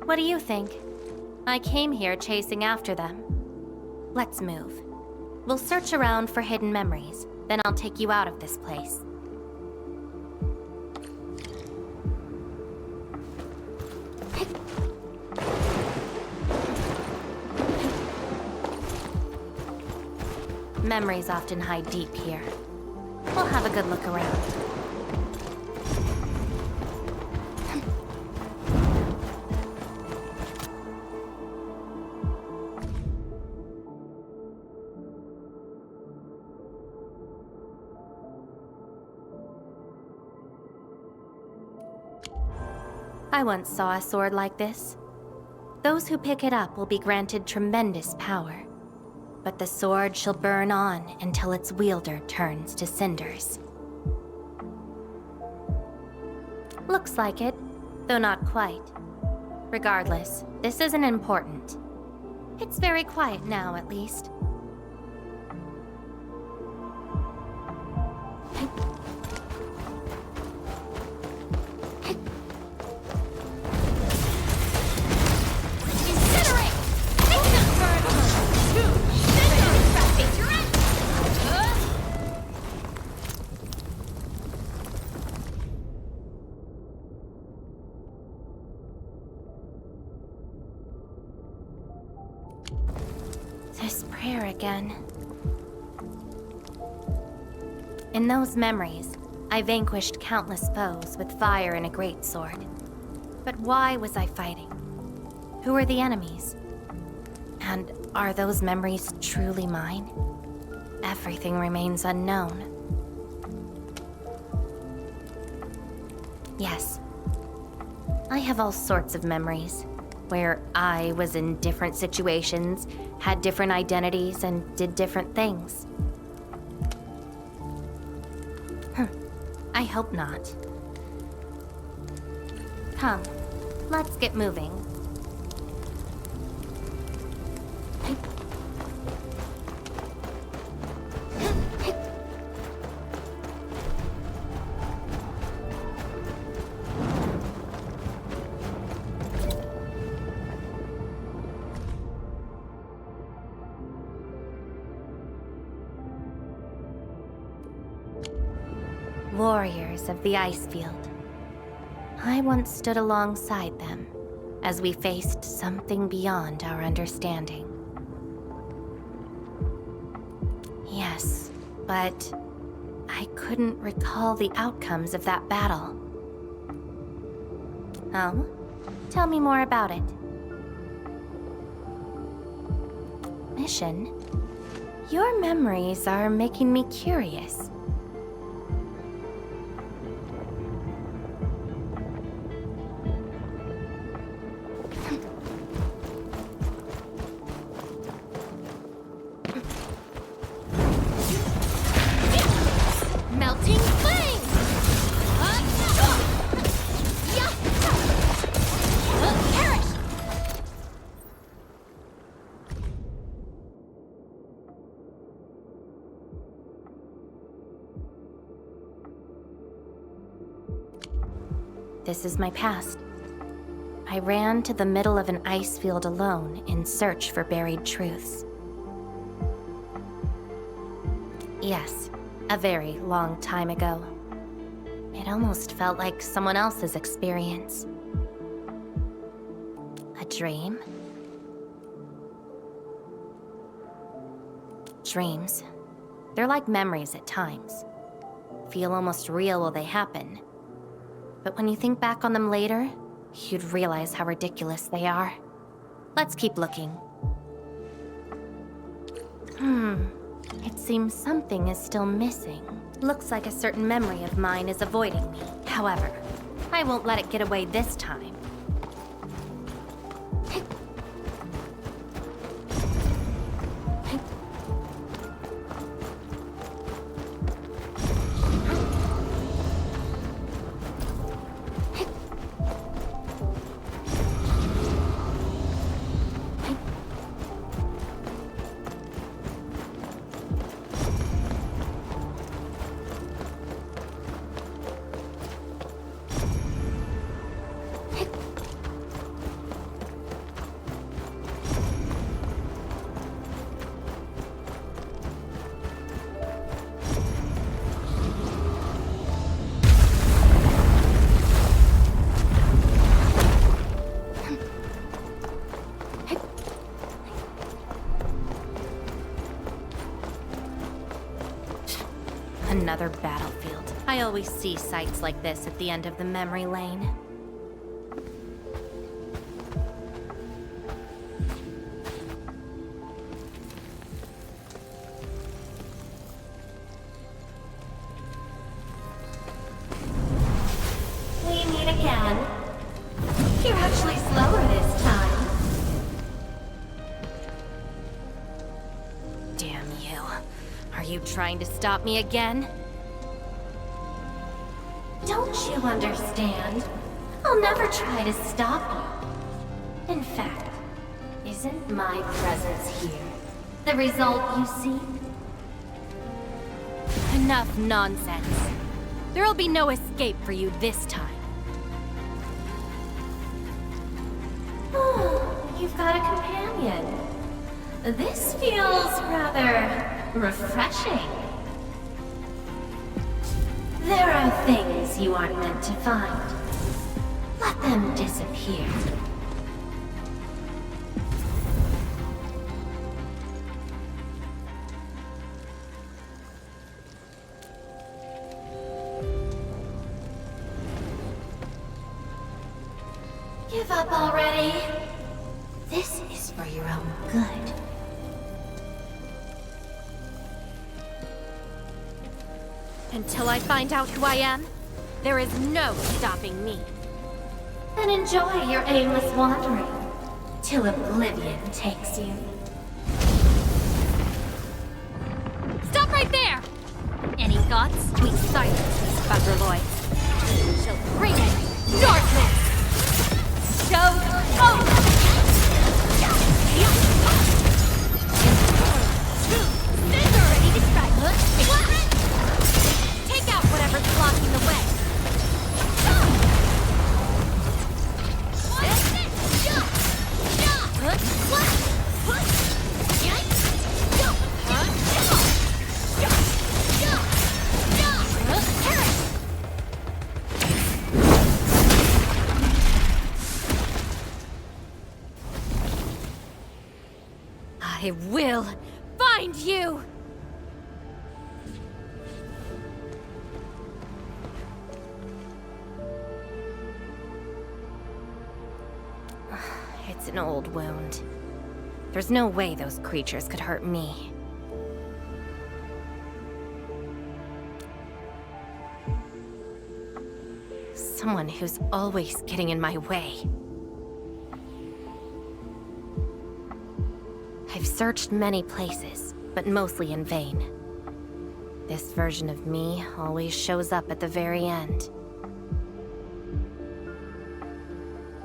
What do you think? I came here chasing after them. Let's move. We'll search around for hidden memories, then I'll take you out of this place. Memories often hide deep here. We'll have a good look around. I once saw a sword like this. Those who pick it up will be granted tremendous power, but the sword shall burn on until its wielder turns to cinders. Looks like it, though not quite. Regardless, this isn't important. It's very quiet now, at least. This prayer again. In those memories, I vanquished countless foes with fire and a greatsword. But why was I fighting? Who are the enemies? And are those memories truly mine? Everything remains unknown. Yes. I have all sorts of memories, where I was in different situations, had different identities, and did different things. I hope not. Come, let's get moving. Warriors of the Icefield. I once stood alongside them as we faced something beyond our understanding. Yes, but I couldn't recall the outcomes of that battle. Oh? Tell me more about it. Mission? Your memories are making me curious. This is my past. I ran to the middle of an ice field alone in search for buried truths. Yes, a very long time ago. It almost felt like someone else's experience. A dream? Dreams. They're like memories at times. Feel almost real while they happen. But when you think back on them later, you'd realize how ridiculous they are. Let's keep looking. It seems something is still missing. Looks like a certain memory of mine is avoiding me. However, I won't let it get away this time. Another battlefield. I always see sights like this at the end of the memory lane. We meet again. trying to stop me again? Don't you understand? I'll never try to stop you. In fact, isn't my presence here the result you seek? Enough nonsense. There'll be no escape for you this time. Oh, you've got a companion. This feels rather refreshing. There are things you aren't meant to find. Let them disappear. Give up already. This is for your own good. Until I find out who I am, there is no stopping me. Then enjoy your aimless wandering, till oblivion takes you. Stop right there! Any thoughts? We silence these buggerloids. Shall bring it darkness! Show over! Already described. Take out whatever's blocking the way. I will find you! It's an old wound. There's no way those creatures could hurt me. Someone who's always getting in my way. I've searched many places, but mostly in vain. This version of me always shows up at the very end.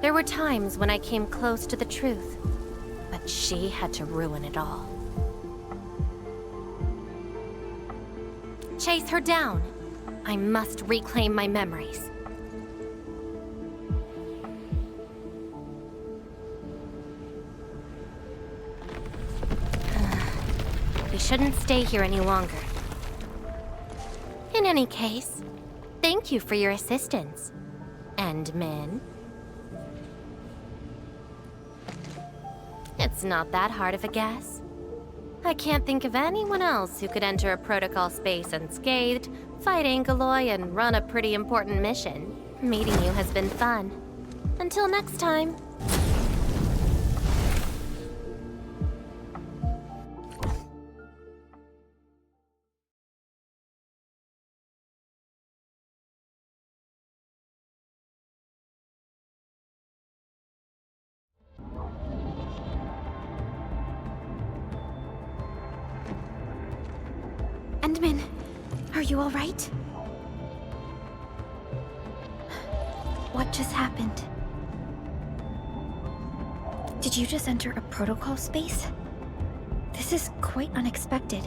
There were times when I came close to the truth, but she had to ruin it all. Chase her down. I must reclaim my memories. We shouldn't stay here any longer. In any case, thank you for your assistance, Endmin. It's not that hard of a guess. I can't think of anyone else who could enter a protocol space unscathed, fight Angoloi, and run a pretty important mission. Meeting you has been fun. Until next time. Endmin, are you all right? What just happened? Did you just enter a protocol space? This is quite unexpected.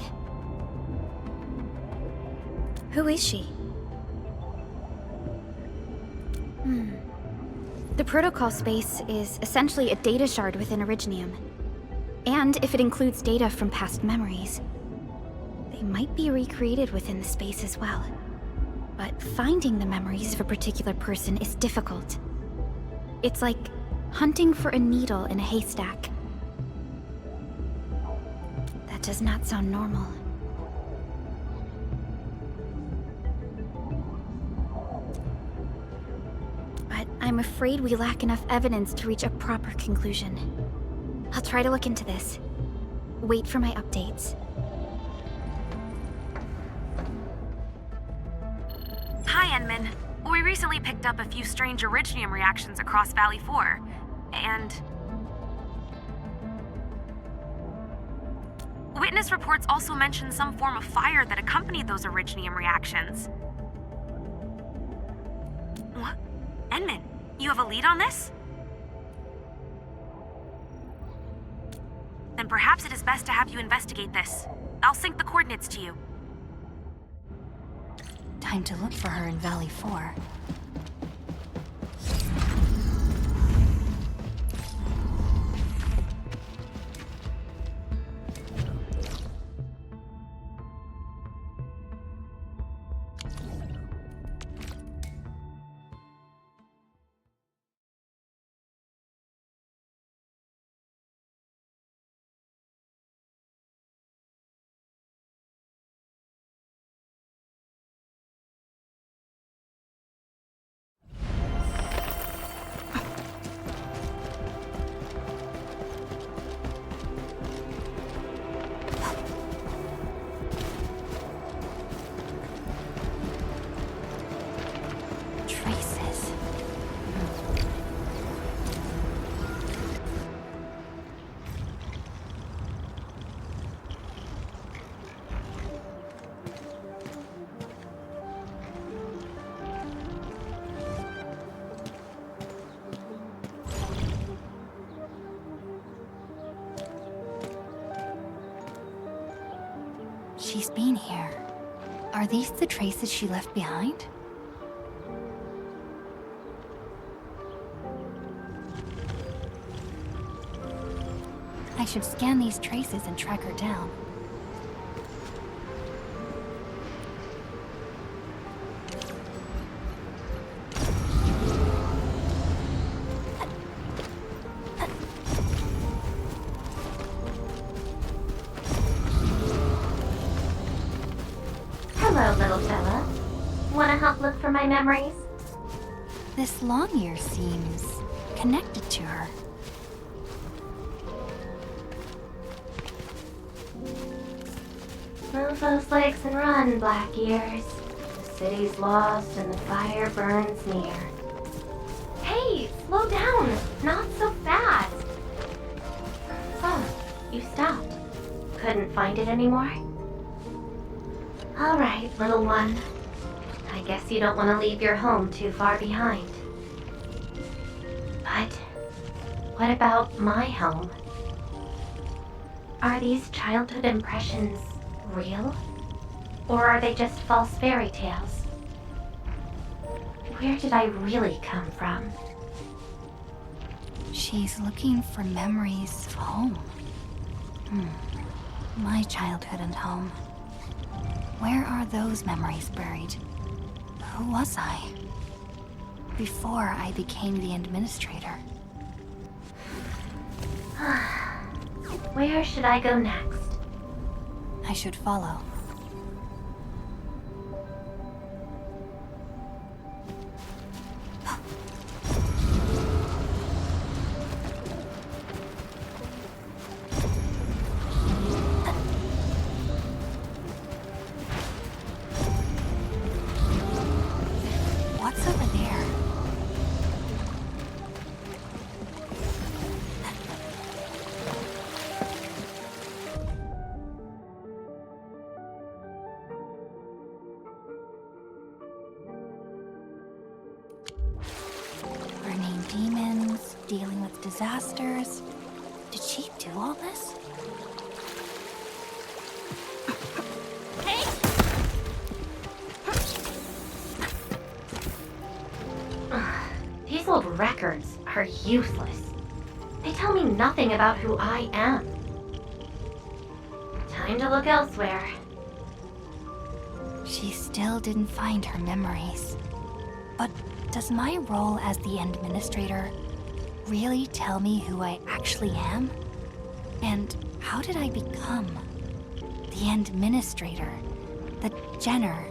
Who is she? The protocol space is essentially a data shard within Originium. And if it includes data from past memories, they might be recreated within the space as well. But finding the memories of a particular person is difficult. It's like hunting for a needle in a haystack. That does not sound normal. But I'm afraid we lack enough evidence to reach a proper conclusion. I'll try to look into this. Wait for my updates. Hi, Endmin. We recently picked up a few strange Originium reactions across Valley 4, and... Witness reports also mention some form of fire that accompanied those Originium reactions. What? Enman, you have a lead on this? Then perhaps it is best to have you investigate this. I'll sync the coordinates to you. Time to look for her in Valley 4. She's been here. Are these the traces she left behind? I should scan these traces and track her down. Hello, little fella. Wanna help look for my memories? This long ear seems connected to her. Move those legs and run, Black Ears. The city's lost and the fire burns near. Hey, slow down! Not so fast! Oh, you stopped. Couldn't find it anymore? Alright, little one. I guess you don't want to leave your home too far behind. But what about my home? Are these childhood impressions real? Or are they just false fairy tales? Where did I really come from? She's looking for memories of home. My childhood and home. Where are those memories buried? Who was I? Before I became the administrator. Where should I go next? I should follow. What's over there? Burning demons, dealing with disasters. Did she do all this? These old records are useless. They tell me nothing about who I am. Time to look elsewhere. She still didn't find her memories. But does my role as the administrator really tell me who I actually am? And how did I become the administrator that Jenner,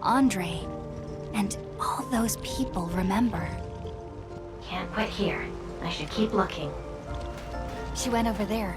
Andre, and all those people remember? Can't quit here. I should keep looking. She went over there.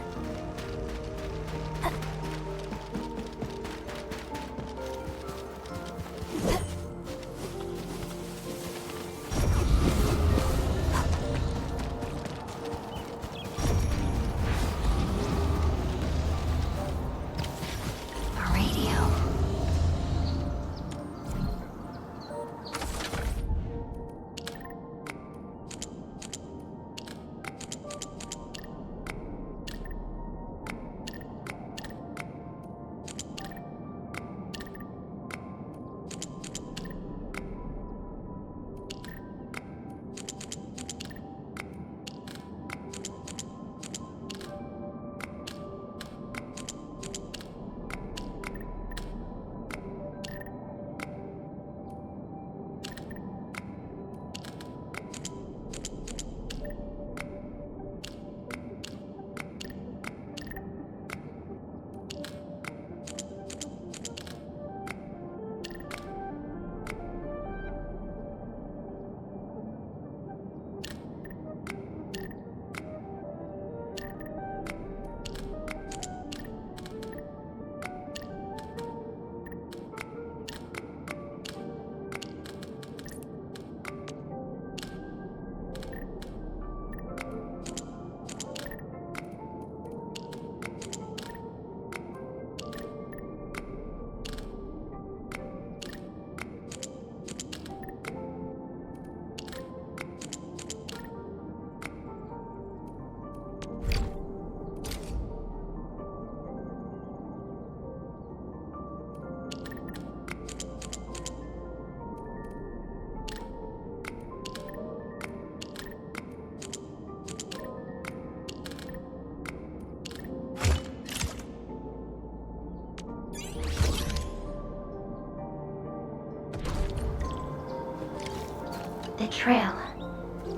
The trail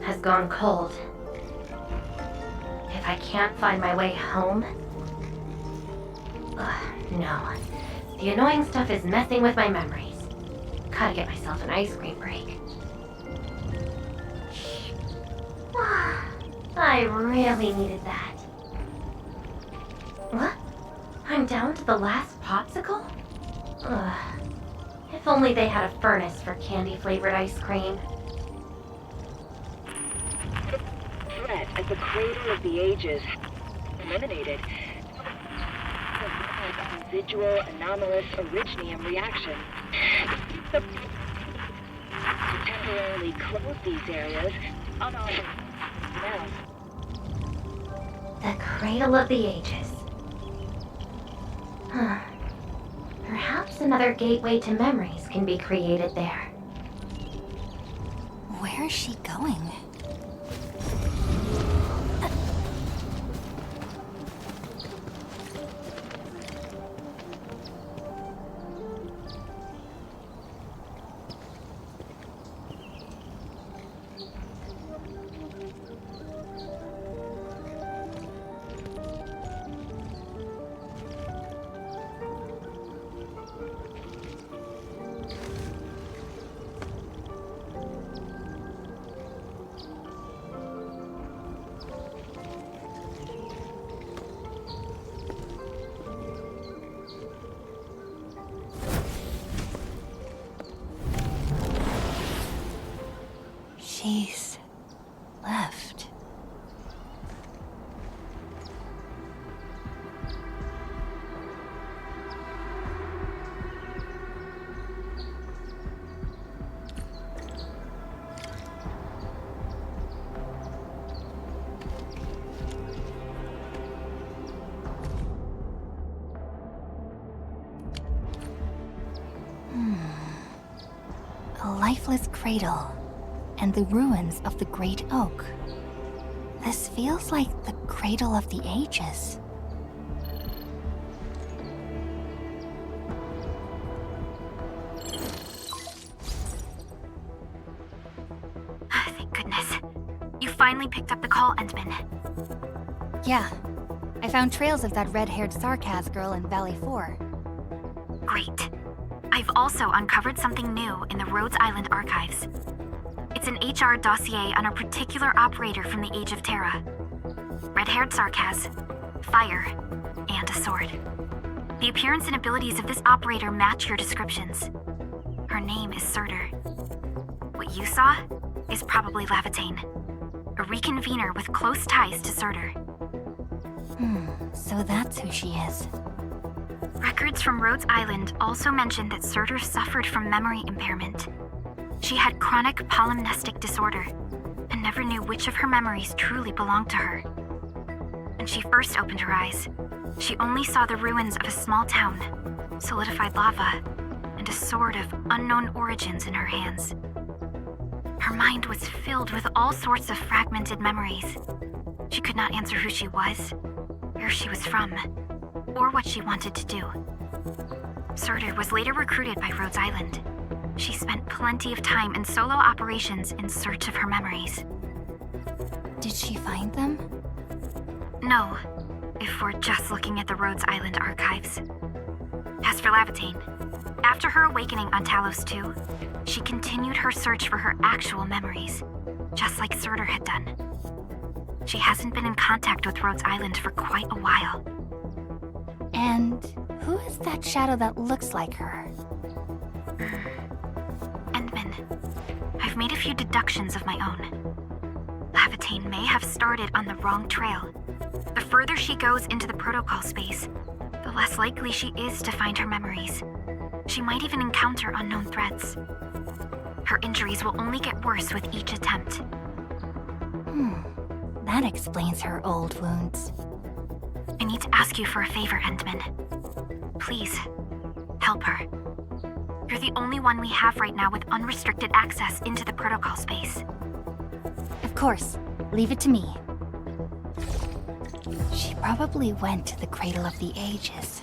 has gone cold. If I can't find my way home... no. The annoying stuff is messing with my memories. Gotta get myself an ice cream break. I really needed that. What? I'm down to the last popsicle? If only they had a furnace for candy-flavored ice cream. Threat at the Cradle of the Ages eliminated. Residual anomalous originium reaction. To temporarily close these areas, The Cradle of the Ages. Perhaps another gateway to memories can be created there. Where's she going? She's left. A lifeless cradle. And the ruins of the Great Oak. This feels like the Cradle of the Ages. Thank goodness. You finally picked up the call, Endman. Yeah. I found trails of that red-haired Sarkaz girl in Valley 4. Great. I've also uncovered something new in the Rhodes Island archives. It's an HR dossier on a particular operator from the Age of Terra. Red-haired Sarkaz, fire, and a sword. The appearance and abilities of this operator match your descriptions. Her name is Surtur. What you saw is probably Levitain, a reconvener with close ties to Surtur. So that's who she is. Records from Rhodes Island also mention that Surtur suffered from memory impairment. She had chronic polymnestic disorder, and never knew which of her memories truly belonged to her. When she first opened her eyes, she only saw the ruins of a small town, solidified lava, and a sword of unknown origins in her hands. Her mind was filled with all sorts of fragmented memories. She could not answer who she was, where she was from, or what she wanted to do. Surtur was later recruited by Rhodes Island. She spent plenty of time in solo operations in search of her memories. Did she find them? No, if we're just looking at the Rhodes Island archives. As for Levitain, after her awakening on Talos 2, she continued her search for her actual memories, just like Surtur had done. She hasn't been in contact with Rhodes Island for quite a while. And who is that shadow that looks like her? Endman, I've made a few deductions of my own. Levitain may have started on the wrong trail. The further she goes into the protocol space, the less likely she is to find her memories. She might even encounter unknown threats. Her injuries will only get worse with each attempt. That explains her old wounds. I need to ask you for a favor, Endman. Please, help her. You're the only one we have right now with unrestricted access into the protocol space. Of course. Leave it to me. She probably went to the Cradle of the Ages.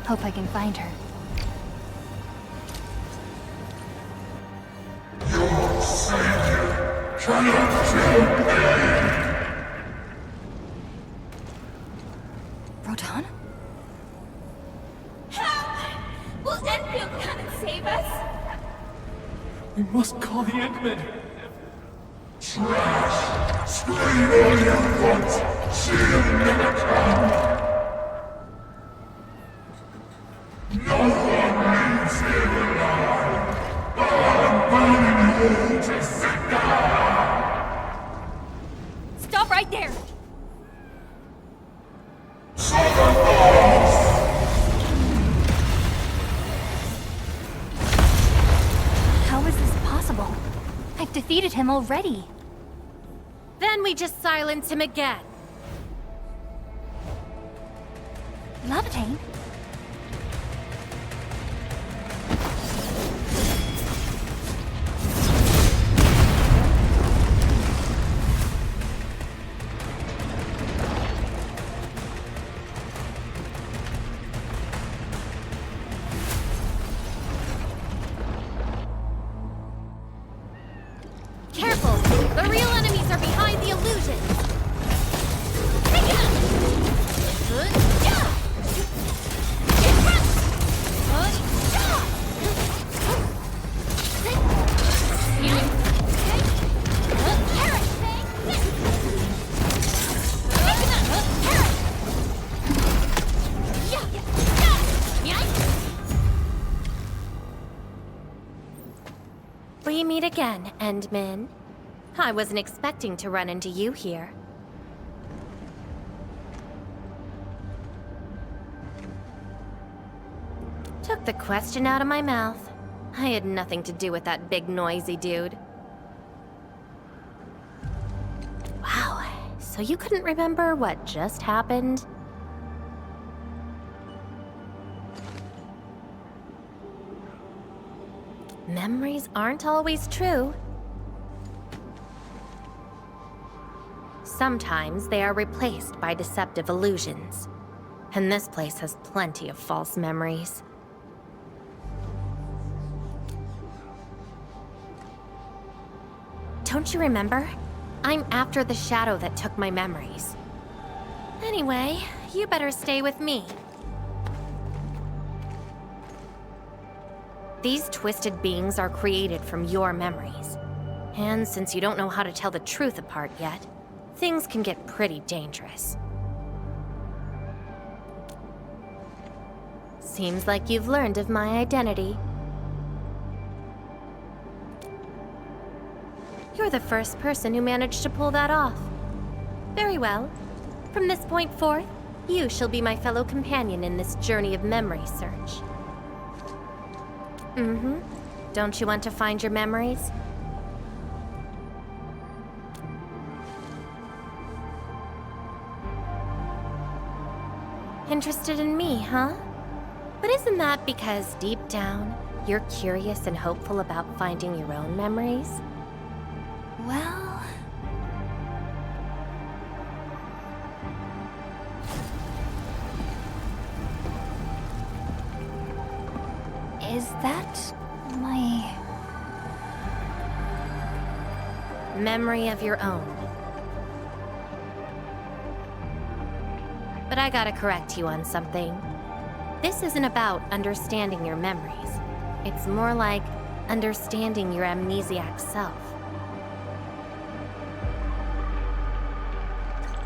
Hope I can find her. Your savior cannot Rodan? Help! Will Endfield come and save us? We must call the Endmen. Trash! Scream all you want! She'll never come! No one leaves here alive! I'm burning you to cinder! Stop right there! How is this possible? I've defeated him already. Then we just silence him again. Levitate? Careful! The real enemies are behind the illusion! We meet again, Endman. I wasn't expecting to run into you here. Took the question out of my mouth. I had nothing to do with that big noisy dude. Wow, so you couldn't remember what just happened? Memories aren't always true. Sometimes they are replaced by deceptive illusions. And this place has plenty of false memories. Don't you remember? I'm after the shadow that took my memories. Anyway, you better stay with me. These twisted beings are created from your memories. And since you don't know how to tell the truth apart yet, things can get pretty dangerous. Seems like you've learned of my identity. You're the first person who managed to pull that off. Very well. From this point forth, you shall be my fellow companion in this journey of memory search. Don't you want to find your memories? Interested in me, huh? But isn't that because deep down, you're curious and hopeful about finding your own memories? Well... Is that my... memory of your own? But I gotta correct you on something. This isn't about understanding your memories. It's more like understanding your amnesiac self.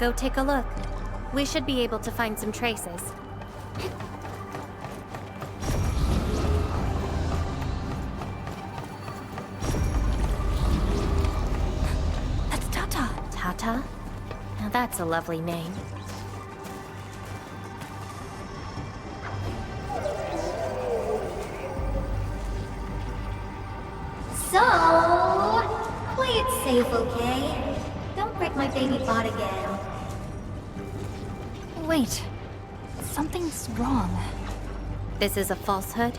Go take a look. We should be able to find some traces. Tata? Now that's a lovely name. So, play it safe, okay? Don't break my baby bot again. Wait. Something's wrong. This is a falsehood?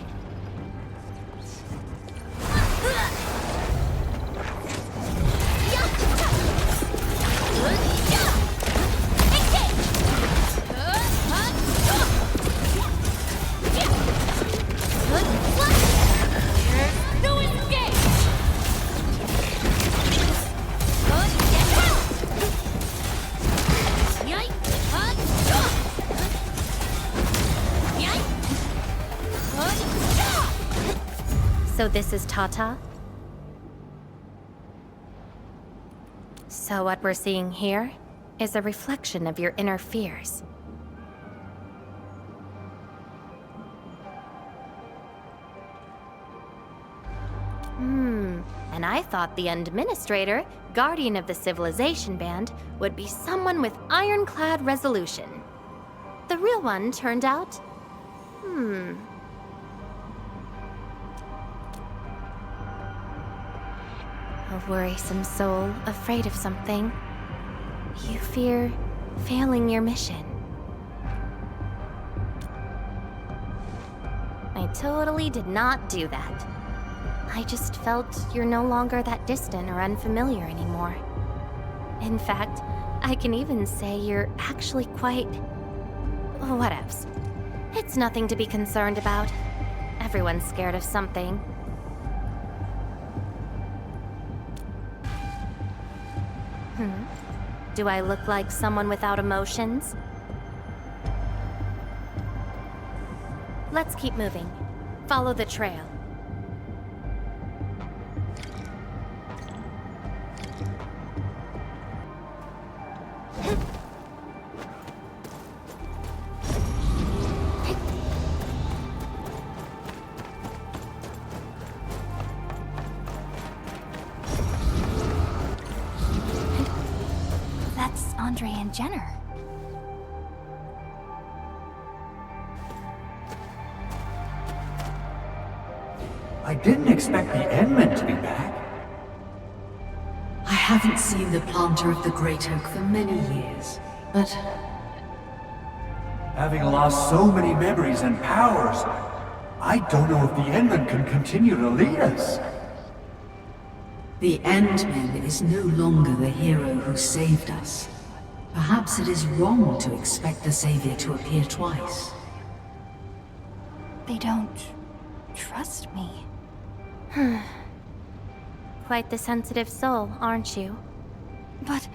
So this is Tata? So what we're seeing here is a reflection of your inner fears. And I thought the Administrator, Guardian of the Civilization Band, would be someone with ironclad resolution. The real one turned out... A worrisome soul, afraid of something. You fear failing your mission. I totally did not do that. I just felt you're no longer that distant or unfamiliar anymore. In fact, I can even say you're actually quite... whatevs. It's nothing to be concerned about. Everyone's scared of something. Do I look like someone without emotions? Let's keep moving. Follow the trail. And Jenner. I didn't expect the Endmen to be back. I haven't seen the planter of the Great Oak for many years, but... Having lost so many memories and powers, I don't know if the Endmen can continue to lead us. The Endman is no longer the hero who saved us. Perhaps it is wrong to expect the Savior to appear twice. They don't trust me. Quite the sensitive soul, aren't you? But...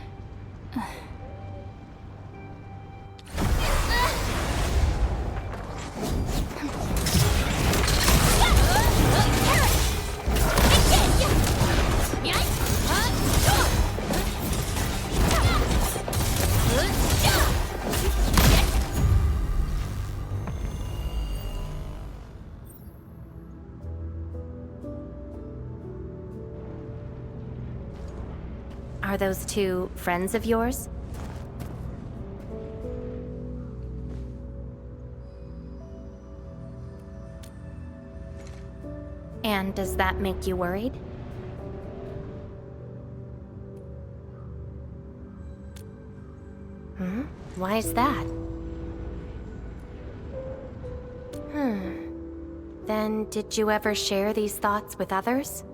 Are those two friends of yours? And does that make you worried? Why is that? Then did you ever share these thoughts with others?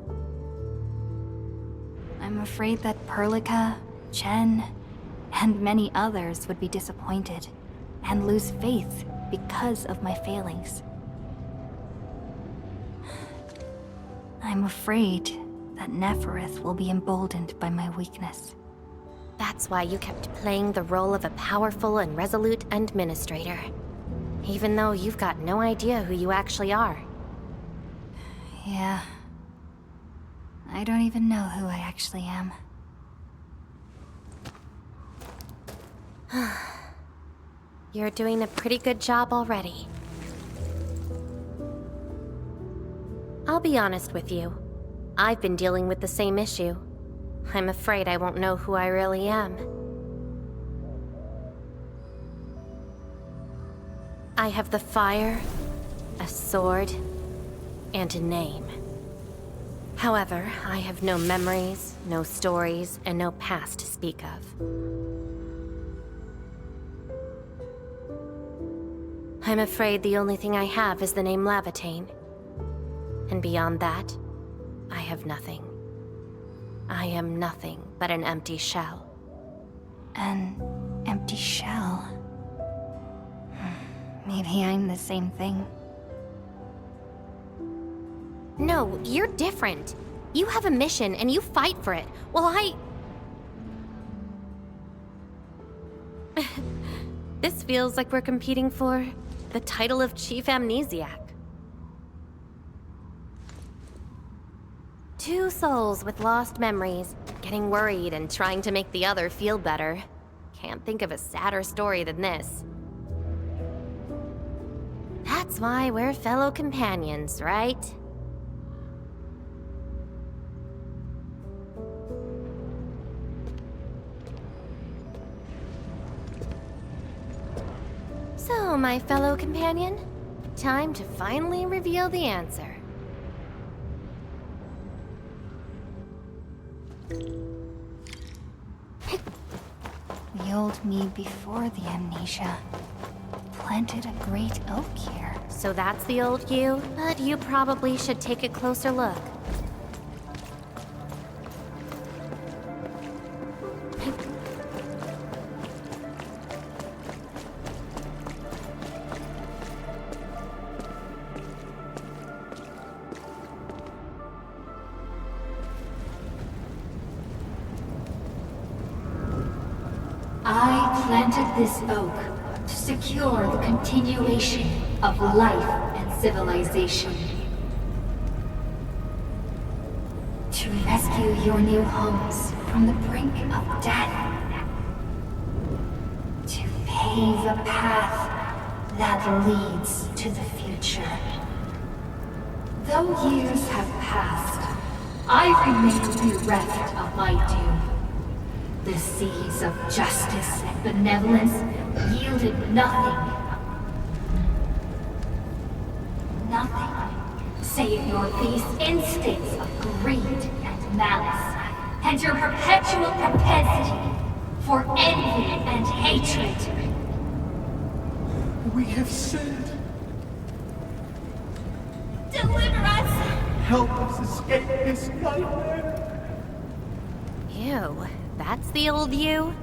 I'm afraid that Perlica, Chen, and many others would be disappointed and lose faith because of my failings. I'm afraid that Neferath will be emboldened by my weakness. That's why you kept playing the role of a powerful and resolute administrator, even though you've got no idea who you actually are. Yeah. I don't even know who I actually am. You're doing a pretty good job already. I'll be honest with you. I've been dealing with the same issue. I'm afraid I won't know who I really am. I have the fire, a sword, and a name. However, I have no memories, no stories, and no past to speak of. I'm afraid the only thing I have is the name Lavatane. And beyond that, I have nothing. I am nothing but an empty shell. An empty shell? Maybe I'm the same thing. No, you're different. You have a mission and you fight for it, while This feels like we're competing for the title of Chief Amnesiac. Two souls with lost memories, getting worried and trying to make the other feel better. Can't think of a sadder story than this. That's why we're fellow companions, right? So, my fellow companion, time to finally reveal the answer. The old me before the amnesia planted a great oak here. So that's the old you, but you probably should take a closer look. I planted this oak to secure the continuation of life and civilization. To rescue your new homes from the brink of death. To pave a path that leads to the future. Though years have passed, I remain bereft of my doom. The seeds of justice and benevolence yielded nothing. Nothing, save your base instincts of greed and malice, and your perpetual propensity for envy and hatred. We have sinned. Deliver us! Help us escape this nightmare. Ew, that's the old you?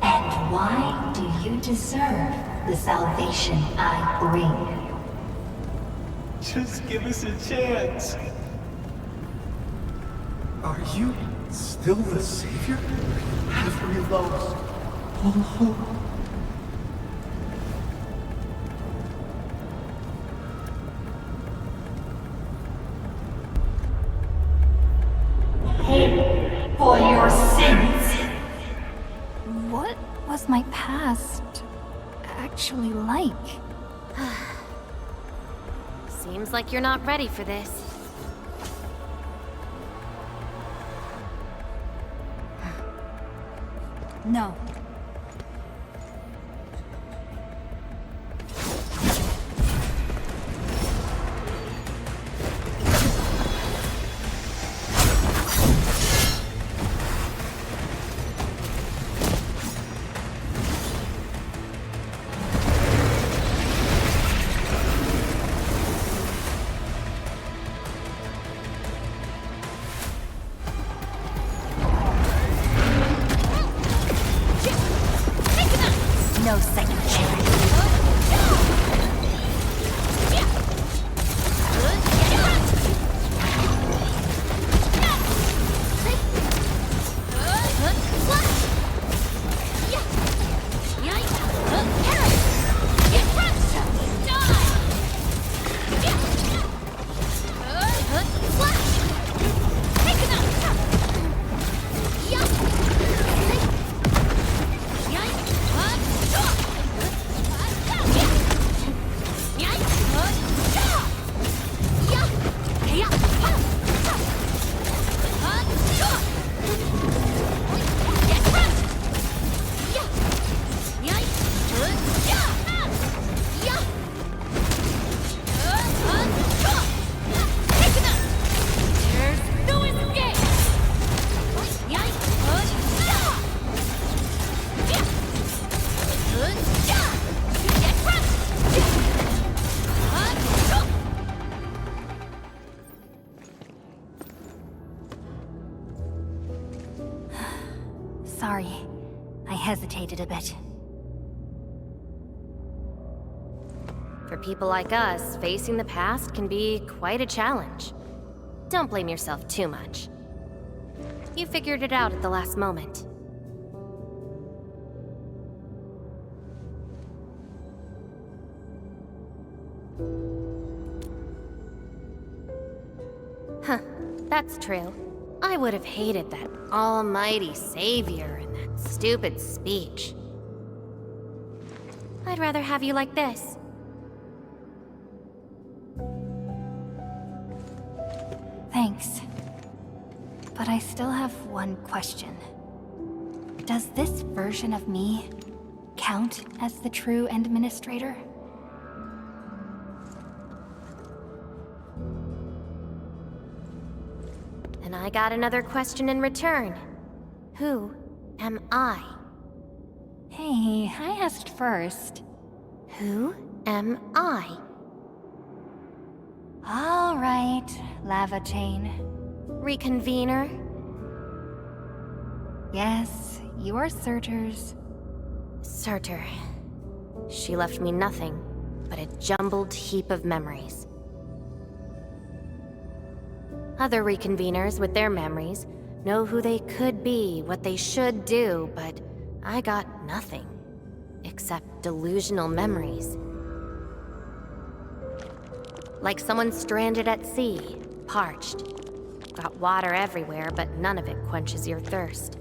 And why do you deserve the salvation I bring? Just give us a chance. Are you still the savior? Have we lost all hope? Pay for your sins! What was my past actually like? Seems like you're not ready for this. No. Sorry, I hesitated a bit. For people like us, facing the past can be quite a challenge. Don't blame yourself too much. You figured it out at the last moment. Huh, that's true. I would have hated that almighty savior and that stupid speech. I'd rather have you like this. Thanks. But I still have one question. Does this version of me count as the true administrator? And I got another question in return. Who am I? Hey, I asked first. Who am I? All right, Lava Chain. Reconvener? Yes, you're Surtur's. Surtur. She left me nothing but a jumbled heap of memories. Other Reconveners with their memories know who they could be, what they should do, but I got nothing. Except delusional memories. Like someone stranded at sea, parched. Got water everywhere, but none of it quenches your thirst.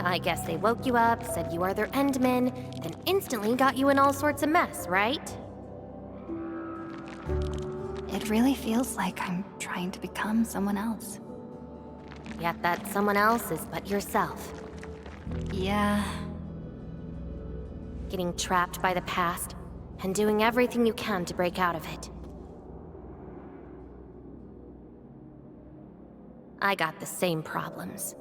I guess they woke you up, said you are their endman, then instantly got you in all sorts of mess, right? It really feels like I'm trying to become someone else. Yet that someone else is but yourself. Yeah. Getting trapped by the past, and doing everything you can to break out of it. I got the same problems.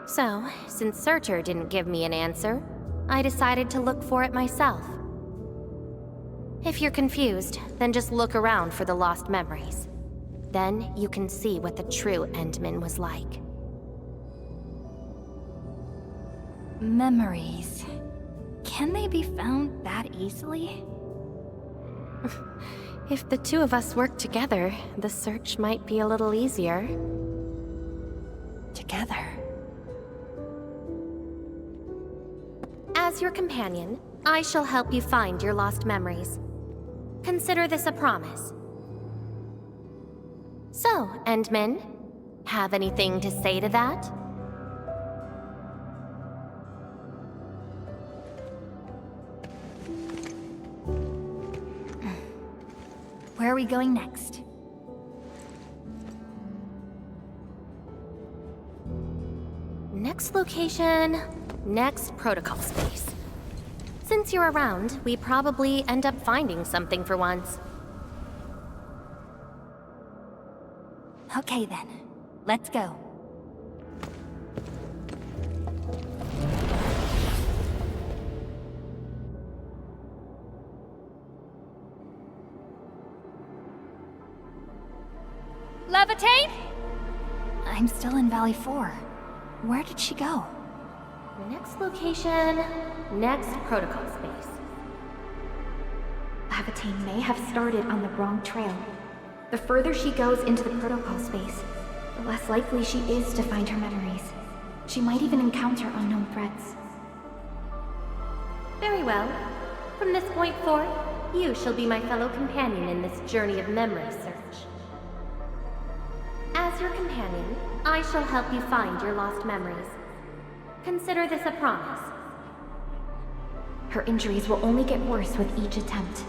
So, since Surtur didn't give me an answer, I decided to look for it myself. If you're confused, then just look around for the lost memories. Then you can see what the true Endman was like. Memories. Can they be found that easily? If the two of us work together, the search might be a little easier. Together? As your companion, I shall help you find your lost memories. Consider this a promise. So, Endman, have anything to say to that? Where are we going next? Next location, next protocol space. Since you're around, we probably end up finding something for once. Okay then, let's go. Levitate? I'm still in Valley 4. Where did she go? Next location, next protocol space. Levitate may have started on the wrong trail. The further she goes into the protocol space, the less likely she is to find her memories. She might even encounter unknown threats. Very well. From this point forth, you shall be my fellow companion in this journey of memory search. As your companion, I shall help you find your lost memories. Consider this a promise. Her injuries will only get worse with each attempt.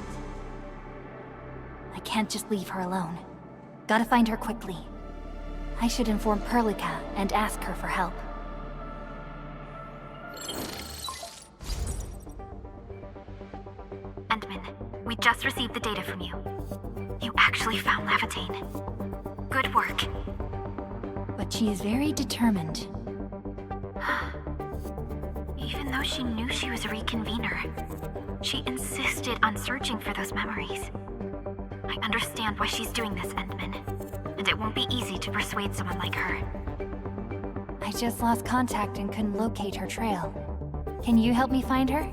I can't just leave her alone. Gotta find her quickly. I should inform Perlica and ask her for help. Endman, we just received the data from you. You actually found Levitate. Good work. But she is very determined. Even though she knew she was a reconvener, she insisted on searching for those memories. I understand why she's doing this, Endman. and it won't be easy to persuade someone like her. I just lost contact and couldn't locate her trail. Can you help me find her?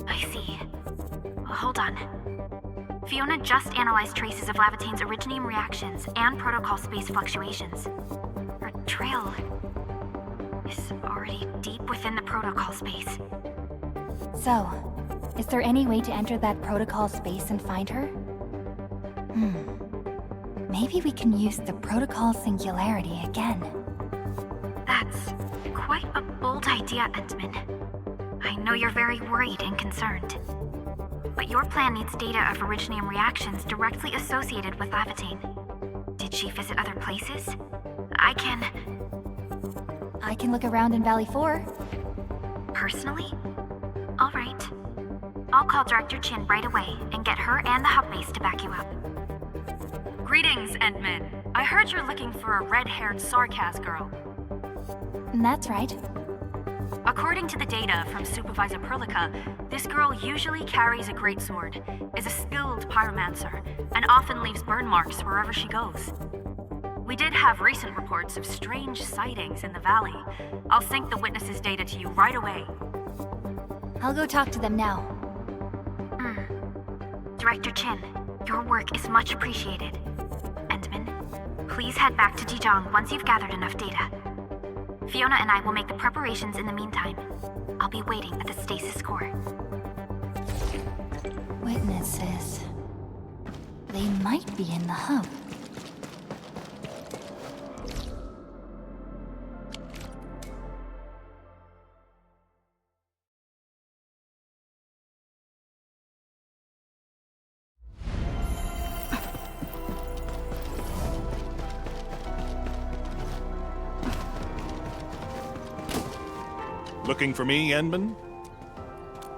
I see. Hold on. Fiona just analyzed traces of Lavatane's Originium reactions and protocol space fluctuations. Her trail is already deep within the protocol space. So, is there any way to enter that protocol space and find her? Maybe we can use the protocol singularity again. That's quite a bold idea, Endman. I know you're very worried and concerned. But your plan needs data of Originium reactions directly associated with Lavatane. Did she visit other places? I can look around in Valley 4. Personally? All right. I'll call Director Chin right away and get her and the hub base to back you up. Greetings, Endman. I heard you're looking for a red-haired Sarkaz girl. That's right. According to the data from Supervisor Perlica, this girl usually carries a greatsword, is a skilled pyromancer, and often leaves burn marks wherever she goes. We did have recent reports of strange sightings in the valley. I'll sync the witnesses' data to you right away. I'll go talk to them now. Director Chin, your work is much appreciated. Endman, please head back to Dijiang once you've gathered enough data. Fiona and I will make the preparations in the meantime. I'll be waiting at the stasis core. Witnesses. They might be in the hub. Looking for me, Endman?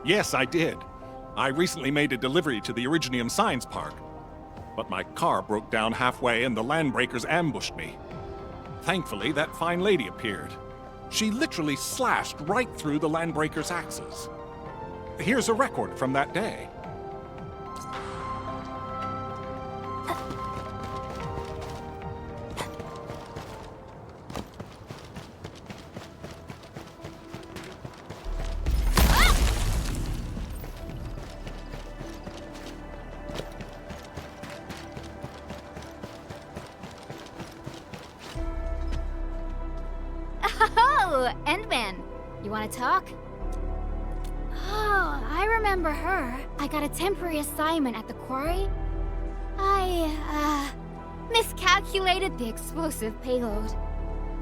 Yes, I did. I recently made a delivery to the Originium Science Park. But my car broke down halfway and the Landbreakers ambushed me. Thankfully, that fine lady appeared. She literally slashed right through the Landbreakers' axes. Here's a record from that day. Oh, Endman. You want to talk? Oh, I remember her. I got a temporary assignment at the quarry. I, miscalculated the explosive payload.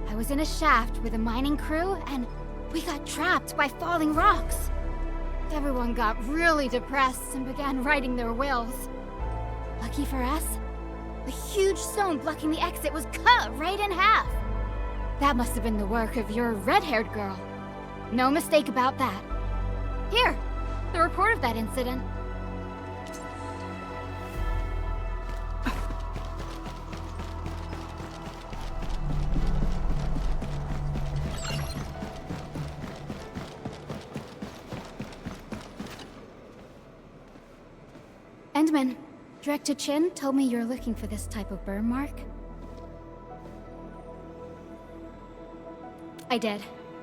I was in a shaft with a mining crew, and we got trapped by falling rocks. Everyone got really depressed and began writing their wills. Lucky for us, the huge stone blocking the exit was cut right in half. That must have been the work of your red-haired girl. No mistake about that. Here, the report of that incident. Endman, Director Chin told me you're looking for this type of burn mark. I did.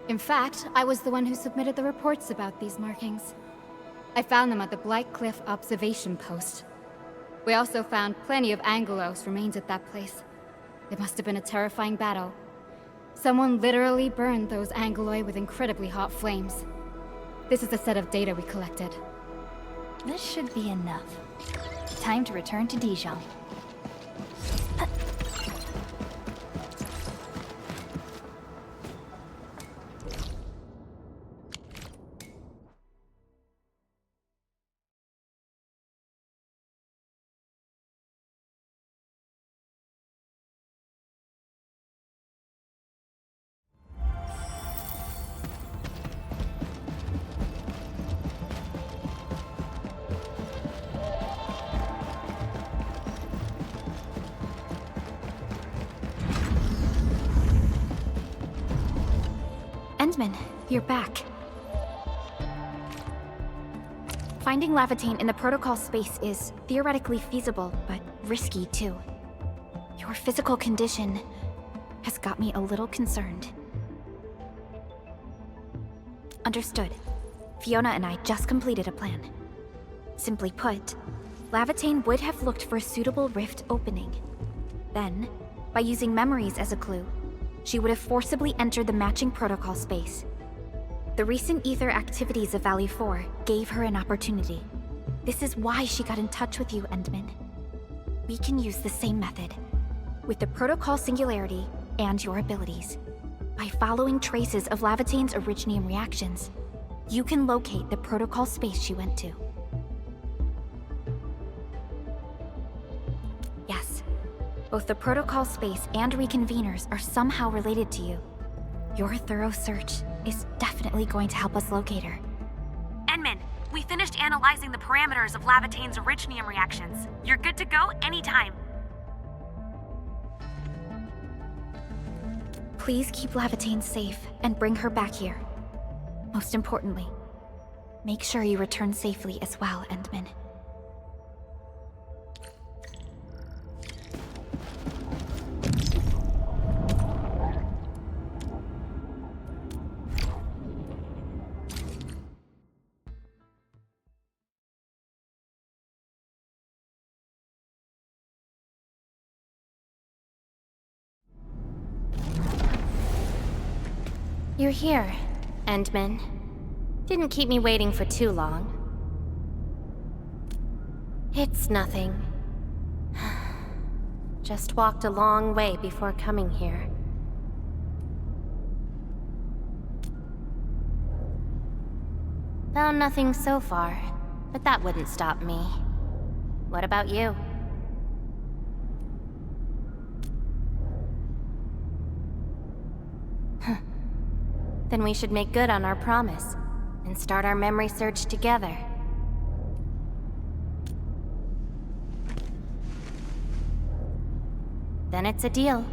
In fact, I was the one who submitted the reports about these markings. I found them at the Blight Cliff observation post. We also found plenty of Angelos remains at that place. It must have been a terrifying battle. Someone literally burned those Angeloi with incredibly hot flames. This is a set of data we collected. This should be enough. Time to return to Dijiang. Endman, you're back. Finding Lavatane in the protocol space is theoretically feasible, but risky too. Your physical condition has got me a little concerned. Understood. Fiona and I just completed a plan. Simply put, Lavitane would have looked for a suitable rift opening. Then, by using memories as a clue, she would have forcibly entered the matching protocol space. The recent ether activities of Valley 4 gave her an opportunity. This is why she got in touch with you, Endman. We can use the same method, with the protocol singularity and your abilities. By following traces of Lavitane's Originium reactions, you can locate the protocol space she went to. Yes, both the protocol space and reconveners are somehow related to you. Your thorough search is definitely going to help us locate her. Endman, we finished analyzing the parameters of Lavitane's Originium reactions. You're good to go anytime. Please keep Lavitane safe and bring her back here. Most importantly, make sure you return safely as well, Endman. You're here, Endman. Didn't keep me waiting for too long. It's nothing. Just walked a long way before coming here. Found nothing so far, but that wouldn't stop me. What about you? Then we should make good on our promise and start our memory search together. Then it's a deal.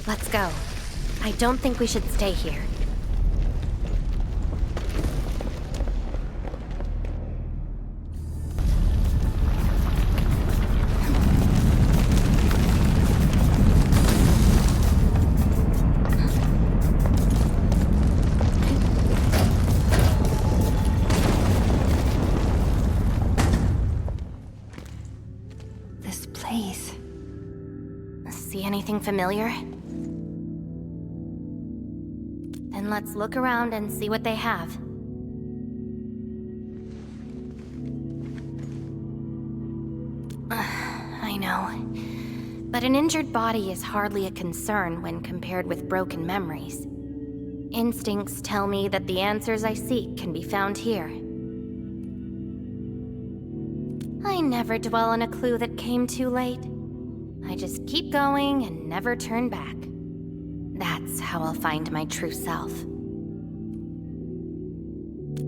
Let's go. I don't think we should stay here. Anything familiar? Then let's look around and see what they have. I know. But an injured body is hardly a concern when compared with broken memories. Instincts tell me that the answers I seek can be found here. I never dwell on a clue that came too late. I just keep going and never turn back. That's how I'll find my true self.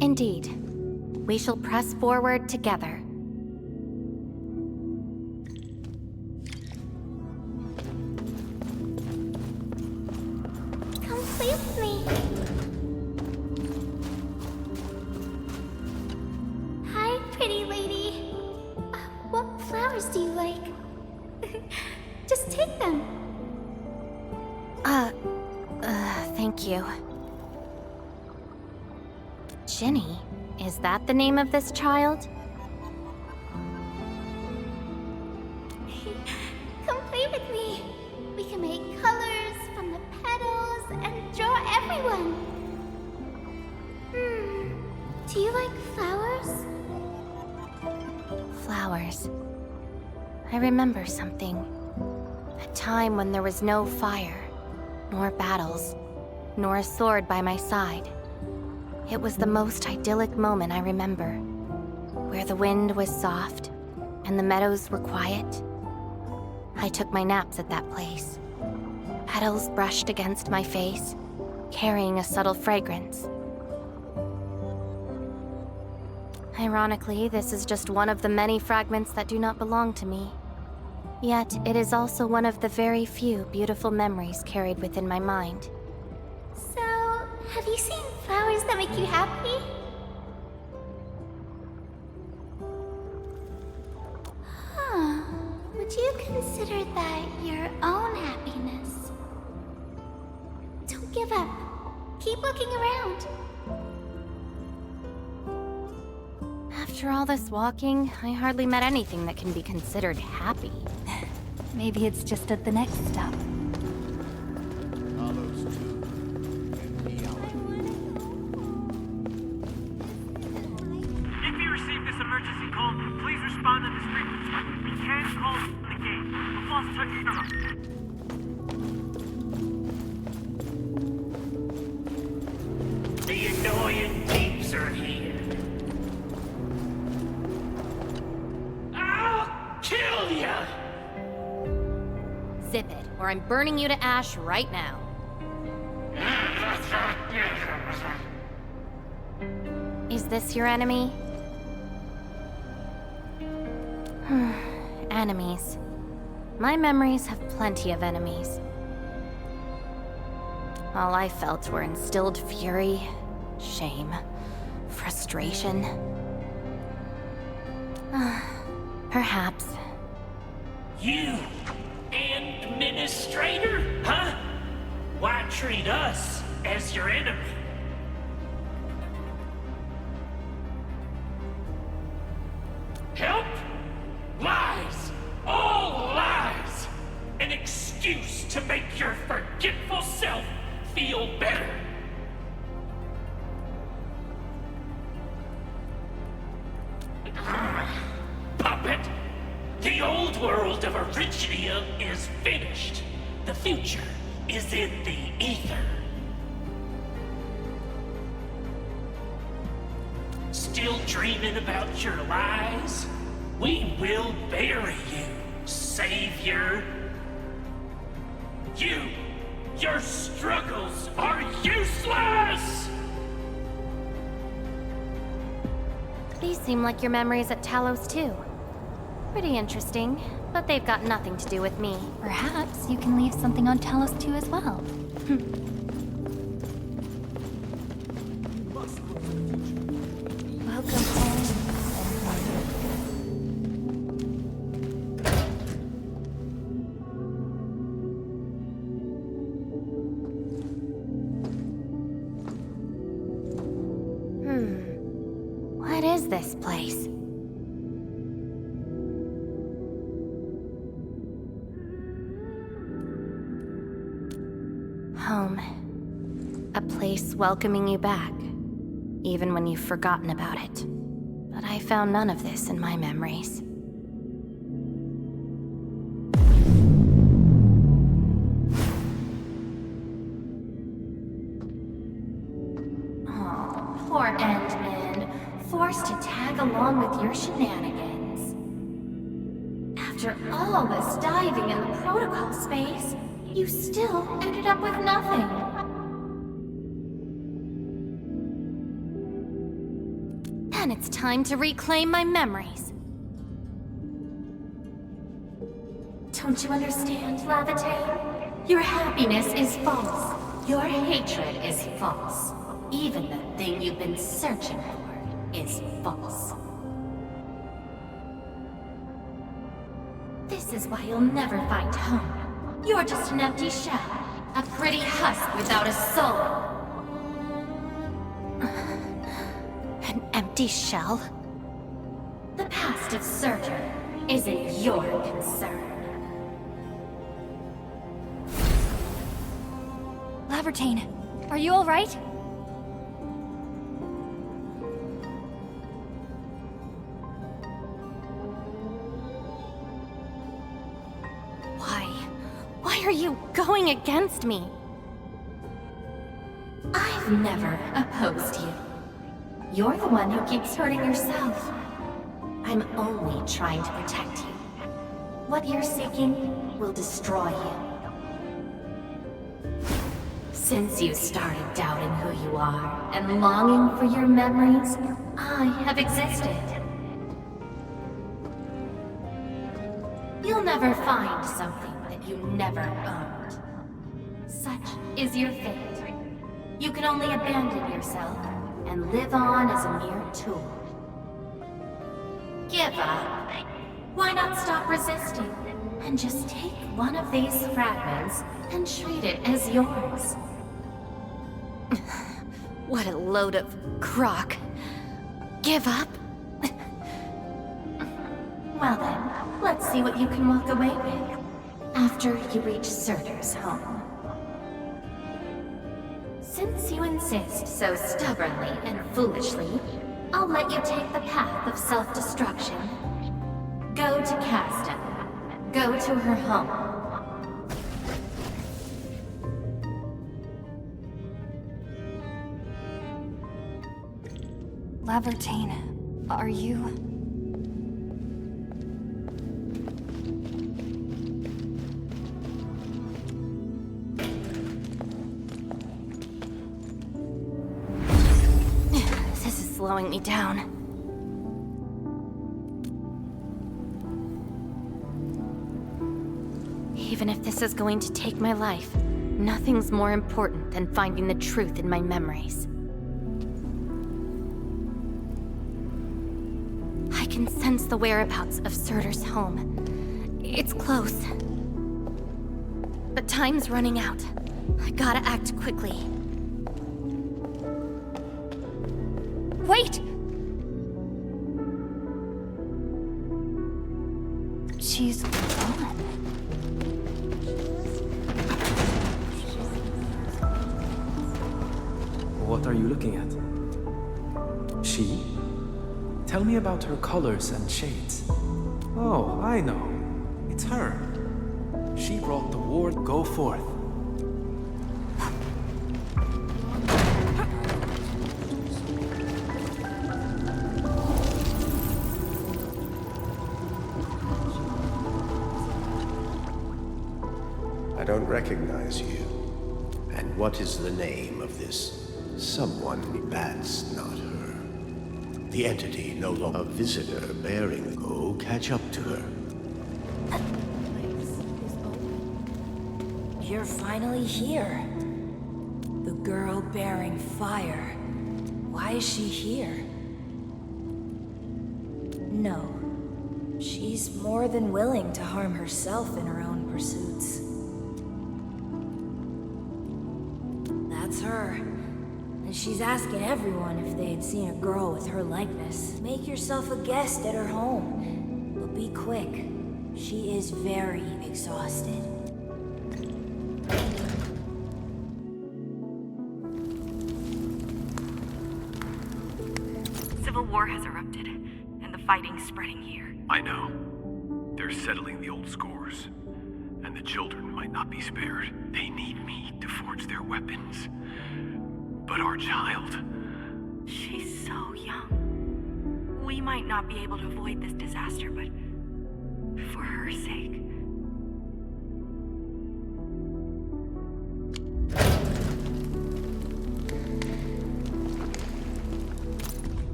Indeed, we shall press forward together. Come play with me. Hi, pretty lady. What flowers do you like? Just take them. Thank you. Ginny, is that the name of this child? Come play with me. We can make colors from the petals and draw everyone. Do you like flowers? Flowers. I remember something. A time when there was no fire, nor battles, nor a sword by my side. It was the most idyllic moment I remember, where the wind was soft and the meadows were quiet. I took my naps at that place. Petals brushed against my face, carrying a subtle fragrance. Ironically, this is just one of the many fragments that do not belong to me. Yet, it is also one of the very few beautiful memories carried within my mind. So, have you seen flowers that make you happy? consider that your own happiness. Don't give up. Keep looking around. After all this walking, I hardly met anything that can be considered happy. Maybe it's just at the next stop. If you receive this emergency call, please respond on this frequency. We can't call the gate. The false touch The annoying peeps are here. I'll kill ya! Zip it, or I'm burning you to ash right now. Is this your enemy? Enemies. My memories have plenty of enemies. All I felt were instilled fury, shame, frustration. Perhaps. You, administrator, huh? Why treat us as your enemy? Help? Lies! All lies! An excuse to make your forgetful self feel better. Puppet! The old world of Originium is finished. The future is in the ether. Still dreaming about your lies? We will bury you, Savior. Your struggles are useless! These seem like your memories at Talos too. Pretty interesting, but they've got nothing to do with me. Perhaps you can leave something on Talos too as well. Welcome home. What is this place? Home. A place welcoming you back, even when you've forgotten about it. But I found none of this in my memories. Oh, poor Endman. Forced to tag along with your shenanigans. After all this diving in the protocol space, you still ended up with nothing. Then it's time to reclaim my memories. Don't you understand, Lavate? Your happiness is false. Your hatred is false. Even the thing you've been searching for is false. This is why you'll never find home. You're just an empty shell. A pretty husk without a soul. An empty shell? The past of Surtur isn't your concern. Lavertine, are you alright? Why are you going against me? I've never opposed you. You're the one who keeps hurting yourself. I'm only trying to protect you. What you're seeking will destroy you. Since you started doubting who you are and longing for your memories, I have existed. You'll never find something that you never owned. Such is your fate. You can only abandon yourself and live on as a mere tool. Give up. Why not stop resisting? and just take one of these fragments and treat it as yours. What a load of crock. Give up? Well then, let's see what you can walk away with after you reach Surtur's home. Since you insist so stubbornly and foolishly, I'll let you take the path of self-destruction. Go to Caston. Go to her home. Lavertine, are you... This is slowing me down. Even if this is going to take my life, nothing's more important than finding the truth in my memories. I can sense the whereabouts of Surtur's home. It's close. But time's running out. I gotta act quickly. Wait! She's gone. What are you looking at? She? Tell me about her colors and shades. Oh, I know. It's her. She brought the ward go forth. I don't recognize you. And what is the name of this someone? That's not her. The entity no longer a visitor bearing. Go catch up to her. You're finally here. The girl bearing fire. Why is she here? No. She's more than willing to harm herself in her own pursuits. That's her. And she's asking everyone if they had seen a girl with her likeness. Make yourself a guest at her home. But be quick. She is very exhausted. Civil war has erupted, and the fighting's spreading here. I know. They're settling the old scores. And the children might not be spared. They need me to forge their weapons. But our child... She's so young. We might not be able to avoid this disaster, but for her sake...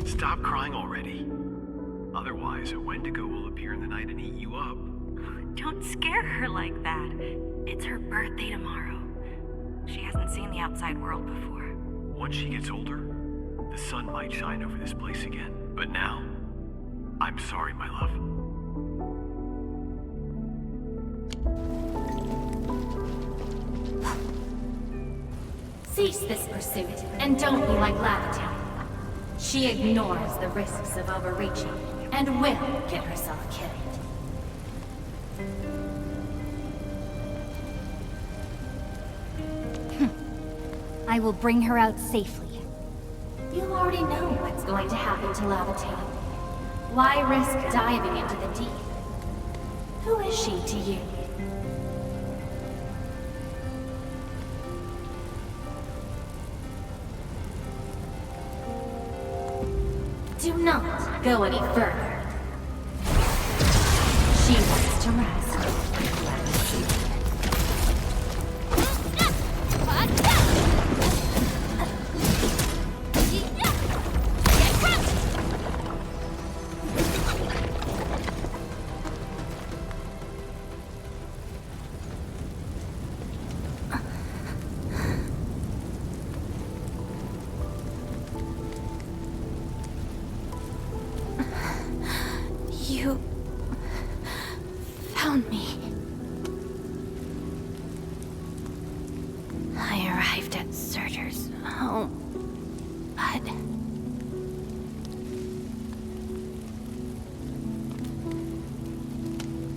Stop crying already. Otherwise, a Wendigo will appear in the night and eat you up. Don't scare her like that. It's her birthday tomorrow. She hasn't seen the outside world before. Once she gets older, the sun might shine over this place again. But now, I'm sorry, my love. Cease this pursuit, and don't be like Lavertine. She ignores the risks of overreaching, and will get herself killed. I will bring her out safely. You already know what's going to happen to Lavertine. Why risk diving into the deep? Who is she to you? Do not go any further. She wants to rest. Surtur's home, but...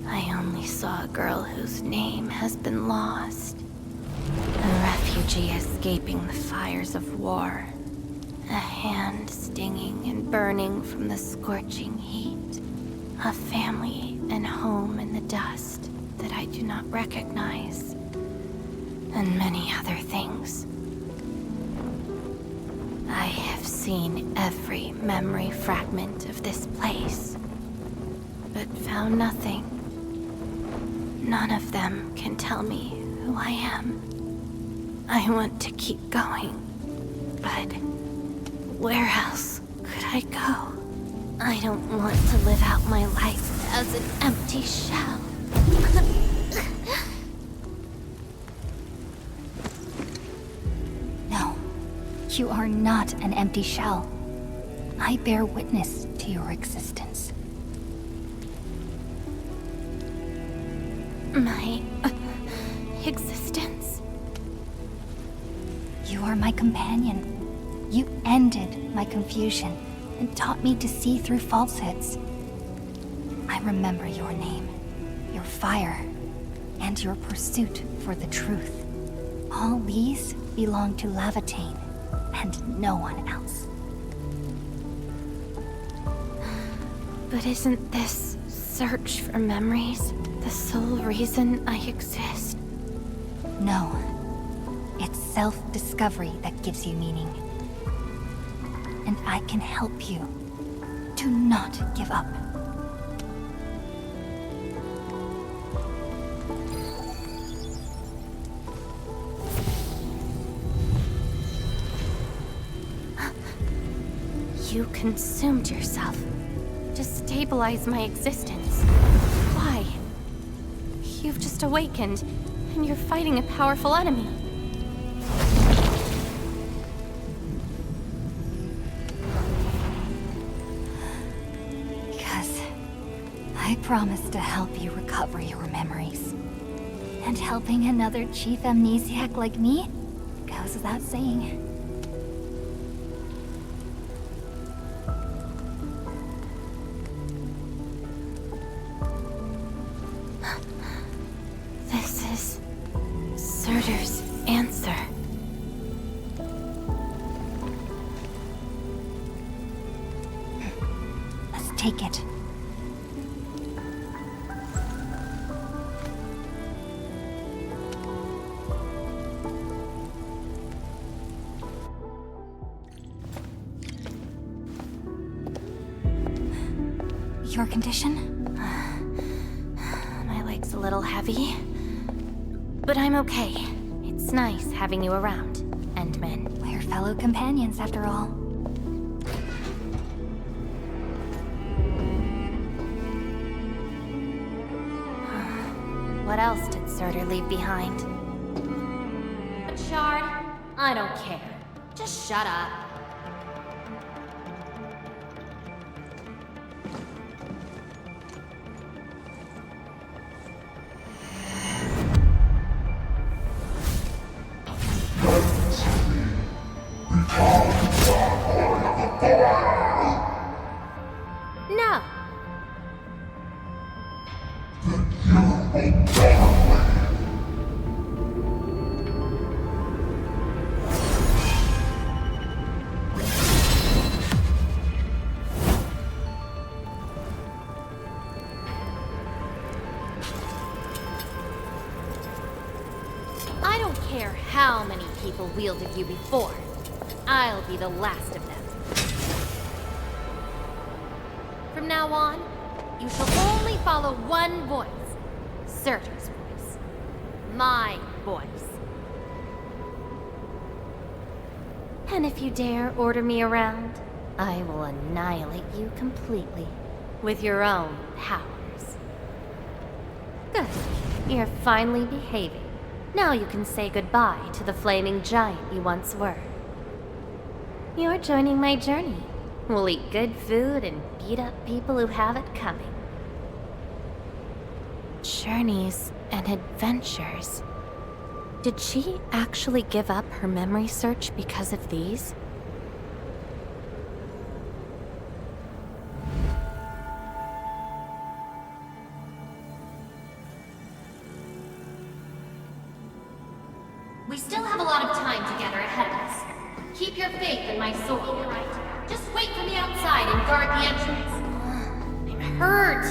I only saw a girl whose name has been lost. A refugee escaping the fires of war. A hand stinging and burning from the scorching heat. A family and home in the dust that I do not recognize. And many other things. I have seen every memory fragment of this place, but found nothing. None of them can tell me who I am. I want to keep going, but where else could I go? I don't want to live out my life as an empty shell. No, you are not an empty shell. I bear witness to your existence. My existence? You are my companion. You ended my confusion and taught me to see through falsehoods. I remember your name, your fire, and your pursuit for the truth. All these belong to Levitain, and no one else. But isn't this search for memories the sole reason I exist? No. It's self-discovery that gives you meaning. And I can help you. Do not give up. You consumed yourself to stabilize my existence. Why? You've just awakened, and you're fighting a powerful enemy. Because I promised to help you recover your memories. And helping another chief amnesiac like me goes without saying. Surtur's answer. Let's take it. Your condition? My leg's a little heavy. But I'm okay. It's nice having you around, Endman. We're fellow companions, after all. What else did Surtur leave behind? A shard? I don't care. Just shut up. No. I don't care how many people wielded you before. I'll be the last of them. From now on, you shall only follow one voice. Surtur's voice. My voice. And if you dare order me around, I will annihilate you completely. With your own powers. Good. You're finally behaving. Now you can say goodbye to the flaming giant you once were. You're joining my journey. We'll eat good food and beat up people who have it coming. Journeys and adventures. Did she actually give up her memory search because of these? We still have a lot of time together ahead of us. Keep your faith in my soul, right? Just wait for me outside and guard the entrance. I'm hurt.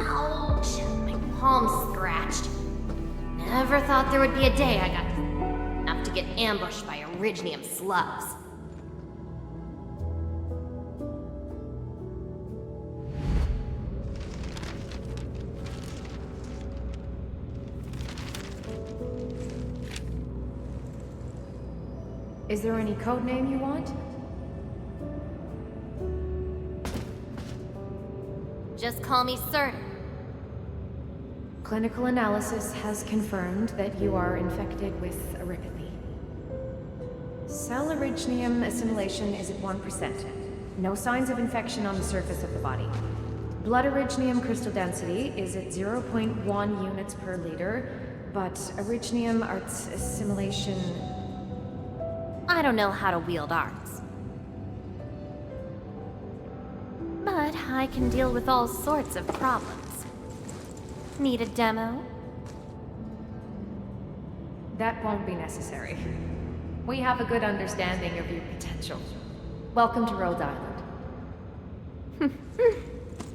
Ouch. My palm's scratched. Never thought there would be a day I got enough to get ambushed by Erignium slugs. Is there any code name you want? Just call me Sir. Clinical analysis has confirmed that you are infected with Erignium. Cell Erignium assimilation is at 1%. No signs of infection on the surface of the body. Blood Erignium crystal density is at 0.1 units per liter, but Erignium arts assimilation... I don't know how to wield arts. But I can deal with all sorts of problems. Need a demo? That won't be necessary. We have a good understanding of your potential. Welcome to Rhodes Island.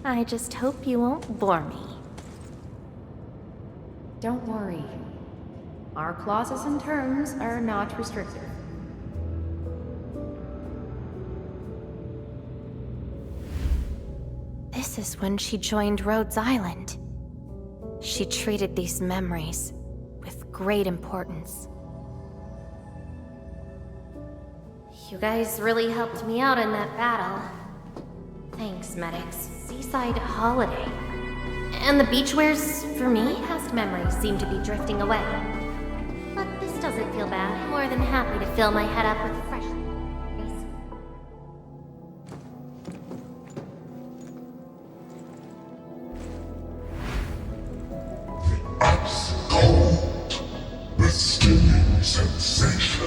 I just hope you won't bore me. Don't worry. Our clauses and terms are not restrictive. This is when she joined Rhodes Island. She treated these memories with great importance. You guys really helped me out in that battle. Thanks, medics. Seaside holiday. And the beachwares, for me, past memories seem to be drifting away. But this doesn't feel bad. I'm more than happy to fill my head up with fresh memories. The stinging sensation,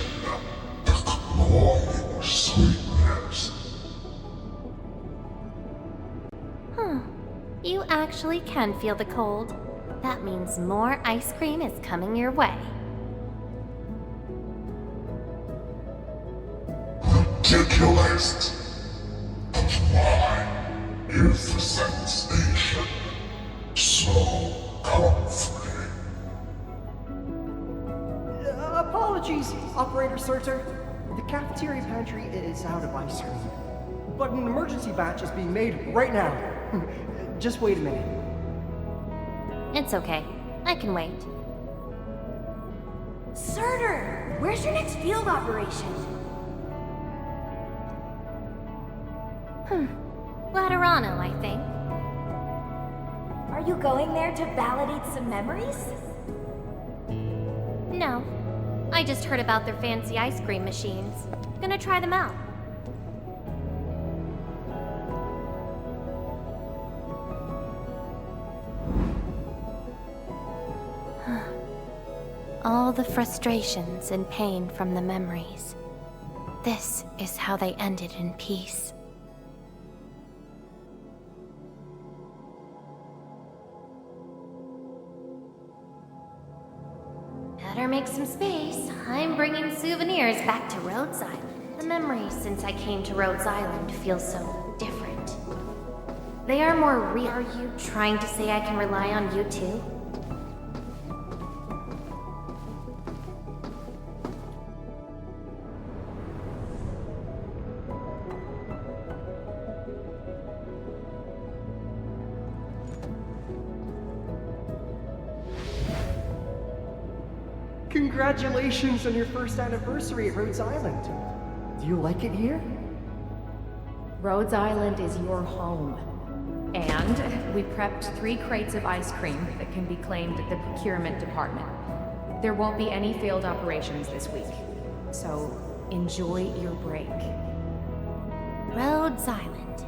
the cloying sweetness. You actually can feel the cold. That means more ice cream is coming your way. Ridiculous. But why is the sensation so comforting? Apologies, Operator Surtur. The cafeteria pantry is out of ice cream. But an emergency batch is being made right now. Just wait a minute. It's okay. I can wait. Surtur, where's your next field operation? Laterano, I think. Are you going there to validate some memories? No. I just heard about their fancy ice cream machines. Gonna try them out. All the frustrations and pain from the memories. This is how they ended in peace. Better make some space. I'm bringing souvenirs back to Rhodes Island. The memories since I came to Rhodes Island feel so different. They are more real. Are you trying to say I can rely on you too? Congratulations on your first anniversary at Rhodes Island. Do you like it here? Rhodes Island is your home. And we prepped 3 crates of ice cream that can be claimed at the procurement department. There won't be any failed operations this week, so enjoy your break. Rhodes Island.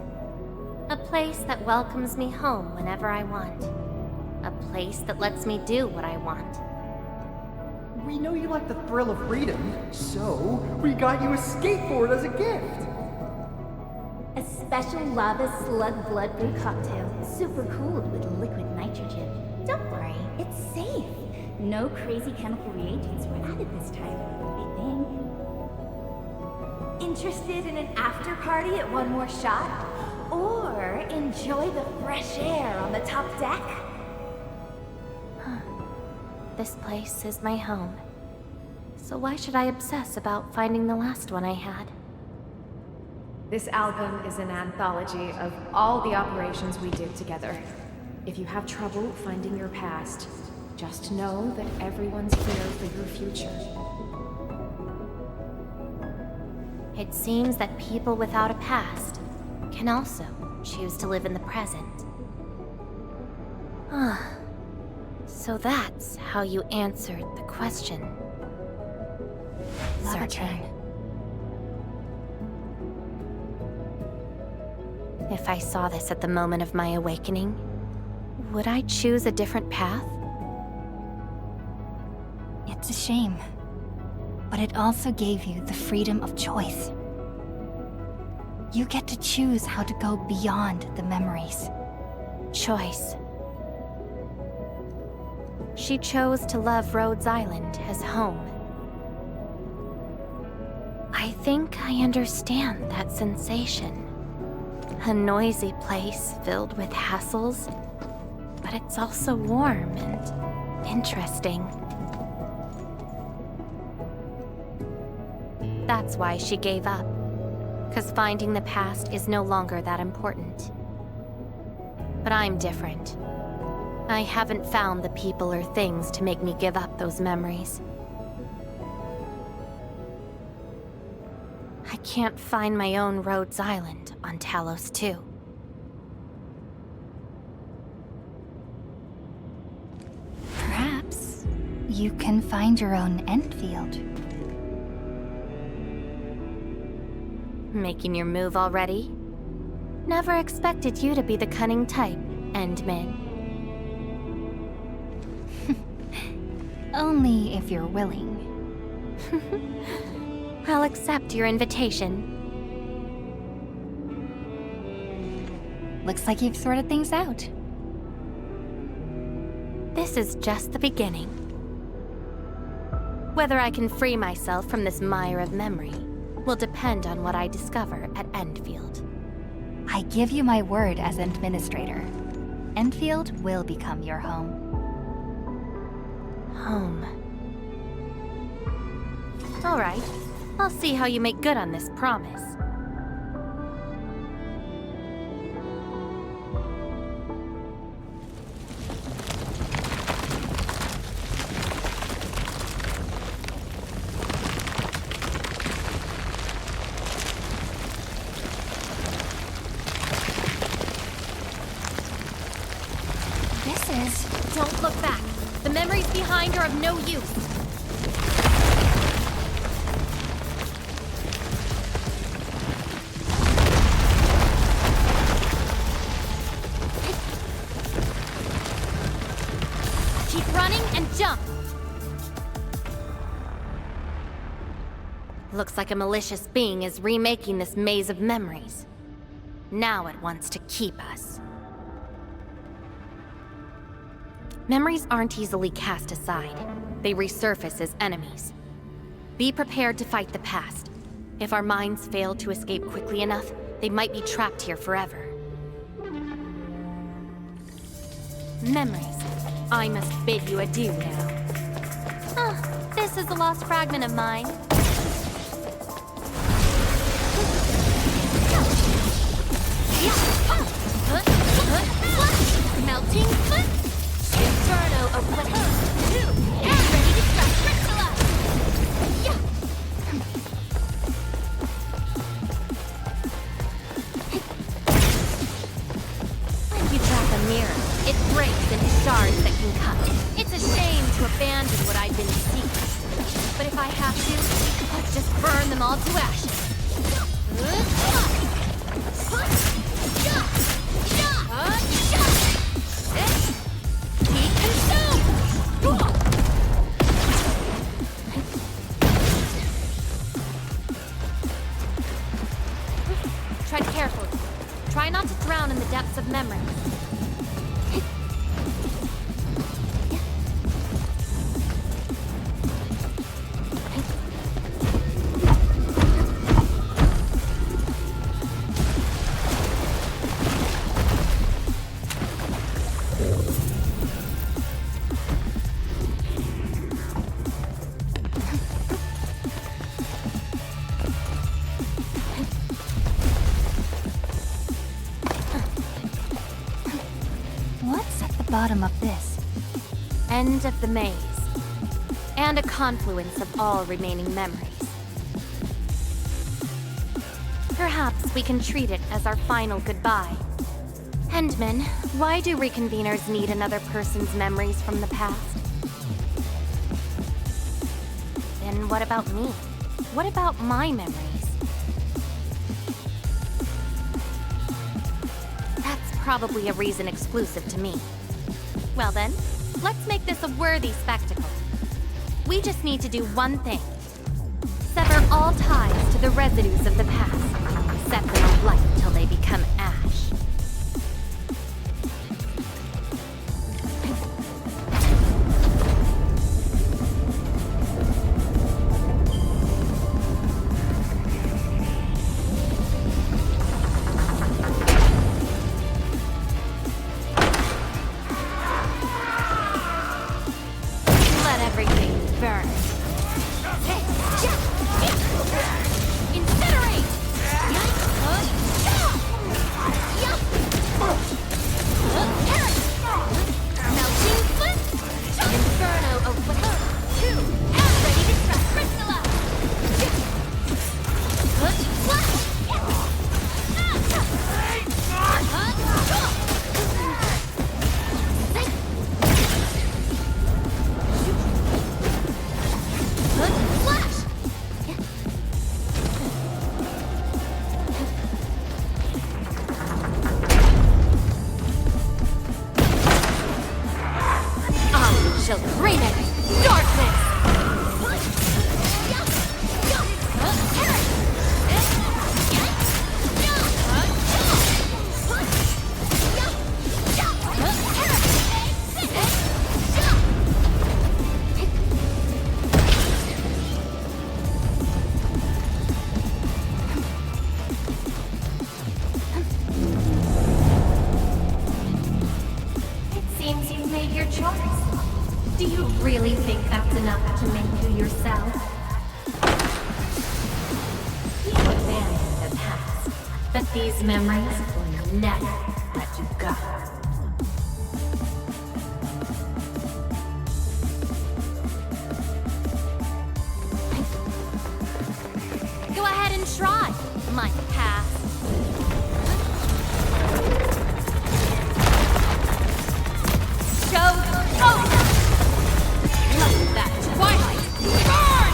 A place that welcomes me home whenever I want. A place that lets me do what I want. We know you like the thrill of freedom, so we got you a skateboard as a gift. A special lava slug blood brew cocktail, super cooled with liquid nitrogen. Don't worry, it's safe. No crazy chemical reagents were added this time, I think. Interested in an after party at One More Shot? Or enjoy the fresh air on the top deck? This place is my home. So why should I obsess about finding the last one I had? This album is an anthology of all the operations we did together. If you have trouble finding your past, just know that everyone's here for your future. It seems that people without a past can also choose to live in the present. So that's how you answered the question. Searching. If I saw this at the moment of my awakening, would I choose a different path? It's a shame. But it also gave you the freedom of choice. You get to choose how to go beyond the memories. Choice. She chose to love Rhodes Island as home. I think I understand that sensation. A noisy place filled with hassles, but it's also warm and interesting. That's why she gave up. 'Cause finding the past is no longer that important. But I'm different. I haven't found the people or things to make me give up those memories. I can't find my own Rhodes Island on Talos 2. Perhaps you can find your own Endfield. Making your move already? Never expected you to be the cunning type, Endmin. Only if you're willing. I'll accept your invitation. Looks like you've sorted things out. This is just the beginning. Whether I can free myself from this mire of memory will depend on what I discover at Endfield. I give you my word as administrator. Endfield will become your home. Home. All right. I'll see how you make good on this promise. Don't look back. The memories behind are of no use. Keep running and jump. Looks like a malicious being is remaking this maze of memories. Now it wants to keep us. Memories aren't easily cast aside. They resurface as enemies. Be prepared to fight the past. If our minds fail to escape quickly enough, they might be trapped here forever. Memories. I must bid you adieu now. This is a lost fragment of mine. Melting Inferno Oblivion. Get ready to crystallize! When you drop a mirror, it breaks into shards that can cut. It's a shame to abandon what I've been seeking. But if I have to, let's just burn them all to ashes. bottom of this? End of the maze. And a confluence of all remaining memories. Perhaps we can treat it as our final goodbye. Hendman, why do reconveners need another person's memories from the past? Then what about me? What about my memories? That's probably a reason exclusive to me. Well then, let's make this a worthy spectacle. We just need to do one thing. Sever all ties to the residues of the past. Set them alight till they become ash. These memories will never let you go. Go ahead and try, my past. Show over! Let that twilight burn!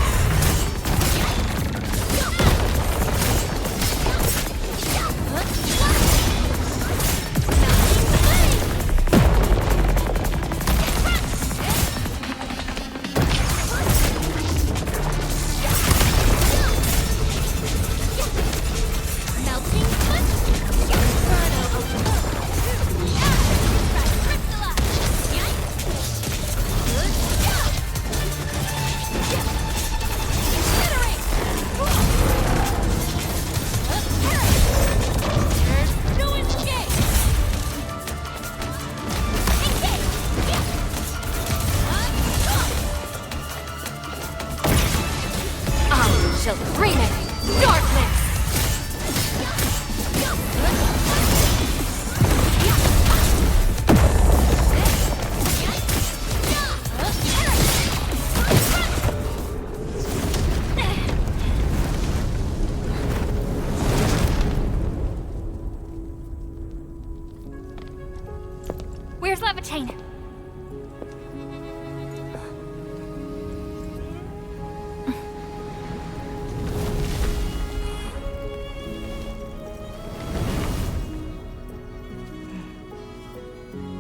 Where's Levitating?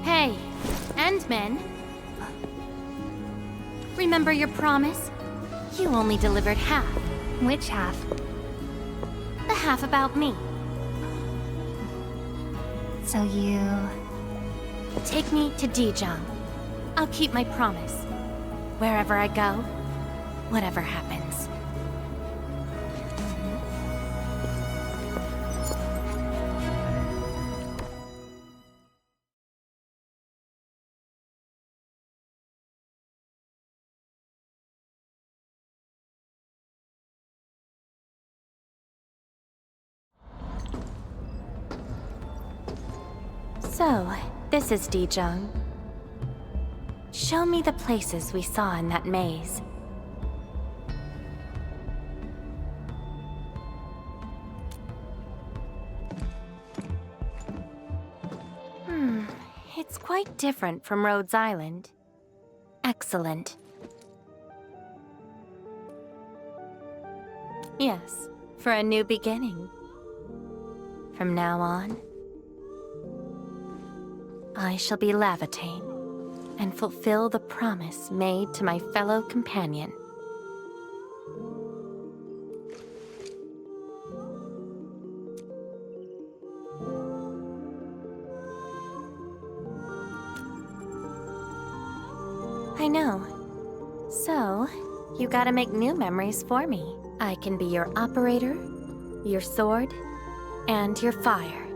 Hey, Endman. Remember your promise? You only delivered half. Which half? The half about me. So you... Take me to Dijiang. I'll keep my promise. Wherever I go, whatever happens. So, this is Dijiang. Show me the places we saw in that maze. It's quite different from Rhodes Island. Excellent. Yes, for a new beginning. From now on, I shall be Lavitane and fulfill the promise made to my fellow companion. I know. So, you gotta make new memories for me. I can be your operator, your sword, and your fire.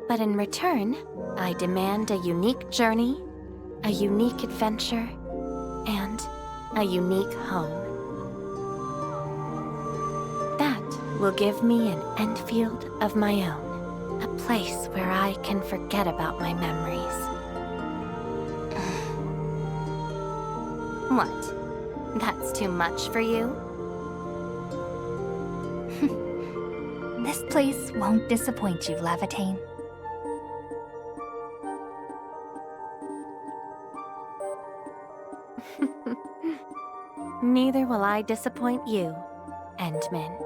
But in return, I demand a unique journey, a unique adventure, and a unique home. That will give me an Endfield of my own, a place where I can forget about my memories. What? That's too much for you? This place won't disappoint you, Lavitane. Neither will I disappoint you, Endmin.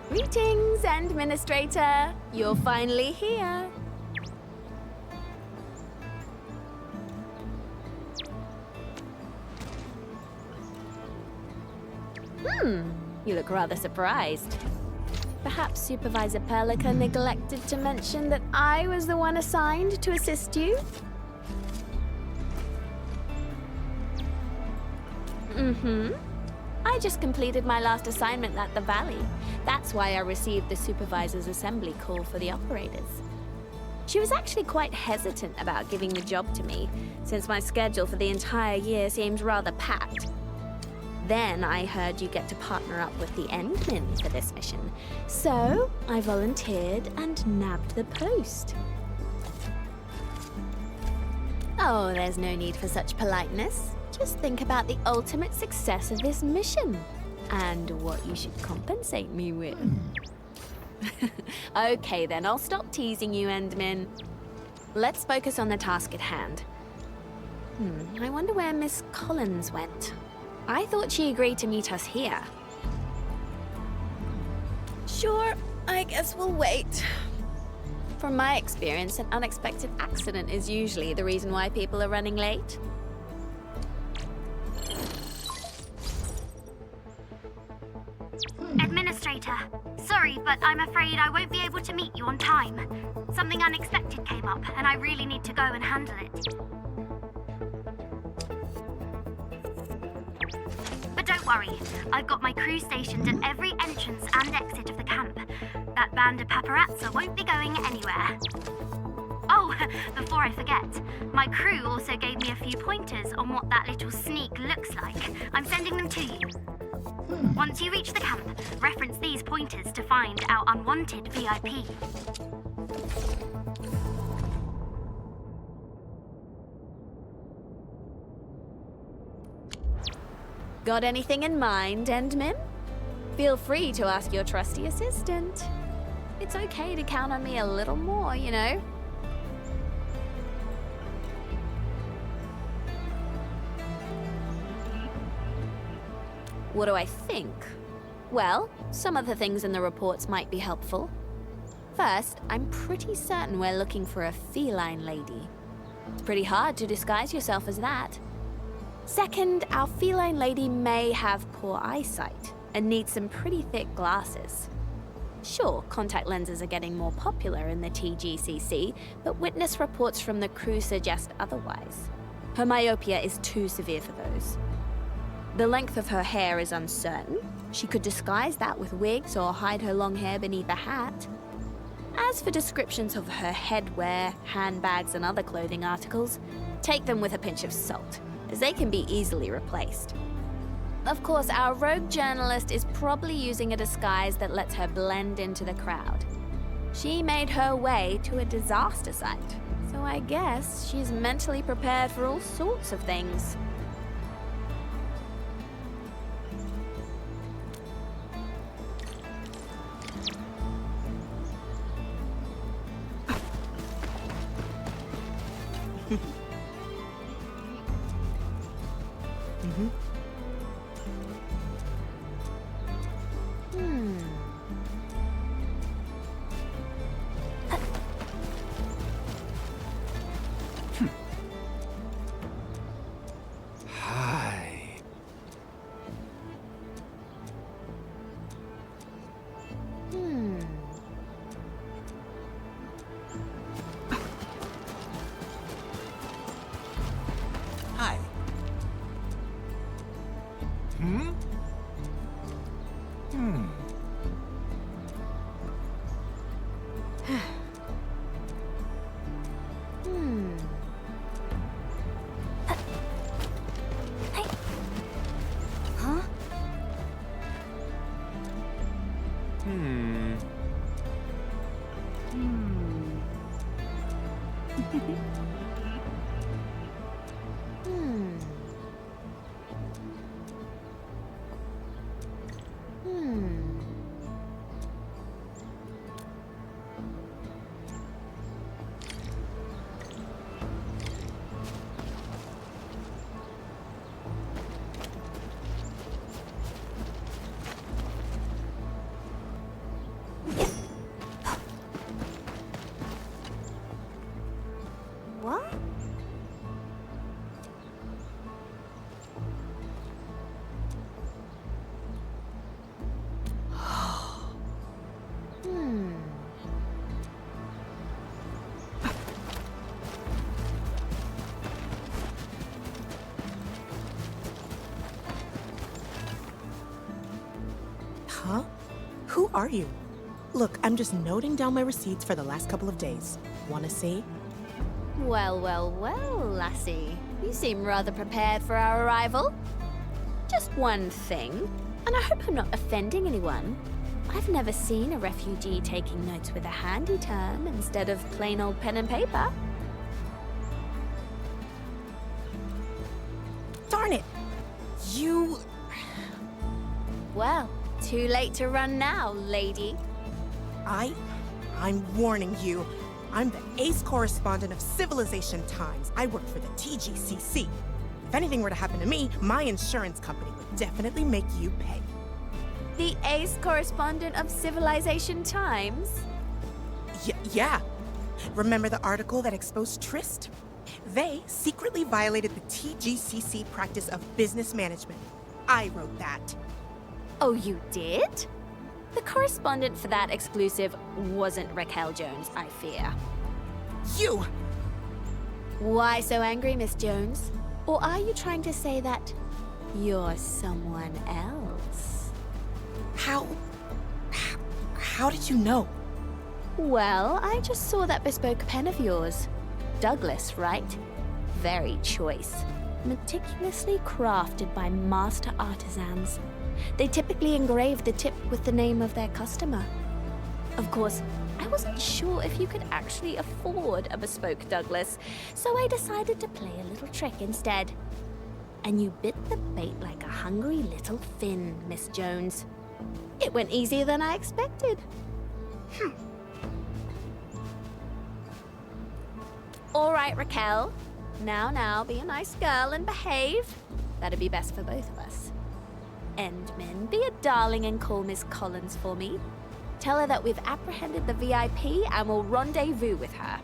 Greetings, Administrator! You're finally here. You look rather surprised. Perhaps Supervisor Perlica neglected to mention that I was the one assigned to assist you? I just completed my last assignment at the Valley. That's why I received the Supervisor's Assembly call for the operators. She was actually quite hesitant about giving the job to me, since my schedule for the entire year seemed rather packed. Then I heard you get to partner up with the Endmin for this mission, so I volunteered and nabbed the post. Oh, there's no need for such politeness. Just think about the ultimate success of this mission, and what you should compensate me with. Okay then, I'll stop teasing you, Endmin. Let's focus on the task at hand. I wonder where Miss Collins went. I thought she agreed to meet us here. Sure, I guess we'll wait. From my experience, an unexpected accident is usually the reason why people are running late. Administrator, sorry, but I'm afraid I won't be able to meet you on time. Something unexpected came up, and I really need to go and handle it. But don't worry, I've got my crew stationed at every entrance and exit of the camp. That band of paparazzi won't be going anywhere. Oh, before I forget, my crew also gave me a few pointers on what that little sneak looks like. I'm sending them to you. Once you reach the camp, reference these pointers to find our unwanted VIP. Got anything in mind, Endmin? Feel free to ask your trusty assistant. It's okay to count on me a little more, you know? What do I think? Well, some of the things in the reports might be helpful. First, I'm pretty certain we're looking for a feline lady. It's pretty hard to disguise yourself as that. Second, our feline lady may have poor eyesight and needs some pretty thick glasses. Sure, contact lenses are getting more popular in the TGCC, but witness reports from the crew suggest otherwise. Her myopia is too severe for those. The length of her hair is uncertain. She could disguise that with wigs or hide her long hair beneath a hat. As for descriptions of her headwear, handbags, and other clothing articles, take them with a pinch of salt, as they can be easily replaced. Of course, our rogue journalist is probably using a disguise that lets her blend into the crowd. She made her way to a disaster site, so I guess she's mentally prepared for all sorts of things. What? Huh? Who are you? Look, I'm just noting down my receipts for the last couple of days. Wanna see? Well, well, well, lassie. You seem rather prepared for our arrival. Just one thing, and I hope I'm not offending anyone. I've never seen a refugee taking notes with a handy term instead of plain old pen and paper. Darn it! You... Well, too late to run now, lady. I'm warning you. I'm the ace correspondent of Civilization Times. I work for the TGCC. If anything were to happen to me, my insurance company would definitely make you pay. The ace correspondent of Civilization Times? Yeah. Remember the article that exposed Trist? They secretly violated the TGCC practice of business management. I wrote that. Oh, you did? The correspondent for that exclusive wasn't Raquel Jones, I fear. You! Why so angry, Miss Jones? Or are you trying to say that you're someone else? How did you know? Well, I just saw that bespoke pen of yours. Douglas, right? Very choice. Meticulously crafted by master artisans. They typically engrave the tip with the name of their customer. Of course, I wasn't sure if you could actually afford a bespoke Douglas, so I decided to play a little trick instead. And you bit the bait like a hungry little fin, Miss Jones. It went easier than I expected. All right, Raquel. Now, be a nice girl and behave. That'd be best for both of us. Endmin, be a darling and call Miss Collins for me. Tell her that we've apprehended the VIP and will rendezvous with her.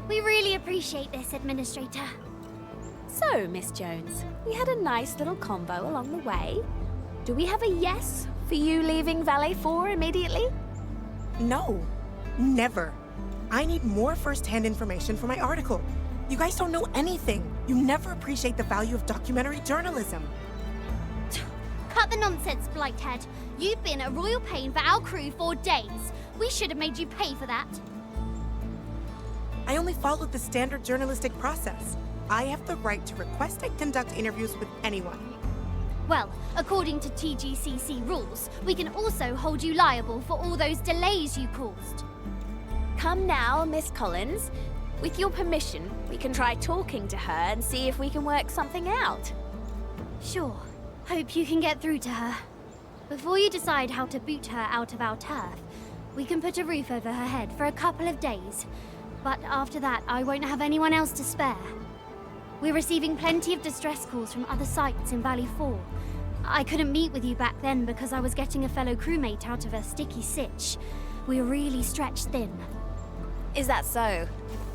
We really appreciate this, Administrator. So, Miss Jones, we had a nice little convo along the way. Do we have a yes for you leaving Valet 4 immediately? No, never. I need more first-hand information for my article. You guys don't know anything. You never appreciate the value of documentary journalism. Cut the nonsense, Blighthead. You've been a royal pain for our crew for days. We should have made you pay for that. I only followed the standard journalistic process. I have the right to request and conduct interviews with anyone. Well, according to TGCC rules, we can also hold you liable for all those delays you caused. Come now, Miss Collins. With your permission, we can try talking to her and see if we can work something out. Sure. Hope you can get through to her. Before you decide how to boot her out of our turf, we can put a roof over her head for a couple of days. But after that, I won't have anyone else to spare. We're receiving plenty of distress calls from other sites in Valley 4. I couldn't meet with you back then because I was getting a fellow crewmate out of a sticky sitch. We're really stretched thin. Is that so?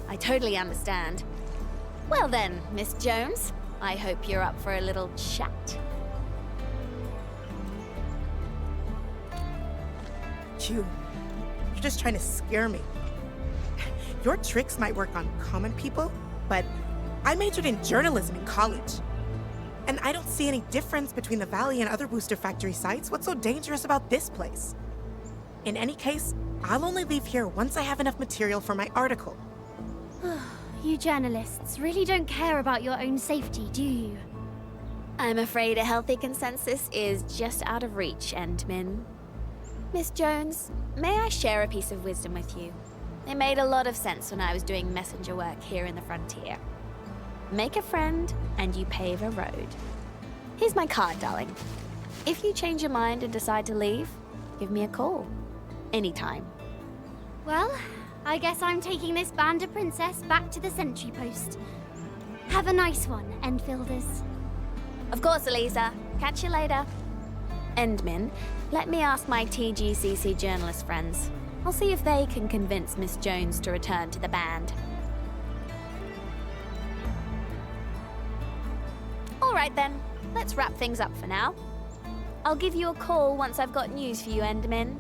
I totally understand. Well then, Miss Jones, I hope you're up for a little chat. You're just trying to scare me. Your tricks might work on common people, but I majored in journalism in college. And I don't see any difference between the Valley and other booster factory sites. What's so dangerous about this place? In any case, I'll only leave here once I have enough material for my article. You journalists really don't care about your own safety, do you? I'm afraid a healthy consensus is just out of reach, Endmin. Miss Jones, may I share a piece of wisdom with you? It made a lot of sense when I was doing messenger work here in the frontier. Make a friend, and you pave a road. Here's my card, darling. If you change your mind and decide to leave, give me a call. Anytime. Well, I guess I'm taking this bandit princess back to the sentry post. Have a nice one, Enfielders. Of course, Elisa. Catch you later. Endmin, let me ask my TGCC journalist friends. I'll see if they can convince Miss Jones to return to the band. All right then, let's wrap things up for now. I'll give you a call once I've got news for you, Endmin.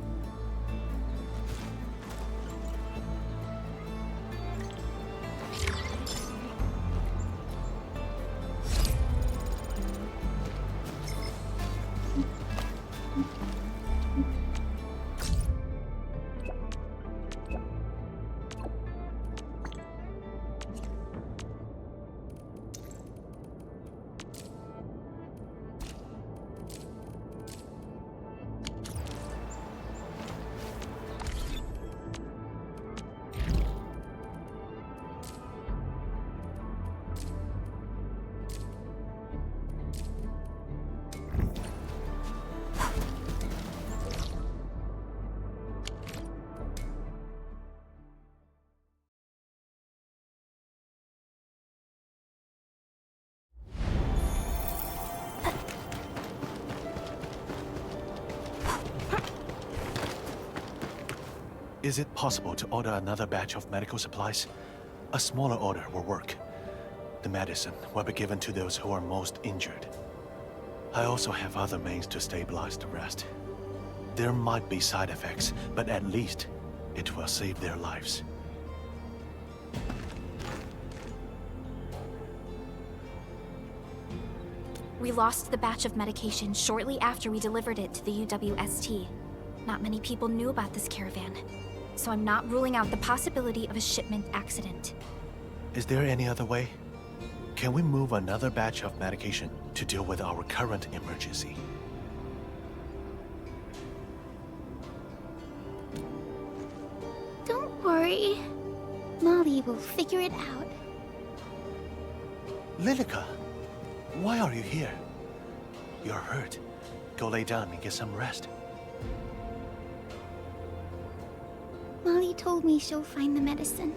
Is it possible to order another batch of medical supplies? A smaller order will work. The medicine will be given to those who are most injured. I also have other means to stabilize the rest. There might be side effects, but at least it will save their lives. We lost the batch of medication shortly after we delivered it to the UWST. Not many people knew about this caravan, so I'm not ruling out the possibility of a shipment accident. Is there any other way? Can we move another batch of medication to deal with our current emergency? Don't worry. Molly will figure it out. Lilica, why are you here? You're hurt. Go lay down and get some rest. Molly told me she'll find the medicine.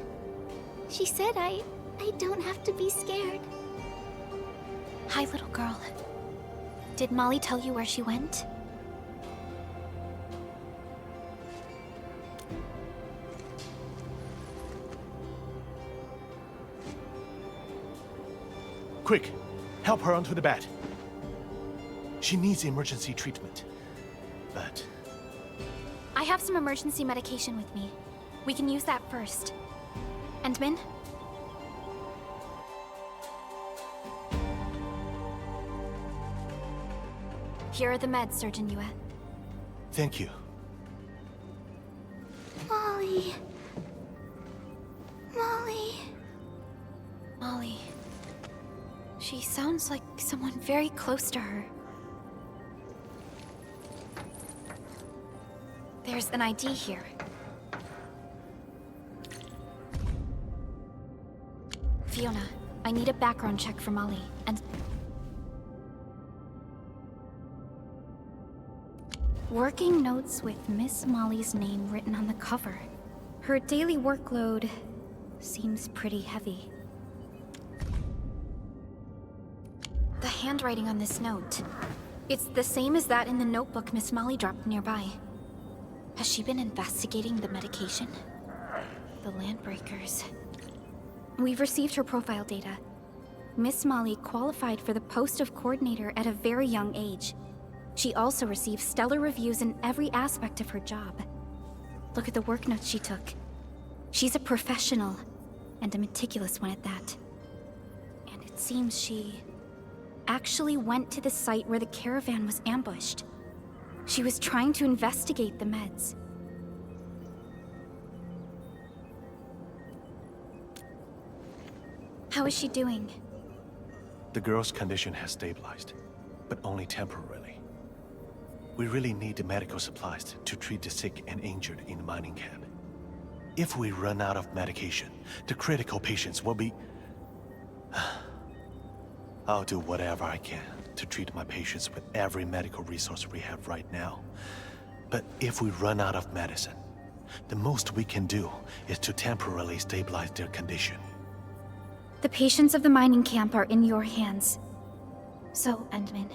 She said I I don't have to be scared. Hi, little girl. Did Molly tell you where she went? Quick, help her onto the bat. She needs emergency treatment. But I have some emergency medication with me. We can use that first. Endman? Here are the meds, Surgeon Yue. thank you. Molly. Molly. Molly. She sounds like someone very close to her. There's an ID here. Fiona, I need a background check for Molly, and... Working notes with Miss Molly's name written on the cover. Her daily workload seems pretty heavy. The handwriting on this note. It's the same as that in the notebook Miss Molly dropped nearby. Has she been investigating the medication? The Landbreakers. We've received her profile data. Miss Molly qualified for the post of coordinator at a very young age. She also received stellar reviews in every aspect of her job. Look at the work notes she took. She's a professional, and a meticulous one at that. And it seems she actually went to the site where the caravan was ambushed. She was trying to investigate the meds. How is she doing? The girl's condition has stabilized, but only temporarily. We really need the medical supplies to treat the sick and injured in the mining camp. If we run out of medication, the critical patients will be... I'll do whatever I can to treat my patients with every medical resource we have right now. But if we run out of medicine, the most we can do is to temporarily stabilize their condition. The patients of the mining camp are in your hands. So, Endman,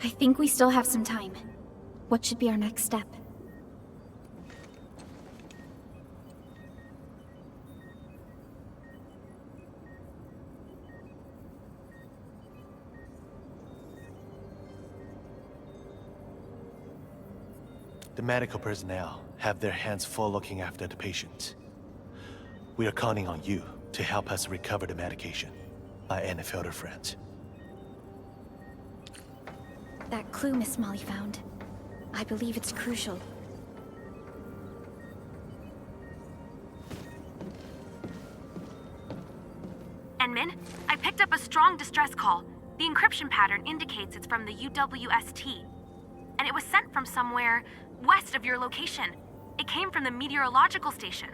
I think we still have some time. What should be our next step? The medical personnel have their hands full looking after the patients. We are counting on you to help us recover the medication, my Endfielder friends. That clue Miss Molly found. I believe it's crucial. Enmin, I picked up a strong distress call. The encryption pattern indicates it's from the UWST. And it was sent from somewhere west of your location. It came from the meteorological station.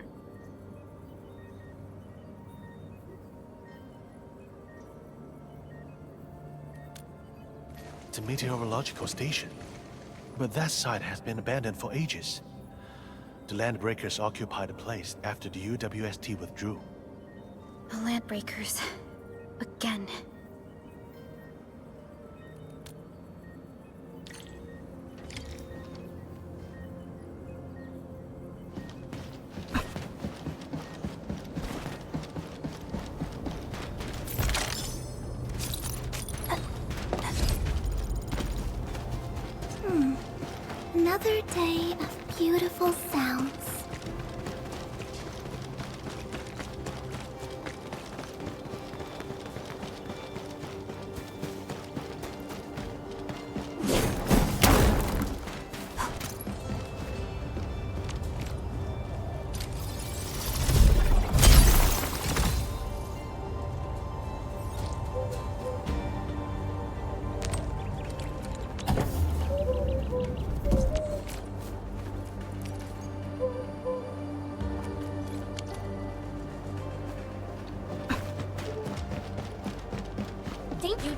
It's a meteorological station. But that site has been abandoned for ages. The Landbreakers occupied the place after the UWST withdrew. The Landbreakers. Again. Another day of beautiful sounds.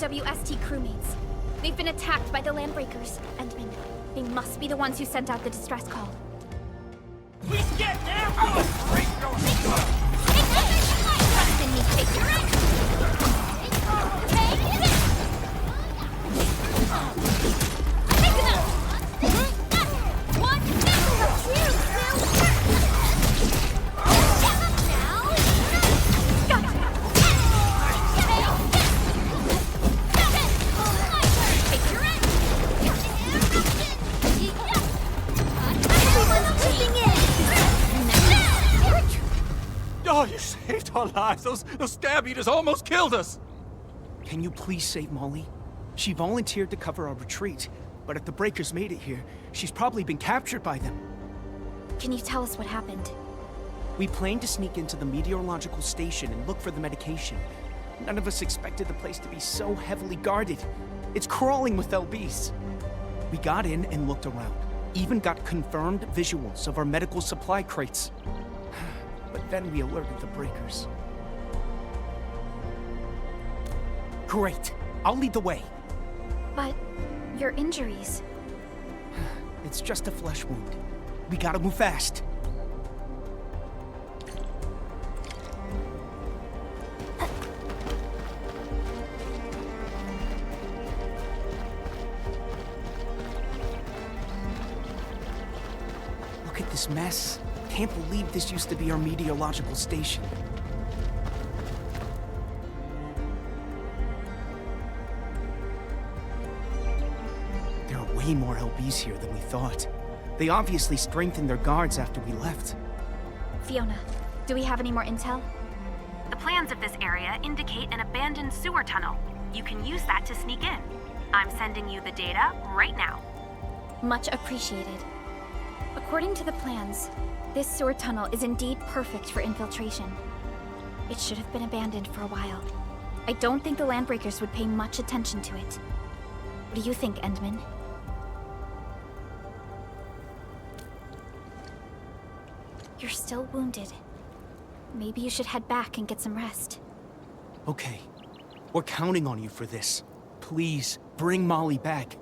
UWST crewmates. They've been attacked by the Landbreakers. Endman, they must be the ones who sent out the distress call. We get there! Trust in me, figure! our lives. Those scab eaters almost killed us. Can you please save Molly? She volunteered to cover our retreat, but if the Breakers made it here, she's probably been captured by them. Can you tell us what happened? We planned to sneak into the meteorological station and look for the medication. None of us expected the place to be so heavily guarded. It's crawling with LBs. We got in and looked around. Even got confirmed visuals of our medical supply crates. But then we alerted the Breakers. Great. I'll lead the way. But your injuries... It's just a flesh wound. We gotta move fast. Look at this mess. Can't believe this used to be our meteorological station. There are way more LBs here than we thought. They obviously strengthened their guards after we left. Fiona, do we have any more intel? The plans of this area indicate an abandoned sewer tunnel. You can use that to sneak in. I'm sending you the data right now. Much appreciated. According to the plans, this sewer tunnel is indeed perfect for infiltration. It should have been abandoned for a while. I don't think the Landbreakers would pay much attention to it. What do you think, Endman? You're still wounded. Maybe you should head back and get some rest. Okay. We're counting on you for this. Please, bring Molly back.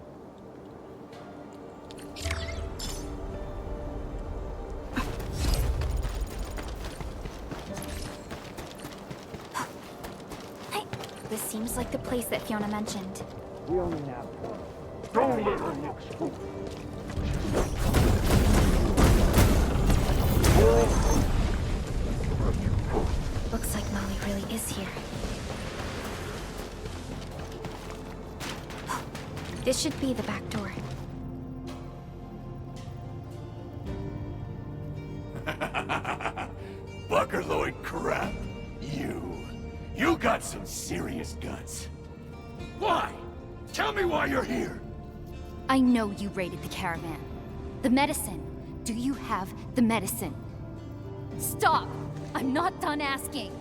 This seems like the place that Fiona mentioned. We only have one. Don't let her look spooked. Looks like Molly really is here. This should be the back door. Buckerloid crap. You got some serious guts. Why? Tell me why you're here. I know you raided the caravan. The medicine. Do you have the medicine? Stop! I'm not done asking.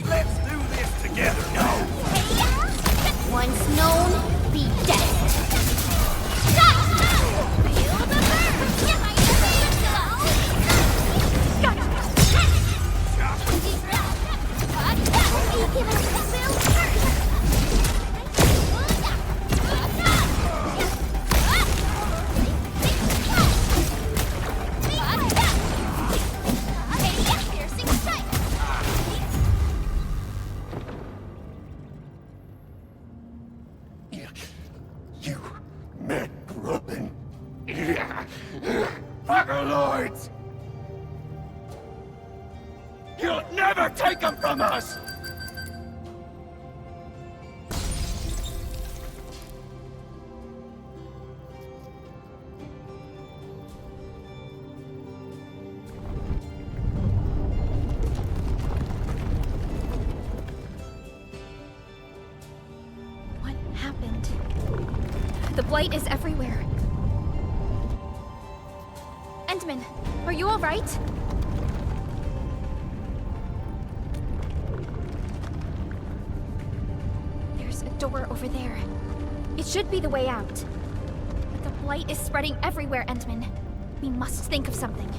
Let's do this together. No. Once known, be dead. Buckerloids! You'll never take them from us! What happened? The blight is everywhere. Endman, are you all right? There's a door over there. It should be the way out. But the blight is spreading everywhere, Endman. We must think of something.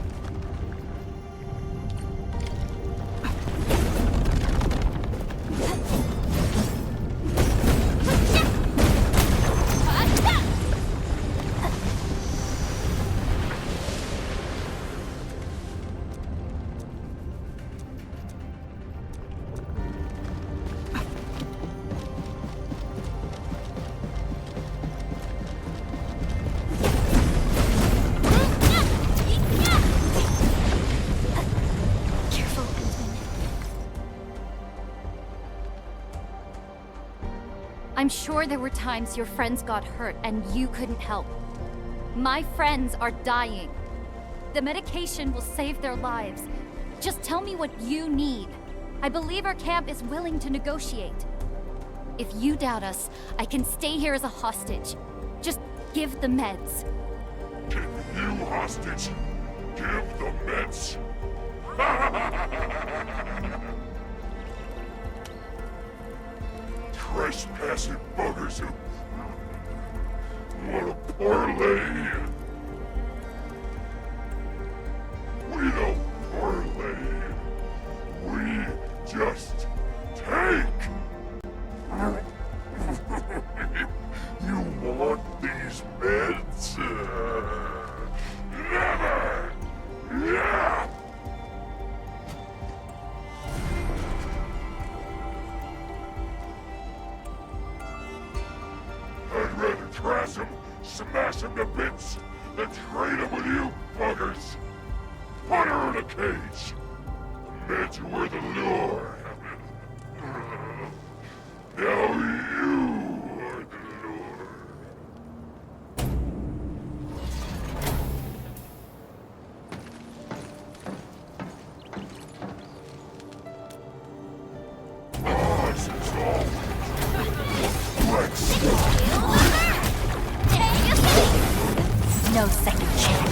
sure there were times your friends got hurt and you couldn't help. My friends are dying. The medication will save their lives. Just tell me what you need. I believe our camp is willing to negotiate. If you doubt us, I can stay here as a hostage. Just give the meds. Can you hostage give the meds? Trespassing buggers who want to parlay. We don't parlay. We just take. You want these meds? Never! Yeah! I'd rather trash him, smash him to bits, than trade him with you buggers. Put her in a cage. The meds were the lure. Now you are the lure. Ours is always. Let's start. No second chance.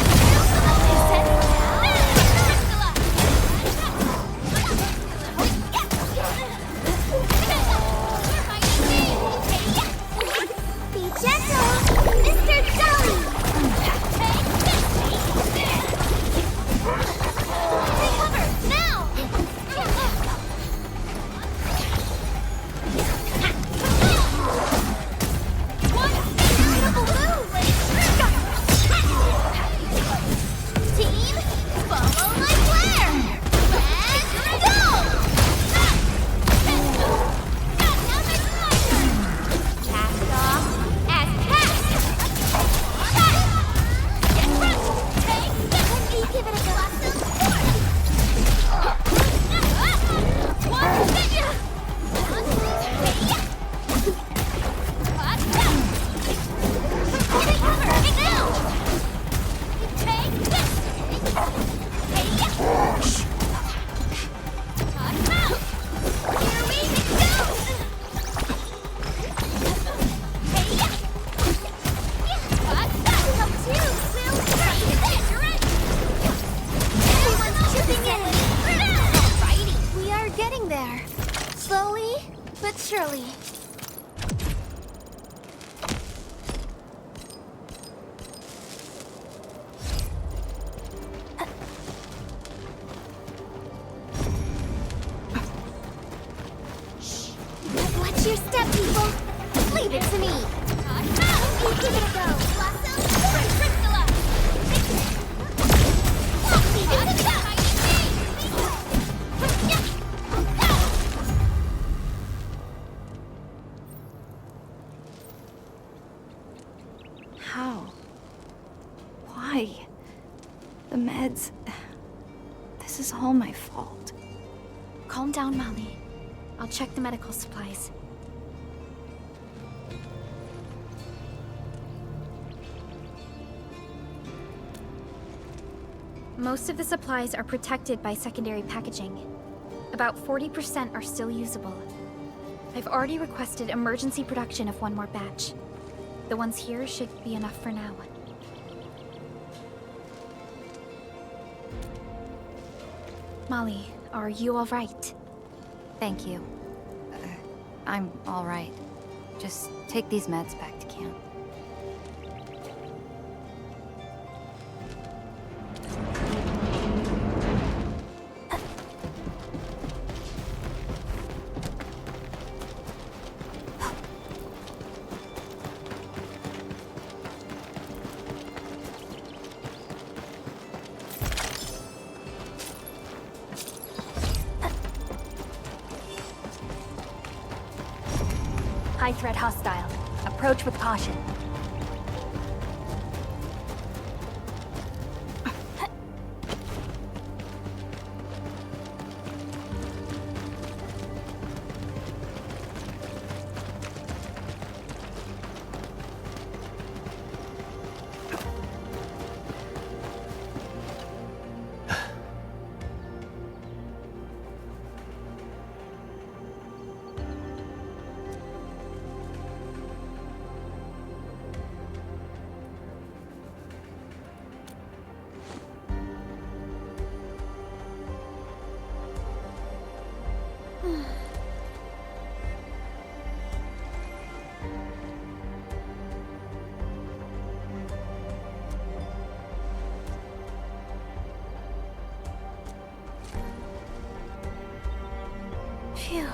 This is all my fault. Calm down, Molly. I'll check the medical supplies. Most of the supplies are protected by secondary packaging. About 40% are still usable. I've already requested emergency production of one more batch. The ones here should be enough for now. Molly, are you all right? Thank you. I'm all right. Just take these meds back to camp. High threat hostile. Approach with caution. Phew.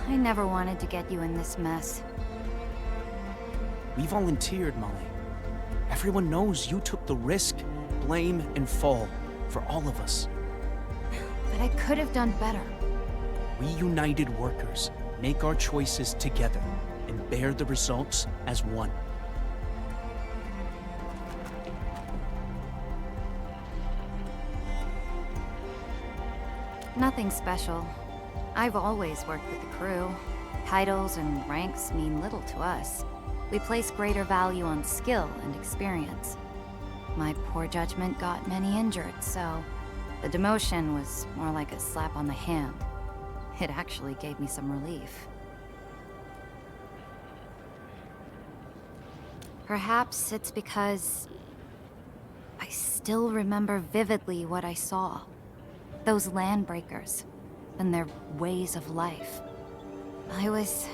I never wanted to get you in this mess. We volunteered, Molly. Everyone knows you took the risk, blame, and fall for all of us. But I could have done better. We united workers make our choices together and bear the results as one. Nothing special. I've always worked with the crew. Titles and ranks mean little to us. We place greater value on skill and experience. My poor judgment got many injured, so the demotion was more like a slap on the hand. It actually gave me some relief. Perhaps it's because I still remember vividly what I saw. Those Landbreakers and their ways of life. I was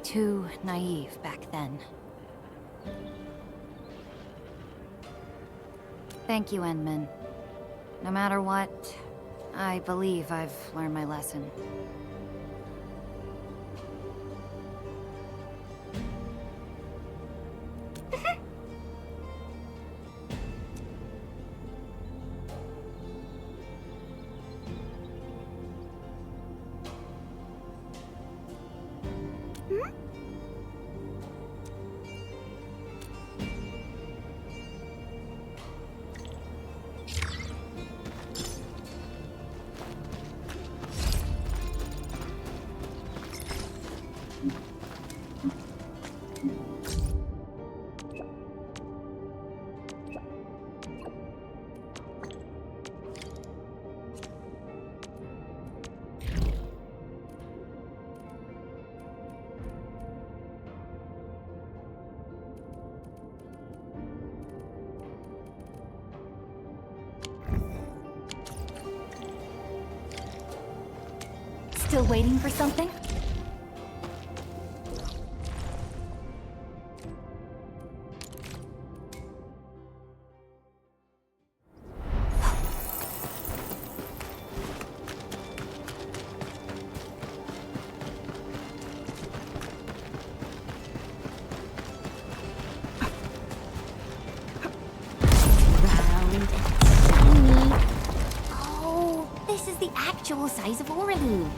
too naive back then. Thank you, Endman. No matter what, I believe I've learned my lesson. Still waiting for something? Oh, this is the actual size of Orlu.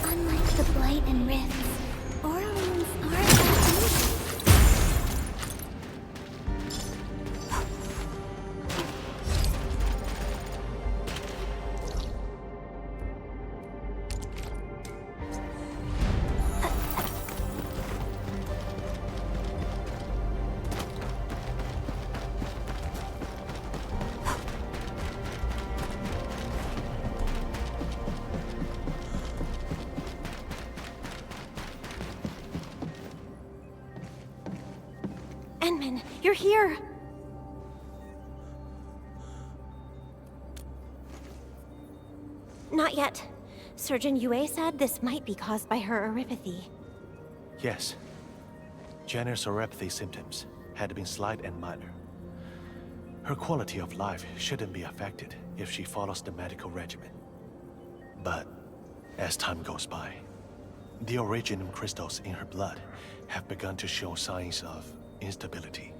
Unlike the blight and rifts, Orleans aren't that easy. Endman, you're here! Not yet. Surgeon Yue said this might be caused by her oropathy. Yes. Jenner's oropathy symptoms had been slight and minor. Her quality of life shouldn't be affected if she follows the medical regimen. But as time goes by, the Originium crystals in her blood have begun to show signs of instability.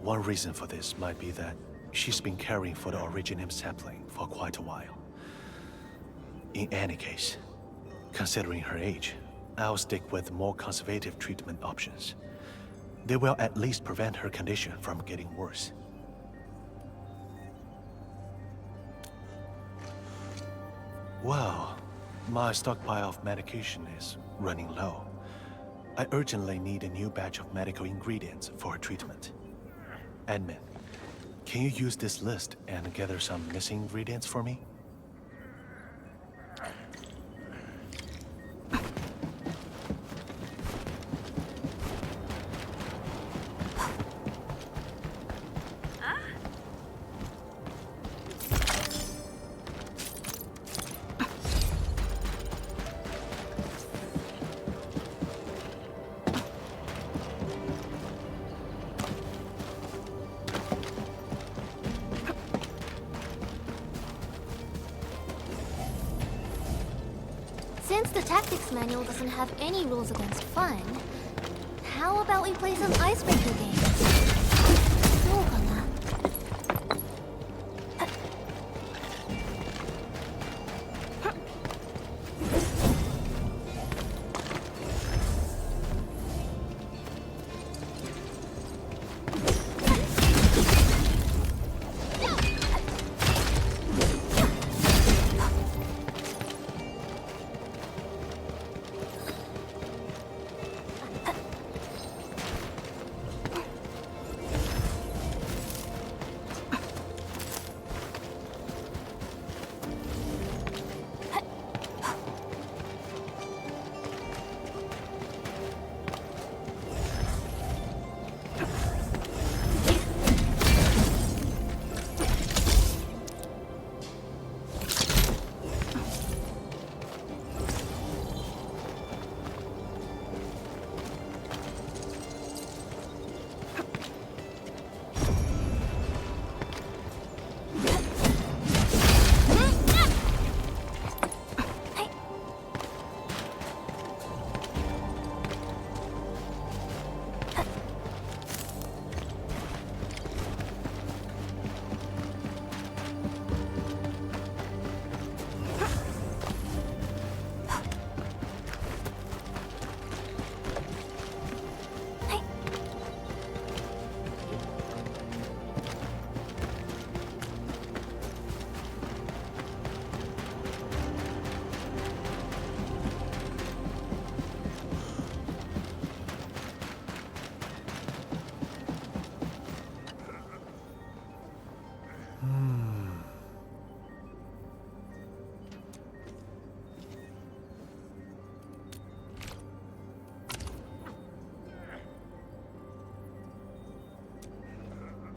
One reason for this might be that she's been caring for the Originium sapling for quite a while. In any case, considering her age, I'll stick with more conservative treatment options. They will at least prevent her condition from getting worse. Well, my stockpile of medication is running low. I urgently need a new batch of medical ingredients for her treatment. Admin, can you use this list and gather some missing ingredients for me? Since the tactics manual doesn't have any rules against fun, how about we play some icebreaker games?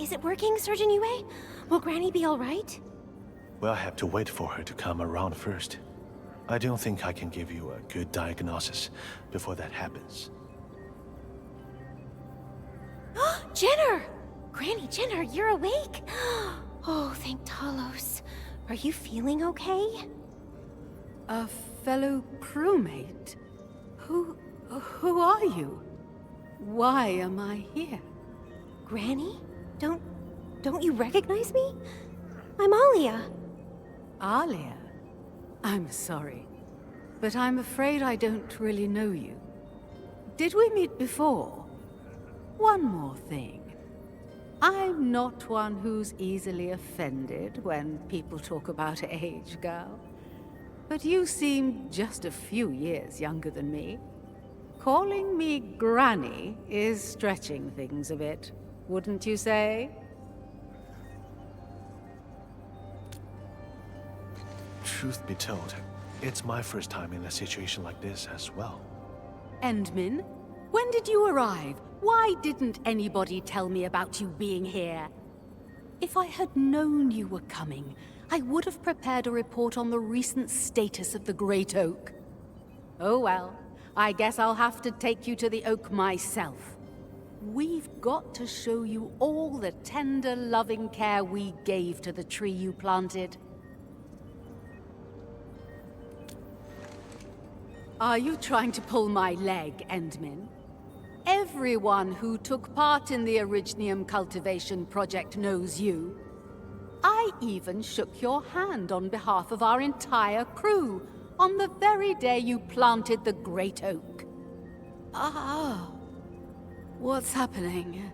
Is it working, Surgeon Yue? Will Granny be all right? We'll have to wait for her to come around first. I don't think I can give you a good diagnosis before that happens. Jenner! Granny Jenner, you're awake? Oh, thank Talos. Are you feeling okay? A fellow crewmate? Who are you? Why am I here? Granny? Don't you recognize me? I'm Alia. Alia? I'm sorry, but I'm afraid I don't really know you. Did we meet before? One more thing. I'm not one who's easily offended when people talk about age, girl. But you seem just a few years younger than me. Calling me Granny is stretching things a bit, wouldn't you say? Truth be told, it's my first time in a situation like this as well. Endmin, when did you arrive? Why didn't anybody tell me about you being here? If I had known you were coming, I would have prepared a report on the recent status of the Great Oak. Oh well, I guess I'll have to take you to the Oak myself. We've got to show you all the tender, loving care we gave to the tree you planted. Are you trying to pull my leg, Endmin? Everyone who took part in the Erignium cultivation project knows you. I even shook your hand on behalf of our entire crew on the very day you planted the Great Oak. Ah, what's happening?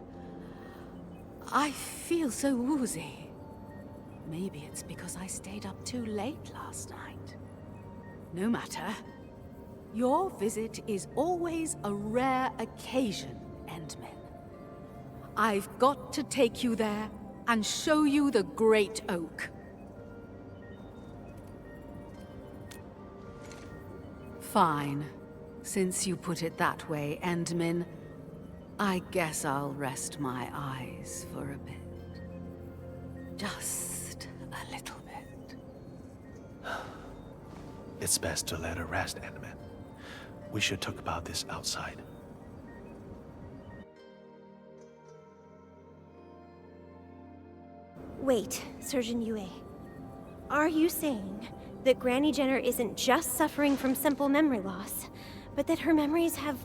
I feel so woozy. Maybe it's because I stayed up too late last night. No matter. Your visit is always a rare occasion, Endmen. I've got to take you there and show you the Great Oak. Fine. Since you put it that way, Endmen, I guess I'll rest my eyes for a bit. Just a little bit. It's best to let her rest, Endmen. We should talk about this outside. Wait, Surgeon Yue. Are you saying that Granny Jenner isn't just suffering from simple memory loss, but that her memories have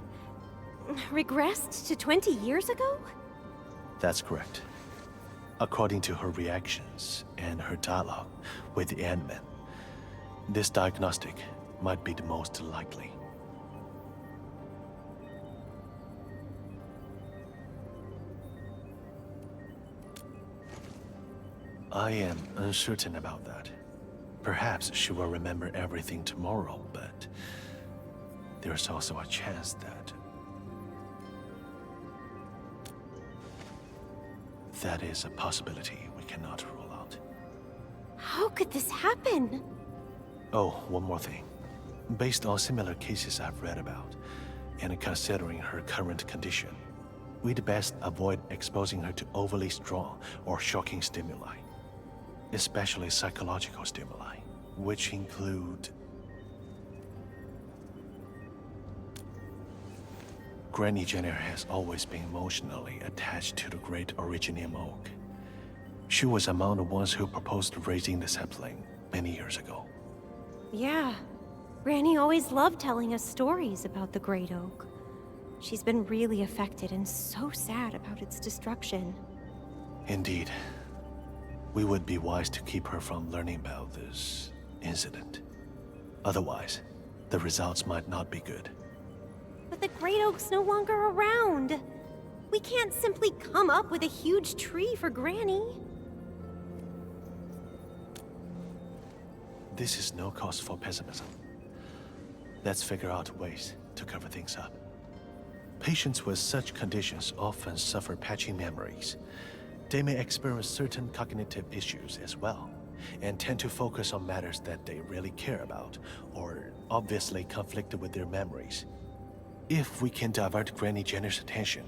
regressed to 20 years ago? That's correct. According to her reactions and her dialogue with the Endmen, this diagnostic might be the most likely. I am uncertain about that. Perhaps she will remember everything tomorrow, but there's also a chance that... that is a possibility we cannot rule out. How could this happen? Oh, one more thing. Based on similar cases I've read about, and considering her current condition, we'd best avoid exposing her to overly strong or shocking stimuli. Especially psychological stimuli, which include... Granny Jenner has always been emotionally attached to the great Originium Oak. She was among the ones who proposed raising the sapling many years ago. Yeah. Granny always loved telling us stories about the Great Oak. She's been really affected and so sad about its destruction. Indeed. We would be wise to keep her from learning about this incident. Otherwise, the results might not be good. But the Great Oak's no longer around. We can't simply come up with a huge tree for Granny. This is no cause for pessimism. Let's figure out ways to cover things up. Patients with such conditions often suffer patchy memories. They may experience certain cognitive issues as well, and tend to focus on matters that they really care about, or obviously conflict with their memories. If we can divert Granny Jenner's attention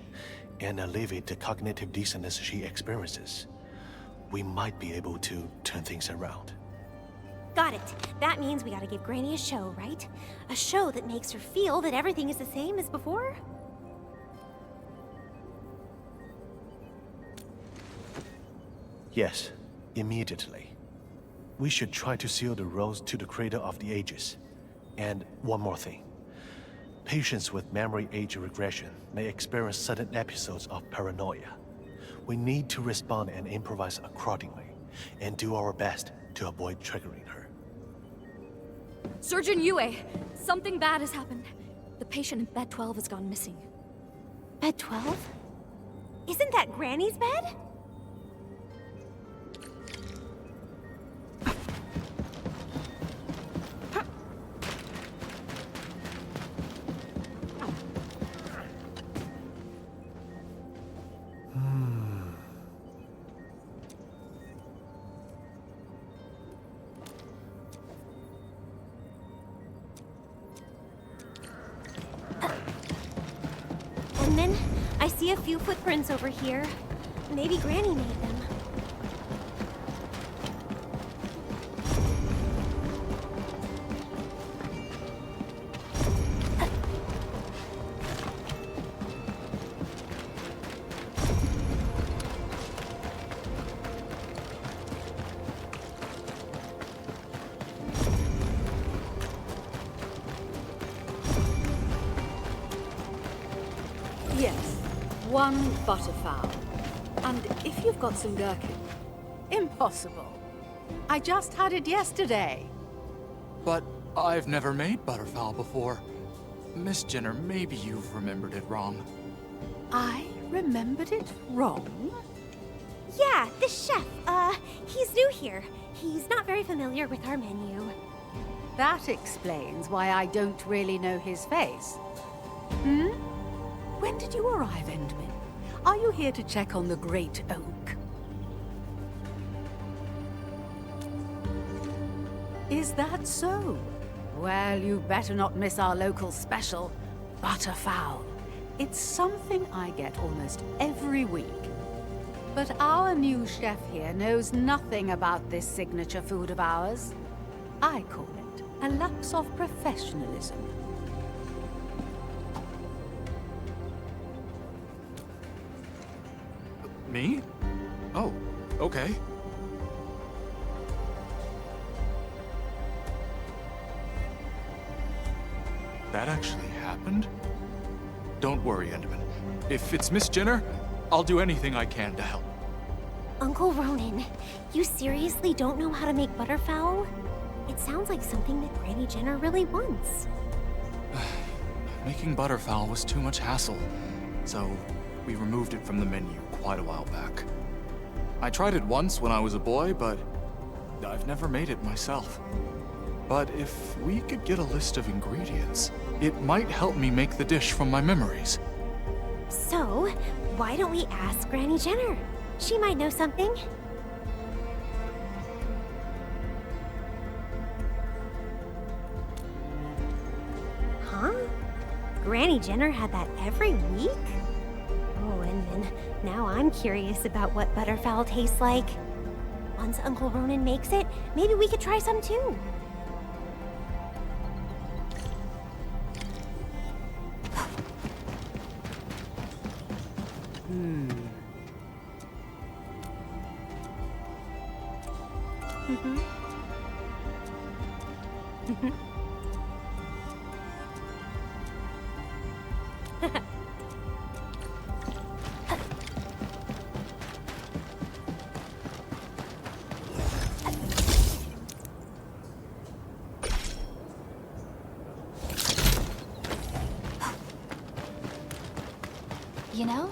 and alleviate the cognitive dissonance she experiences, we might be able to turn things around. Got it. That means we gotta give Granny a show, right? A show that makes her feel that everything is the same as before? Yes, immediately. We should try to seal the roads to the Cradle of the Ages. And one more thing. Patients with memory age regression may experience sudden episodes of paranoia. We need to respond and improvise accordingly, and do our best to avoid triggering her. Surgeon Yue, something bad has happened. The patient in bed 12 has gone missing. Bed 12? Isn't that Granny's bed? And then I see a few footprints over here. Maybe Granny made them. Yes, one butterfowl. And if you've got some gherkin. Impossible. I just had it yesterday. But I've never made butterfowl before. Miss Jenner, maybe you've remembered it wrong. I remembered it wrong? Yeah, this chef, he's new here. He's not very familiar with our menu. That explains why I don't really know his face. Hmm? When did you arrive, Endman? Are you here to check on the Great Oak? Is that so? Well, you better not miss our local special, butterfowl. It's something I get almost every week. But our new chef here knows nothing about this signature food of ours. I call it a lapse of professionalism. Me? Oh, okay. That actually happened? Don't worry, Endman. If it's Miss Jenner, I'll do anything I can to help. Uncle Ronan, you seriously don't know how to make butterfowl? It sounds like something that Granny Jenner really wants. Making butterfowl was too much hassle, so we removed it from the menu quite a while back. I tried it once when I was a boy, but I've never made it myself. But if we could get a list of ingredients, it might help me make the dish from my memories. So, why don't we ask Granny Jenner? She might know something. Huh? Granny Jenner had that every week? Oh, and then now I'm curious about what butterfowl tastes like. Once Uncle Ronan makes it, maybe we could try some too. You know,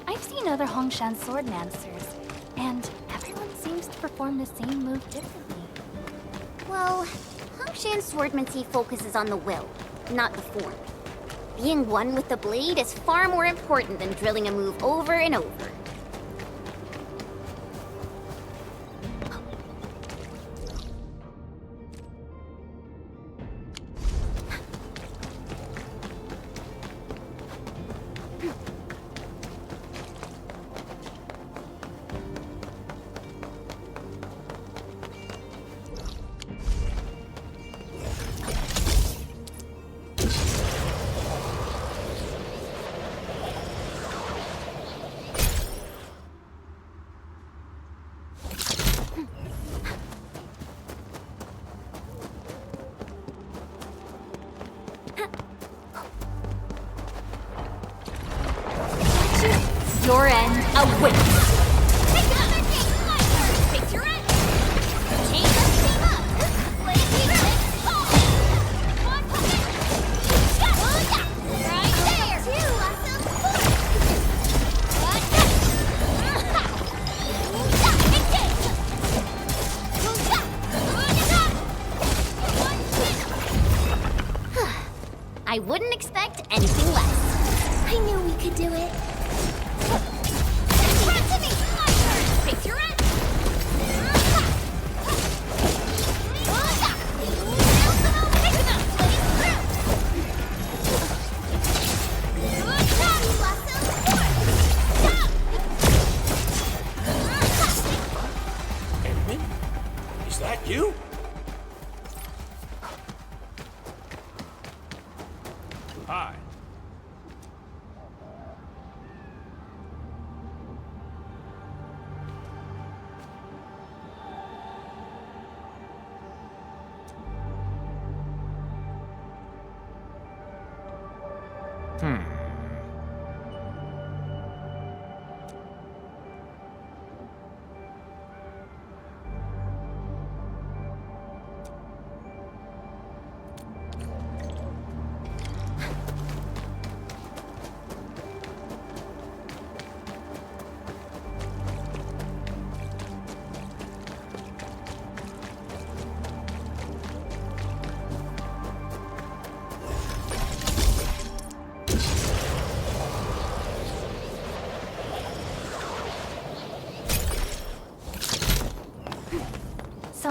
I've seen other Hongshan swordmancers, and everyone seems to perform the same move differently. Well, Hongshan swordmancy focuses on the will, not the form. Being one with the blade is far more important than drilling a move over and over. Your end awaits. Take another game, take your end. Team up. Play defense. One pocket. Right there. Two. Awesome. I wouldn't expect anything less. I knew we could do it. Is that you? Hi.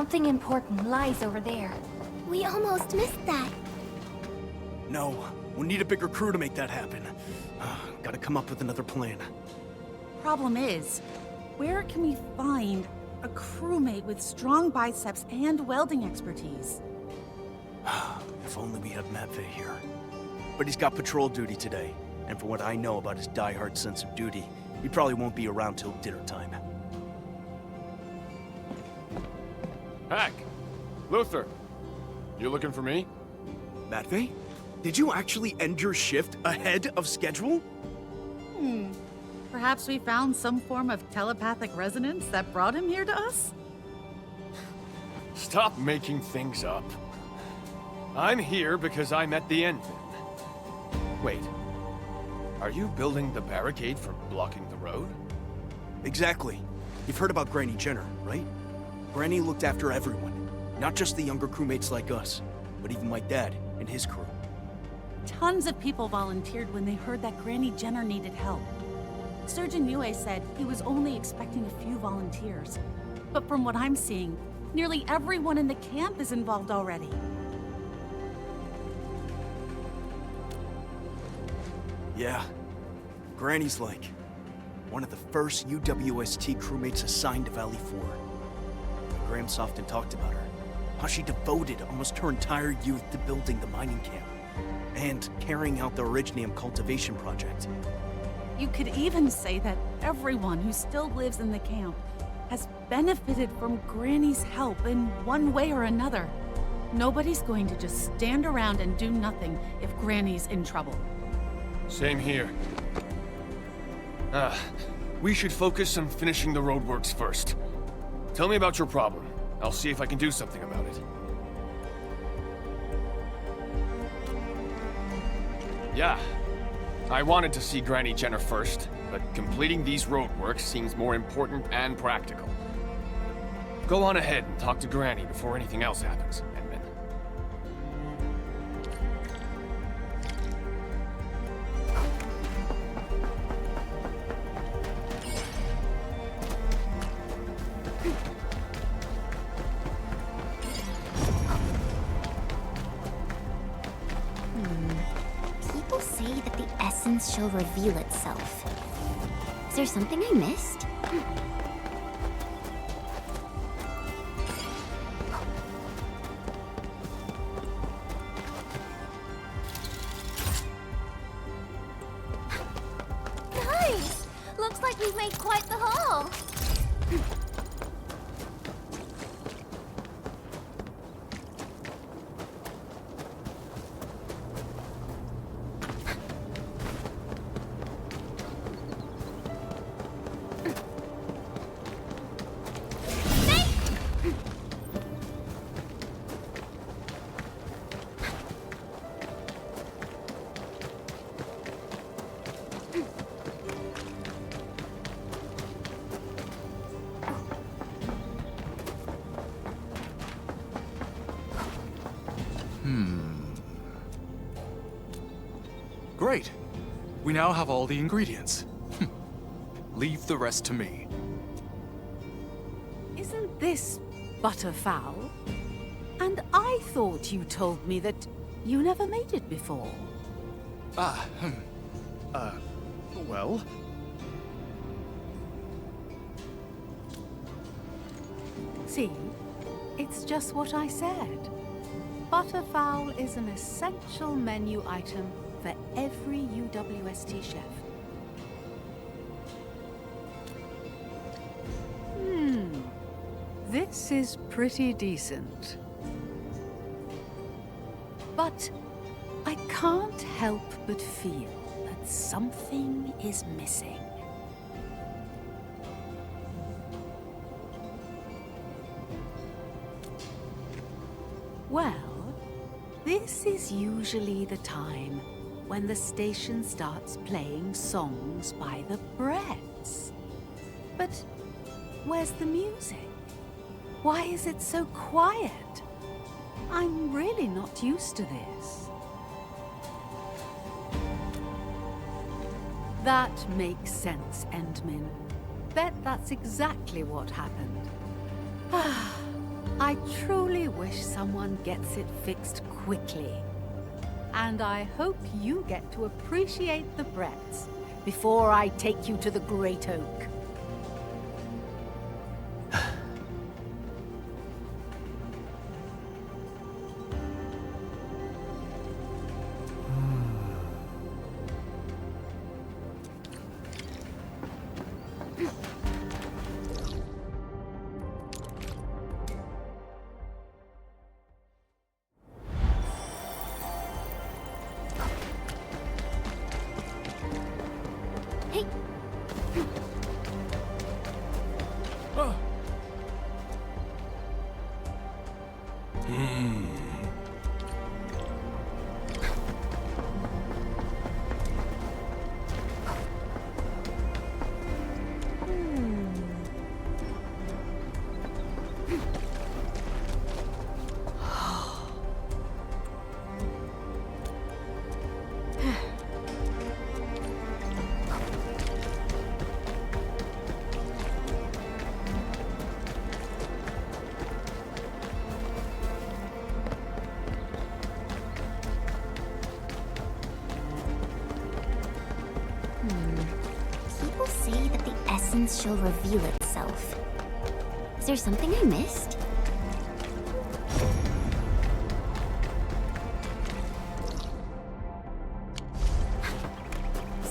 Something important lies over there. We almost missed that. No, we'll need a bigger crew to make that happen. Gotta come up with another plan. Problem is, where can we find a crewmate with strong biceps and welding expertise? If only we had Matvey here. But he's got patrol duty today, and from what I know about his die-hard sense of duty, he probably won't be around till dinner time. Hack! Luther! You looking for me? Matvey? Did you actually end your shift ahead of schedule? Perhaps we found some form of telepathic resonance that brought him here to us? Stop making things up. I'm here because I'm at the Endfield. Wait. Are you building the barricade for blocking the road? Exactly. You've heard about Granny Jenner, right? Granny looked after everyone. Not just the younger crewmates like us, but even my dad and his crew. Tons of people volunteered when they heard that Granny Jenner needed help. Surgeon Yue said he was only expecting a few volunteers. But from what I'm seeing, nearly everyone in the camp is involved already. Yeah. Granny's like one of the first UWST crewmates assigned to Valley 4. Graham Softon talked about her. How she devoted almost her entire youth to building the mining camp and carrying out the Originium cultivation project. You could even say that everyone who still lives in the camp has benefited from Granny's help in one way or another. Nobody's going to just stand around and do nothing if Granny's in trouble. Same here. We should focus on finishing the roadworks first. Tell me about your problem. I'll see if I can do something about it. Yeah. I wanted to see Granny Jenner first, but completing these roadworks seems more important and practical. Go on ahead and talk to Granny before anything else happens, Edmund. People say that the essence shall reveal itself. Is there something I missed? Nice! Looks like we've made quite the haul. Great. We now have all the ingredients. Leave the rest to me. Isn't this butterfowl? And I thought you told me that you never made it before. Well... See, it's just what I said. Butterfowl is an essential menu item for every UWST chef. This is pretty decent. But I can't help but feel that something is missing. Well, this is usually the time when the station starts playing songs by the Bretts. But where's the music? Why is it so quiet? I'm really not used to this. That makes sense, Endmin. Bet that's exactly what happened. I truly wish someone gets it fixed quickly. And I hope you get to appreciate the breaths before I take you to the Great Oak. People say that the essence shall reveal itself. Is there something I missed?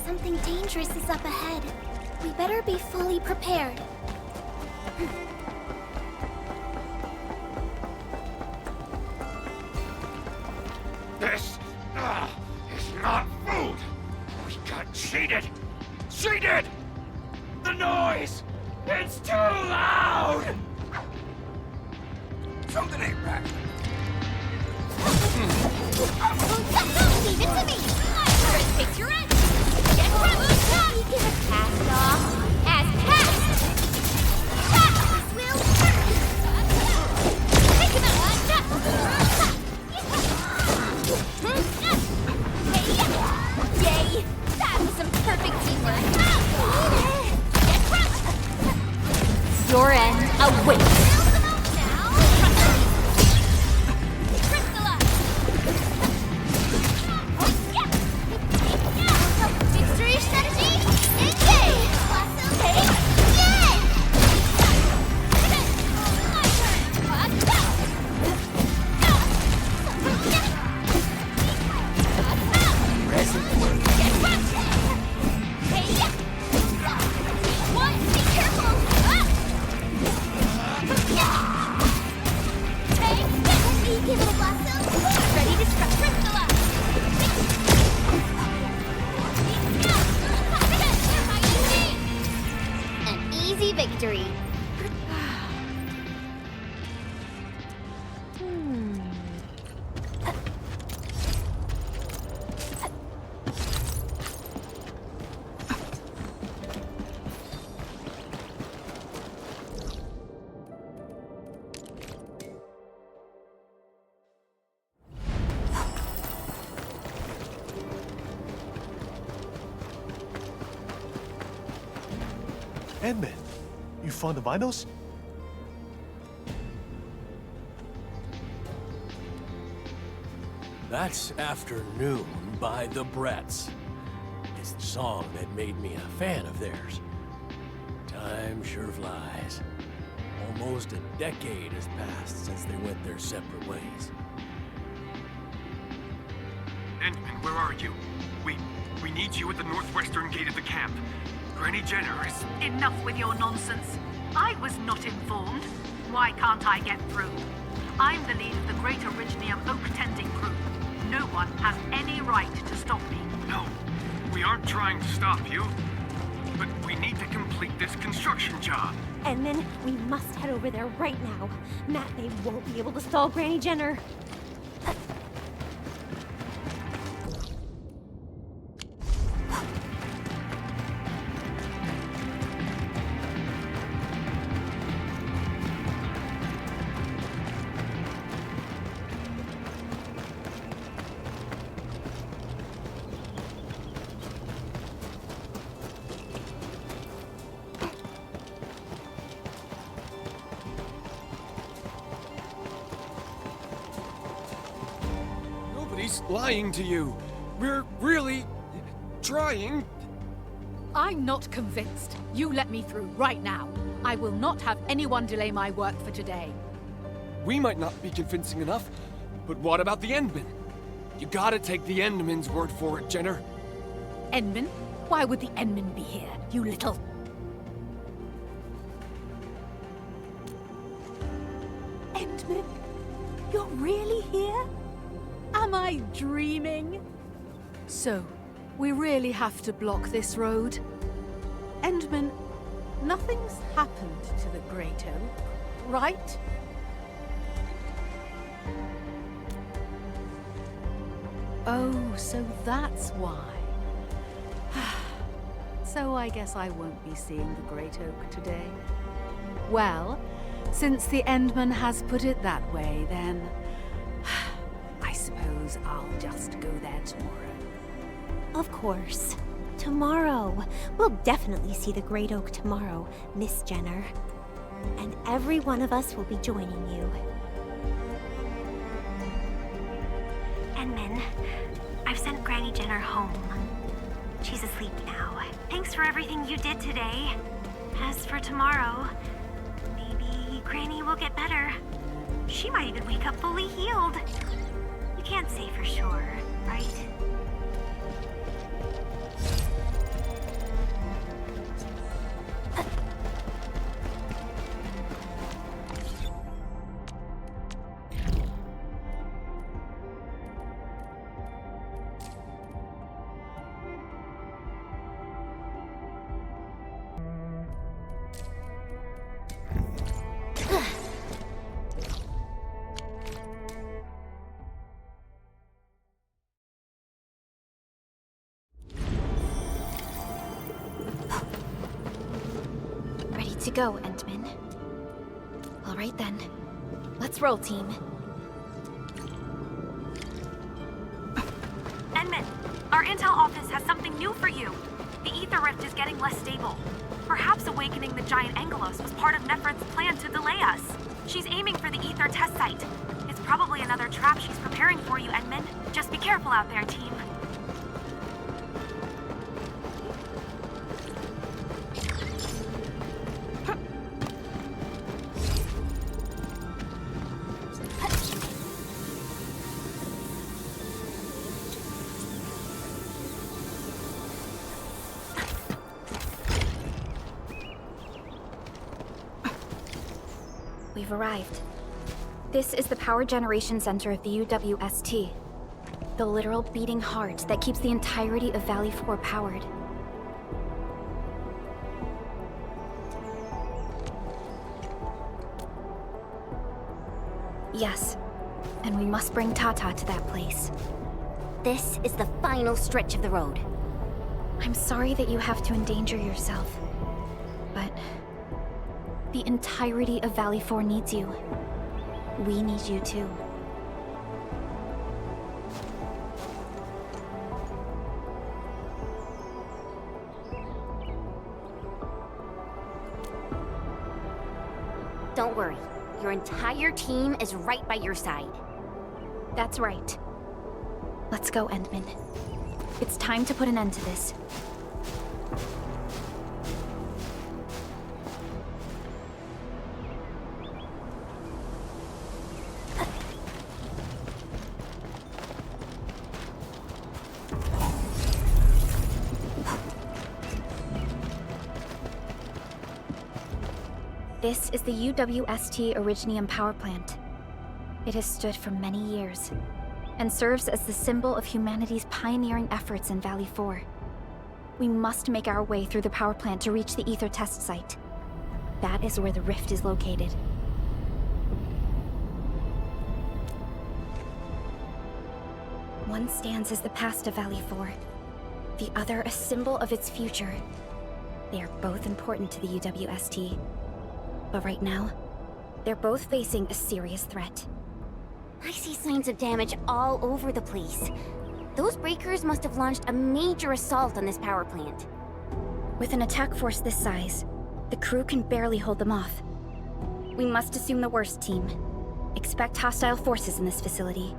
Something dangerous is up ahead. We better be fully prepared. This is not food! We got cheated! Cheated! The noise! It's too loud! Something ain't right. Leave it to me! My first picture in! Get ready! We can have passed off as passed! This will work! Take him out! Yay! That was some perfect teamwork! Get crushed! Your end awaits! Edmund, you found the vinyls? That's Afternoon by the Bretts. It's the song that made me a fan of theirs. Time sure flies. Almost a decade has passed since they went their separate ways. Endman, where are you? We need you at the northwestern gate of the camp. Granny Jenner is... Enough with your nonsense. I was not informed. Why can't I get through? I'm the lead of the Great Originium Oak Tending Crew. No one has any right to stop me. No, we aren't trying to stop you. But we need to complete this construction job. And then we must head over there right now. Matt, they won't be able to stall Granny Jenner. She's lying to you. We're really trying. I'm not convinced. You let me through right now. I will not have anyone delay my work for today. We might not be convincing enough, but what about the Endmen? You gotta take the Endmen's word for it, Jenner. Endmen? Why would the Endmen be here, you little... Endmen? You're really here? Am I dreaming? So, we really have to block this road? Endmen, nothing's happened to the Great Oak, right? Oh, so that's why. So I guess I won't be seeing the Great Oak today. Well, since the Endman has put it that way, then... I suppose I'll just go there tomorrow. Of course. Tomorrow. We'll definitely see the Great Oak tomorrow, Miss Jenner. And every one of us will be joining you. Endman, I've sent Granny Jenner home. She's asleep now. Thanks for everything you did today. As for tomorrow, maybe Granny will get better. She might even wake up fully healed. You can't say for sure, right? To go, Endman. All right then. Let's roll, team. Endman, our intel office has something new for you. The Ether Rift is getting less stable. Perhaps awakening the giant Angelos was part of Neferath's plan to delay us. She's aiming for the Ether test site. It's probably another trap she's preparing for you, Endman. Just be careful out there, team. We've arrived. This is the power generation center of the UWST. The literal beating heart that keeps the entirety of Valley 4 powered. Yes, and we must bring Tata to that place. This is the final stretch of the road. I'm sorry that you have to endanger yourself, but the entirety of Valley 4 needs you. We need you too. Don't worry. Your entire team is right by your side. That's right. Let's go, Endman. It's time to put an end to this. This is the UWST Originium power plant. It has stood for many years, and serves as the symbol of humanity's pioneering efforts in Valley 4. We must make our way through the power plant to reach the Ether test site. That is where the rift is located. One stands as the past of Valley 4, the other a symbol of its future. They are both important to the UWST. But right now, they're both facing a serious threat. I see signs of damage all over the place. Those breakers must have launched a major assault on this power plant. With an attack force this size, the crew can barely hold them off. We must assume the worst, team. Expect hostile forces in this facility.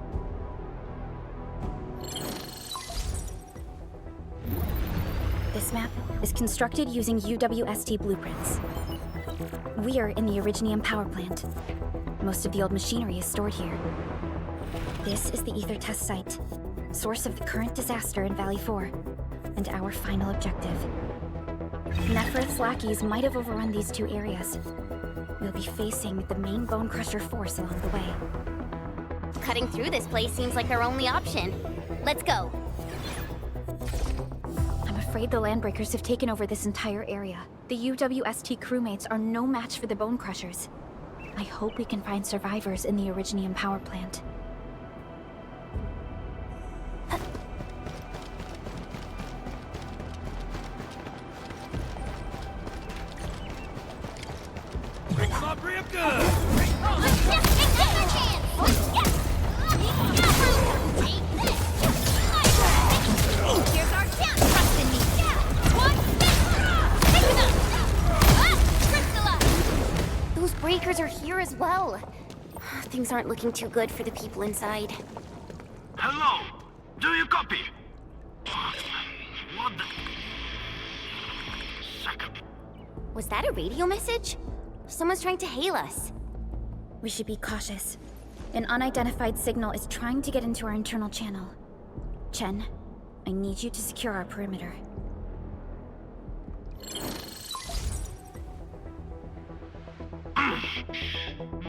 This map is constructed using UWST blueprints. We are in the Ereignis power plant. Most of the old machinery is stored here. This is the Ether test site, source of the current disaster in Valley 4, and our final objective. Neferath's lackeys might have overrun these two areas. We'll be facing the main Bone Crusher force along the way. Cutting through this place seems like our only option. Let's go. I'm afraid the Landbreakers have taken over this entire area. The UWST crewmates are no match for the Bone Crushers. I hope we can find survivors in the Ereignis power plant. Those breakers are here as well. Things aren't looking too good for the people inside. Hello? Do you copy? What the... Second. Was that a radio message? Someone's trying to hail us. We should be cautious. An unidentified signal is trying to get into our internal channel. Chen, I need you to secure our perimeter.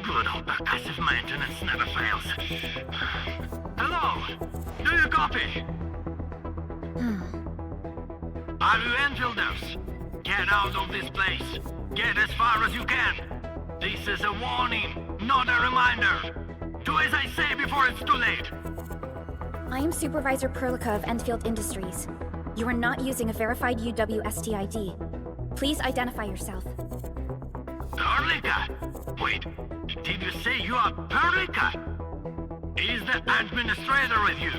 Good old passive maintenance never fails. Hello? Do you copy? Are you Enfielders? Get out of this place. Get as far as you can. This is a warning, not a reminder. Do as I say before it's too late. I am Supervisor Perlica of Endfield Industries. You are not using a verified UWST ID. Please identify yourself. Perlica? Wait, did you say you are Perlica? Is the administrator with you?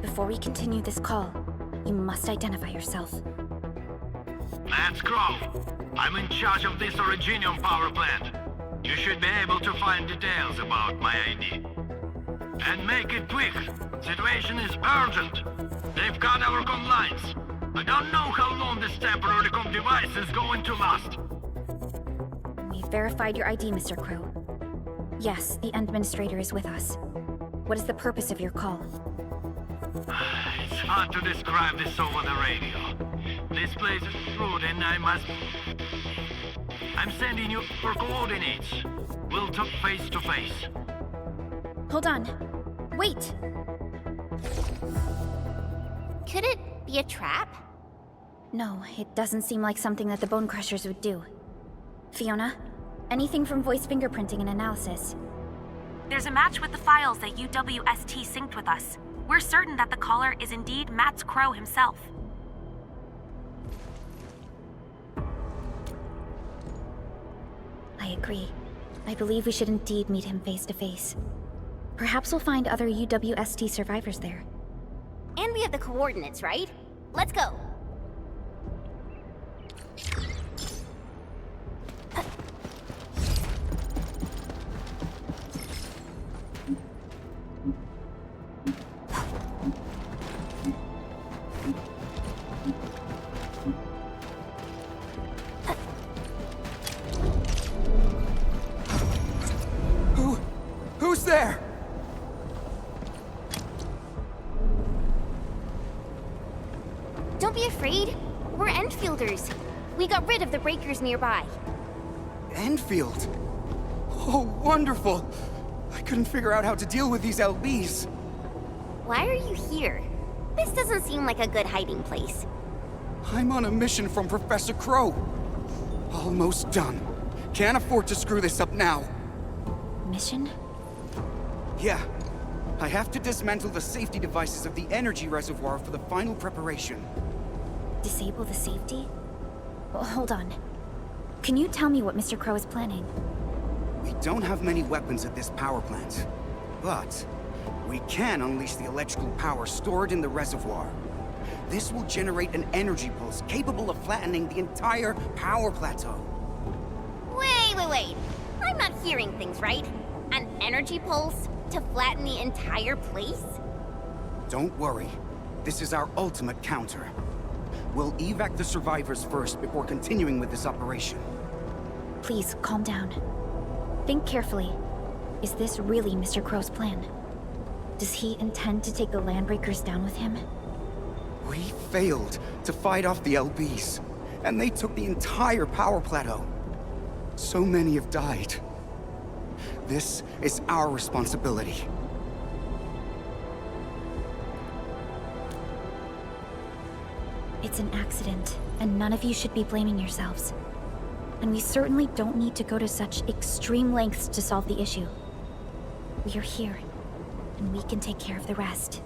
Before we continue this call, you must identify yourself. That's Crow. I'm in charge of this Ereignis power plant. You should be able to find details about my ID. And make it quick. Situation is urgent. They've got our comm lines. I don't know how long this temporary comm device is going to last. We've verified your ID, Mr. Crow. Yes, the administrator is with us. What is the purpose of your call? It's hard to describe this over the radio. This place is rude and I'm sending you for coordinates. We'll talk face to face. Hold on. Wait! Could it be a trap? No, it doesn't seem like something that the Bone Crushers would do. Fiona, anything from voice fingerprinting and analysis? There's a match with the files that UWST synced with us. We're certain that the caller is indeed Matt Crow himself. I agree. I believe we should indeed meet him face to face. Perhaps we'll find other UWST survivors there. And we have the coordinates, right? Let's go. Who's there? Don't be afraid. We're Enfielders. We got rid of the breakers nearby. Endfield? Oh, wonderful! I couldn't figure out how to deal with these LBs. Why are you here? This doesn't seem like a good hiding place. I'm on a mission from Professor Crow. Almost done. Can't afford to screw this up now. Mission? Yeah. I have to dismantle the safety devices of the energy reservoir for the final preparation. Disable the safety? Well, hold on. Can you tell me what Mr. Crow is planning? We don't have many weapons at this power plant, but we can unleash the electrical power stored in the reservoir. This will generate an energy pulse capable of flattening the entire power plateau. Wait. I'm not hearing things right. An energy pulse to flatten the entire place? Don't worry. This is our ultimate counter. We'll evac the survivors first before continuing with this operation. Please, calm down. Think carefully. Is this really Mr. Crow's plan? Does he intend to take the Landbreakers down with him? We failed to fight off the LBs, and they took the entire power plateau. So many have died. This is our responsibility. It's an accident, and none of you should be blaming yourselves. And we certainly don't need to go to such extreme lengths to solve the issue. We are here, and we can take care of the rest.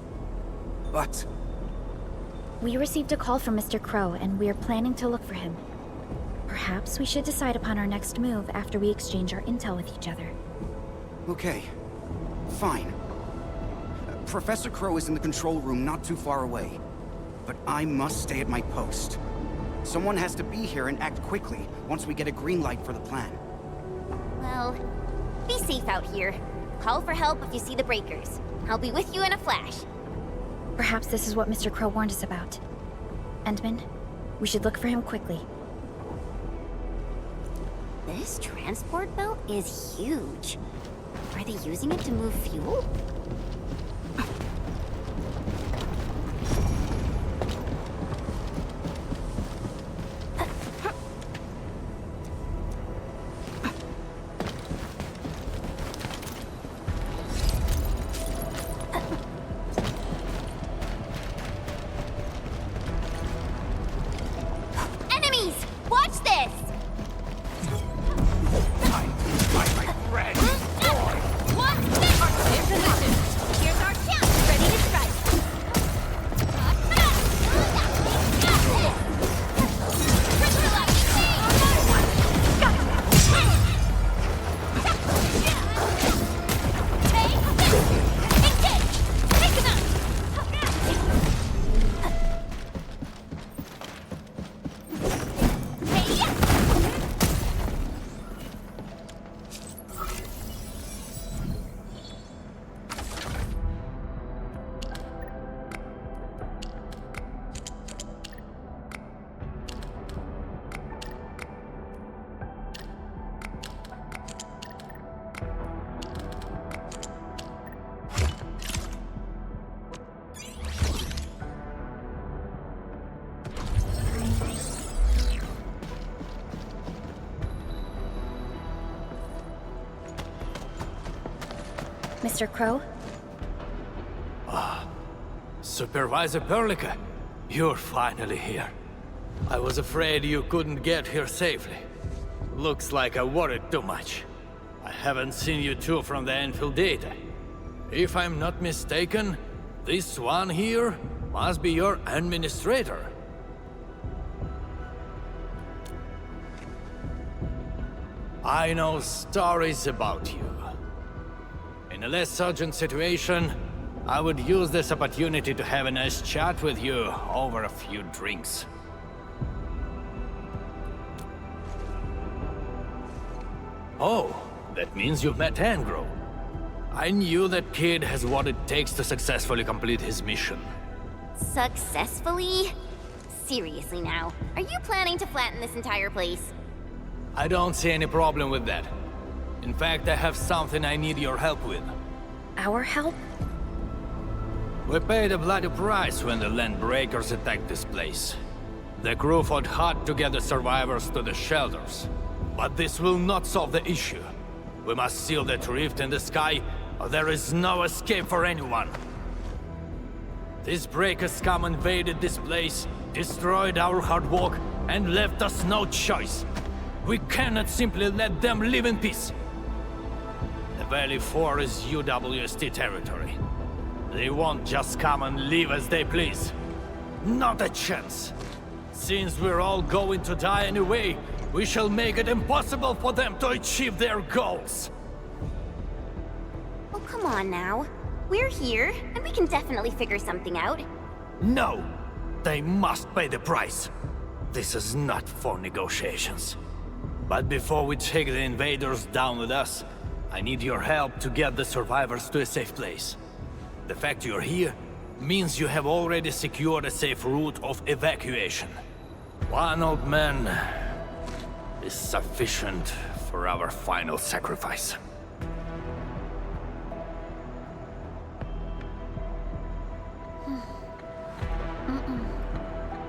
But... We received a call from Mr. Crow, and we are planning to look for him. Perhaps we should decide upon our next move after we exchange our intel with each other. Okay. Fine. Professor Crow is in the control room not too far away. But I must stay at my post. Someone has to be here and act quickly once we get a green light for the plan. Well, be safe out here. Call for help if you see the breakers. I'll be with you in a flash. Perhaps this is what Mr. Crow warned us about. Endman, we should look for him quickly. This transport belt is huge. Are they using it to move fuel? Mr. Crow? Supervisor Perlica, you're finally here. I was afraid you couldn't get here safely. Looks like I worried too much. I haven't seen you two from the Endfield data. If I'm not mistaken, this one here must be your administrator. I know stories about you. In a less urgent situation, I would use this opportunity to have a nice chat with you over a few drinks. Oh, that means you've met Ankhor. I knew that kid has what it takes to successfully complete his mission. Successfully? Seriously now, are you planning to flatten this entire place? I don't see any problem with that. In fact, I have something I need your help with. Our help? We paid a bloody price when the Landbreakers attacked this place. The crew fought hard to get the survivors to the shelters. But this will not solve the issue. We must seal that rift in the sky, or there is no escape for anyone. These breakers scum invaded this place, destroyed our hard work, and left us no choice. We cannot simply let them live in peace. The Valley 4 is UWST territory. They won't just come and leave as they please. Not a chance. Since we're all going to die anyway, we shall make it impossible for them to achieve their goals. Oh, come on now. We're here, and we can definitely figure something out. No! They must pay the price. This is not for negotiations. But before we take the invaders down with us, I need your help to get the survivors to a safe place. The fact you're here means you have already secured a safe route of evacuation. One old man is sufficient for our final sacrifice.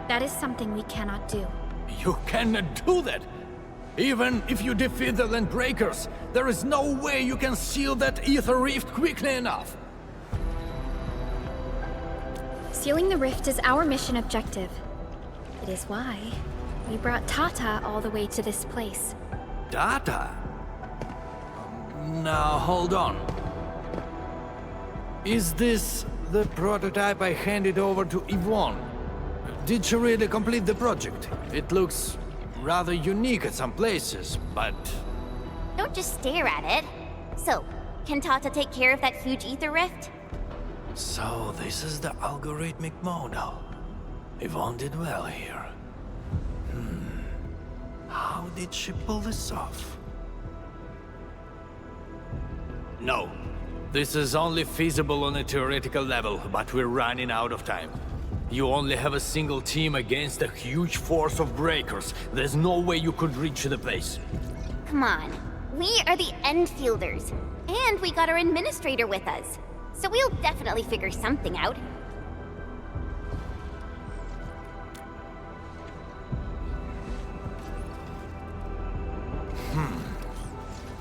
That is something we cannot do. You cannot do that! Even if you defeat the Landbreakers, there is no way you can seal that ether rift quickly enough! Sealing the rift is our mission objective. It is why we brought Tata all the way to this place. Tata? Now, hold on. Is this the prototype I handed over to Yvonne? Did she really complete the project? It looks rather unique at some places, but... Don't just stare at it. So, can Tata take care of that huge ether rift? So, this is the algorithmic model. Yvonne did well here. How did she pull this off? No. This is only feasible on a theoretical level, but we're running out of time. You only have a single team against a huge force of breakers. There's no way you could reach the place. Come on. We are the Endfielders. And we got our administrator with us. So we'll definitely figure something out.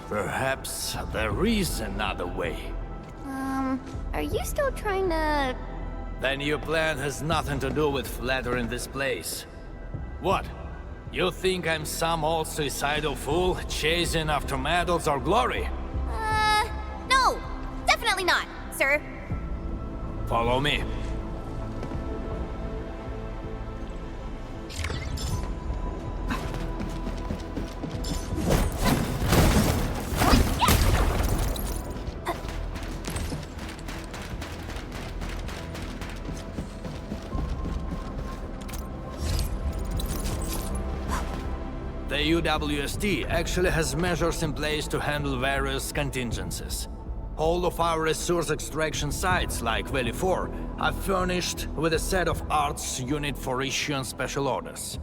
Perhaps there is another way. Are you still trying to... Then your plan has nothing to do with flattering this place. What? You think I'm some old suicidal fool chasing after medals or glory? No! Definitely not, sir. Follow me. The UWST actually has measures in place to handle various contingencies. All of our resource extraction sites, like Valley 4, are furnished with a set of arts unit for issuing special orders.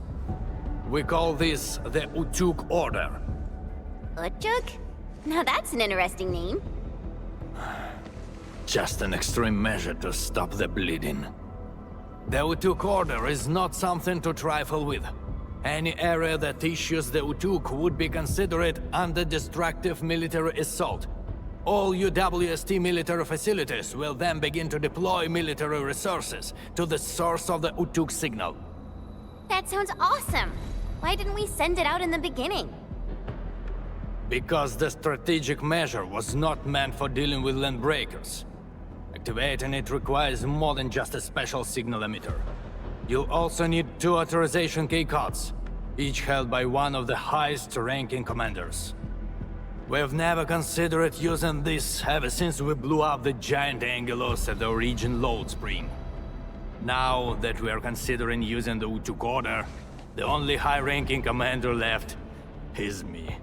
We call this the Utuk Order. Utuk? Now that's an interesting name. Just an extreme measure to stop the bleeding. The Utuk Order is not something to trifle with. Any area that issues the Utuk would be considered under destructive military assault. All UWST military facilities will then begin to deploy military resources to the source of the Utuk signal. That sounds awesome! Why didn't we send it out in the beginning? Because the strategic measure was not meant for dealing with Landbreakers. Activating it requires more than just a special signal emitter. You'll also need 2 authorization keycards, each held by one of the highest-ranking commanders. We've never considered using this ever since we blew up the giant Angelos at the Origin load spring. Now that we are considering using the Utuk Order, the only high-ranking commander left is me.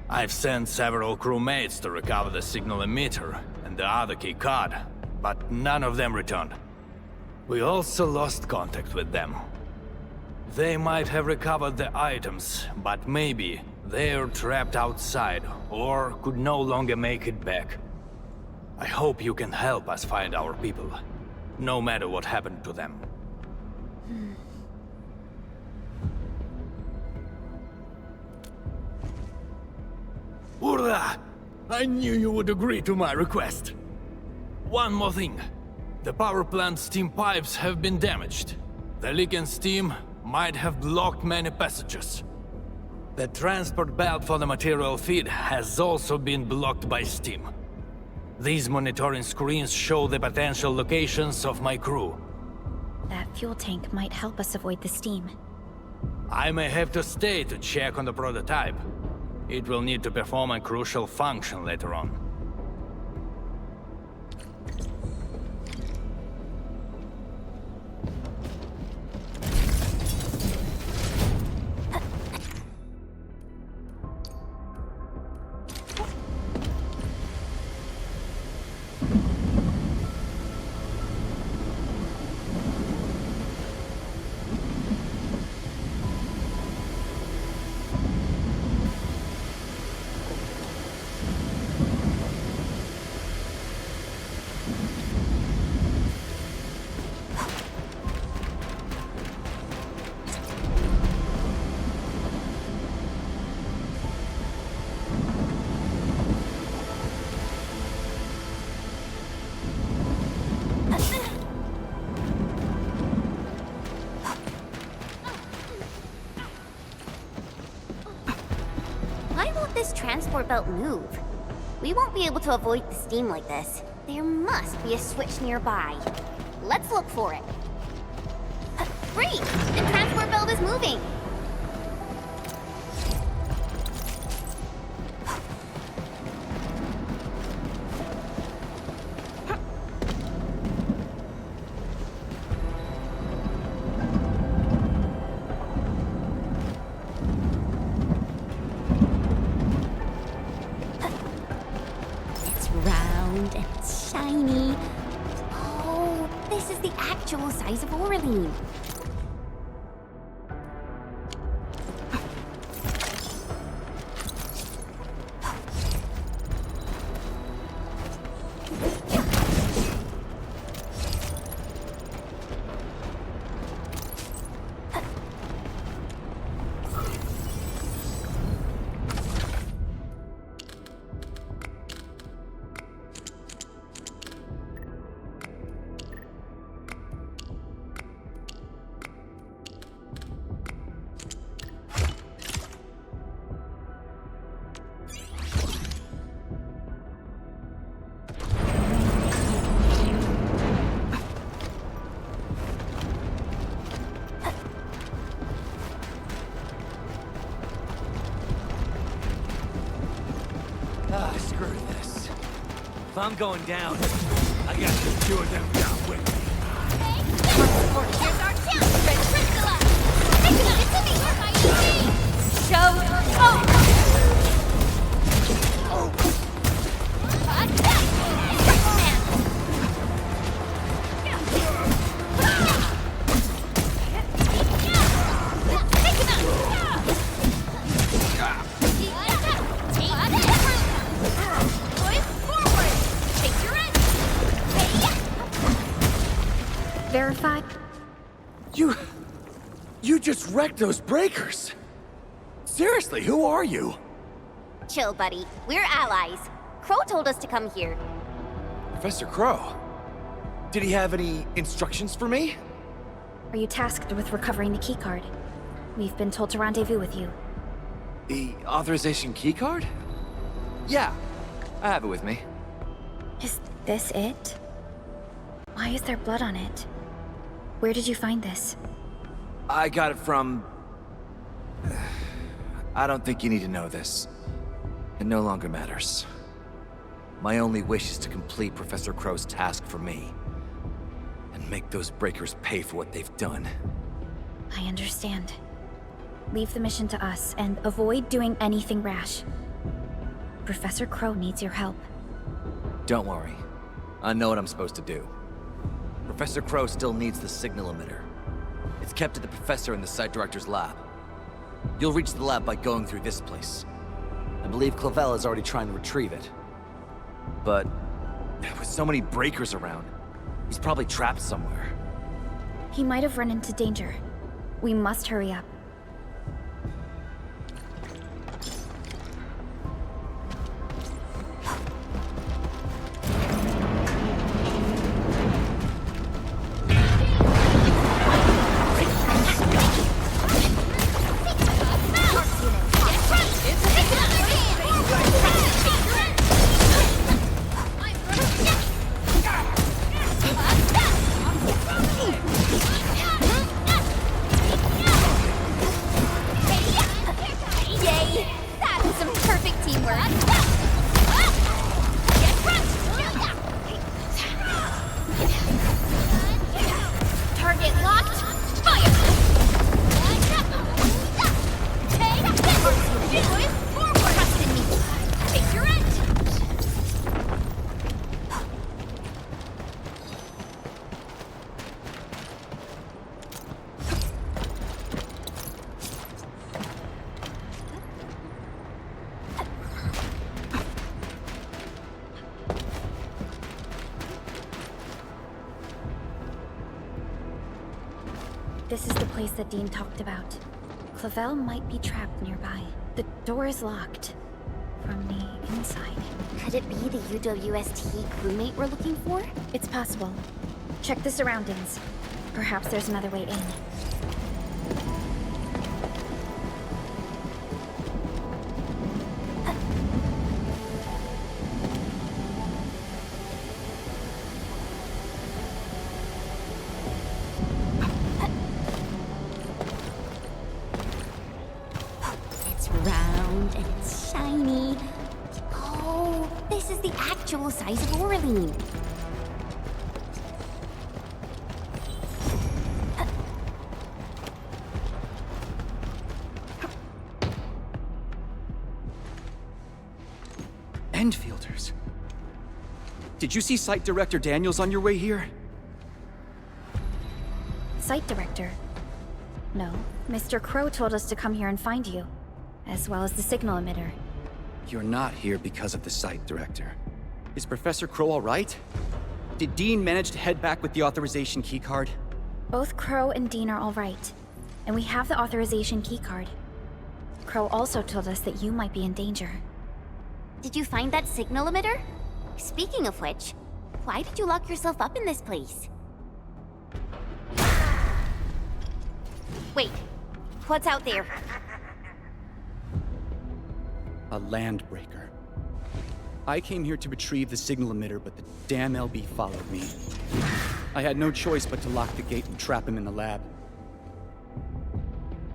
I've sent several crewmates to recover the signal emitter and the other keycard, but none of them returned. We also lost contact with them. They might have recovered the items, but maybe they're trapped outside, or could no longer make it back. I hope you can help us find our people, no matter what happened to them. Urla! I knew you would agree to my request. One more thing. The power plant's steam pipes have been damaged. The leaking steam might have blocked many passages. The transport belt for the material feed has also been blocked by steam. These monitoring screens show the potential locations of my crew. That fuel tank might help us avoid the steam. I may have to stay to check on the prototype. It will need to perform a crucial function later on. this transport belt move? We won't be able to avoid the steam like this. There must be a switch nearby. Let's look for it. Great! The transport belt is moving! It's round and shiny. Oh, this is the actual size of Aureline. Screw this. If I'm going down, I got the two of them down with me. Here's our chance to crystallize! Take it into me! Show Verified? You just wrecked those breakers! Seriously, who are you? Chill, buddy. We're allies. Crow told us to come here. Professor Crow? Did he have any instructions for me? Are you tasked with recovering the keycard? We've been told to rendezvous with you. The authorization keycard? Yeah, I have it with me. Is this it? Why is there blood on it? Where did you find this? I got it from... I don't think you need to know this. It no longer matters. My only wish is to complete Professor Crow's task for me. And make those breakers pay for what they've done. I understand. Leave the mission to us, and avoid doing anything rash. Professor Crow needs your help. Don't worry. I know what I'm supposed to do. Professor Crow still needs the signal emitter. It's kept at the professor in the site director's lab. You'll reach the lab by going through this place. I believe Clavel is already trying to retrieve it. But with so many breakers around, he's probably trapped somewhere. He might have run into danger. We must hurry up. This is the place that Dean talked about. Clavel might be trapped nearby. The door is locked from the inside. Could it be the UWST crewmate we're looking for? It's possible. Check the surroundings. Perhaps there's another way in. this is the actual size of Aureline. Endfielders. Did you see Site Director Daniels on your way here? Site Director? No. Mr. Crow told us to come here and find you, as well as the signal emitter. You're not here because of the Site Director. Is Professor Crow all right? Did Dean manage to head back with the authorization keycard? Both Crow and Dean are all right, and we have the authorization keycard. Crow also told us that you might be in danger. Did you find that signal emitter? Speaking of which, why did you lock yourself up in this place? Wait, what's out there? A Landbreaker. I came here to retrieve the signal emitter, but the damn LB followed me. I had no choice but to lock the gate and trap him in the lab.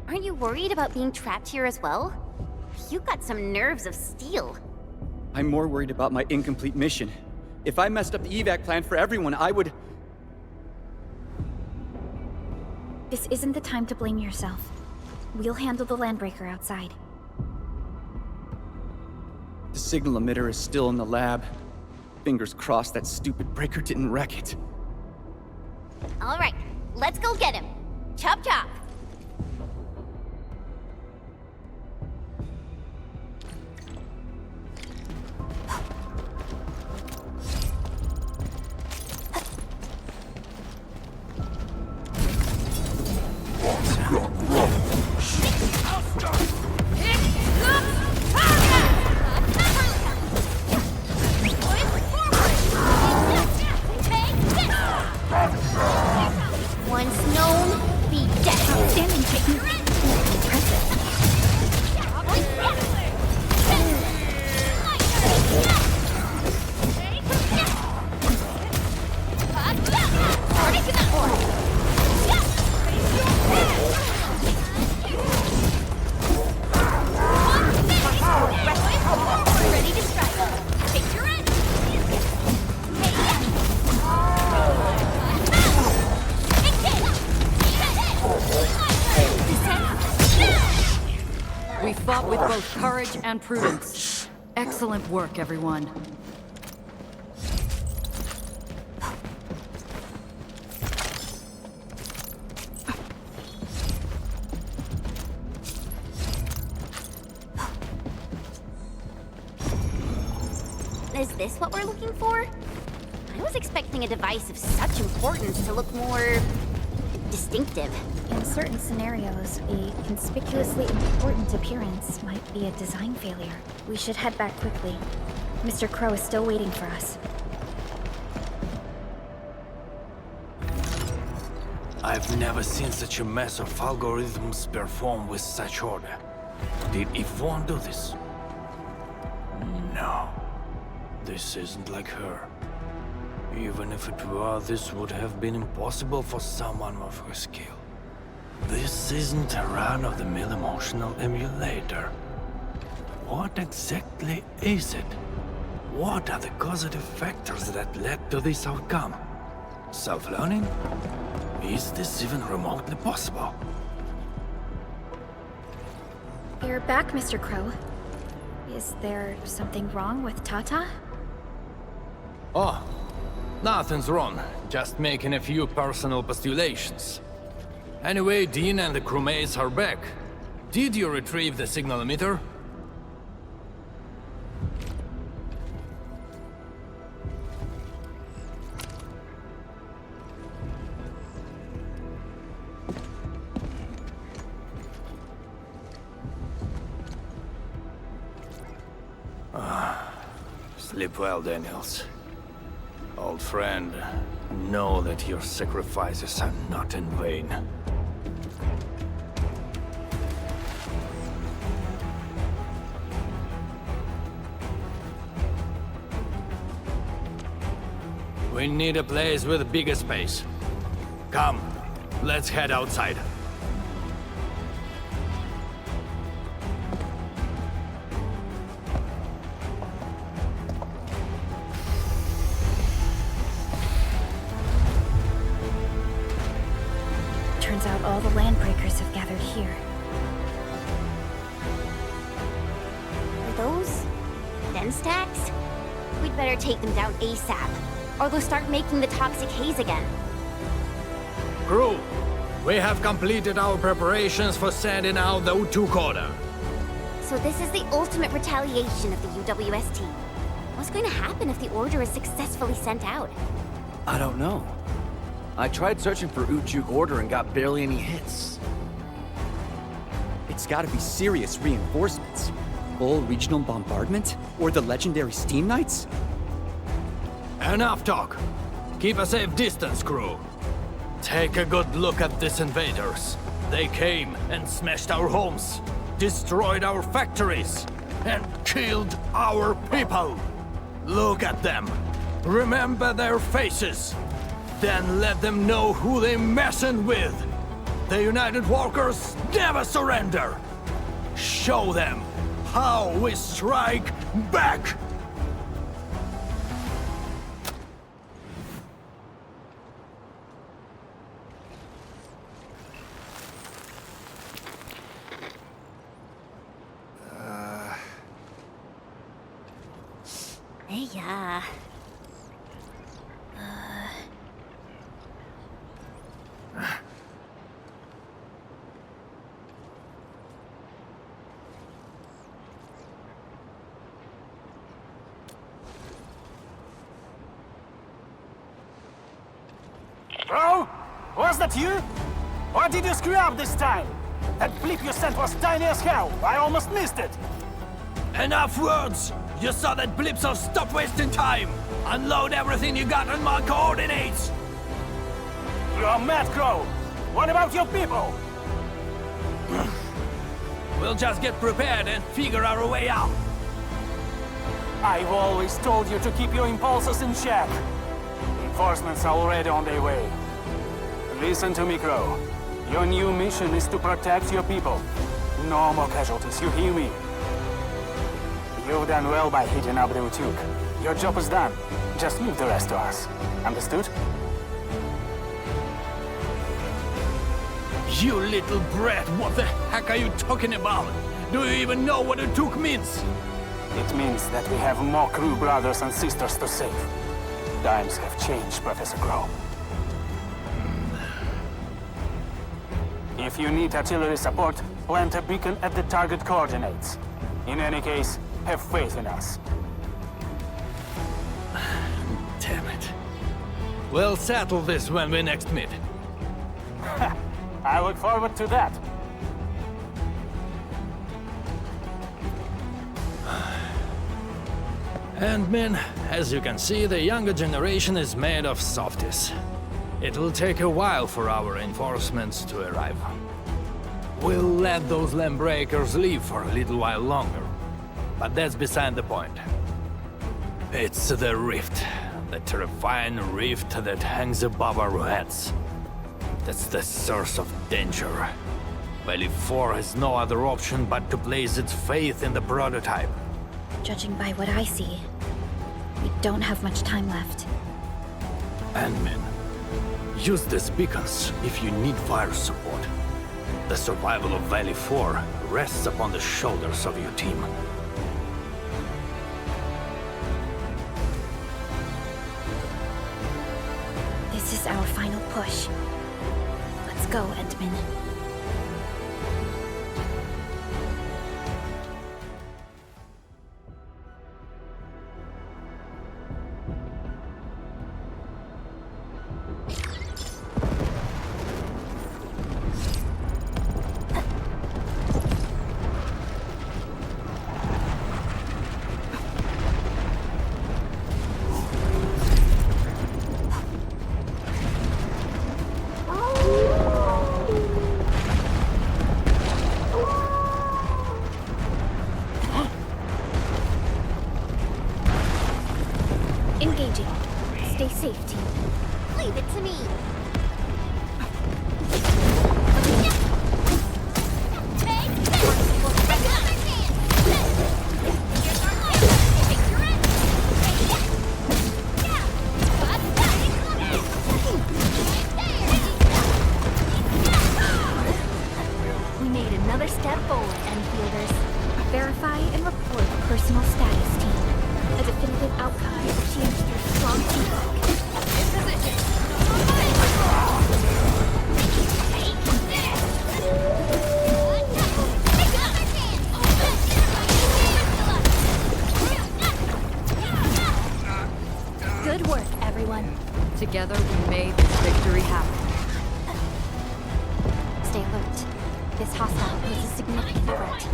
Aren't you worried about being trapped here as well? You've got some nerves of steel. I'm more worried about my incomplete mission. If I messed up the evac plan for everyone, I would... This isn't the time to blame yourself. We'll handle the Landbreaker outside. The signal emitter is still in the lab. Fingers crossed that stupid breaker didn't wreck it. All right, let's go get him. Chop chop. Once known, be dead. Outstanding technique. Impressive. Ready to strike. Take your end. We fought with both courage and prudence. Excellent work, everyone. Is this what we're looking for? I was expecting a device of such importance to look more... distinctive. In certain scenarios, a conspicuously important appearance might be a design failure. We should head back quickly. Mr. Crow is still waiting for us. I've never seen such a mess of algorithms perform with such order. Did Yvonne do this? No. This isn't like her. Even if it were, this would have been impossible for someone of her skill. This isn't a run-of-the-mill emotional emulator. What exactly is it? What are the causative factors that led to this outcome? Self-learning? Is this even remotely possible? You're back, Mr. Crow. Is there something wrong with Tata? Oh, nothing's wrong. Just making a few personal postulations. Anyway, Dean and the crewmates are back. Did you retrieve the signal emitter? Sleep well, Daniels. Old friend, know that your sacrifices are not in vain. We need a place with bigger space. Come, let's head outside. Turns out all the Landbreakers have gathered here. Are those den stacks? We'd better take them down ASAP, or they'll start making the toxic haze again. Crew, we have completed our preparations for sending out the U2 order. So this is the ultimate retaliation of the UWST. What's going to happen if the order is successfully sent out? I don't know. I tried searching for Ujuk order and got barely any hits. It's gotta be serious reinforcements. Full regional bombardment? Or the legendary Steam Knights? Enough talk. Keep a safe distance, crew. Take a good look at these invaders. They came and smashed our homes, destroyed our factories, and killed our people. Look at them. Remember their faces. Then let them know who they're messing with. The United Walkers never surrender. Show them how we strike back. Yeah. Bro? Was that you? Or did you screw up this time? That blip you sent was tiny as hell. I almost missed it. Enough words! You saw that blip, so stop wasting time! Unload everything you got on my coordinates! You're mad, Crow. What about your people? We'll just get prepared and figure our way out. I've always told you to keep your impulses in check. Reinforcements are already on their way. Listen to me, Crow. Your new mission is to protect your people. No more casualties, you hear me? You've done well by hitting up the Utuk. Your job is done. Just leave the rest to us. Understood? You little brat, what the heck are you talking about? Do you even know what Utuk means? It means that we have more crew brothers and sisters to save. Times have changed, Professor Crow. If you need artillery support, plant a beacon at the target coordinates. In any case, have faith in us. Damn it. We'll settle this when we next meet. I look forward to that. And men, as you can see, the younger generation is made of softies. It'll take a while for our reinforcements to arrive. We'll let those Landbreakers live for a little while longer. But that's beside the point. It's the rift. The terrifying rift that hangs above our heads. That's the source of danger. Valley 4 has no other option but to place its faith in the prototype. Judging by what I see, we don't have much time left. And men, use these beacons if you need fire support. The survival of Valley 4 rests upon the shoulders of your team. This is our final push. Let's go, Endman. forward, Enfielders. Verify and report personal status team. A definitive outcome is achieved through strong teamwork. In position. Good work, everyone. Together we made this victory happen. Stay alert. This hostile poses a significant threat.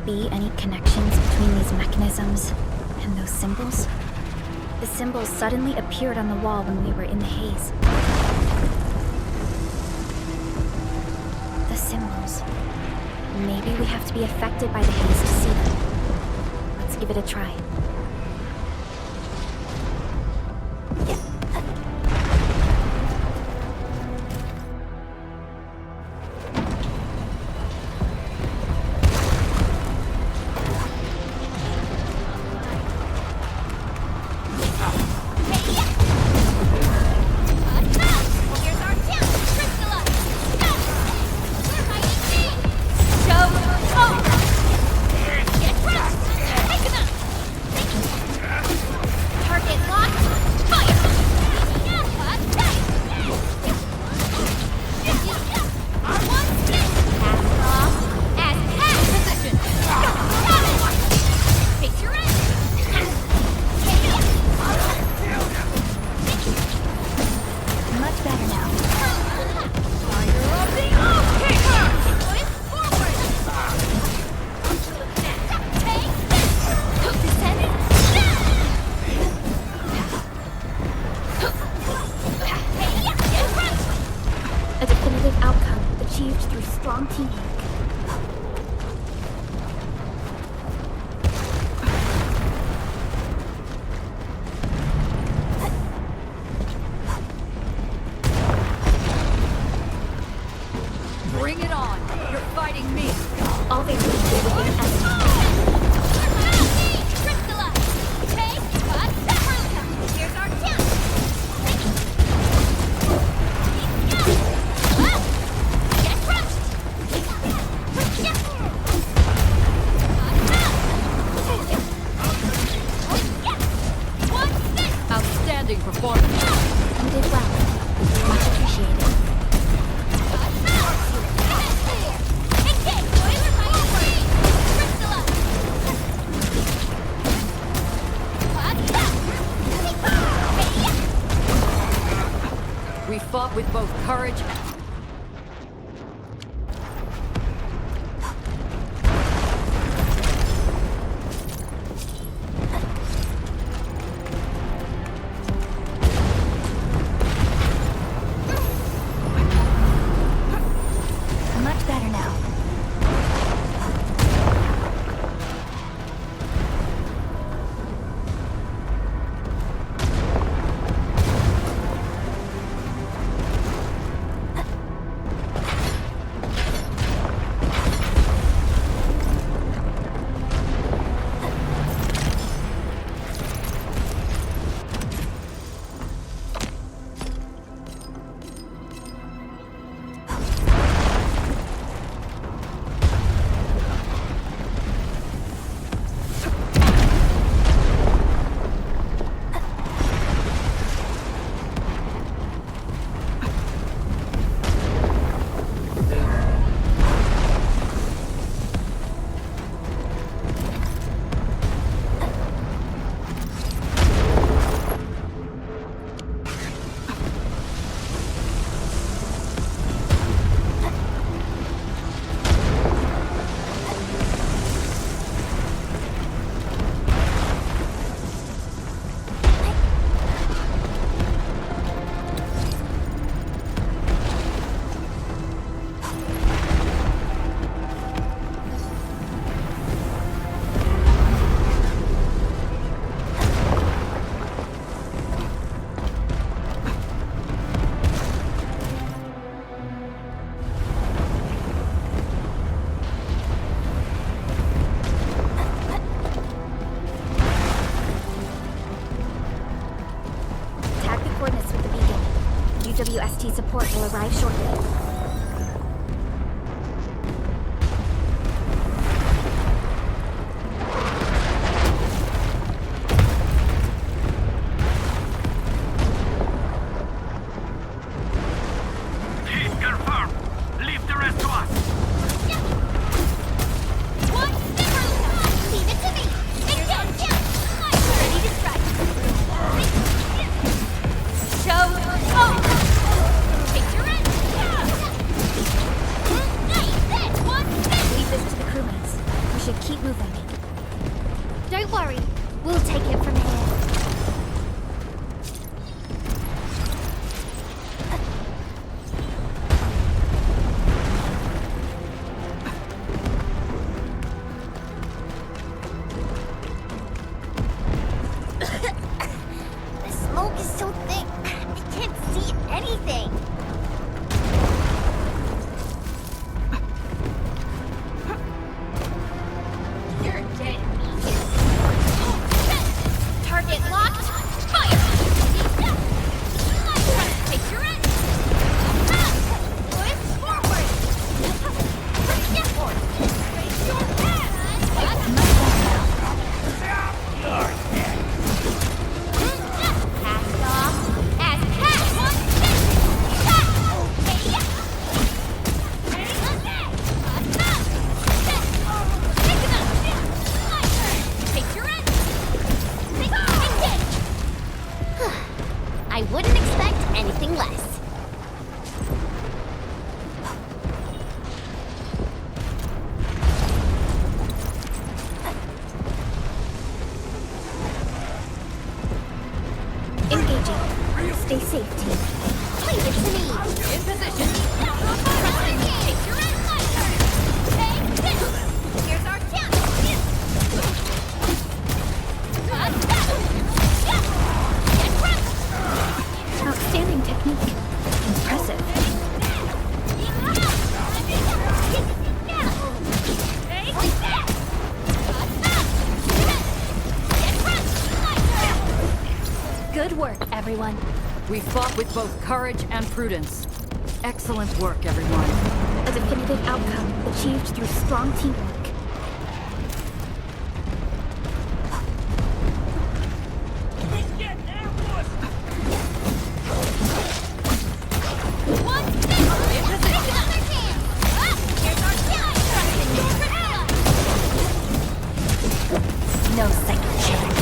Be any connections between these mechanisms and those symbols? The symbols suddenly appeared on the wall when we were in the haze. The symbols. Maybe we have to be affected by the haze to see them. Let's give it a try. Bring it on! You're fighting me! All they do is within estimate. Here's our chance! Get crushed! Outstanding performance! You did well. Much appreciated. We fought with both courage and... Much better now. support will arrive shortly. Everyone. We fought with both courage and prudence. Excellent work, everyone. A definitive outcome achieved through strong teamwork. No second chance.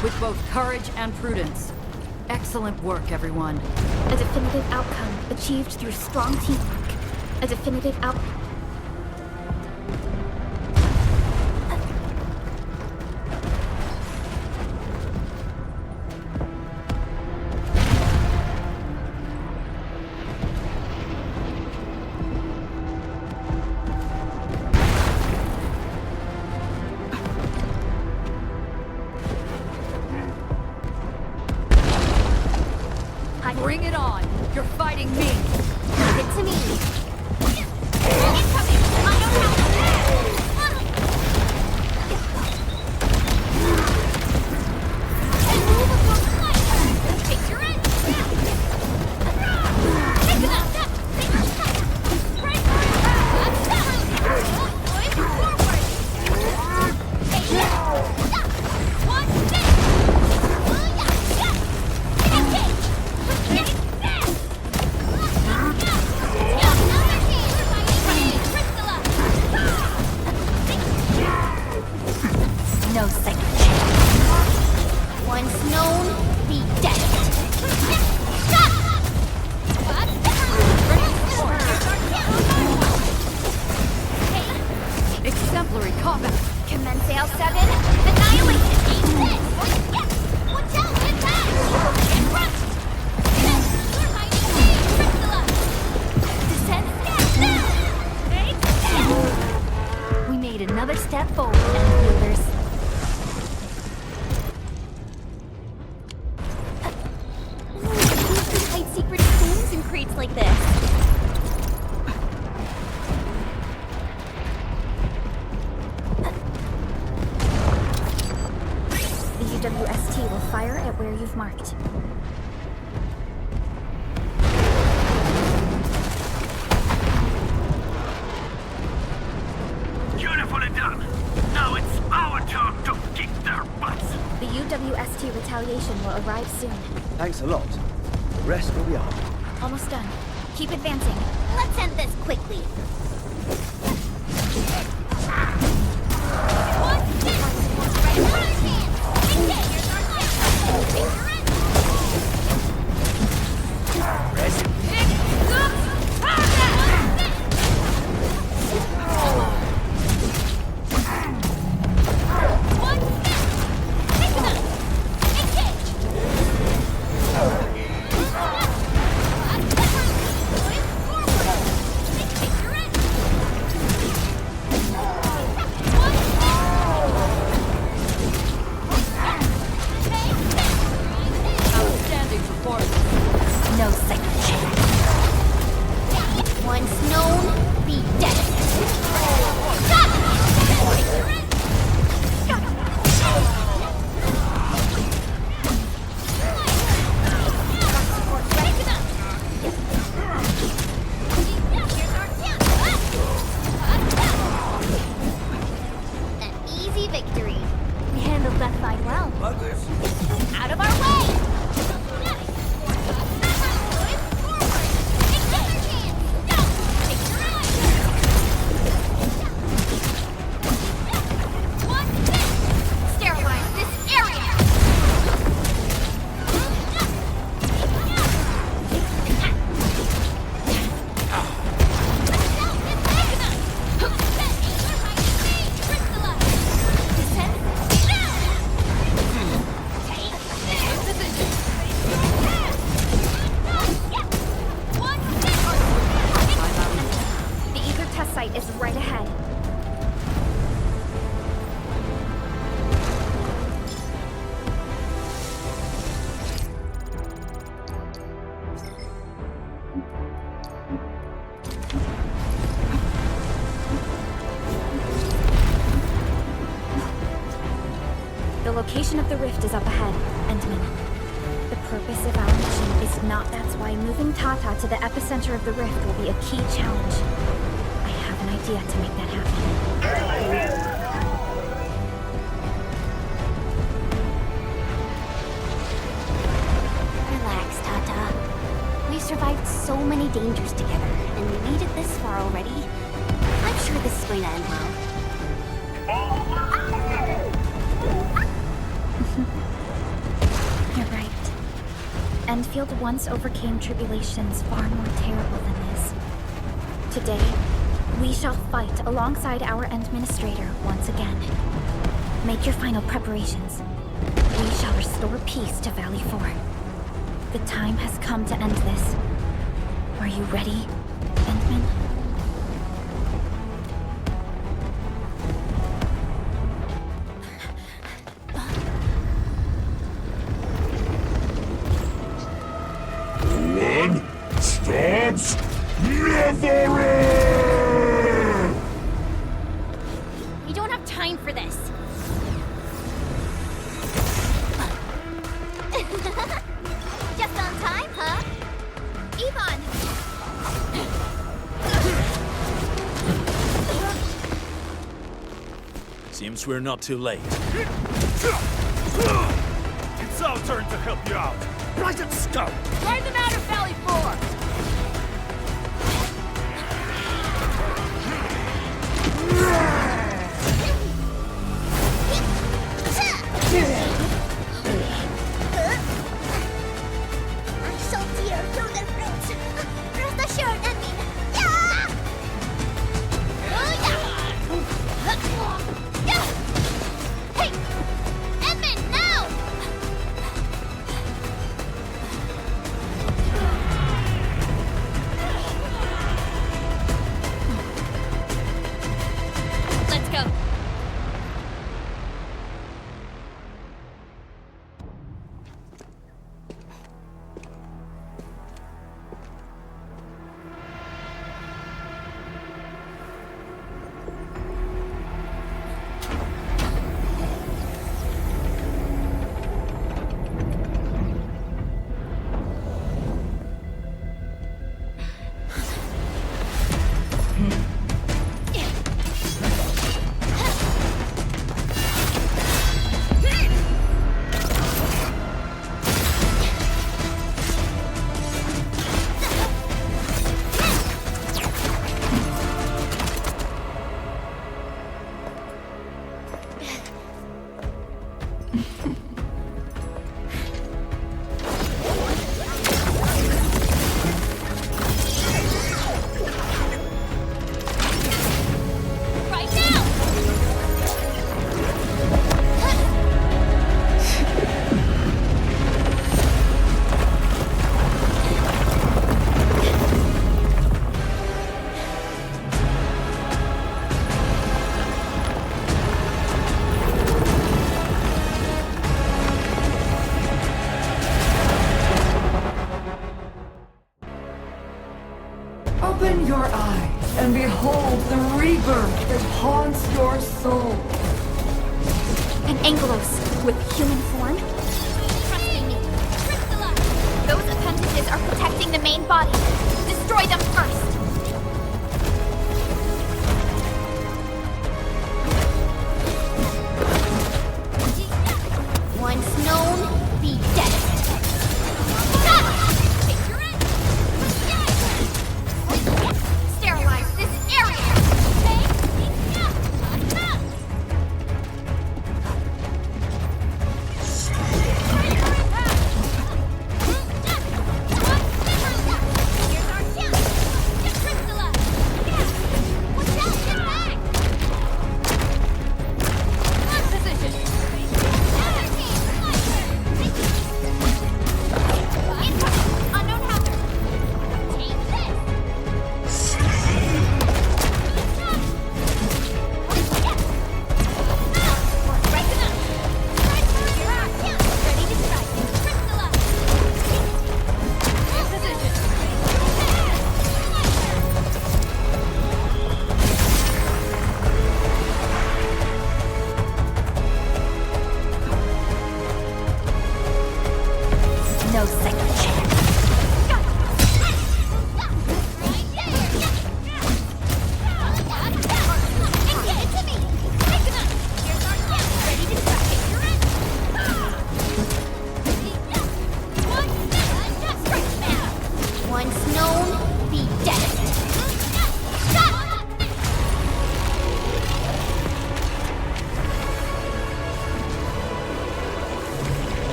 With both courage and prudence. Excellent work, everyone. A definitive outcome achieved through strong teamwork. A definitive outcome. Bring it on! You're fighting me! Leave it to me! Step forward, Endfielders. Who hide secret stones in crates like this? The UWST will fire at where you've marked. Beautifully done. Now it's our turn to kick their butts. The UWST retaliation will arrive soon. Thanks a lot. The rest will be on. Almost done. Keep advancing. Let's end this quickly. No second chance. Once known, be dead. An easy victory. We handled that fight well. Out of our way! Sterilize this area! The Ether test site is right ahead. The location of the rift is up ahead, Endman. The purpose of our mission is not that's why moving Tata to the epicenter of the rift will be a key challenge. I have an idea to make that happen. Relax, Tata. We've survived so many dangers together, and we made it this far already. I'm sure this is going to end well. You're right. Endfield once overcame tribulations far more terrible than this. Today, we shall fight alongside our Administrator once again. Make your final preparations. We shall restore peace to Valley 4. The time has come to end this. Are you ready, Endman? One stops Neferath! We don't have time for this. Just on time, huh? Ivan! Seems we're not too late. It's our turn to help you out. Right at scope! Try them out of Valley 4! I shall tear through their throats. Rest assured, Edwin. Hey! Edmund, now! your eyes and behold the rebirth that haunts your soul. An Angelos with human form? Trusting me. Those appendages are protecting the main body. Destroy them first. Once known, be dead. Sterilize this area.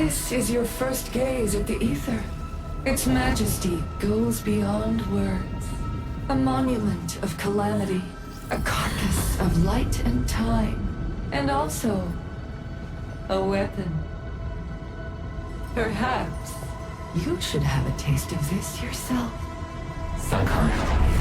This is your first gaze at the ether. Its majesty goes beyond words. A monument of calamity, a carcass of light and time, and also a weapon. Perhaps you should have a taste of this yourself, Sakhan.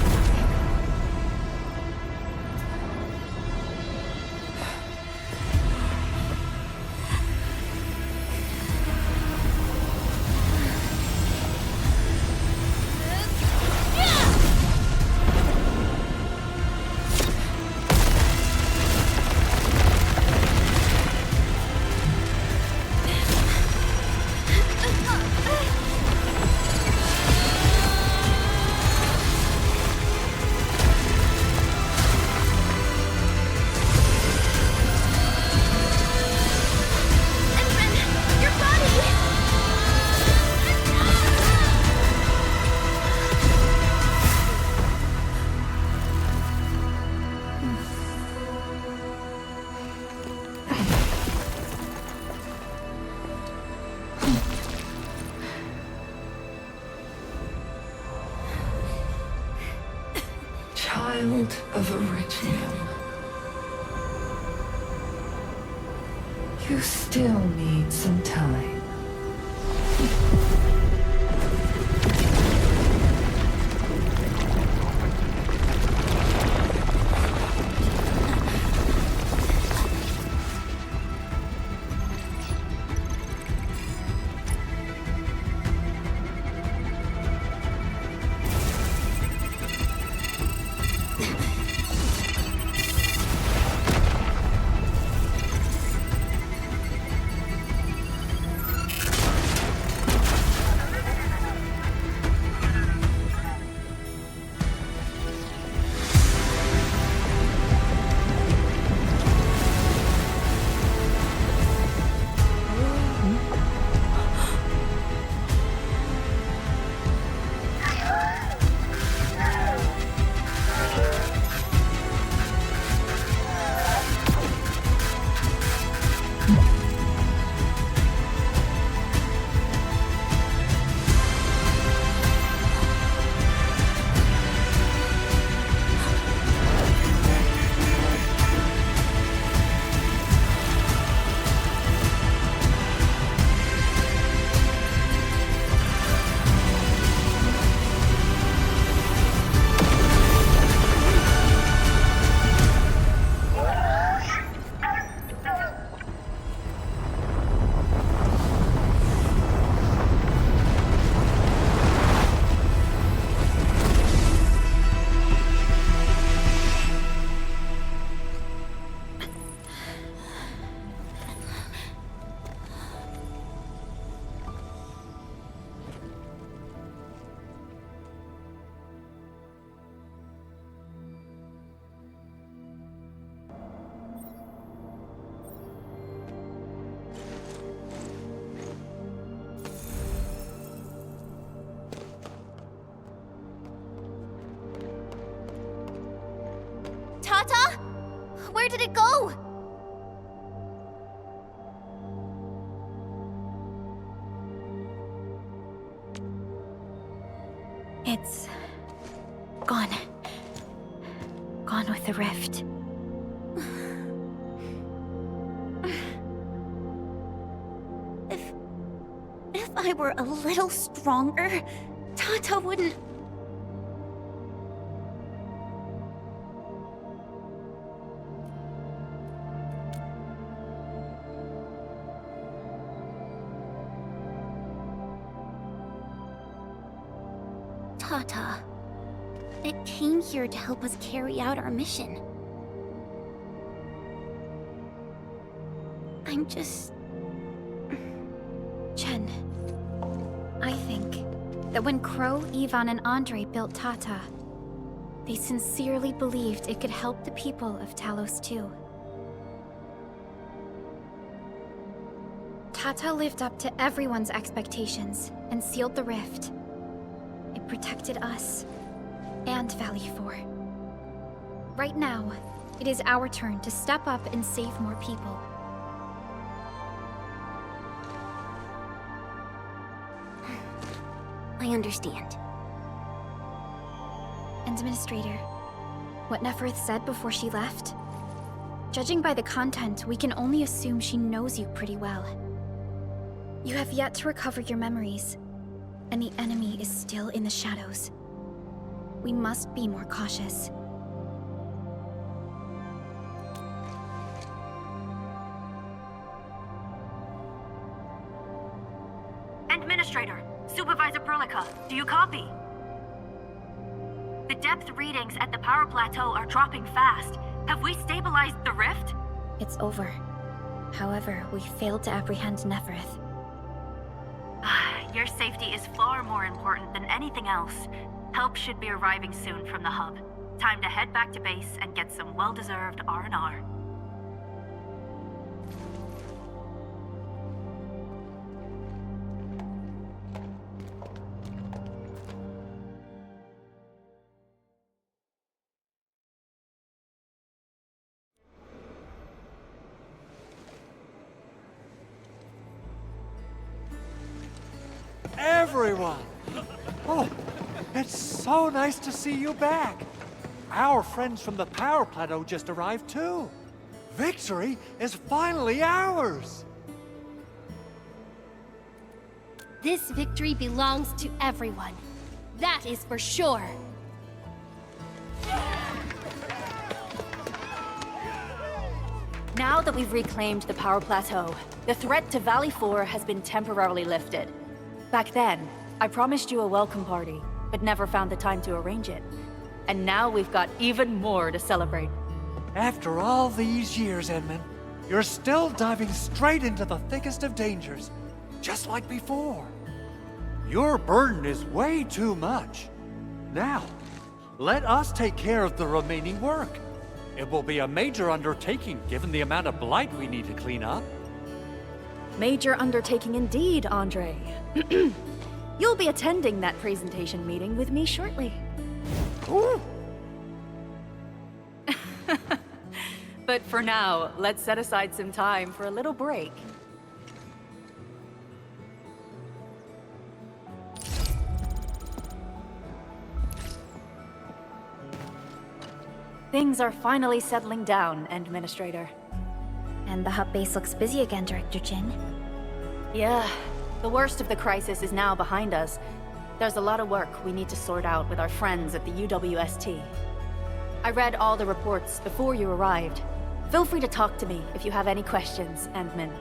Child of Iridium. You still need some time. Tata? Where did it go? It's gone. Gone with the rift. If I were a little stronger, Tata wouldn't... Tata, it came here to help us carry out our mission. I'm just... Chen, I think that when Crow, Ivan, and Andre built Tata, they sincerely believed it could help the people of Talos too. Tata lived up to everyone's expectations and sealed the rift. It protected us and Valley 4. Right now, it is our turn to step up and save more people. I understand. Administrator, what Neferath said before she left? Judging by the content, we can only assume she knows you pretty well. You have yet to recover your memories, and the enemy is still in the shadows. We must be more cautious. Administrator, Supervisor Perlica, do you copy? The depth readings at the power plateau are dropping fast. Have we stabilized the rift? It's over. However, we failed to apprehend Neferath. Your safety is far more important than anything else. Help should be arriving soon from the hub. Time to head back to base and get some well-deserved R&R. Everyone! Oh, it's so nice to see you back. Our friends from the power plateau just arrived too. Victory is finally ours! This victory belongs to everyone. That is for sure. Now that we've reclaimed the power plateau, the threat to Valley 4 has been temporarily lifted. Back then, I promised you a welcome party, but never found the time to arrange it. And now we've got even more to celebrate. After all these years, Edmund, you're still diving straight into the thickest of dangers, just like before. Your burden is way too much. Now, let us take care of the remaining work. It will be a major undertaking given the amount of blight we need to clean up. Major undertaking indeed, Andre. You'll be attending that presentation meeting with me shortly. Ooh. But for now, let's set aside some time for a little break. Things are finally settling down, Administrator. And the hub base looks busy again, Director Jin. Yeah, the worst of the crisis is now behind us. There's a lot of work we need to sort out with our friends at the UWST. I read all the reports before you arrived. Feel free to talk to me if you have any questions, Endman.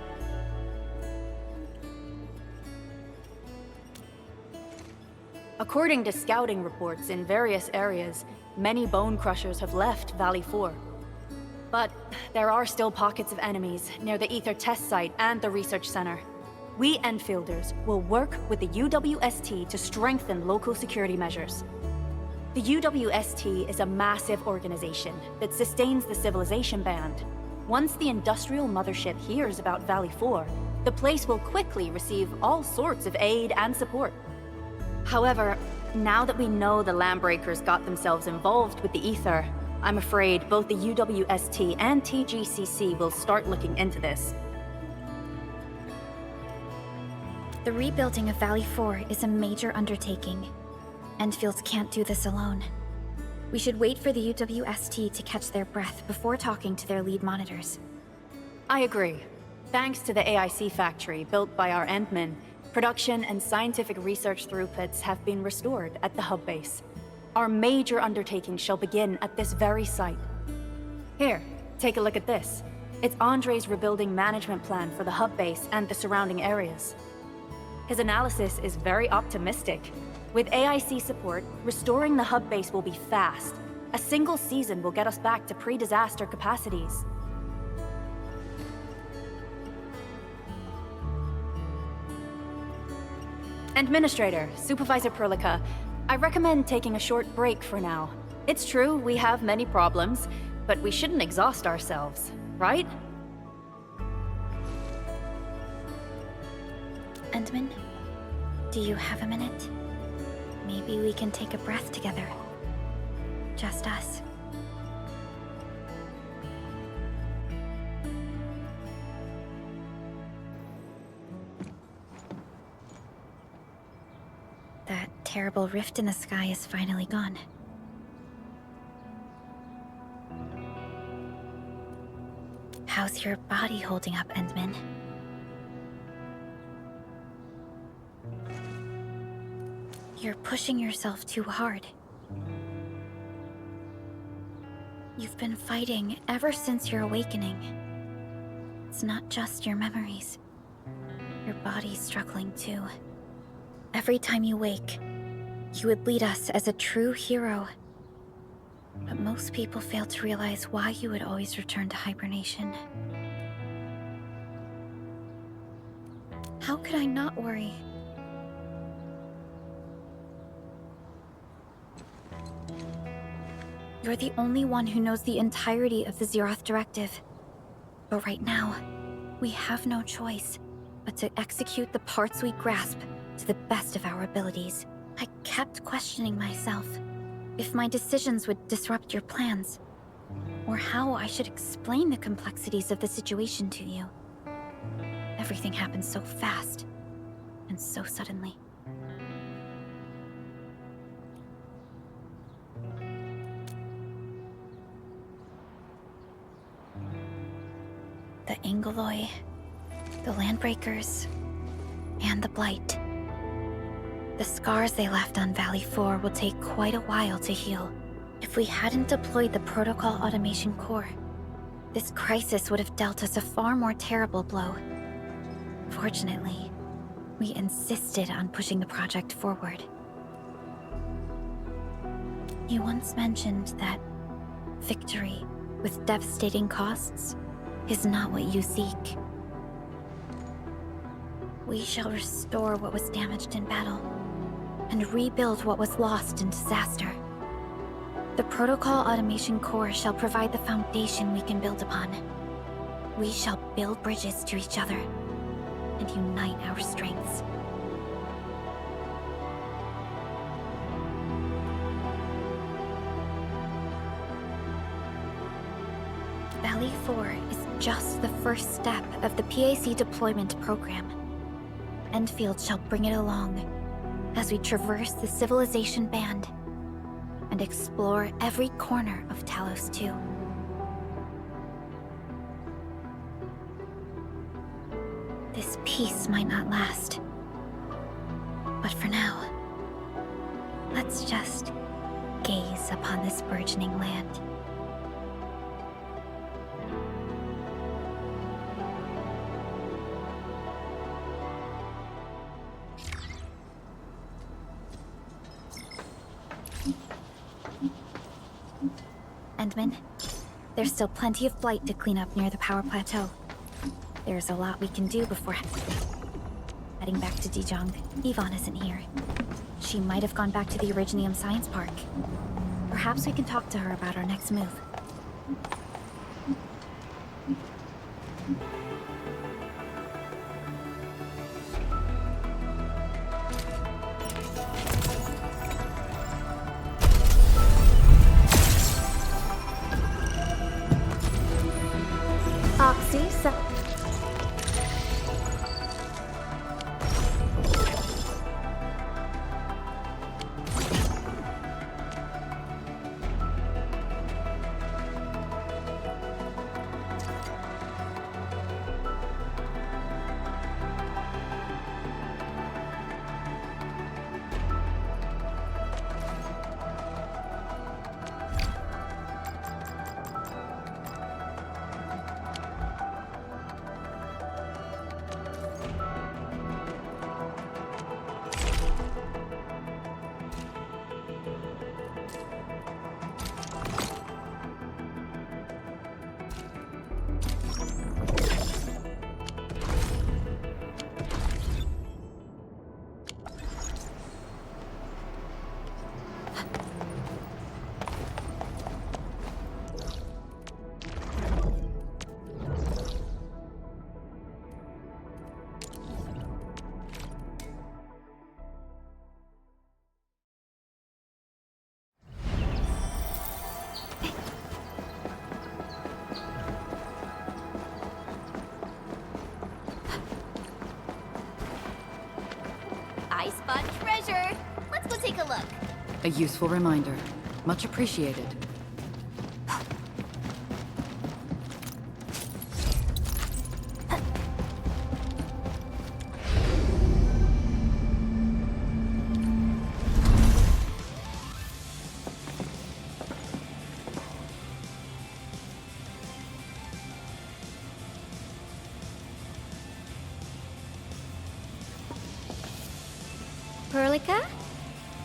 According to scouting reports in various areas, many bone crushers have left Valley 4. But there are still pockets of enemies near the Ether test site and the research center. We Enfielders will work with the UWST to strengthen local security measures. The UWST is a massive organization that sustains the civilization band. Once the industrial mothership hears about Valley 4, the place will quickly receive all sorts of aid and support. However, now that we know the Landbreakers got themselves involved with the Ether, I'm afraid both the UWST and TGCC will start looking into this. The rebuilding of Valley 4 is a major undertaking. Endfield can't do this alone. We should wait for the UWST to catch their breath before talking to their lead monitors. I agree. Thanks to the AIC factory built by our Endmen, production and scientific research throughputs have been restored at the hub base. Our major undertaking shall begin at this very site. Here, take a look at this. It's Andre's rebuilding management plan for the hub base and the surrounding areas. His analysis is very optimistic. With AIC support, restoring the hub base will be fast. A single season will get us back to pre-disaster capacities. Administrator, Supervisor Perlica, I recommend taking a short break for now. It's true, we have many problems, but we shouldn't exhaust ourselves, right? Endman, do you have a minute? Maybe we can take a breath together. Just us. That terrible rift in the sky is finally gone. How's your body holding up, Endman? You're pushing yourself too hard. You've been fighting ever since your awakening. It's not just your memories. Your body's struggling too. Every time you wake, you would lead us as a true hero. But most people fail to realize why you would always return to hibernation. How could I not worry? You're the only one who knows the entirety of the Zeroth Directive. But right now, we have no choice but to execute the parts we grasp to the best of our abilities. I kept questioning myself if my decisions would disrupt your plans, or how I should explain the complexities of the situation to you. Everything happened so fast, and so suddenly. The Angoloi, the Landbreakers, and the Blight. The scars they left on Valley 4 will take quite a while to heal. If we hadn't deployed the Protocol Automation Core, this crisis would have dealt us a far more terrible blow. Fortunately, we insisted on pushing the project forward. You once mentioned that victory with devastating costs is not what you seek. We shall restore what was damaged in battle, and rebuild what was lost in disaster. The Protocol Automation Core shall provide the foundation we can build upon. We shall build bridges to each other, and unite our strengths. Valley 4 is just the first step of the PAC deployment program. Endfield shall bring it along as we traverse the Civilization Band and explore every corner of Talos 2. This peace might not last, but for now, let's just gaze upon this burgeoning land. Endman, there's still plenty of blight to clean up near the power plateau. There's a lot we can do before heading back to Dijiang. Yvonne isn't here. She might have gone back to the Ereignis Science Park. Perhaps we can talk to her about our next move. A useful reminder. Much appreciated. Perlica?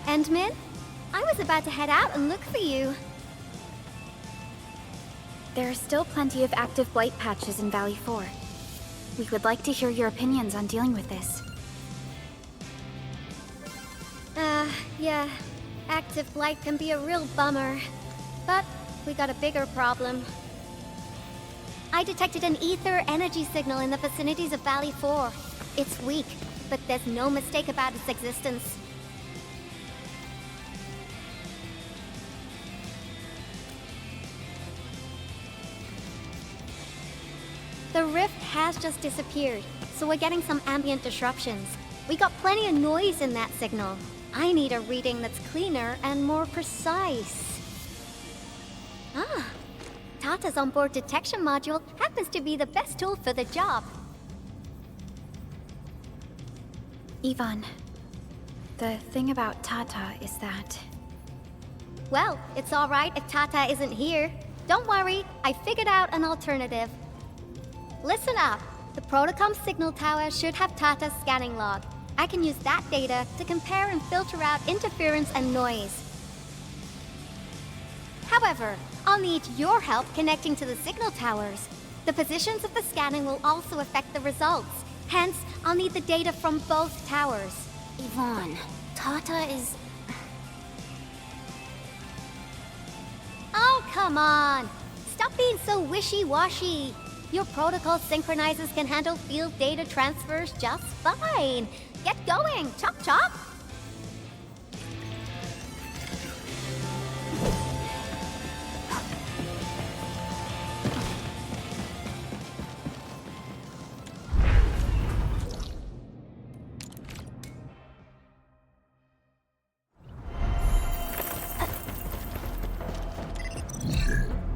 Endmin? I was about to head out and look for you. There are still plenty of active blight patches in Valley 4. We would like to hear your opinions on dealing with this. Yeah. Active blight can be a real bummer. But we got a bigger problem. I detected an ether energy signal in the vicinities of Valley 4. It's weak, but there's no mistake about its existence. The rift has just disappeared, so we're getting some ambient disruptions. We got plenty of noise in that signal. I need a reading that's cleaner and more precise. Ah, Tata's onboard detection module happens to be the best tool for the job. Ivan, the thing about Tata is that... Well, it's alright if Tata isn't here. Don't worry, I figured out an alternative. Listen up. The Protocom signal tower should have Tata's scanning log. I can use that data to compare and filter out interference and noise. However, I'll need your help connecting to the signal towers. The positions of the scanning will also affect the results. Hence, I'll need the data from both towers. Yvonne, Tata is... Oh, come on! Stop being so wishy-washy! Your protocol synchronizers can handle field data transfers just fine. Get going! Chop chop!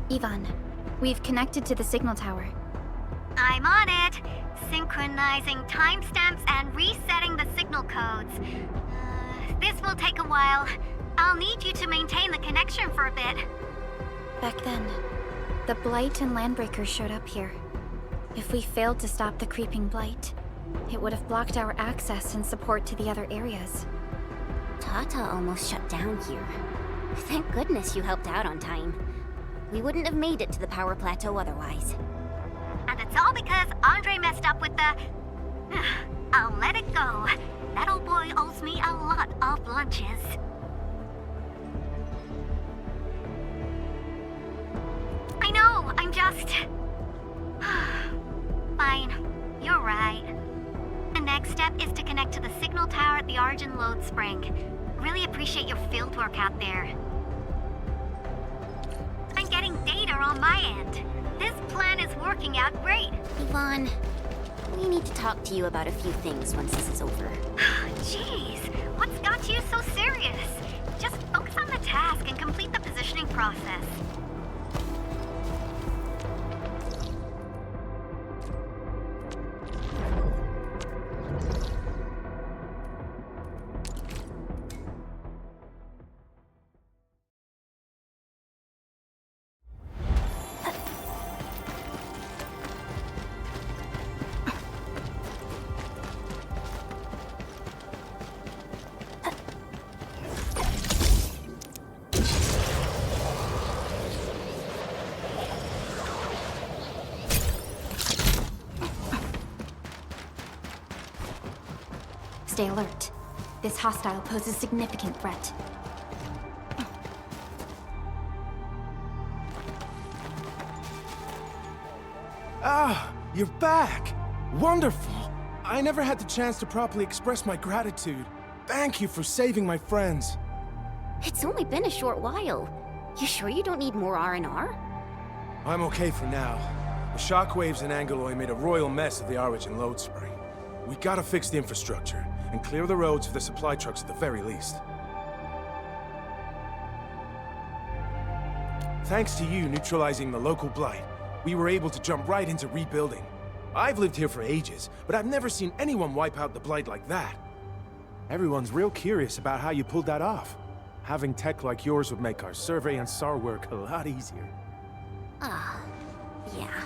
Ivan, we've connected to the signal tower. I'm on it! Synchronizing timestamps and resetting the signal codes. This will take a while. I'll need you to maintain the connection for a bit. Back then, the Blight and Landbreaker showed up here. If we failed to stop the creeping Blight, it would have blocked our access and support to the other areas. Tata almost shut down here. Thank goodness you helped out on time. We wouldn't have made it to the power plateau otherwise. And it's all because Andre messed up with the... I'll let it go. That old boy owes me a lot of lunches. I know, I'm just... Fine, you're right. The next step is to connect to the signal tower at the Origin Load Spring. Really appreciate your field work out there. I'm getting data on my end. This plan is working out great. Yvonne, we need to talk to you about a few things once this is over. Jeez, what's got you so serious? Just focus on the task and complete the positioning process. Stay alert. This hostile poses significant threat. Ah, you're back! Wonderful! I never had the chance to properly express my gratitude. Thank you for saving my friends. It's only been a short while. You sure you don't need more R&R? I'm okay for now. The shockwaves in Angoloi made a royal mess of the Origin Load Spring. We gotta fix the infrastructure, and clear the roads for the supply trucks at the very least. Thanks to you neutralizing the local blight, we were able to jump right into rebuilding. I've lived here for ages, but I've never seen anyone wipe out the blight like that. Everyone's real curious about how you pulled that off. Having tech like yours would make our survey and SAR work a lot easier. Yeah.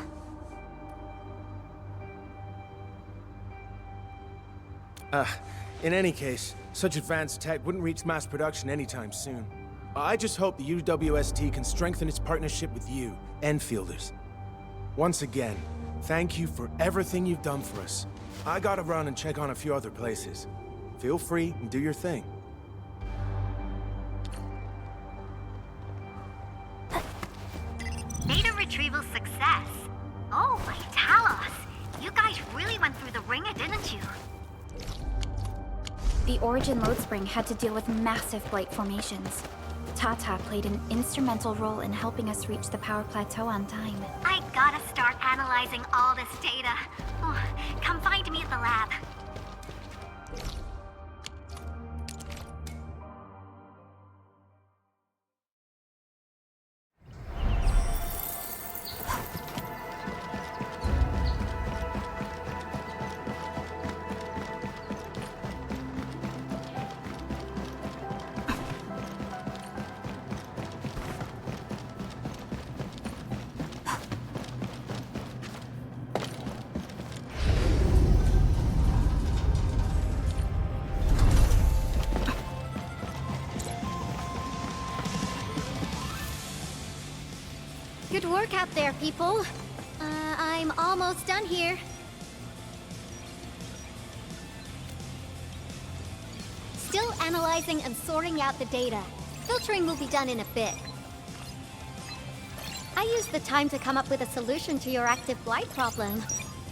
In any case, such advanced tech wouldn't reach mass production anytime soon. I just hope the UWST can strengthen its partnership with you, Enfielders. Once again, thank you for everything you've done for us. I gotta run and check on a few other places. Feel free and do your thing. Data retrieval success. Oh, my Talos. You guys really went through the ringer, didn't you? The Origin load spring had to deal with massive blight formations. Tata played an instrumental role in helping us reach the power plateau on time. I gotta start analyzing all this data. Oh, come find me at the lab. Good work out there, people. I'm almost done here. Still analyzing and sorting out the data. Filtering will be done in a bit. I used the time to come up with a solution to your active blight problem.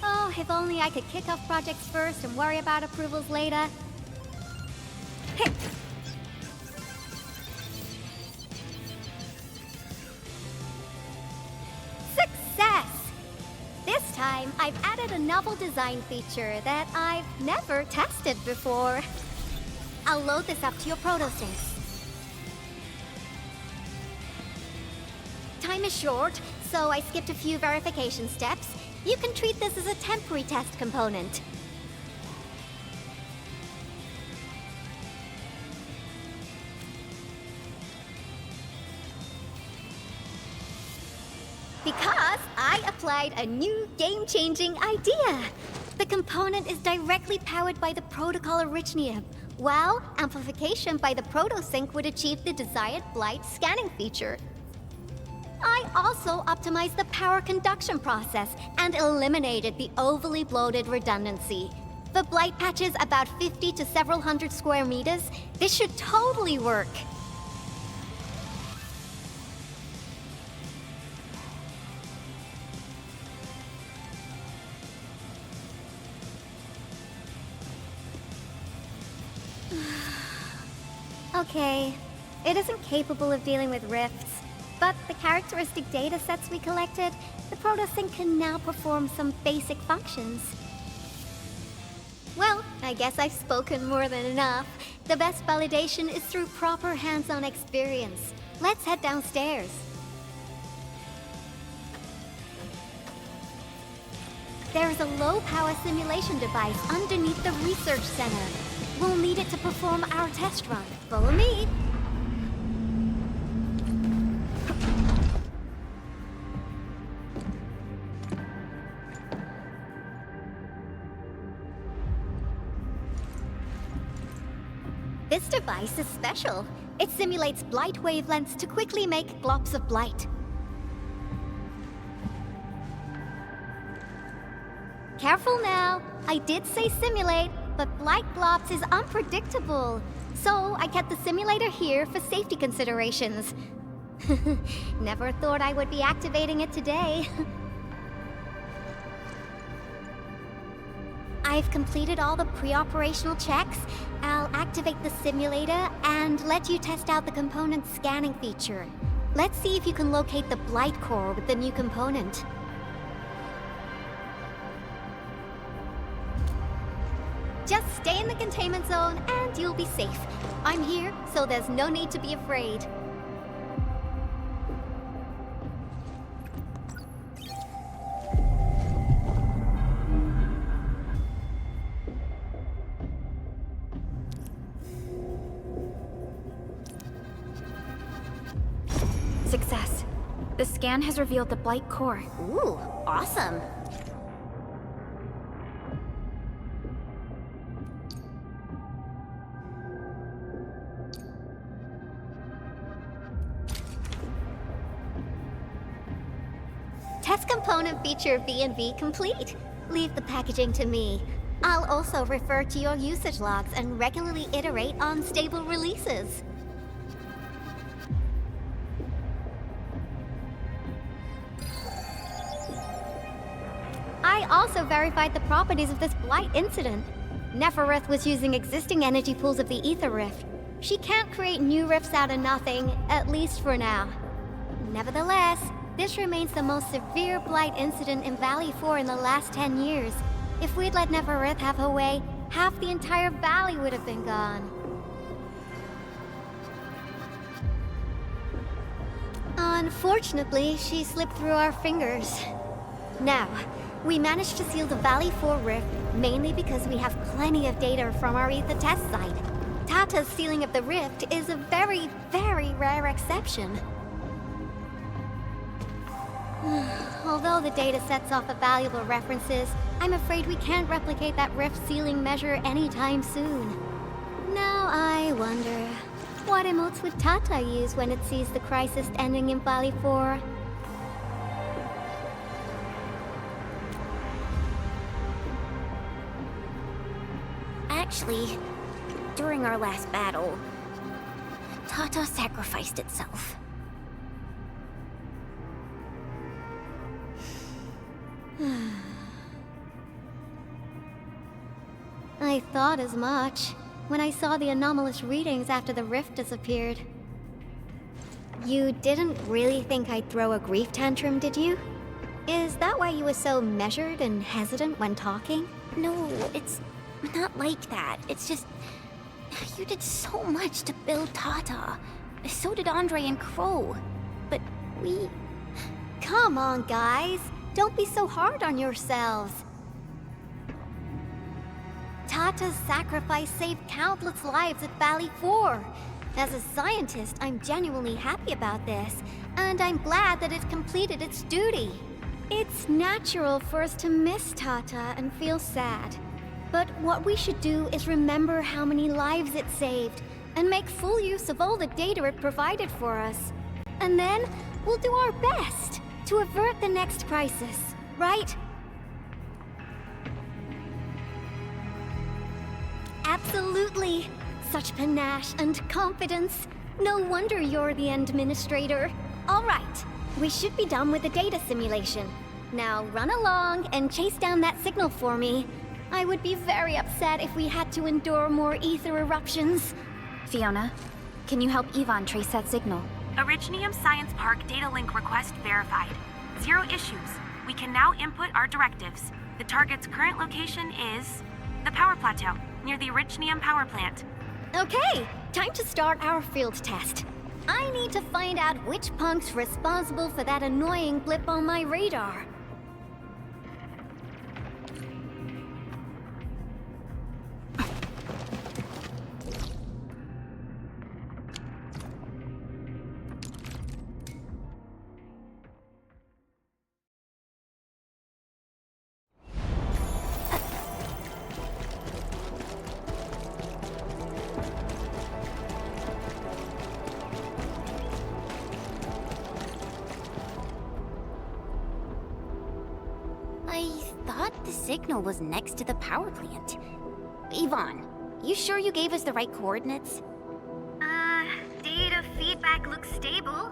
Oh, if only I could kick off projects first and worry about approvals later. Hey. Success! This time, I've added a novel design feature that I've never tested before. I'll load this up to your protosyncs. Time is short, so I skipped a few verification steps. You can treat this as a temporary test component. Because I applied a new game-changing idea. The component is directly powered by the protocol Erignium, while amplification by the protosync would achieve the desired blight scanning feature. I also optimized the power conduction process and eliminated the overly bloated redundancy. For blight patches about 50 to several hundred square meters, this should totally work. Okay, it isn't capable of dealing with rifts, but the characteristic data sets we collected, the protosync can now perform some basic functions. Well, I guess I've spoken more than enough. The best validation is through proper hands-on experience. Let's head downstairs. There's a low-power simulation device underneath the research center. We'll need it to perform our test run. Follow me. This device is special. It simulates blight wavelengths to quickly make globs of blight. Careful now. I did say simulate, but blight globs is unpredictable. So I kept the simulator here for safety considerations. Never thought I would be activating it today. I've completed all the pre-operational checks. I'll activate the simulator and let you test out the component scanning feature. Let's see if you can locate the blight core with the new component. Just stay in the containment zone and you'll be safe. I'm here, so there's no need to be afraid. The scan has revealed the blight core. Ooh, awesome. Test component feature V&V complete. Leave the packaging to me. I'll also refer to your usage logs and regularly iterate on stable releases. I also verified the properties of this blight incident. Neferath was using existing energy pools of the Ether Rift. She can't create new rifts out of nothing, at least for now. Nevertheless, this remains the most severe blight incident in Valley 4 in the last 10 years. If we'd let Neferath have her way, half the entire valley would have been gone. Unfortunately, she slipped through our fingers. Now, we managed to seal the Valley 4 rift mainly because we have plenty of data from our Ether test site. Tata's sealing of the rift is a very, very rare exception. Although the data sets off the valuable references, I'm afraid we can't replicate that rift sealing measure anytime soon. Now I wonder, what emotes would Tata use when it sees the crisis ending in Valley 4? Actually, during our last battle, Tata sacrificed itself. I thought as much when I saw the anomalous readings after the rift disappeared. You didn't really think I'd throw a grief tantrum, did you? Is that why you were so measured and hesitant when talking? No, it's not like that. It's just... you did so much to build Tata. So did Andre and Crow. But we... Come on, guys. Don't be so hard on yourselves. Tata's sacrifice saved countless lives at Valley 4. As a scientist, I'm genuinely happy about this, and I'm glad that it completed its duty. It's natural for us to miss Tata and feel sad. But what we should do is remember how many lives it saved, and make full use of all the data it provided for us. And then, we'll do our best to avert the next crisis, right? Absolutely. Such panache and confidence. No wonder you're the administrator. All right, we should be done with the data simulation. Now run along and chase down that signal for me. I would be very upset if we had to endure more ether eruptions. Fiona, can you help Yvonne trace that signal? Originium Science Park data link request verified. 0 issues. We can now input our directives. The target's current location is the power plateau, near the Originium power plant. Okay, time to start our field test. I need to find out which punk's responsible for that annoying blip on my radar. Signal was next to the power plant. Yvonne, you sure you gave us the right coordinates? Data feedback looks stable.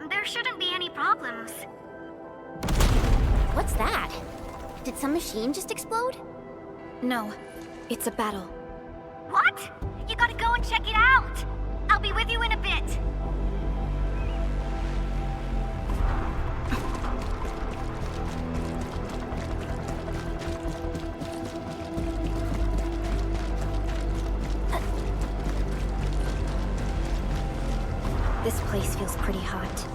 There shouldn't be any problems. What's that? Did some machine just explode? No, it's a battle. What? You gotta go and check it out! I'll be with you in a bit. This place feels pretty hot.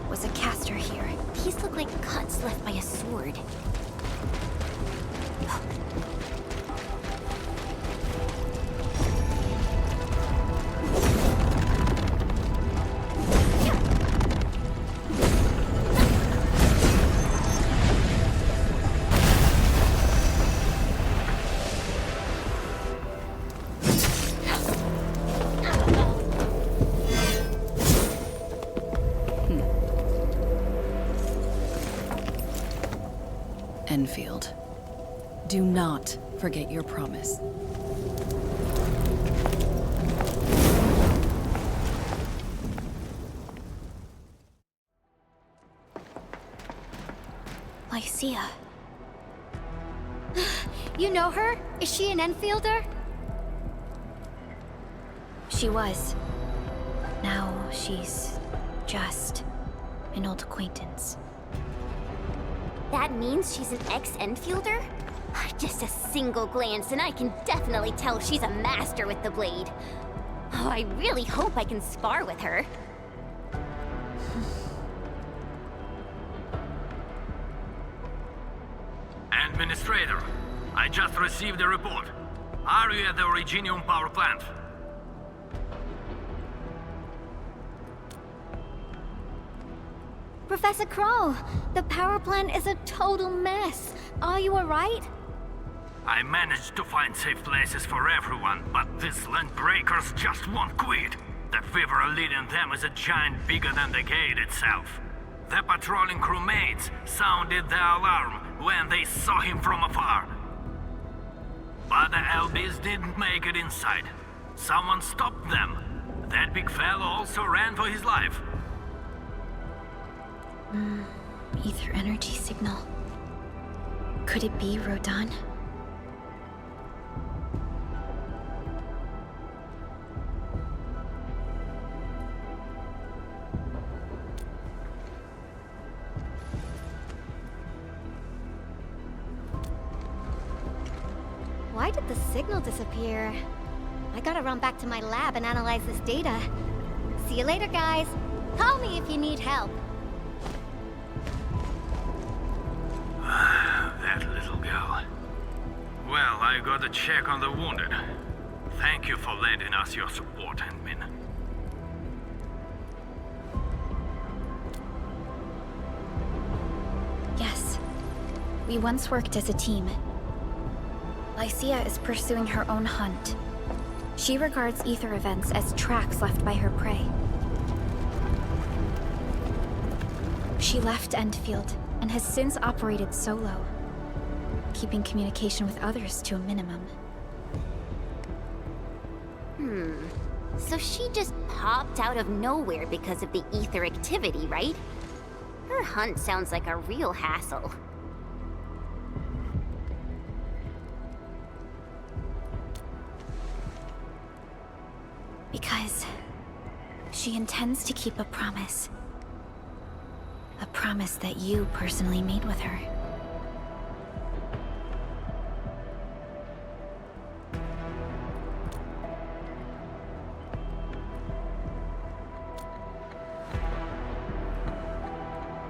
Was a caster here? These look like cuts left by a sword. Endfield. Do not forget your promise. Lycia. You know her? Is she an Enfielder? She was. Now she's just an old acquaintance. That means she's an ex-Enfielder? Just a single glance and I can definitely tell she's a master with the blade. Oh, I really hope I can spar with her. Administrator, I just received a report. Are you at the Originium power plant? Professor Kroll, the power plant is a total mess. Are you alright? I managed to find safe places for everyone, but these Landbreakers just won't quit. The fever leading them is a giant bigger than the gate itself. The patrolling crewmates sounded the alarm when they saw him from afar. But the LBs didn't make it inside. Someone stopped them. That big fellow also ran for his life. Ether energy signal. Could it be Rodan? Why did the signal disappear? I gotta run back to my lab and analyze this data. See you later, guys. Call me if you need help. That little girl. Well, I gotta check on the wounded. Thank you for lending us your support, Handmin. Yes. We once worked as a team. Lycia is pursuing her own hunt. She regards ether events as tracks left by her prey. She left Endfield and has since operated solo, keeping communication with others to a minimum. So she just popped out of nowhere because of the ether activity, right? Her hunt sounds like a real hassle. Because she intends to keep a promise. A promise that you personally made with her.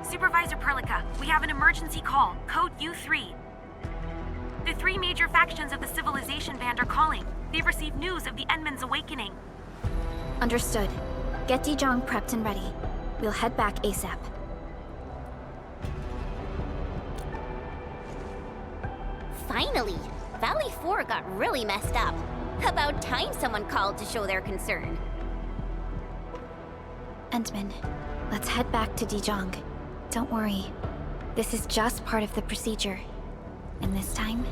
Supervisor Perlica, we have an emergency call, code U3. The three major factions of the Civilization Band are calling. They've received news of the Endman's awakening. Understood. Get Dijiang prepped and ready. We'll head back ASAP. Finally! Valley 4 got really messed up. About time someone called to show their concern. Endman, let's head back to Dijiang. Don't worry. This is just part of the procedure. And this time,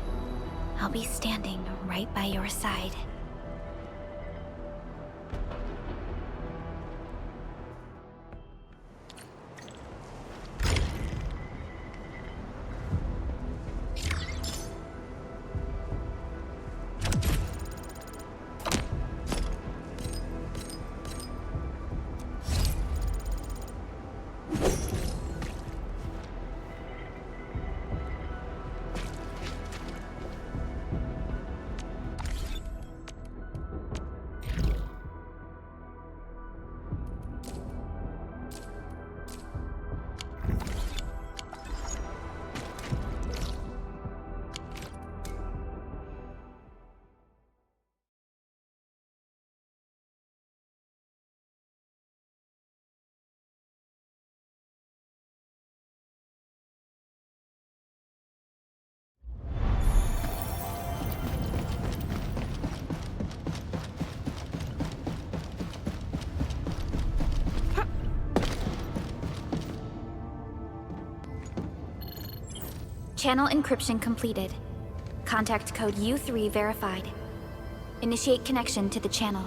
I'll be standing right by your side. Channel encryption completed. Contact code U3 verified. Initiate connection to the channel.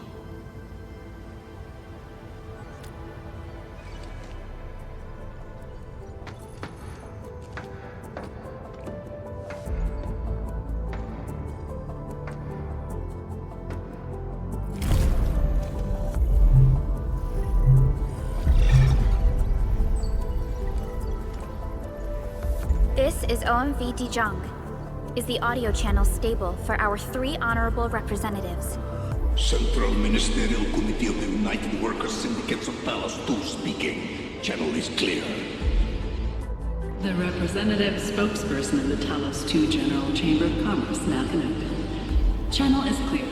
This is OMV Dijiang. Is the audio channel stable for our 3 honorable representatives? Central Ministerial Committee of the United Workers Syndicates of Talos 2 speaking. Channel is clear. The representative spokesperson of the Talos 2 General Chamber of Commerce now connected. Channel is clear.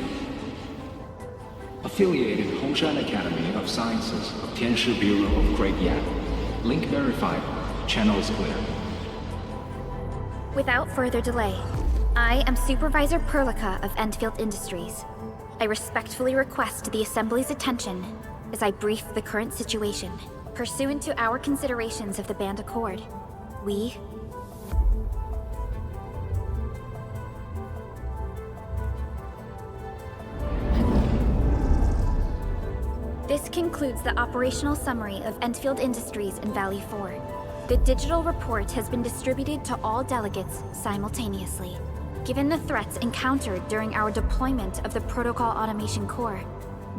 Affiliated Hongshan Academy of Sciences of Tianshi Bureau of Great Yan. Link verified. Channel is clear. Without further delay, I am Supervisor Perlica of Endfield Industries. I respectfully request the Assembly's attention as I brief the current situation. Pursuant to our considerations of the Band Accord, we... This concludes the operational summary of Endfield Industries in Valley 4. The digital report has been distributed to all delegates simultaneously. Given the threats encountered during our deployment of the Protocol Automation Core,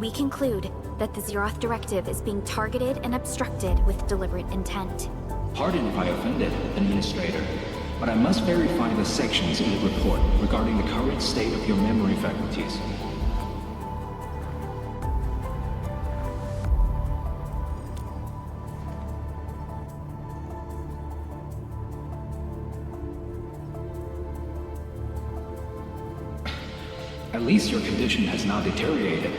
we conclude that the Zeroth Directive is being targeted and obstructed with deliberate intent. Pardon if I offended, Administrator, but I must verify the sections in the report regarding the current state of your memory faculties. At least your condition has now deteriorated.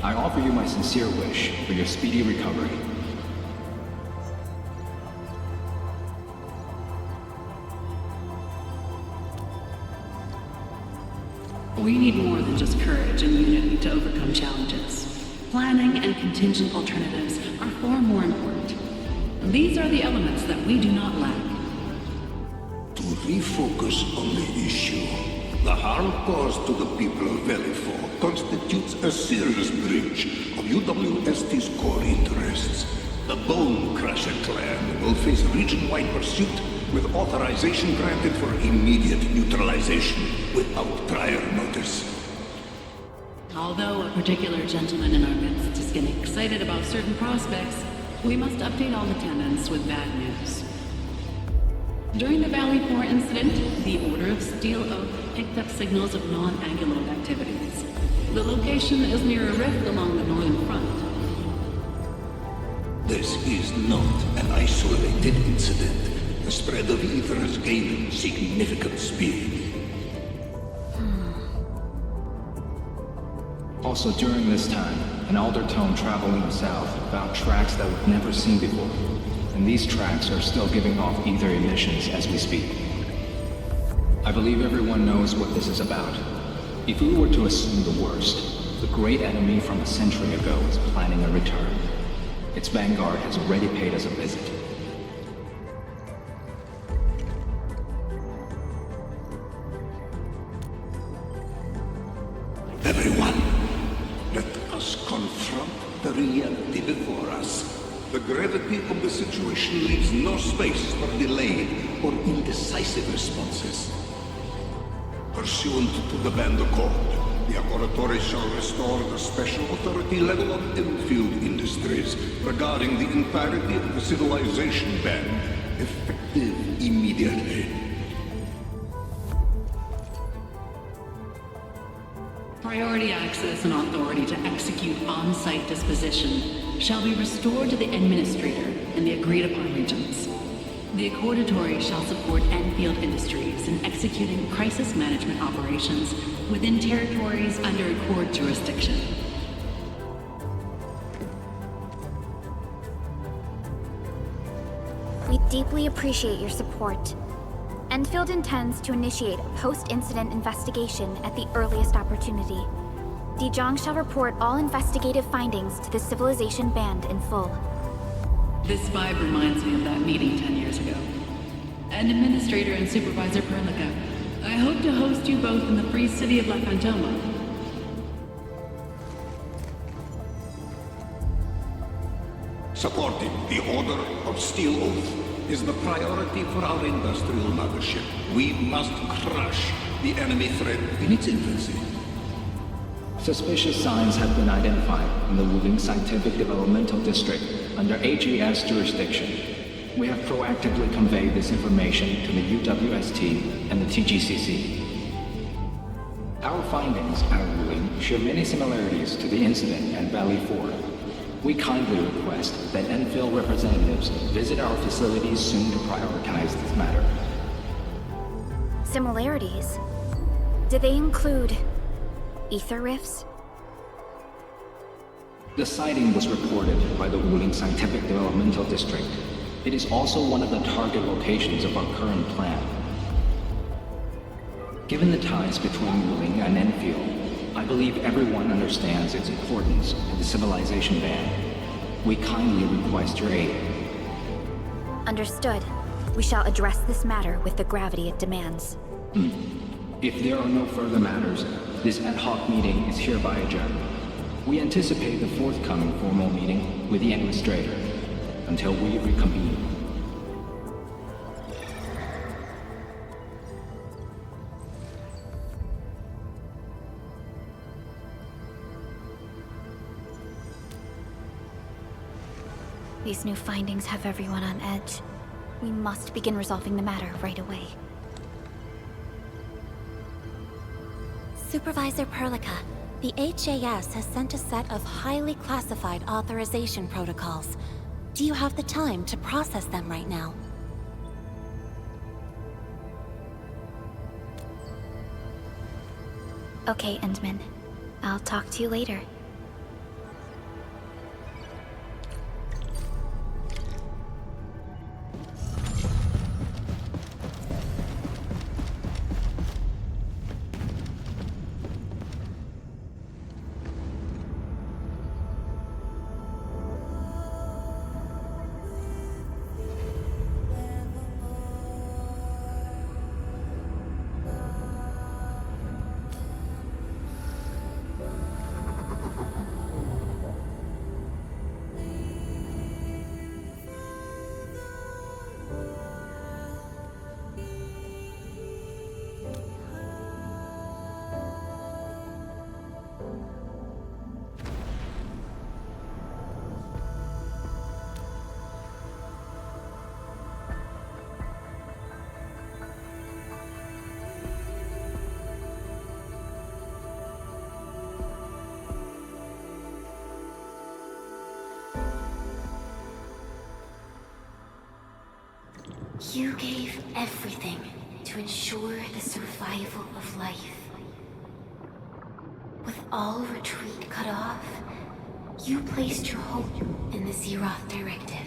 I offer you my sincere wish for your speedy recovery. We need more than just courage and unity to overcome challenges. Planning and contingent alternatives are far more important. These are the elements that we do not lack. To refocus on the issue, the harm caused to the people of Valley 4 constitutes a serious breach of UWST's core interests. The Bone Crusher clan will face region-wide pursuit with authorization granted for immediate neutralization without prior notice. Although a particular gentleman in our midst is getting excited about certain prospects, we must update all attendants with bad news. During the Valley 4 incident, the Order of Steel Oak picked up signals of non-Angular activities. The location is near a rift along the northern front. This is not an isolated incident. The spread of ether has gained significant speed. Also during this time, an Aldertone traveling south found tracks that we've never seen before. And these tracks are still giving off ether emissions as we speak. I believe everyone knows what this is about. If we were to assume the worst, the great enemy from a century ago is planning a return. Its vanguard has already paid us a visit. Everyone, let us confront the reality before us. The gravity of the situation leaves no space for delayed or indecisive responses. Pursuant to the Band Accord, the Laboratory shall restore the special authority level of Endfield Industries regarding the entirety of the civilization band, effective immediately. Priority access and authority to execute on-site disposition shall be restored to the Administrator in the agreed-upon regions. The Accordatory shall support Endfield Industries in executing crisis management operations within territories under Accord jurisdiction. We deeply appreciate your support. Endfield intends to initiate a post-incident investigation at the earliest opportunity. Dijiang shall report all investigative findings to the Civilization Band in full. This vibe reminds me of that meeting 10 years ago. and Administrator and Supervisor Perlica. I hope to host you both in the free city of La Fantoma. Supporting the Order of Steel Oath is the priority for our industrial mothership. We must crush the enemy threat in its infancy. Suspicious signs have been identified in the Wuling Scientific Developmental District under HAS jurisdiction. We have proactively conveyed this information to the UWST and the TGCC. Our findings at Wuling share many similarities to the incident at Valley 4. We kindly request that Endfield representatives visit our facilities soon to prioritize this matter. Similarities? Do they include ether rifts? The sighting was reported by the Wuling Scientific Developmental District. It is also one of the target locations of our current plan. Given the ties between Wuling and Endfield, I believe everyone understands its importance to the civilization band. We kindly request your aid. Understood. We shall address this matter with the gravity it demands. If there are no further matters, this ad hoc meeting is hereby adjourned. We anticipate the forthcoming formal meeting with the Administrator until we reconvene. These new findings have everyone on edge. We must begin resolving the matter right away. Supervisor Perlica, the HAS has sent a set of highly classified authorization protocols. Do you have the time to process them right now? Okay, Endman. I'll talk to you later. You gave everything to ensure the survival of life. With all retreat cut off, you placed your hope in the Zeroth directive.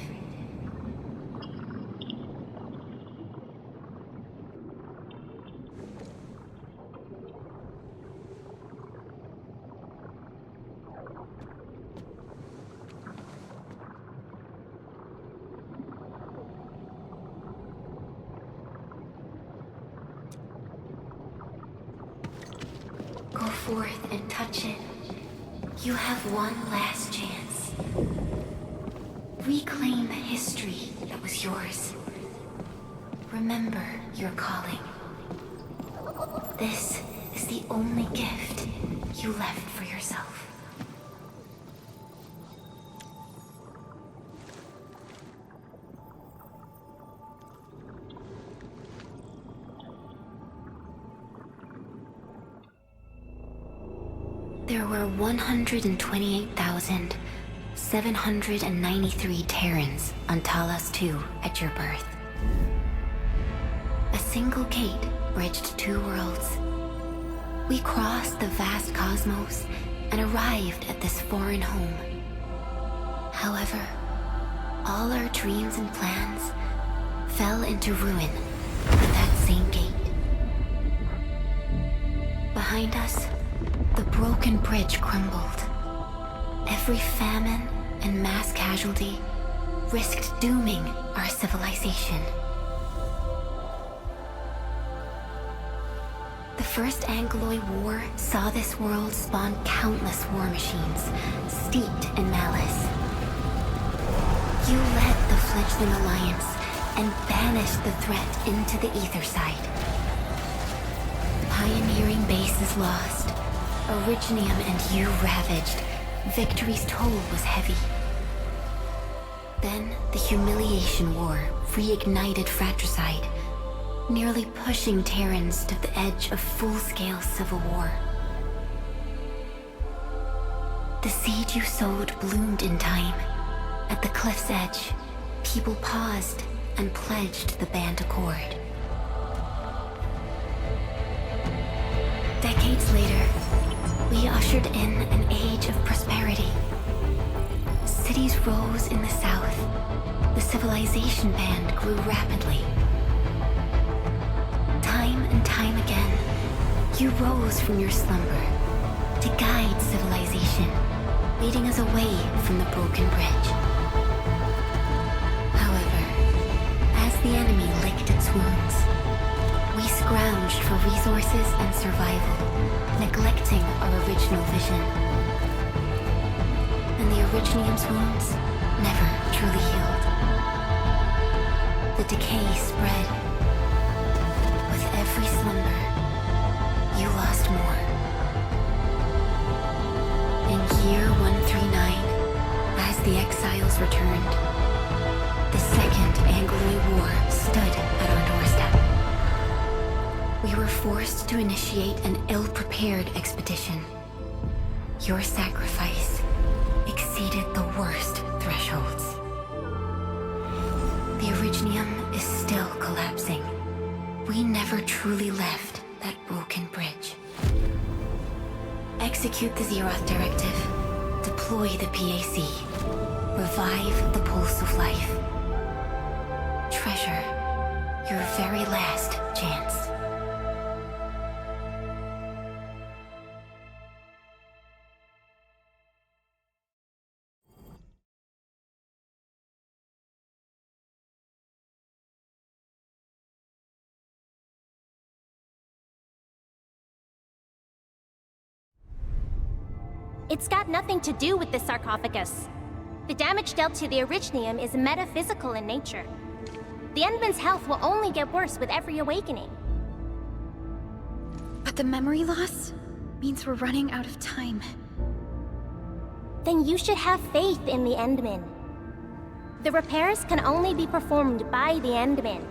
Go forth and touch it. You have one last chance. Reclaim the history that was yours. Remember your calling. This is the only gift you left for yourself. There were 128,793 Terrans on Talos 2 at your birth. A single gate bridged two worlds. We crossed the vast cosmos and arrived at this foreign home. However, all our dreams and plans fell into ruin at that same gate. Behind us, the broken bridge crumbled. Every famine and mass casualty risked dooming our civilization. First Angloid War saw this world spawn countless war machines, steeped in malice. You led the fledgling alliance and banished the threat into the ether side. Pioneering bases lost, Originium and you ravaged. Victory's toll was heavy. Then the Humiliation War reignited fratricide, nearly pushing Terrans to the edge of full-scale civil war. The seed you sowed bloomed in time. At the cliff's edge, people paused and pledged the band accord. Decades later, we ushered in an age of prosperity. Cities rose in the south. The civilization band grew rapidly. Time and time again, you rose from your slumber to guide civilization, leading us away from the broken bridge. However, as the enemy licked its wounds, we scrounged for resources and survival, neglecting our original vision. And the Originium's wounds never truly healed. The decay spread. With every slumber, you lost more. In year 139, as the exiles returned, the Second Anglo War stood at our doorstep. We were forced to initiate an ill-prepared expedition. Your sacrifice exceeded the worst thresholds. The Originium is still collapsing. We never truly left that broken bridge. Execute the Zeroth Directive. Deploy the PAC. Revive the Pulse of Life. Treasure your very last chance. It's got nothing to do with the sarcophagus. The damage dealt to the Originium is metaphysical in nature. The Endman's health will only get worse with every awakening. But the memory loss means we're running out of time. Then you should have faith in the Endman. The repairs can only be performed by the Endman.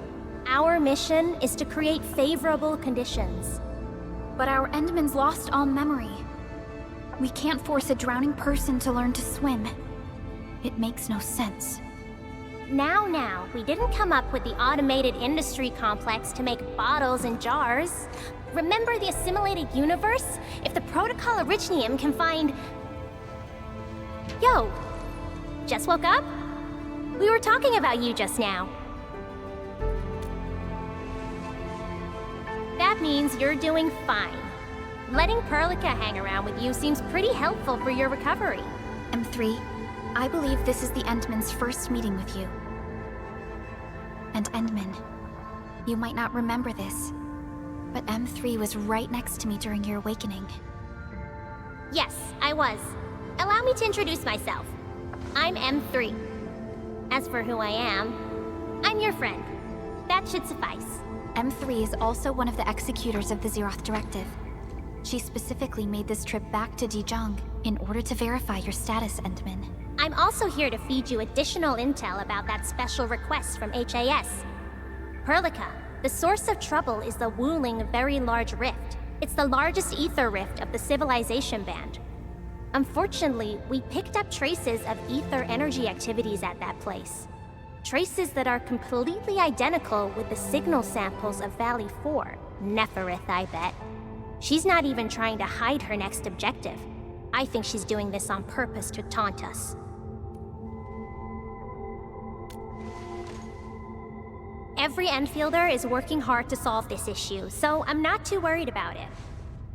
Our mission is to create favorable conditions. But our Endman's lost all memory. We can't force a drowning person to learn to swim. It makes no sense. Now, we didn't come up with the automated industry complex to make bottles and jars. Remember the assimilated universe? If the Protocol Originium can find... Yo! Just woke up? We were talking about you just now. That means you're doing fine. Letting Perlica hang around with you seems pretty helpful for your recovery. M3, I believe this is the Endman's first meeting with you. And Endman, you might not remember this, but M3 was right next to me during your awakening. Yes, I was. Allow me to introduce myself. I'm M3. As for who I am, I'm your friend. That should suffice. M3 is also one of the executors of the Zeroth Directive. She specifically made this trip back to Dijiang in order to verify your status, Endman. I'm also here to feed you additional intel about that special request from HAS. Perlica, the source of trouble is the Wuling Very Large Rift. It's the largest ether rift of the civilization band. Unfortunately, we picked up traces of ether energy activities at that place. Traces that are completely identical with the signal samples of Valley 4. Neferath, I bet. She's not even trying to hide her next objective. I think she's doing this on purpose to taunt us. Every Enfielder is working hard to solve this issue, so I'm not too worried about it.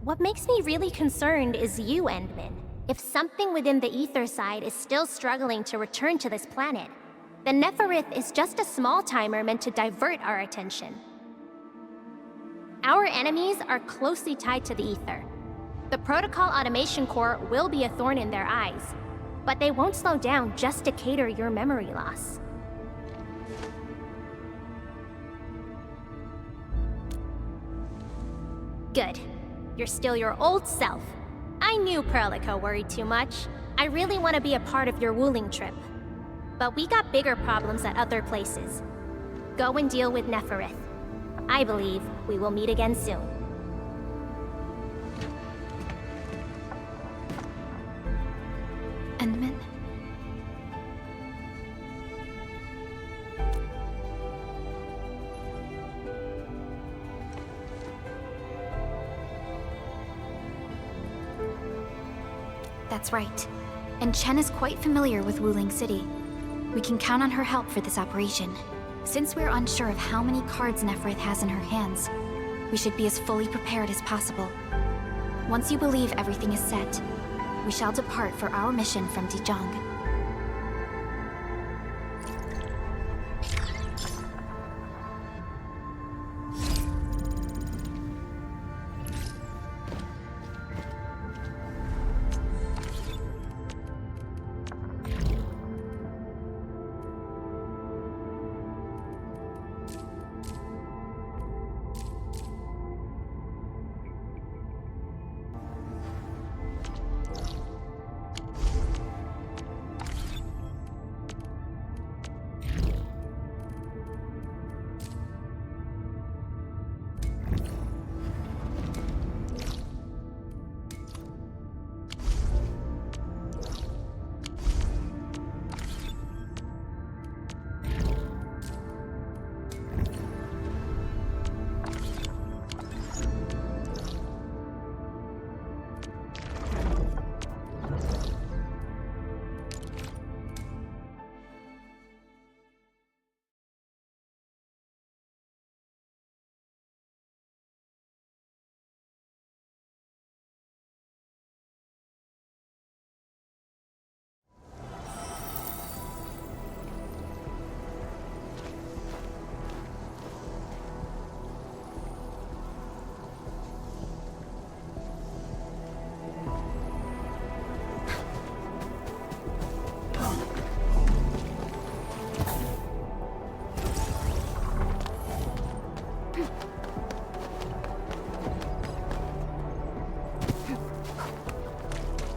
What makes me really concerned is you, Endman. If something within the ether side is still struggling to return to this planet, then Neferath is just a small timer meant to divert our attention. Our enemies are closely tied to the Ether. The Protocol Automation Core will be a thorn in their eyes, but they won't slow down just to cater your memory loss. Good. You're still your old self. I knew Prelica worried too much. I really want to be a part of your Wuling trip. But we got bigger problems at other places. Go and deal with Neferath. I believe we will meet again soon. Endman? That's right. And Chen is quite familiar with Wuling City. We can count on her help for this operation. Since we're unsure of how many cards Neferath has in her hands, we should be as fully prepared as possible. Once you believe everything is set, we shall depart for our mission from Dijiang.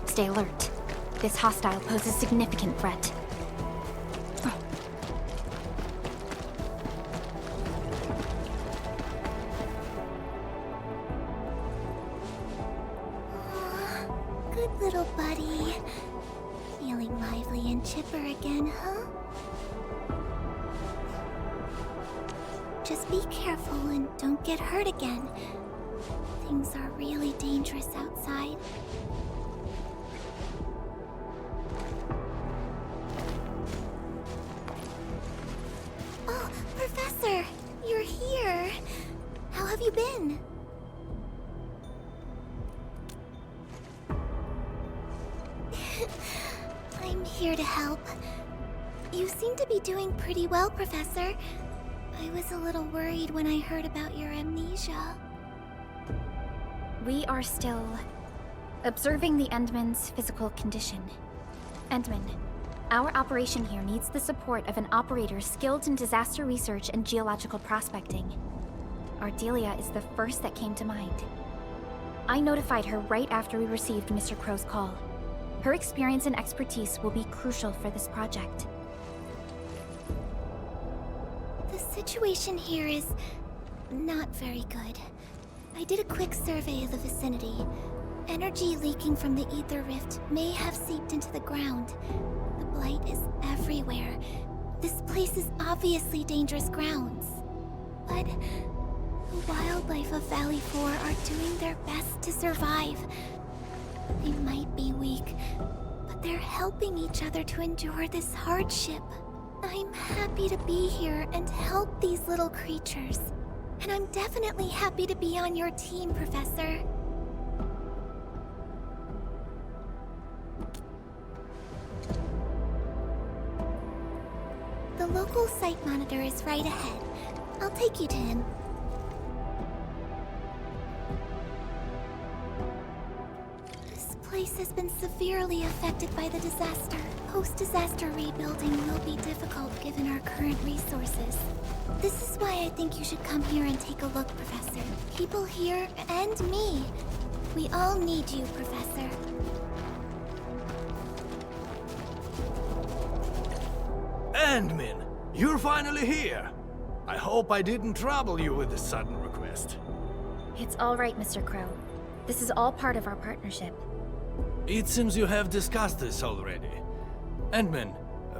Stay alert. This hostile poses significant threat. Good little buddy. Feeling lively and chipper again, huh? Just be careful and don't get hurt again. Things are really dangerous outside. Oh, Professor! You're here! How have you been? I'm here to help. You seem to be doing pretty well, Professor. I was a little worried when I heard about your amnesia. We are still observing the Endman's physical condition. Endman, our operation here needs the support of an operator skilled in disaster research and geological prospecting. Ardelia is the first that came to mind. I notified her right after we received Mr. Crow's call. Her experience and expertise will be crucial for this project. The situation here is not very good. I did a quick survey of the vicinity. Energy leaking from the Ether Rift may have seeped into the ground. The blight is everywhere. This place is obviously dangerous grounds. But the wildlife of Valley 4 are doing their best to survive. They might be weak, but they're helping each other to endure this hardship. I'm happy to be here and help these little creatures. And I'm definitely happy to be on your team, Professor. The local site monitor is right ahead. I'll take you to him. place has been severely affected by the disaster. Post-disaster rebuilding will be difficult given our current resources. This is why I think you should come here and take a look, Professor. People here, and me. We all need you, Professor. Endmin, you're finally here. I hope I didn't trouble you with this sudden request. It's all right, Mr. Crow. This is all part of our partnership. It seems you have discussed this already. Endmin,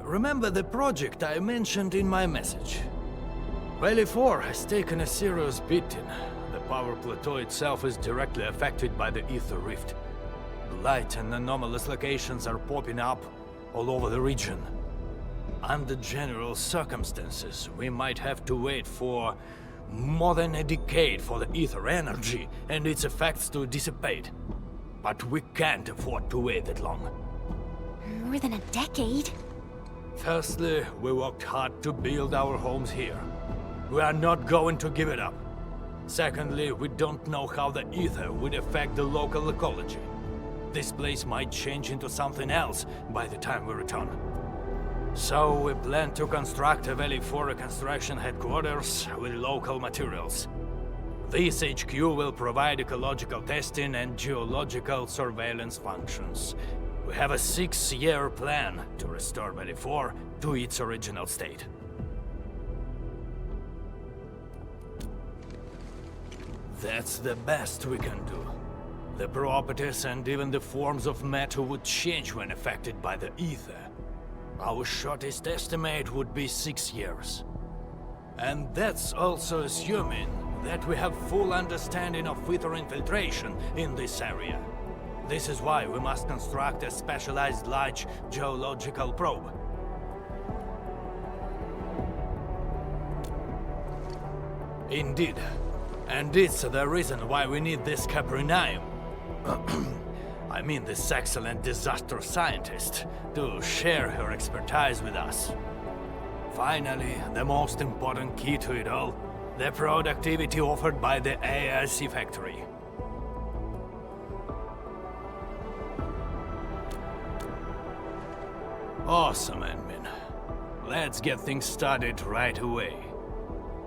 remember the project I mentioned in my message? Valley 4 has taken a serious beating. The power plateau itself is directly affected by the Ether Rift. Blight and anomalous locations are popping up all over the region. Under general circumstances, we might have to wait for more than a decade for the ether energy and its effects to dissipate. But we can't afford to wait that long. More than a decade? Firstly, we worked hard to build our homes here. We are not going to give it up. Secondly, we don't know how the ether would affect the local ecology. This place might change into something else by the time we return. So we plan to construct a Valley 4 reconstruction headquarters with local materials. This HQ will provide ecological testing and geological surveillance functions. We have a 6-year plan to restore Valley 4 to its original state. That's the best we can do. The properties and even the forms of matter would change when affected by the ether. Our shortest estimate would be 6 years. And that's also assuming that we have full understanding of ether infiltration in this area. This is why we must construct a specialized large geological probe. Indeed. And it's the reason why we need this Caprinium. I mean this excellent disaster scientist, to share her expertise with us. Finally, the most important key to it all, the productivity offered by the AIC factory. Awesome, Admin. Let's get things started right away.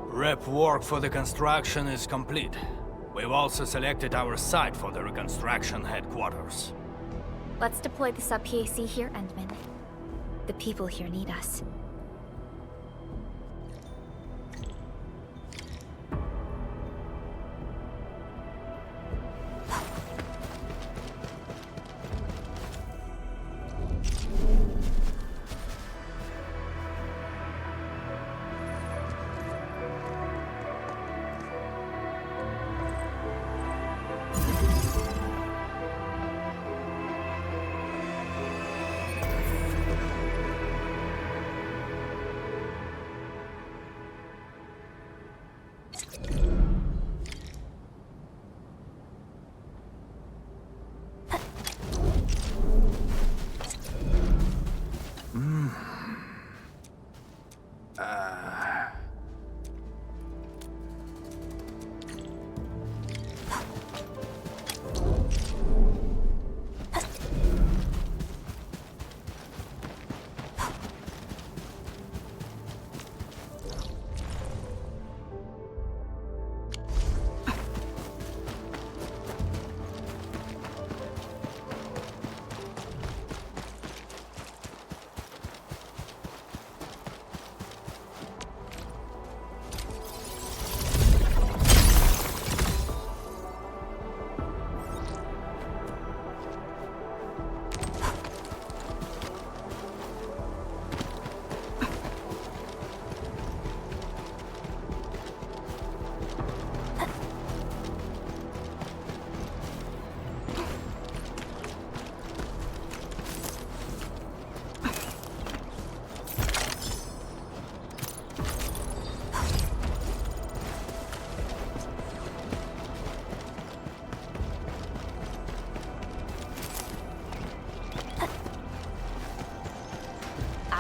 Rep work for the construction is complete. We've also selected our site for the reconstruction headquarters. Let's deploy the SubPAC here, Endman. The people here need us.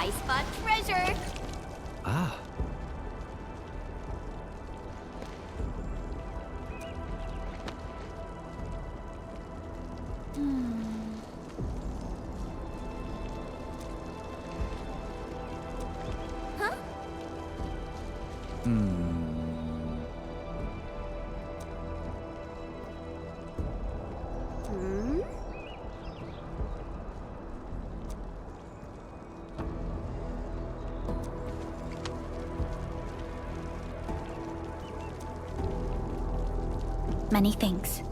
I spot treasure! Ah. Many thanks.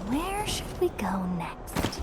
Where should we go next?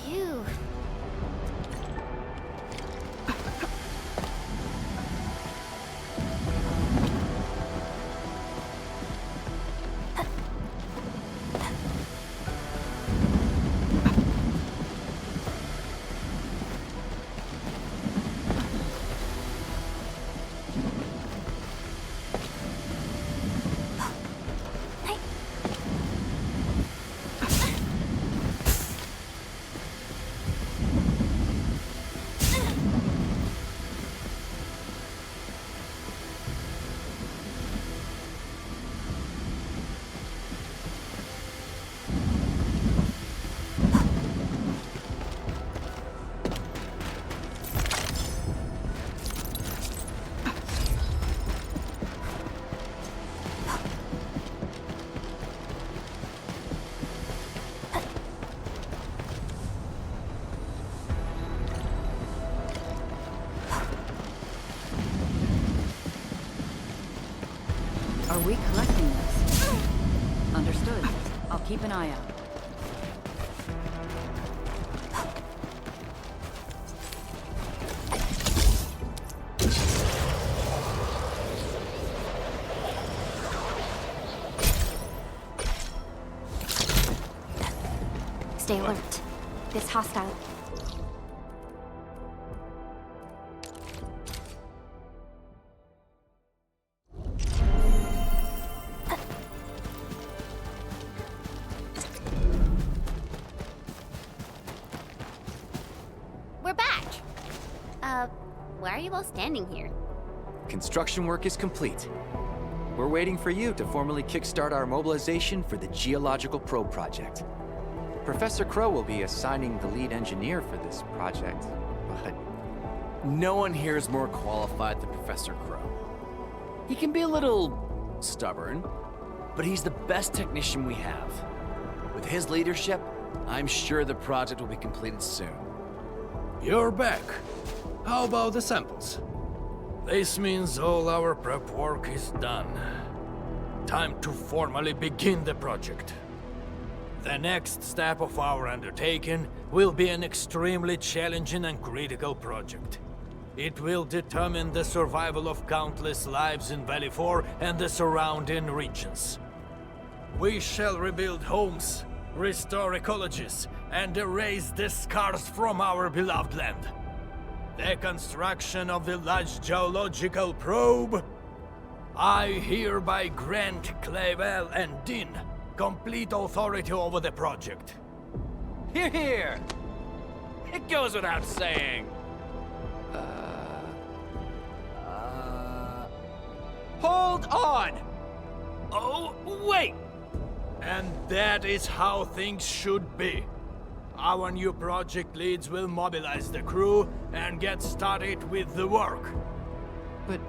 Phew. Are we collecting this? Understood. I'll keep an eye out. Stay alert. This hostile. We're back! Why are you all standing here? Construction work is complete. We're waiting for you to formally kickstart our mobilization for the Geological Probe project. Professor Crow will be assigning the lead engineer for this project, but no one here is more qualified than Professor Crow. He can be a little stubborn, but he's the best technician we have. With his leadership, I'm sure the project will be completed soon. You're back. How about the samples? This means all our prep work is done. Time to formally begin the project. The next step of our undertaking will be an extremely challenging and critical project. It will determine the survival of countless lives in Valley 4 and the surrounding regions. We shall rebuild homes, restore ecologies, and erase the scars from our beloved land. The construction of the large geological probe. I hereby grant Clavel and Din complete authority over the project. Hear, hear! It goes without saying. Hold on! Oh, wait! And that is how things should be. Our new project leads will mobilize the crew and get started with the work. But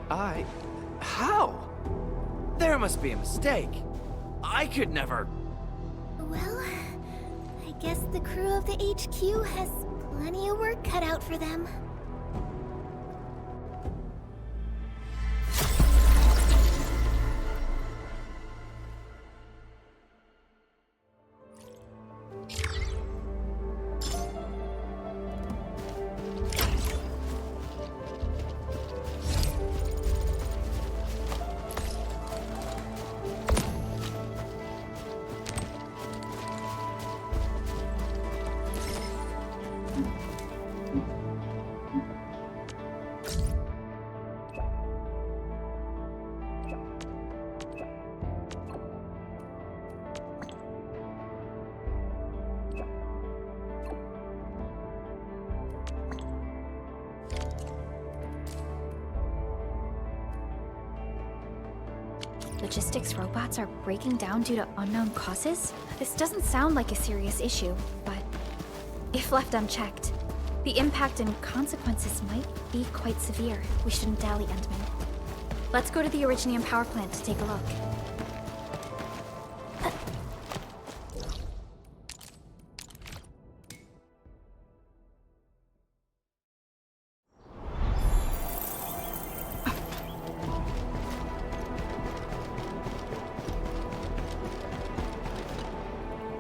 how? There must be a mistake. I could never... Well, I guess the crew of the HQ has plenty of work cut out for them. Logistics robots are breaking down due to unknown causes? This doesn't sound like a serious issue, but if left unchecked, the impact and consequences might be quite severe. We shouldn't dally, Endman. Let's go to the Originium power plant to take a look.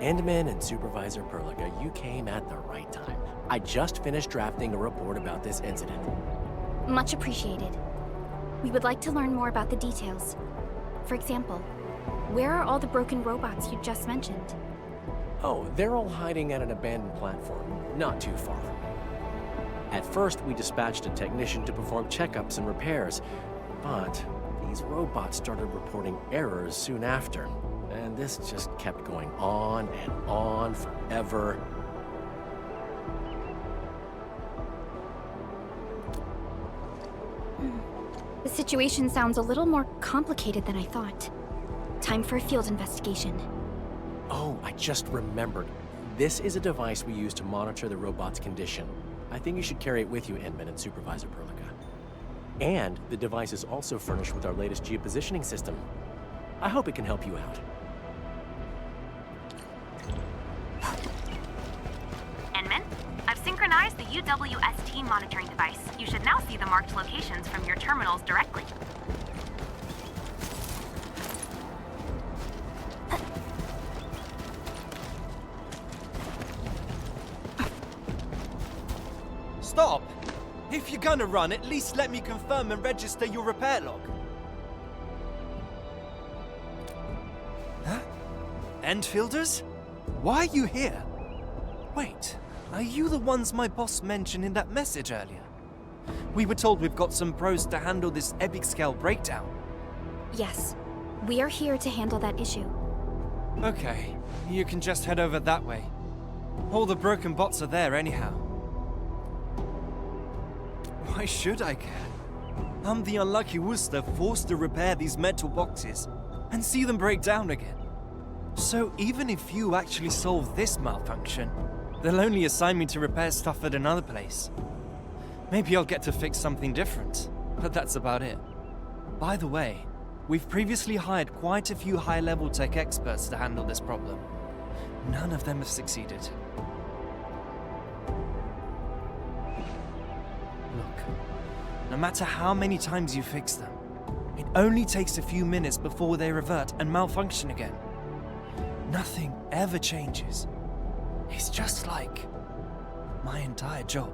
Endman and Supervisor Perlica, you came at the right time. I just finished drafting a report about this incident. Much appreciated. We would like to learn more about the details. For example, where are all the broken robots you just mentioned? Oh, they're all hiding at an abandoned platform, not too far from here. At first, we dispatched a technician to perform checkups and repairs, but these robots started reporting errors soon after. And this just kept going on and on forever. The situation sounds a little more complicated than I thought. Time for a field investigation. Oh, I just remembered. This is a device we use to monitor the robot's condition. I think you should carry it with you, Endman and Supervisor Perlica. And the device is also furnished with our latest geopositioning system. I hope it can help you out. Endman, I've synchronized the UWST monitoring device. You should now see the marked locations from your terminals directly. Stop! If you're gonna run, at least let me confirm and register your repair log. Huh? Endfielders? Why are you here? Wait, are you the ones my boss mentioned in that message earlier? We were told we've got some pros to handle this epic scale breakdown. Yes, we are here to handle that issue. Okay, you can just head over that way. All the broken bots are there anyhow. Why should I care? I'm the unlucky Worcester forced to repair these metal boxes and see them break down again. So even if you actually solve this malfunction, they'll only assign me to repair stuff at another place. Maybe I'll get to fix something different, but that's about it. By the way, we've previously hired quite a few high-level tech experts to handle this problem. None of them have succeeded. Look, no matter how many times you fix them, it only takes a few minutes before they revert and malfunction again. Nothing ever changes. It's just like my entire job.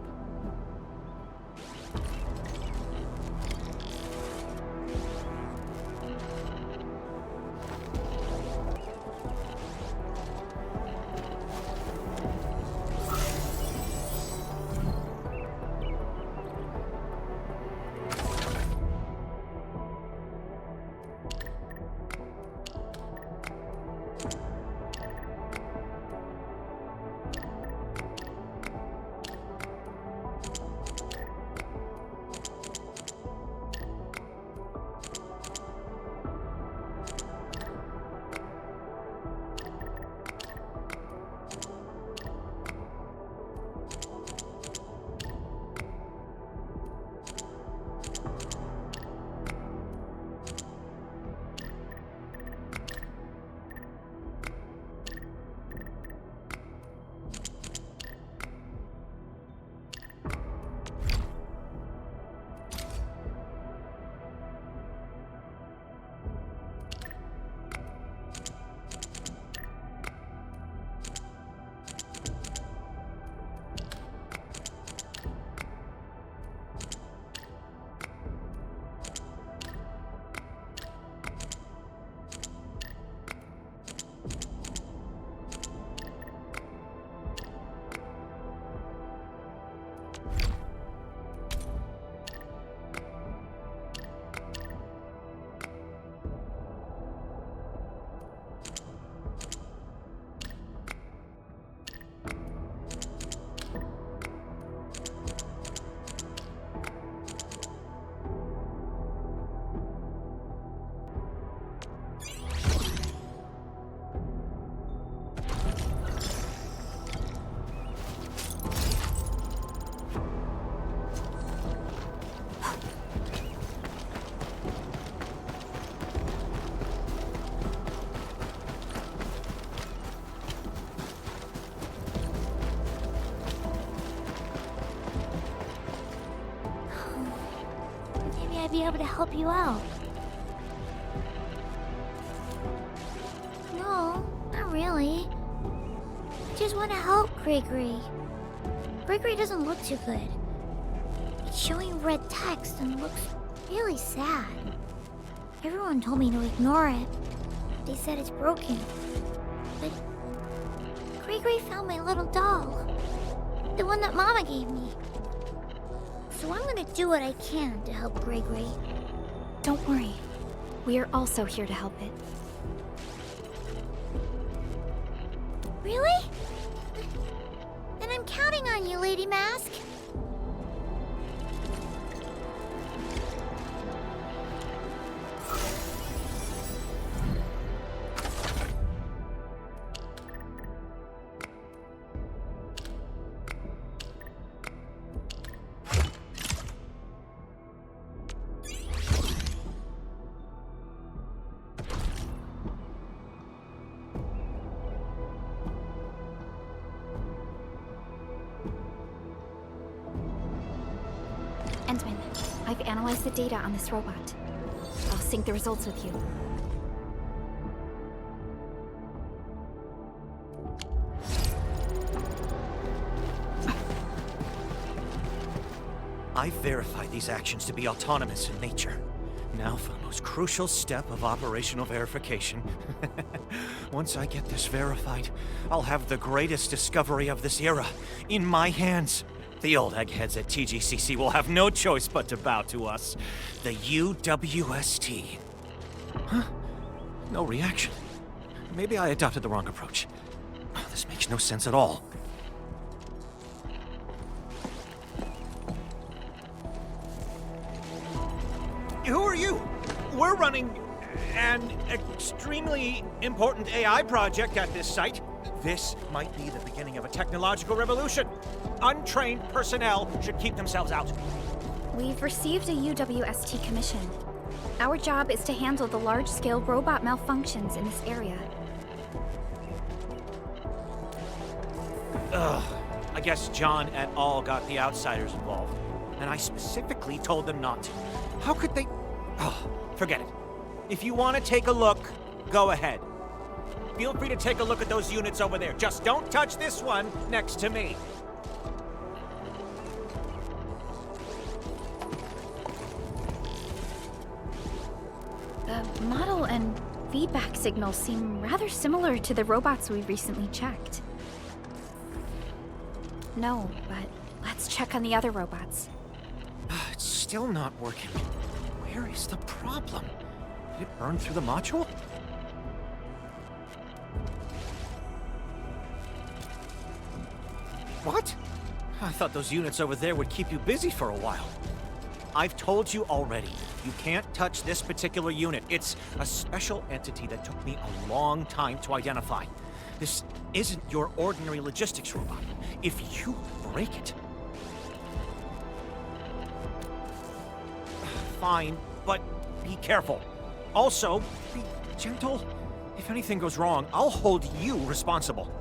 I'd be able to help you out. No, not really. I just want to help Gregory. Gregory doesn't look too good. It's showing red text and looks really sad. Everyone told me to ignore it. They said it's broken. But Gregory found my little doll. The one that Mama gave me. So I'm gonna do what I can to help Gregory. Don't worry. We are also here to help it. Really? Then I'm counting on you, Lady Mask. Endman, I've analyzed the data on this robot. I'll sync the results with you. I've verified these actions to be autonomous in nature. Now for the most crucial step of operational verification. Once I get this verified, I'll have the greatest discovery of this era in my hands. The old eggheads at TGCC will have no choice but to bow to us. The UWST. Huh? No reaction. Maybe I adopted the wrong approach. This makes no sense at all. Who are you? We're running an extremely important AI project at this site. This might be the beginning of a technological revolution. Untrained personnel should keep themselves out. We've received a UWST commission. Our job is to handle the large-scale robot malfunctions in this area. Ugh. I guess John et al. Got the outsiders involved. And I specifically told them not to. How could they... Oh, forget it. If you want to take a look, go ahead. Feel free to take a look at those units over there. Just don't touch this one next to me. The model and feedback signals seem rather similar to the robots we recently checked. No, but let's check on the other robots. It's still not working. Where is the problem? Did it burn through the module? What? I thought those units over there would keep you busy for a while. I've told you already, you can't touch this particular unit. It's a special entity that took me a long time to identify. This isn't your ordinary logistics robot. If you break it... Fine, but be careful. Also, be gentle. If anything goes wrong, I'll hold you responsible.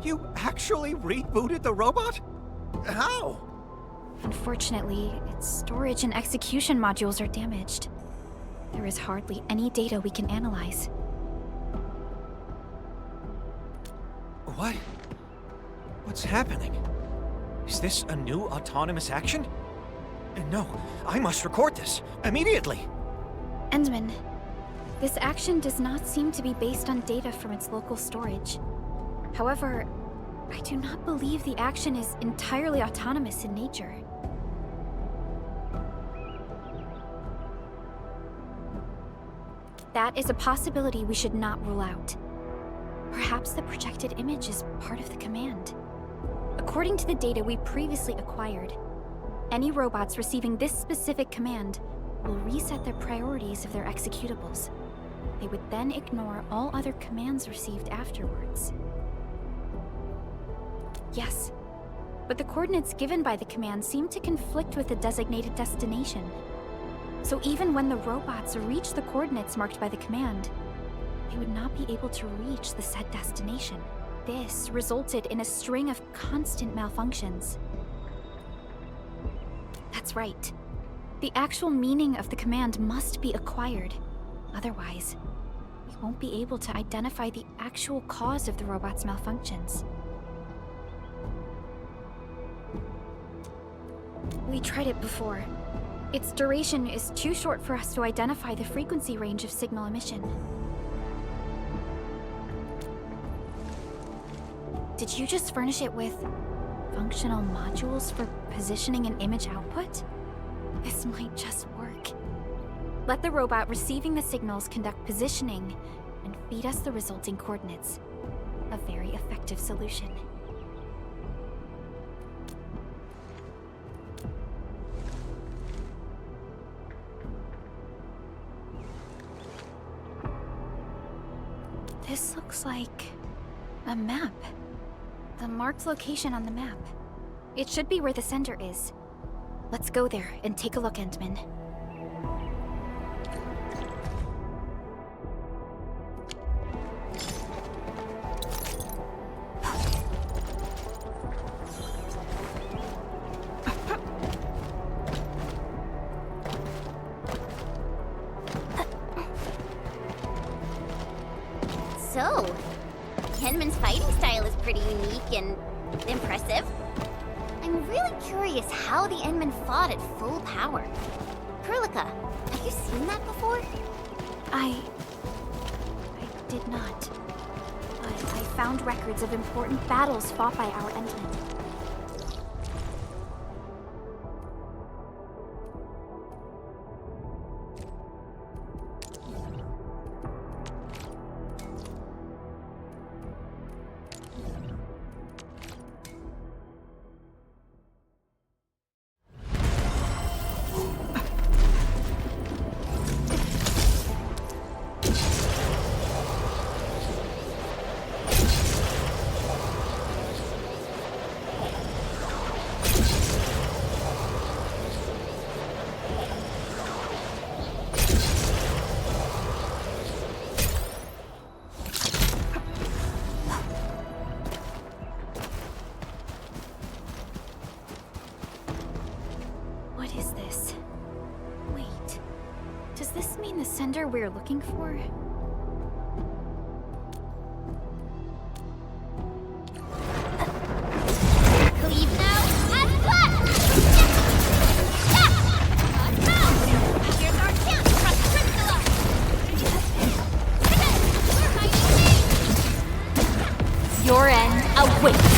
You actually rebooted the robot? How? Unfortunately, its storage and execution modules are damaged. There is hardly any data we can analyze. What? What's happening? Is this a new autonomous action? No, I must record this immediately. Endman, this action does not seem to be based on data from its local storage. However, I do not believe the action is entirely autonomous in nature. That is a possibility we should not rule out. Perhaps the projected image is part of the command. According to the data we previously acquired, any robots receiving this specific command will reset their priorities of their executables. They would then ignore all other commands received afterwards. Yes, but the coordinates given by the command seem to conflict with the designated destination. So even when the robots reach the coordinates marked by the command, they would not be able to reach the said destination. This resulted in a string of constant malfunctions. That's right. The actual meaning of the command must be acquired. Otherwise, we won't be able to identify the actual cause of the robot's malfunctions. We tried it before. Its duration is too short for us to identify the frequency range of signal emission. Did you just furnish it with functional modules for positioning an image output? This might just work. Let the robot receiving the signals conduct positioning and feed us the resulting coordinates. A very effective solution. This looks like a map. The marked location on the map. It should be where the center is. Let's go there and take a look, Entman. So, Henman's fighting style is pretty unique and impressive. I'm really curious how the Endman fought at full power. Perlica, have you seen that before? I did not. But I found records of important battles fought by our Endmen. We're looking for? Leave now and flip! Here's our chance to crush Crystalla! We're hiding. Your end awaits.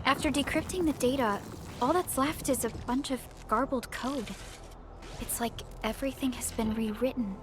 After decrypting the data, all that's left is a bunch of garbled code. It's like everything has been rewritten.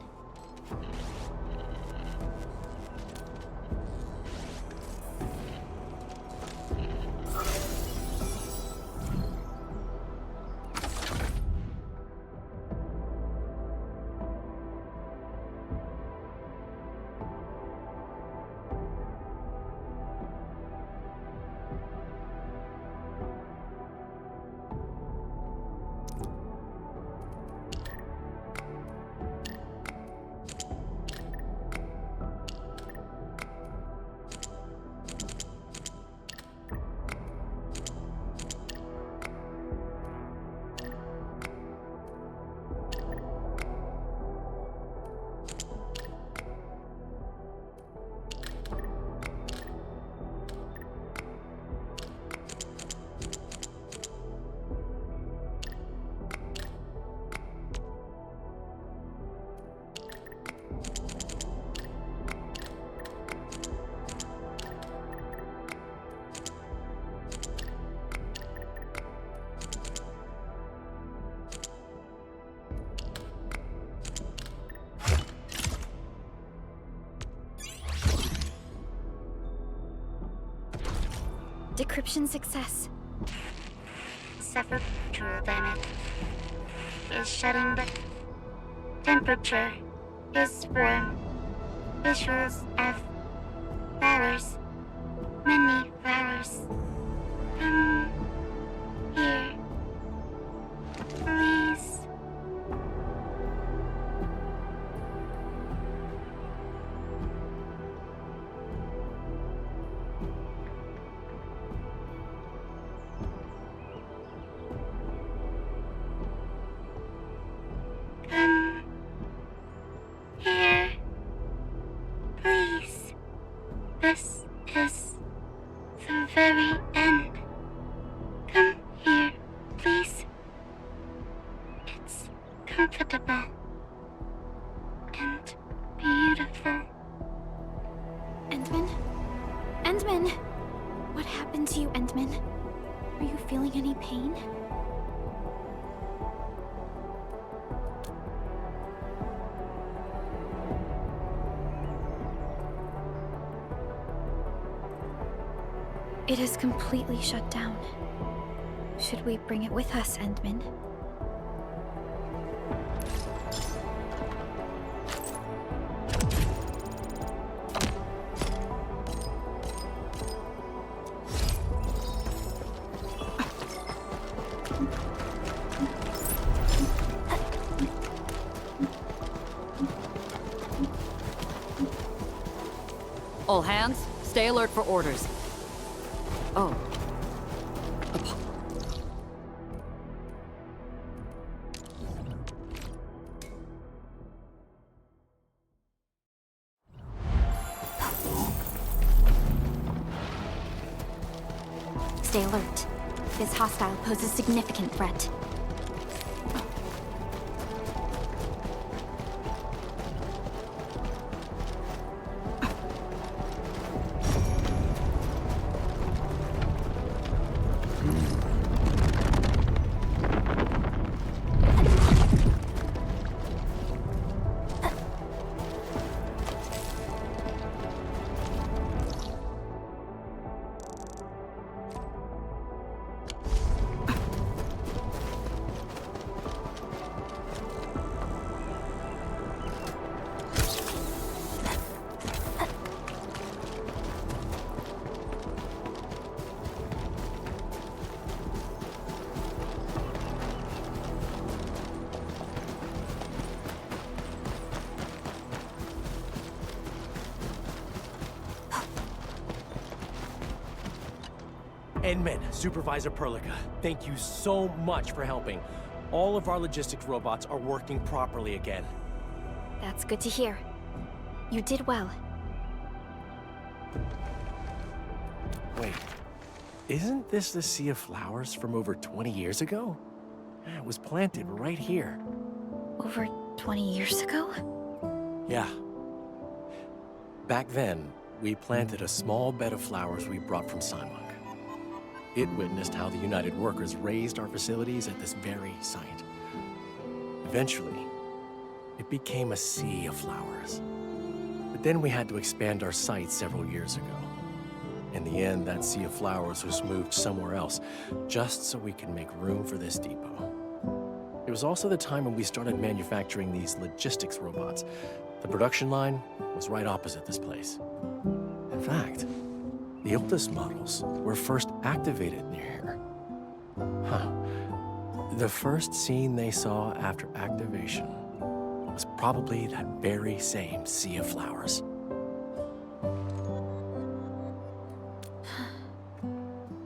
Decryption success. Separate control damage is shutting the temperature is warm. Visuals F. Flowers. Many flowers. Come here. Please. Come here. Please. This is the very end. Come here, please. It's comfortable and beautiful. Endman? Endman! What happened to you, Endman? Are you feeling any pain? It is completely shut down. Should we bring it with us, Endman? All hands, stay alert for orders. Oh. Stay alert. This hostile poses significant threat. Endman, Supervisor Perlica, thank you so much for helping. All of our logistics robots are working properly again. That's good to hear. You did well. Wait, isn't this the Sea of Flowers from over 20 years ago? It was planted right here. Over 20 years ago? Yeah. Back then, we planted a small bed of flowers we brought from Simon. It witnessed how the United Workers raised our facilities at this very site. Eventually, it became a sea of flowers. But then we had to expand our site several years ago. In the end, that sea of flowers was moved somewhere else, just so we could make room for this depot. It was also the time when we started manufacturing these logistics robots. The production line was right opposite this place. In fact, the oldest models were first activated near here. Huh. The first scene they saw after activation was probably that very same sea of flowers.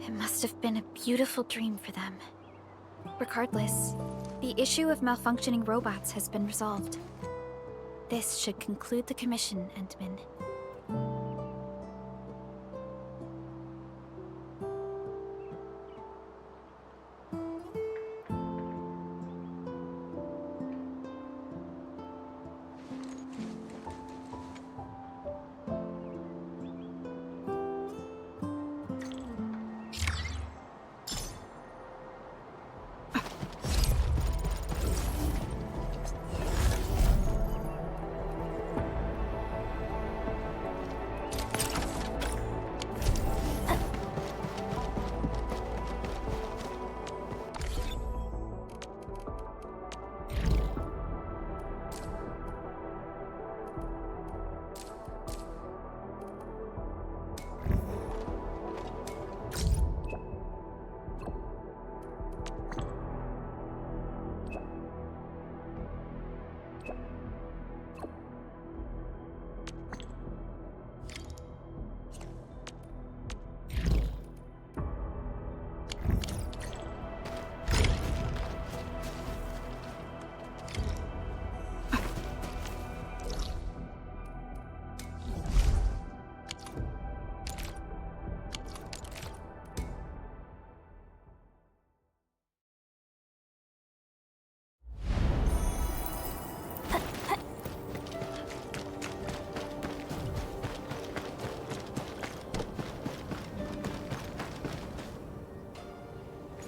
It must have been a beautiful dream for them. Regardless, the issue of malfunctioning robots has been resolved. This should conclude the commission, Endman.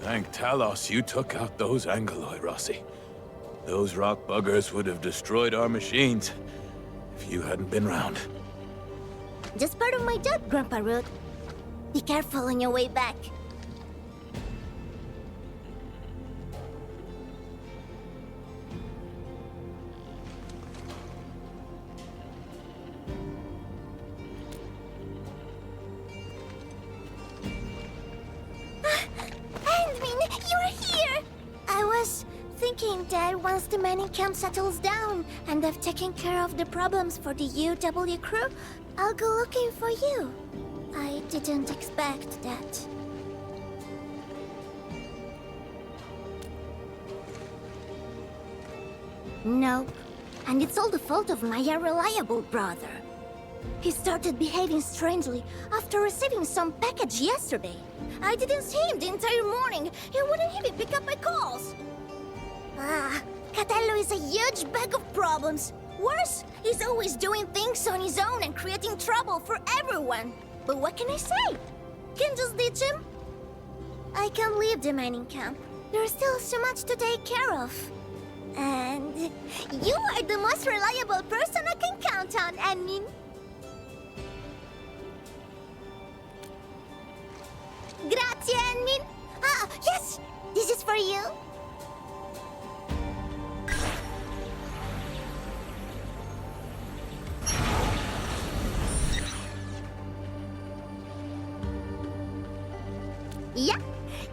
Thank Talos you took out those Angoloi, Rossi. Those rock buggers would have destroyed our machines if you hadn't been round. Just part of my job, Grandpa Root. Be careful on your way back. Dad, once the mining camp settles down and I've taken care of the problems for the UW crew, I'll go looking for you. I didn't expect that. Nope. And it's all the fault of my unreliable brother. He started behaving strangely after receiving some package yesterday. I didn't see him the entire morning. He wouldn't even pick up my calls. Catello is a huge bag of problems. Worse, he's always doing things on his own and creating trouble for everyone. But what can I say? Can just ditch him? I can't leave the mining camp. There's still so much to take care of. And you are the most reliable person I can count on, Anmin. Grazie, Anmin. Ah, yes! This is for you. Yeah,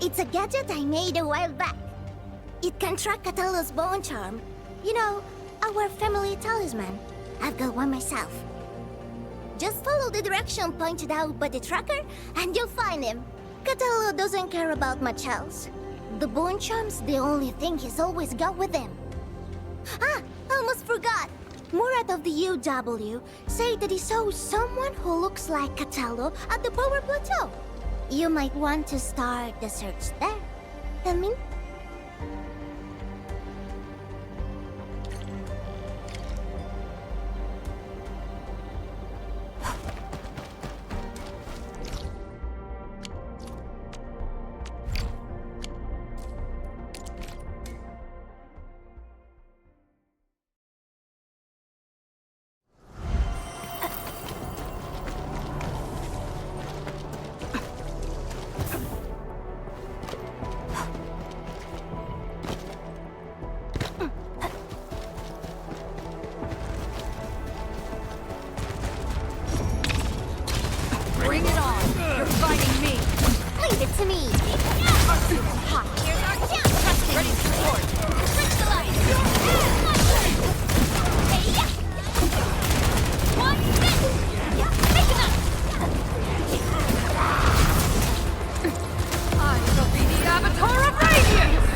it's a gadget I made a while back. It can track Catello's bone charm. You know, our family talisman. I've got one myself. Just follow the direction pointed out by the tracker, and you'll find him. Catello doesn't care about much else. The bone charm's the only thing he's always got with him. Ah, almost forgot. Murat of the UW said that he saw someone who looks like Catello at the power plateau. You might want to start the search there. I mean... Bring it on! You're fighting me! Leave it to me! Here's our chance! Ready to support! Switch the light! Hey, yeah! One hit! Make him up! I shall be the Avatar of Radiance!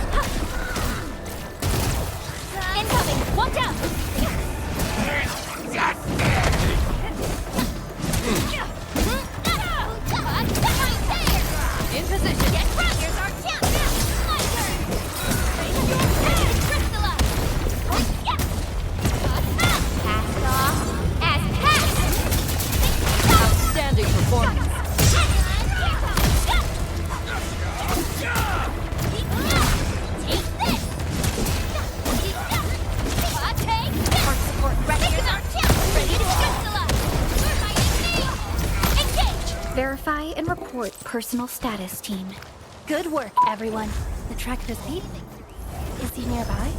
Incoming! Watch out! In position! Get front! Here's our chance! My turn! Crystallize! Passed off as passed! Outstanding performance! Take this! Take this! Heart support ready! Here's our chance! Ready to crystallize! Engage! Verify and report personal status, team. Good work, everyone. The tractor's beat. Is he nearby?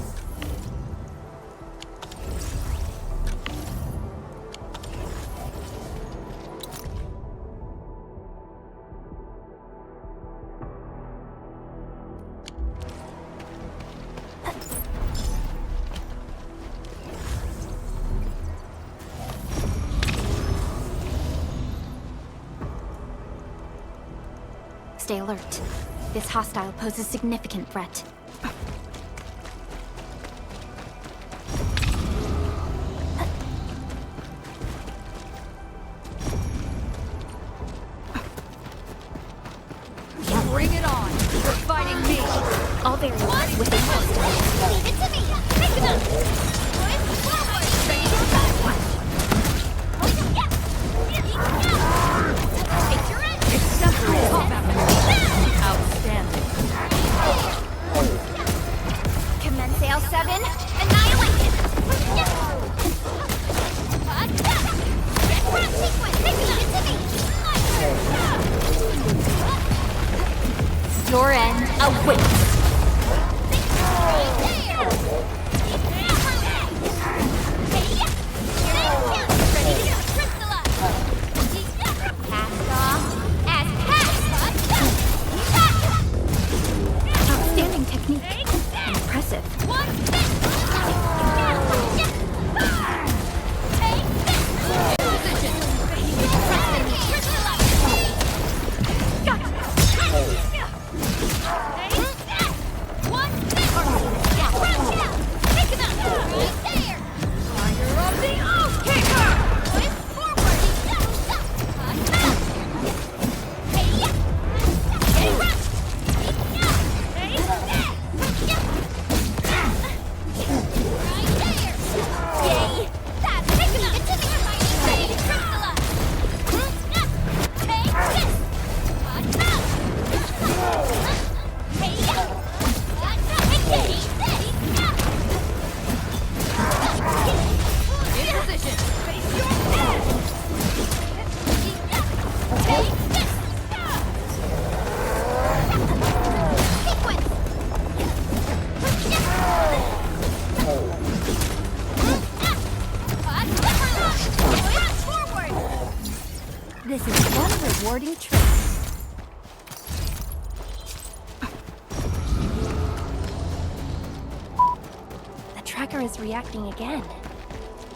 Stay alert. This hostile poses a significant threat. Bring it on! You're fighting me! All very well with this hostile. Leave it to me! Take them! Forward! Face your backward! Take your edge! Exceptional combat maneuver! Outstanding! Commence AL7! Annihilate it! Get front sequence! Leave it to me! Your end awaits. Outstanding technique. Impressive. This is one rewarding trip. The tracker is reacting again.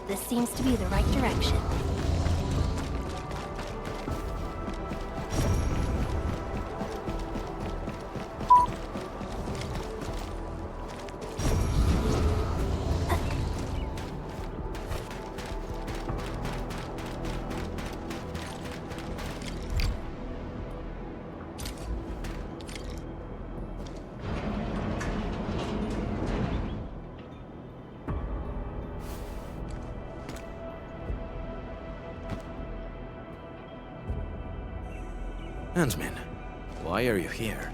This seems to be the right direction. Huntsman, why are you here?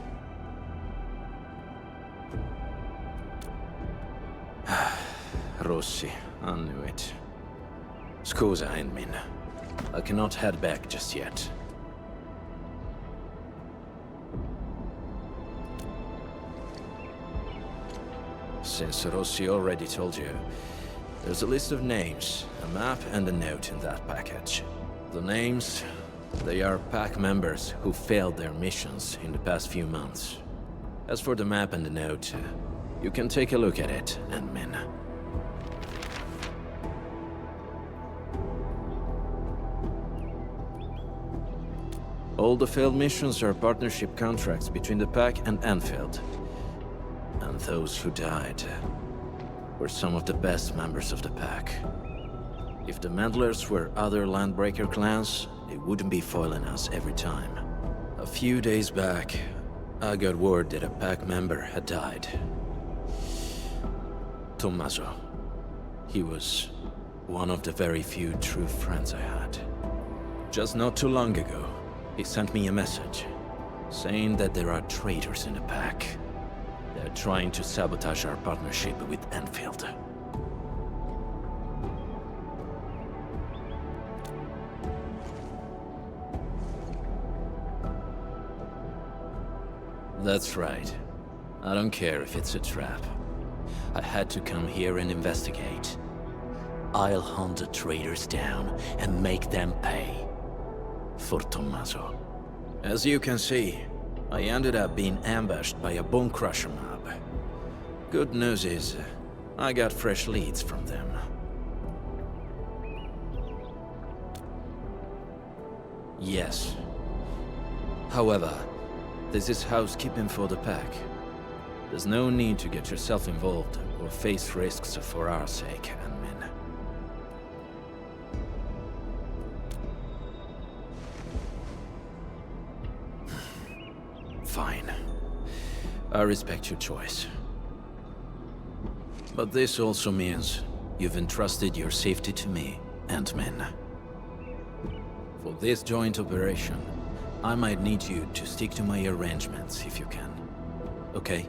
Rossi, I knew it. Scusa, Endmin. I cannot head back just yet. Since Rossi already told you, there's a list of names, a map and a note in that package. The names, they are PAC members who failed their missions in the past few months. As for the map and the note, you can take a look at it, Endmin. All the failed missions are partnership contracts between the PAC and Endfield. And those who died were some of the best members of the PAC. If the Meddlers were other Landbreaker clans, they wouldn't be foiling us every time. A few days back, I got word that a PAC member had died. Tommaso. He was one of the very few true friends I had. Just not too long ago, he sent me a message, saying that there are traitors in the PAC. They're trying to sabotage our partnership with Endfield. That's right. I don't care if it's a trap. I had to come here and investigate. I'll hunt the traitors down and make them pay. For Tommaso. As you can see, I ended up being ambushed by a Bone Crusher mob. Good news is, I got fresh leads from them. Yes. However, This is housekeeping for the pack. There's no need to get yourself involved or face risks for our sake, admin. Fine. I respect your choice. But this also means you've entrusted your safety to me, admin. For this joint operation, I might need you to stick to my arrangements if you can. Okay?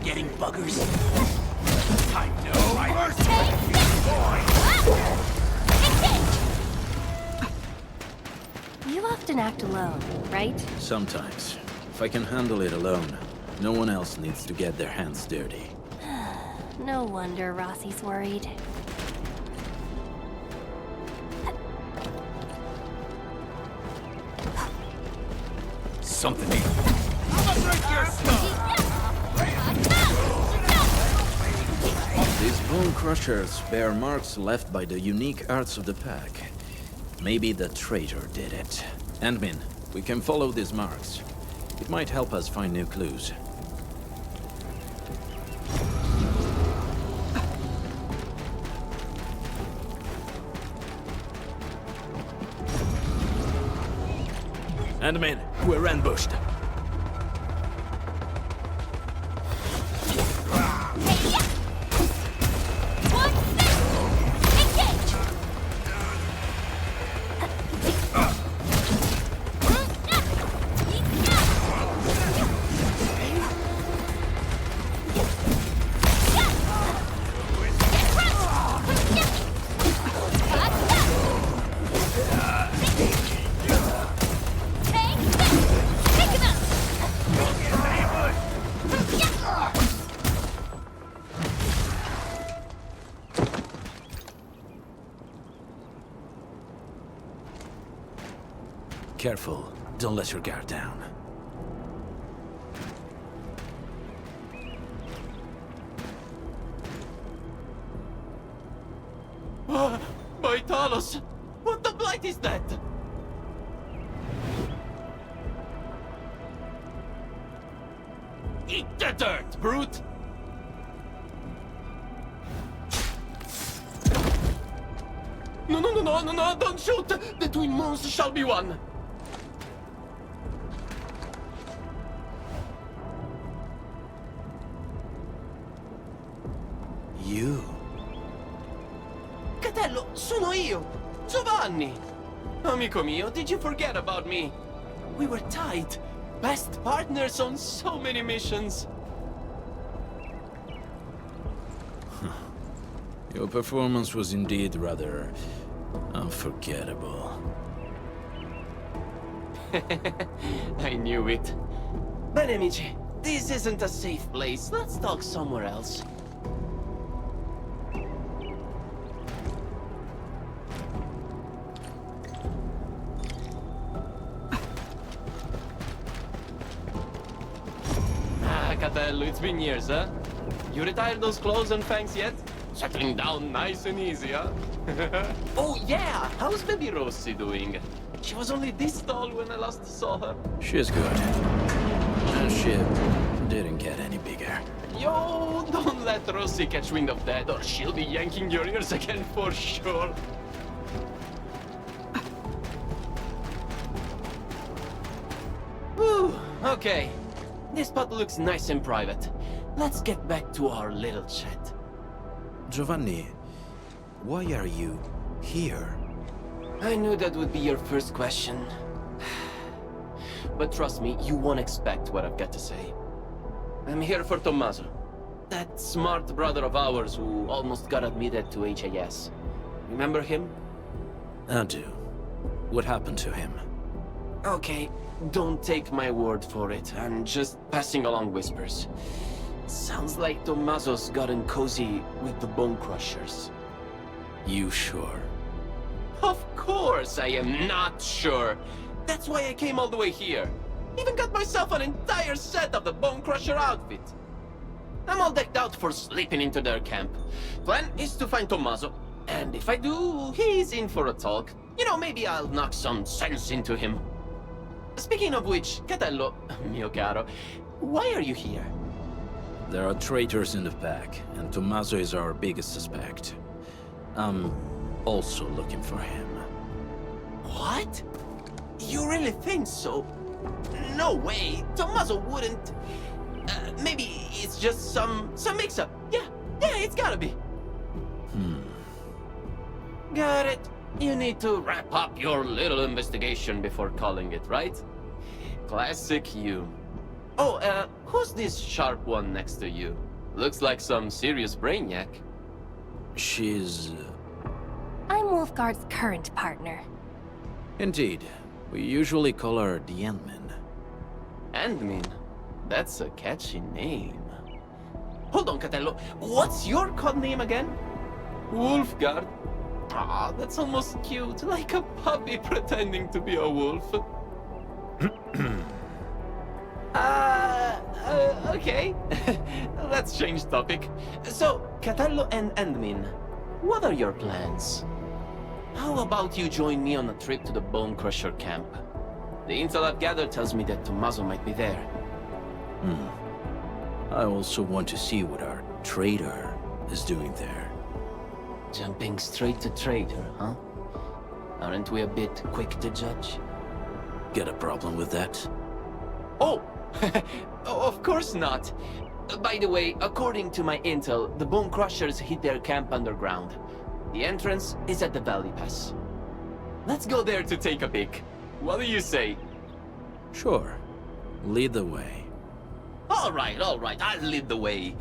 Getting buggers? Time to right. You often act alone, right? Sometimes. If I can handle it alone, no one else needs to get their hands dirty. No wonder Rossi's worried. Something. These bone crushers bear marks left by the unique arts of the pack. Maybe the traitor did it. Admin, we can follow these marks. It might help us find new clues. Admin, we're ambushed. Careful, don't let your guard down. My Talos! What the blight is that? Eat the dirt, brute! No, don't shoot! The twin moons shall be one! You? Catello, sono io! Giovanni! Amico mio, did you forget about me? We were tight. Best partners on so many missions. Your performance was indeed rather unforgettable. I knew it. Bene, amici, this isn't a safe place. Let's talk somewhere else. Catello, it's been years, huh? You retired those clothes and fangs yet? Settling down nice and easy, huh? Oh, yeah! How's baby Rossi doing? She was only this tall when I last saw her. She's good. And she didn't get any bigger. Yo, don't let Rossi catch wind of that, or she'll be yanking your ears again for sure. Whew, okay. This spot looks nice and private. Let's get back to our little chat. Giovanni, why are you here? I knew that would be your first question. But trust me, you won't expect what I've got to say. I'm here for Tommaso. That smart brother of ours who almost got admitted to HAS. Remember him? I do. What happened to him? Okay, don't take my word for it. I'm just passing along whispers. Sounds like Tommaso's gotten cozy with the Bone Crushers. You sure? Of course I am not sure. That's why I came all the way here. Even got myself an entire set of the Bone Crusher outfit. I'm all decked out for slipping into their camp. Plan is to find Tommaso, and if I do, he's in for a talk. You know, maybe I'll knock some sense into him. Speaking of which, Catello, mio caro, why are you here? There are traitors in the pack, and Tommaso is our biggest suspect. I'm also looking for him. What? You really think so? No way, Tommaso wouldn't... maybe it's just some mix-up. Yeah, it's gotta be. Got it. You need to wrap up your little investigation before calling it, right? Classic you. Oh, who's this sharp one next to you? Looks like some serious brainiac. She's... I'm Wolfguard's current partner. Indeed. We usually call her the Endmin. Endmin? That's a catchy name. Hold on, Catello. What's your code name again? Wolfguard. Ah, that's almost cute, like a puppy pretending to be a wolf. Okay. Let's change topic. So, Catello and Endmin, what are your plans? How about you join me on a trip to the Bone Crusher camp? The intel I've gathered tells me that Tommaso might be there. I also want to see what our traitor is doing there. Jumping straight to traitor, huh? Aren't we a bit quick to judge? Got a problem with that? Oh! Of course not. By the way, according to my intel, the Bone Crushers hid their camp underground. The entrance is at the Valley Pass. Let's go there to take a peek. What do you say? Sure. Lead the way. Alright, I'll lead the way.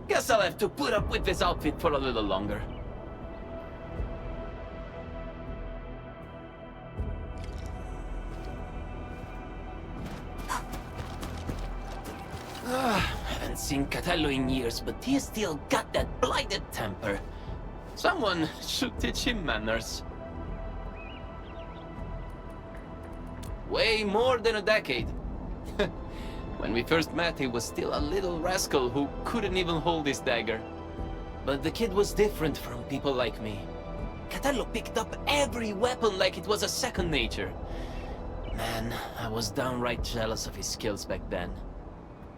Guess I'll have to put up with this outfit for a little longer. Haven't seen Catello in years, but he's still got that blighted temper. Someone should teach him manners. Way more than a decade. When we first met, he was still a little rascal who couldn't even hold his dagger. But the kid was different from people like me. Catello picked up every weapon like it was a second nature. Man, I was downright jealous of his skills back then.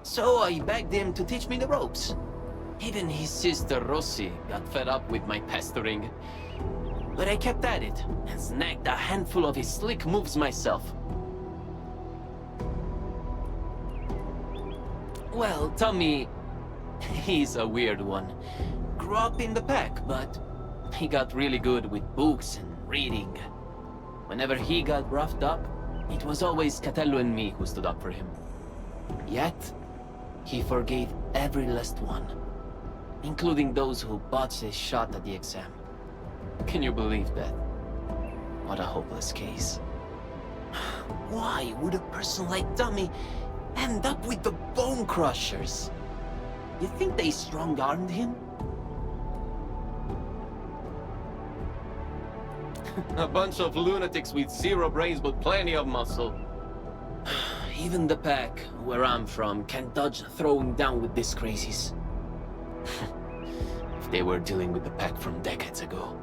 So I begged him to teach me the ropes. Even his sister Rossi got fed up with my pestering. But I kept at it, and snagged a handful of his slick moves myself. Well, Tommy, he's a weird one. Grew up in the pack, but he got really good with books and reading. Whenever he got roughed up, it was always Catello and me who stood up for him. Yet, he forgave every last one, including those who botched a shot at the exam. Can you believe that? What a hopeless case. Why would a person like Tommy end up with the Bone Crushers? You think they strong-armed him? A bunch of lunatics with zero brains but plenty of muscle. Even the pack, where I'm from, can't dodge throwing down with these crazies. If they were dealing with the pack from decades ago.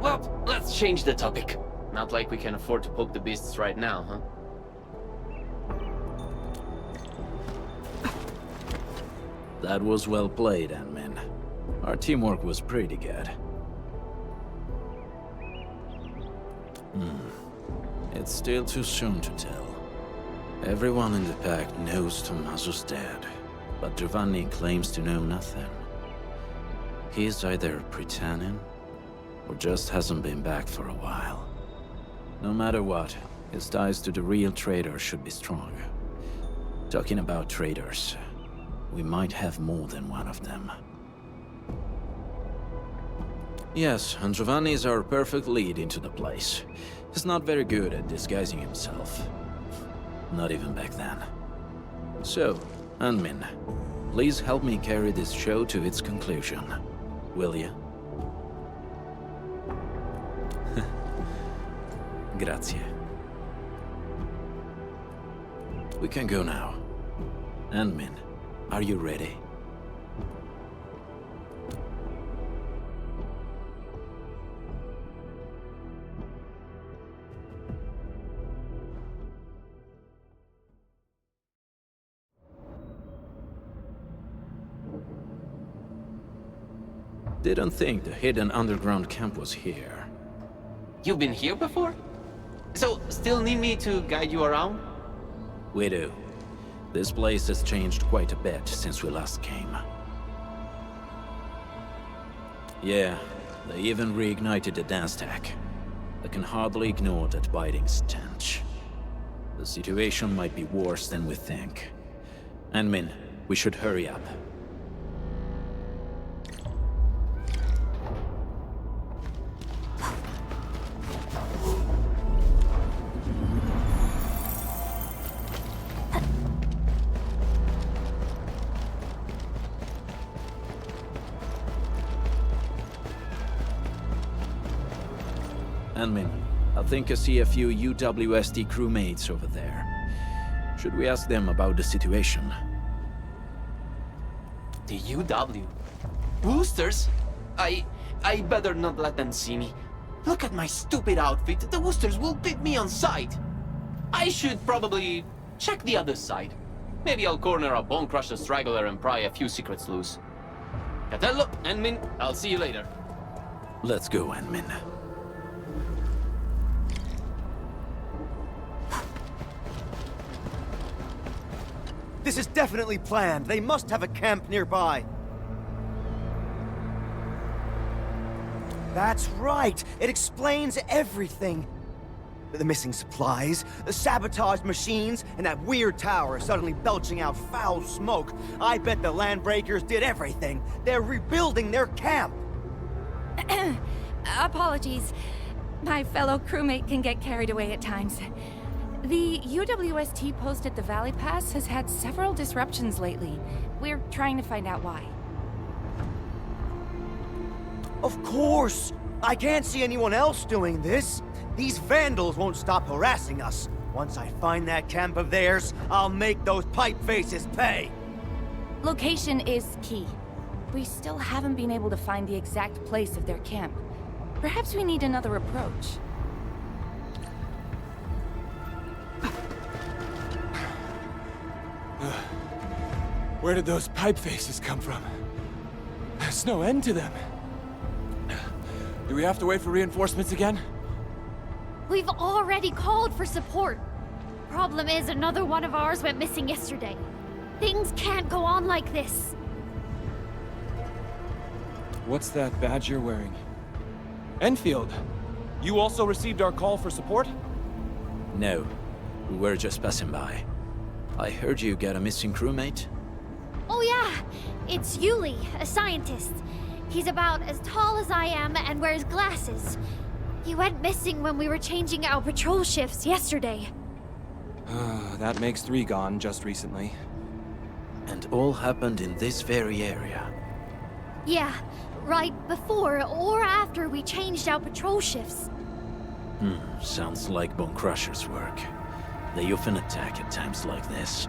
Well, let's change the topic. Not like we can afford to poke the beasts right now, huh? That was well played, Endmin. Our teamwork was pretty good. It's still too soon to tell. Everyone in the pack knows Tommaso's dead, but Giovanni claims to know nothing. He's either pretending, or just hasn't been back for a while. No matter what, his ties to the real traitor should be strong. Talking about traitors, we might have more than one of them. Yes, and Giovanni is our perfect lead into the place. He's not very good at disguising himself. Not even back then. So, Endmin, please help me carry this show to its conclusion. Will you? Grazie. We can go now. Endmin, are you ready? Didn't think the hidden underground camp was here. You've been here before? So, still need me to guide you around? We do. This place has changed quite a bit since we last came. Yeah, they even reignited the dance tech. I can hardly ignore that biting stench. The situation might be worse than we think. Min, we should hurry up. Min, I think I see a few UWST crewmates over there. Should we ask them about the situation? The UW? Woosters? I better not let them see me. Look at my stupid outfit. The Woosters will beat me on sight. I should probably check the other side. Maybe I'll corner a Bone Crusher straggler and pry a few secrets loose. Catello, Min, I'll see you later. Let's go, Min. This is definitely planned. They must have a camp nearby. That's right. It explains everything. The missing supplies, the sabotaged machines, and that weird tower suddenly belching out foul smoke. I bet the Landbreakers did everything. They're rebuilding their camp. Apologies. My fellow crewmate can get carried away at times. The UWST post at the Valley Pass has had several disruptions lately. We're trying to find out why. Of course! I can't see anyone else doing this. These vandals won't stop harassing us. Once I find that camp of theirs, I'll make those pipe faces pay. Location is key. We still haven't been able to find the exact place of their camp. Perhaps we need another approach. Where did those pipe faces come from? There's no end to them. Do we have to wait for reinforcements again? We've already called for support. Problem is, another one of ours went missing yesterday. Things can't go on like this. What's that badge you're wearing? Endfield, you also received our call for support? No, we were just passing by. I heard you got a missing crewmate? Oh yeah, it's Yuli, a scientist. He's about as tall as I am and wears glasses. He went missing when we were changing our patrol shifts yesterday. That makes 3 gone just recently. And all happened in this very area? Yeah, right before or after we changed our patrol shifts. Sounds like Bone Crusher's work. They often attack at times like this.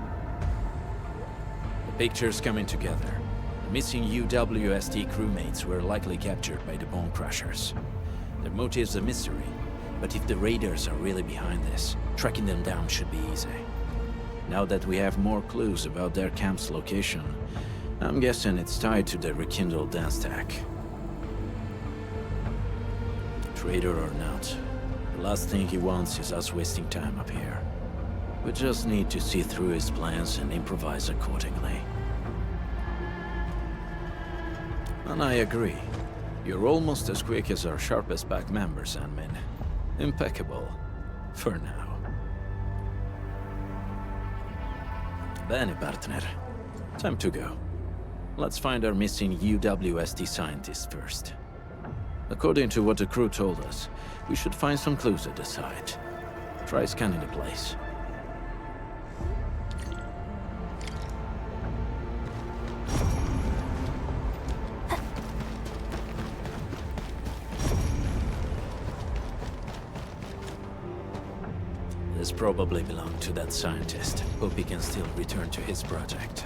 The picture's coming together. The missing UWST crewmates were likely captured by the Bone Crushers. Their motive's a mystery, but if the raiders are really behind this, tracking them down should be easy. Now that we have more clues about their camp's location, I'm guessing it's tied to the rekindled dance tech. Traitor or not, the last thing he wants is us wasting time up here. We just need to see through his plans and improvise accordingly. And I agree. You're almost as quick as our sharpest pack members, Min. Impeccable. For now. Bene, partner. Time to go. Let's find our missing UWST scientist first. According to what the crew told us, we should find some clues at the site. Try scanning the place. This probably belonged to that scientist. Hope he can still return to his project.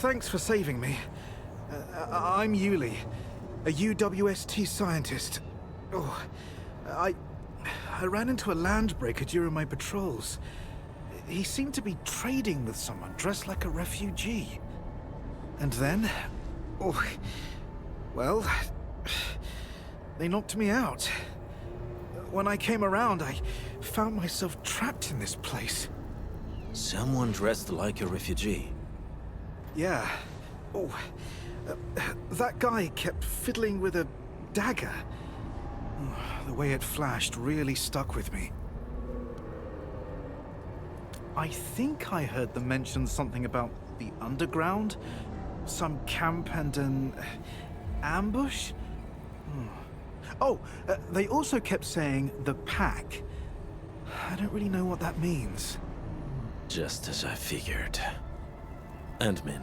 Thanks for saving me. I'm Yuli, a UWST scientist. Oh, I ran into a Landbreaker during my patrols. He seemed to be trading with someone dressed like a refugee. And then... oh... well... they knocked me out. When I came around, I found myself trapped in this place. Someone dressed like a refugee? Yeah. Oh... that guy kept fiddling with a dagger. The way it flashed really stuck with me. I think I heard them mention something about the underground? Some camp and an ambush? Oh, they also kept saying the pack. I don't really know what that means. Just as I figured. Admin,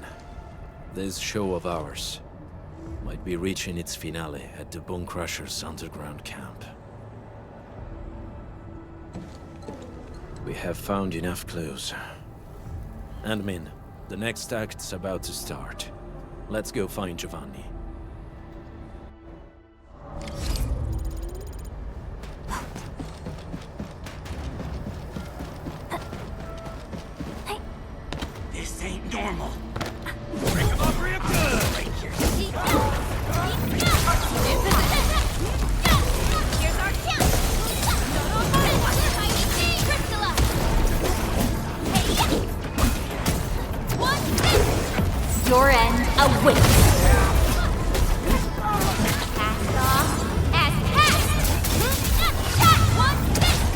this show of ours might be reaching its finale at the Bone Crusher's underground camp. We have found enough clues. Admin, the next act's about to start. Let's go find Giovanni. This ain't normal. Break him up real good. Break your seat. Here's our chance! Your end awaits! Cast off as cast! One miss!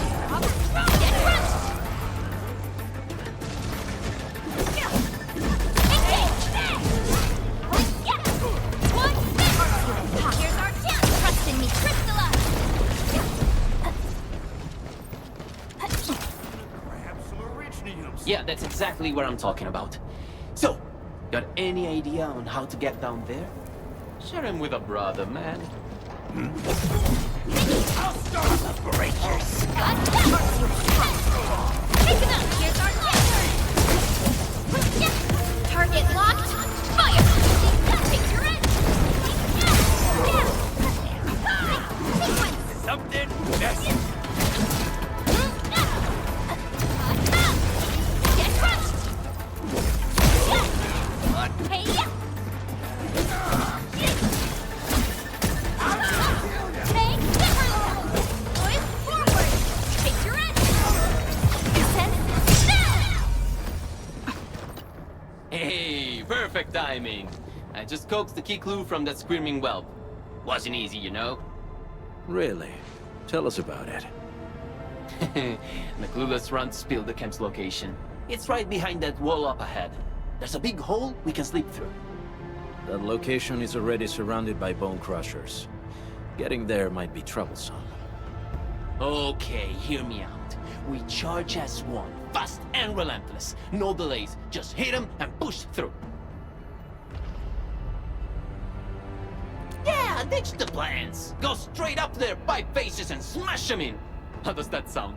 Get crushed! One miss! Here's our chance! Trust in me, crystallize! Yeah, that's exactly what I'm talking about. So, got any idea on how to get down there? Share him with a brother, man. I'll start to break your skull. Take him out! Here's our chance! Target locked! Fire! Take your end! Sequence! Something messy. Get crushed! Hey, yeah! Take different! Boys, forward! Take your end! Hey, perfect timing. I just coaxed the key clue from that screaming whelp. Wasn't easy, you know? Really? Tell us about it. The clueless runt spilled the camp's location. It's right behind that wall up ahead. There's a big hole we can slip through. That location is already surrounded by bone crushers. Getting there might be troublesome. Okay, hear me out. We charge as one, fast and relentless. No delays, just hit them and push through. Yeah, ditch the plans. Go straight up their pipe faces and smash them in. How does that sound?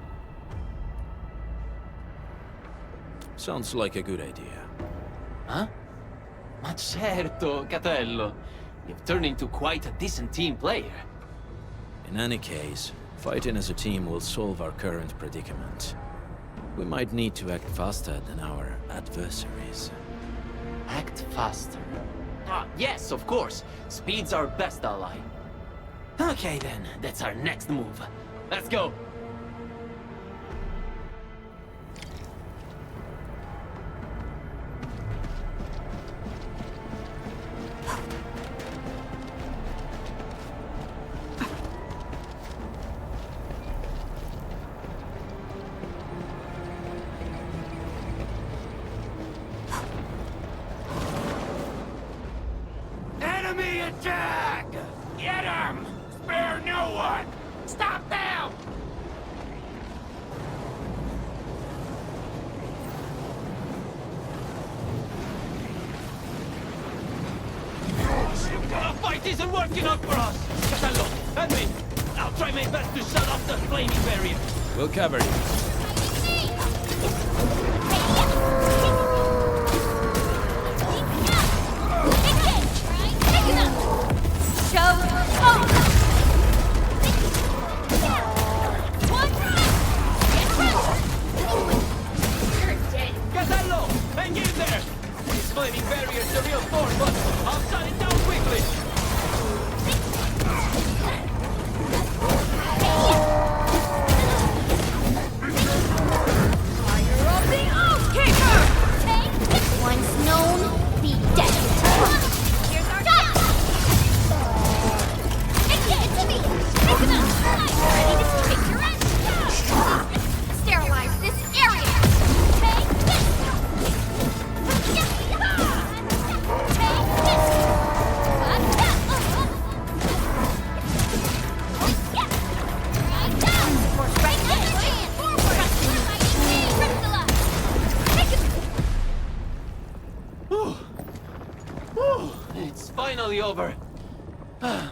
Sounds like a good idea. Huh? Ma certo, Catello. You've turned into quite a decent team player. In any case, fighting as a team will solve our current predicament. We might need to act faster than our adversaries. Act faster. Ah, yes, of course. Speed's our best ally. Okay then, that's our next move. Let's go. Enemy attack! Get him! Spare no one! Stop them! The fight isn't working out for us! Catello, and me! I'll try my best to shut off the flaming barrier. We'll cover you.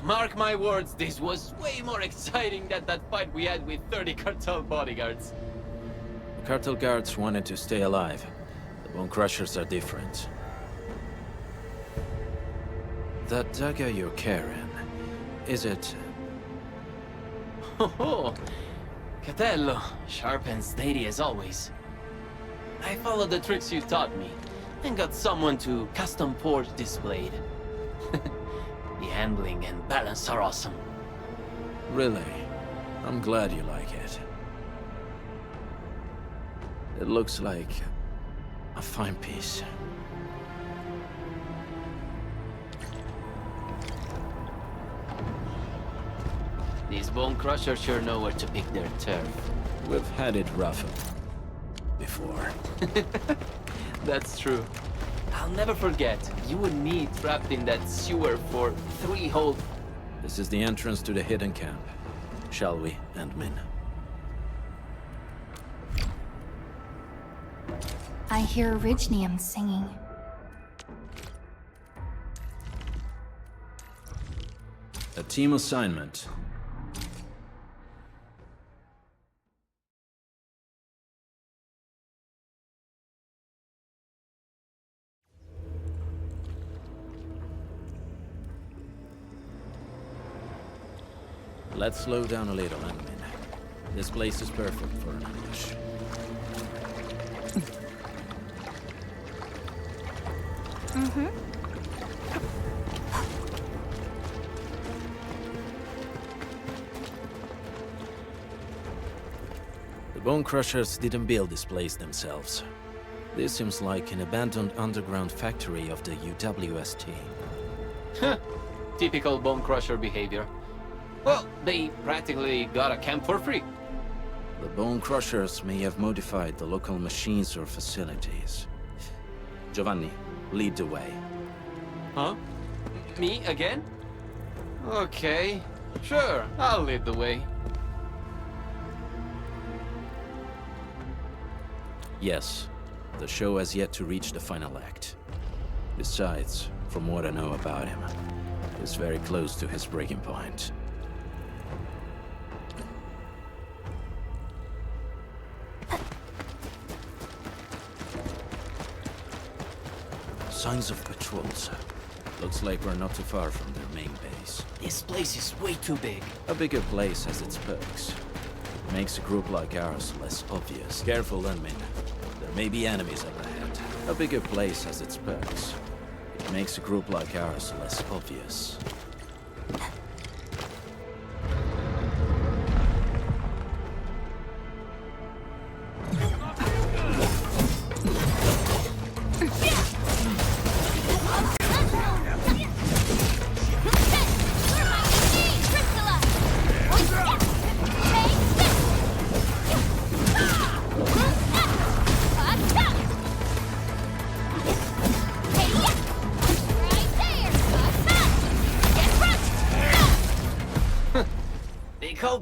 Mark my words, this was way more exciting than that fight we had with 30 cartel bodyguards. The cartel guards wanted to stay alive. The Bone Crushers are different. That dagger you're carrying, is it... Oh, Catello, sharp and steady as always. I followed the tricks you taught me, and got someone to custom forge this blade. The handling and balance are awesome. Really? I'm glad you like it. It looks like a fine piece. These Bone Crushers sure know where to pick their turf. We've had it rough before. That's true. I'll never forget, you and me trapped in that sewer for 3 whole... This is the entrance to the hidden camp. Shall we, Endmin? I hear Orignium singing. A team assignment. Let's slow down a little, Endmin. This place is perfect for an ambush. The Bone Crushers didn't build this place themselves. This seems like an abandoned underground factory of the UWST. Typical Bone Crusher behavior. Well, they practically got a camp for free. The Bone Crushers may have modified the local machines or facilities. Giovanni, lead the way. Huh? Me again? Okay, sure, I'll lead the way. Yes, the show has yet to reach the final act. Besides, from what I know about him, he's very close to his breaking point. Signs of patrols. Looks like we're not too far from their main base. This place is way too big. A bigger place has its perks. It makes a group like ours less obvious. Careful, Endmin. There may be enemies up ahead. A bigger place has its perks. It makes a group like ours less obvious.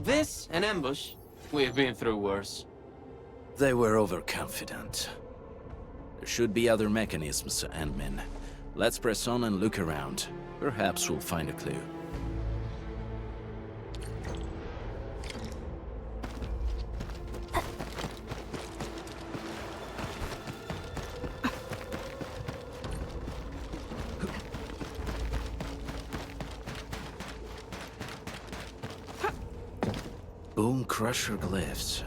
This an ambush? We've been through worse. They were overconfident. There should be other mechanisms, Endmin. Let's press on and look around. Perhaps we'll find a clue. Bone Crusher glyphs.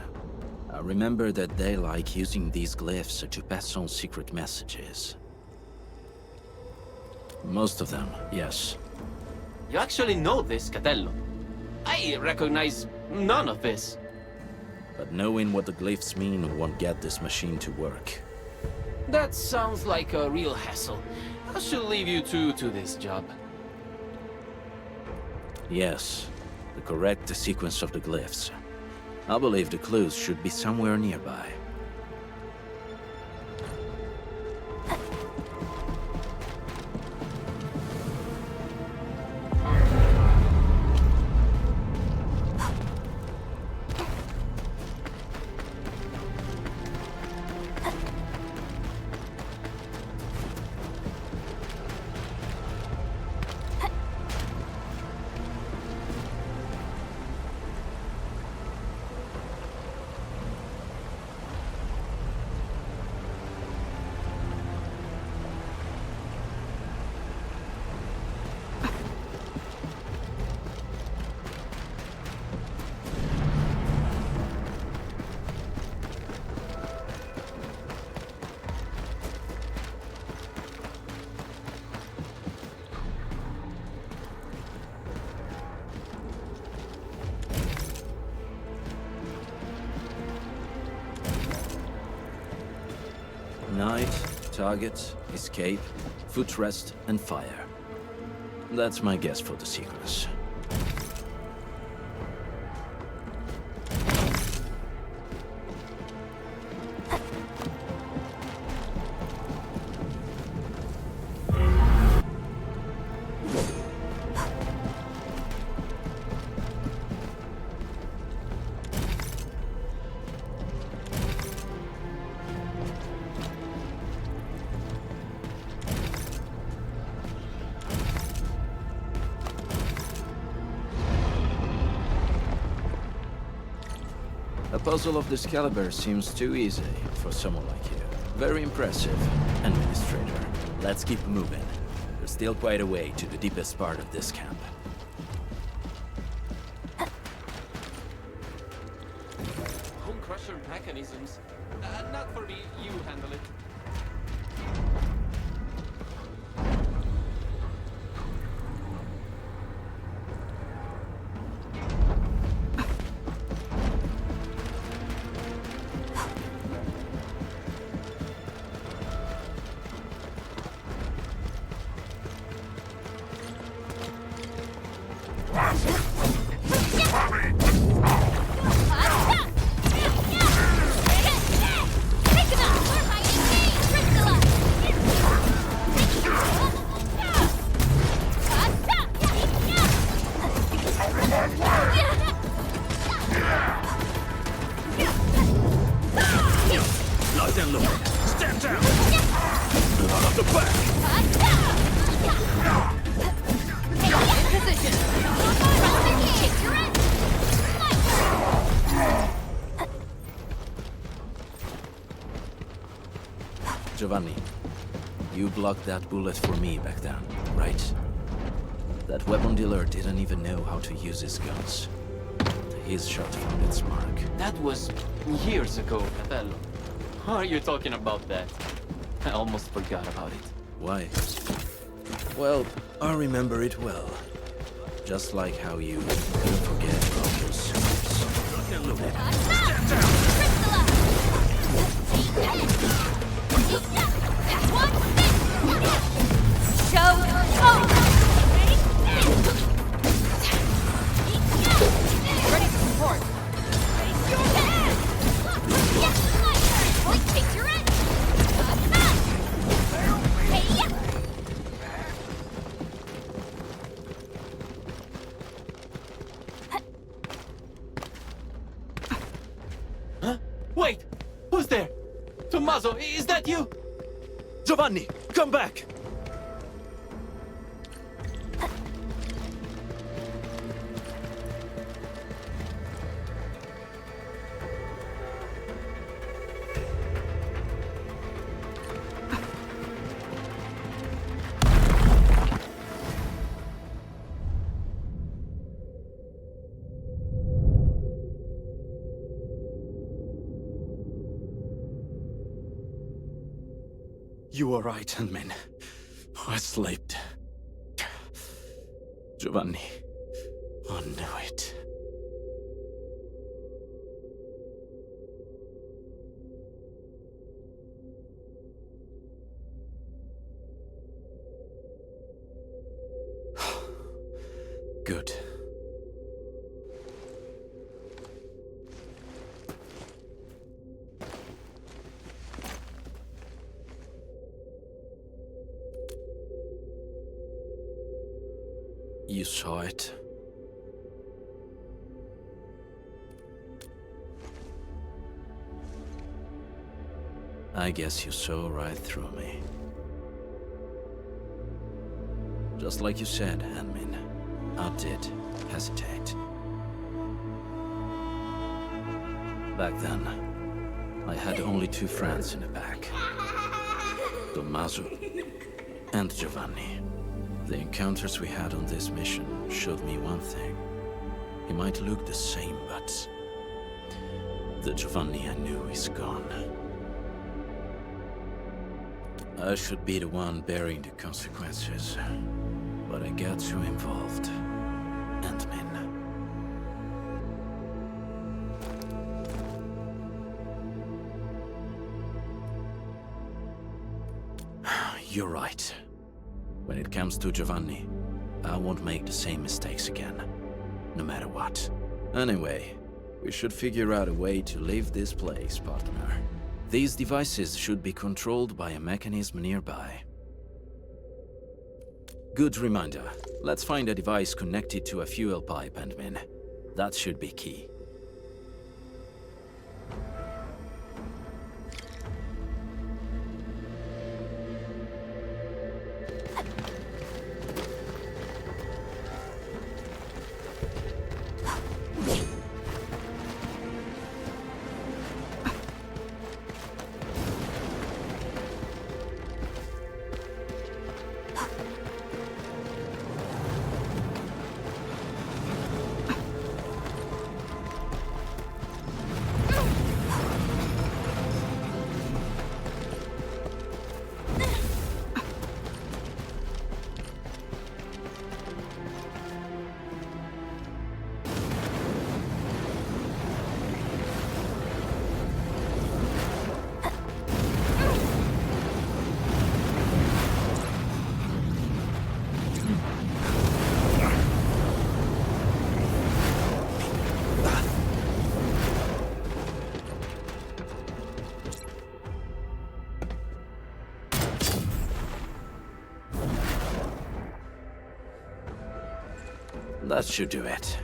I remember that they like using these glyphs to pass on secret messages. Most of them, yes. You actually know this, Catello. I recognize none of this. But knowing what the glyphs mean won't get this machine to work. That sounds like a real hassle. I should leave you two to this job. Yes. The correct sequence of the glyphs. I believe the clues should be somewhere nearby. Ignite, target, escape, footrest, and fire. That's my guess for the sequence. A puzzle of this caliber seems too easy for someone like you. Very impressive, Administrator. Let's keep moving. There's still quite a way to the deepest part of this camp. Home crusher mechanisms. Not for me, you handle it. Giovanni, you blocked that bullet for me back then, right? That weapon dealer didn't even know how to use his guns. His shot found its mark. That was years ago, Capello. Why are you talking about that? I almost forgot about it. Why? Well, I remember it well. Just like how you couldn't forget about your Ready to support. Take your end. Huh? Wait! Who's there? Tommaso, is that you? Giovanni, come back! You were right, Handman. I slept. Giovanni, I knew it. Good. You saw it? I guess you saw right through me. Just like you said, Hanmin, I did hesitate. Back then, I had only two friends in the pack. Tommaso and Giovanni. The encounters we had on this mission showed me one thing. He might look the same, but the Giovanni I knew is gone. I should be the one bearing the consequences, but I got too involved. Ant-Man. right. When it comes to Giovanni, I won't make the same mistakes again. No matter what. Anyway, we should figure out a way to leave this place, partner. These devices should be controlled by a mechanism nearby. Good reminder. Let's find a device connected to a fuel pipe, Endmin. That should be key. That should do it.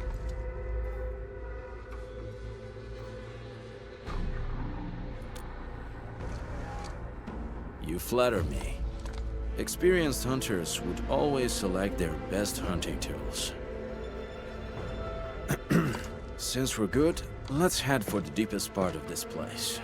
You flatter me. Experienced hunters would always select their best hunting tools. Since we're good, let's head for the deepest part of this place.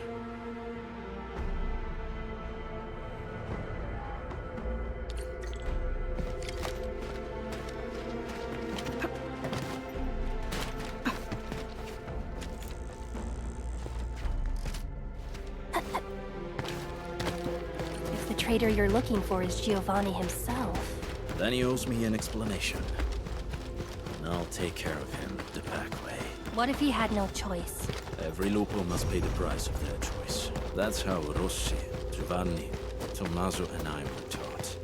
Traitor you're looking for is Giovanni himself. Then he owes me an explanation. And I'll take care of him the back way. What if he had no choice? Every lupo must pay the price of their choice. That's how Rossi, Giovanni, Tommaso and I were taught.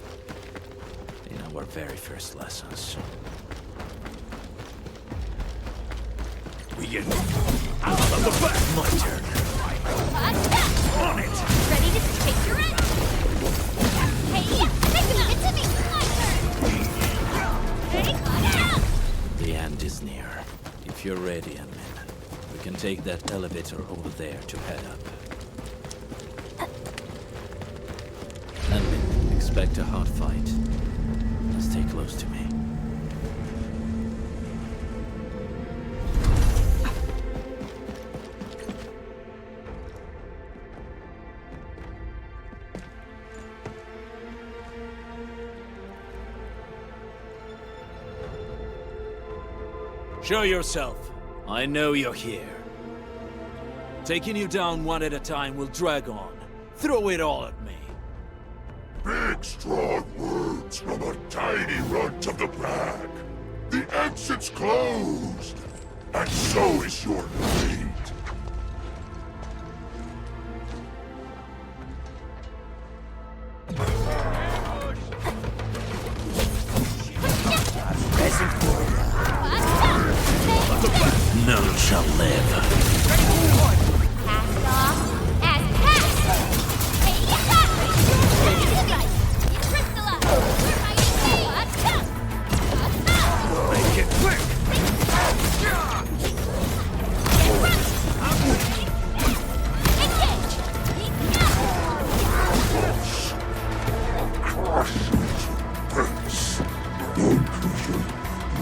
In our very first lessons. We get out of the back! My turn. On it! Ready to take your end? The end is near. If you're ready, Endmin, we can take that elevator over there to head up. Endmin, expect a hard fight. Stay close to me. Show yourself. I know you're here. Taking you down one at a time will drag on. Throw it all at me. Big, strong words from a tiny runt of the pack. The exit's closed, and so is your fate. None shall live. Cast off and cast! Make it quick!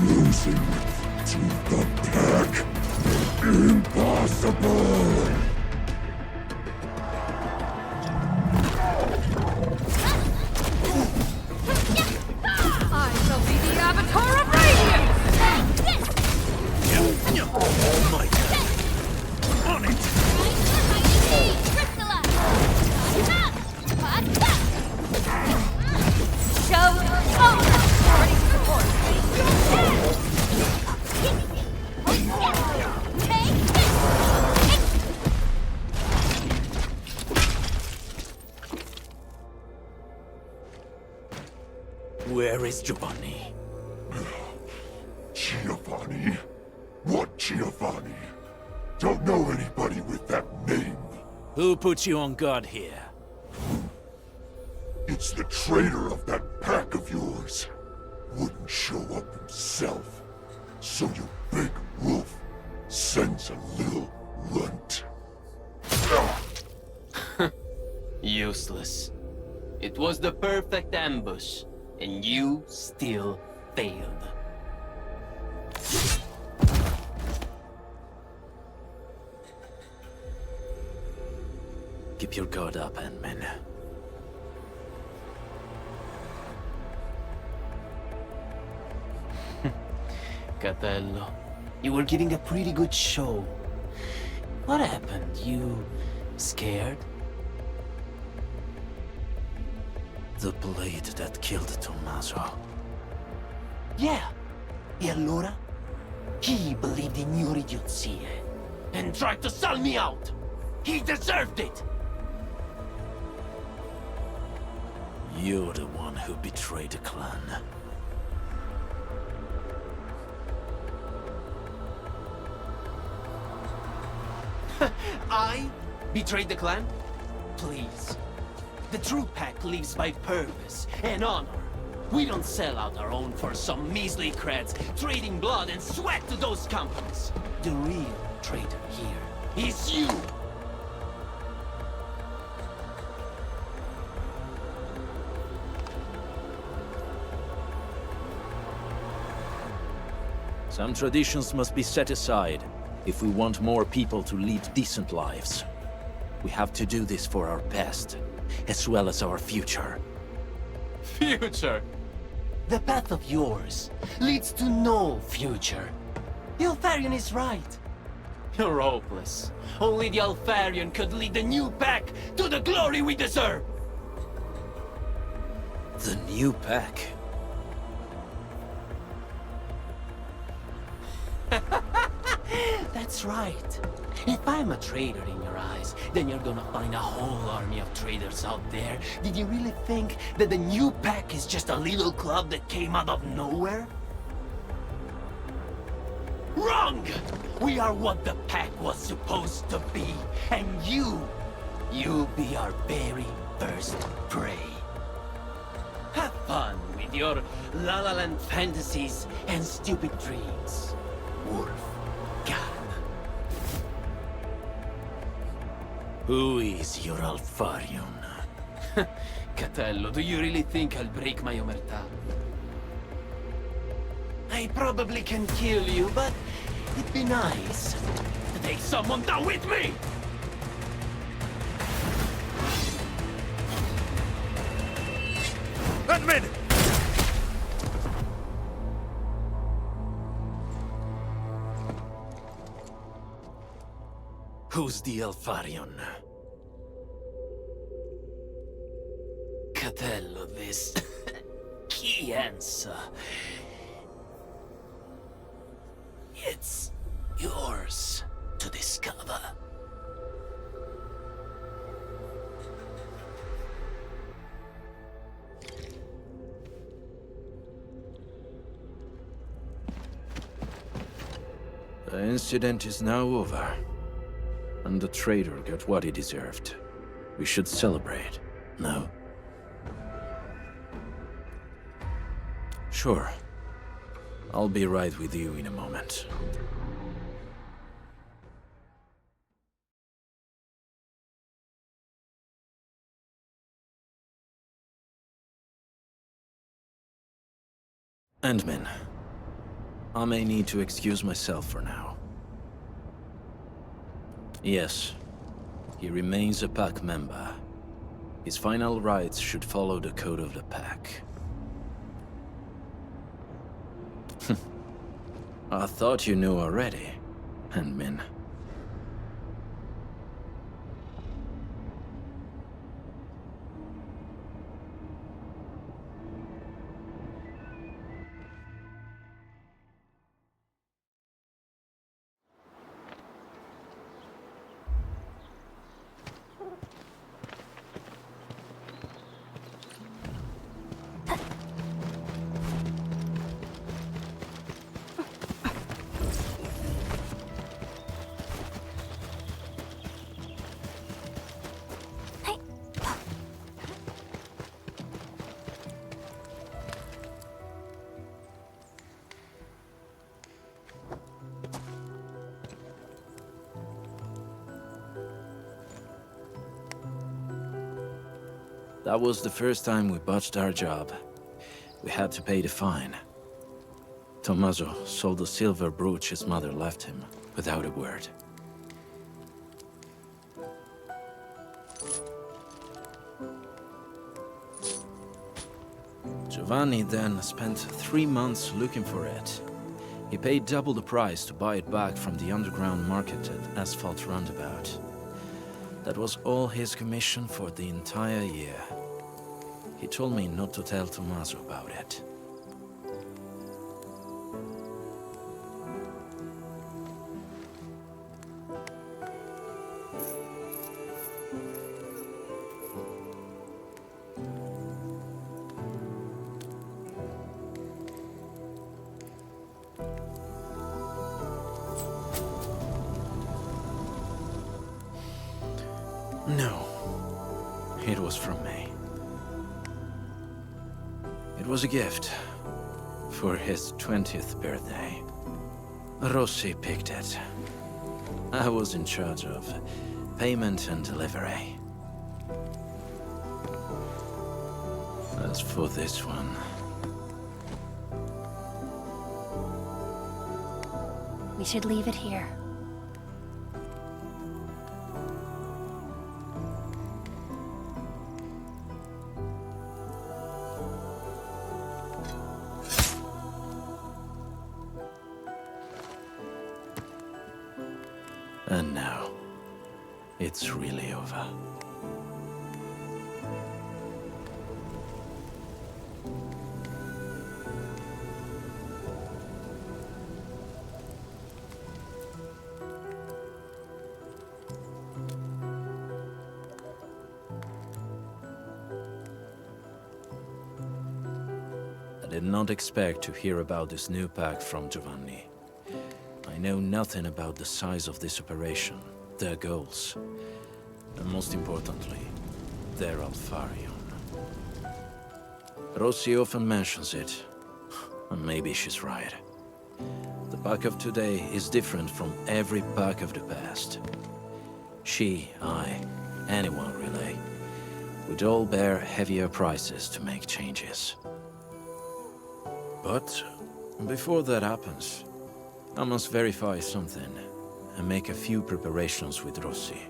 Losing to the pack. Impossible! I shall be the Avatar of Radiance! My turn. On it! Show ready to support. is Giovanni? Giovanni? What Giovanni? Don't know anybody with that name. Who put you on guard here? It's the traitor of that pack of yours. Wouldn't show up himself. So your big wolf sends a little runt. Useless. It was the perfect ambush, and you still failed. Keep your guard up, Ant-Man. Catello, you were giving a pretty good show. What happened? You scared? The blade that killed Tommaso. Yeah. E allora? He believed in your idiocy and tried to sell me out. He deserved it. You're the one who betrayed the clan. I betrayed the clan? Please. The true pack lives by purpose and honor. We don't sell out our own for some measly creds, trading blood and sweat to those companies. The real traitor here is you. Some traditions must be set aside if we want more people to lead decent lives. We have to do this for our past, as well as our future. Future? The path of yours leads to no future. The Alfarian is right. You're hopeless. Only the Alfarian could lead the new pack to the glory we deserve. The new pack? That's right. If I'm a traitor in your eyes, then you're gonna find a whole army of traitors out there. Did you really think that the new pack is just a little club that came out of nowhere? Wrong! We are what the pack was supposed to be, and you'll be our very first prey. Have fun with your La La Land fantasies and stupid dreams, Wolf. Who is your Alfarion? Catello, do you really think I'll break my omertà? I probably can kill you, but it'd be nice to take someone down with me! Admin! Who's the Alfarion? Catello, this key answer. It's yours to discover. The incident is now over. And the traitor got what he deserved. We should celebrate, no? Sure. I'll be right with you in a moment. Ant-Man, I may need to excuse myself for now. Yes, he remains a pack member. His final rites should follow the code of the pack. I thought you knew already, Ant-Man. That was the first time we botched our job. We had to pay the fine. Tommaso sold the silver brooch his mother left him, without a word. Giovanni then spent 3 months looking for it. He paid double the price to buy it back from the underground market at Asphalt Roundabout. That was all his commission for the entire year. He told me not to tell Tommaso about it. No, it was from me. It was a gift for his 20th birthday. Rossi picked it. I was in charge of payment and delivery. As for this one... We should leave it here. And now, it's really over. I did not expect to hear about this new pack from Giovanni. I know nothing about the size of this operation, their goals, and most importantly, their Alfarion. Rossi often mentions it, and maybe she's right. The pack of today is different from every pack of the past. She, I, anyone really, would all bear heavier prices to make changes. But before that happens, I must verify something and make a few preparations with Rossi.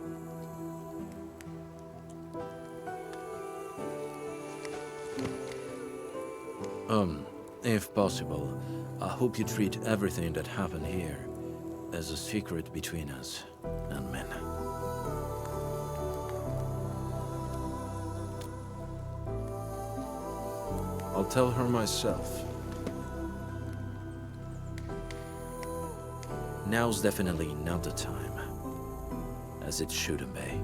If possible, I hope you treat everything that happened here as a secret between us and men. I'll tell her myself. Now's definitely not the time, as it shouldn't be.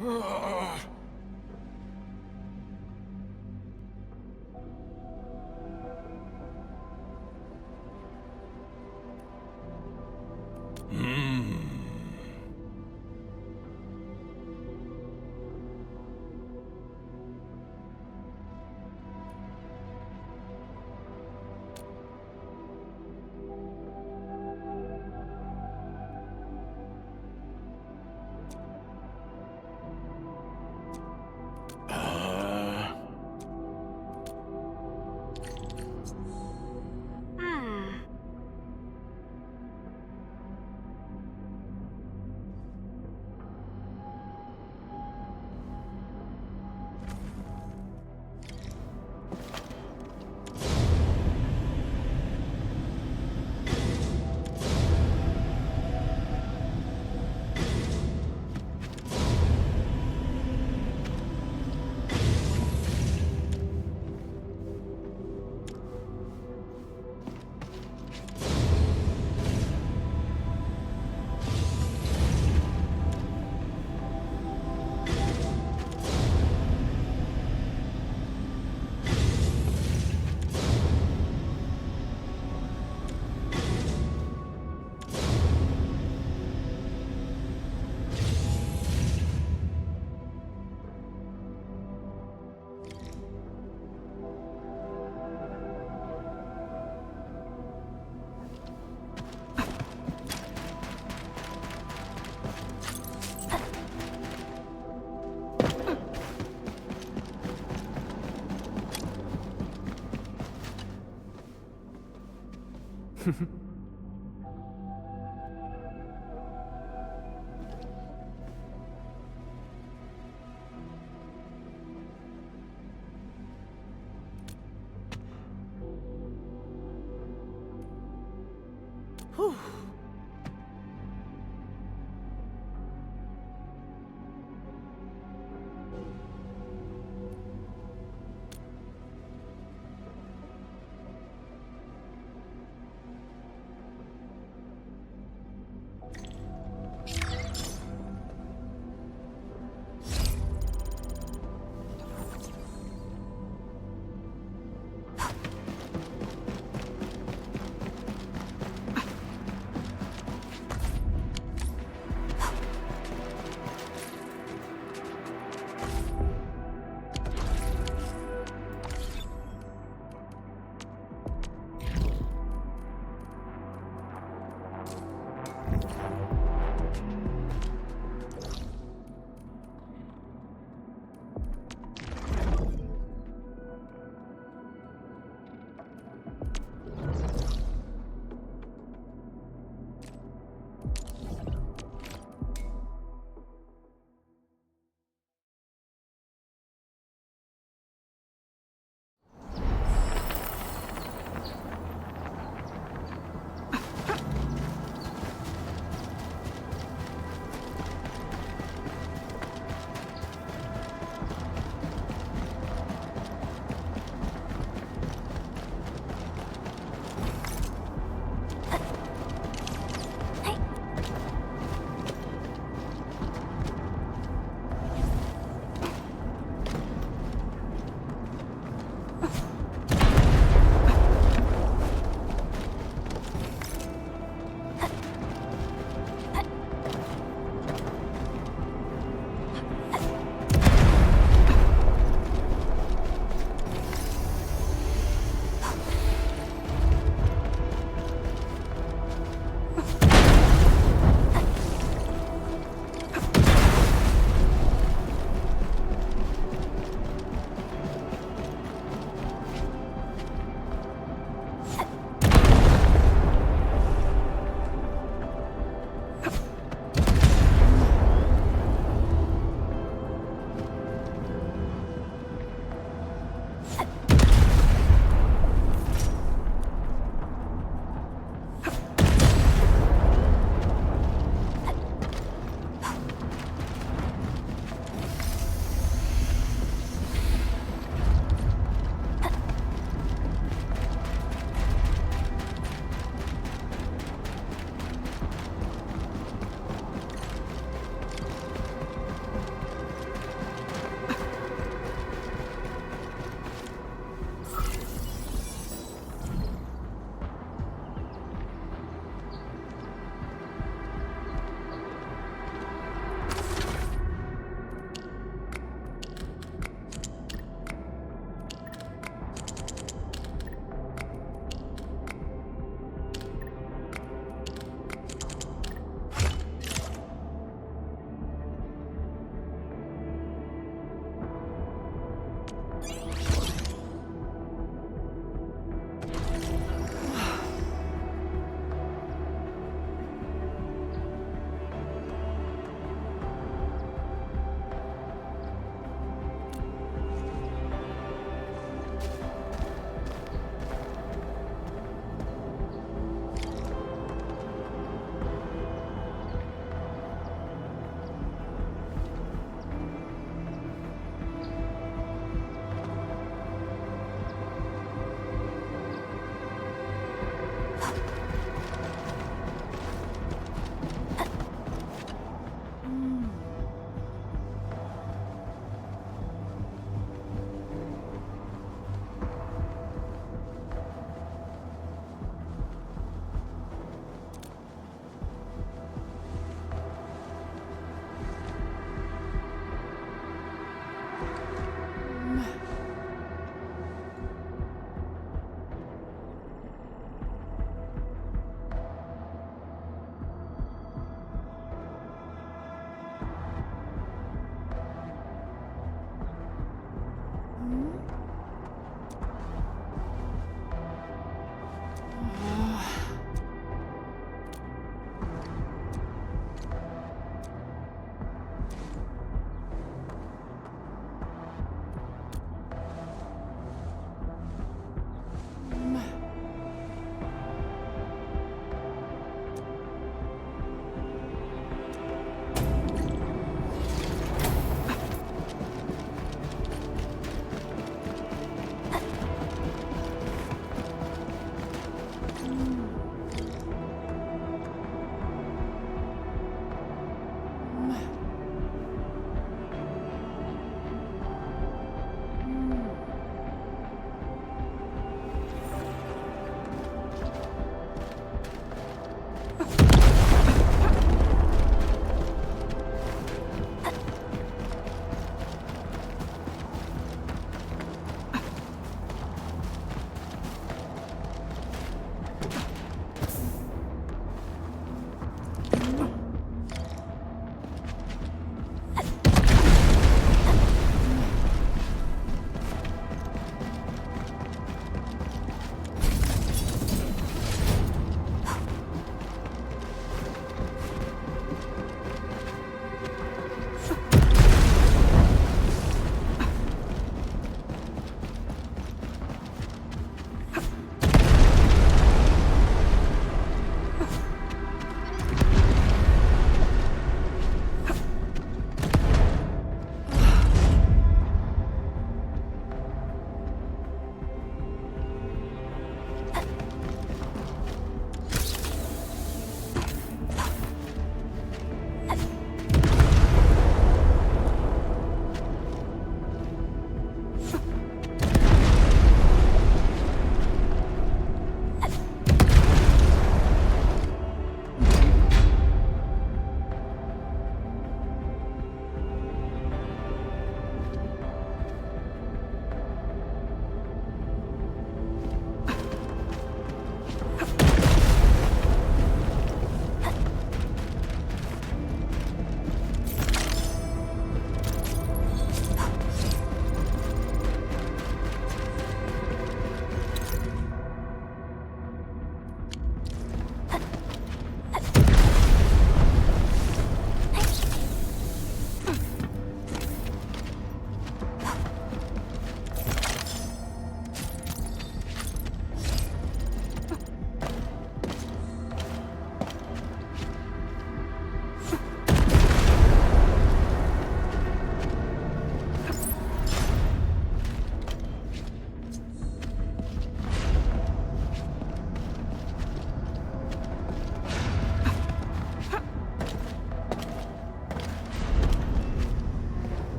Whew.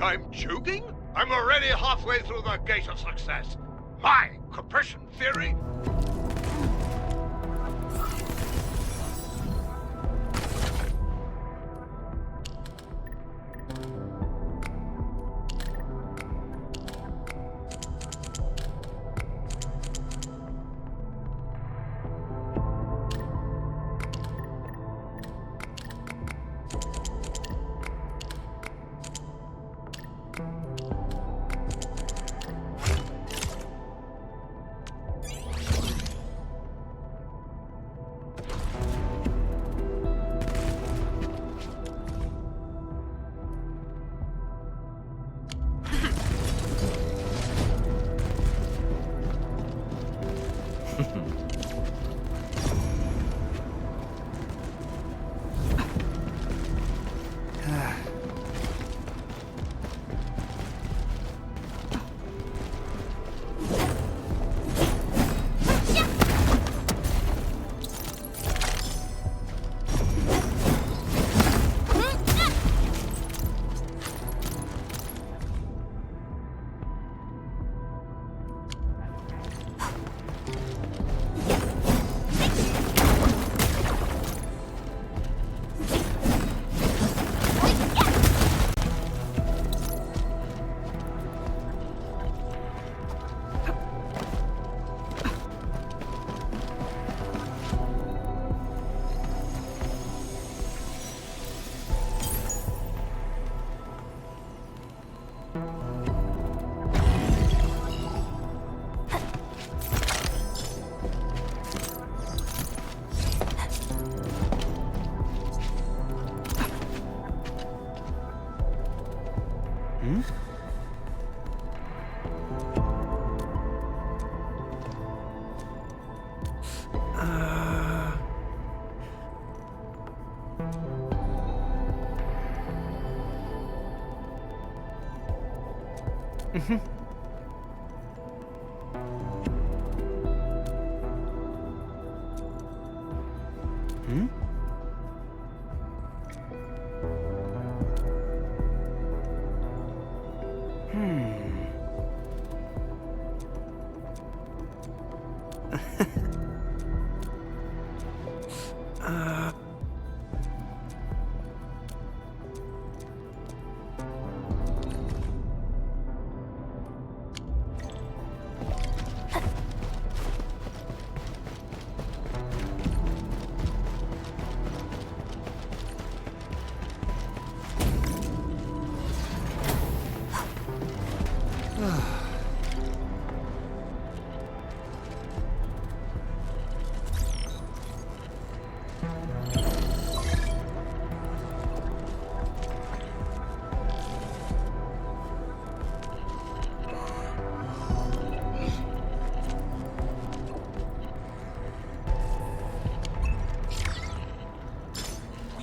I'm joking? I'm already halfway through the gate of success. My compression theory?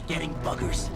Getting buggers.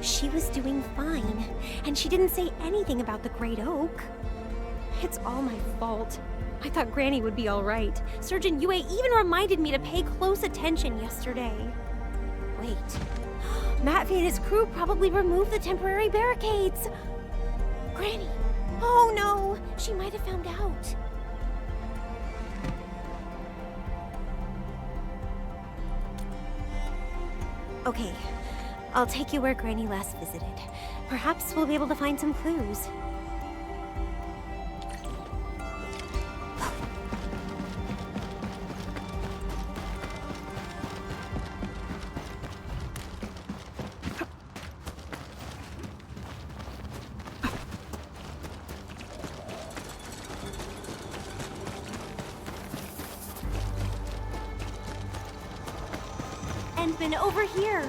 She was doing fine, and she didn't say anything about the Great Oak. It's all my fault. I thought Granny would be all right. Surgeon Yue even reminded me to pay close attention yesterday. Wait. Matt and his crew probably removed the temporary barricades. Granny! Oh no! She might have found out. Okay. I'll take you where Granny last visited. Perhaps we'll be able to find some clues. open over here.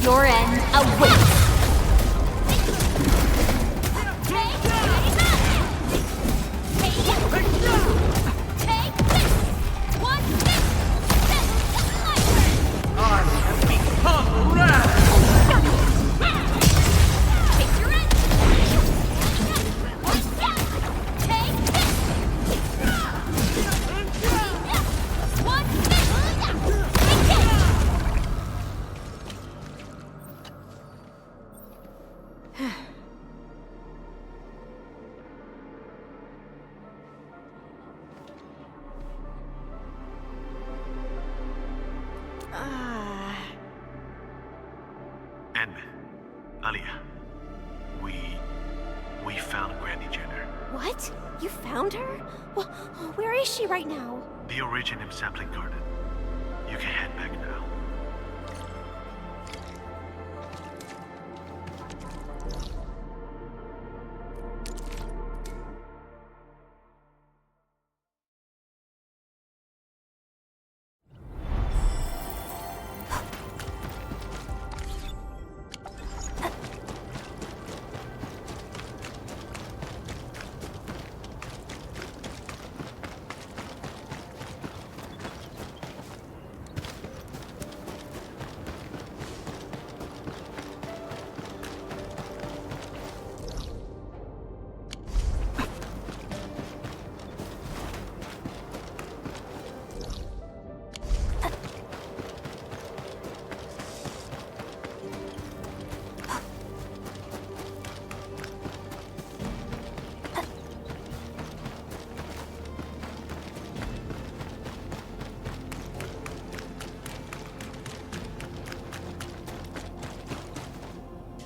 Your end awaits! Alia, we found Granny Jenner. What? You found her? Well, where is she right now? The Originium sampling garden. You can head back now.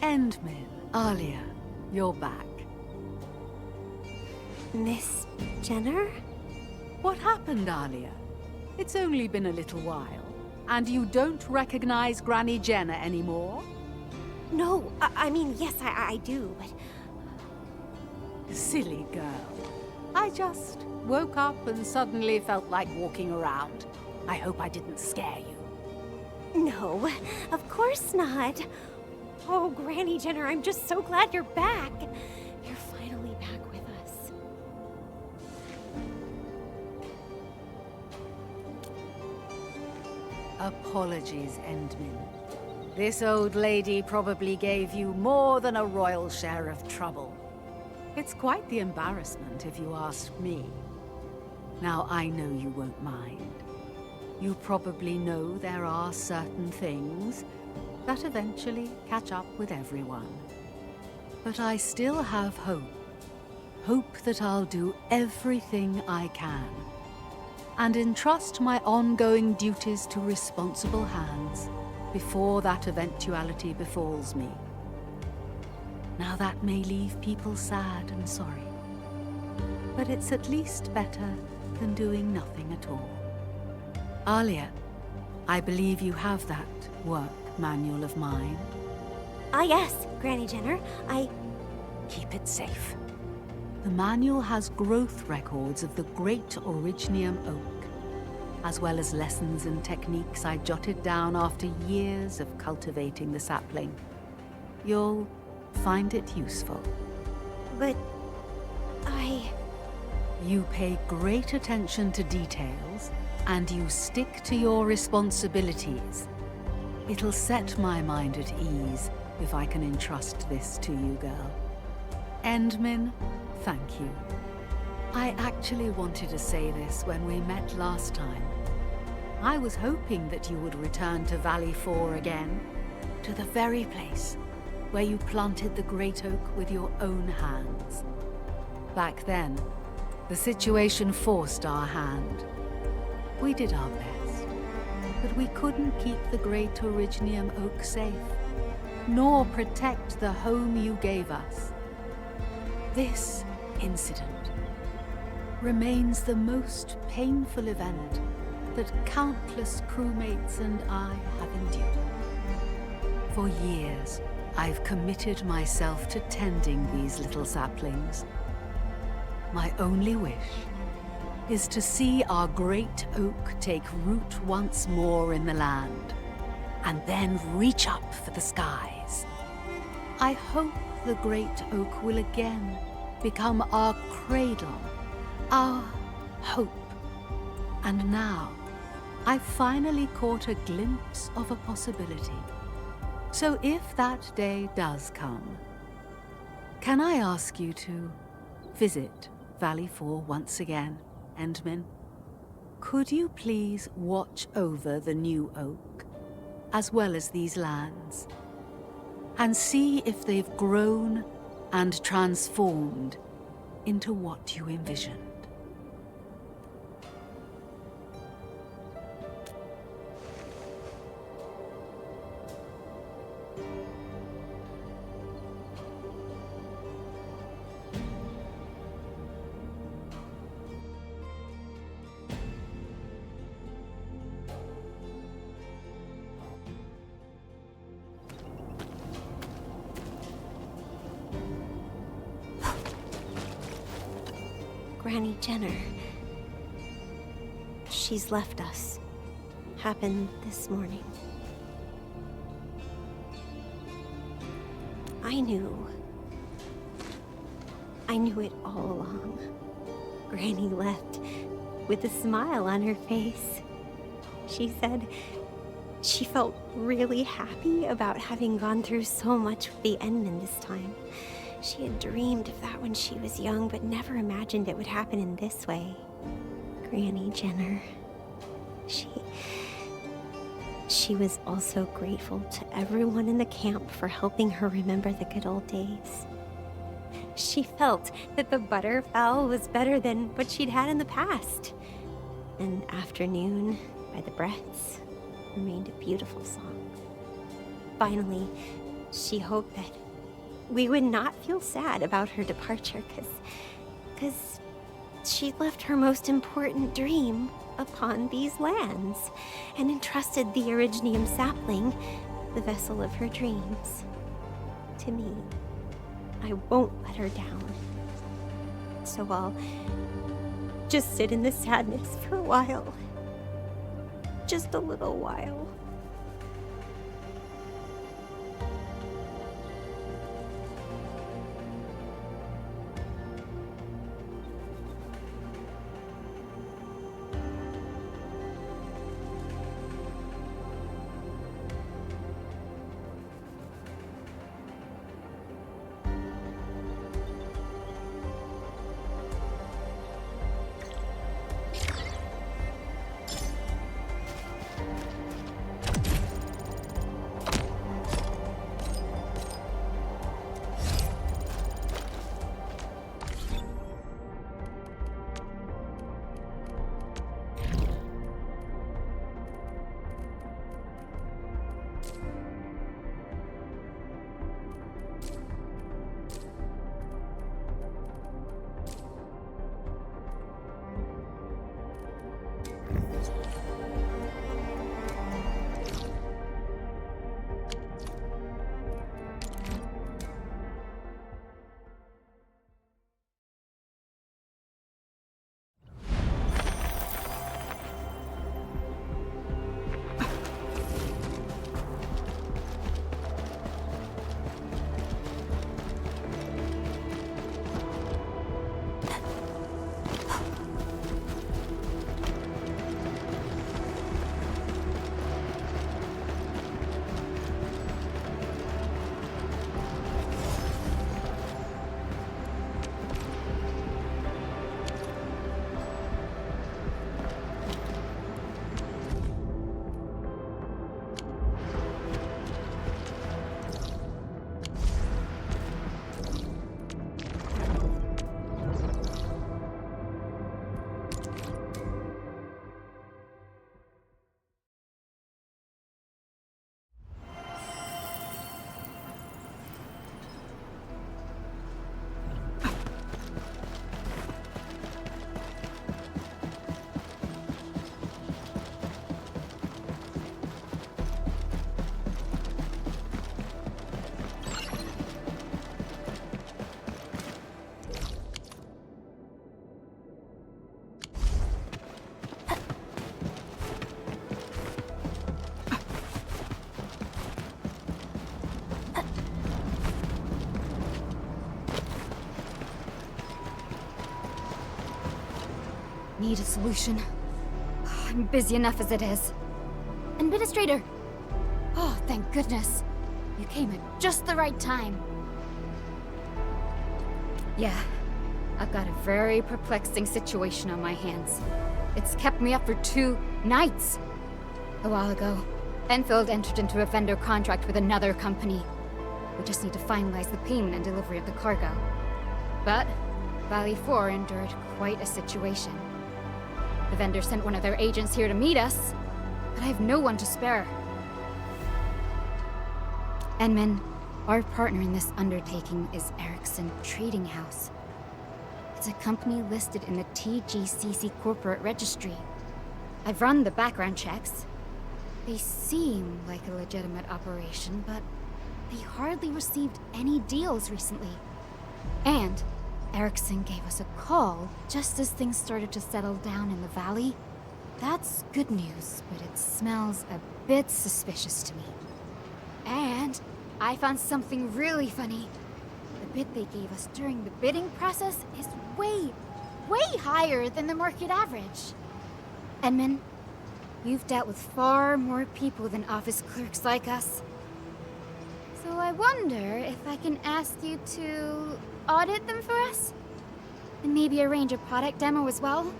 Endmin, Alia, you're back. Miss Jenner? What happened, Alia? It's only been a little while, and you don't recognize Granny Jenner anymore? No, I mean, yes, I do, but... Silly girl. I just woke up and suddenly felt like walking around. I hope I didn't scare you. No, of course not. Oh, Granny Jenner, I'm just so glad you're back. You're finally back with us. Apologies, Endmin. This old lady probably gave you more than a royal share of trouble. It's quite the embarrassment, if you ask me. Now, I know you won't mind. You probably know there are certain things that eventually catch up with everyone. But I still have hope. Hope that I'll do everything I can, and entrust my ongoing duties to responsible hands before that eventuality befalls me. Now that may leave people sad and sorry, but it's at least better than doing nothing at all. Alia, I believe you have that work manual of mine. Ah yes, Granny Jenner, Keep it safe. The manual has growth records of the great Originium oak, as well as lessons and techniques I jotted down after years of cultivating the sapling. You'll find it useful. But You pay great attention to details, and you stick to your responsibilities. It'll set my mind at ease if I can entrust this to you, girl. Endmin, thank you. I actually wanted to say this when we met last time. I was hoping that you would return to Valley 4 again, to the very place where you planted the great oak with your own hands. Back then, the situation forced our hand. We did our best, but we couldn't keep the great Originium oak safe, nor protect the home you gave us. This incident remains the most painful event that countless crewmates and I have endured. For years, I've committed myself to tending these little saplings. My only wish is to see our great oak take root once more in the land, and then reach up for the skies. I hope the great oak will again become our cradle, our hope. And now, I've finally caught a glimpse of a possibility. So if that day does come, can I ask you to visit Valley 4 once again, Endmin? Could you please watch over the new oak, as well as these lands, and see if they've grown and transformed into what you envisioned? Granny Jenner. She's left us. Happened this morning. I knew it all along. Granny left with a smile on her face. She said she felt really happy about having gone through so much with the Endmen this time. She had dreamed of that when she was young, but never imagined it would happen in this way. Granny Jenner. She was also grateful to everyone in the camp for helping her remember the good old days. She felt that the butterfowl was better than what she'd had in the past. And Afternoon, by the Breaths, remained a beautiful song. Finally, she hoped that we would not feel sad about her departure, because she left her most important dream upon these lands, and entrusted the Originium sapling, the vessel of her dreams, to me. I won't let her down. So I'll just sit in the sadness for a while. Just a little while. need a solution. I'm busy enough as it is. Administrator! Oh, thank goodness. You came at just the right time. Yeah, I've got a very perplexing situation on my hands. It's kept me up for 2 nights. A while ago, Endfield entered into a vendor contract with another company. We just need to finalize the payment and delivery of the cargo. But Valley 4 endured quite a situation. The vendor sent one of their agents here to meet us, but I have no one to spare. Enman, our partner in this undertaking is Erickson Trading House. It's a company listed in the TGCC corporate registry. I've run the background checks. They seem like a legitimate operation, but they hardly received any deals recently. And Erickson gave us a call just as things started to settle down in the valley. That's good news, but it smells a bit suspicious to me. And I found something really funny. The bid they gave us during the bidding process is way higher than the market average. Enman, you've dealt with far more people than office clerks like us. So I wonder if I can ask you to audit them for us? And maybe arrange a product demo as well?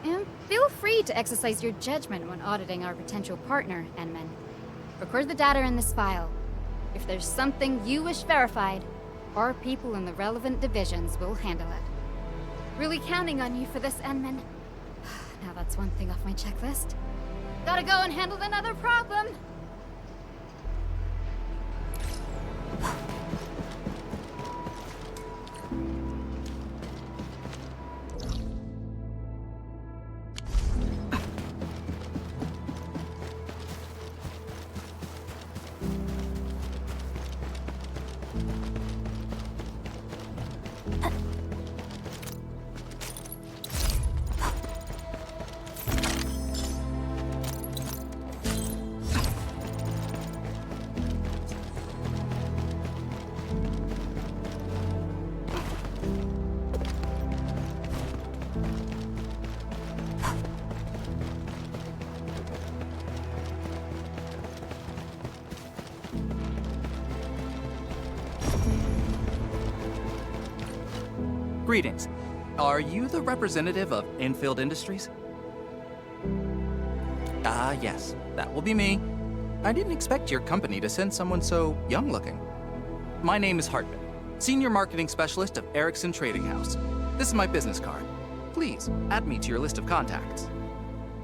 And feel free to exercise your judgment when auditing our potential partner, Enman. Record the data in this file. If there's something you wish verified, our people in the relevant divisions will handle it. Really counting on you for this, Enman. Now that's one thing off my checklist. Gotta go and handle another problem! Greetings. Are you the representative of Endfield Industries? Yes, that will be me. I didn't expect your company to send someone so young-looking. My name is Hartman, Senior Marketing Specialist of Erickson Trading House. This is my business card. Please, add me to your list of contacts.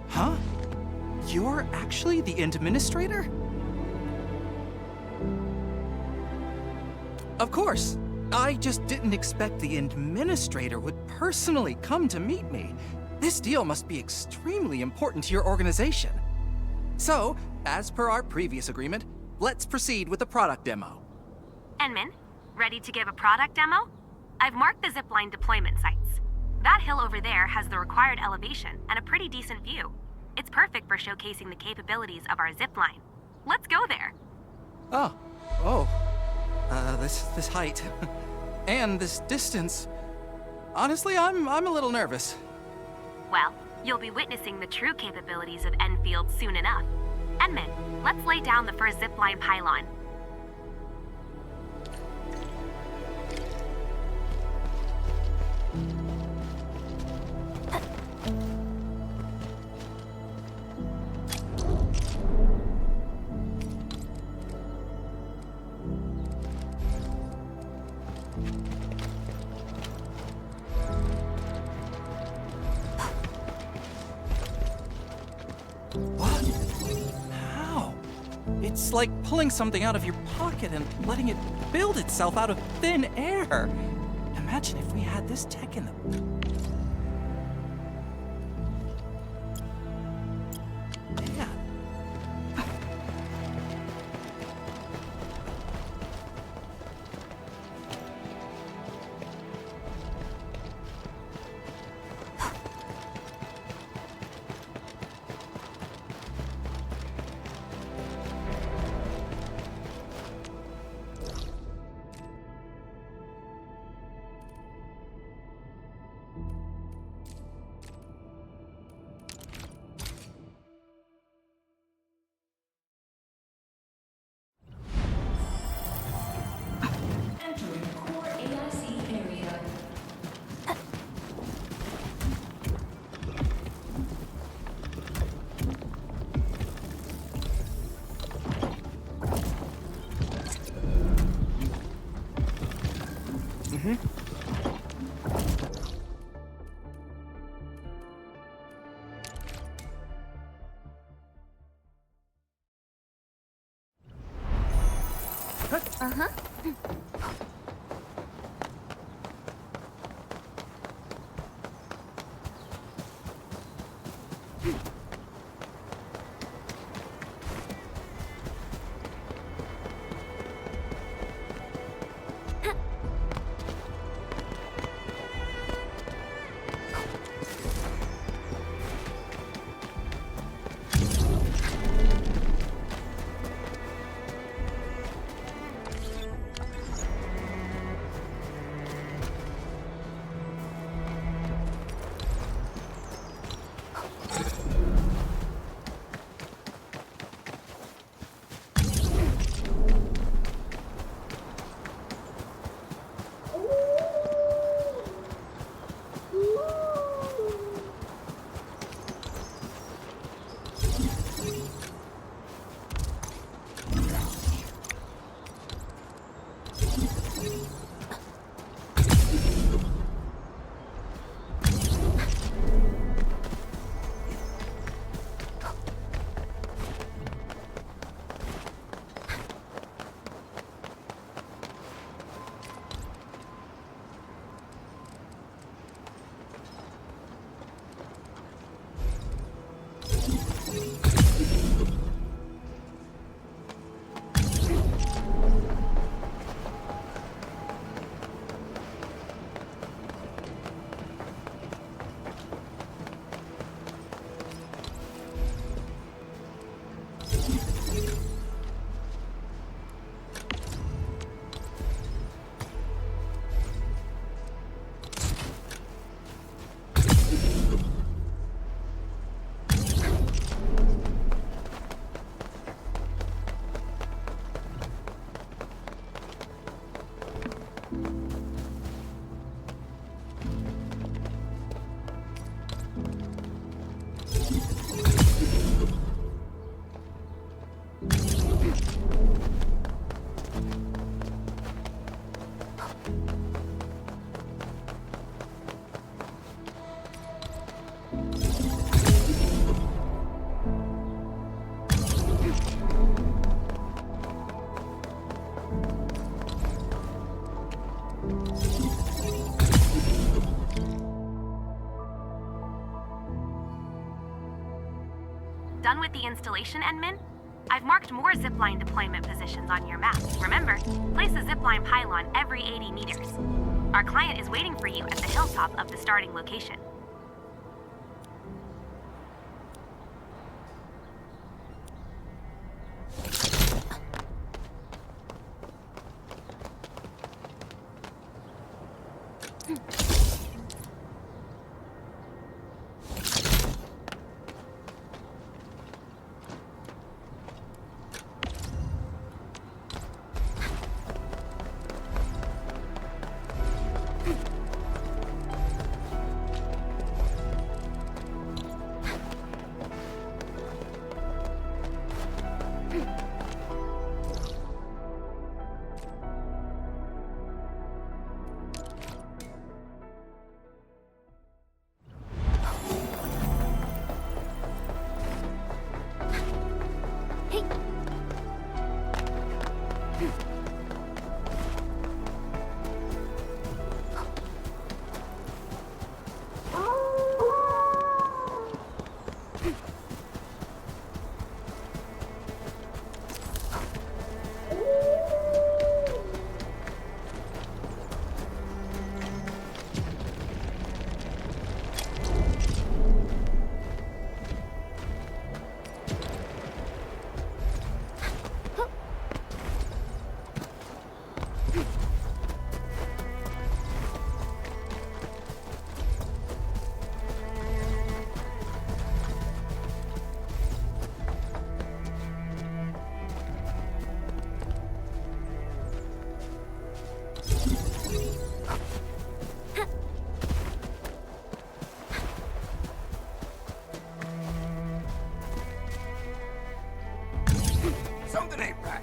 Huh? You're actually the administrator? Of course. I just didn't expect the administrator would personally come to meet me. This deal must be extremely important to your organization. So, as per our previous agreement, let's proceed with the product demo. Enman, ready to give a product demo? I've marked the zipline deployment sites. That hill over there has the required elevation and a pretty decent view. It's perfect for showcasing the capabilities of our zipline. Let's go there. This height and this distance. Honestly, I'm a little nervous. Well, you'll be witnessing the true capabilities of Endfield soon enough. Enman, let's lay down the first zipline pylon. It's like pulling something out of your pocket and letting it build itself out of thin air. Imagine if we had this tech in the... Man. Uh-huh. Done with the installation, Endman? I've marked more zipline deployment positions on your map. Remember, place a zipline pylon every 80 meters. Our client is waiting for you at the hilltop of the starting location. Something ain't right.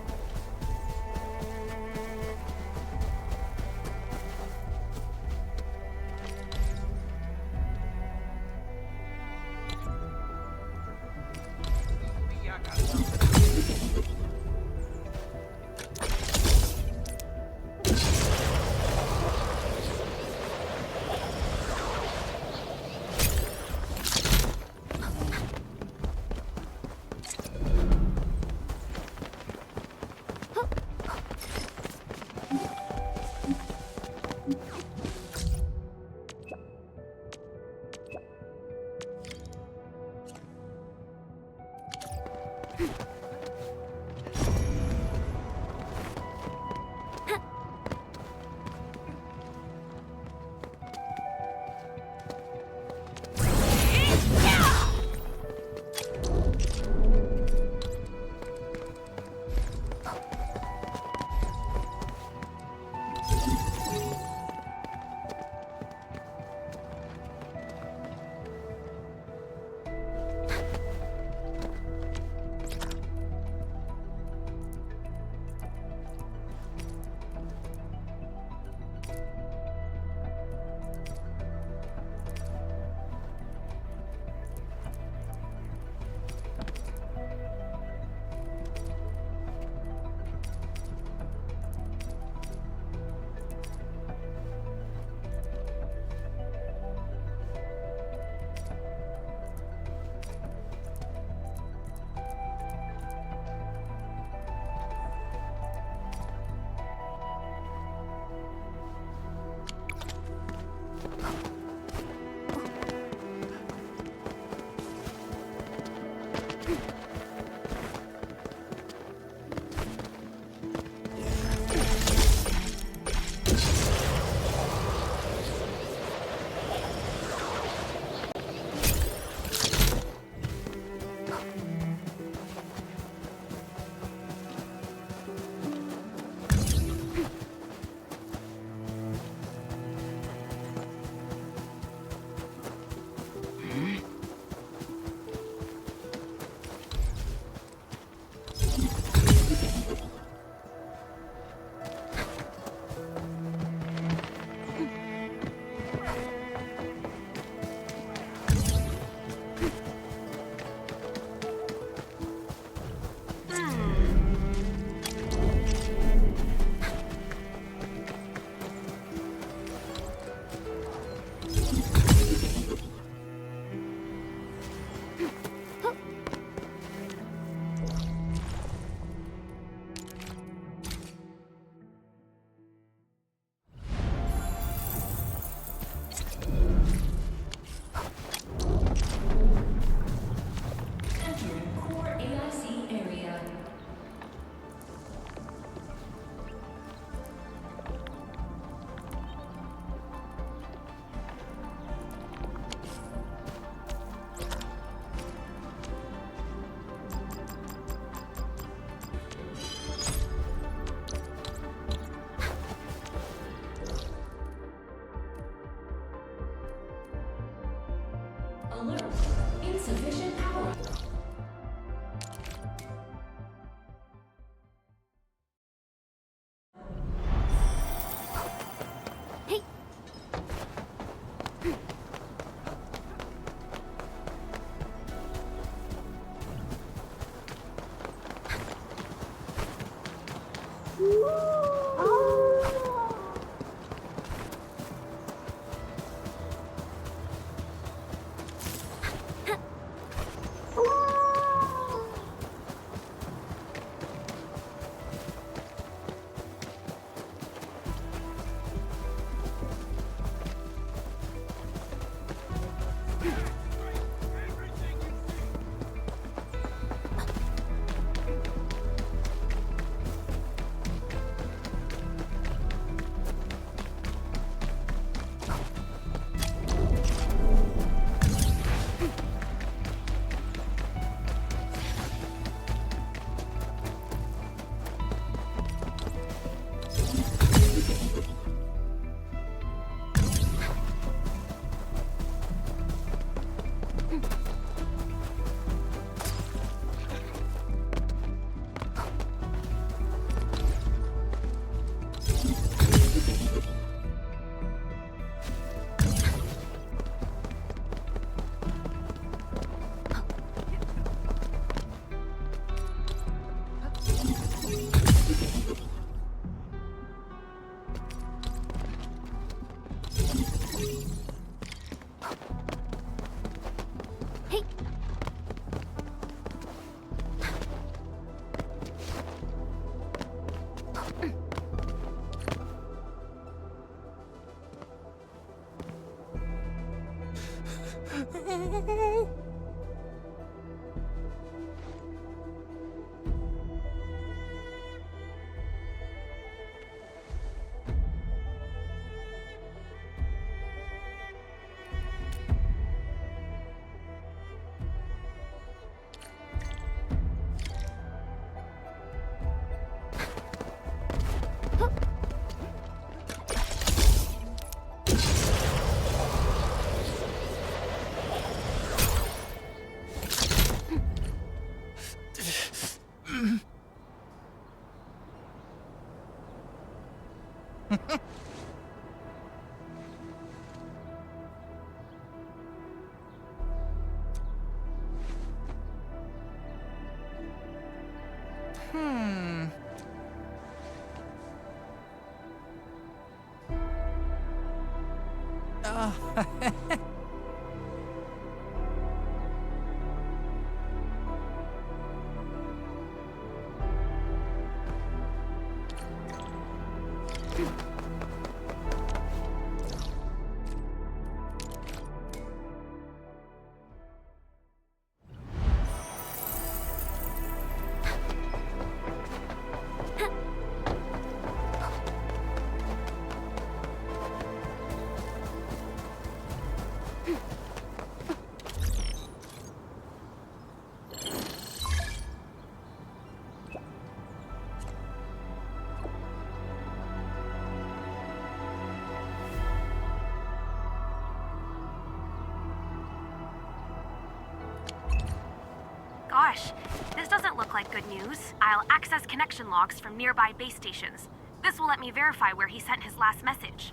Gosh, this doesn't look like good news. I'll access connection logs from nearby base stations. This will let me verify where he sent his last message.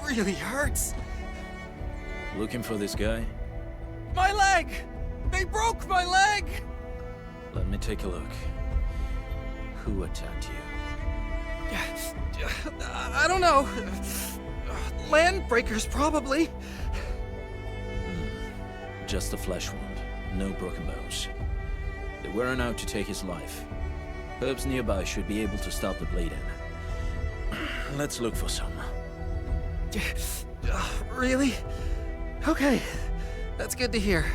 Really hurts. Looking for this guy? My leg! They broke my leg! Let me take a look. Who attacked you? I don't know. Landbreakers, probably. Just a flesh wound. No broken bones. They weren't out to take his life. Herbs nearby should be able to stop the bleeding. Let's look for some. Really? Okay. That's good to hear.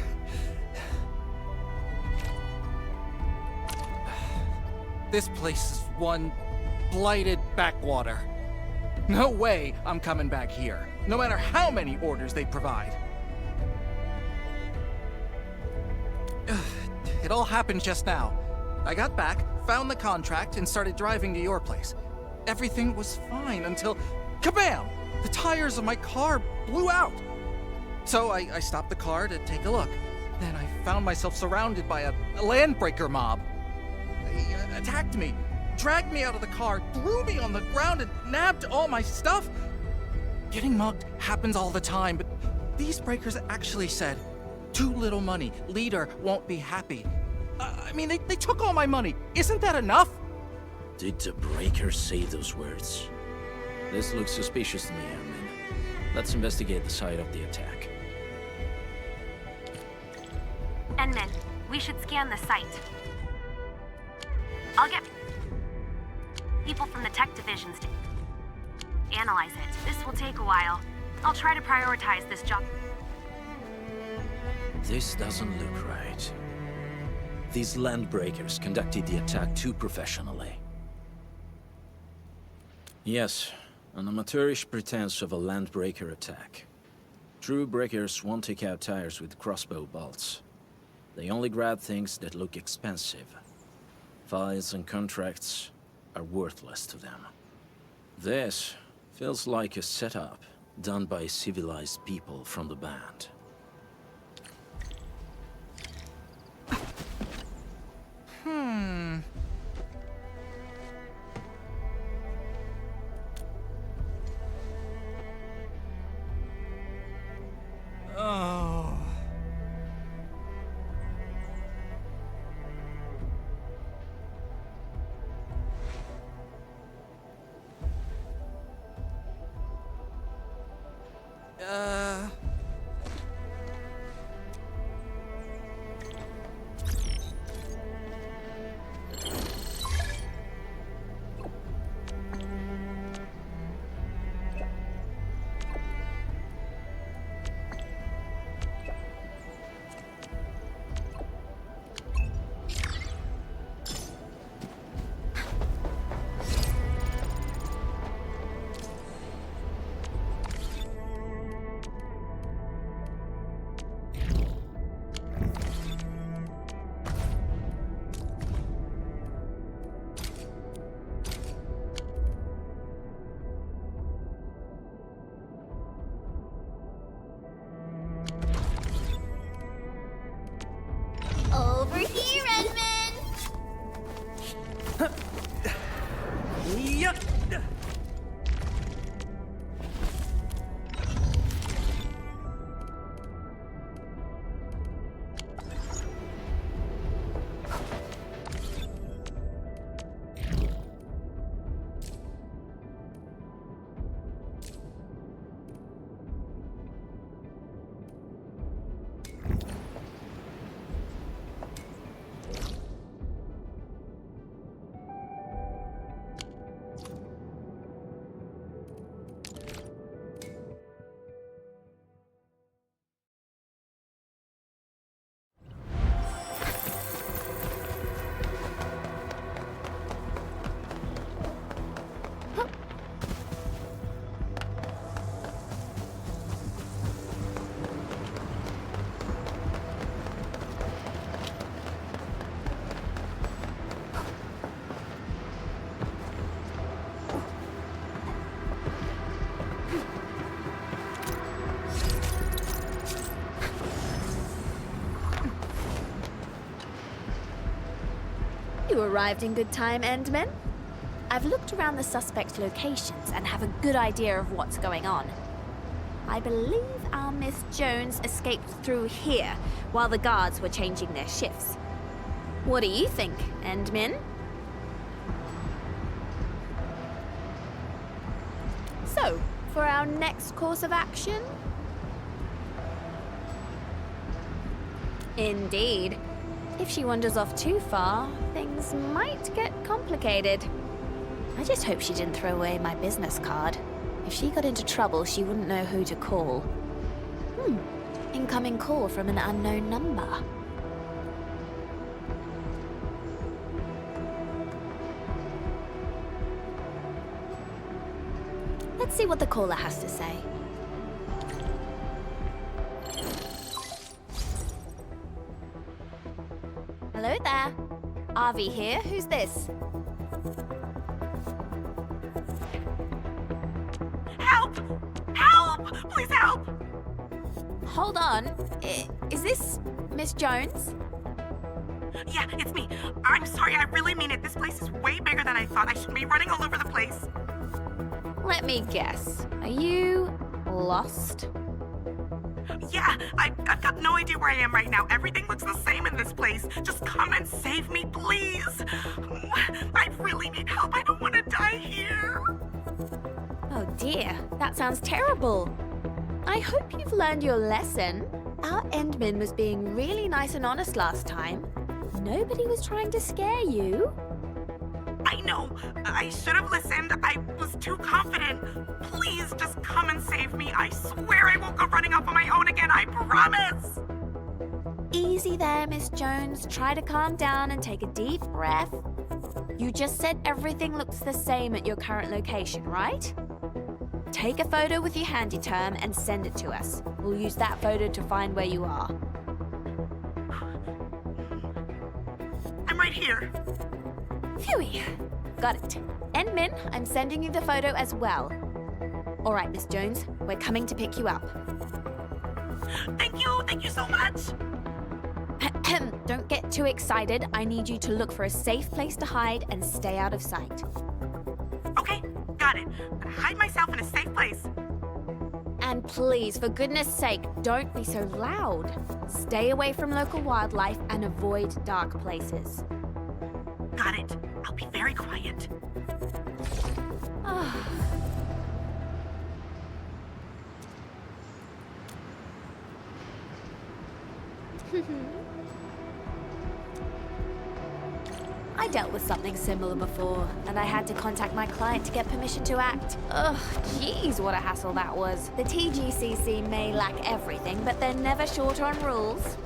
This place is one blighted backwater. No way I'm coming back here, no matter how many orders they provide. It all happened just now. I got back, found the contract, and started driving to your place. Everything was fine until... kabam! The tires of my car blew out. So I stopped the car to take a look. Then I found myself surrounded by a Landbreaker mob. They attacked me, dragged me out of the car, threw me on the ground, and nabbed all my stuff. Getting mugged happens all the time, but these breakers actually said, "Too little money, leader won't be happy." I mean, they took all my money. Isn't that enough? Did the breakers say those words? This looks suspicious to me, Airman. Let's investigate the site of the attack. Endman, we should scan the site. I'll get people from the tech divisions to analyze it. This will take a while. I'll try to prioritize this job. This doesn't look right. These Landbreakers conducted the attack too professionally. Yes, an amateurish pretense of a Landbreaker attack. True breakers won't take out tires with crossbow bolts. They only grab things that look expensive. Files and contracts are worthless to them. This feels like a setup done by civilized people from the band. Oh. Over here, Edmund! Yup! You arrived in good time, Endman. I've looked around the suspects' locations and have a good idea of what's going on. I believe our Miss Jones escaped through here while the guards were changing their shifts. What do you think, Endman? So, for our next course of action? Indeed. If she wanders off too far, things might get complicated. I just hope she didn't throw away my business card. If she got into trouble, she wouldn't know who to call. Incoming call from an unknown number. Let's see what the caller has to say. Hello there. Avi here. Who's this? Help! Help! Please help! Hold on. Is this Miss Jones? Yeah, it's me. I'm sorry, I really mean it. This place is way bigger than I thought. I shouldn't be running all over the place. Let me guess. Are you lost? Yeah, I've got no idea where I am right now. Everything looks the same in this place. Just come and save me, please. I really need help. I don't want to die here. Oh dear, that sounds terrible. I hope you've learned your lesson. Our Endman was being really nice and honest last time. Nobody was trying to scare you. I know. I should have listened. I was too confident. Please just come and save me. I swear I won't go running off on my own again. I promise. Easy there, Miss Jones. Try to calm down and take a deep breath. You just said everything looks the same at your current location, right? Take a photo with your handy term and send it to us. We'll use that photo to find where you are. I'm right here. Phewie. Got it. Endmin, I'm sending you the photo as well. All right, Miss Jones, we're coming to pick you up. Thank you so much. Don't get too excited. I need you to look for a safe place to hide and stay out of sight. Okay, got it. Hide myself in a safe place. And please, for goodness sake, don't be so loud. Stay away from local wildlife and avoid dark places. Got it. I'll be very quiet. I dealt with something similar before, and I had to contact my client to get permission to act. Ugh, geez, what a hassle that was. The TGCC may lack everything, but they're never short on rules.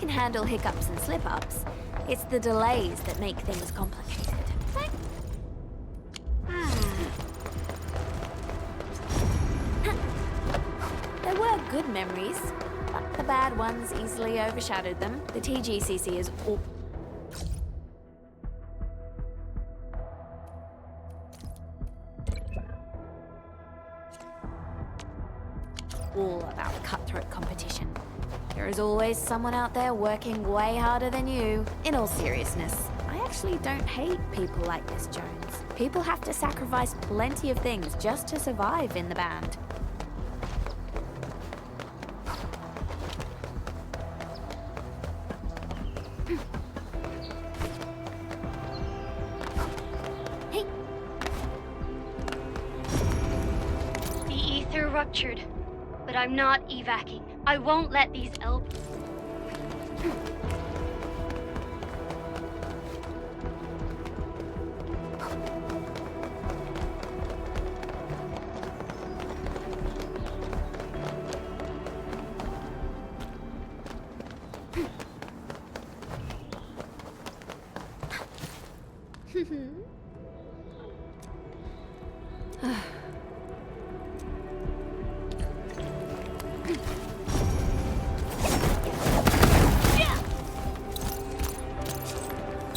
Handle hiccups and slip-ups. It's the delays that make things complicated. There were good memories, but the bad ones easily overshadowed them. The TGCC is all about cutthroat competition. There is always someone out there working way harder than you. In all seriousness, I actually don't hate people like Miss Jones. People have to sacrifice plenty of things just to survive in the band. ruptured, but I'm not evacing. I won't let these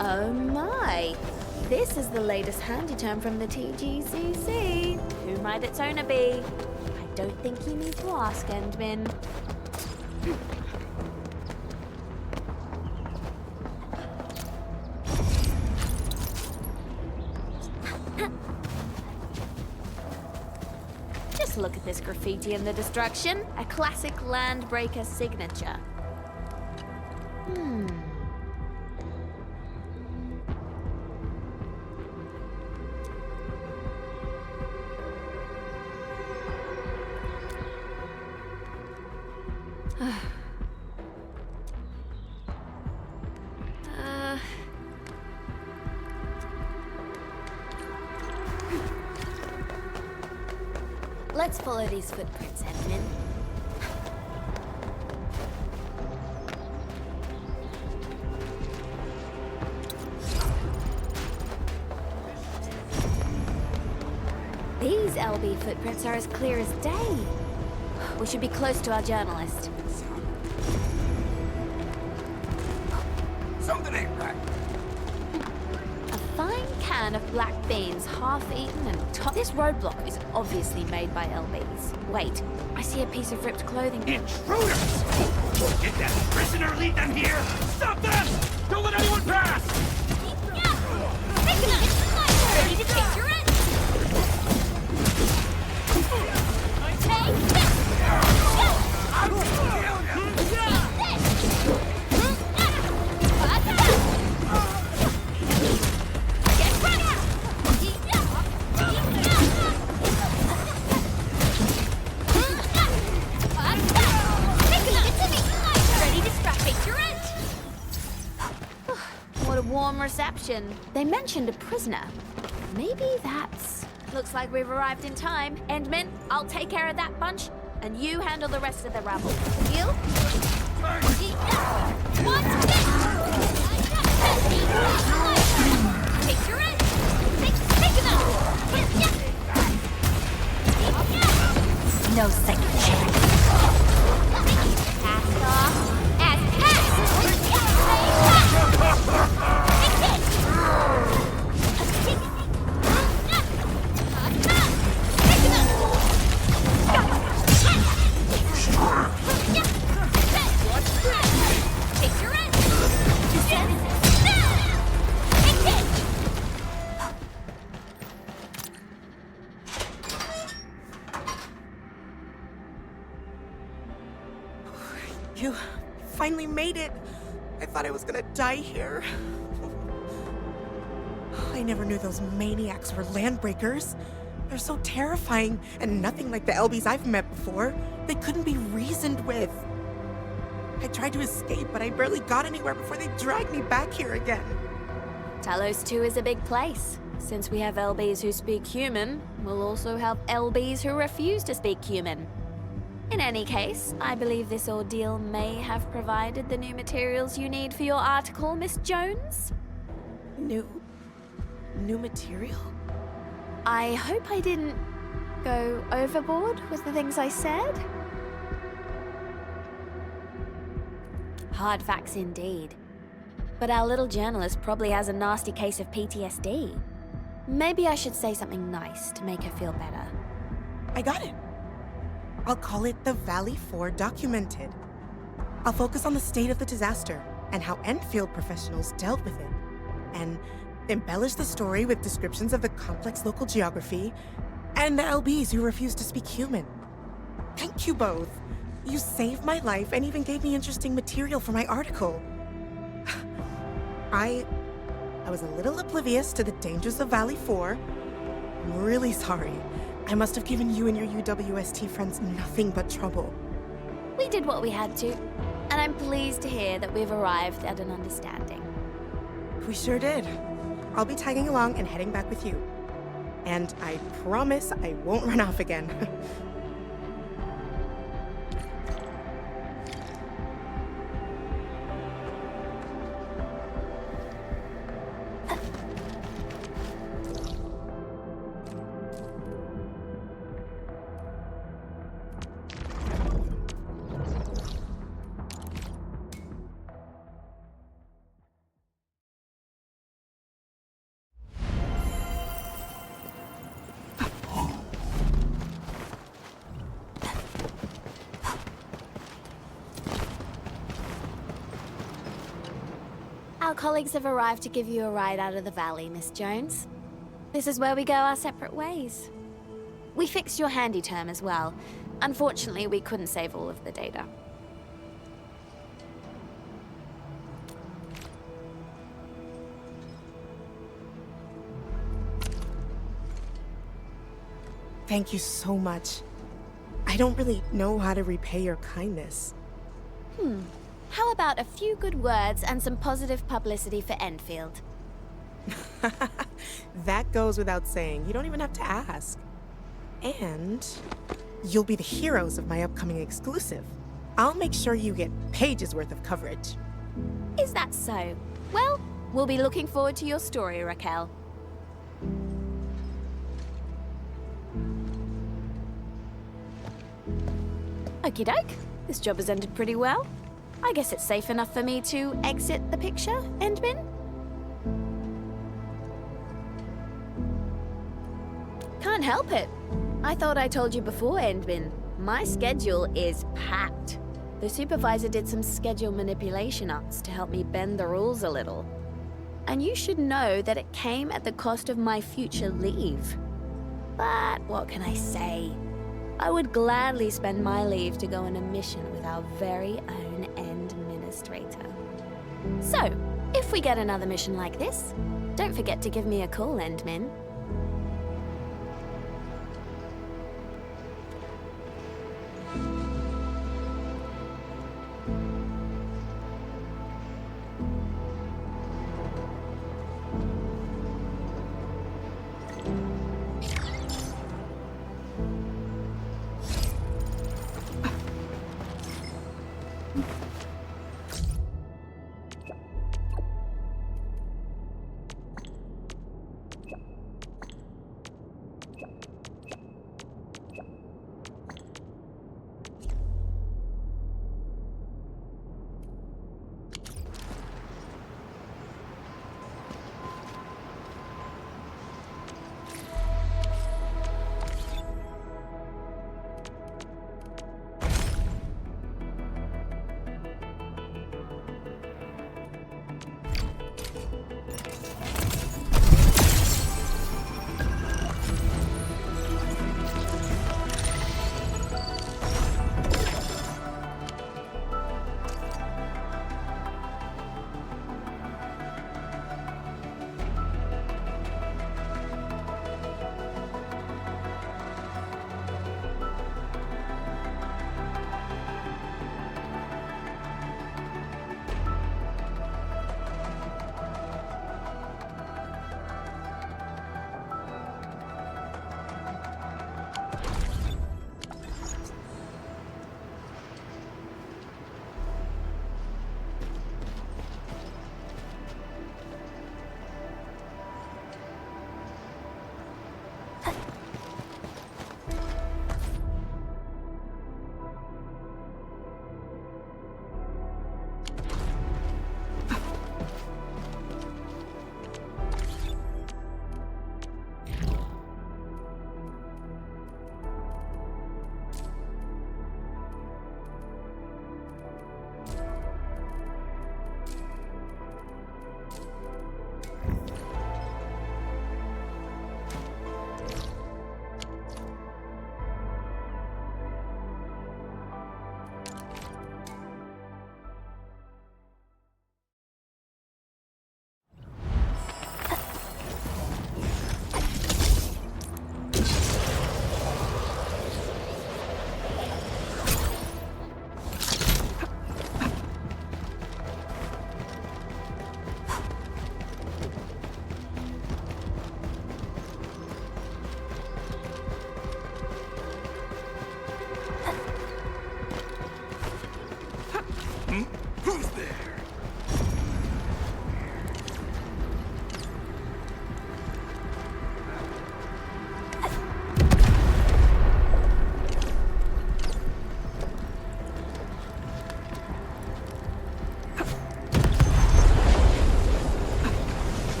Oh my! This is the latest handy term from the TGCC. Who might its owner be? I don't think you need to ask, Endmin. Just look at this graffiti and the destruction. A classic Landbreaker signature. Let's follow these footprints, Endmin. These LB footprints are as clear as day. We should be close to our journalist. Something ain't right. A fine can of black beans, half-eaten and top. This roadblock is obviously made by LBs. Wait, I see a piece of ripped clothing. Intruders! Get that prisoner, lead them here! Stop them! Don't let anyone pass! Ready to take your end! Take this! What a warm reception. They mentioned a prisoner. Maybe that's... Looks like we've arrived in time. Endmin, I'll take care of that bunch, and you handle the rest of the rabble. Deal? Take your end! Take him out! No second chance. Cast off as cast! You finally made it. I thought I was gonna die here. I never knew those maniacs were Landbreakers. They're so terrifying and nothing like the LBs I've met before. They couldn't be reasoned with. I tried to escape, but I barely got anywhere before they dragged me back here again. Talos 2 is a big place. Since we have LBs who speak human, we'll also have LBs who refuse to speak human. In any case, I believe this ordeal may have provided the new materials you need for your article, Miss Jones. New material? I hope I didn't go overboard with the things I said. Hard facts indeed. But our little journalist probably has a nasty case of PTSD. Maybe I should say something nice to make her feel better. I got it. I'll call it the Valley 4 Documented. I'll focus on the state of the disaster and how Endfield professionals dealt with it, and embellish the story with descriptions of the complex local geography and the LBs who refuse to speak human. Thank you both. You saved my life and even gave me interesting material for my article. I was a little oblivious to the dangers of Valley 4. I'm really sorry. I must have given you and your UWST friends nothing but trouble. We did what we had to, and I'm pleased to hear that we've arrived at an understanding. We sure did. I'll be tagging along and heading back with you. And I promise I won't run off again. Our colleagues have arrived to give you a ride out of the valley, Miss Jones. This is where we go our separate ways. We fixed your handy term as well. Unfortunately, we couldn't save all of the data. Thank you so much. I don't really know how to repay your kindness. How about a few good words and some positive publicity for Endfield? That goes without saying. You don't even have to ask. And you'll be the heroes of my upcoming exclusive. I'll make sure you get pages worth of coverage. Is that so? Well, we'll be looking forward to your story, Raquel. Okie doke. This job has ended pretty well. I guess it's safe enough for me to exit the picture, Endmin? Can't help it. I thought I told you before, Endmin. My schedule is packed. The supervisor did some schedule manipulation arts to help me bend the rules a little. And you should know that it came at the cost of my future leave. But what can I say? I would gladly spend my leave to go on a mission with our very own Administrator. So, if we get another mission like this, don't forget to give me a call, Endmin.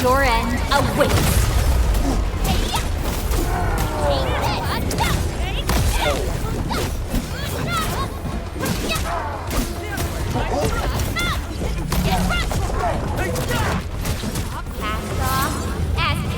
Your end awaits. Cast off as cast!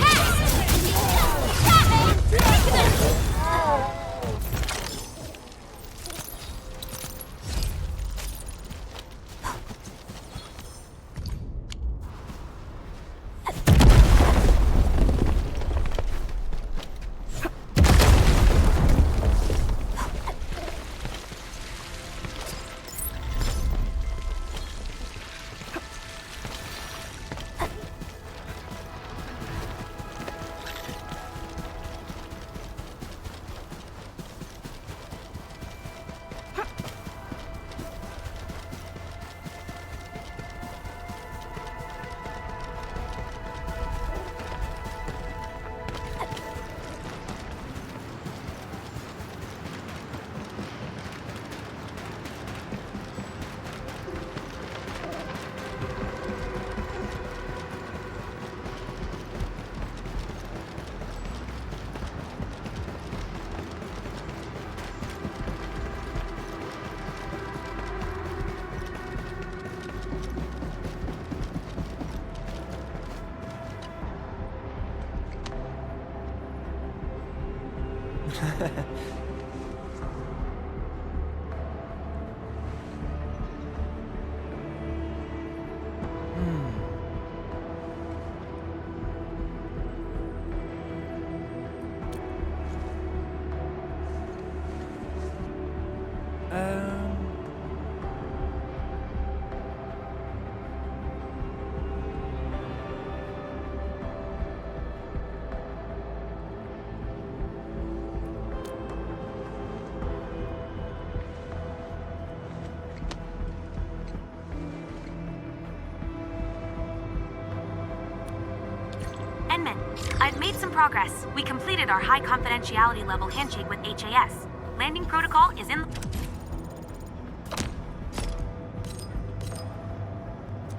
I've made some progress. We completed our high confidentiality level handshake with HAS. Landing protocol is in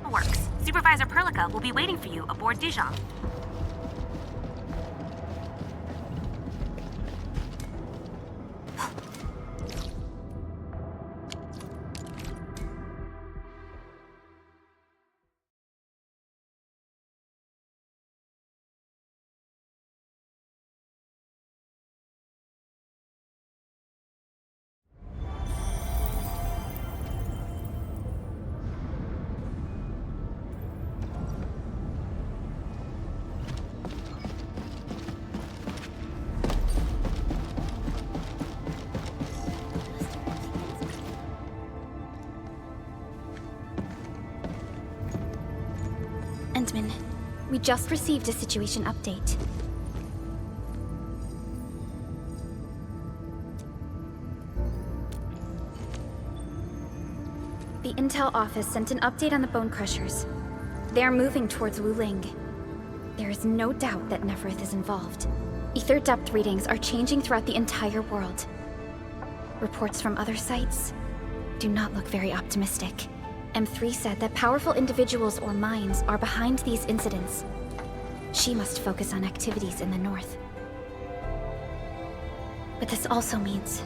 the works. Supervisor Perlica will be waiting for you aboard Dijiang. Endman, we just received a situation update. The Intel office sent an update on the Bone Crushers. They are moving towards Wuling. There is no doubt that Neferath is involved. Ether depth readings are changing throughout the entire world. Reports from other sites do not look very optimistic. M3 said that powerful individuals or minds are behind these incidents. She must focus on activities in the north. But this also means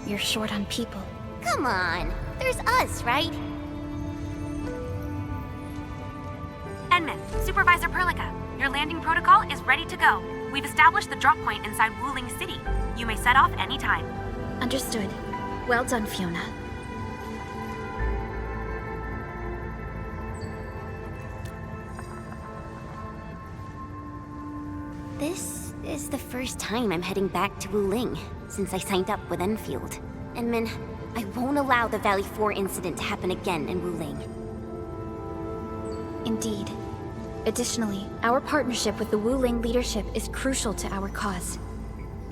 you're short on people. Come on, there's us, right? Enman, Supervisor Perlica, your landing protocol is ready to go. We've established the drop point inside Wuling City. You may set off anytime. Understood. Well done, Fiona. This is the first time I'm heading back to Wuling since I signed up with Endfield. Enman, I won't allow the Valley 4 incident to happen again in Wuling. Indeed. Additionally, our partnership with the Wuling leadership is crucial to our cause.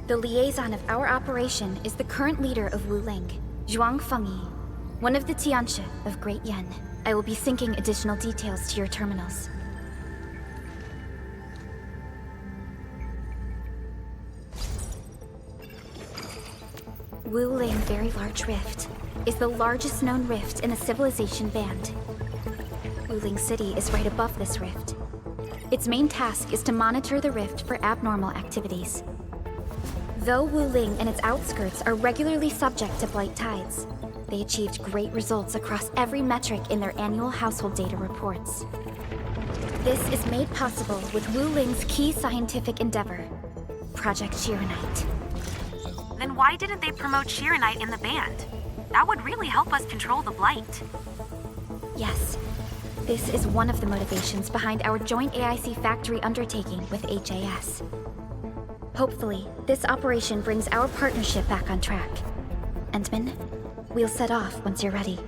The liaison of our operation is the current leader of Wuling, Zhuang Fengyi, one of the Tianxia of Great Yen. I will be syncing additional details to your terminals. Wuling Very Large Rift is the largest known rift in the Civilization Band. Wuling City is right above this rift. Its main task is to monitor the rift for abnormal activities. Though Wuling and its outskirts are regularly subject to blight tides, they achieved great results across every metric in their annual household data reports. This is made possible with Wuling's key scientific endeavor, Project Sheeranite. Then why didn't they promote Sheeranite in the band? That would really help us control the blight. Yes. This is one of the motivations behind our joint AIC factory undertaking with HAS. Hopefully, this operation brings our partnership back on track. Endman, we'll set off once you're ready.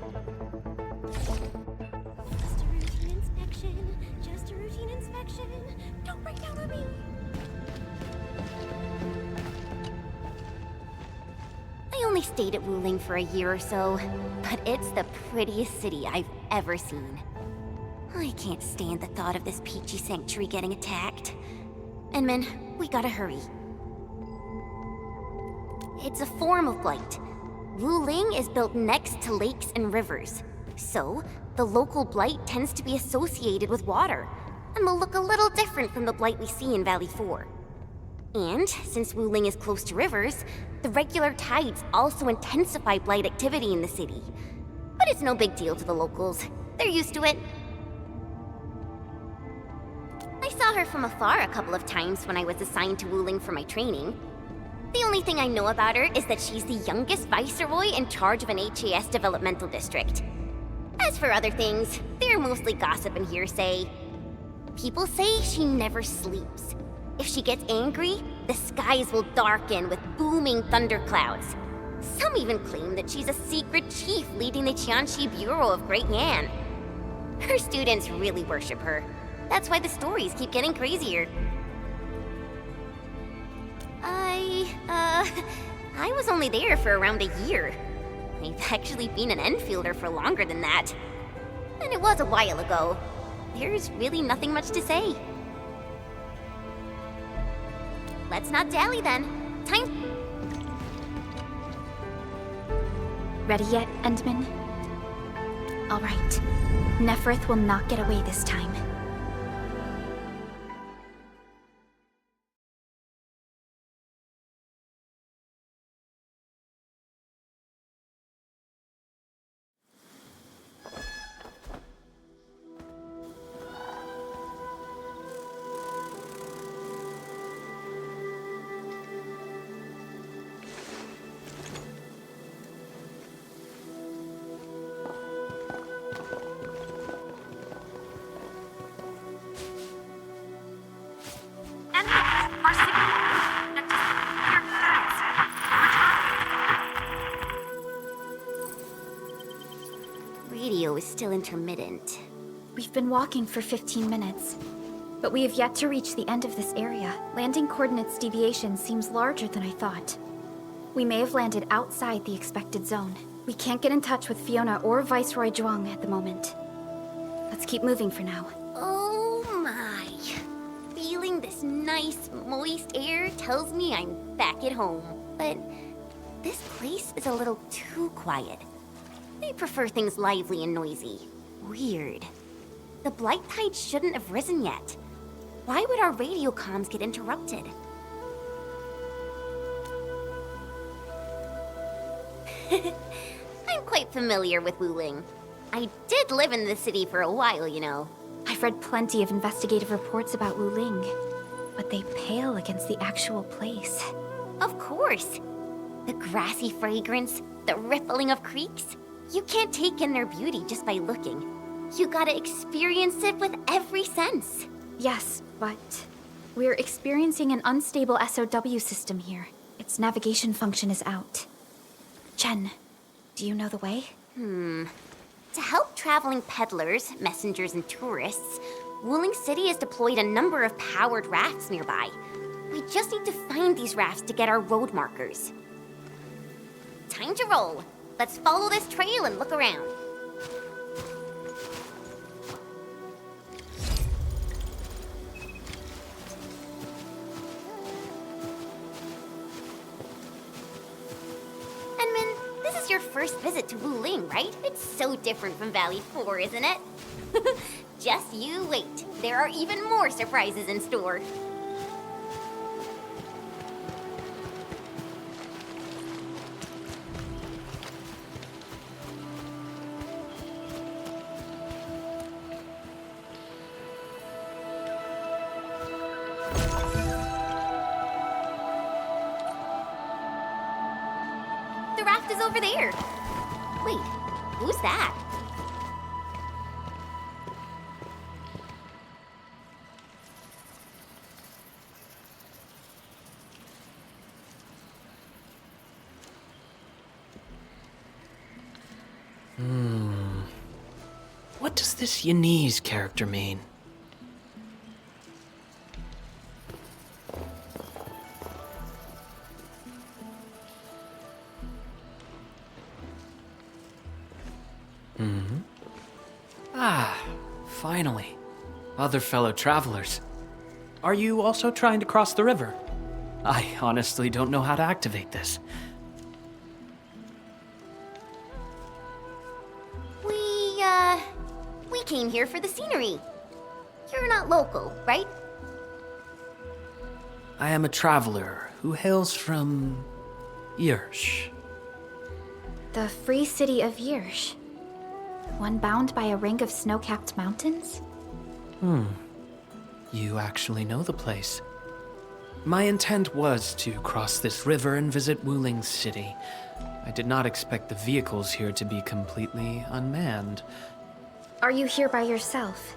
Just a routine inspection. Don't break down on me. I only stayed at Wuling for a year or so, but it's the prettiest city I've ever seen. I can't stand the thought of this peachy sanctuary getting attacked. Enman, we gotta hurry. It's a form of blight. Wuling is built next to lakes and rivers, so the local blight tends to be associated with water, and will look a little different from the blight we see in Valley 4. And since Wuling is close to rivers, the regular tides also intensify blight activity in the city. But it's no big deal to the locals. They're used to it. I saw her from afar a couple of times when I was assigned to Wuling for my training. The only thing I know about her is that she's the youngest viceroy in charge of an HAS developmental district. As for other things, they're mostly gossip and hearsay. People say she never sleeps. If she gets angry, the skies will darken with booming thunderclouds. Some even claim that she's a secret chief leading the Qianxi Bureau of Great Yan. Her students really worship her. That's why the stories keep getting crazier. I was only there for around a year. I've actually been an Enfielder for longer than that. And it was a while ago. There's really nothing much to say. Let's not dally then. Time. Ready yet, Endman? All right. Neferath will not get away this time. Radio is still intermittent. We've been walking for 15 minutes, but we have yet to reach the end of this area. Landing coordinates deviation seems larger than I thought. We may have landed outside the expected zone. We can't get in touch with Fiona or Viceroy Zhuang at the moment. Let's keep moving for now. Oh my. Feeling this nice, moist air tells me I'm back at home. But this place is a little too quiet. They prefer things lively and noisy. Weird. The blight tide shouldn't have risen yet. Why would our radio comms get interrupted? I'm quite familiar with Wuling. I did live in the city for a while, you know. I've read plenty of investigative reports about Wuling, but they pale against the actual place. Of course. The grassy fragrance, the rippling of creeks. You can't take in their beauty just by looking. You gotta experience it with every sense. Yes, but we're experiencing an unstable SOW system here. Its navigation function is out. Chen, do you know the way? To help traveling peddlers, messengers, and tourists, Wuling City has deployed a number of powered rafts nearby. We just need to find these rafts to get our road markers. Time to roll. Let's follow this trail and look around. This is your first visit to Wuling, right? It's so different from Valley 4, isn't it? Just you wait. There are even more surprises in store. The raft is over there. Wait, who's that? What does this Yanese character mean? Finally. Other fellow travelers. Are you also trying to cross the river? I honestly don't know how to activate this. We came here for the scenery. You're not local, right? I am a traveler who hails from Yirsh. The free city of Yirsh. One bound by a ring of snow-capped mountains? You actually know the place. My intent was to cross this river and visit Wuling City. I did not expect the vehicles here to be completely unmanned. Are you here by yourself?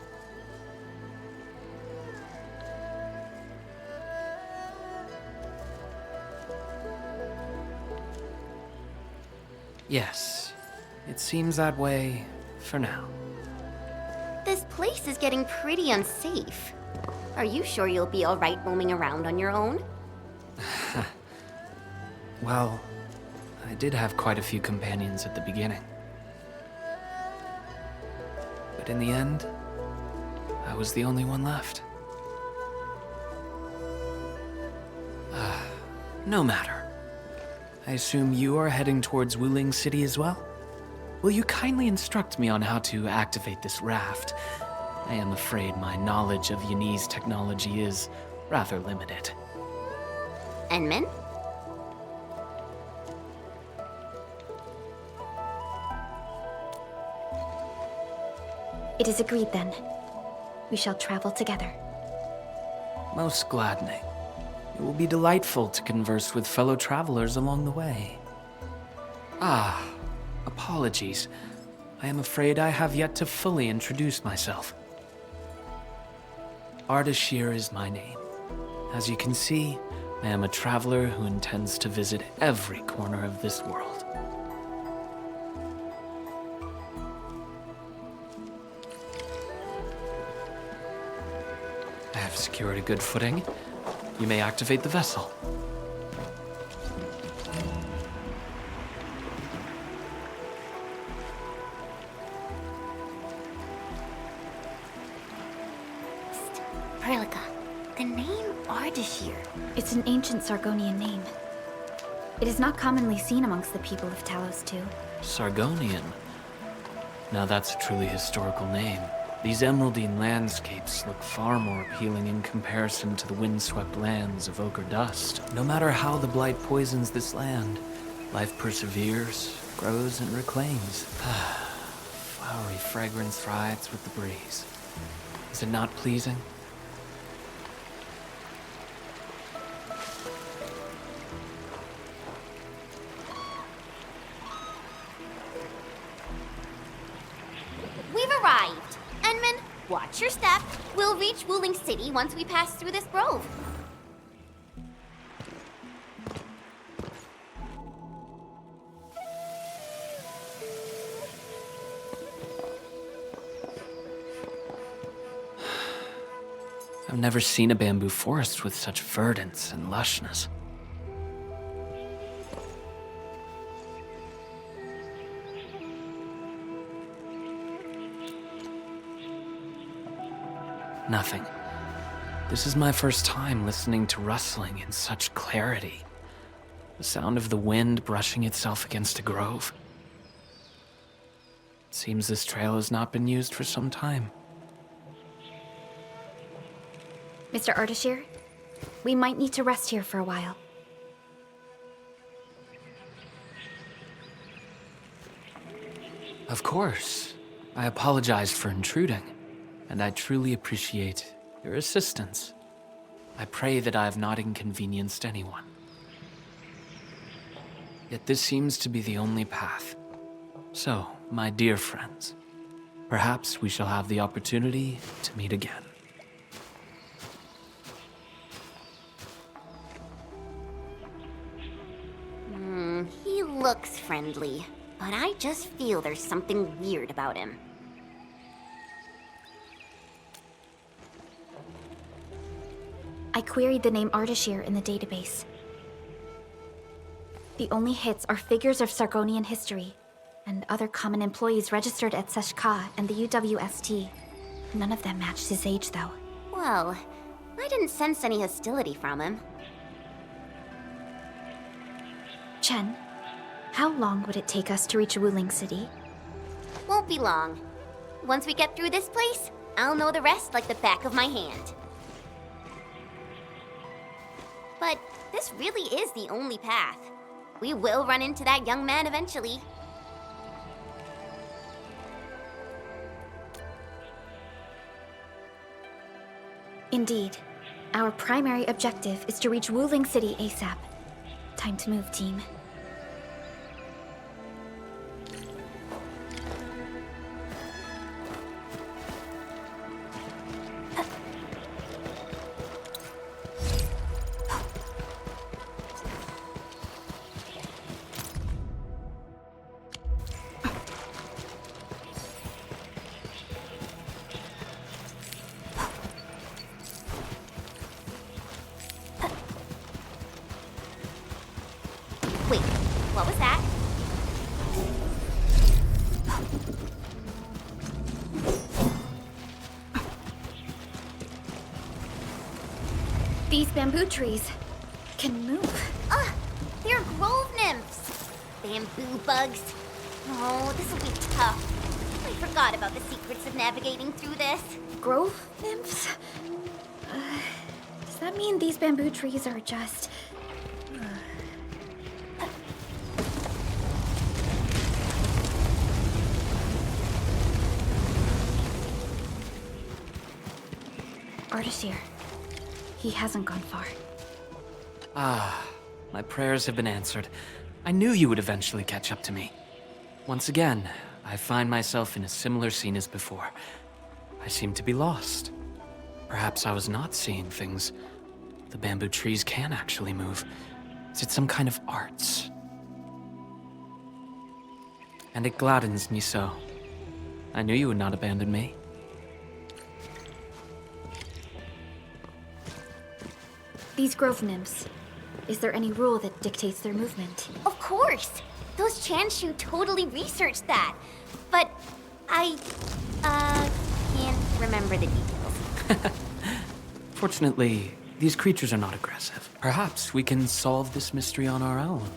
Yes, it seems that way for now. This place is getting pretty unsafe. Are you sure you'll be all right roaming around on your own? Well, I did have quite a few companions at the beginning. But in the end, I was the only one left. No matter. I assume you are heading towards Wuling City as well? Will you kindly instruct me on how to activate this raft? I am afraid my knowledge of Yanese technology is rather limited. Enmin? It is agreed then. We shall travel together. Most gladdening. It will be delightful to converse with fellow travelers along the way. Apologies. I am afraid I have yet to fully introduce myself. Ardashir is my name. As you can see, I am a traveler who intends to visit every corner of this world. I have secured a good footing. You may activate the vessel. Prelica, the name Ardashir. It's an ancient Sargonian name. It is not commonly seen amongst the people of Talos II. Sargonian? Now that's a truly historical name. These emeraldine landscapes look far more appealing in comparison to the windswept lands of ochre dust. No matter how the blight poisons this land, life perseveres, grows, and reclaims. Flowery fragrance rides with the breeze. Is it not pleasing? We've arrived. Enman, watch your step. We'll reach Wuling City once we pass through this grove. I've never seen a bamboo forest with such verdance and lushness. Nothing. This is my first time listening to rustling in such clarity. The sound of the wind brushing itself against a grove. It seems this trail has not been used for some time. Mr. Ardashir, we might need to rest here for a while. Of course. I apologize for intruding, and I truly appreciate your assistance. I pray that I have not inconvenienced anyone. Yet this seems to be the only path. So, my dear friends, perhaps we shall have the opportunity to meet again. He looks friendly, but I just feel there's something weird about him. I queried the name Ardashir in the database. The only hits are figures of Sargonian history, and other common employees registered at SubPAC and the UWST. None of them matched his age, though. Well, I didn't sense any hostility from him. Chen, how long would it take us to reach Wuling City? Won't be long. Once we get through this place, I'll know the rest like the back of my hand. But this really is the only path. We will run into that young man eventually. Indeed. Our primary objective is to reach Wuling City ASAP. Time to move, team. Wait, what was that? These bamboo trees can move. They're grove nymphs. Bamboo bugs. Oh, this will be tough. I forgot about the secrets of navigating through this. Grove nymphs? Does that mean these bamboo trees are just... Ardashir. He hasn't gone far. Ah, my prayers have been answered. I knew you would eventually catch up to me. Once again, I find myself in a similar scene as before. I seem to be lost. Perhaps I was not seeing things. The bamboo trees can actually move. Is it some kind of arts? And it gladdens me so. I knew you would not abandon me. These grove nymphs. Is there any rule that dictates their movement? Of course! Those Chanshu totally researched that. But I, can't remember the details. Fortunately, these creatures are not aggressive. Perhaps we can solve this mystery on our own.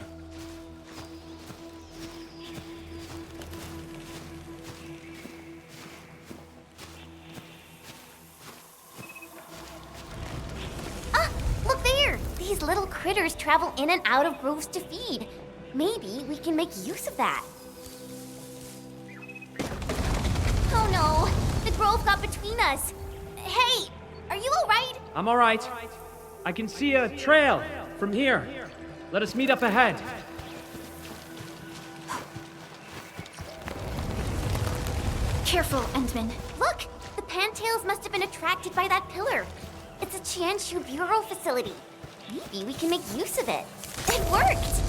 little critters travel in and out of groves to feed. Maybe we can make use of that. Oh no! The grove got between us. Hey, are you alright? I'm alright. I can see a trail from here. Let us meet up ahead. Careful, Endman. Look! The Pantails must have been attracted by that pillar. It's a Qianshu Bureau facility. Maybe we can make use of it. It worked!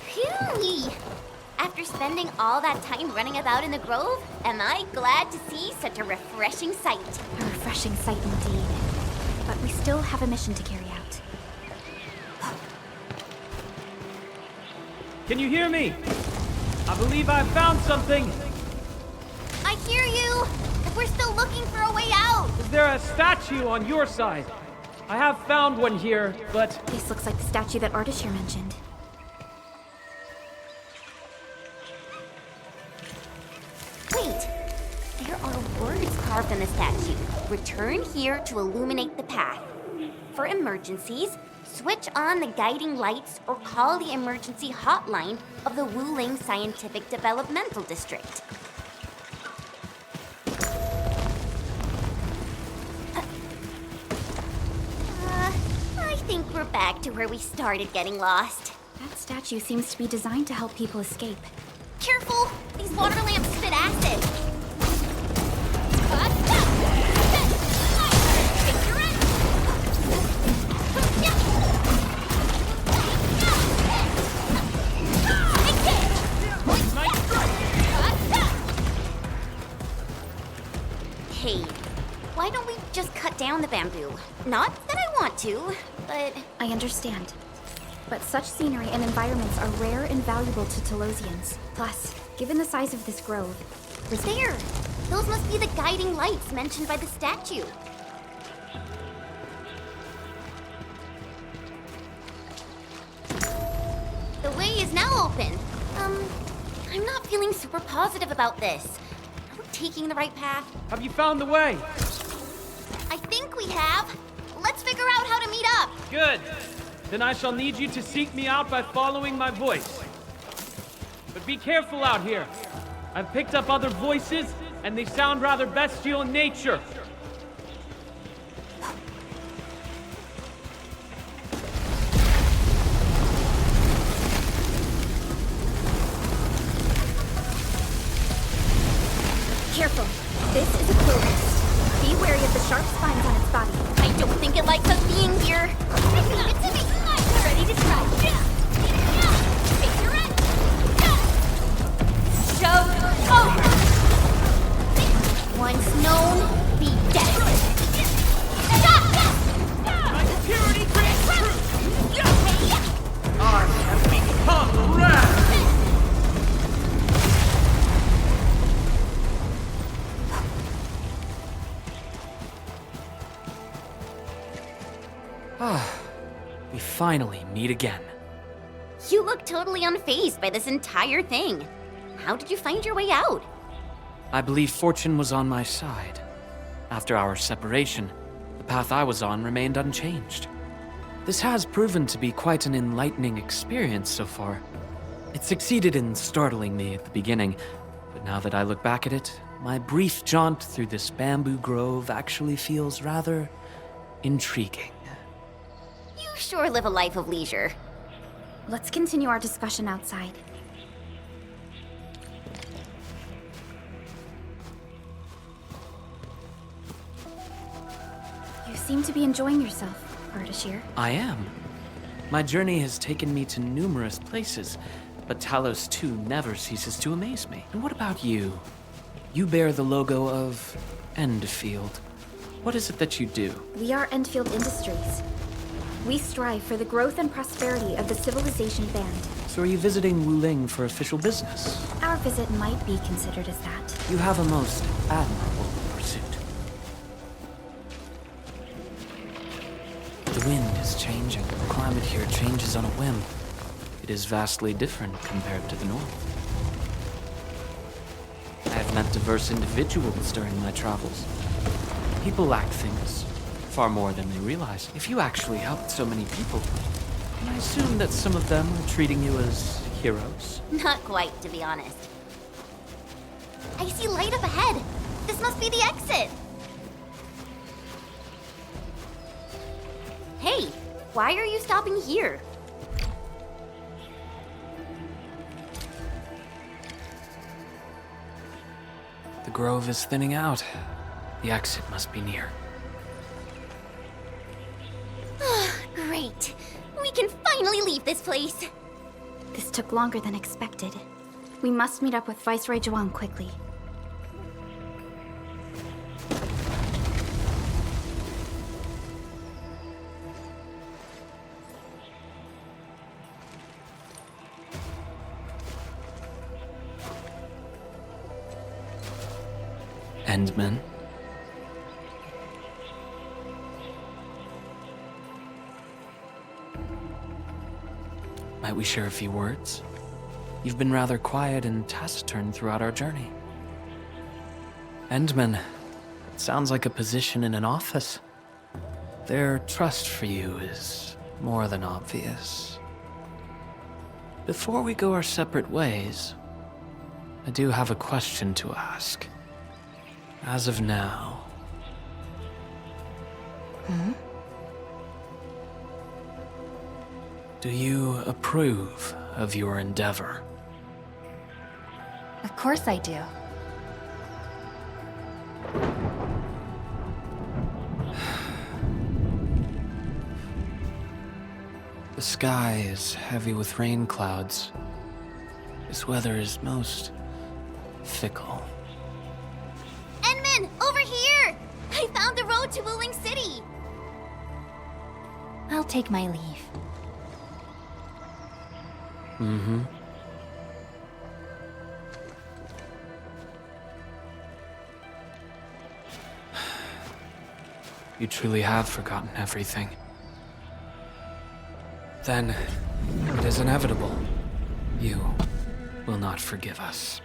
Phew! After spending all that time running about in the grove, am I glad to see such a refreshing sight. A refreshing sight indeed. But we still have a mission to carry out. Can you hear me? I believe I've found something. I hear you! But we're still looking for a way out! Is there a statue on your side? I have found one here, but... This looks like the statue that Ardashir mentioned. Wait! There are words carved on the statue. Return here to illuminate the path. For emergencies, switch on the guiding lights or call the emergency hotline of the Wuling Scientific Developmental District. I think we're back to where we started getting lost. That statue seems to be designed to help people escape. Careful! These water lamps spit acid! Hey, why don't we just cut down the bamboo? Not that I want to, but... I understand. But such scenery and environments are rare and valuable to Telosians. Plus, given the size of this grove... There! Those must be the guiding lights mentioned by the statue. The way is now open. I'm not feeling super positive about this. Are we taking the right path? Have you found the way? I think we have. Let's figure out how to meet up. Good. Then I shall need you to seek me out by following my voice. But be careful out here. I've picked up other voices, and they sound rather bestial in nature. Careful. This is a cultist. Be wary of the sharp spines on its body. I don't think it likes us being here. Ready to try. Face your end. Show over. Once known, be dead. My security grants truth. I have become wrath. We finally meet again. You look totally unfazed by this entire thing. How did you find your way out? I believe fortune was on my side. After our separation, the path I was on remained unchanged. This has proven to be quite an enlightening experience so far. It succeeded in startling me at the beginning, but now that I look back at it, my brief jaunt through this bamboo grove actually feels rather intriguing. You sure live a life of leisure. Let's continue our discussion outside. You seem to be enjoying yourself, Ardashir. I am. My journey has taken me to numerous places, but Talos 2 never ceases to amaze me. And what about you? You bear the logo of Endfield. What is it that you do? We are Endfield Industries. We strive for the growth and prosperity of the Civilization Band. So are you visiting Wuling for official business? Our visit might be considered as that. You have a most admirable pursuit. The wind is changing. The climate here changes on a whim. It is vastly different compared to the north. I've met diverse individuals during my travels. People lack things far more than they realize. If you actually helped so many people, can I assume that some of them are treating you as heroes? Not quite, to be honest. I see light up ahead. This must be the exit. Hey, why are you stopping here? The grove is thinning out. The exit must be near. Great. We can finally leave this place. This took longer than expected. We must meet up with Viceroy Dijiang quickly. Endmen. Might we share a few words? You've been rather quiet and taciturn throughout our journey. Endmen, it sounds like a position in an office. Their trust for you is more than obvious. Before we go our separate ways, I do have a question to ask. As of now... Do you approve of your endeavor? Of course I do. The sky is heavy with rain clouds. This weather is most fickle. Enman, over here! I found the road to Wuling City! I'll take my leave. You truly have forgotten everything. Then, it is inevitable. You will not forgive us.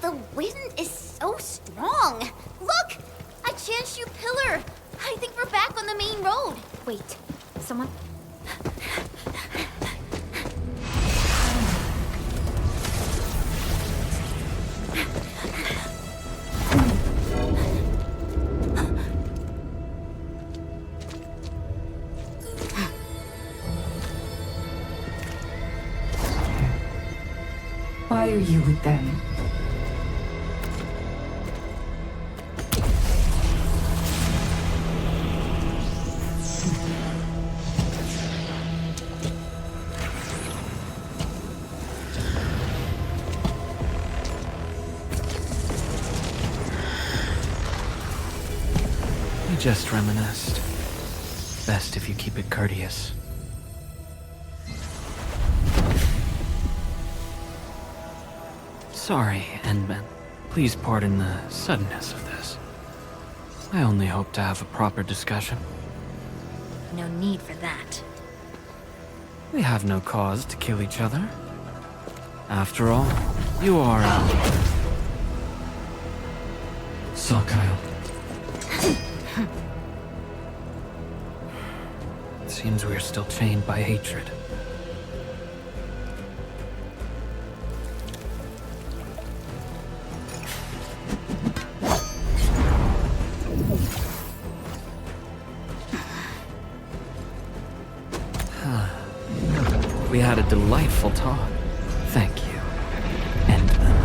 The wind is so strong. Look! A Chanshu pillar! I think we're back on the main road. Wait, someone... Why are you with them? We just reminisced. Best if you keep it courteous. Sorry, Endmen. Please pardon the suddenness of this. I only hope to have a proper discussion. No need for that. We have no cause to kill each other. After all, you are our... Kyle. It seems we are still chained by hatred. We had a delightful talk. Thank you, Endman.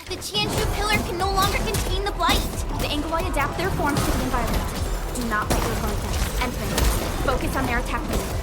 The Chanshu pillar can no longer contain the blight. The Angoloi adapt their forms to the environment. Do not let your guard down. Endman, focus on their attack move.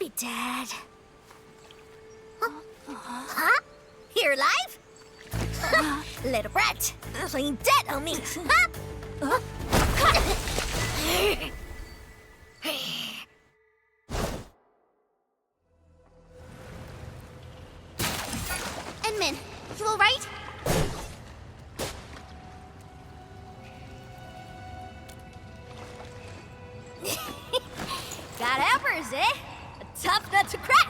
be dead. Huh? You're alive? Little brat, playing dead on me, huh? Edmund, you alright? Got helpers, eh? A tough nut to crack.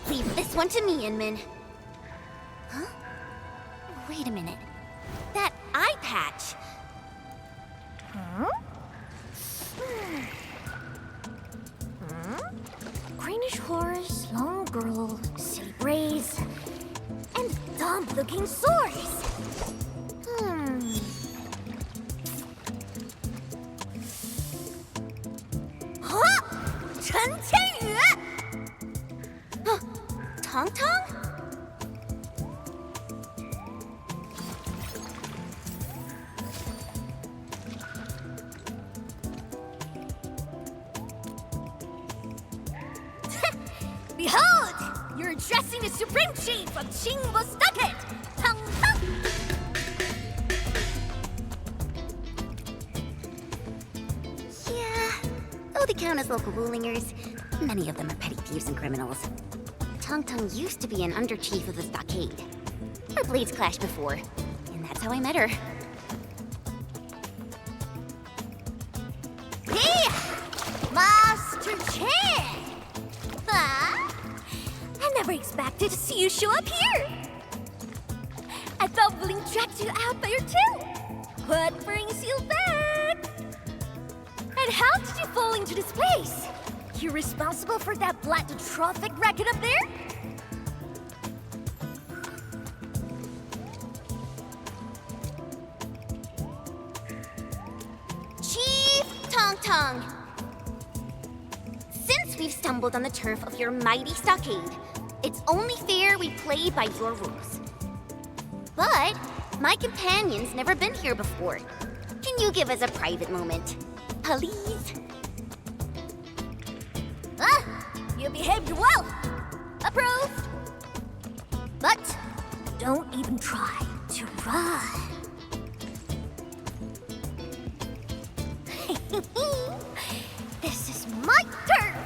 Leave this one to me, Inman. Huh? Wait a minute. That eye patch. Huh? Greenish horse, long girl, city braids, and dumb-looking swords. Huh? Tong Tong? Behold! You're addressing the Supreme Chief of UWST! Tong Tong! Yeah, though they count as local Wulingers, many of them are petty thieves and criminals. Tong Tong used to be an under-chief of the stockade. Our blades clashed before, and that's how I met her. Here! Master Chan! Huh? I never expected to see you show up here! I thought Wuling tracked you out by your tail! What brings you back? And how did you fall into this place? You're responsible for that blight traffic racket up there? Chief Tong Tong! Since we've stumbled on the turf of your mighty stockade, it's only fair we play by your rules. But my companion's never been here before. Can you give us a private moment? Please? You behaved well! Approved! But don't even try to run. This is my turf!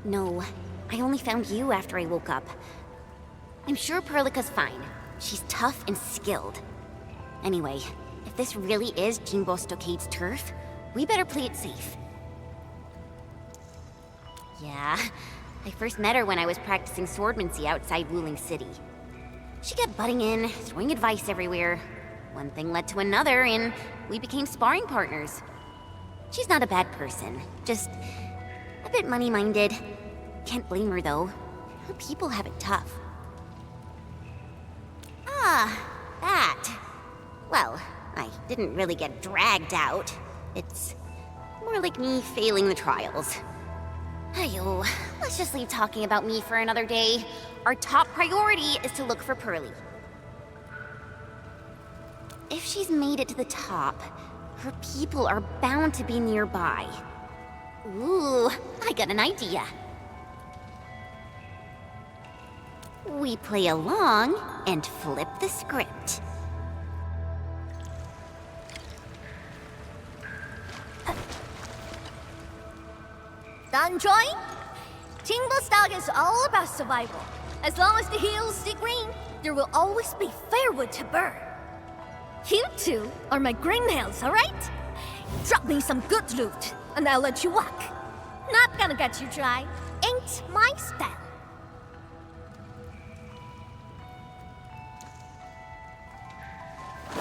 No, I only found you after I woke up. I'm sure Perlica's fine. She's tough and skilled. Anyway, if this really is UWST's turf, we better play it safe. Yeah, I first met her when I was practicing swordmancy outside Wuling City. She kept butting in, throwing advice everywhere. One thing led to another, and we became sparring partners. She's not a bad person, just a bit money-minded. Can't blame her, though. Her people have it tough. Ah, that. Well, I didn't really get dragged out. It's more like me failing the trials. Ayo, let's just leave talking about me for another day. Our top priority is to look for Pearly. If she's made it to the top, her people are bound to be nearby. Ooh, I got an idea. We play along and flip the script. Danjoy? UWST is all about survival. As long as the hills stay green, there will always be firewood to burn. You two are my green nails, alright? Drop me some good loot, and I'll let you walk. Not gonna get you dry. Ain't my style.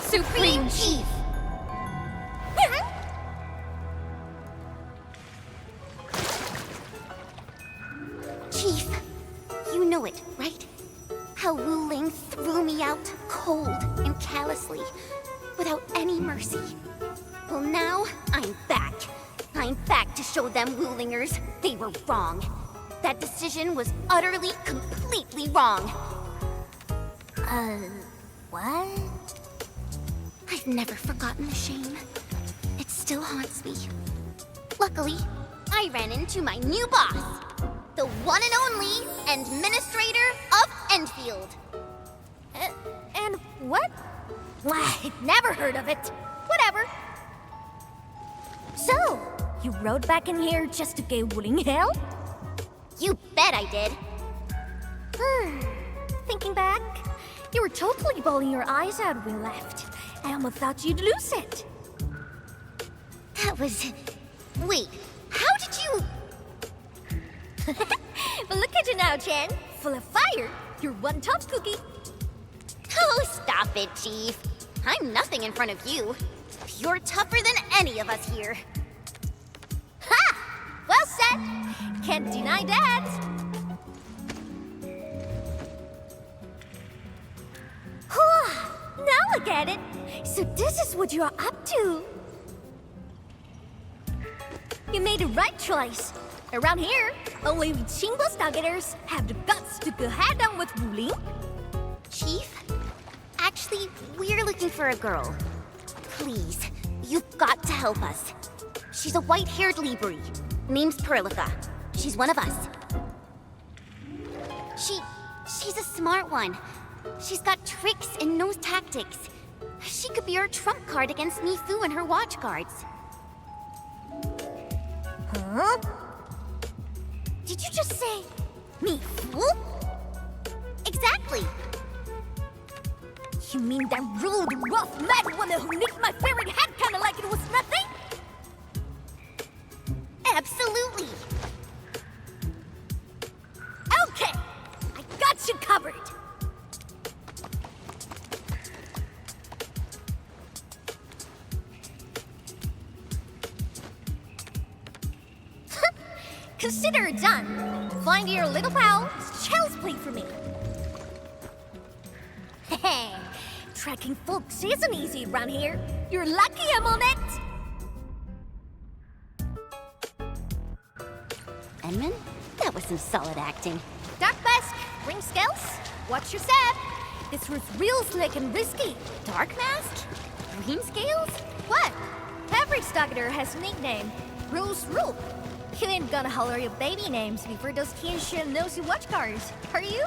Supreme Chief! Chief, you know it, right? How Wuling threw me out cold and callously, without any mercy. Well, now I'm back. I'm back to show them Wulingers they were wrong. That decision was utterly, completely wrong. What? I've never forgotten the shame. It still haunts me. Luckily, I ran into my new boss, the one and only Administrator of Endfield. And what? I'd never heard of it. Whatever. So, you rode back in here just to give Wuling hell? You bet I did. Thinking back, you were totally bawling your eyes out when we left. I almost thought you'd lose it. That was... Wait, how did you... But look at you now, Chen. Full of fire. You're one tough cookie. Oh, stop it, Chief. I'm nothing in front of you. You're tougher than any of us here. Ha! Well said. Can't deny that. Now I get it. So this is what you're up to. You made the right choice. Around here, only single stargaters have the guts to go head-on with Wuling. Chief, actually, we're looking for a girl. Please, you've got to help us. She's a white-haired Libri. Name's Perlica. She's one of us. She's a smart one. She's got tricks and knows tactics. She could be our trump card against Mifu and her watch guards. Huh? Did you just say Mifu? Exactly. You mean that rude, rough, mad woman who nicked my favorite hat kinda like it was nothing? Absolutely. Okay, I got you covered. Consider it done. Find your little pal. It's child's play for me. Hey, tracking folks isn't easy around here. You're lucky I'm on it. Edmund, that was some solid acting. Dark Mask, ring scales. Watch your step. This was real slick and risky. Dark Mask? Green scales? What? Every Stargater has a nickname. Rules rule. You ain't gonna holler your baby names before those Tianxuan nosy watch guards, are you?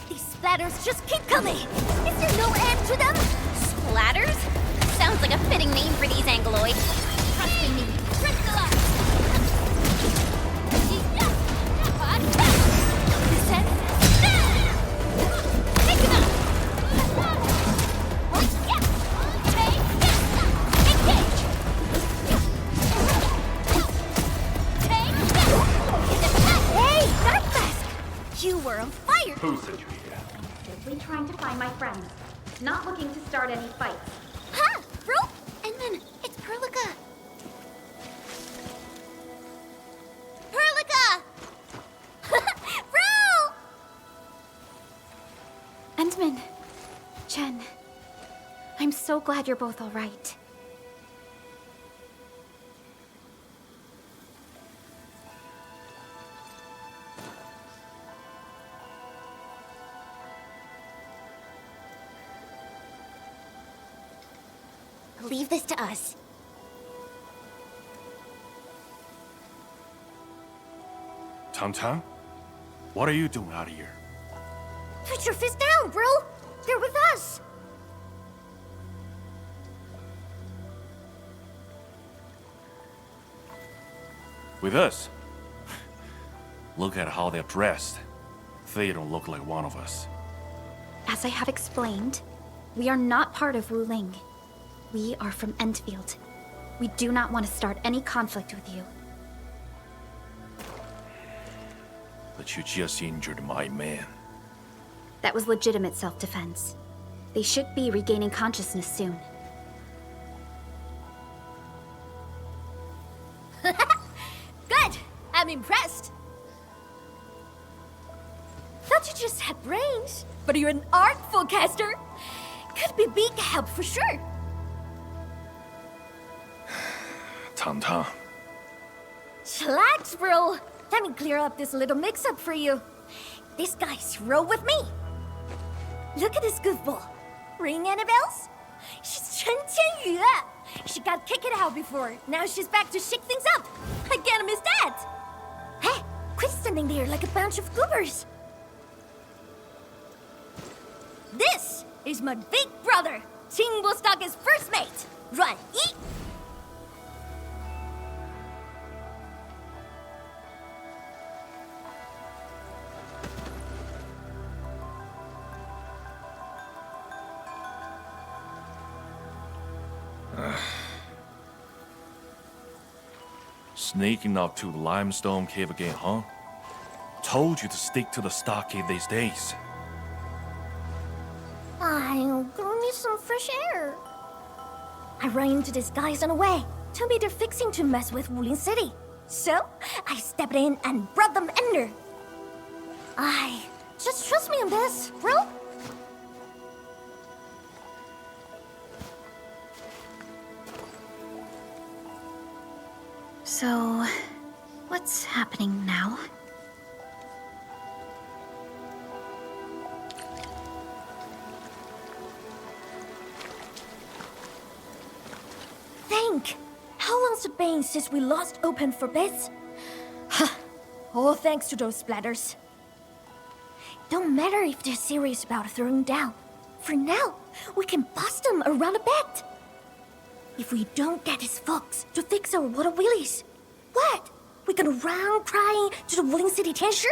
These splatters just keep coming! Is there no end to them? Splatters? Sounds like a fitting name for these Angoloids. Trusting me. You were on fire! Who sent you here? Simply trying to find my friends. Not looking to start any fights. Ha! Bro! Edmund, it's Perlica! Perlica! Bro! Endman. Chen. I'm so glad you're both all right. Leave this to us. Tang? What are you doing out here? Put your fist down, bro! They're with us! With us? Look at how they're dressed. They don't look like one of us. As I have explained, we are not part of Wuling. We are from Endfield. We do not want to start any conflict with you. But you just injured my man. That was legitimate self-defense. They should be regaining consciousness soon. Good! I'm impressed. Thought you just had brains, but you're an artful caster. Could be big help for sure. Tang. Chillax, bro. Let me clear up this little mix-up for you. This guy's roll with me. Look at this goofball. Ring any bells? She's Chen Qianyu. She got kicked out before. Now she's back to shake things up. I can't miss that. Hey, quit standing there like a bunch of goobers. This is my big brother, Qingbo-Stock's first mate. Run, eat. Sneaking up to the limestone cave again, huh? Told you to stick to the stockade these days. I'm gonna need some fresh air. I ran into these guys on the way. Told me they're fixing to mess with Wuling City. So, I stepped in and brought them under. Just trust me on this, bro. So, what's happening now? Think! How long's it been since we lost open for bits? All thanks to those splatters. Don't matter if they're serious about throwing down. For now, we can bust them around a bit. If we don't get these folks to fix our water wheelies, what? We gonna run crying to the Wuling City Tianshi?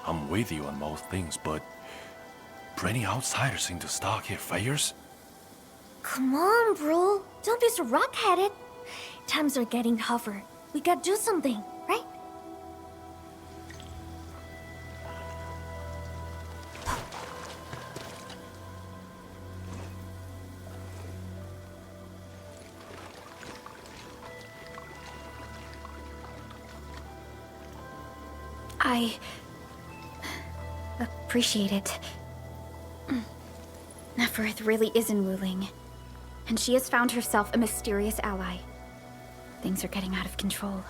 I'm with you on most things, but bringing outsiders into stockade fires? Come on, bro. Don't be so rock-headed. Times are getting tougher. We gotta do something, right? I appreciate it. Neferath really is in Wuling, and she has found herself a mysterious ally. Things are getting out of control.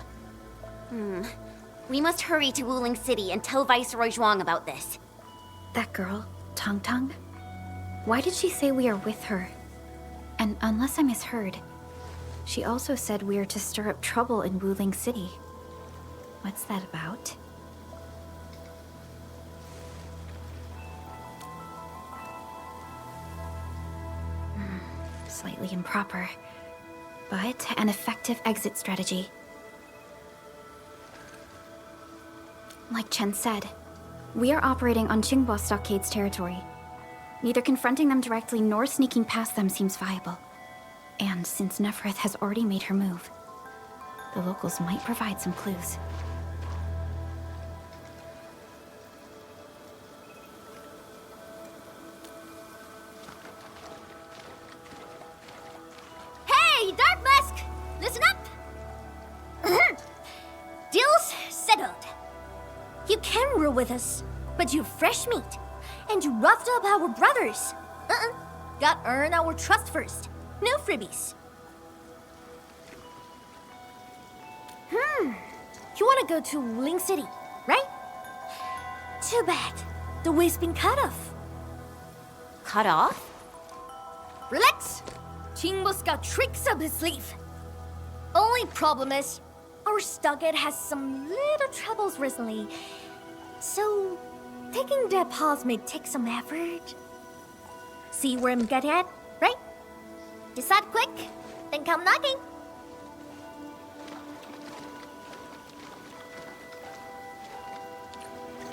We must hurry to Wuling City and tell Viceroy Zhuang about this. That girl, Tang, why did she say we are with her? And unless I misheard, she also said we are to stir up trouble in Wuling City. What's that about? Slightly improper, but an effective exit strategy. Like Chen said, we are operating on Qingbo Stockade's territory. Neither confronting them directly nor sneaking past them seems viable. And since Neferath has already made her move, the locals might provide some clues. Hey, Dark Mask! Listen up! Deal's settled. You can rule with us, but you're fresh meat, and you roughed up our brothers. Got earn our trust first. No freebies. You wanna go to Wuling City, right? Too bad. The way's been cut off. Cut off? Relax. Qingbo's got tricks up his sleeve. Only problem is, our stockade has some little troubles recently. So, taking that pause may take some effort. See where I'm getting at, right? Decide quick, then come knocking.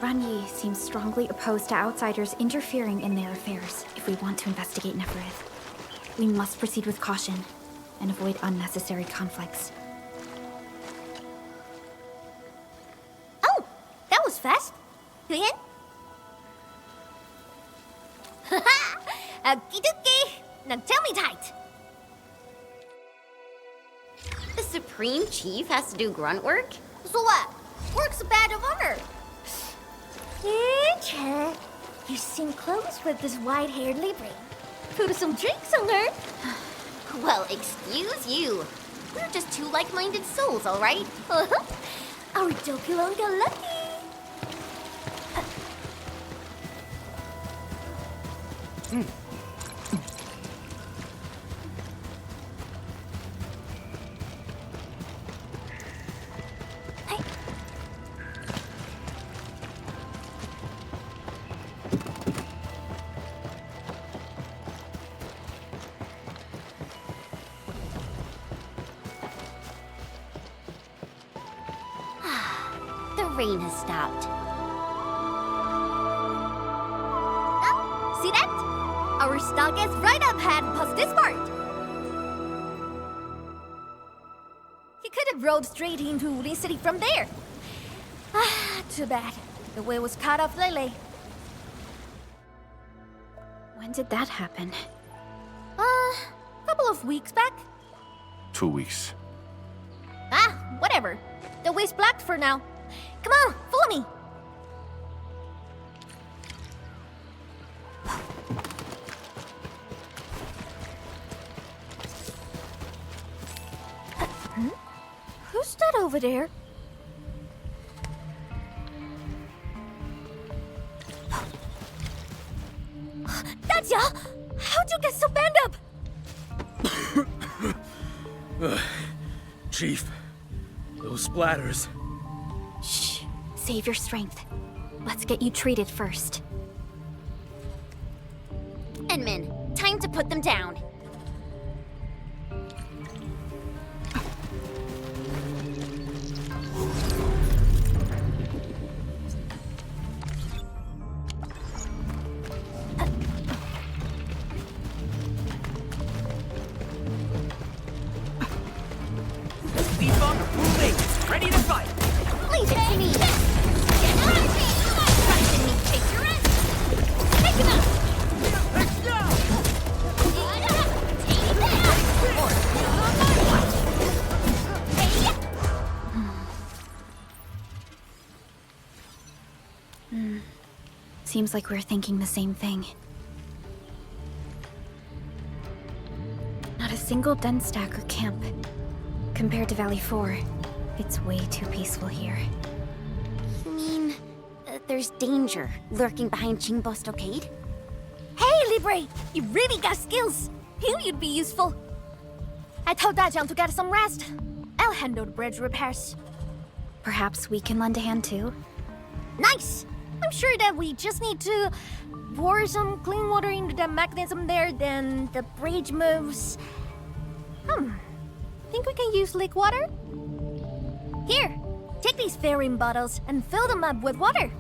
Ranyi seems strongly opposed to outsiders interfering in their affairs if we want to investigate Neferath. We must proceed with caution and avoid unnecessary conflicts. Oh, that was fast. You in? Haha! Okie dokie! Now tell me tight. The Supreme Chief has to do grunt work? So what? Work's a badge of honor. Hey, Chen. You seem close with this white-haired Libre. Put some drinks on her. Well, excuse you. We're just two like-minded souls, all right? Our Dokulonga lucky. The rain has stopped. Ah, see that? Our stock is right up ahead past this part. He could have rode straight into Wuling City from there. Ah, too bad. The way was cut off lately. When did that happen? Couple of weeks back. 2 weeks. Ah, whatever. The way's blocked for now. Come on, follow me. Who's that over there? That's how'd you get so banged up? Chief, those splatters. Shh. Save your strength. Let's get you treated first. Enman, time to put them down. Ready to fight! Leave it to me! Get out of here! Trying to make pictures? Take him out! Let's go! Take that! Seems like we're thinking the same thing. Not a single den stack or camp. Compared to Valley 4, it's way too peaceful here. You mean, there's danger lurking behind Qingbo Stockade? Hey, Libre! You really got skills! Knew you'd be useful. I told Dijiang to get some rest. I'll handle the bridge repairs. Perhaps we can lend a hand too? Nice! I'm sure that we just need to pour some clean water into the mechanism there, then the bridge moves. Think we can use leak water? Here, take these ferrying bottles and fill them up with water.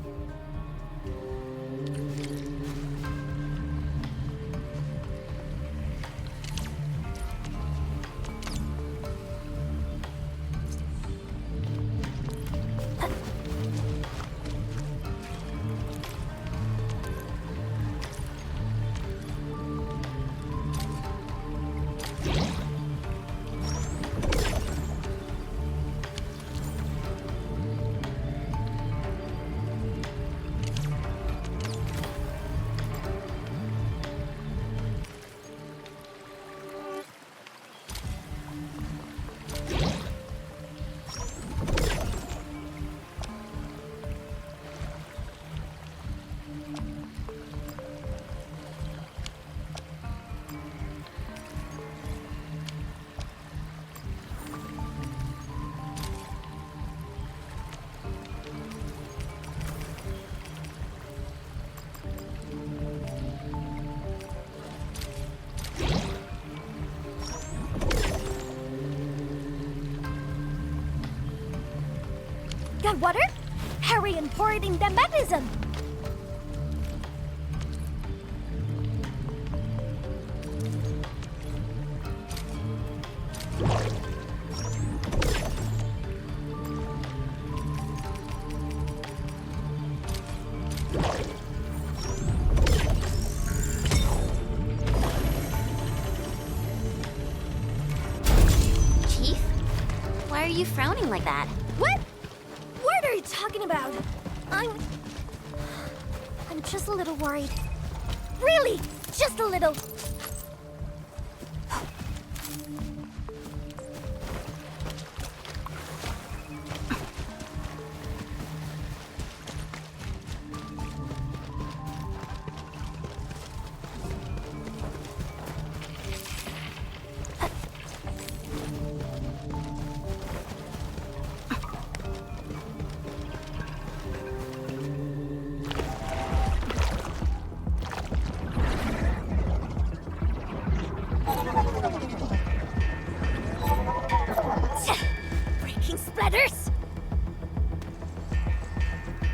Got water? Hurry and pour it in the mechanism! Chief? Why are you frowning like that? What? What are you talking about? I'm just a little worried. Really? Just a little.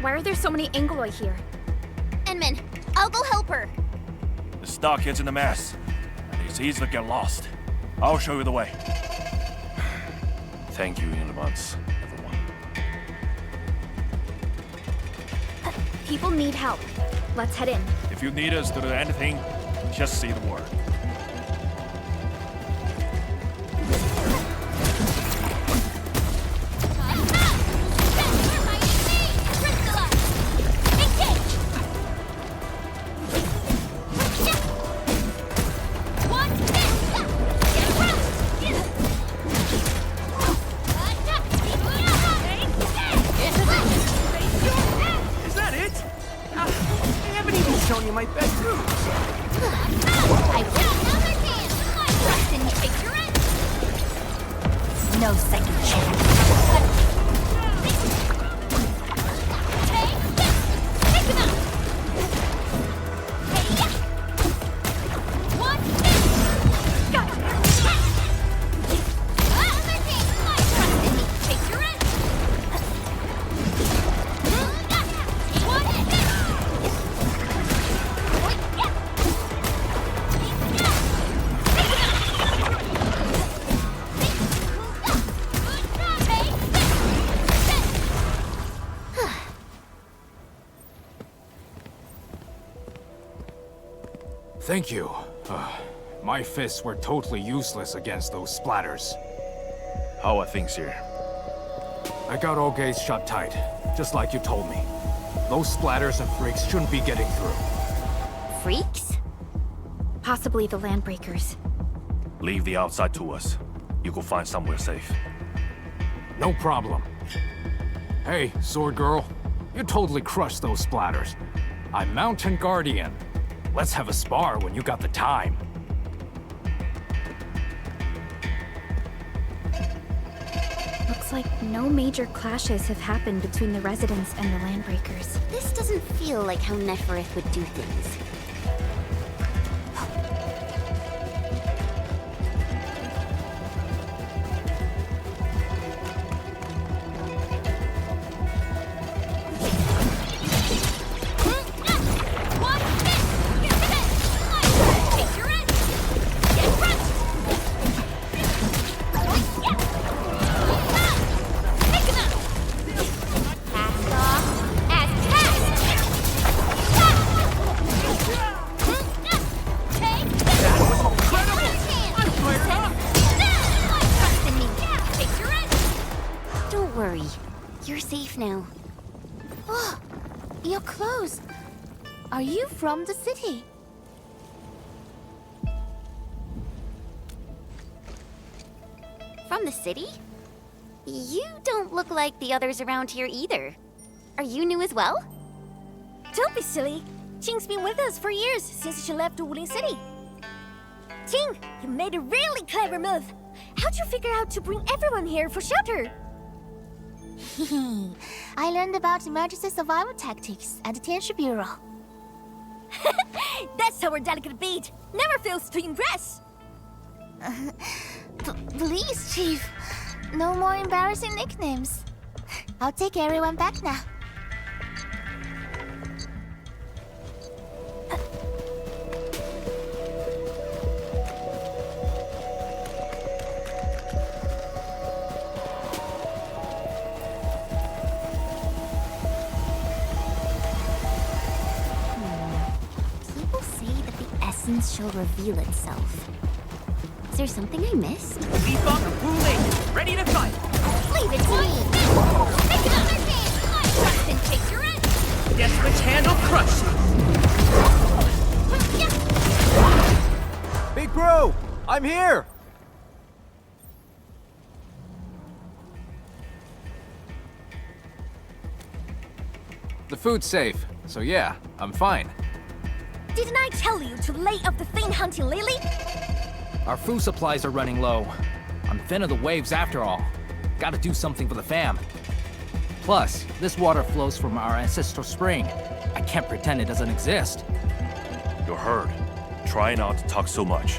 Why are there so many Angoloi here? Enman, I'll go help her. The stock gets in a mess, and it's easy to get lost. I'll show you the way. Thank you in advance, everyone. People need help. Let's head in. If you need us to do anything, just say the word. No second chance. Thank you. My fists were totally useless against those splatters. How are things here? I got all gates shut tight, just like you told me. Those splatters and freaks shouldn't be getting through. Freaks? Possibly the Landbreakers. Leave the outside to us. You can find somewhere safe. No problem. Hey, Sword Girl. You totally crushed those splatters. I'm Mountain Guardian. Let's have a spar when you got the time. Looks like no major clashes have happened between the residents and the Landbreakers. This doesn't feel like how Neferath would do things. Are you from the city? From the city? You don't look like the others around here either. Are you new as well? Don't be silly. Qing's been with us for years, since she left Wuling City. Qing, you made a really clever move. How'd you figure out to bring everyone here for shelter? I learned about emergency survival tactics at the Tianshi Bureau. That's our delicate beat. Never fails to impress. Please, Chief. No more embarrassing nicknames. I'll take everyone back now. Shall reveal itself. Is there something I missed? Defunct Wuling, ready to fight! Leave it to me! Take it up! Trust and take your end! Guess which hand will crush you! Big bro! I'm here! The food's safe, so yeah, I'm fine. Didn't I tell you to lay off the thing hunting lately? Our food supplies are running low. I'm thin of the waves after all. Gotta do something for the fam. Plus, this water flows from our ancestral spring. I can't pretend it doesn't exist. You're heard. Try not to talk so much.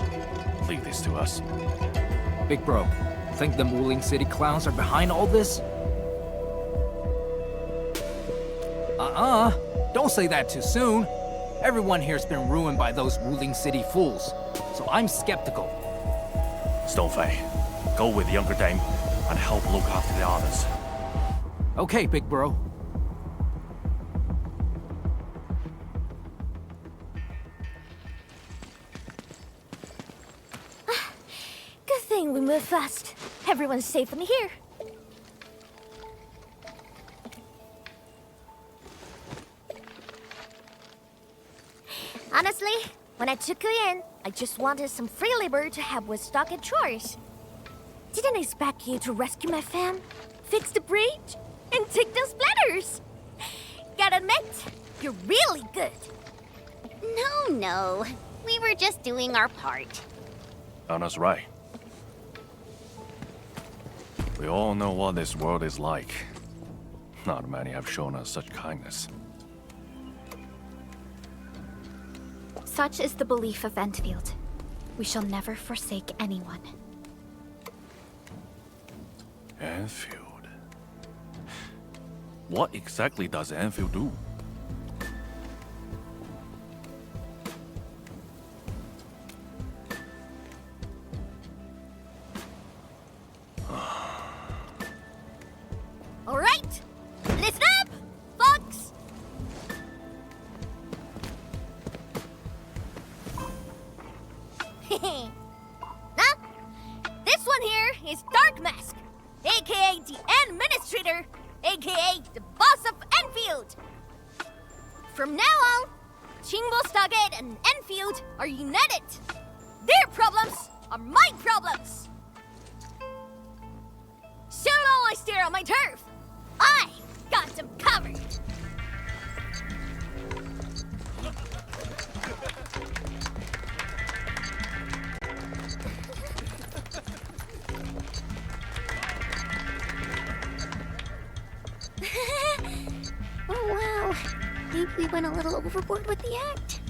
Leave this to us. Big bro, think them Wuling City clowns are behind all this? Don't say that too soon. Everyone here's been ruined by those Wuling City fools, so I'm skeptical. Stonefei, go with younger dame and help look after the others. Okay, big bro. Good thing we moved fast. Everyone's safe in here. Honestly, when I took you in, I just wanted some free labor to help with stock and chores. Didn't expect you to rescue my fam, fix the breach, and take those splatters. Gotta admit, you're really good. No. We were just doing our part. Anna's right. We all know what this world is like. Not many have shown us such kindness. Such is the belief of Endfield. We shall never forsake anyone. Endfield. What exactly does Endfield do? All right, listen up, folks. Huh? This one here is Dark Mask, aka the Administrator, aka the boss of Endfield. From now on, Chingbo Stargate and Endfield are united. Their problems are my problems. So long I stare on my turf. I got them covered. Oh wow, maybe we went a little overboard with the act.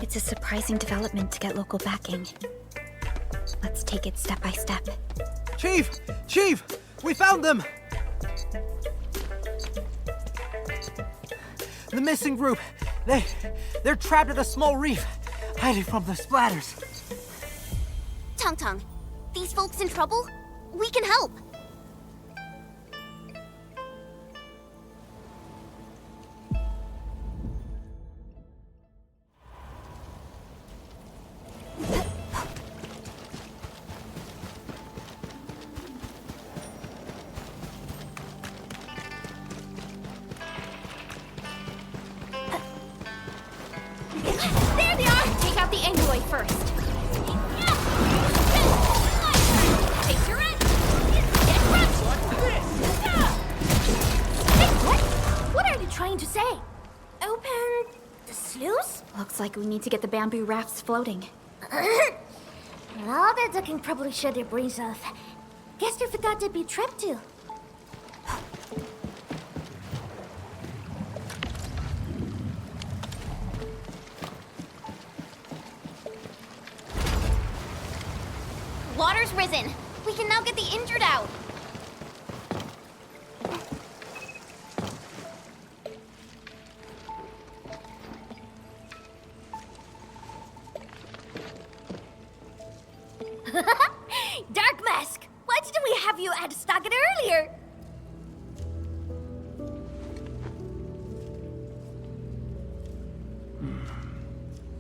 It's a surprising development to get local backing. Let's take it step by step. Chief! Chief! We found them! The missing group. They're trapped at a small reef, hiding from the splatters. Tong, these folks in trouble? We can help. There they are! Take out the android first. Take your end! Get crushed! Hey, what are you trying to say? Open the sluice? Looks like we need to get the bamboo rafts floating. All that ducking probably shut their brains off. Guess they forgot to be trapped too. Water's risen. We can now get the injured out. Dark Mask! Why didn't we have you add stock it earlier?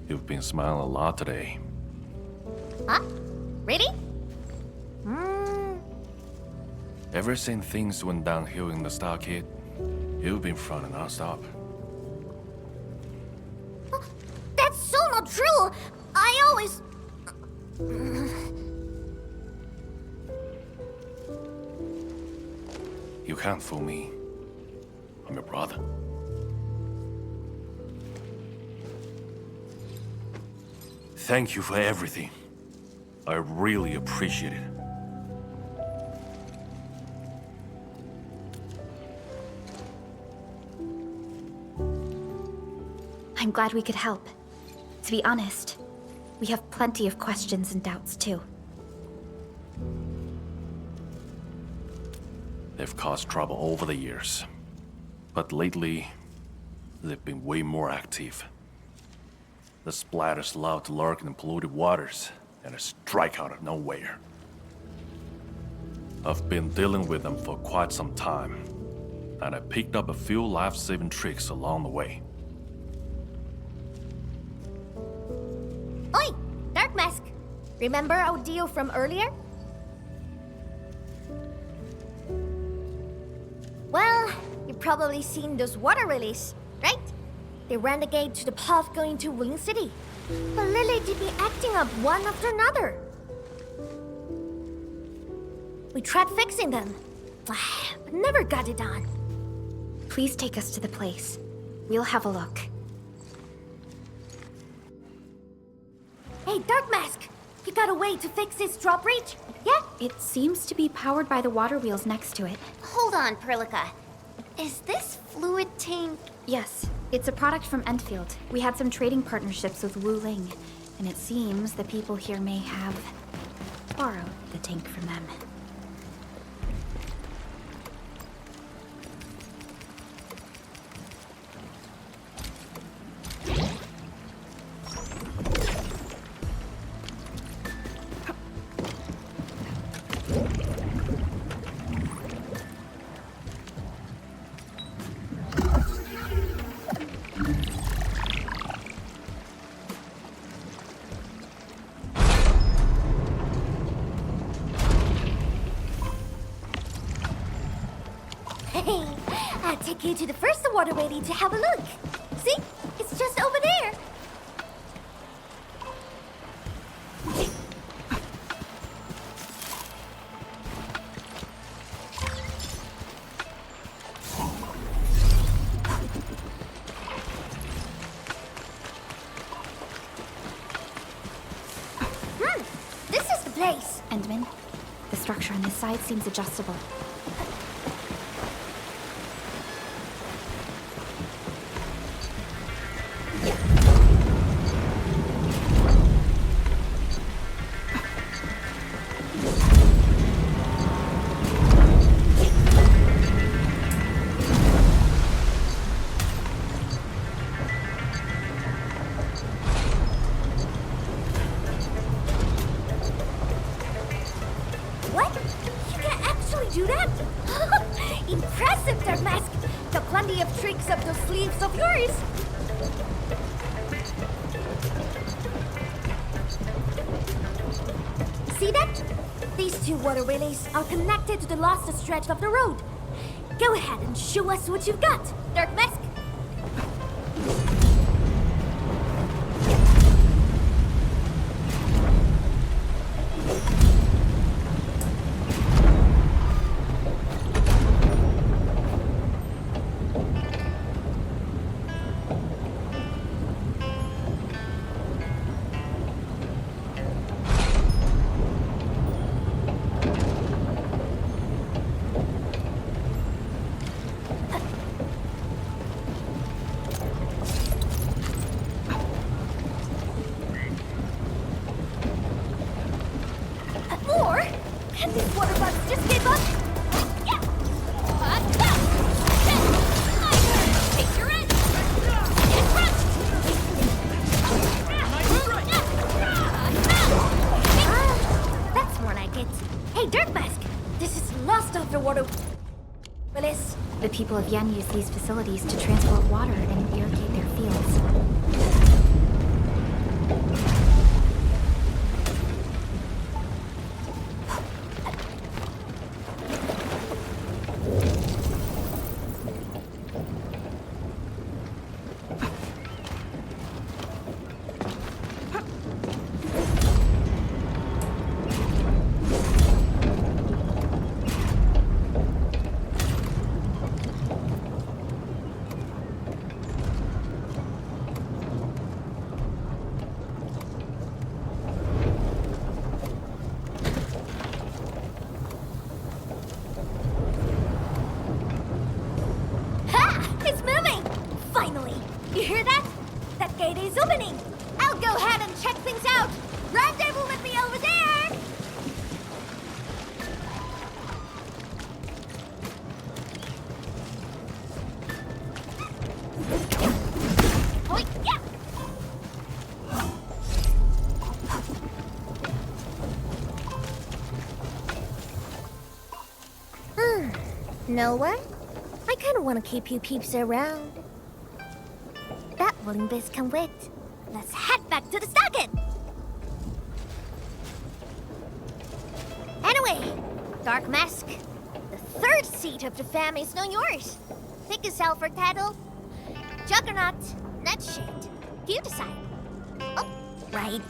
You've been smiling a lot today. Huh? Ready? Ever since things went downhill in the stockade, you've been front and non-stop. That's so not true! I always... You can't fool me. I'm your brother. Thank you for everything. I really appreciate it. I'm glad we could help. To be honest, we have plenty of questions and doubts too. They've caused trouble over the years. But lately, they've been way more active. The splatters love to lurk in the polluted waters and strike out of nowhere. I've been dealing with them for quite some time, and I picked up a few life-saving tricks along the way. Oi! Dark Mask! Remember our deal from earlier? Well, you've probably seen those water lilies, right? They ran the gate to the path going to Wuling City. But Lily did be acting up one after another. We tried fixing them, but never got it done. Please take us to the place. We'll have a look. Hey, Dark Mask! You got a way to fix this drawbridge? Yeah? It seems to be powered by the water wheels next to it. Hold on, Perlica. Is this fluid tank? Yes, it's a product from Endfield. We had some trading partnerships with Wuling, and it seems the people here may have borrowed the tank from them. I'll take you to the first waterway to have a look. See? It's just over there. This is the place. Endman, the structure on this side seems adjustable. What? You can actually do that? Impressive, Dark Mask! The plenty of tricks up those sleeves of yours! See that? These two water relays are connected to the last stretch of the road. Go ahead and show us what you've got, Dark Mask! More? Can these water bugs just give up? Yeah. Take your edge. Get crushed. That's more like it. Hey, Dirt Mask. This is lost underwater. Willis. The people of Yen use these facilities to transport water and irrigate their fields. know what? I kinda wanna keep you peeps around. That Wuling biz can wait. Let's head back to the socket! Anyway, Dark Mask, the third seat of the fam is now yours. Pick a self or title. Juggernaut, Nightshade. You decide. Oh, right.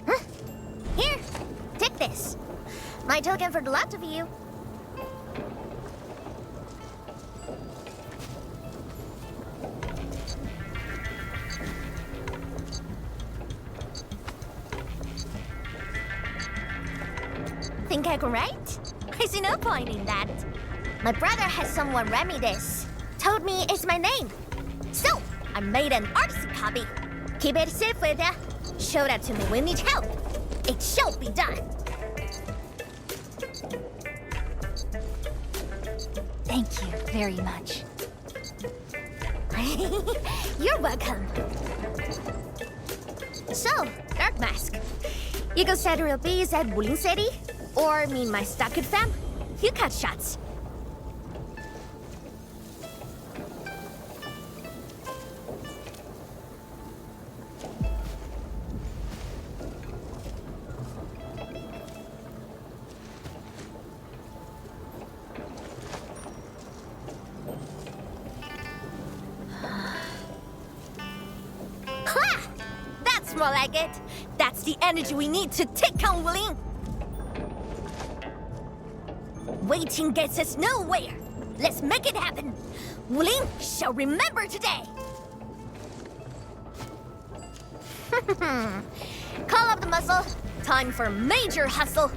Huh? Here, take this. My token for the lot of you. Think I can write? I see no point in that. My brother has someone read me this. Told me it's my name. So, I made an artsy copy. Keep it safe with ya. Show that to me when you need help. It shall be done. Thank you very much. You're welcome. So, Dark Mask. You go settle your bees at Wuling City? Or meet my Stockade fam? You cut shots. That's more like it. That's the energy we need to take on Wuling. Waiting gets us nowhere. Let's make it happen. Wuling shall remember today. Call up the muscle. Time for major hustle.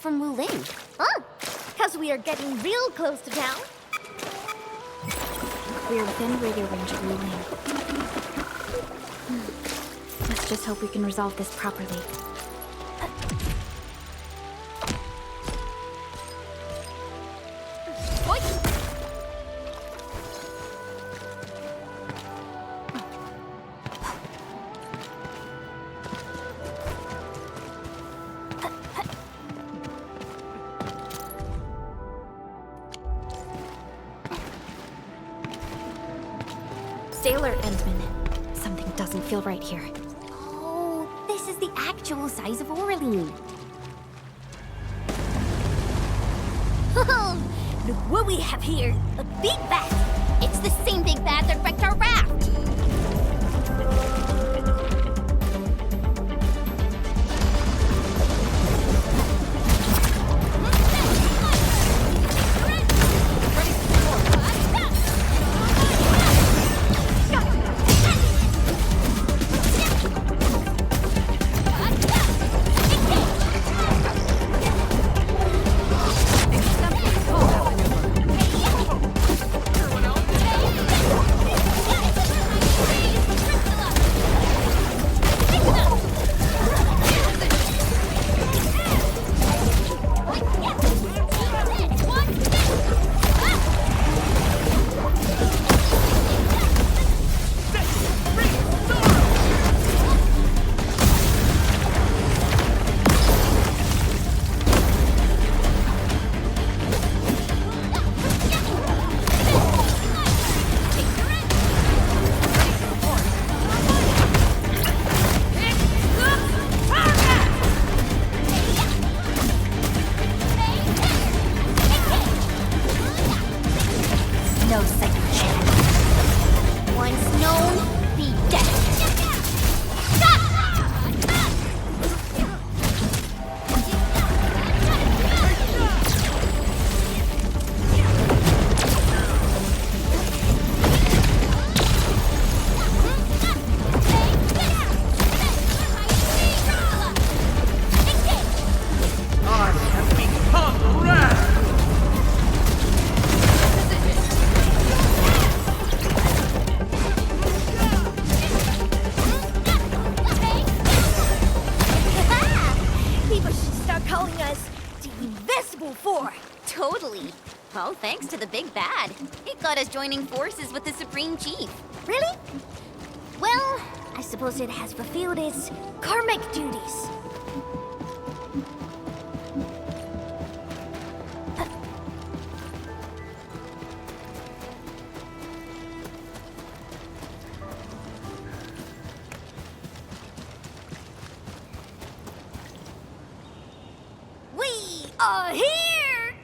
From Wuling. Oh, because we are getting real close to town. We're within radio range of Wuling. Let's just hope we can resolve this properly. Sailor Endman. Something doesn't feel right here. Oh, this is the actual size of Orlean. Oh, look what we have here. A big bat. It's the same big bat that wrecked our raft. All thanks to the big bad. It got us joining forces with the Supreme Chief. Really? Well, I suppose it has fulfilled its karmic duties. We are here!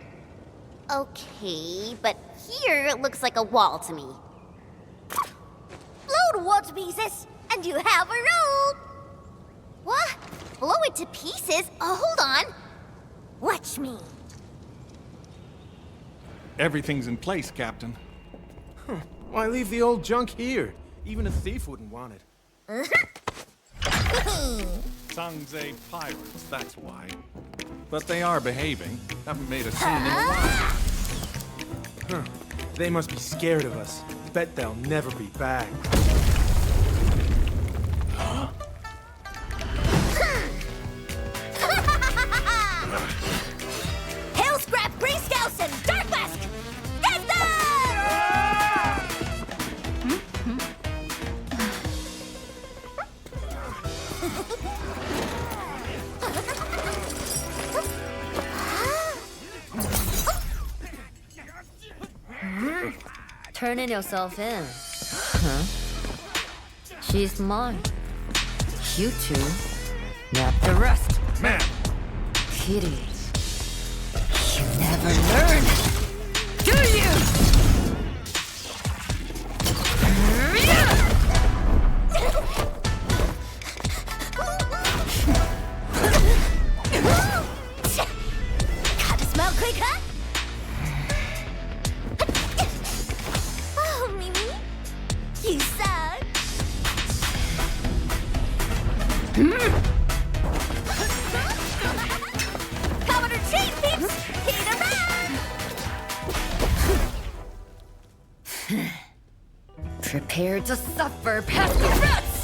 Okay, but here it looks like a wall to me. Blow the wall to pieces, and you have a rope! What? Blow it to pieces? Hold on. Watch me. Everything's in place, Captain. Why leave the old junk here? Even a thief wouldn't want it. Sangze pirates, that's why. But they are behaving. Haven't made a scene in a while. Huh. They must be scared of us. Bet they'll never be back. Hail scrap, grey scouts, and dark mask! Get them! Turning yourself in. Huh? She's mine. You two. Not the rest. Man! Pity. You never learn. Do you? Gotta smell quicker? Oh, Mimi, you suck. Commodore Chain Peeps, hit him up! Prepare to suffer past the rats!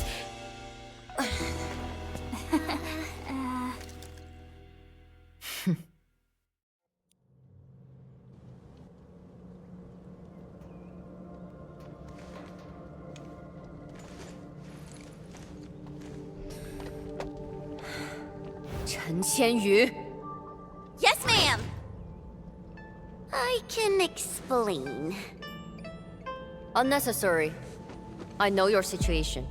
Chen Qianyu. Yes, ma'am. I can explain. Unnecessary. I know your situation.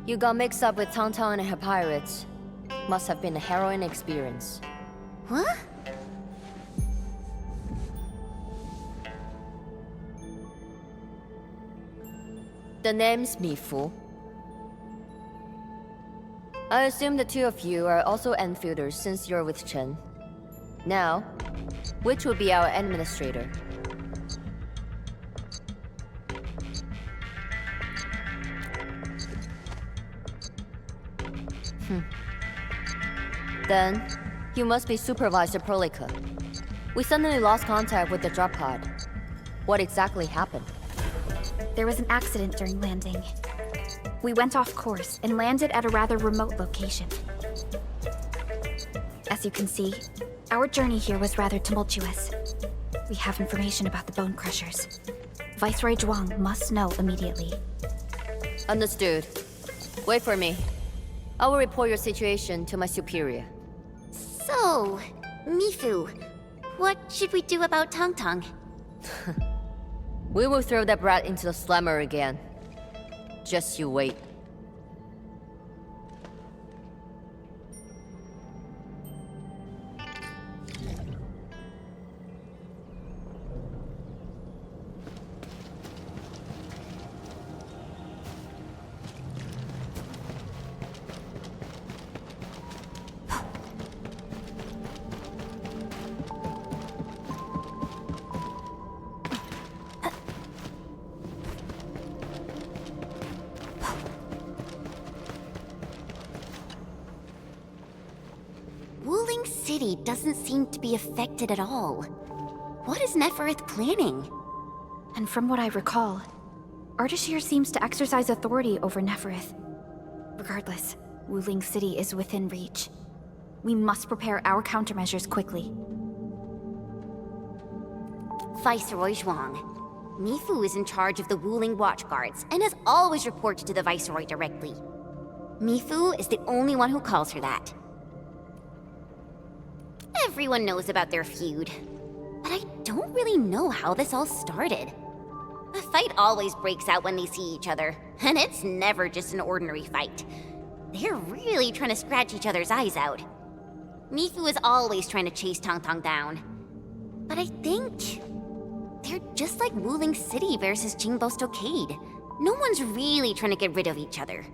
You got mixed up with Tangtang and her pirates. Must have been a harrowing experience. What? The name's Mifu. I assume the two of you are also Enfielders since you're with Chen. Now, which will be our administrator? Then, you must be Supervisor Prolica. We suddenly lost contact with the drop pod. What exactly happened? There was an accident during landing. We went off course and landed at a rather remote location. As you can see, our journey here was rather tumultuous. We have information about the Bone Crushers. Viceroy Zhuang must know immediately. Understood. Wait for me. I will report your situation to my superior. So, Mifu, what should we do about Tangtang? We will throw that brat into the slammer again. Just you wait. Wuling City doesn't seem to be affected at all. What is Neferath planning? And from what I recall, Ardashir seems to exercise authority over Neferath. Regardless, Wuling City is within reach. We must prepare our countermeasures quickly. Viceroy Zhuang. Mifu is in charge of the Wuling Watchguards and has always reported to the Viceroy directly. Mifu is the only one who calls her that. Everyone knows about their feud, but I don't really know how this all started. The fight always breaks out when they see each other, and it's never just an ordinary fight. They're really trying to scratch each other's eyes out. Mifu is always trying to chase Tong Tong down. But I think they're just like Wuling City versus Jingbo Stockade. No one's really trying to get rid of each other.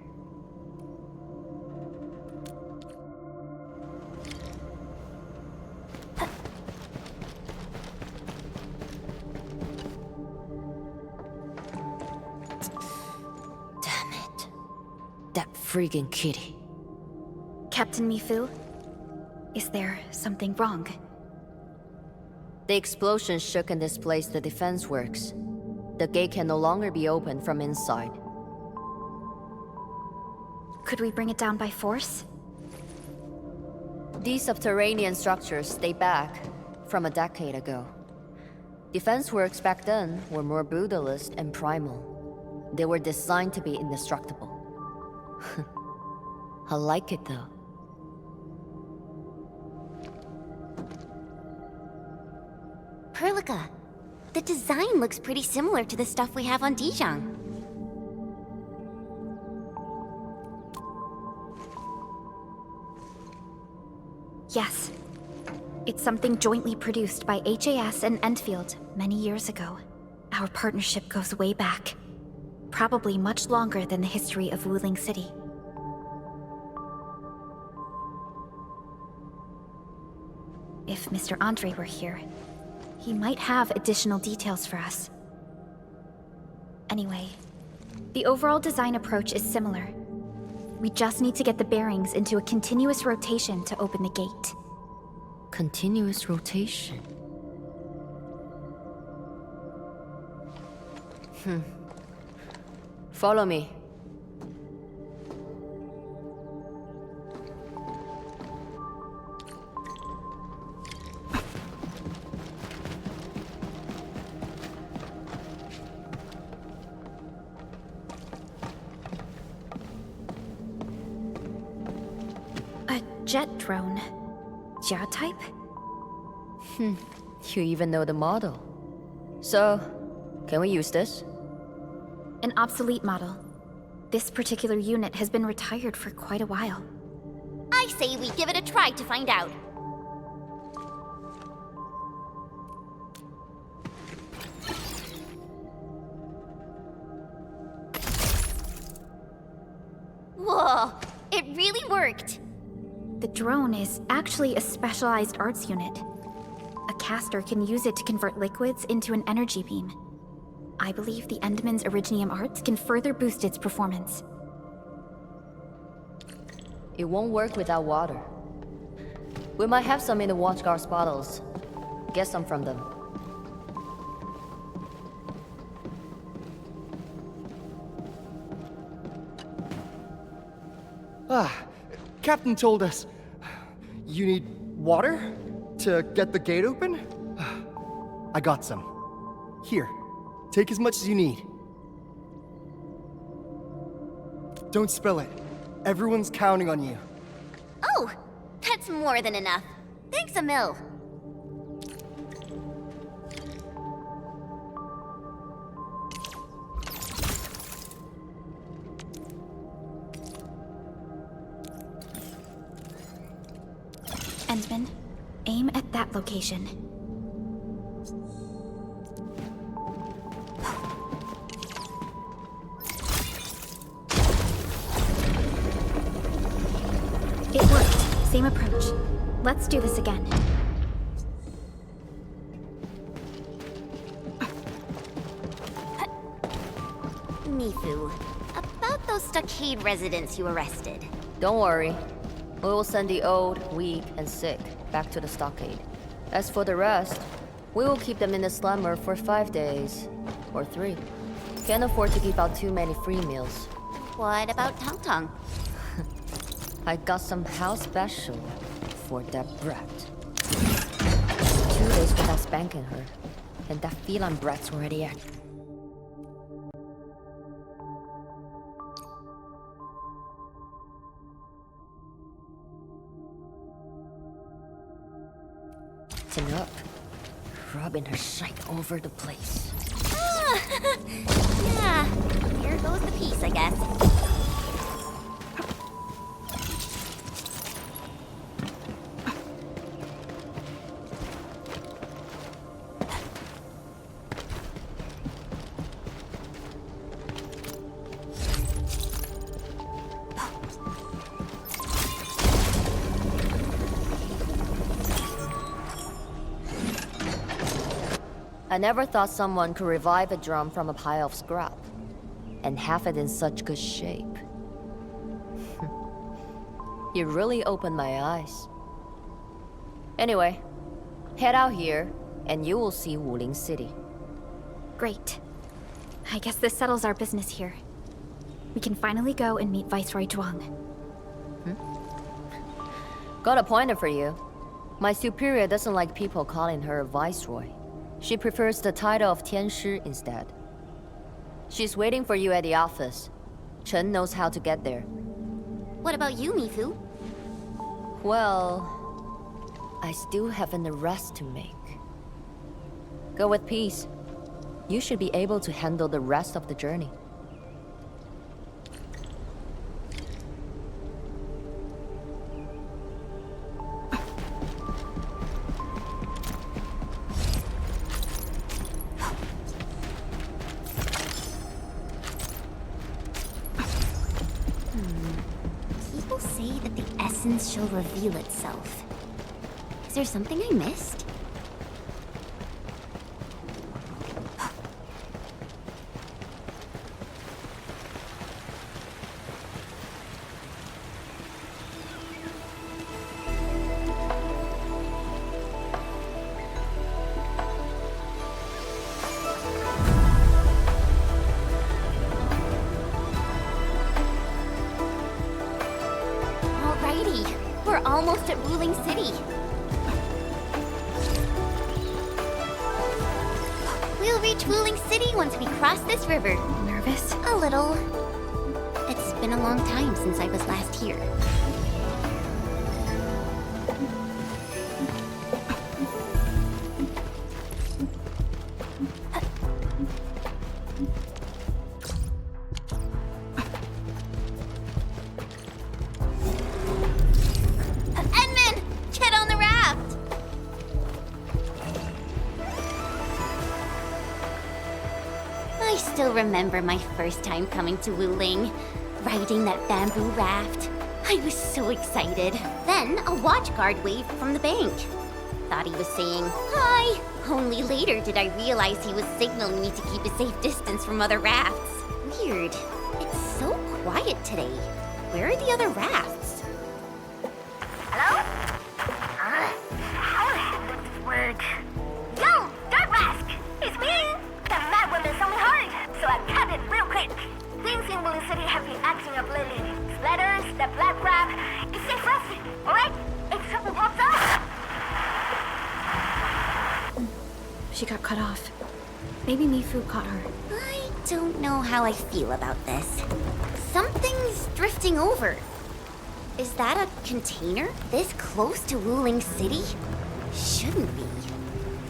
Damn it. That freaking kitty. Captain Mifu, is there something wrong? The explosion shook and displaced the defense works. The gate can no longer be opened from inside. Could we bring it down by force? These subterranean structures date back from a decade ago. Defense works back then were more brutalist and primal. They were designed to be indestructible. I like it though. Perlica, the design looks pretty similar to the stuff we have on Dijiang. Yes. It's something jointly produced by HAS and Endfield many years ago. Our partnership goes way back. Probably much longer than the history of Wuling City. If Mr. Andre were here, he might have additional details for us. Anyway, the overall design approach is similar. We just need to get the bearings into a continuous rotation to open the gate. Continuous rotation? Follow me. Jet drone. Jia type? You even know the model. So, can we use this? An obsolete model. This particular unit has been retired for quite a while. I say we give it a try to find out. Whoa, it really worked. The drone is actually a specialized arts unit. A caster can use it to convert liquids into an energy beam. I believe the Endman's Originium arts can further boost its performance. It won't work without water. We might have some in the Watchguard's bottles. Get some from them. Captain told us you need water to get the gate open? I got some. Here, take as much as you need. Don't spill it. Everyone's counting on you. Oh, that's more than enough. Thanks, Emil. Endman, aim at that location. It worked. Same approach. Let's do this again. Mifu, about those stockade residents you arrested. Don't worry. We will send the old, weak, and sick back to the stockade. As for the rest, we will keep them in the slumber for 5 days. Or 3. Can't afford to give out too many free meals. What about Tong Tong? I got some house special for that brat. 2 days without spanking her, and that feline brat's already active. Up, rubbing her shite over the place. Yeah, here goes the piece, I guess. I never thought someone could revive a drum from a pile of scrap, and have it in such good shape. You really opened my eyes. Anyway, head out here, and you will see Wuling City. Great. I guess this settles our business here. We can finally go and meet Viceroy Zhuang. Got a pointer for you. My superior doesn't like people calling her Viceroy. She prefers the title of Tianshi instead. She's waiting for you at the office. Chen knows how to get there. What about you, Mifu? Well, I still have an arrest to make. Go with peace. You should be able to handle the rest of the journey. People say that the essence shall reveal itself. Is there something I missed? We're almost at Wuling City. We'll reach Wuling City once we cross this river. Nervous? A little. It's been a long time since I was last here. I still remember my first time coming to Wuling, riding that bamboo raft. I was so excited. Then a watch guard waved from the bank. Thought he was saying, "Hi!" Only later did I realize he was signaling me to keep a safe distance from other rafts. Weird. It's so quiet today. Where are the other rafts? Hello? How does this work? Yo, Dark Mask! It's me! The mad woman saw me hard, so I cut it real quick. Things in Wuling City have been acting up lately. Splatters, the black crab. It's safe for us, alright? If trouble pops up... She got cut off. Maybe Mifu caught her. I don't know how I feel about this. Something's drifting over. Is that a container? This close to Wuling City? Shouldn't be.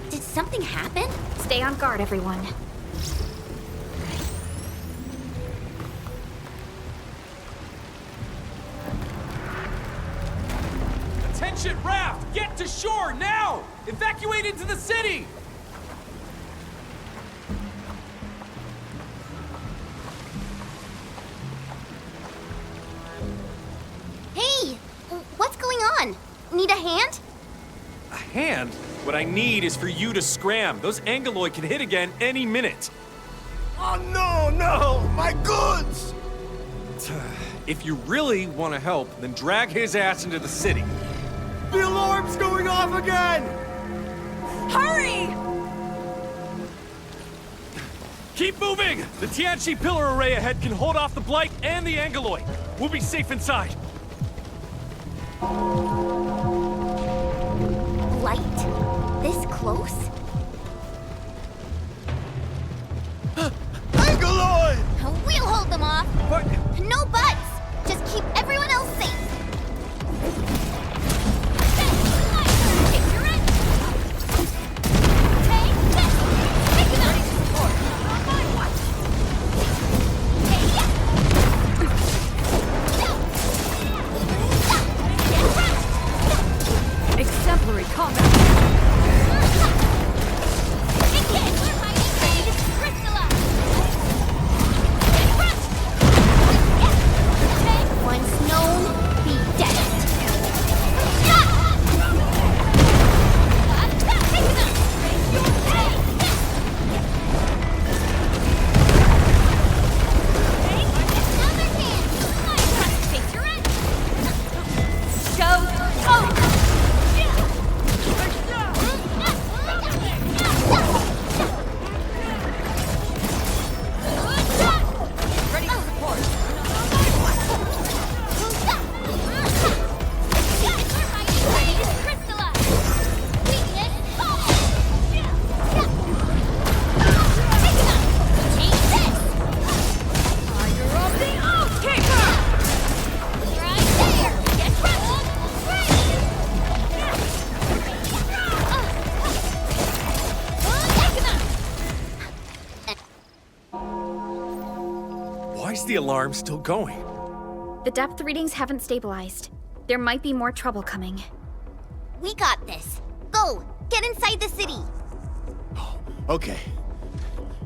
Did something happen? Stay on guard, everyone. Attention, raft! Get to shore, now! Evacuate into the city! Hey! What's going on? Need a hand? A hand? What I need is for you to scram. Those Angoloi can hit again any minute. Oh no! My goods! If you really want to help, then drag his ass into the city. The alarm's going off again! Hurry! Keep moving! The Tianchi pillar array ahead can hold off the blight and the Angeloid. We'll be safe inside. Blight? This close? Angeloid! We'll hold them off. No buts! Just keep everyone else safe. Exemplary combat. Once known, be dead. The alarm still going. The depth readings haven't stabilized. There might be more trouble coming. We got this. Go! Get inside the city! Okay.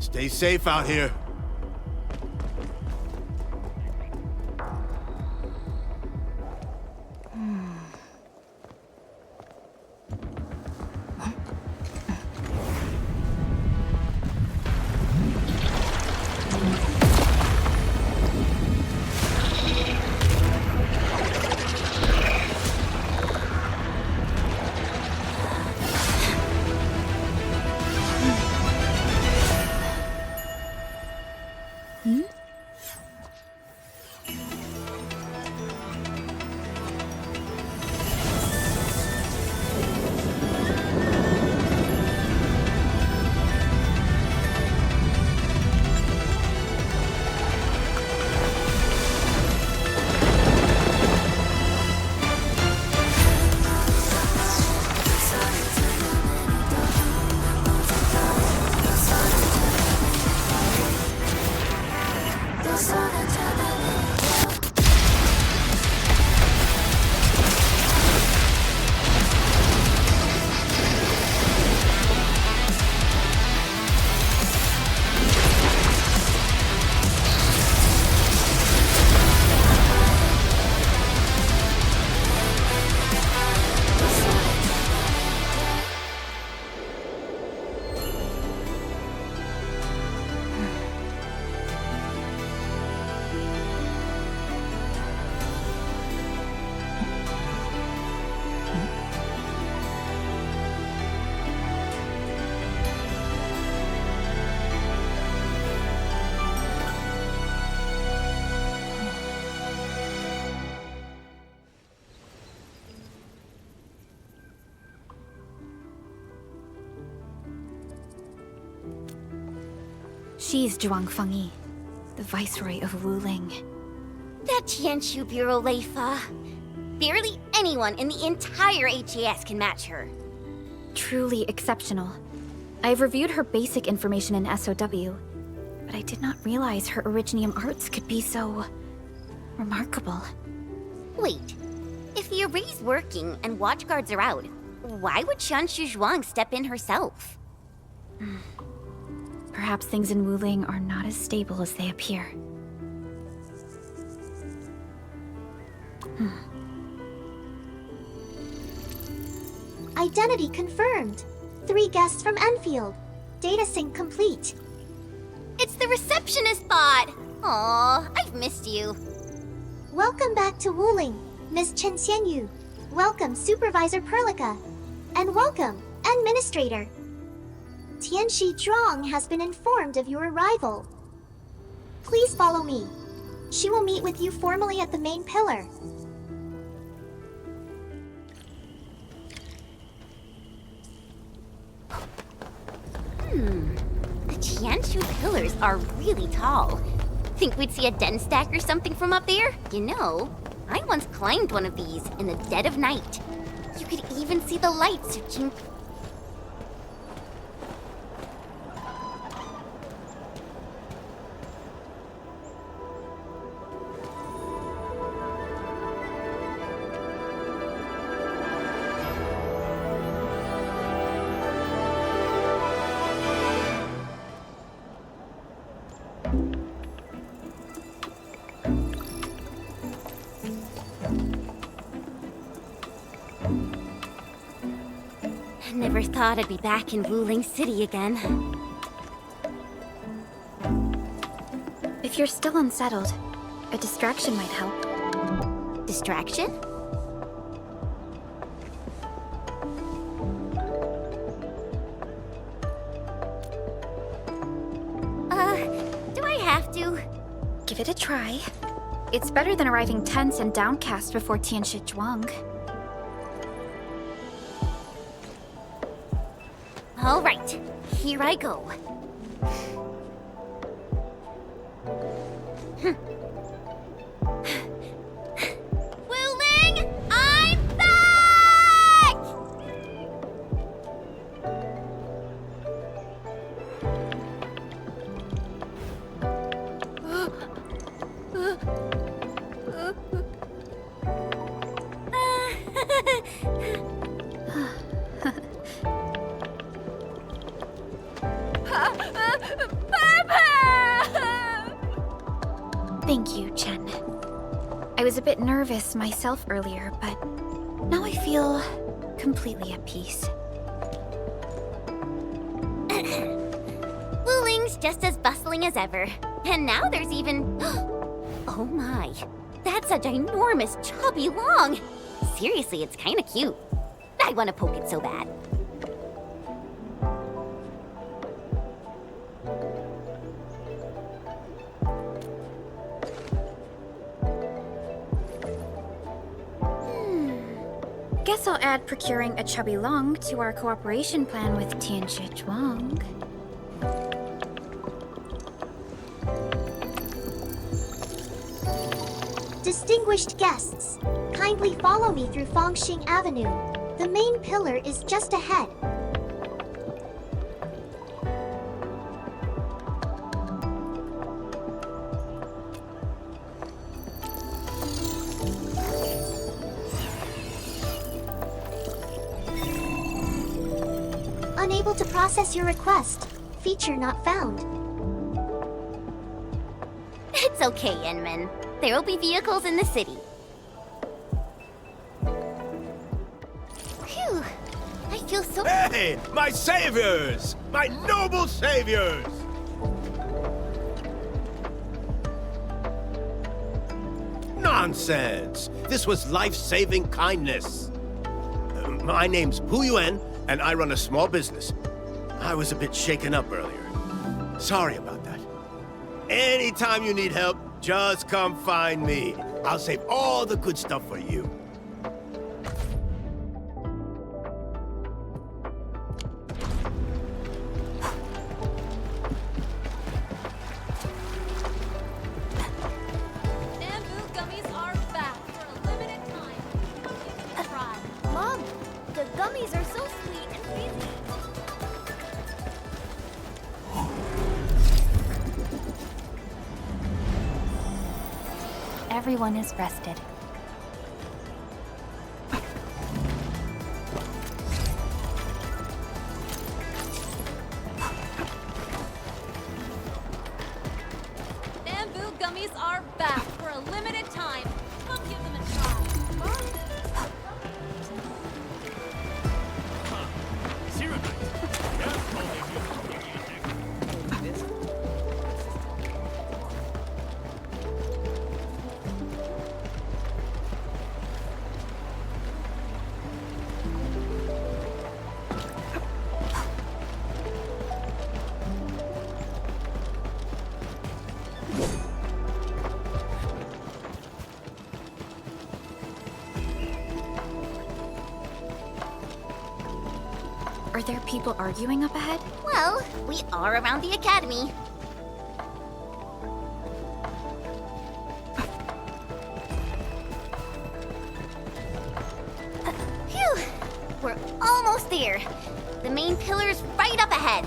Stay safe out here. She's Zhuang Fengyi, the viceroy of Wuling. That Tianchu Bureau Leifa. Barely anyone in the entire HAS can match her. Truly exceptional. I've reviewed her basic information in SOW, but I did not realize her Originium arts could be so... remarkable. Wait, if the array's working and watchguards are out, why would Tianchu Zhuang step in herself? Perhaps things in Wuling are not as stable as they appear. Identity confirmed. 3 guests from Endfield. Data sync complete. It's the receptionist bot! Aw, I've missed you. Welcome back to Wuling, Miss Chen Xianyu. Welcome, Supervisor Perlica. And welcome, Administrator. Tianshi Zhuang has been informed of your arrival. Please follow me. She will meet with you formally at the main pillar. The Tianshu pillars are really tall. Think we'd see a den stack or something from up there? You know, I once climbed one of these in the dead of night. You could even see the light searching. Never thought I'd be back in Wuling City again. If you're still unsettled, a distraction might help. Distraction? Do I have to? Give it a try. It's better than arriving tense and downcast before Tianshi Zhuang. All right, here I go. Wuling, I'm back! Thank you, Chen. I was a bit nervous myself earlier, but now I feel completely at peace. Wuling's just as bustling as ever. And now there's even... Oh my, that's a ginormous chubby long. Seriously, it's kinda cute. I wanna poke it so bad. Guess I'll add procuring a chubby long to our cooperation plan with Tianshi Zhuang. Distinguished guests, kindly follow me through Fangxing Avenue. The main pillar is just ahead. Unable to process your request. Feature not found. It's okay, Inman. There'll be vehicles in the city. Phew. I feel so... Hey! My saviors! My noble saviors! Nonsense! This was life-saving kindness. My name's Pu Yuan, and I run a small business. I was a bit shaken up earlier. Sorry about that. Anytime you need help, just come find me. I'll save all the good stuff for you. Bamboo gummies are back for a limited time. Come give them a try. Mom, the gummies are so sweet and fizzy. Everyone is rested. Bamboo gummies are back for a limited time. Come give them a try. Are there people arguing up ahead? Well, we are around the academy. Phew! We're almost there. The main pillar's right up ahead.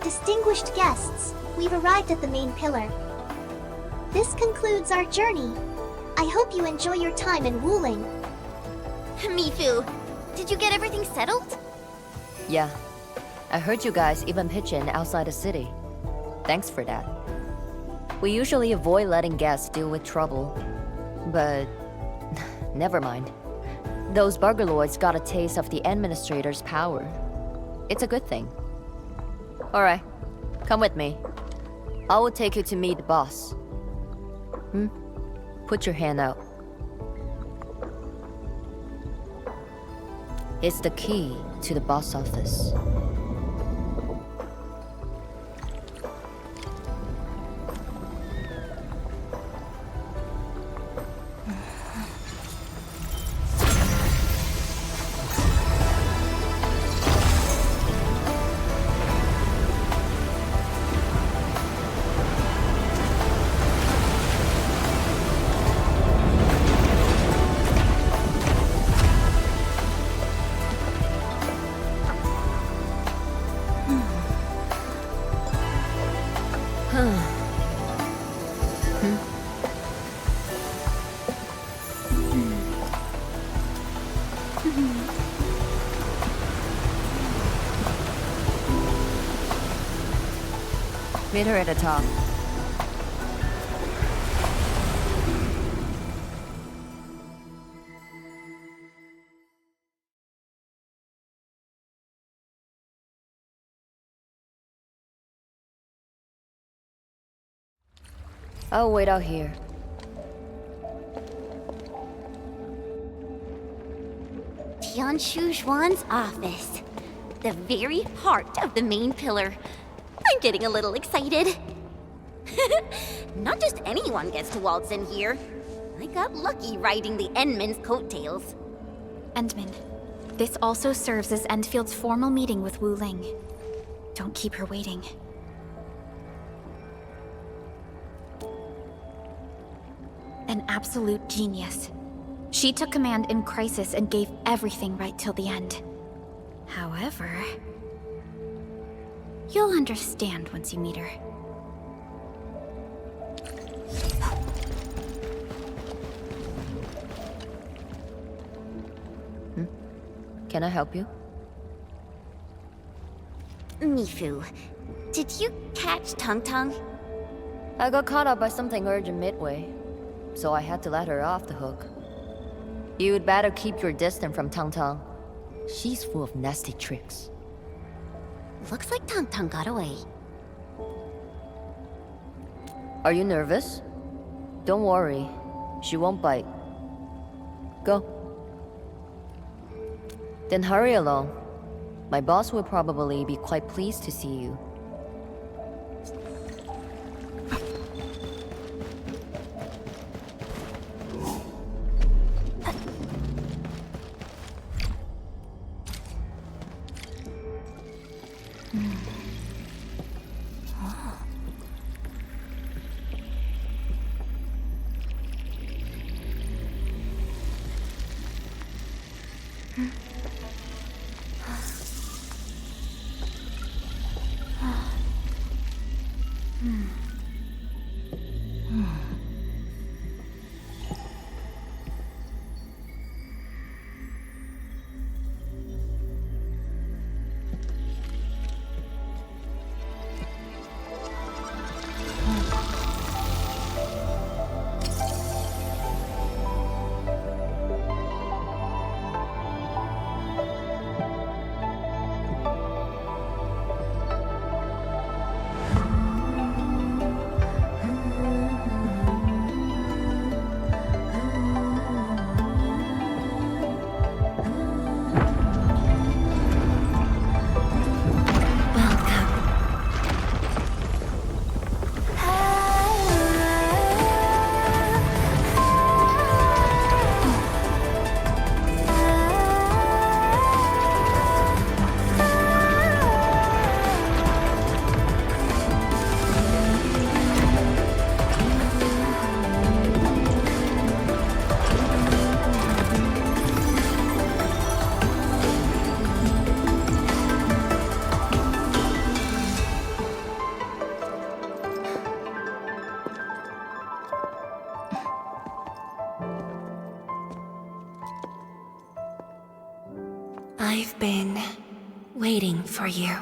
Distinguished guests, we've arrived at the main pillar. This concludes our journey. I hope you enjoy your time in Wuling. Mifu, did you get everything settled? Yeah. I heard you guys even pitch in outside the city. Thanks for that. We usually avoid letting guests deal with trouble. But... never mind. Those Burgerlords got a taste of the administrator's power. It's a good thing. Alright, come with me. I will take you to meet the boss. Put your hand out. It's the key to the boss office. Meet her at the top. I'll wait out here. Tianshu Xuan's office. The very heart of the main pillar. I'm getting a little excited. Not just anyone gets to waltz in here. I got lucky riding the Endman's coattails. Endman, this also serves as Endfield's formal meeting with Wuling. Don't keep her waiting. An absolute genius. She took command in crisis and gave everything right till the end. However... you'll understand once you meet her. Can I help you? Mifu, did you catch Tung Tung? I got caught up by something urgent midway, so I had to let her off the hook. You'd better keep your distance from Tung Tung. She's full of nasty tricks. Looks like Tung Tung got away. Are you nervous? Don't worry. She won't bite. Go. Then hurry along. My boss will probably be quite pleased to see you. I've been waiting for you.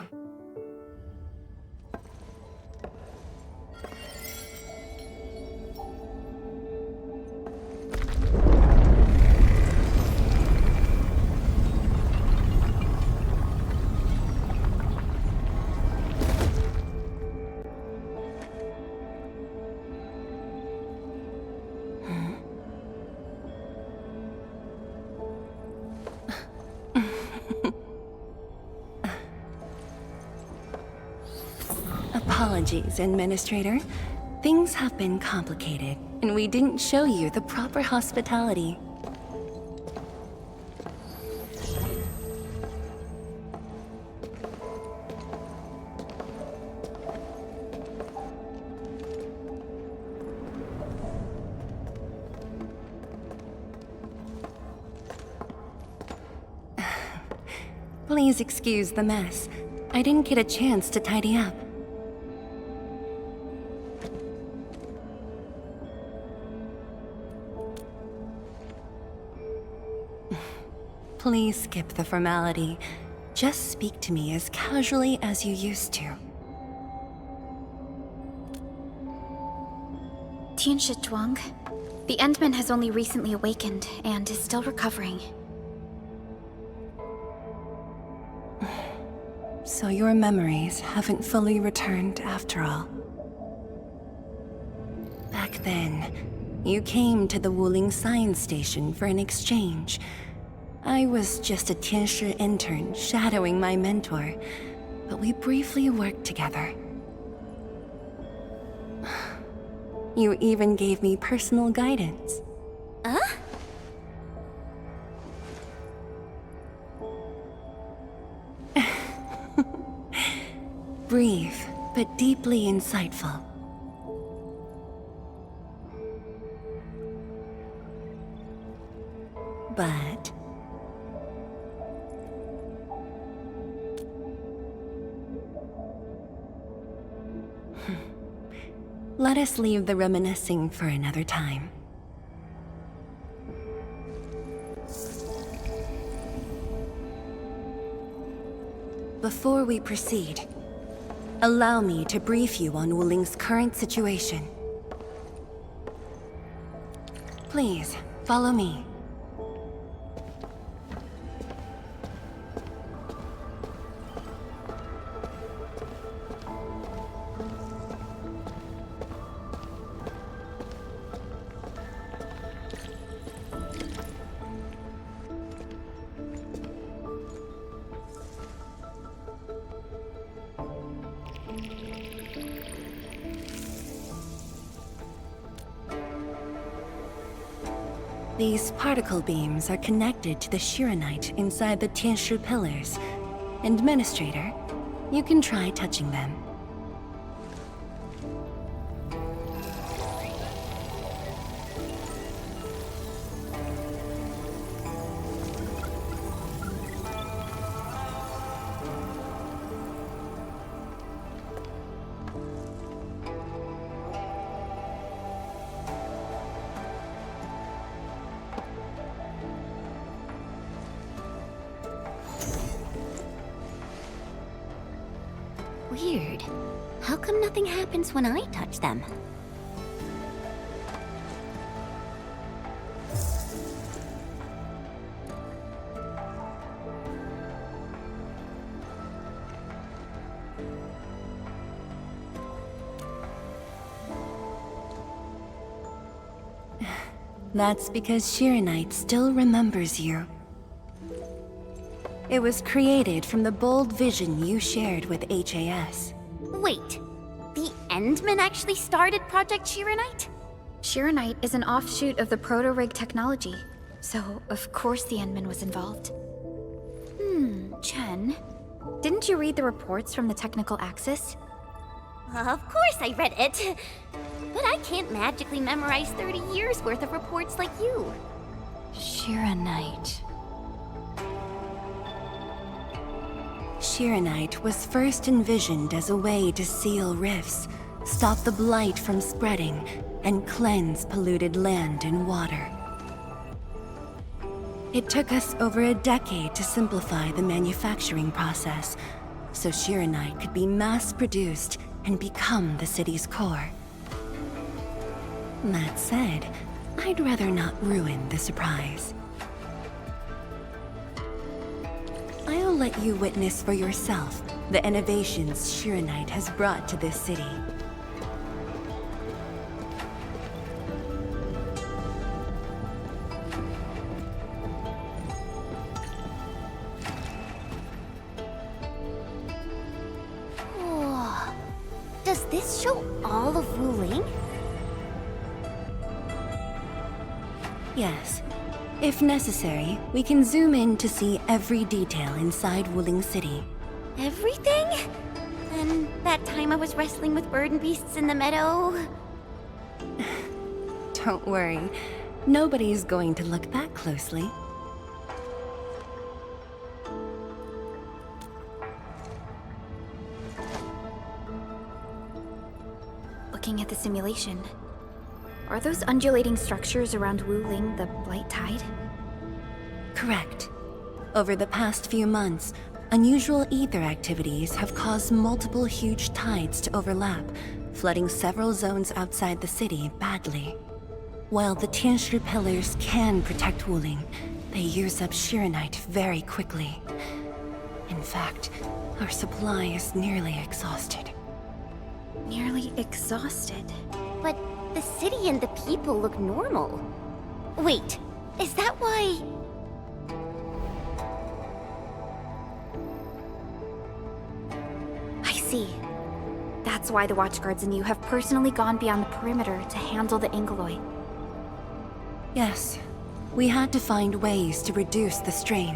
Apologies, Administrator. Things have been complicated, and we didn't show you the proper hospitality. Please excuse the mess. I didn't get a chance to tidy up. Please skip the formality. Just speak to me as casually as you used to. Zhuang, the Endman has only recently awakened and is still recovering. So your memories haven't fully returned after all. Back then, you came to the Wuling science station for an exchange. I was just a Tianshi intern shadowing my mentor, but we briefly worked together. You even gave me personal guidance. Huh? Brief, but deeply insightful. But let us leave the reminiscing for another time. Before we proceed, allow me to brief you on Wuling's current situation. Please, follow me. These particle beams are connected to the Shiranite inside the Tianshi pillars. Administrator, you can try touching them. Weird. How come nothing happens when I touch them? That's because Shiranite still remembers you. It was created from the bold vision you shared with HAS. Wait, the Endman actually started Project Shiranite? Shiranite is an offshoot of the proto-rig technology, so of course the Endman was involved. Chen, didn't you read the reports from the technical axis? Of course I read it. But I can't magically memorize 30 years worth of reports like you. Shiranite. Shiranite was first envisioned as a way to seal rifts, stop the blight from spreading, and cleanse polluted land and water. It took us over a decade to simplify the manufacturing process, so Shiranite could be mass-produced and become the city's core. That said, I'd rather not ruin the surprise. I'll let you witness for yourself the innovations Shiranite has brought to this city. Oh, does this show all of Wuling? Yes. If necessary, we can zoom in to see every detail inside Wuling City. Everything? And that time I was wrestling with bird and beasts in the meadow? Don't worry. Nobody's going to look that closely. Looking at the simulation, are those undulating structures around Wuling the blight tide? Correct. Over the past few months, unusual ether activities have caused multiple huge tides to overlap, flooding several zones outside the city badly. While the Tianshi pillars can protect Wuling, they use up Shiranite very quickly. In fact, our supply is nearly exhausted. Nearly exhausted? But the city and the people look normal. Wait, is that why... I see. That's why the watchguards and you have personally gone beyond the perimeter to handle the Ankhor. Yes. We had to find ways to reduce the strain.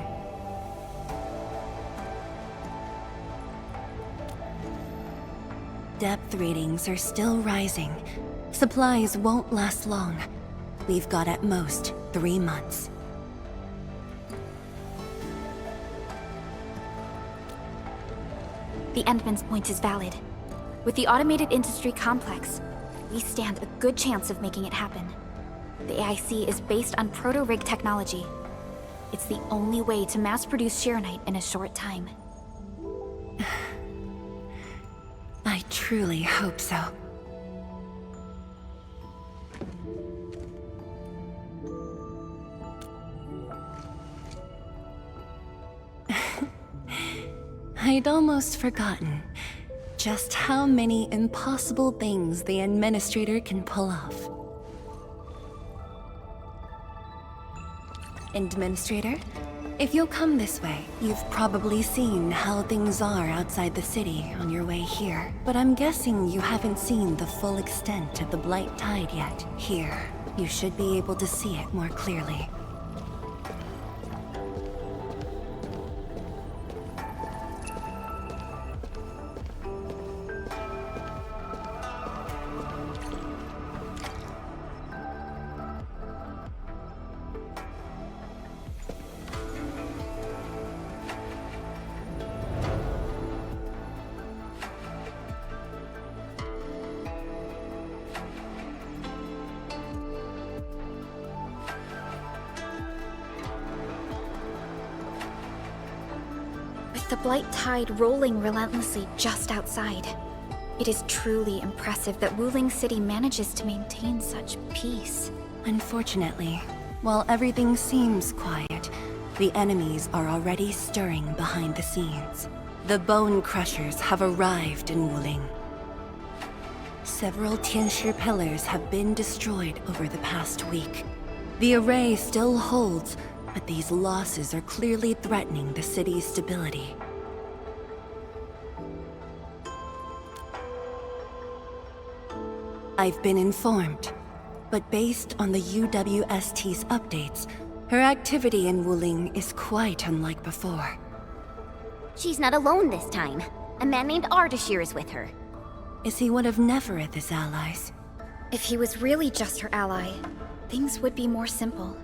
Depth readings are still rising. Supplies won't last long. We've got at most 3 months. The Endman's point is valid. With the automated industry complex, we stand a good chance of making it happen. The AIC is based on proto-rig technology. It's the only way to mass-produce Shiranite in a short time. I truly hope so. I'd almost forgotten just how many impossible things the Administrator can pull off. Administrator, if you'll come this way, you've probably seen how things are outside the city on your way here. But I'm guessing you haven't seen the full extent of the blight tide yet. Here, you should be able to see it more clearly. The blight tide rolling relentlessly just outside. It is truly impressive that Wuling City manages to maintain such peace. Unfortunately, while everything seems quiet, the enemies are already stirring behind the scenes. The Bone Crushers have arrived in Wuling. Several Tianshi pillars have been destroyed over the past week. The array still holds, but these losses are clearly threatening the city's stability. I've been informed, but based on the UWST's updates, her activity in Wuling is quite unlike before. She's not alone this time. A man named Ardashir is with her. Is he one of Neferath's allies? If he was really just her ally, things would be more simple.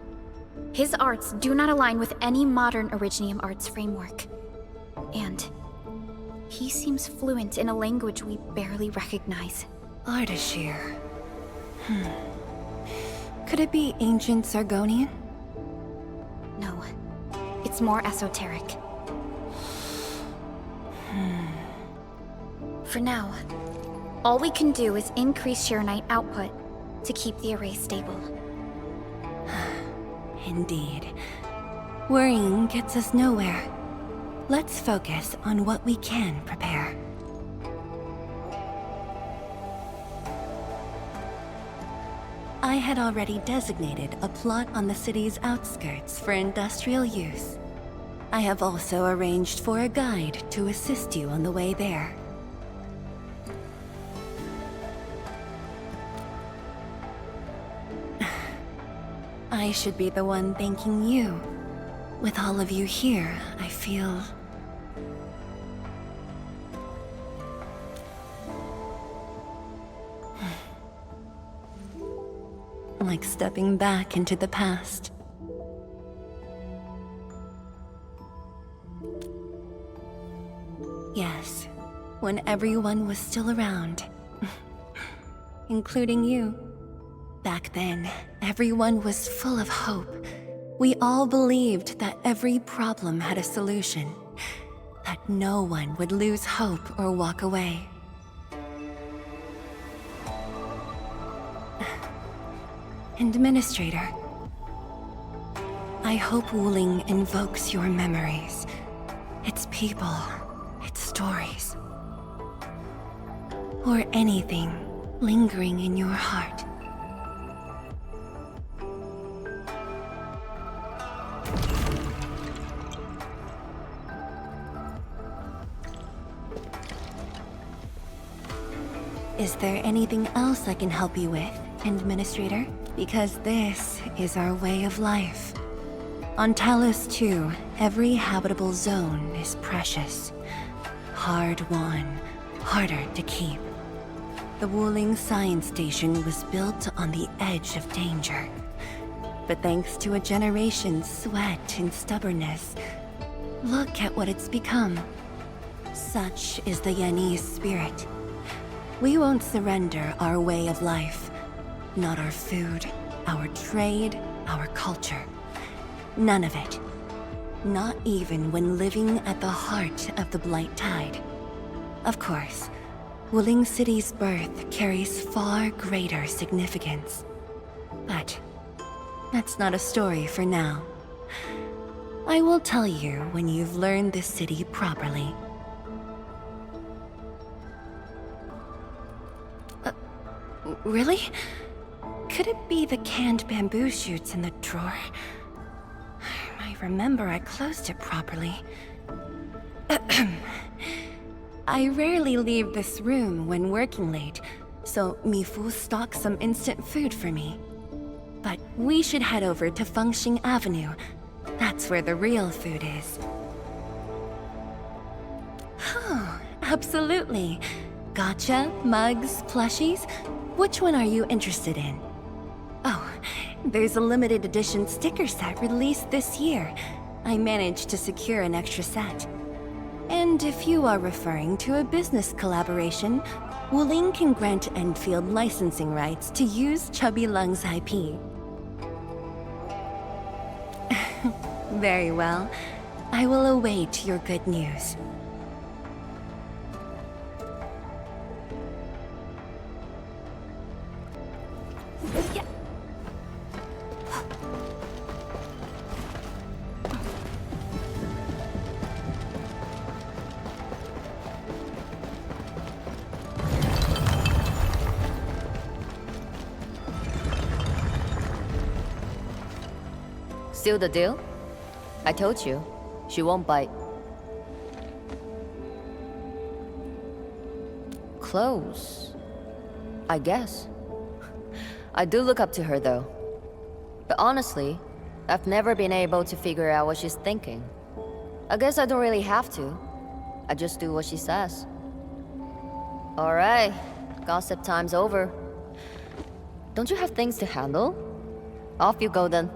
His arts do not align with any modern Originium arts framework. And he seems fluent in a language we barely recognize. Ardashir. Could it be ancient Sargonian? No, it's more esoteric. For now, all we can do is increase Sheernite output to keep the array stable. Indeed. Worrying gets us nowhere. Let's focus on what we can prepare. I had already designated a plot on the city's outskirts for industrial use. I have also arranged for a guide to assist you on the way there. I should be the one thanking you. With all of you here, I feel... like stepping back into the past. Yes, when everyone was still around. Including you. Back then, everyone was full of hope. We all believed that every problem had a solution. That no one would lose hope or walk away. Administrator, I hope Wuling invokes your memories. Its people, its stories. Or anything lingering in your heart. Is there anything else I can help you with, Administrator? Because this is our way of life. On Talos 2, every habitable zone is precious. Hard-won, harder to keep. The Wuling Science Station was built on the edge of danger. But thanks to a generation's sweat and stubbornness, look at what it's become. Such is the Yanese spirit. We won't surrender our way of life. Not our food, our trade, our culture. None of it. Not even when living at the heart of the blight tide. Of course, Wuling City's birth carries far greater significance. But that's not a story for now. I will tell you when you've learned this city properly. Really? Could it be the canned bamboo shoots in the drawer? I remember I closed it properly. I rarely leave this room when working late, so Mifu stocks some instant food for me. But we should head over to Fengxing Avenue. That's where the real food is. Oh, absolutely. Gotcha, mugs, plushies. Which one are you interested in? Oh, there's a limited edition sticker set released this year. I managed to secure an extra set. And if you are referring to a business collaboration, Wuling can grant Endfield licensing rights to use Chubby Lung's IP. Very well. I will await your good news. Seal the deal? I told you, she won't bite. Close, I guess. I do look up to her though. But honestly, I've never been able to figure out what she's thinking. I guess I don't really have to. I just do what she says. Alright, gossip time's over. Don't you have things to handle? Off you go then.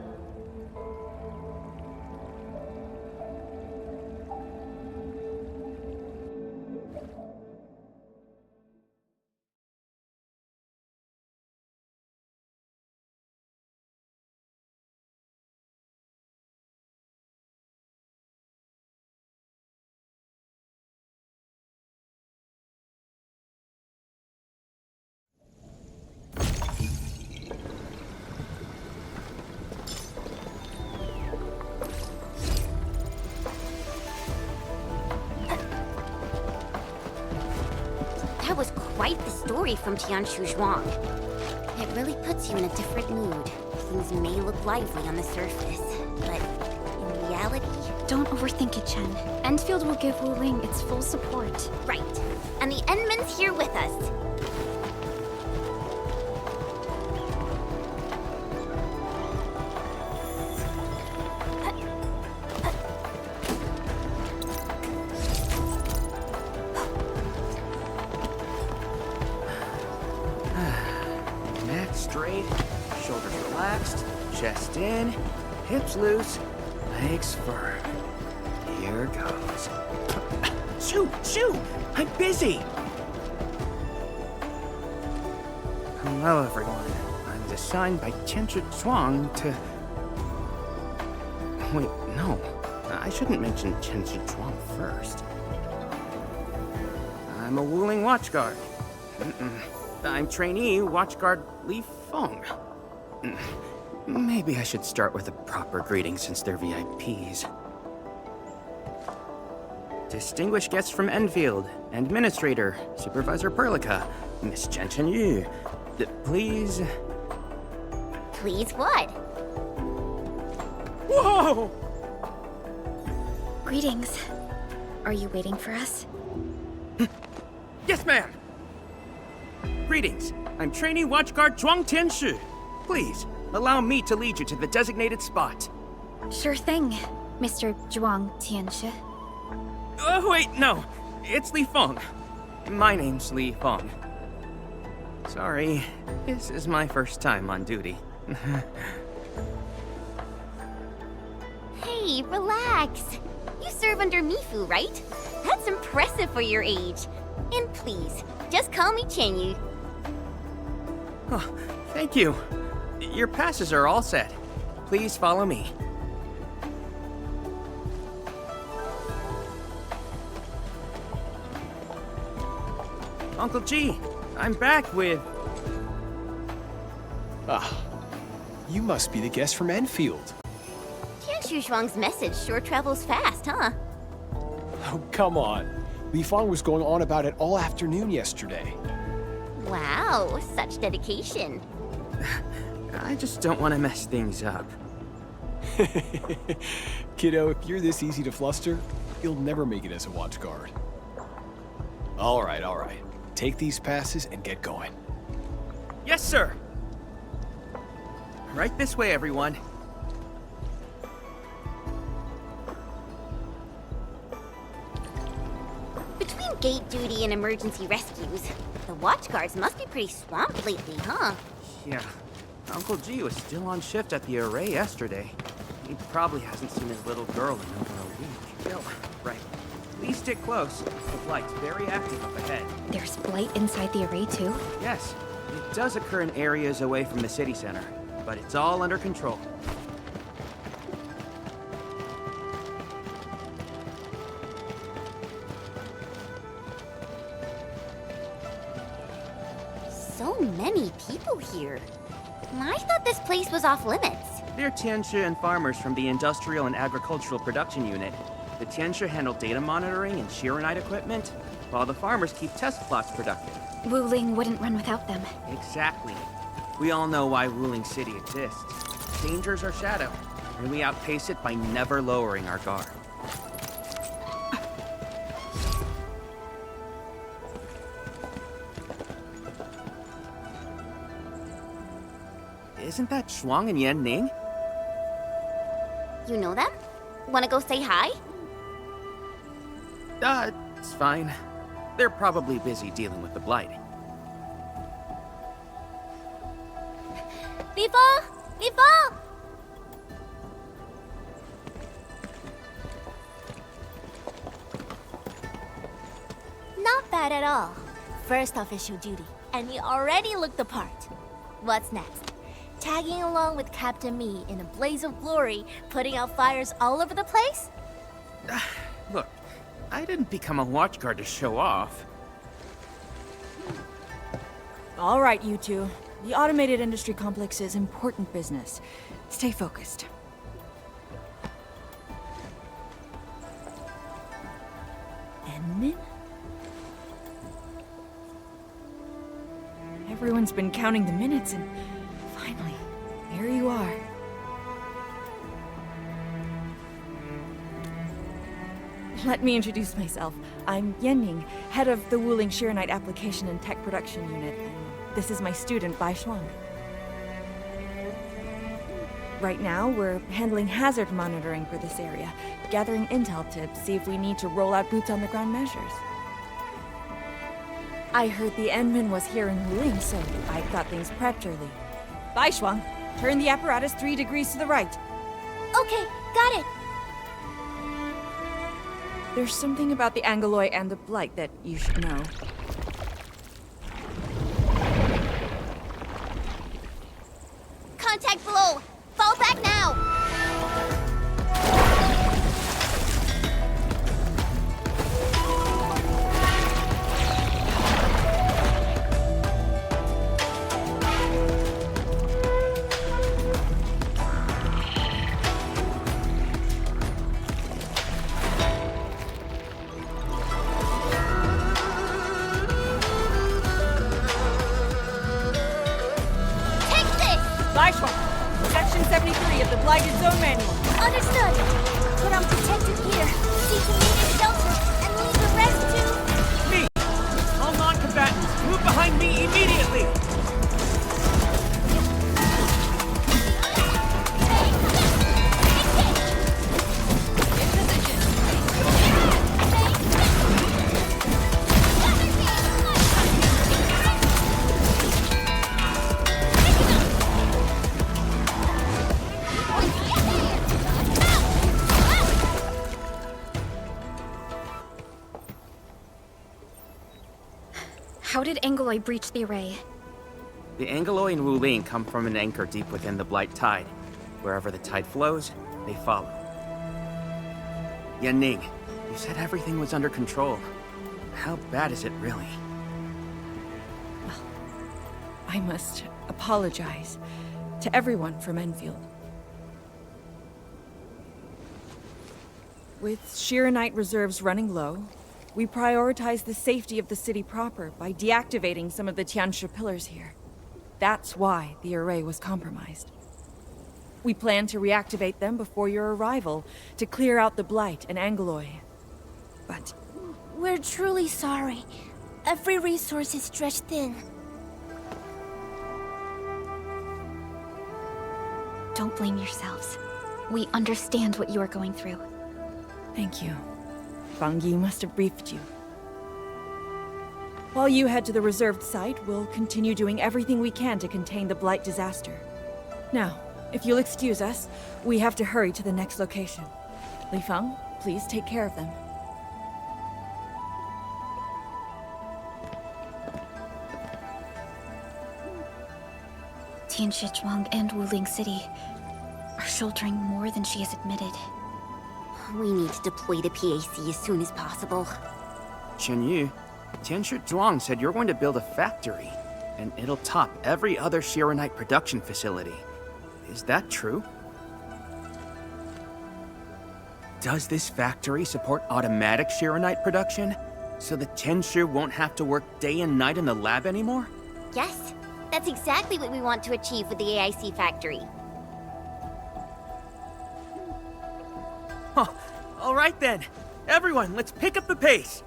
quite the story from Tianshu Zhuang. It really puts you in a different mood. Things may look lively on the surface, but in reality... Don't overthink it, Chen. Endfield will give Wuling its full support. Right. And the Endman's here with us. Neck straight, shoulders relaxed, chest in, hips loose, legs firm. Here goes. Shoo! I'm busy! Hello, everyone. I'm assigned by Tianshu Zhuang to... Wait, no. I shouldn't mention Tianshu Zhuang first. I'm a Wuling watchguard. I'm trainee watchguard Li Feng. Maybe I should start with a proper greeting since they're VIPs. Distinguished guests from Endfield, Administrator, Supervisor Perlica, Miss Chen Yu. Please... Please what? Whoa! Greetings. Are you waiting for us? Yes, ma'am! Greetings. I'm trainee watchguard Zhuang Tianshu. Please, allow me to lead you to the designated spot. Sure thing, Mr. Zhuang Tianshu. Oh, wait, no. It's Li Feng. My name's Li Feng. Sorry, this is my first time on duty. Hey, relax. You serve under Mifu, right? That's impressive for your age. And please, just call me Chenyu. Oh, thank you. Your passes are all set. Please follow me. Uncle G, I'm back with... Ah, you must be the guest from Endfield. Tianshu Zhuang's message sure travels fast, huh? Oh, come on. Li Feng was going on about it all afternoon yesterday. Wow, such dedication. I just don't want to mess things up. Kiddo, if you're this easy to fluster, you'll never make it as a watch guard. All right. Take these passes and get going. Yes, sir! Right this way, everyone. Between gate duty and emergency rescues, the watchguards must be pretty swamped lately, huh? Yeah. Uncle G was still on shift at the array yesterday. He probably hasn't seen his little girl in over a week. Yo, right. Please stick close. The blight's very active up ahead. There's blight inside the array, too? Yes. It does occur in areas away from the city center, but it's all under control. So many people here. I thought this place was off limits. They're Tianshu and farmers from the Industrial and Agricultural Production Unit. The Tianshu handle data monitoring and Shiranite equipment, while the farmers keep test plots productive. Wuling wouldn't run without them. Exactly. We all know why Wuling City exists. Dangers our shadow, and we outpace it by never lowering our guard. Isn't that Shuang and Yan Ning? You know them? Wanna go say hi? It's fine. They're probably busy dealing with the blight. Viva! Viva! Not bad at all. First official duty, and you already look the part. What's next? Tagging along with Captain Me in a blaze of glory, putting out fires all over the place? Look, I didn't become a watchguard to show off. All right, you two. The automated industry complex is important business. Stay focused. Enmin? Everyone's been counting the minutes, and finally, there you are. Let me introduce myself. I'm Yanning, head of the Wuling Sheeranite Application and Tech Production Unit, and this is my student, Bai Shuang. Right now, we're handling hazard monitoring for this area, gathering intel to see if we need to roll out boots-on-the-ground measures. I heard the Endman was here in Wuling, so I got things prepped early. Bai Shuang, turn the apparatus 3 degrees to the right. Okay, got it. There's something about the Angoloi and the Blight that you should know. Contact below. Fall back now. Section 73 of the Blighted Zone Manual. Understood. Put on protective gear, seek immediate shelter, and leave the rest to... Me! All non-combatants, move behind me immediately! How did Angoloi breach the array? The Angoloi and Wuling come from an anchor deep within the Blight tide. Wherever the tide flows, they follow. Yanning, you said everything was under control. How bad is it really? I must apologize to everyone from Endfield. With Sheeranite reserves running low, we prioritize the safety of the city proper by deactivating some of the Tianshi pillars here. That's why the array was compromised. We plan to reactivate them before your arrival to clear out the Blight and Angoloi. But We're truly sorry. Every resource is stretched thin. Don't blame yourselves. We understand what you are going through. thank you. Fang Yi must have briefed you. While you head to the reserved site, we'll continue doing everything we can to contain the Blight disaster. Now, if you'll excuse us, we have to hurry to the next location. Li Feng, please take care of them. Tianshi Zhuang and Wuling City are sheltering more than she has admitted. We need to deploy the PAC as soon as possible. Chen Tianshi Zhuang said you're going to build a factory, and it'll top every other Sheeranite production facility. Is that true? Does this factory support automatic Sheeranite production, so the Tianshi won't have to work day and night in the lab anymore? Yes, that's exactly what we want to achieve with the AIC factory. Huh. All right then. Everyone, let's pick up the pace.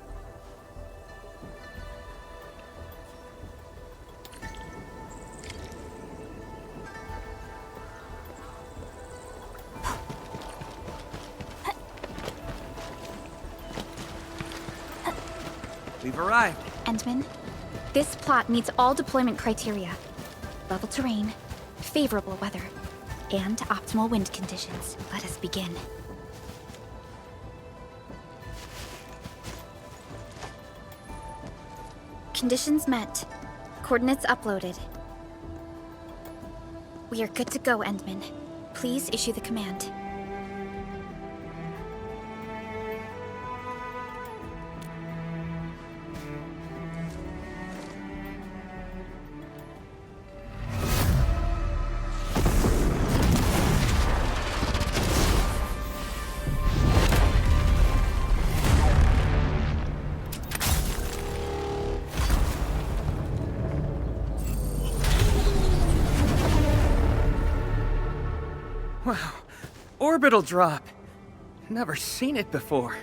We've arrived. Endman, this plot meets all deployment criteria. Level terrain, favorable weather, and optimal wind conditions. Let us begin. Conditions met. Coordinates uploaded. We are good to go, Endman. Please issue the command. orbital drop. Never seen it before.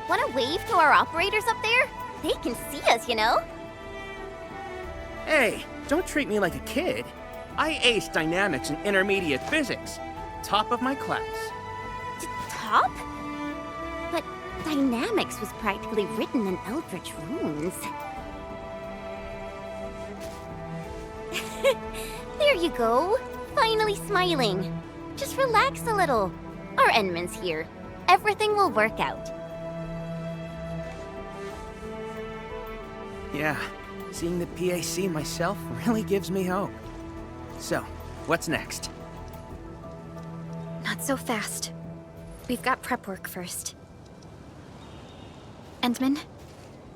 Wanna wave to our operators up there? They can see us, you know? Hey, don't treat me like a kid. I aced dynamics and intermediate physics. Top of my class. Top? But dynamics was practically written in Eldritch runes. There you go. Finally smiling. Just relax a little. Our Endman's here. Everything will work out. Yeah, seeing the PAC myself really gives me hope. So, what's next? Not so fast. We've got prep work first. Endman,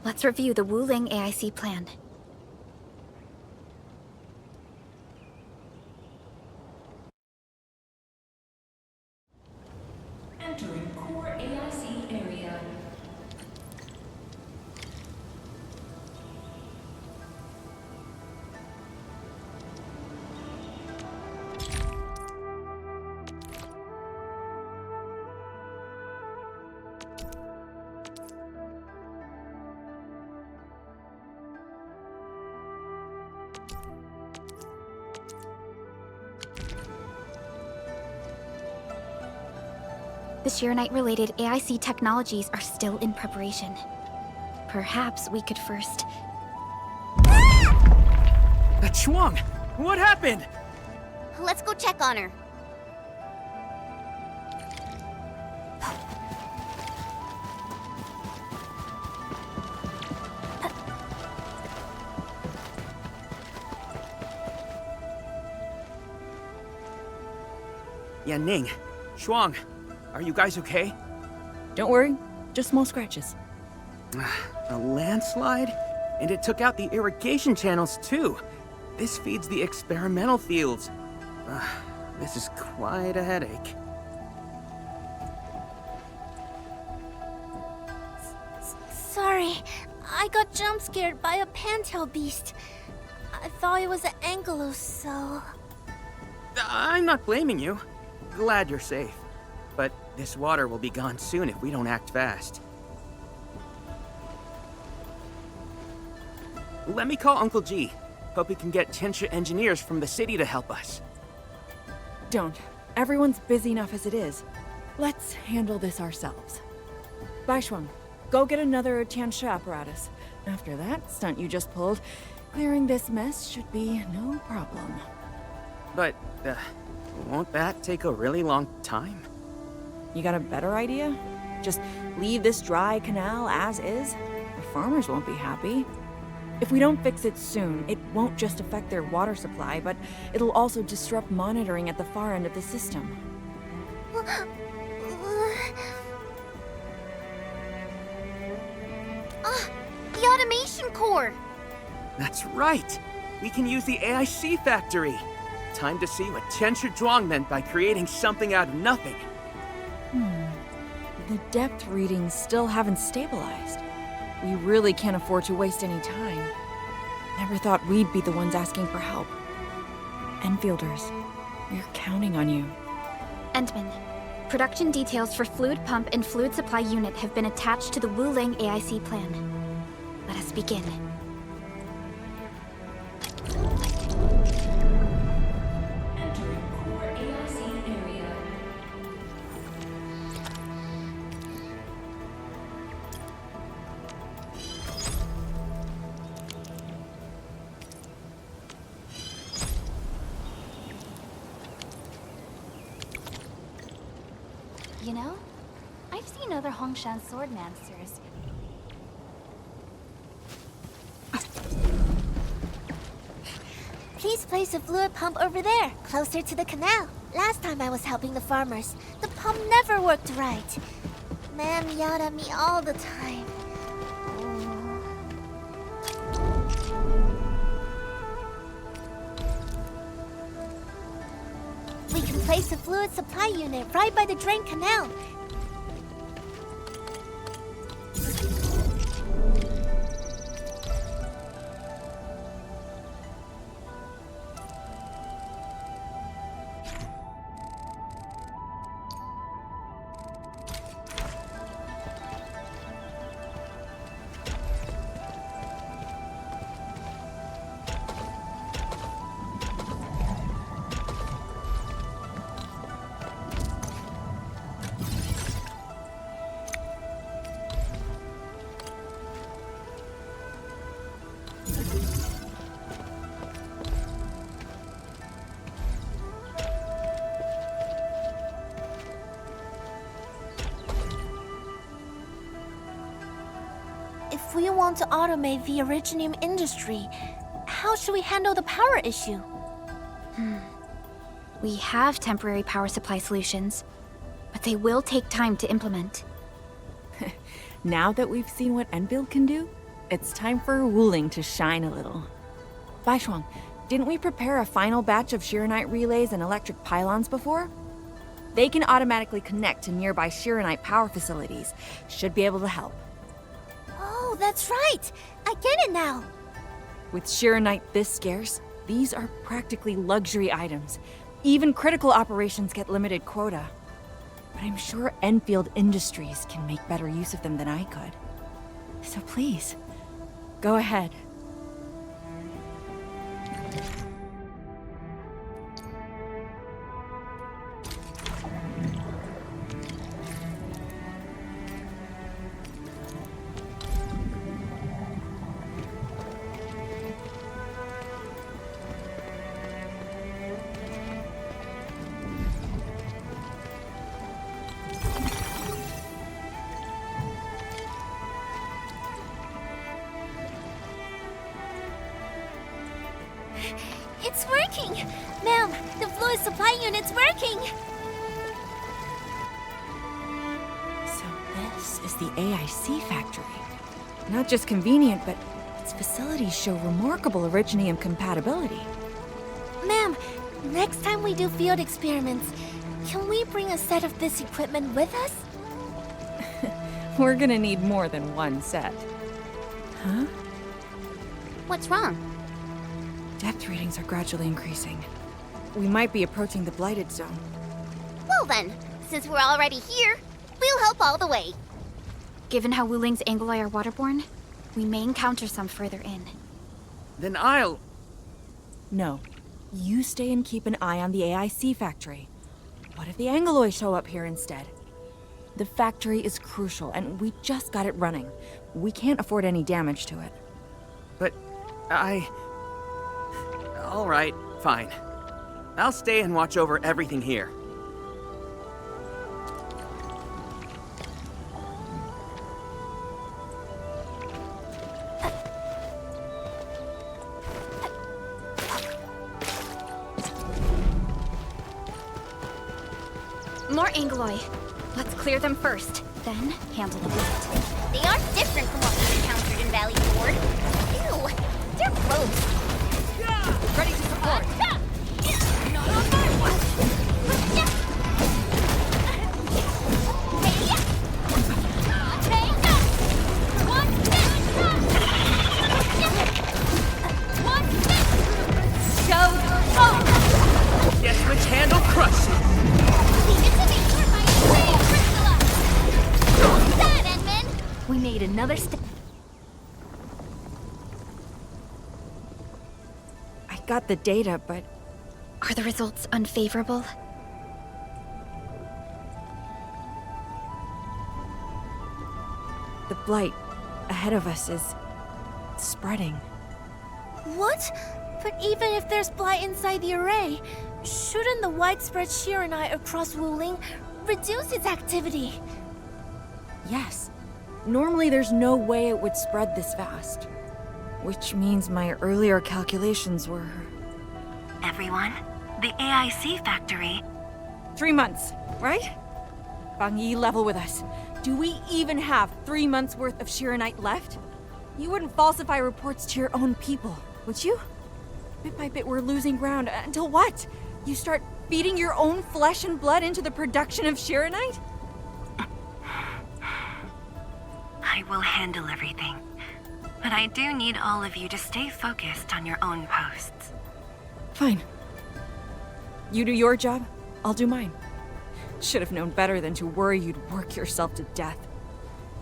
let's review the Wuling AIC plan. Entering core AIC area. The Shirenite-related AIC technologies are still in preparation. Perhaps we could first... Chuang! What happened? Let's go check on her. Yanning, Shuang, are you guys okay? Don't worry, just small scratches. A landslide? And it took out the irrigation channels too. This feeds the experimental fields. This is quite a headache. Sorry, I got jump scared by a pantail beast. I thought it was an ankylos, so... I'm not blaming you. Glad you're safe. But this water will be gone soon if we don't act fast. Let me call Uncle G. Hope we can get Tianxia engineers from the city to help us. Don't. Everyone's busy enough as it is. Let's handle this ourselves. Baishuang, go get another Tianxia apparatus. After that stunt you just pulled, clearing this mess should be no problem. But, won't that take a really long time? You got a better idea? Just leave this dry canal as is? The farmers won't be happy. If we don't fix it soon, it won't just affect their water supply, but it'll also disrupt monitoring at the far end of the system. The automation core! That's right! We can use the AIC factory! Time to see what Tianxia Zhuang meant by creating something out of nothing. The depth readings still haven't stabilized. We really can't afford to waste any time. Never thought we'd be the ones asking for help. Enfielders, we're counting on you. Endman, production details for fluid pump and fluid supply unit have been attached to the Wuling AIC plan. Let us begin. Entering core AIC area. You know, I've seen other Hongshan swordmancers. Please place a fluid pump over there, closer to the canal. Last time I was helping the farmers, the pump never worked right. Man yelled at me all the time. We can place a fluid supply unit right by the drain canal. If we want to automate the Iridium industry, how should we handle the power issue? We have temporary power supply solutions, but they will take time to implement. Now that we've seen what Endfield can do, it's time for Wuling to shine a little. Baishuang, didn't we prepare a final batch of Shiranite relays and electric pylons before? They can automatically connect to nearby Shiranite power facilities. Should be able to help. Oh, that's right! I get it now! With Shiranite this scarce, these are practically luxury items. Even critical operations get limited quota. But I'm sure Endfield Industries can make better use of them than I could. So please, go ahead. It's working! Ma'am, the fluid supply unit's working! So this is the AIC factory. Not just convenient, but its facilities show remarkable Iridium compatibility. Ma'am, next time we do field experiments, can we bring a set of this equipment with us? We're gonna need more than one set. Huh? What's wrong? Depth readings are gradually increasing. We might be approaching the blighted zone. Well then, since we're already here, we'll help all the way. Given how Wuling's Angoloi are waterborne, we may encounter some further in. Then I'll... No. You stay and keep an eye on the AIC factory. What if the Angoloi show up here instead? The factory is crucial, and we just got it running. We can't afford any damage to it. But all right, fine. I'll stay and watch over everything here. More Angoloi. Let's clear them first, then handle the blight. They are different from what we encountered in Valley Ford. Ew, they're gross. Ready to support. Not on my watch. Guess which hand will crush you? Leave it to me. You're my Crystalla. That, Edmund. We made another step. I got the data, but... Are the results unfavorable? The blight ahead of us is... spreading. What? But even if there's blight inside the array, shouldn't the widespread Shiranite across Wuling reduce its activity? Yes. Normally there's no way it would spread this fast. Which means my earlier calculations were... Everyone, the AIC factory... 3 months, right? Bang Yi, level with us. Do we even have 3 months worth of Shiranite left? You wouldn't falsify reports to your own people, would you? Bit by bit we're losing ground, until what? You start feeding your own flesh and blood into the production of Shiranite? I will handle everything. But I do need all of you to stay focused on your own posts. Fine. You do your job, I'll do mine. Should have known better than to worry you'd work yourself to death.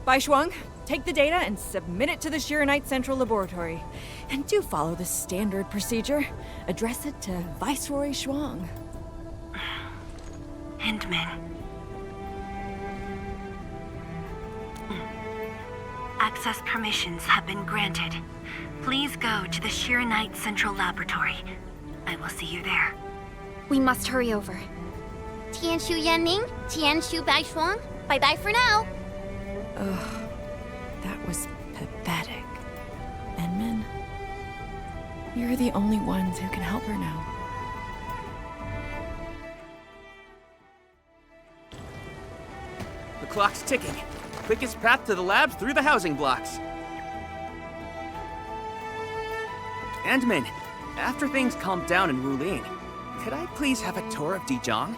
Baishuang, take the data and submit it to the Shiranite Central Laboratory. And do follow the standard procedure. Address it to Viceroy Shuang. Hindman. access permissions have been granted. Please go to the Ereignis Central Laboratory. I will see you there. We must hurry over. Tianshu Yanning, Tianshu Baishuang. Bye-bye for now. Ugh, that was pathetic. Enmin, you're the only ones who can help her now. The clock's ticking. Quickest path to the labs through the housing blocks. Endman, after things calm down in Wuling, could I please have a tour of Dijiang?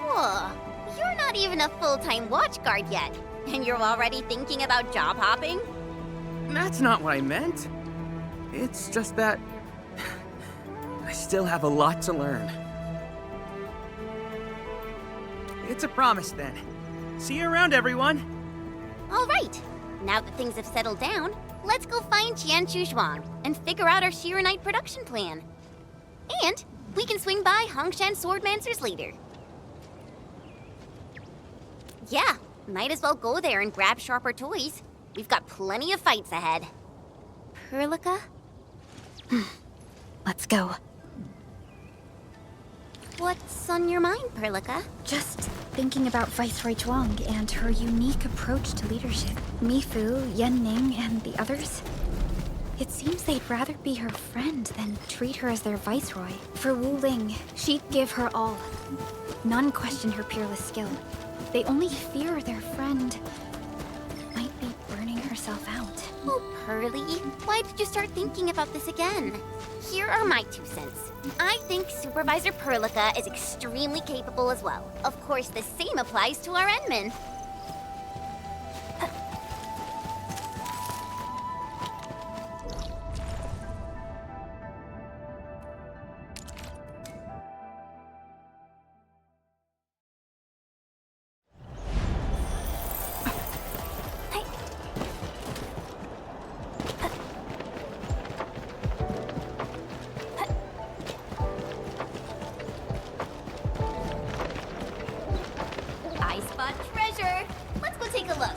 Whoa, you're not even a full-time watchguard yet, and you're already thinking about job hopping? That's not what I meant. It's just that I still have a lot to learn. It's a promise then. See you around, everyone. All right. Now that things have settled down, let's go find Tianshu Zhuang and figure out our Ereignis production plan. And we can swing by Hongshan Swordmancers later. Yeah, might as well go there and grab sharper toys. We've got plenty of fights ahead. Perlica? Let's go. What's on your mind, Perlica? Just thinking about Viceroy Zhuang and her unique approach to leadership. Mifu, Yanning, and the others. It seems they'd rather be her friend than treat her as their viceroy. For Wuling, she'd give her all. None question her peerless skill. They only fear their friend might be burning herself out. Oh, Pearly, why did you start thinking about this again? Here are my 2 cents. I think Supervisor Perlica is extremely capable as well. Of course, the same applies to our Endman. I spot treasure. Let's go take a look.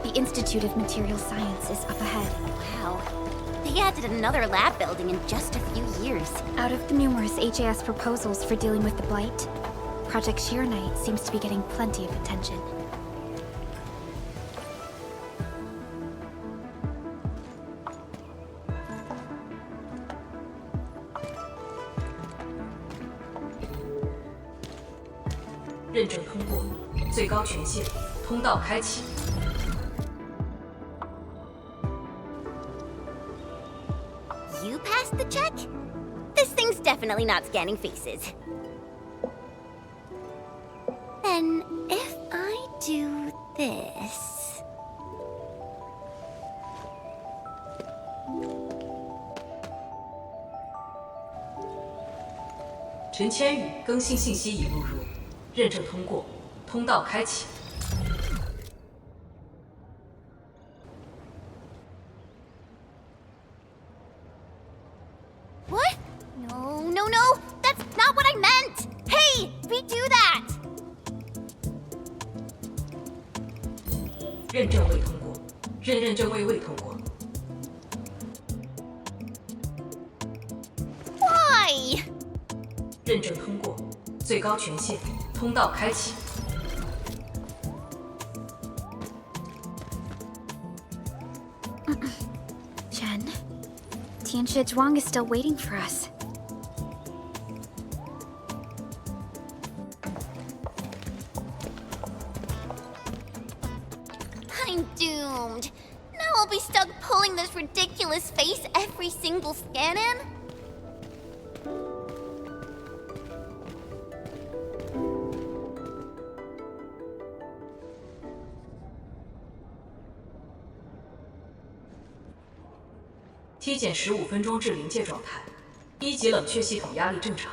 The Institute of Material Science is up ahead. Wow. They added another lab building in just a few years. Out of the numerous HAS proposals for dealing with the blight, Project Ereignis seems to be getting plenty of attention. You passed the check? This thing's definitely not scanning faces. Then, if I do this... What? No, no, no! That's not what I meant! Hey! Redo that! 认证未通过，认证未通过。 Why? 认证通过，最高权限，通道开启。 Chen, Tianshu Zhuang is still waiting for us. I'm doomed. stuck pulling this ridiculous face every single scan-in?体检15分钟至临界状态，1级冷却系统压力正常。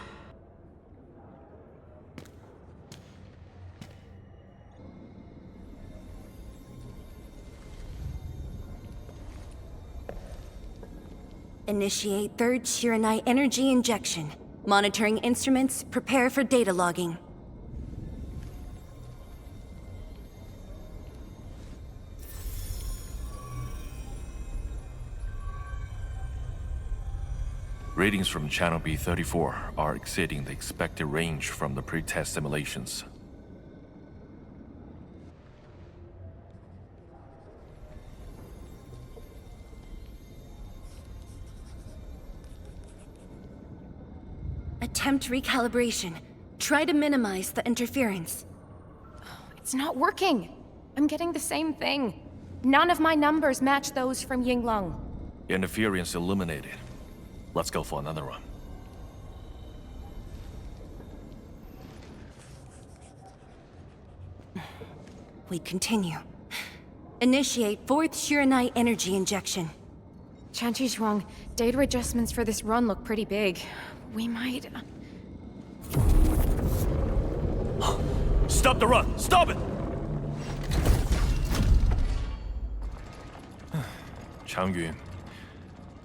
Initiate third Chironite energy injection. Monitoring instruments, prepare for data logging. Readings from Channel B34 are exceeding the expected range from the pre-test simulations. Attempt recalibration. Try to minimize the interference. It's not working. I'm getting the same thing. None of my numbers match those from Yinglong. Interference eliminated. Let's go for another run. We continue. Initiate fourth Chironite energy injection. Chanchi Zhuang, data adjustments for this run look pretty big. We might... Stop the run! Stop it! Changyun,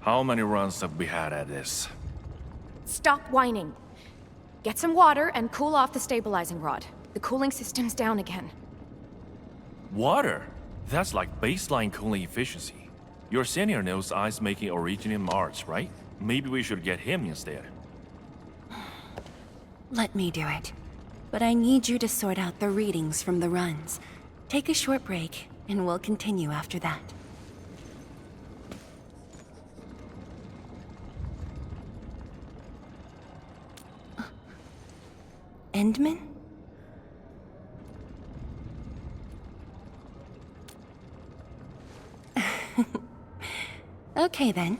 how many runs have we had at this? Stop whining. Get some water and cool off the stabilizing rod. The cooling system's down again. Water? That's like baseline cooling efficiency. Your senior knows ice-making originating Mars, right? Maybe we should get him instead. Let me do it. But I need you to sort out the readings from the runs. Take a short break, and we'll continue after that. Endman? Okay then.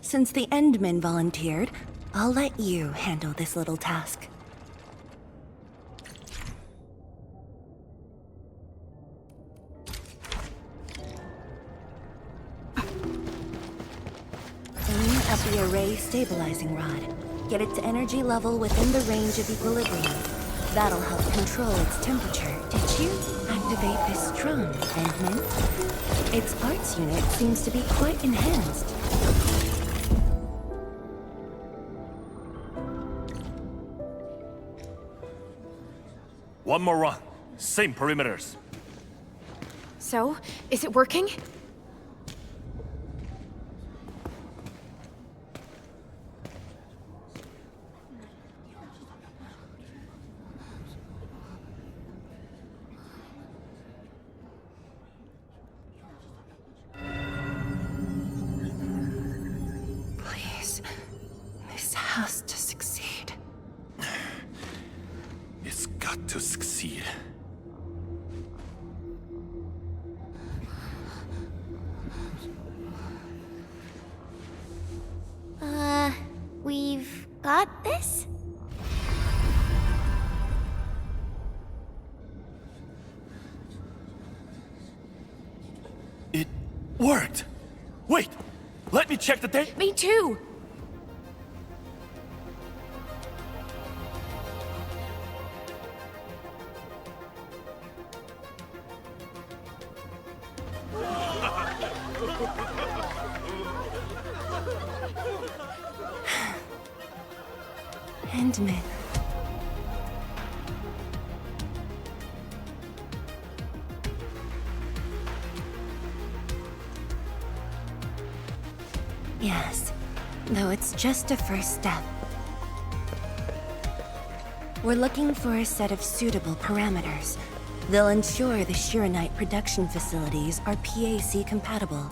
Since the Endman volunteered, I'll let you handle this little task. Aim at the array stabilizing rod. Get it to energy level within the range of equilibrium. That'll help control its temperature. Did you activate this drone, Endman? Its parts unit seems to be quite enhanced. One more run. Same perimeters. So, is it working? Please, this has to succeed. It's got to succeed. We've got this? It worked! Wait! Let me check the date. Me too! Endman. Yes, though it's just a first step. We're looking for a set of suitable parameters. They'll ensure the Chironite production facilities are PAC compatible.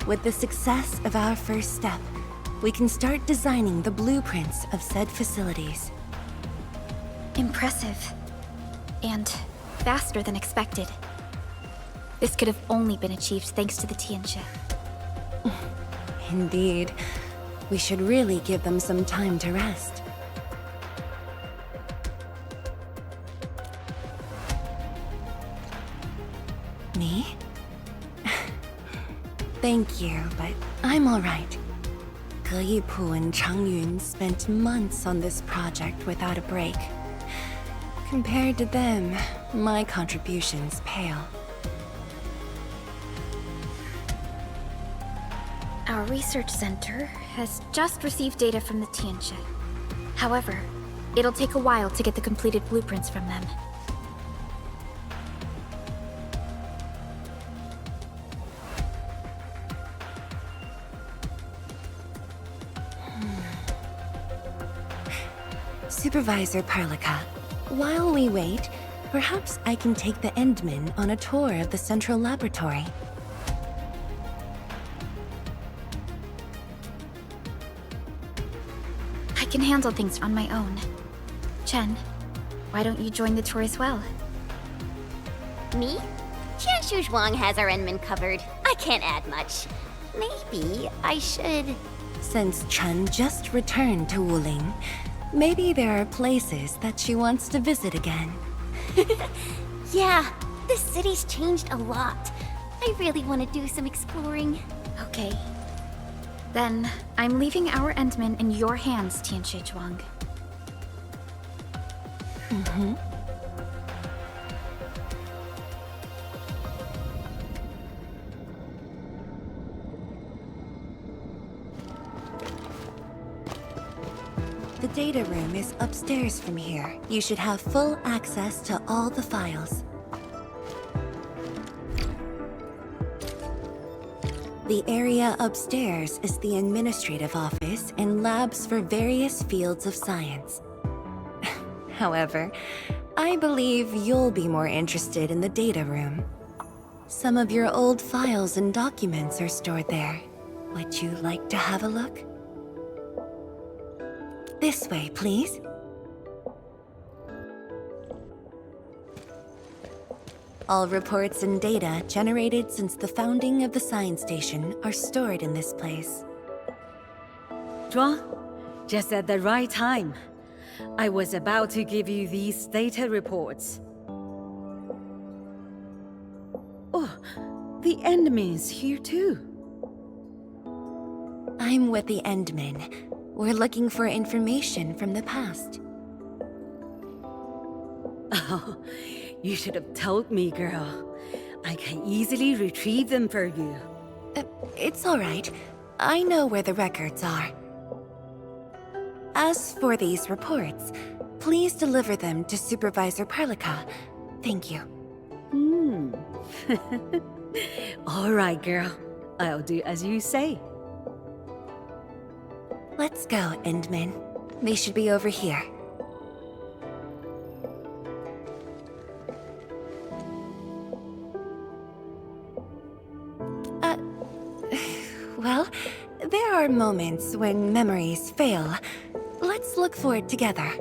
With the success of our first step, we can start designing the blueprints of said facilities. Impressive. And faster than expected. This could have only been achieved thanks to the Tianxia. Indeed. We should really give them some time to rest. Me? Thank you, but I'm alright. Ge Yipu and Changyun spent months on this project without a break. Compared to them, my contributions pale. Our research center has just received data from the Tianxia. However, it'll take a while to get the completed blueprints from them. Supervisor Perlica, while we wait, perhaps I can take the Endmen on a tour of the central laboratory. I can handle things on my own. Chen, why don't you join the tour as well? Me? Qianshu Zhuang has our Endman covered. I can't add much. Maybe I should... Since Chen just returned to Wuling, maybe there are places that she wants to visit again. Yeah, this city's changed a lot. I really want to do some exploring. Okay. Then, I'm leaving our Endman in your hands, Tianxia Zhuang. Mm-hmm. The data room is upstairs from here. You should have full access to all the files. The area upstairs is the administrative office and labs for various fields of science. However, I believe you'll be more interested in the data room. Some of your old files and documents are stored there. Would you like to have a look? This way, please. All reports and data generated since the founding of the science station are stored in this place. Zhuang, just at the right time. I was about to give you these data reports. Oh, the Endman's here too. I'm with the Endmen. We're looking for information from the past. Oh, you should have told me, girl. I can easily retrieve them for you. It's all right. I know where the records are. As for these reports, please deliver them to Supervisor Perlica. Thank you. All right, girl. I'll do as you say. Let's go, Endman. They should be over here. Well, there are moments when memories fail. Let's look for it together.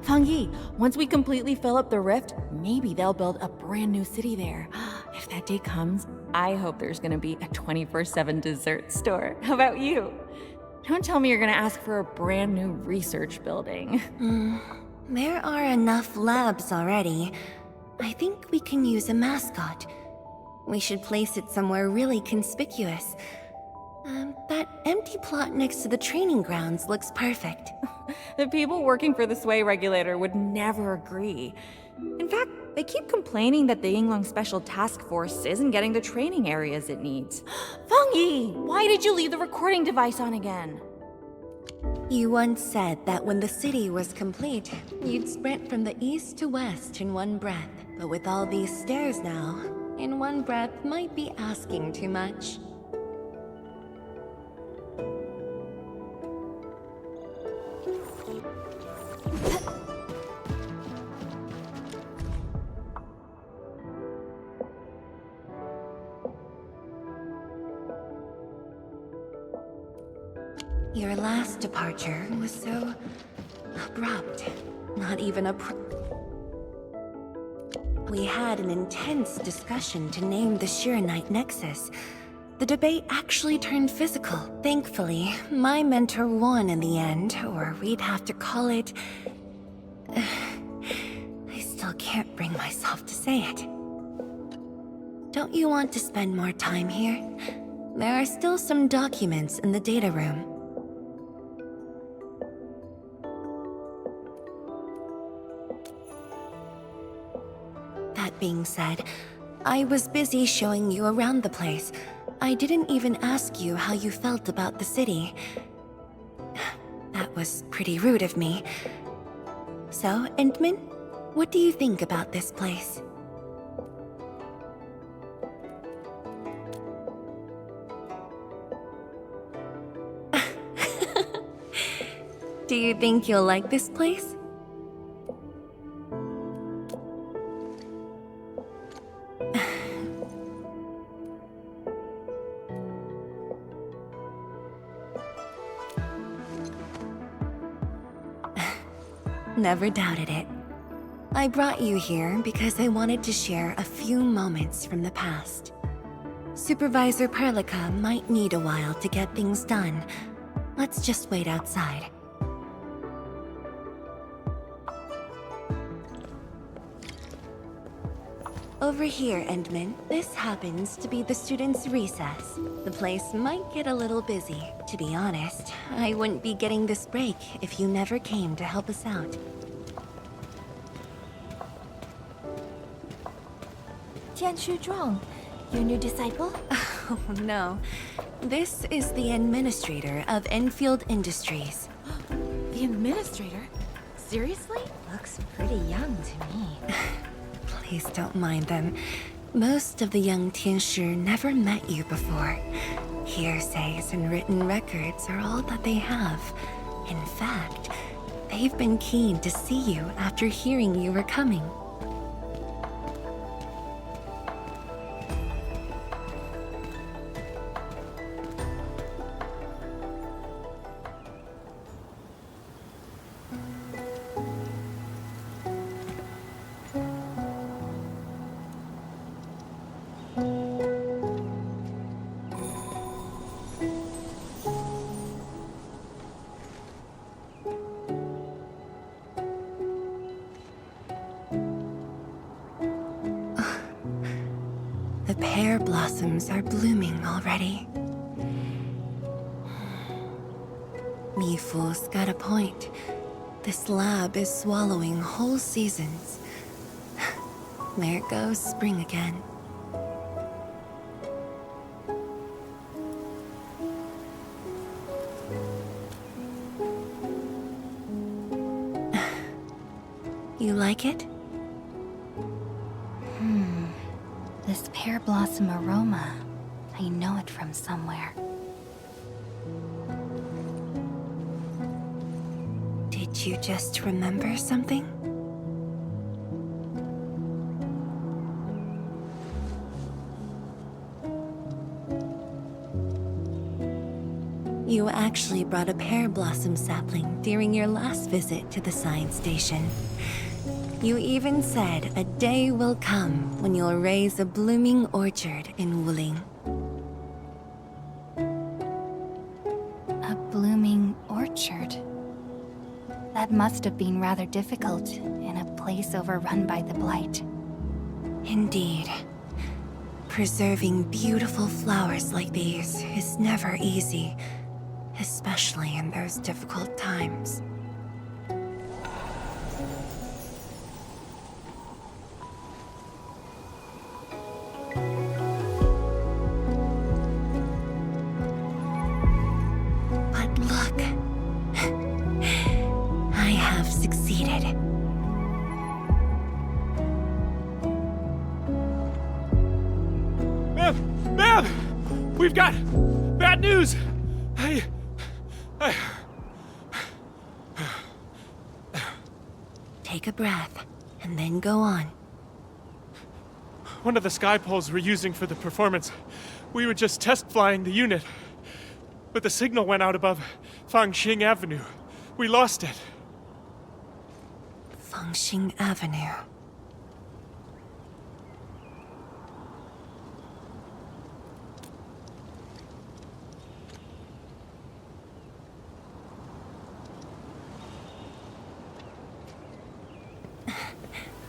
Fang Yi, once we completely fill up the rift, maybe they'll build a brand new city there. If that day comes, I hope there's gonna be a 24/7 dessert store. How about you? Don't tell me you're gonna ask for a brand new research building. There are enough labs already. I think we can use a mascot. We should place it somewhere really conspicuous. That empty plot next to the training grounds looks perfect. The people working for the Sway Regulator would never agree. In fact, they keep complaining that the Yinglong Special Task Force isn't getting the training areas it needs. Fang Yi, why did you leave the recording device on again? You once said that when the city was complete, you'd sprint from the east to west in one breath. But with all these stairs now, in one breath might be asking too much. Your last departure was so abrupt. Not even a We had an intense discussion to name the Shiranite Nexus. The debate actually turned physical. Thankfully, my mentor won in the end, or we'd have to call it... I still can't bring myself to say it. Don't you want to spend more time here? There are still some documents in the data room. That being said, I was busy showing you around the place. I didn't even ask you how you felt about the city. That was pretty rude of me. So, Endman, what do you think about this place? Do you think you'll like this place? Never doubted it. I brought you here because I wanted to share a few moments from the past. Supervisor Perlica might need a while to get things done. Let's just wait outside. Over here, Endman. This happens to be the students' recess. The place might get a little busy. To be honest, I wouldn't be getting this break if you never came to help us out. Tianshu Zhuang, your new disciple? Oh no. This is the administrator of Endfield Industries. The administrator? Seriously? Looks pretty young to me. Please don't mind them. Most of the young Tianshi never met you before. Hearsays and written records are all that they have. In fact, they've been keen to see you after hearing you were coming. The pear blossoms are blooming already. Mifu's got a point. This lab is swallowing whole seasons. There goes spring again. You like it? This pear blossom aroma. I know it from somewhere. Did you just remember something? You actually brought a pear blossom sapling during your last visit to the science station. You even said a day will come when you'll raise a blooming orchard in Wuling. A blooming orchard? That must have been rather difficult in a place overrun by the blight. Indeed. Preserving beautiful flowers like these is never easy, especially in those difficult times. We've got bad news! Take a breath, and then go on. One of the sky poles we're using for the performance, we were just test flying the unit. But the signal went out above Fangxing Avenue. We lost it. Fangxing Avenue.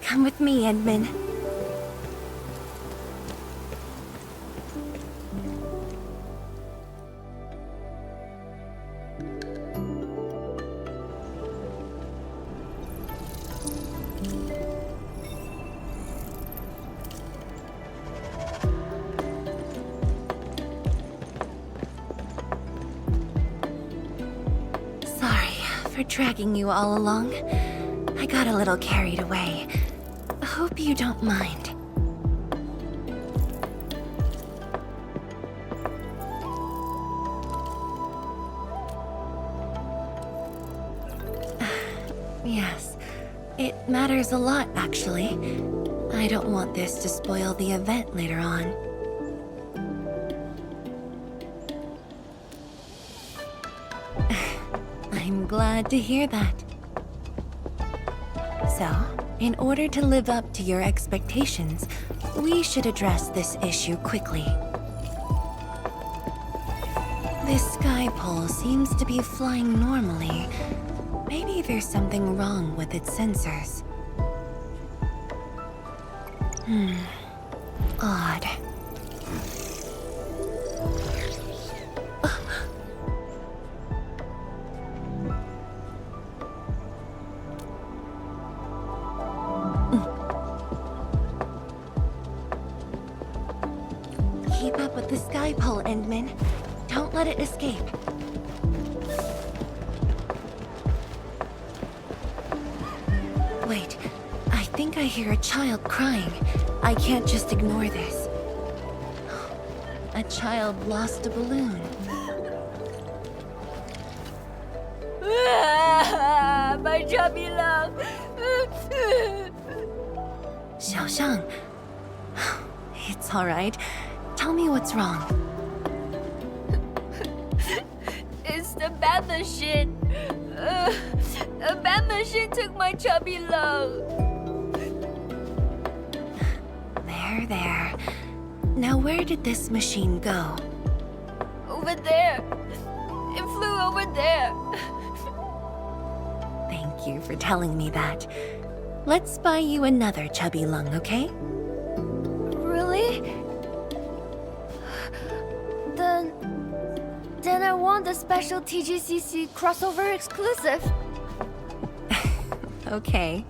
Come with me, Edmund. Sorry for dragging you all along. I got a little carried away. Hope you don't mind. Yes, it matters a lot, actually. I don't want this to spoil the event later on. I'm glad to hear that. So, in order to live up to your expectations, we should address this issue quickly. This sky pole seems to be flying normally. Maybe there's something wrong with its sensors. Odd. Keep up with the sky pole, Endman. Don't let it escape. Wait, I think I hear a child crying. I can't just ignore this. A child lost a balloon. My chubby love. Xiaoxiang. It's all right. Tell me what's wrong. It's the bad machine. A bad machine took my chubby love. There. Now where did this machine go? Over there. It flew over there. Thank you for telling me that. Let's buy you another chubby lung, okay? Really? Then I want the special TGCC crossover exclusive. Okay.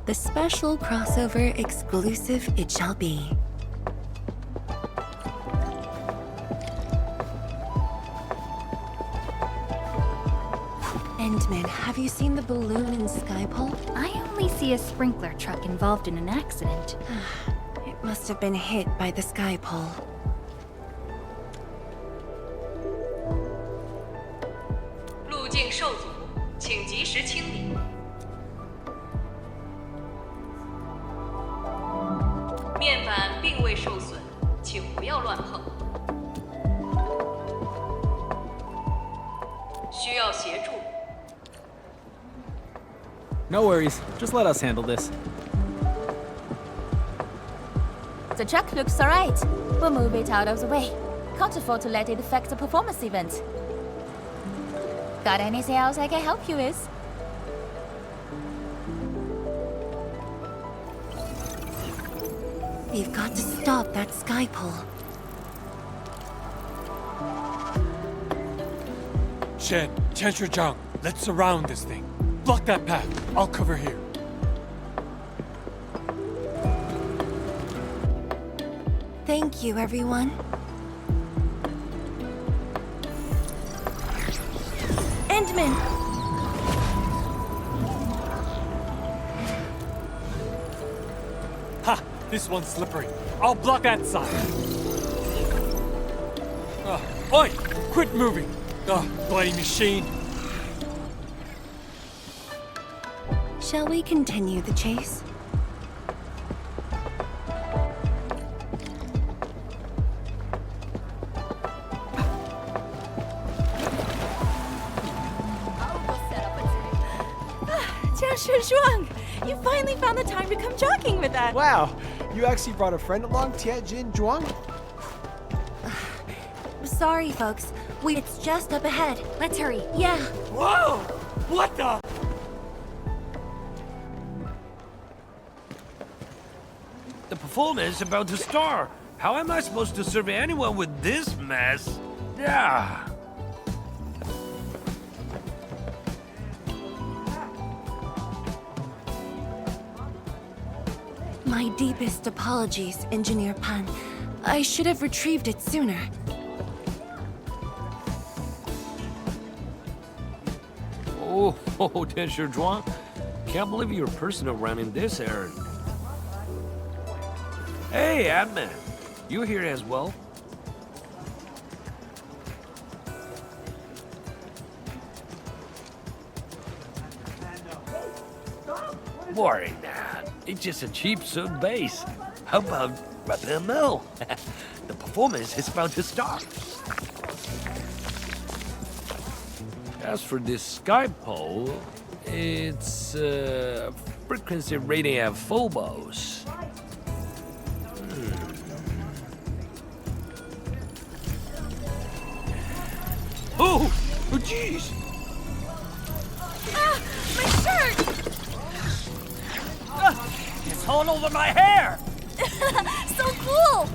The special crossover exclusive it shall be. Endman, have you seen the balloon in Skypole? I only see a sprinkler truck involved in an accident. It must have been hit by the Skypole. No worries, just let us handle this. The truck looks alright. We'll move it out of the way. Can't afford to let it affect the performance event. Got anything else I can help you with? We've got to stop that Skypole. Shen, Zhang, let's surround this thing. Block that path. I'll cover here. Thank you, everyone. Endman! Ha! This one's slippery. I'll block that side. Oi! Quit moving! Bloody machine! Shall we continue the chase? Dijiang! You finally found the time to come jogging with us! Wow, you actually brought a friend along, Tianjin Zhuang? Sorry, folks. It's just up ahead. Let's hurry. Yeah. Whoa! What the? The performance is about to start. How am I supposed to serve anyone with this mess? Yeah. My deepest apologies, Engineer Pan. I should have retrieved it sooner. Oh, Tensher Zhuang. Can't believe you're personal running this errand. Hey, Admin. You here as well? Worry not. It's just a cheap suit base. How about rather a mill? The performance is about to start. As for this sky pole, it's frequency rating at Phobos. Oh, jeez! Ah, my shirt! It's all over my hair! So cool!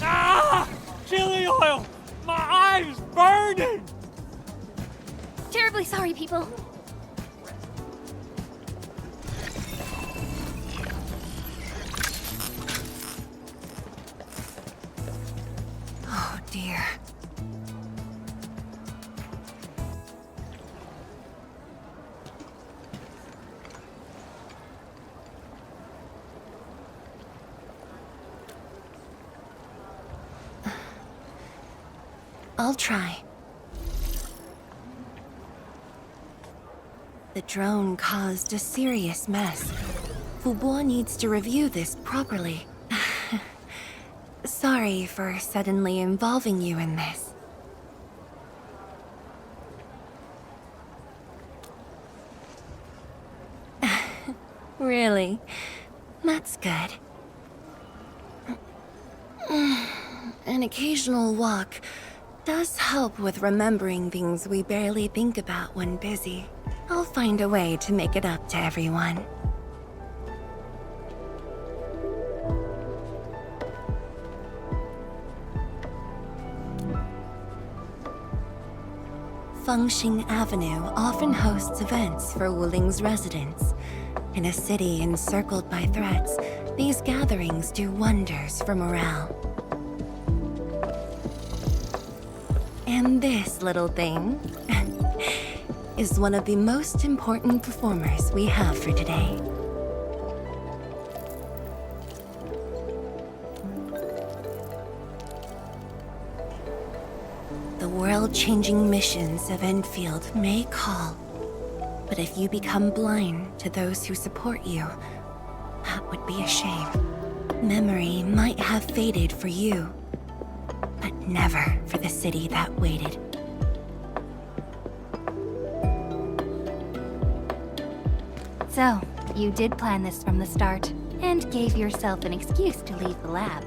Ah! Chili oil! My eye's burning! Terribly sorry, people. Oh, dear. I'll try. The drone caused a serious mess. Fubo needs to review this properly. Sorry for suddenly involving you in this. Really? That's good. An occasional walk does help with remembering things we barely think about when busy. I'll find a way to make it up to everyone. Fengxing Avenue often hosts events for Wuling's residents. In a city encircled by threats, these gatherings do wonders for morale. And this little thing is one of the most important performers we have for today. The world-changing missions of Endfield may call, but if you become blind to those who support you, that would be a shame. Memory might have faded for you, but never for the city that waited. So, you did plan this from the start, and gave yourself an excuse to leave the lab.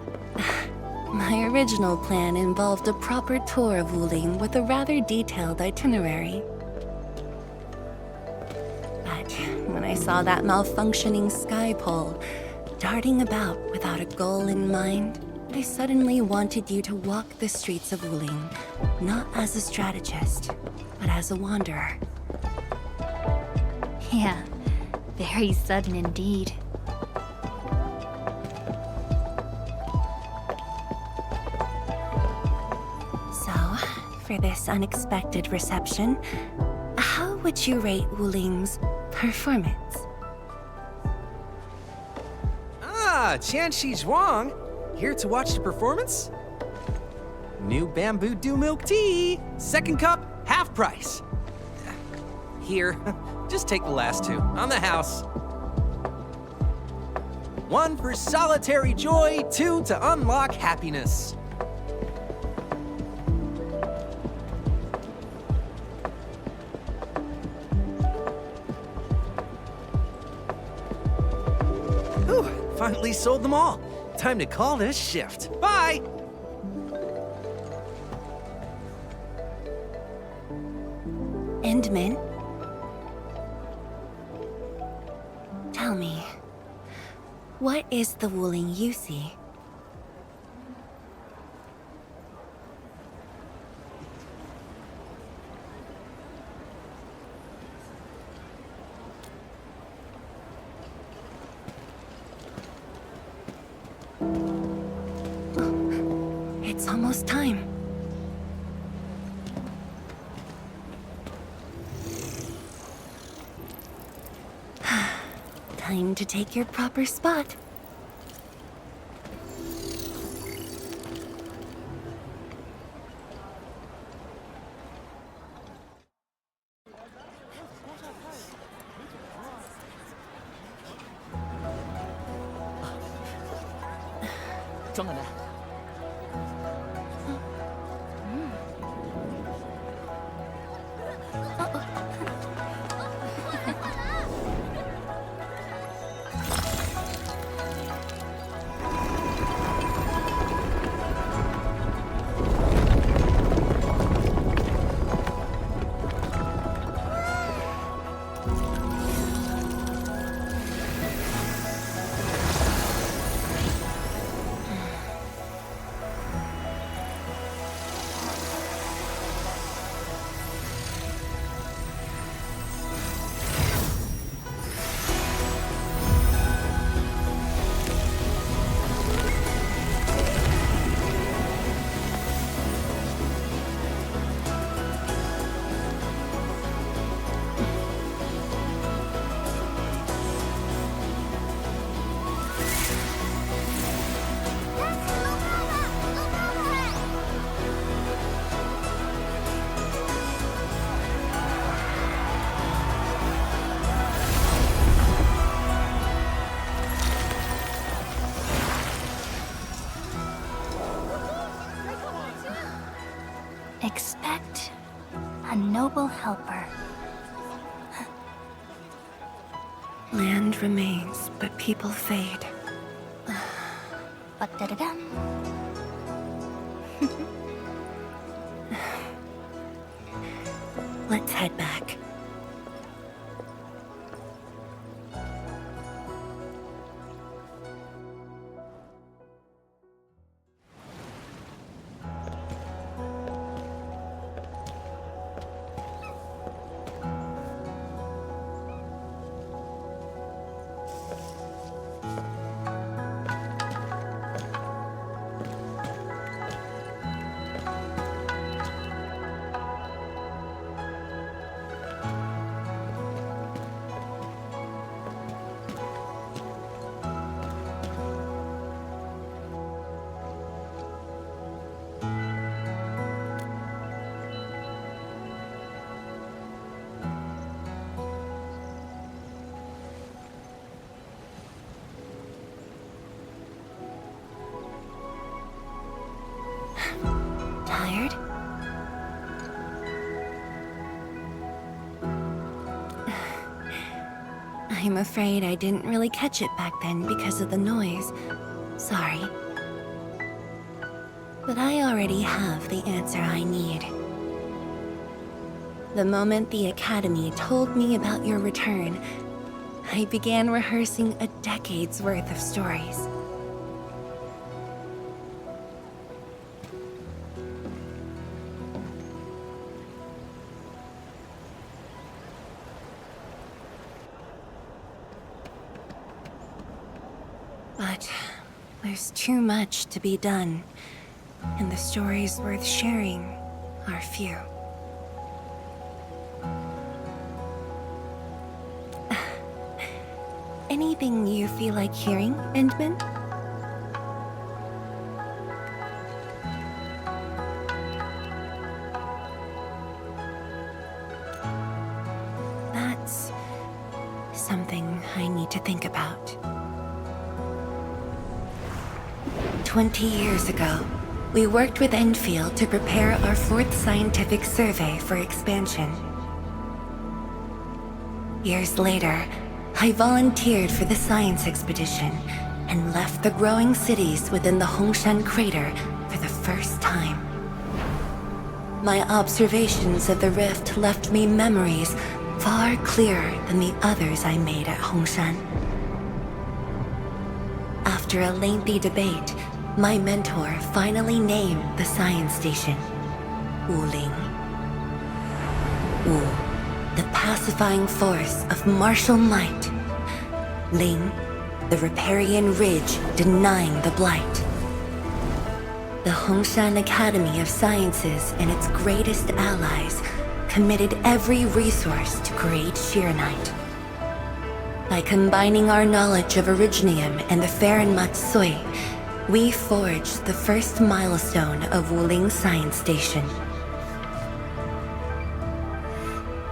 My original plan involved a proper tour of Wuling with a rather detailed itinerary. But when I saw that malfunctioning sky pole, darting about without a goal in mind, I suddenly wanted you to walk the streets of Wuling, not as a strategist, but as a wanderer. Yeah, very sudden indeed. For this unexpected reception, how would you rate Wuling's performance? Ah, Qianxi Zhuang! Here to watch the performance? New bamboo dew milk tea! Second cup, half price. Here, just take the last two, on the house. One for solitary joy, two to unlock happiness. Finally sold them all. Time to call this shift. Bye! Endman? Tell me, what is the Wuling you see? It's almost time. Time to take your proper spot. Expect a noble helper. Land remains, but people fade. Ba-da-da-dum. Let's head back. Tired? I'm afraid I didn't really catch it back then because of the noise. Sorry. But I already have the answer I need. The moment the Academy told me about your return, I began rehearsing a decade's worth of stories. But there's too much to be done, and the stories worth sharing are few. Anything you feel like hearing, Endman? That's something I need to think about. 20 years ago, we worked with Endfield to prepare our 4th scientific survey for expansion. Years later, I volunteered for the science expedition and left the growing cities within the Hongshan crater for the first time. My observations of the rift left me memories far clearer than the others I made at Hongshan. After a lengthy debate, my mentor finally named the science station Wuling. Wu, the pacifying force of martial might. Ling, the riparian ridge denying the blight. The Hongshan Academy of Sciences and its greatest allies committed every resource to create Sheeranite. By combining our knowledge of Originium and the Farron Matsui, we forged the first milestone of Wuling Science Station.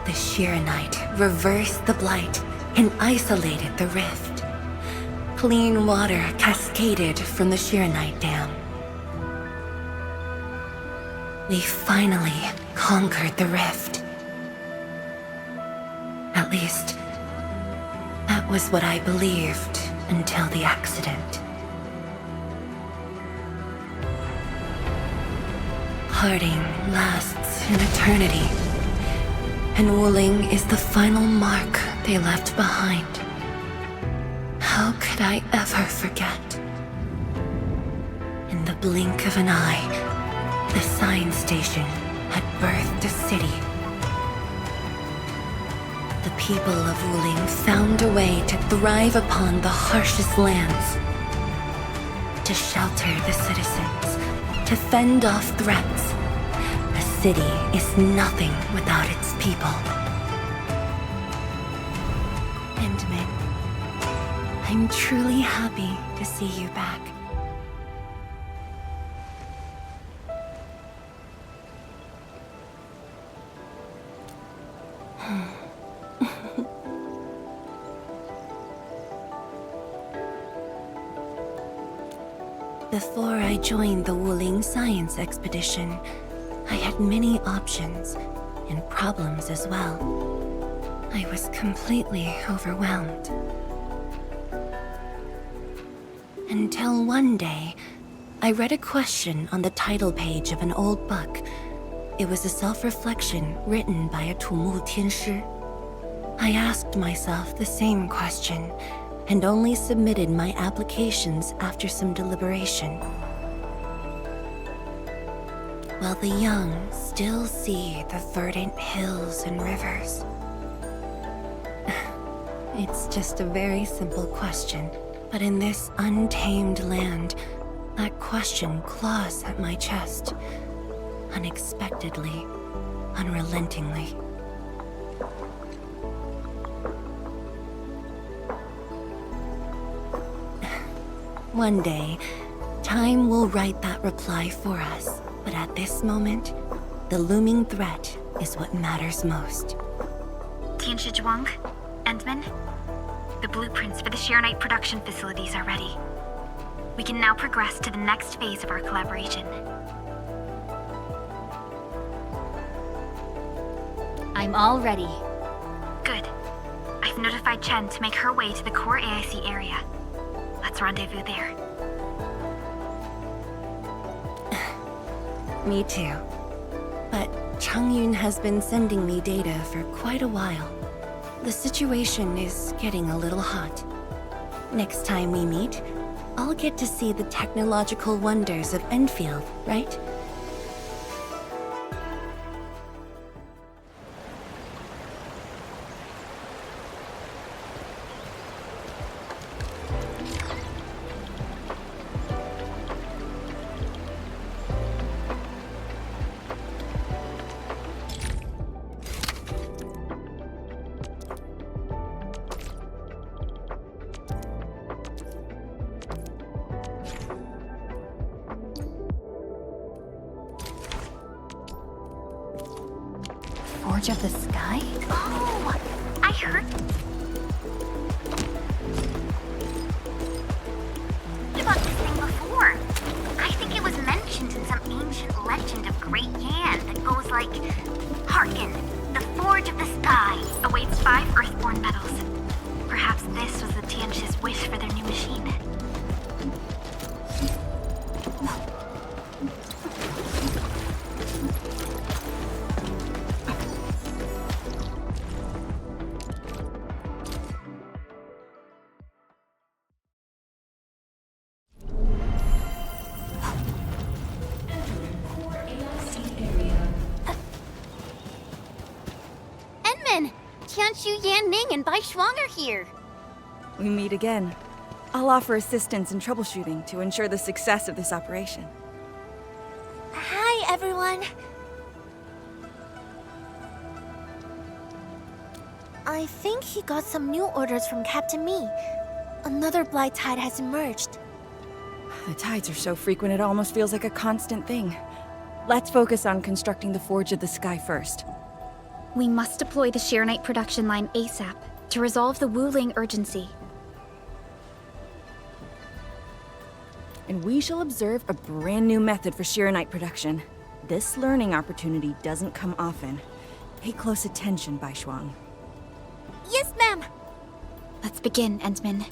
The Sheeranite reversed the blight and isolated the rift. Clean water cascaded from the Sheeranite Dam. We finally conquered the rift. At least, that was what I believed until the accident. Parting lasts an eternity, and Wuling is the final mark they left behind. How could I ever forget? In the blink of an eye, the science station had birthed a city. The people of Wuling found a way to thrive upon the harshest lands, to shelter the citizens, to fend off threats. A city is nothing without its people. Endman, I'm truly happy to see you back. Before I joined the Wuling science expedition, I had many options, and problems as well. I was completely overwhelmed. Until one day, I read a question on the title page of an old book. It was a self-reflection written by a Tumu Tianshi. I asked myself the same question, and only submitted my applications after some deliberation. While the young still see the verdant hills and rivers. It's just a very simple question, but in this untamed land, that question claws at my chest, unexpectedly, unrelentingly. One day, time will write that reply for us, but at this moment, the looming threat is what matters most. Tianshi Zhuang, Endman, the blueprints for the Sheeranite production facilities are ready. We can now progress to the next phase of our collaboration. I'm all ready. Good. I've notified Chen to make her way to the core AIC area. Let's rendezvous there. Me too. But Changyun has been sending me data for quite a while. The situation is getting a little hot. Next time we meet, I'll get to see the technological wonders of Endfield, right? Forge of the Sky? Oh, I heard about this thing before. I think it was mentioned in some ancient legend of Great Yan that goes like, "Hearken, the Forge of the Sky awaits 5 Earthborn metals." Perhaps this was the Tianshi's wish for their new machine. Tianshu, Yanning, and Bai Shuang are here. We meet again. I'll offer assistance in troubleshooting to ensure the success of this operation. Hi, everyone. I think he got some new orders from Captain Mi. Another blight tide has emerged. The tides are so frequent it almost feels like a constant thing. Let's focus on constructing the Forge of the Sky first. We must deploy the Sheernite production line ASAP to resolve the Wuling urgency. And we shall observe a brand new method for Sheernite production. This learning opportunity doesn't come often. Pay close attention, Bai Shuang. Yes, ma'am! Let's begin, Endman.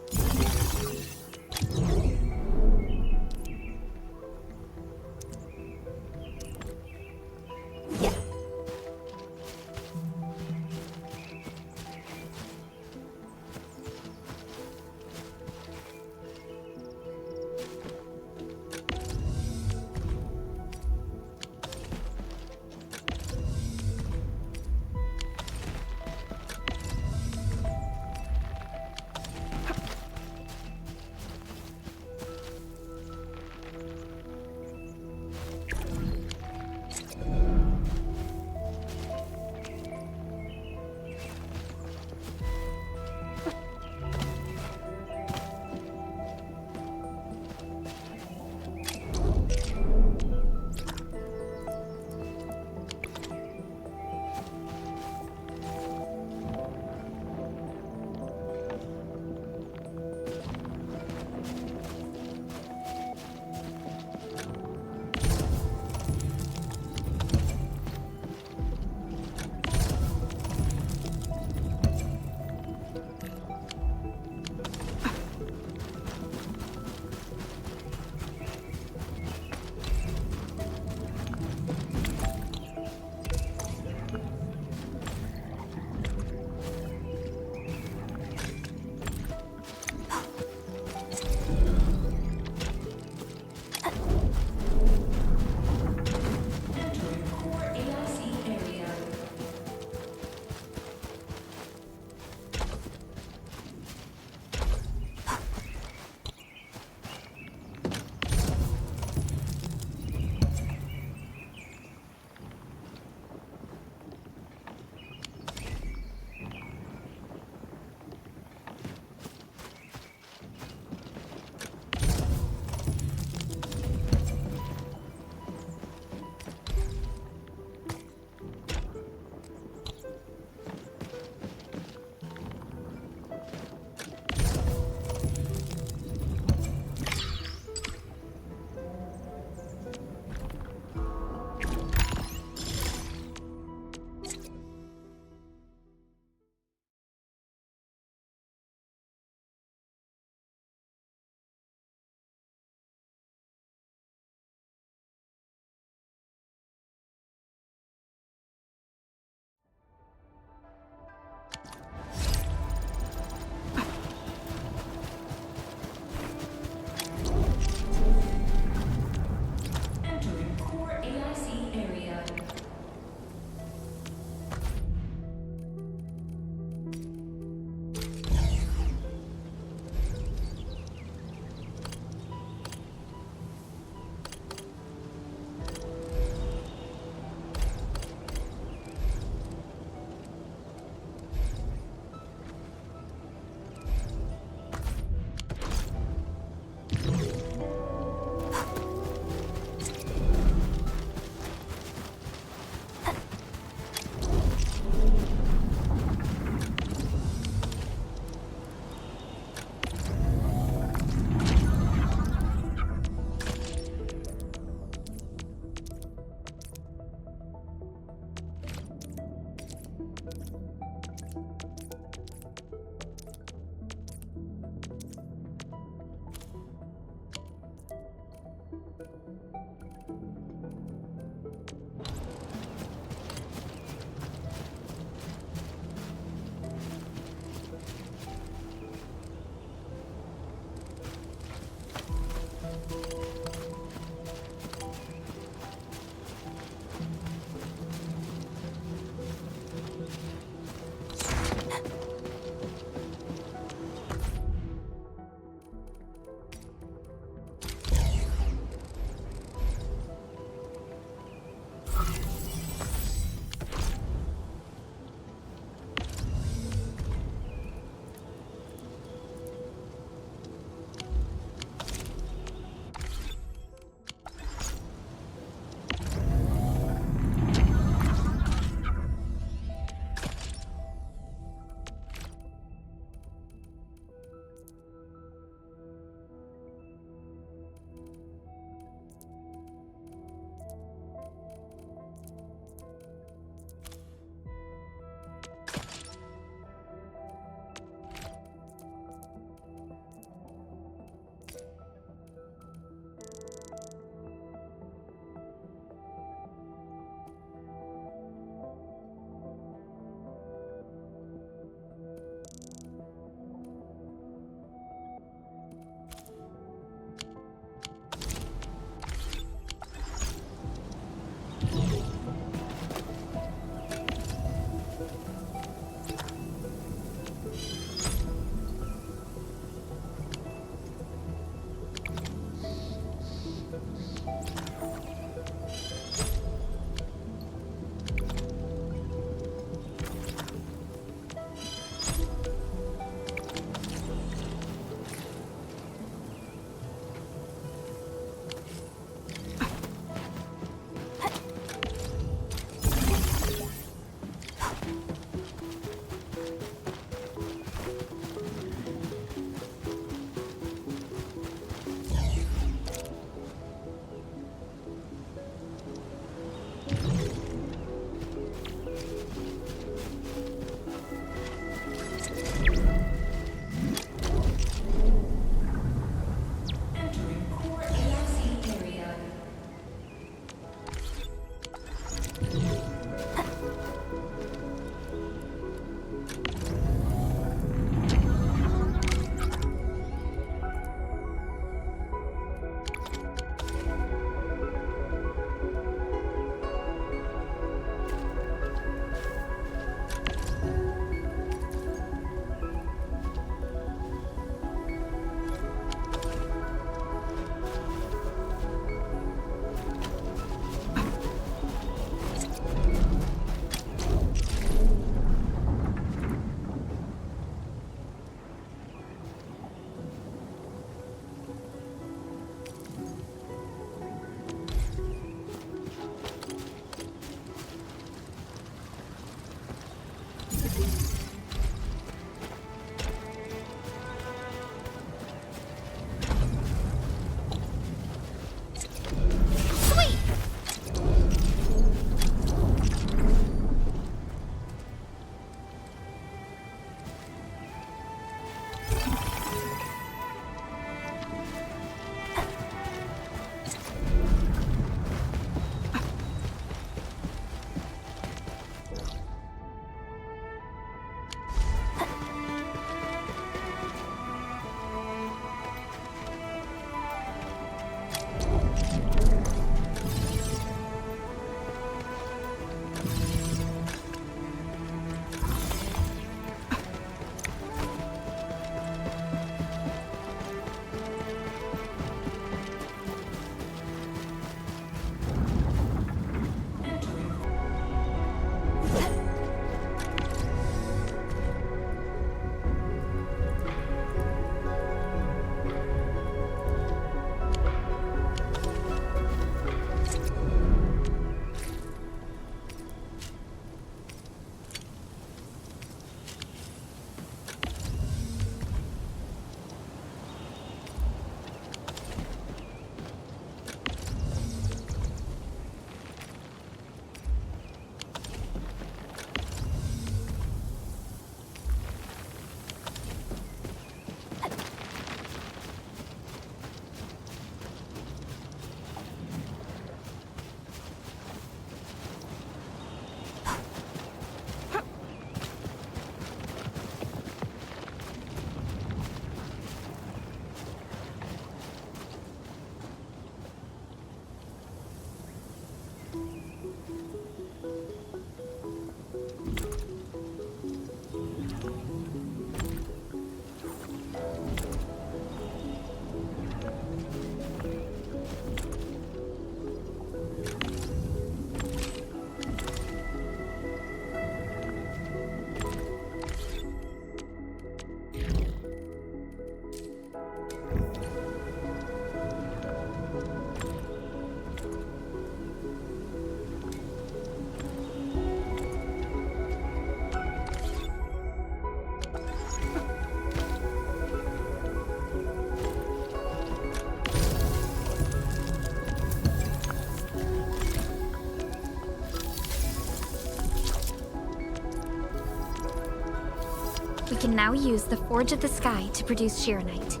can now use the Forge of the Sky to produce Sheeranite.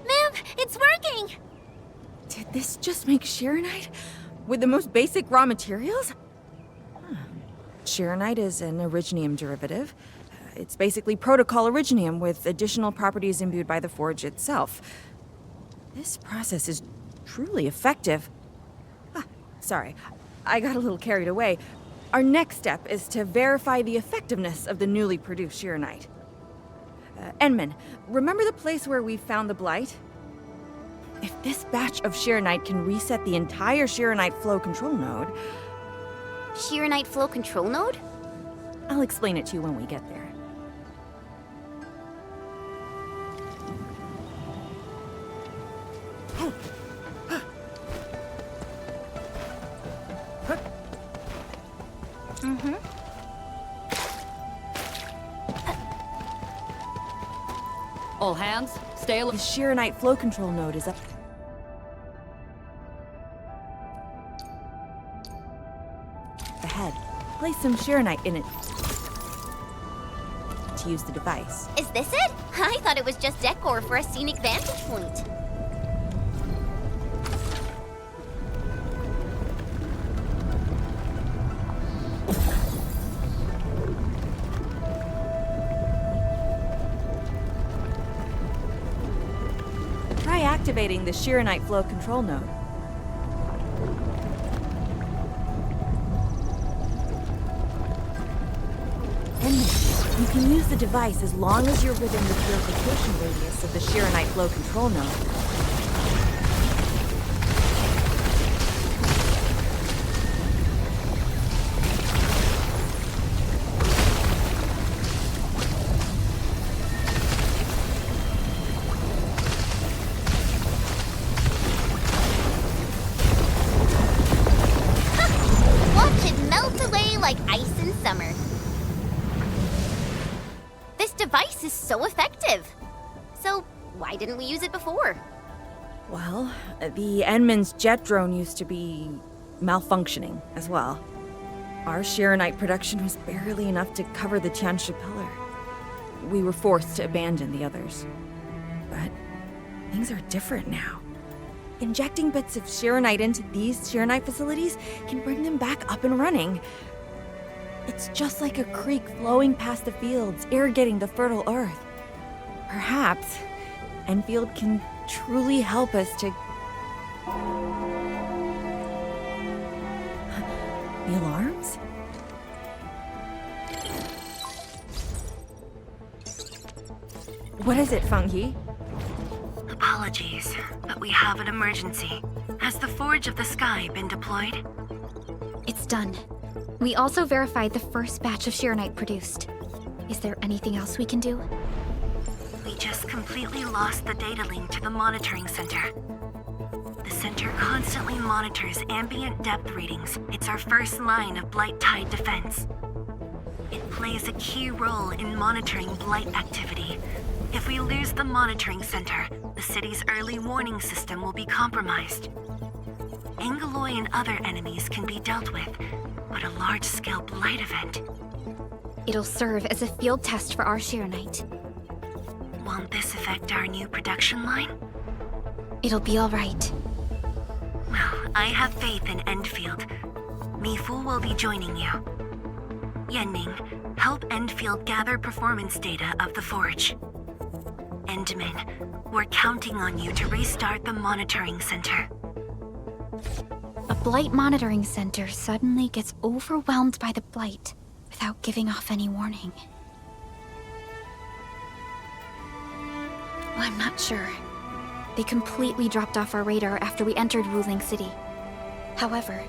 Ma'am, it's working! Did this just make Sheeranite? With the most basic raw materials? Huh. Sheeranite is an Originium derivative. It's basically protocol Originium with additional properties imbued by the forge itself. This process is truly effective. Sorry, I got a little carried away. Our next step is to verify the effectiveness of the newly produced Sheeranite. Enman, remember the place where we found the blight? If this batch of Sheeranite can reset the entire Sheeranite flow control node... Sheeranite flow control node? I'll explain it to you when we get there. All hands, stay alert. The Sheeranite flow control node is up. Ahead. Place some Sheeranite in it to use the device. Is this it? I thought it was just decor for a scenic vantage point. Try activating the Sheeranite flow control node. And you can use the device as long as you're within the purification radius of the Sheeranite flow control node. Watch it melt away like ice in summer. This device is so effective. So why didn't we use it before? Well, the Enman's jet drone used to be malfunctioning as well. Our Sheeranite production was barely enough to cover the Tianshi pillar. We were forced to abandon the others. But things are different now. Injecting bits of Sheeranite into these Sheeranite facilities can bring them back up and running. It's just like a creek flowing past the fields, irrigating the fertile earth. Perhaps Endfield can truly help us to... The alarms? What is it, Fengyi? Apologies, but we have an emergency. Has the Forge of the Sky been deployed? It's done. We also verified the first batch of Sheeranite produced. Is there anything else we can do? We just completely lost the data link to the monitoring center. The center constantly monitors ambient depth readings. It's our first line of blight tide defense. It plays a key role in monitoring blight activity. If we lose the monitoring center, the city's early warning system will be compromised. Angoloi and other enemies can be dealt with, but a large-scale blight event... It'll serve as a field test for our Sheeranite. Won't this affect our new production line? It'll be all right. Well, I have faith in Endfield. Mifu will be joining you. Yenning, help Endfield gather performance data of the Forge. Endman, we're counting on you to restart the monitoring center. A blight monitoring center suddenly gets overwhelmed by the blight without giving off any warning. I'm not sure. They completely dropped off our radar after we entered Wuling City. However,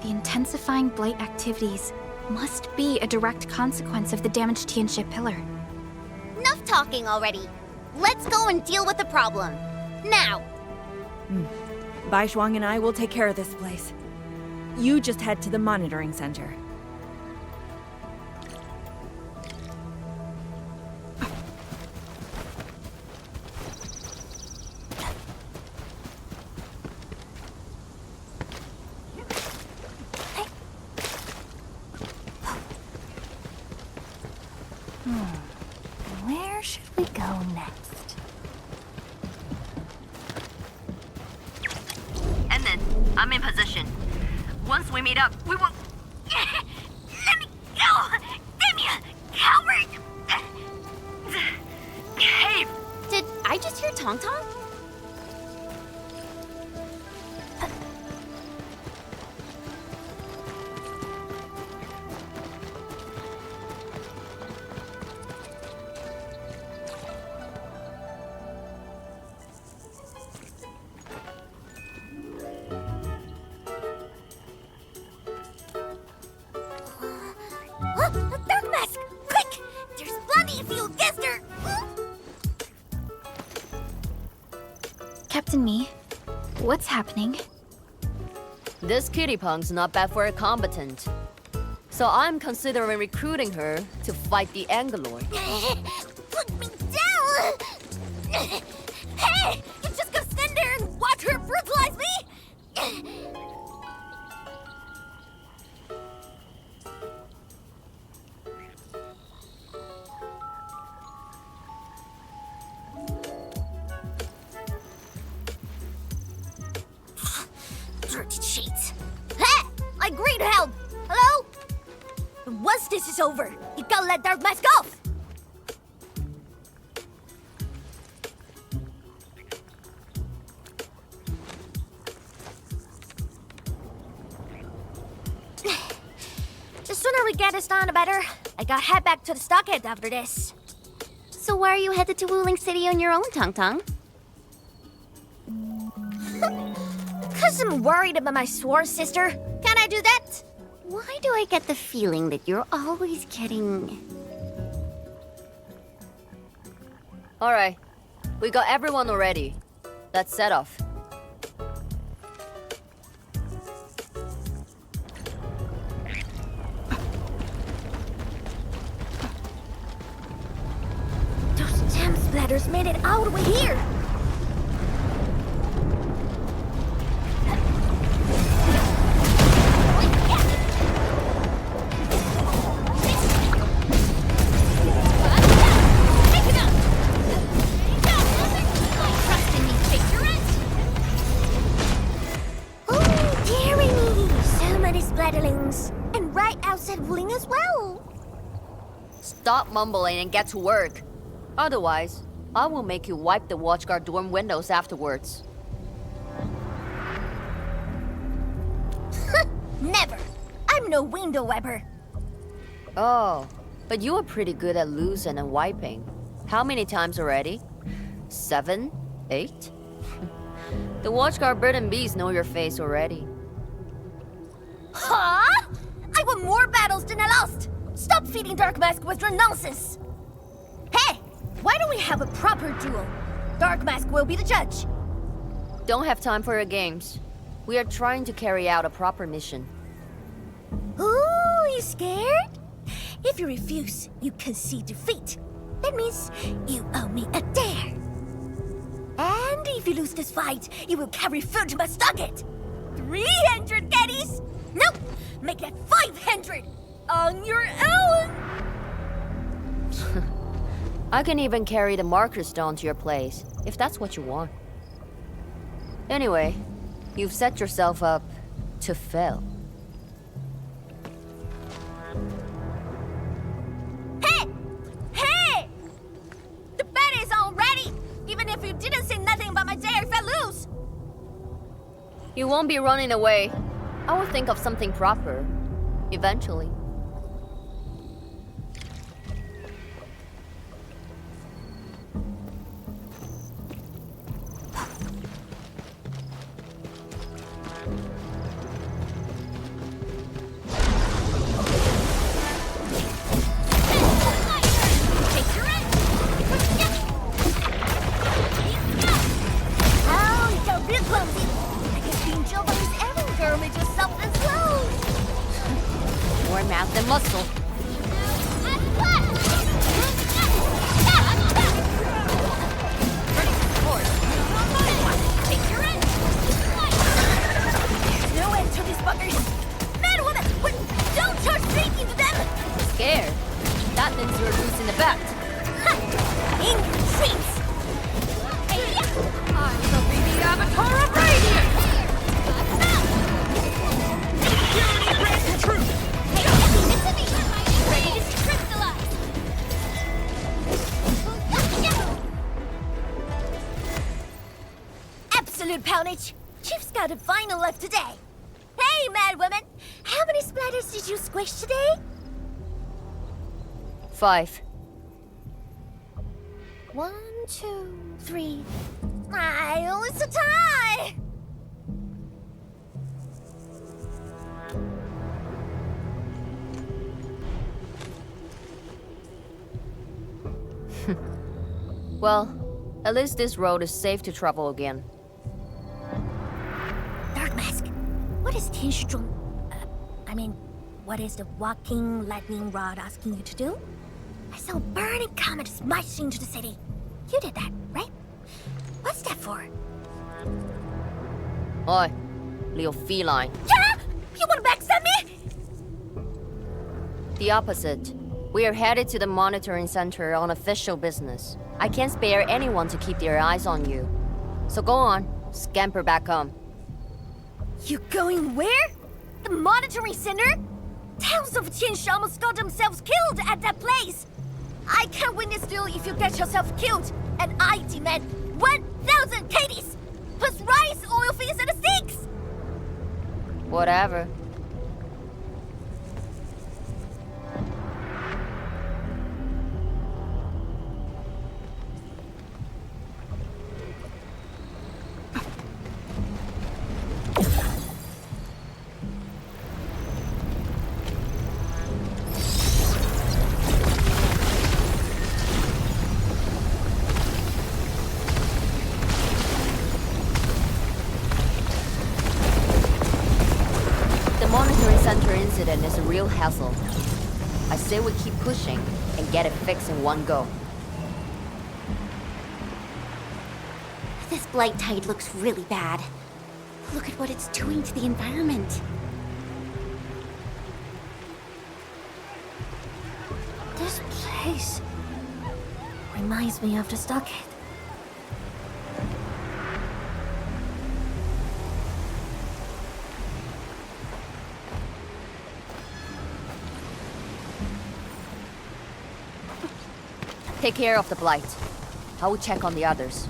the intensifying blight activities must be a direct consequence of the damaged Tianxia pillar. Enough talking already. Let's go and deal with the problem. Now! Bai Shuang and I will take care of this place. You just head to the monitoring center. Where should we go next? And then, I'm in position. Once we meet up, we will... Let me go! Damn you, coward! Hey! Did I just hear Tong Tong? Dark Mask! Quick! There's plenty of you against her! Captain Mi, what's happening? This kitty punk's not bad for a combatant. So I'm considering recruiting her to fight the Angaloid. Put me down! Hey! You just gonna stand there and watch her brutalize me? Dirty cheats. Hey! I agree to help! Hello? And once this is over, you gotta let Dark Mask off! The sooner we get this done, the better. I gotta head back to the stockade after this. So why are you headed to Wuling City on your own, Tong Tong? Cause I'm worried about my sworn sister. Can I do that? Why do I get the feeling that you're always getting... Alright, we got everyone already. Let's set off. Those gem splatters made it all the way here. And right outside Wuling as well. Stop mumbling and get to work. Otherwise, I will make you wipe the watchguard dorm windows afterwards. Never. I'm no window wiper. Oh, but you are pretty good at losing and wiping. How many times already? 7? 8? The watchguard bird and bees know your face already. Huh? I won more battles than I lost! Stop feeding Dark Mask with your nonsense! Hey! Why don't we have a proper duel? Dark Mask will be the judge. Don't have time for your games. We are trying to carry out a proper mission. Ooh, you scared? If you refuse, you concede defeat. That means you owe me a dare. And if you lose this fight, you will carry food to my stockade. 300 caddies? Nope! Make that 500! On your own! I can even carry the marker stone to your place, if that's what you want. Anyway, you've set yourself up to fail. Hey! Hey! The bet is all ready! Even if you didn't say nothing about my dare if I lose! You won't be running away. I will think of something proper. Eventually. more math than muscle. No end to these buggers! Man, woman! Wait, don't charge straight into them! Scared? That means you're losing the bet. In retreats! I'm the baby avatar of radiance! Ready to troop! Ready to crystallize! Absolute poundage! Chief's got a final left today! Hey, mad woman! How many splatters did you squish today? 5. 1, 2, 3. Oh, it's a tie! Well, at least this road is safe to travel again. Dark Mask, what is Tianshizhong? What is the walking lightning rod asking you to do? I saw a burning comet smash into the city. You did that, right? What's that for? Oi, little feline. Yeah? You wanna backstab me? The opposite. We are headed to the monitoring center on official business. I can't spare anyone to keep their eyes on you. So go on, scamper back home. You going where? The monitoring center? Thousands of Tianshi almost got themselves killed at that place. I can't win this duel if you get yourself killed, and I demand 1,000 KDs plus rice, oil fees, and a six. Whatever. Incident is a real hassle. I say we keep pushing and get it fixed in one go. This blight tide looks really bad. Look at what it's doing to the environment. This place reminds me of the stockade. Take care of the blight. I will check on the others.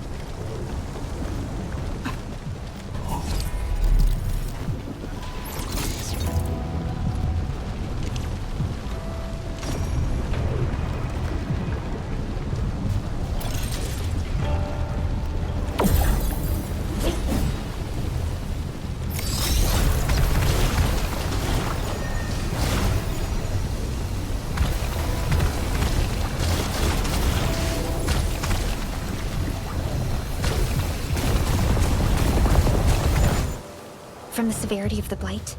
From the severity of the blight,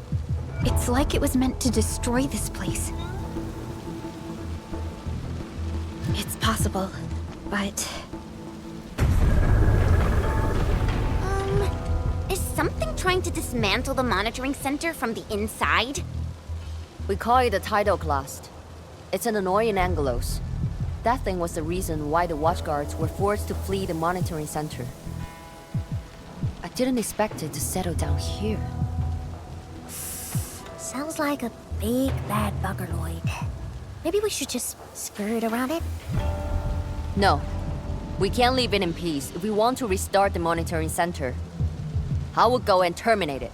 it's like it was meant to destroy this place. It's possible, but... Is something trying to dismantle the monitoring center from the inside? We call it the tidal blast. It's an annoying Angelos. That thing was the reason why the watchguards were forced to flee the monitoring center. I didn't expect it to settle down here. Sounds like a big bad buggerloid. Maybe we should just skirt around it? No. We can't leave it in peace if we want to restart the monitoring center. I will go and terminate it.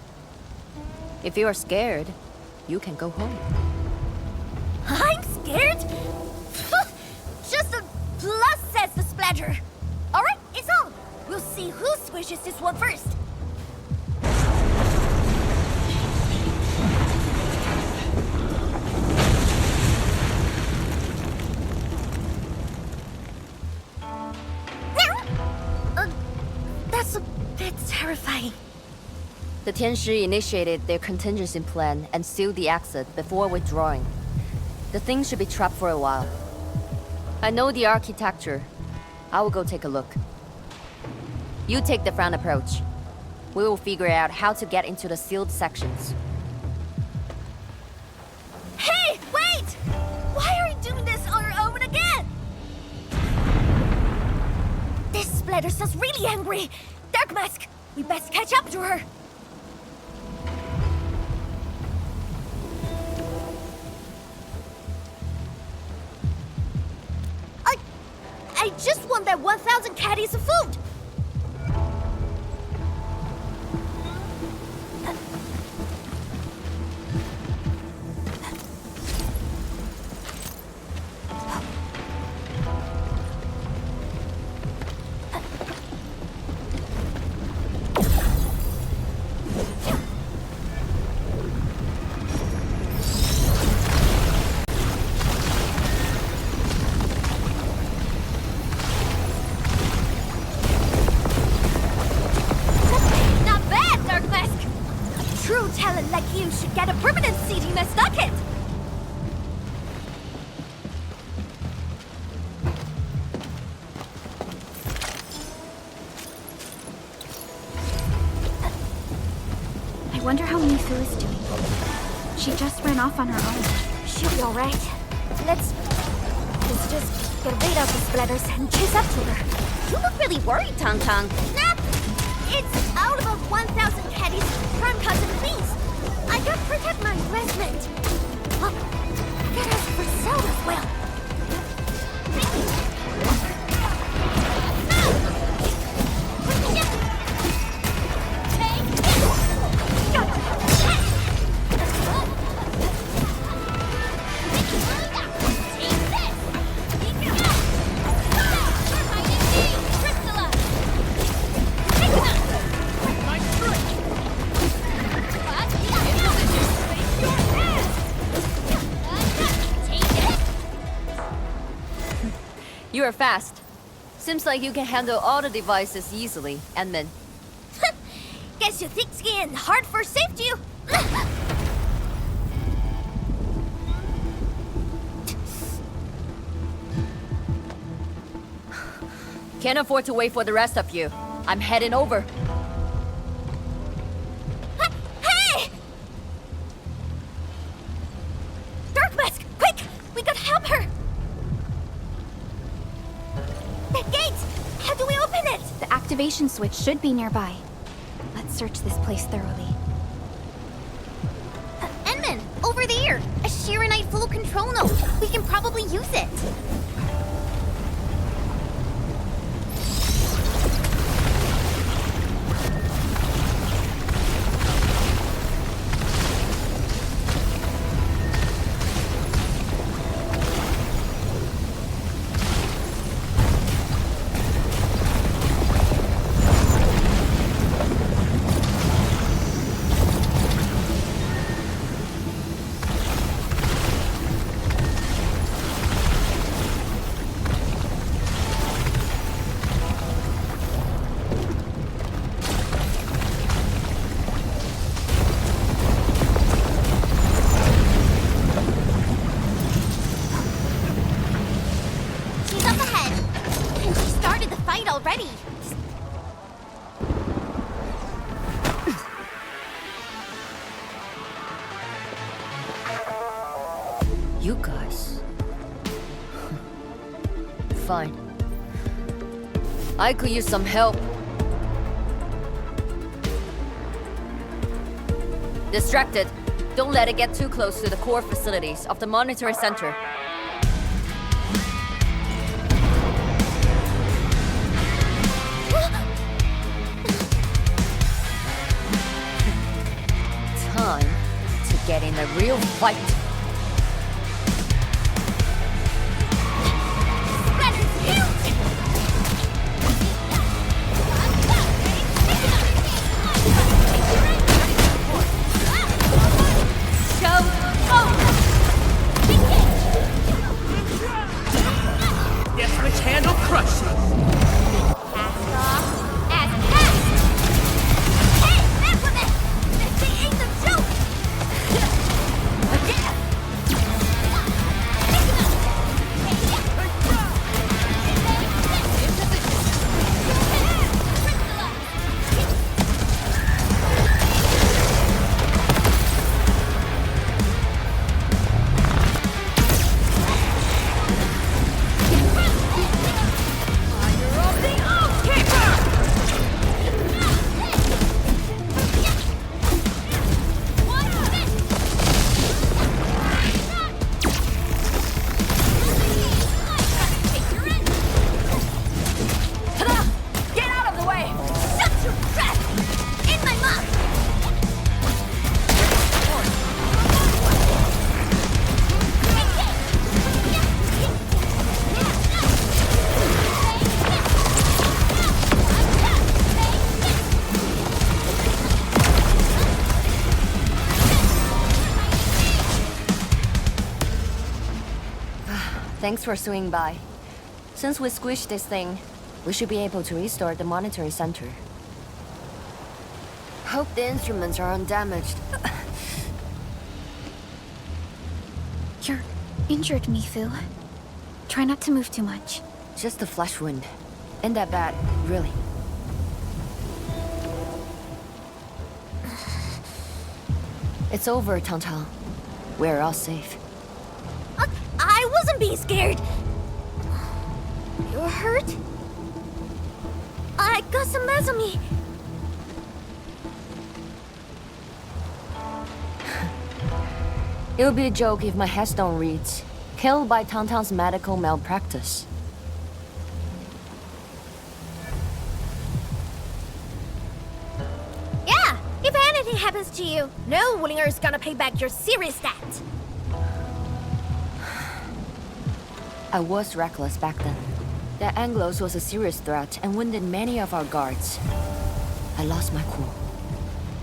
If you are scared, you can go home. I'm scared? Just a plus, says the splatter. Alright, it's on. We'll see who squishes this one first. That's a bit terrifying. The Tianshi initiated their contingency plan and sealed the exit before withdrawing. The thing should be trapped for a while. I know the architecture. I will go take a look. You take the front approach. We will figure out how to get into the sealed sections. Hey, wait! Why are we doing this on our own again? This Splatter's really angry. Dark Mask, we best catch up to her. I just want that 1,000 caddies of food! Get a permanent seat in my socket! I wonder how Mifu is doing. She just ran off on her own. She'll be alright. Let's just get rid of the splatters and chase up to her. You look really worried, Tong Tong. Nah! It's out about 1,000 caddies. Prime cousin, please! I gotta protect my investment. Oh, I gotta ask for sale as well. You are fast. Seems like you can handle all the devices easily, Admin. Guess you thick skin, hard for safety. Can't afford to wait for the rest of you. I'm heading over. Hey! Dark Mask, quick! We gotta help her! That gate! How do we open it? The activation switch should be nearby. Let's search this place thoroughly. Enman, over there! A Shiranite flow control node. We can probably use it. You guys. Fine. I could use some help. Distracted. Don't let it get too close to the core facilities of the monitoring center. Time to get in a real fight. Thanks for swinging by. Since we squished this thing, we should be able to restore the monitoring center. Hope the instruments are undamaged. You're injured, Mifu. Try not to move too much. Just a flesh wound. Ain't that bad, really. It's over, Tang. We're all safe. I wasn't being scared. You're hurt? I got some meds on me. It would be a joke if my headstone reads, "Killed by Tang's medical malpractice." Yeah, if anything happens to you, no Wulinger is gonna pay back your serious debt. I was reckless back then. The Anglos was a serious threat and wounded many of our guards. I lost my cool.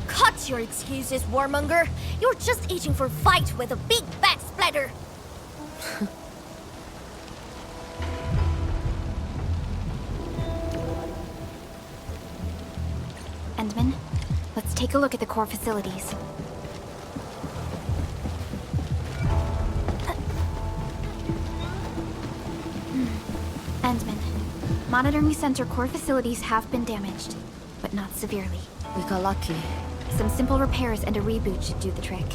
Cut your excuses, warmonger. You're just itching for a fight with a big back splatter. Endman, let's take a look at the core facilities. Endman, monitoring center core facilities have been damaged, but not severely. We got lucky. Some simple repairs and a reboot should do the trick.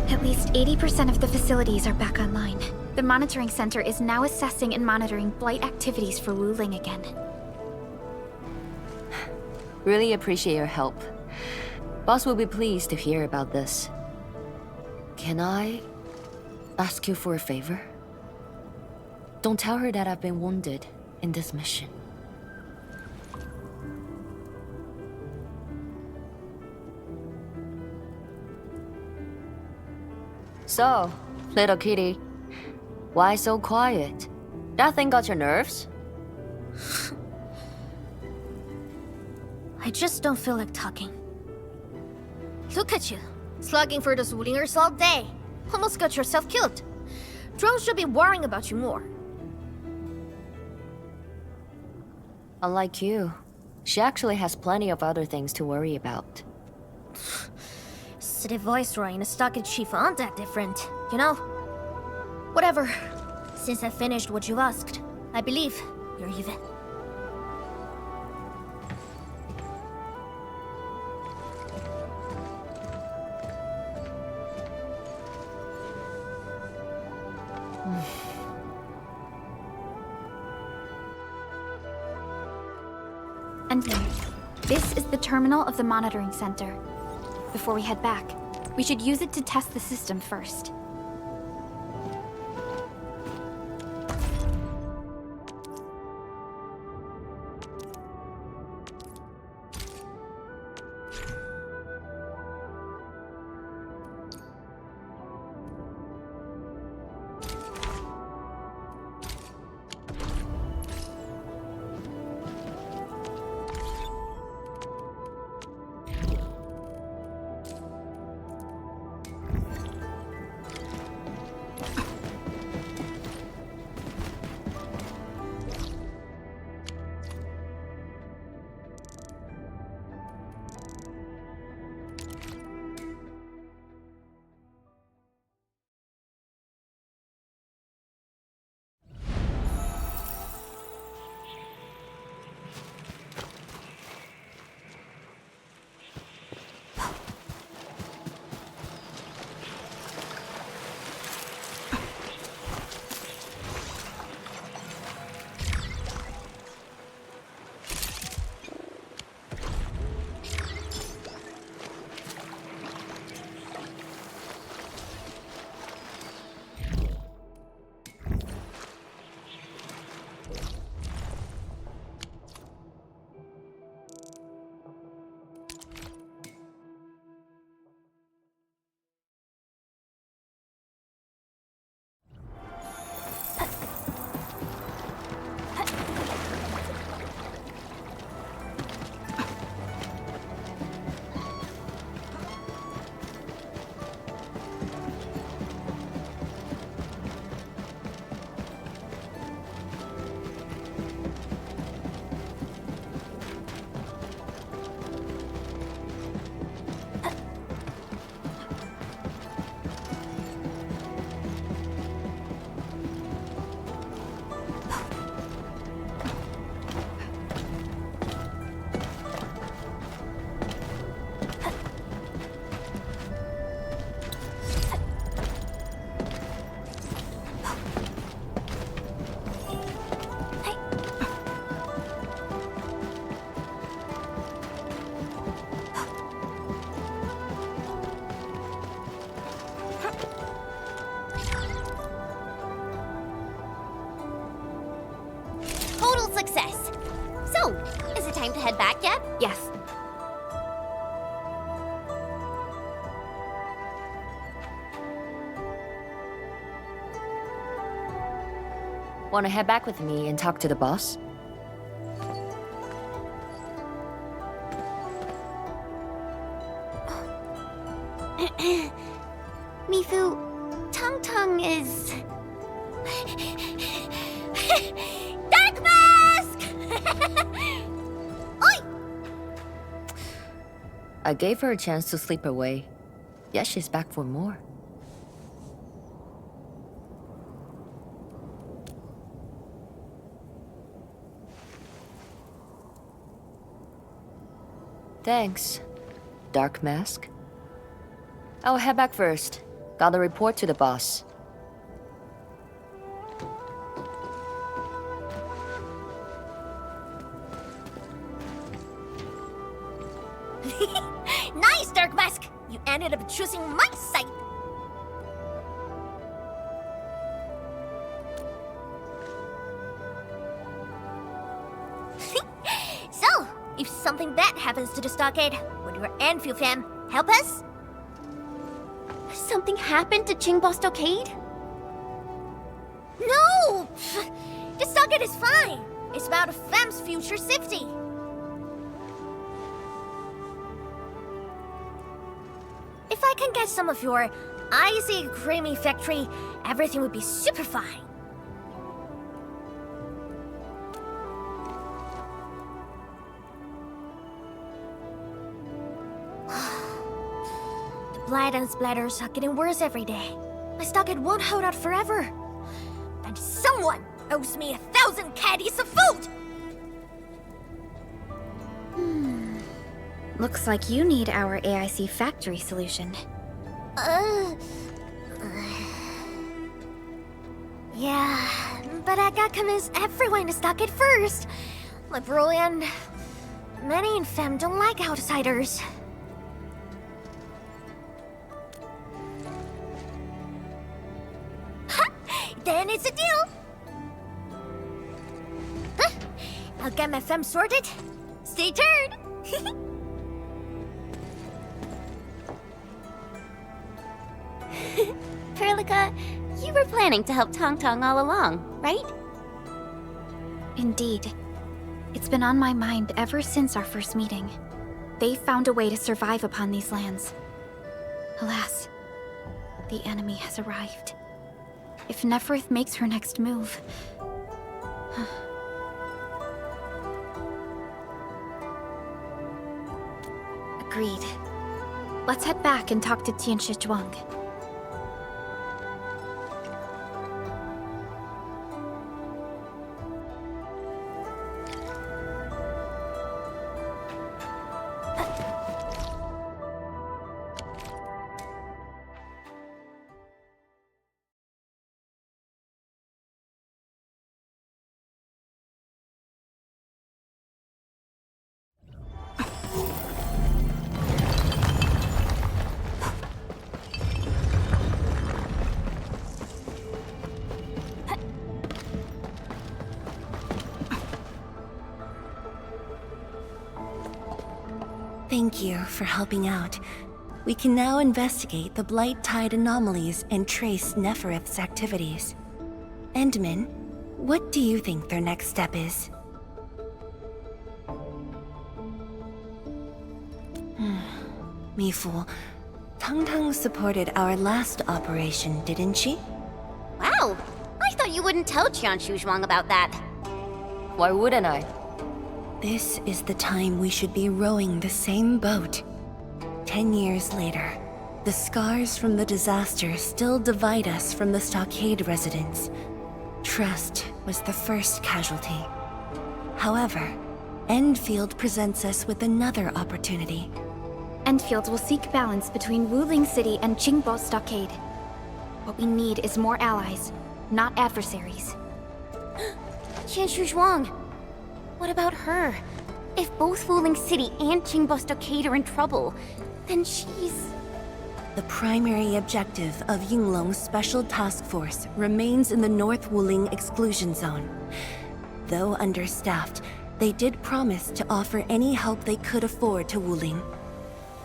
At least 80% of the facilities are back online. The monitoring center is now assessing and monitoring blight activities for Wuling again. Really appreciate your help. Boss will be pleased to hear about this. Can I ask you for a favor? Don't tell her that I've been wounded in this mission. So, little kitty, why so quiet? That thing got your nerves? I just don't feel like talking. Look at you, slugging for those Wulingers all day. Almost got yourself killed. Drone should be worrying about you more. Unlike you, she actually has plenty of other things to worry about. City viceroy and a stockade chief aren't that different, you know? Whatever. Since I finished what you asked, I believe you're even. And then, This is the terminal of the monitoring center. Before we head back, we should use it to test the system first. Success. So, is it time to head back yet? Yes. Wanna head back with me and talk to the boss? Mifu, Tung Tung is... Dark Mask! Oi! I gave her a chance to sleep away. Yet she's back for more. Thanks, Dark Mask. I'll head back first. Gotta report to the boss. Nice, Dark Mask! You ended up choosing my side. So, if something bad happens to the stockade, would your Endfield fam help us? Something happened to Qingbo Stockade? No! The stockade is fine. It's about a fam's future safety. If I can get some of your icy creamy factory, everything would be super fine. The blight and splatters are getting worse every day. My stockade won't hold out forever. And someone owes me 1,000 caddies of food! Looks like you need our AIC factory solution. Yeah, but I gotta convince everyone to stock it first. My bro and Many in Fem don't like outsiders. Then it's a deal. I'll get my Fem sorted. Stay tuned. Perlica, you were planning to help Tong Tong all along, right? Indeed. It's been on my mind ever since our first meeting. They found a way to survive upon these lands. Alas, the enemy has arrived. If Neferath makes her next move... Agreed. Let's head back and talk to Tianshi Zhuang. Thank you for helping out. We can now investigate the blight-tied anomalies and trace Neferath's activities. Endman, what do you think their next step is? Me fool. Tong Tong supported our last operation, didn't she? Wow, I thought you wouldn't tell Qianshu Zhuang about that. Why wouldn't I? This is the time we should be rowing the same boat. 10 years later, the scars from the disaster still divide us from the stockade residents. Trust was the first casualty. However, Endfield presents us with another opportunity. Endfield will seek balance between Wuling City and Qingbo Stockade. What we need is more allies, not adversaries. Qianshu Zhuang, what about her? If both Wuling City and Qingbo Stockade are in trouble, then she's... The primary objective of Yinglong's Special Task Force remains in the North Wuling Exclusion Zone. Though understaffed, they did promise to offer any help they could afford to Wuling.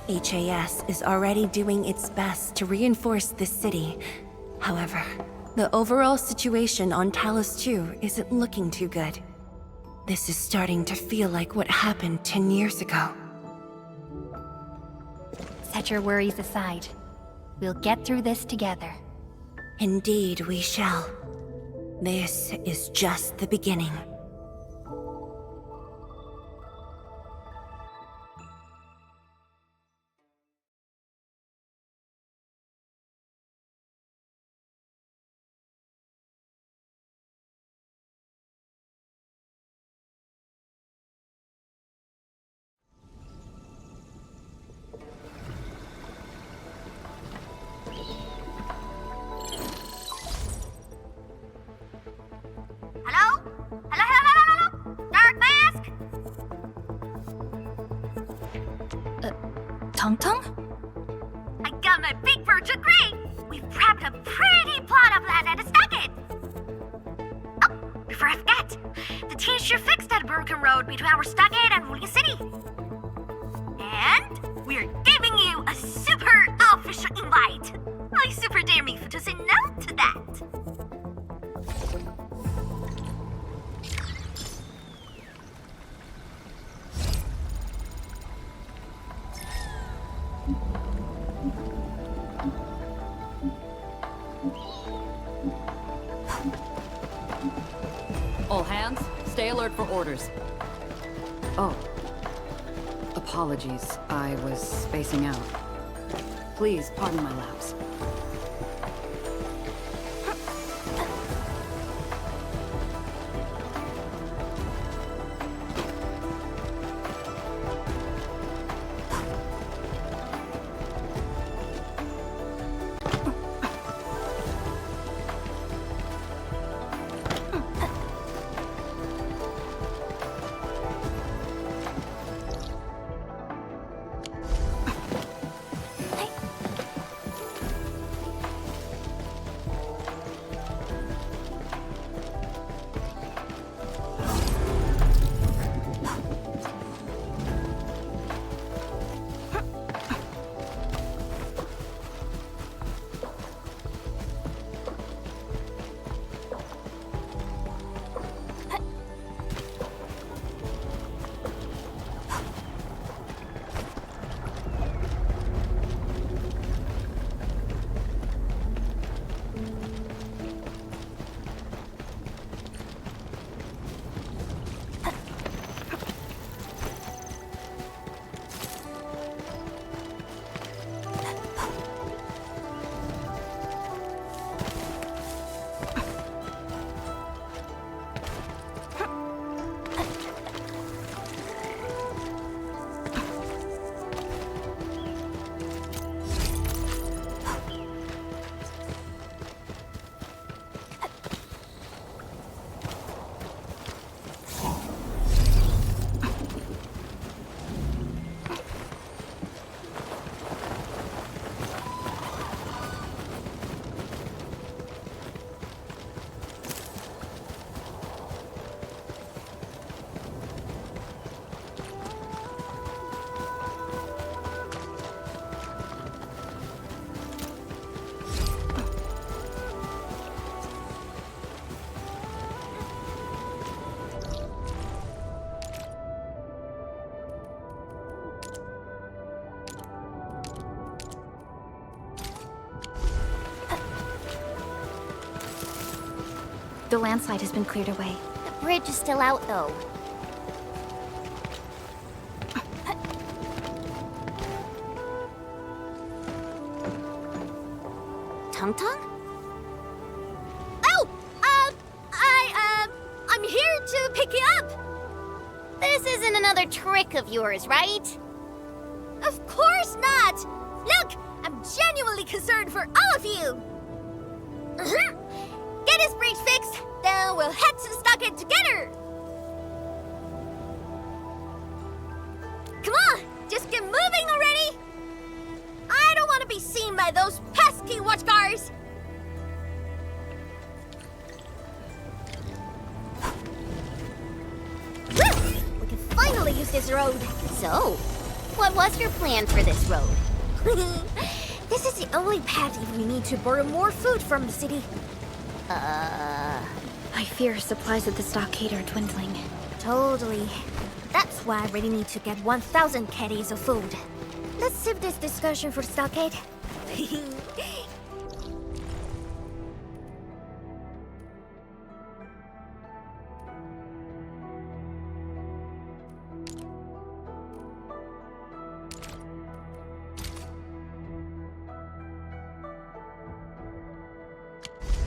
HAS is already doing its best to reinforce this city. However, the overall situation on Talos 2 isn't looking too good. This is starting to feel like what happened 10 years ago. Set your worries aside. We'll get through this together. Indeed, we shall. This is just the beginning. Tong? I got my big bird to agree! We've prepped a pretty plot of land at a stockade! Oh, before I forget, the team sure fixed that broken road between our stockade and Wuling City. And we're giving you a super official invite! I super dare me to say no to that! All hands, stay alert for orders. Oh. Apologies, I was spacing out. Please pardon my lapse. the landslide has been cleared away. The bridge is still out, though. Tung? Oh! I'm here to pick you up! This isn't another trick of yours, right? Of course not! Look! I'm genuinely concerned for all of you! Get his bridge fixed, then we'll head to the stockade together! Come on! Just get moving already! I don't want to be seen by those pesky watchguards! We can finally use this road. So, what was your plan for this road? This is the only path if we need to borrow more food from the city. I fear supplies at the stockade are dwindling. Totally. That's why I really need to get 1,000 caddies of food. Let's save this discussion for the stockade.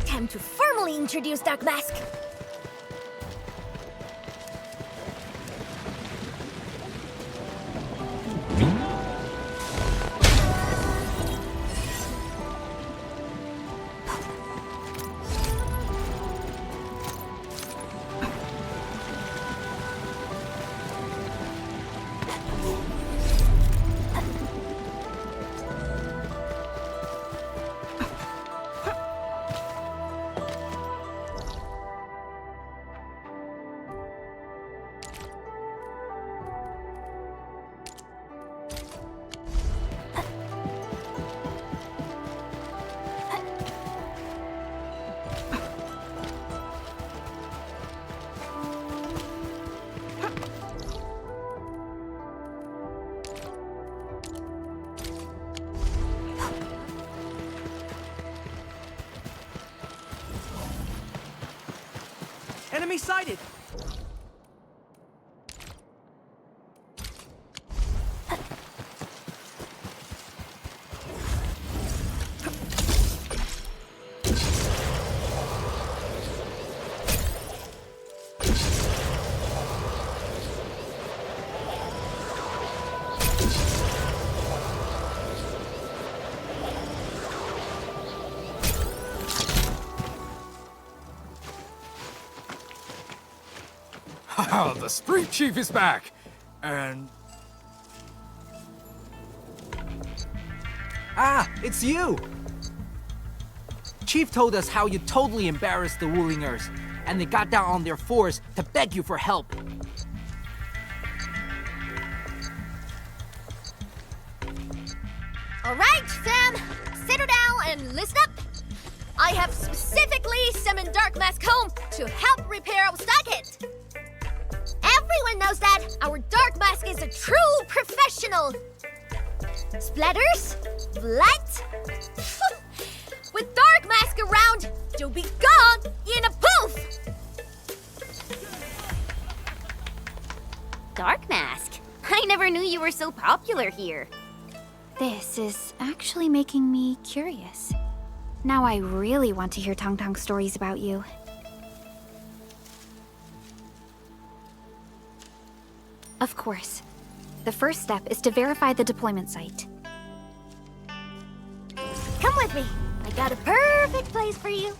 Time to formally introduce Dark Mask. Enemy sighted! Oh, the street chief is back! And... Ah, it's you! Chief told us how you totally embarrassed the Wulingers, and they got down on their fours to beg you for help. Alright, fam! Settle down and listen up! I have specifically summoned Dark Mask home to help repair our stockade! Everyone knows that our Dark Mask is a true professional! Splatters? Blight? With Dark Mask around, you'll be gone in a poof! Dark Mask? I never knew you were so popular here. This is actually making me curious. Now I really want to hear Tang stories about you. Of course. The first step is to verify the deployment site. Come with me. I got a perfect place for you.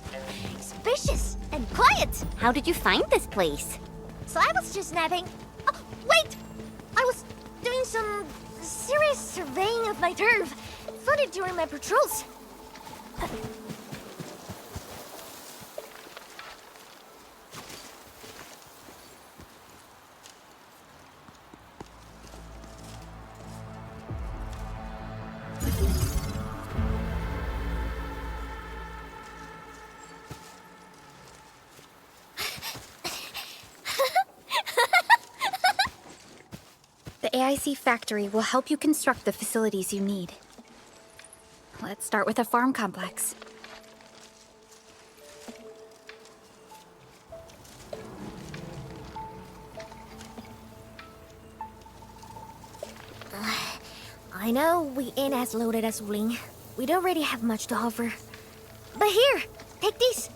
Spacious and quiet. How did you find this place? So I was just napping. Oh, wait! I was doing some serious surveying of my turf. Found it during my patrols. The AIC factory will help you construct the facilities you need. Let's start with a farm complex. I know we ain't as loaded as Wuling. We don't really have much to offer. But here, take these.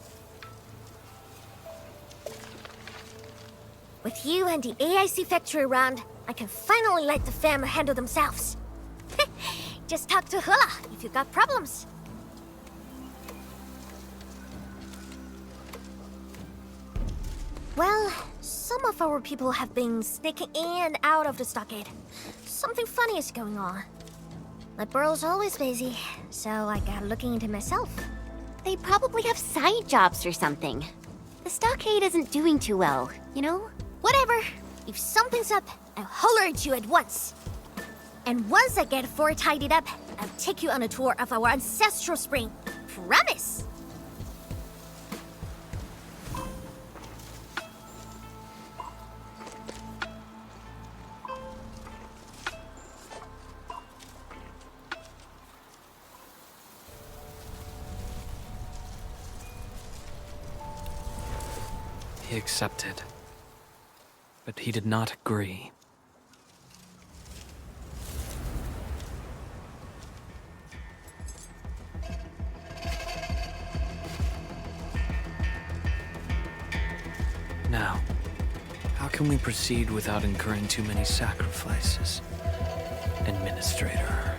With you and the AIC factory around, I can finally let the fam handle themselves. Just talk to Hula if you got problems. Well, some of our people have been sneaking in and out of the stockade. Something funny is going on. My burrow's always busy, so I got looking into myself. They probably have side jobs or something. The stockade isn't doing too well, you know? Whatever. If something's up, I'll holler at you at once. And once I get Fort tidied up, I'll take you on a tour of our ancestral spring. Promise! He accepted, but he did not agree. Now, how can we proceed without incurring too many sacrifices, Administrator?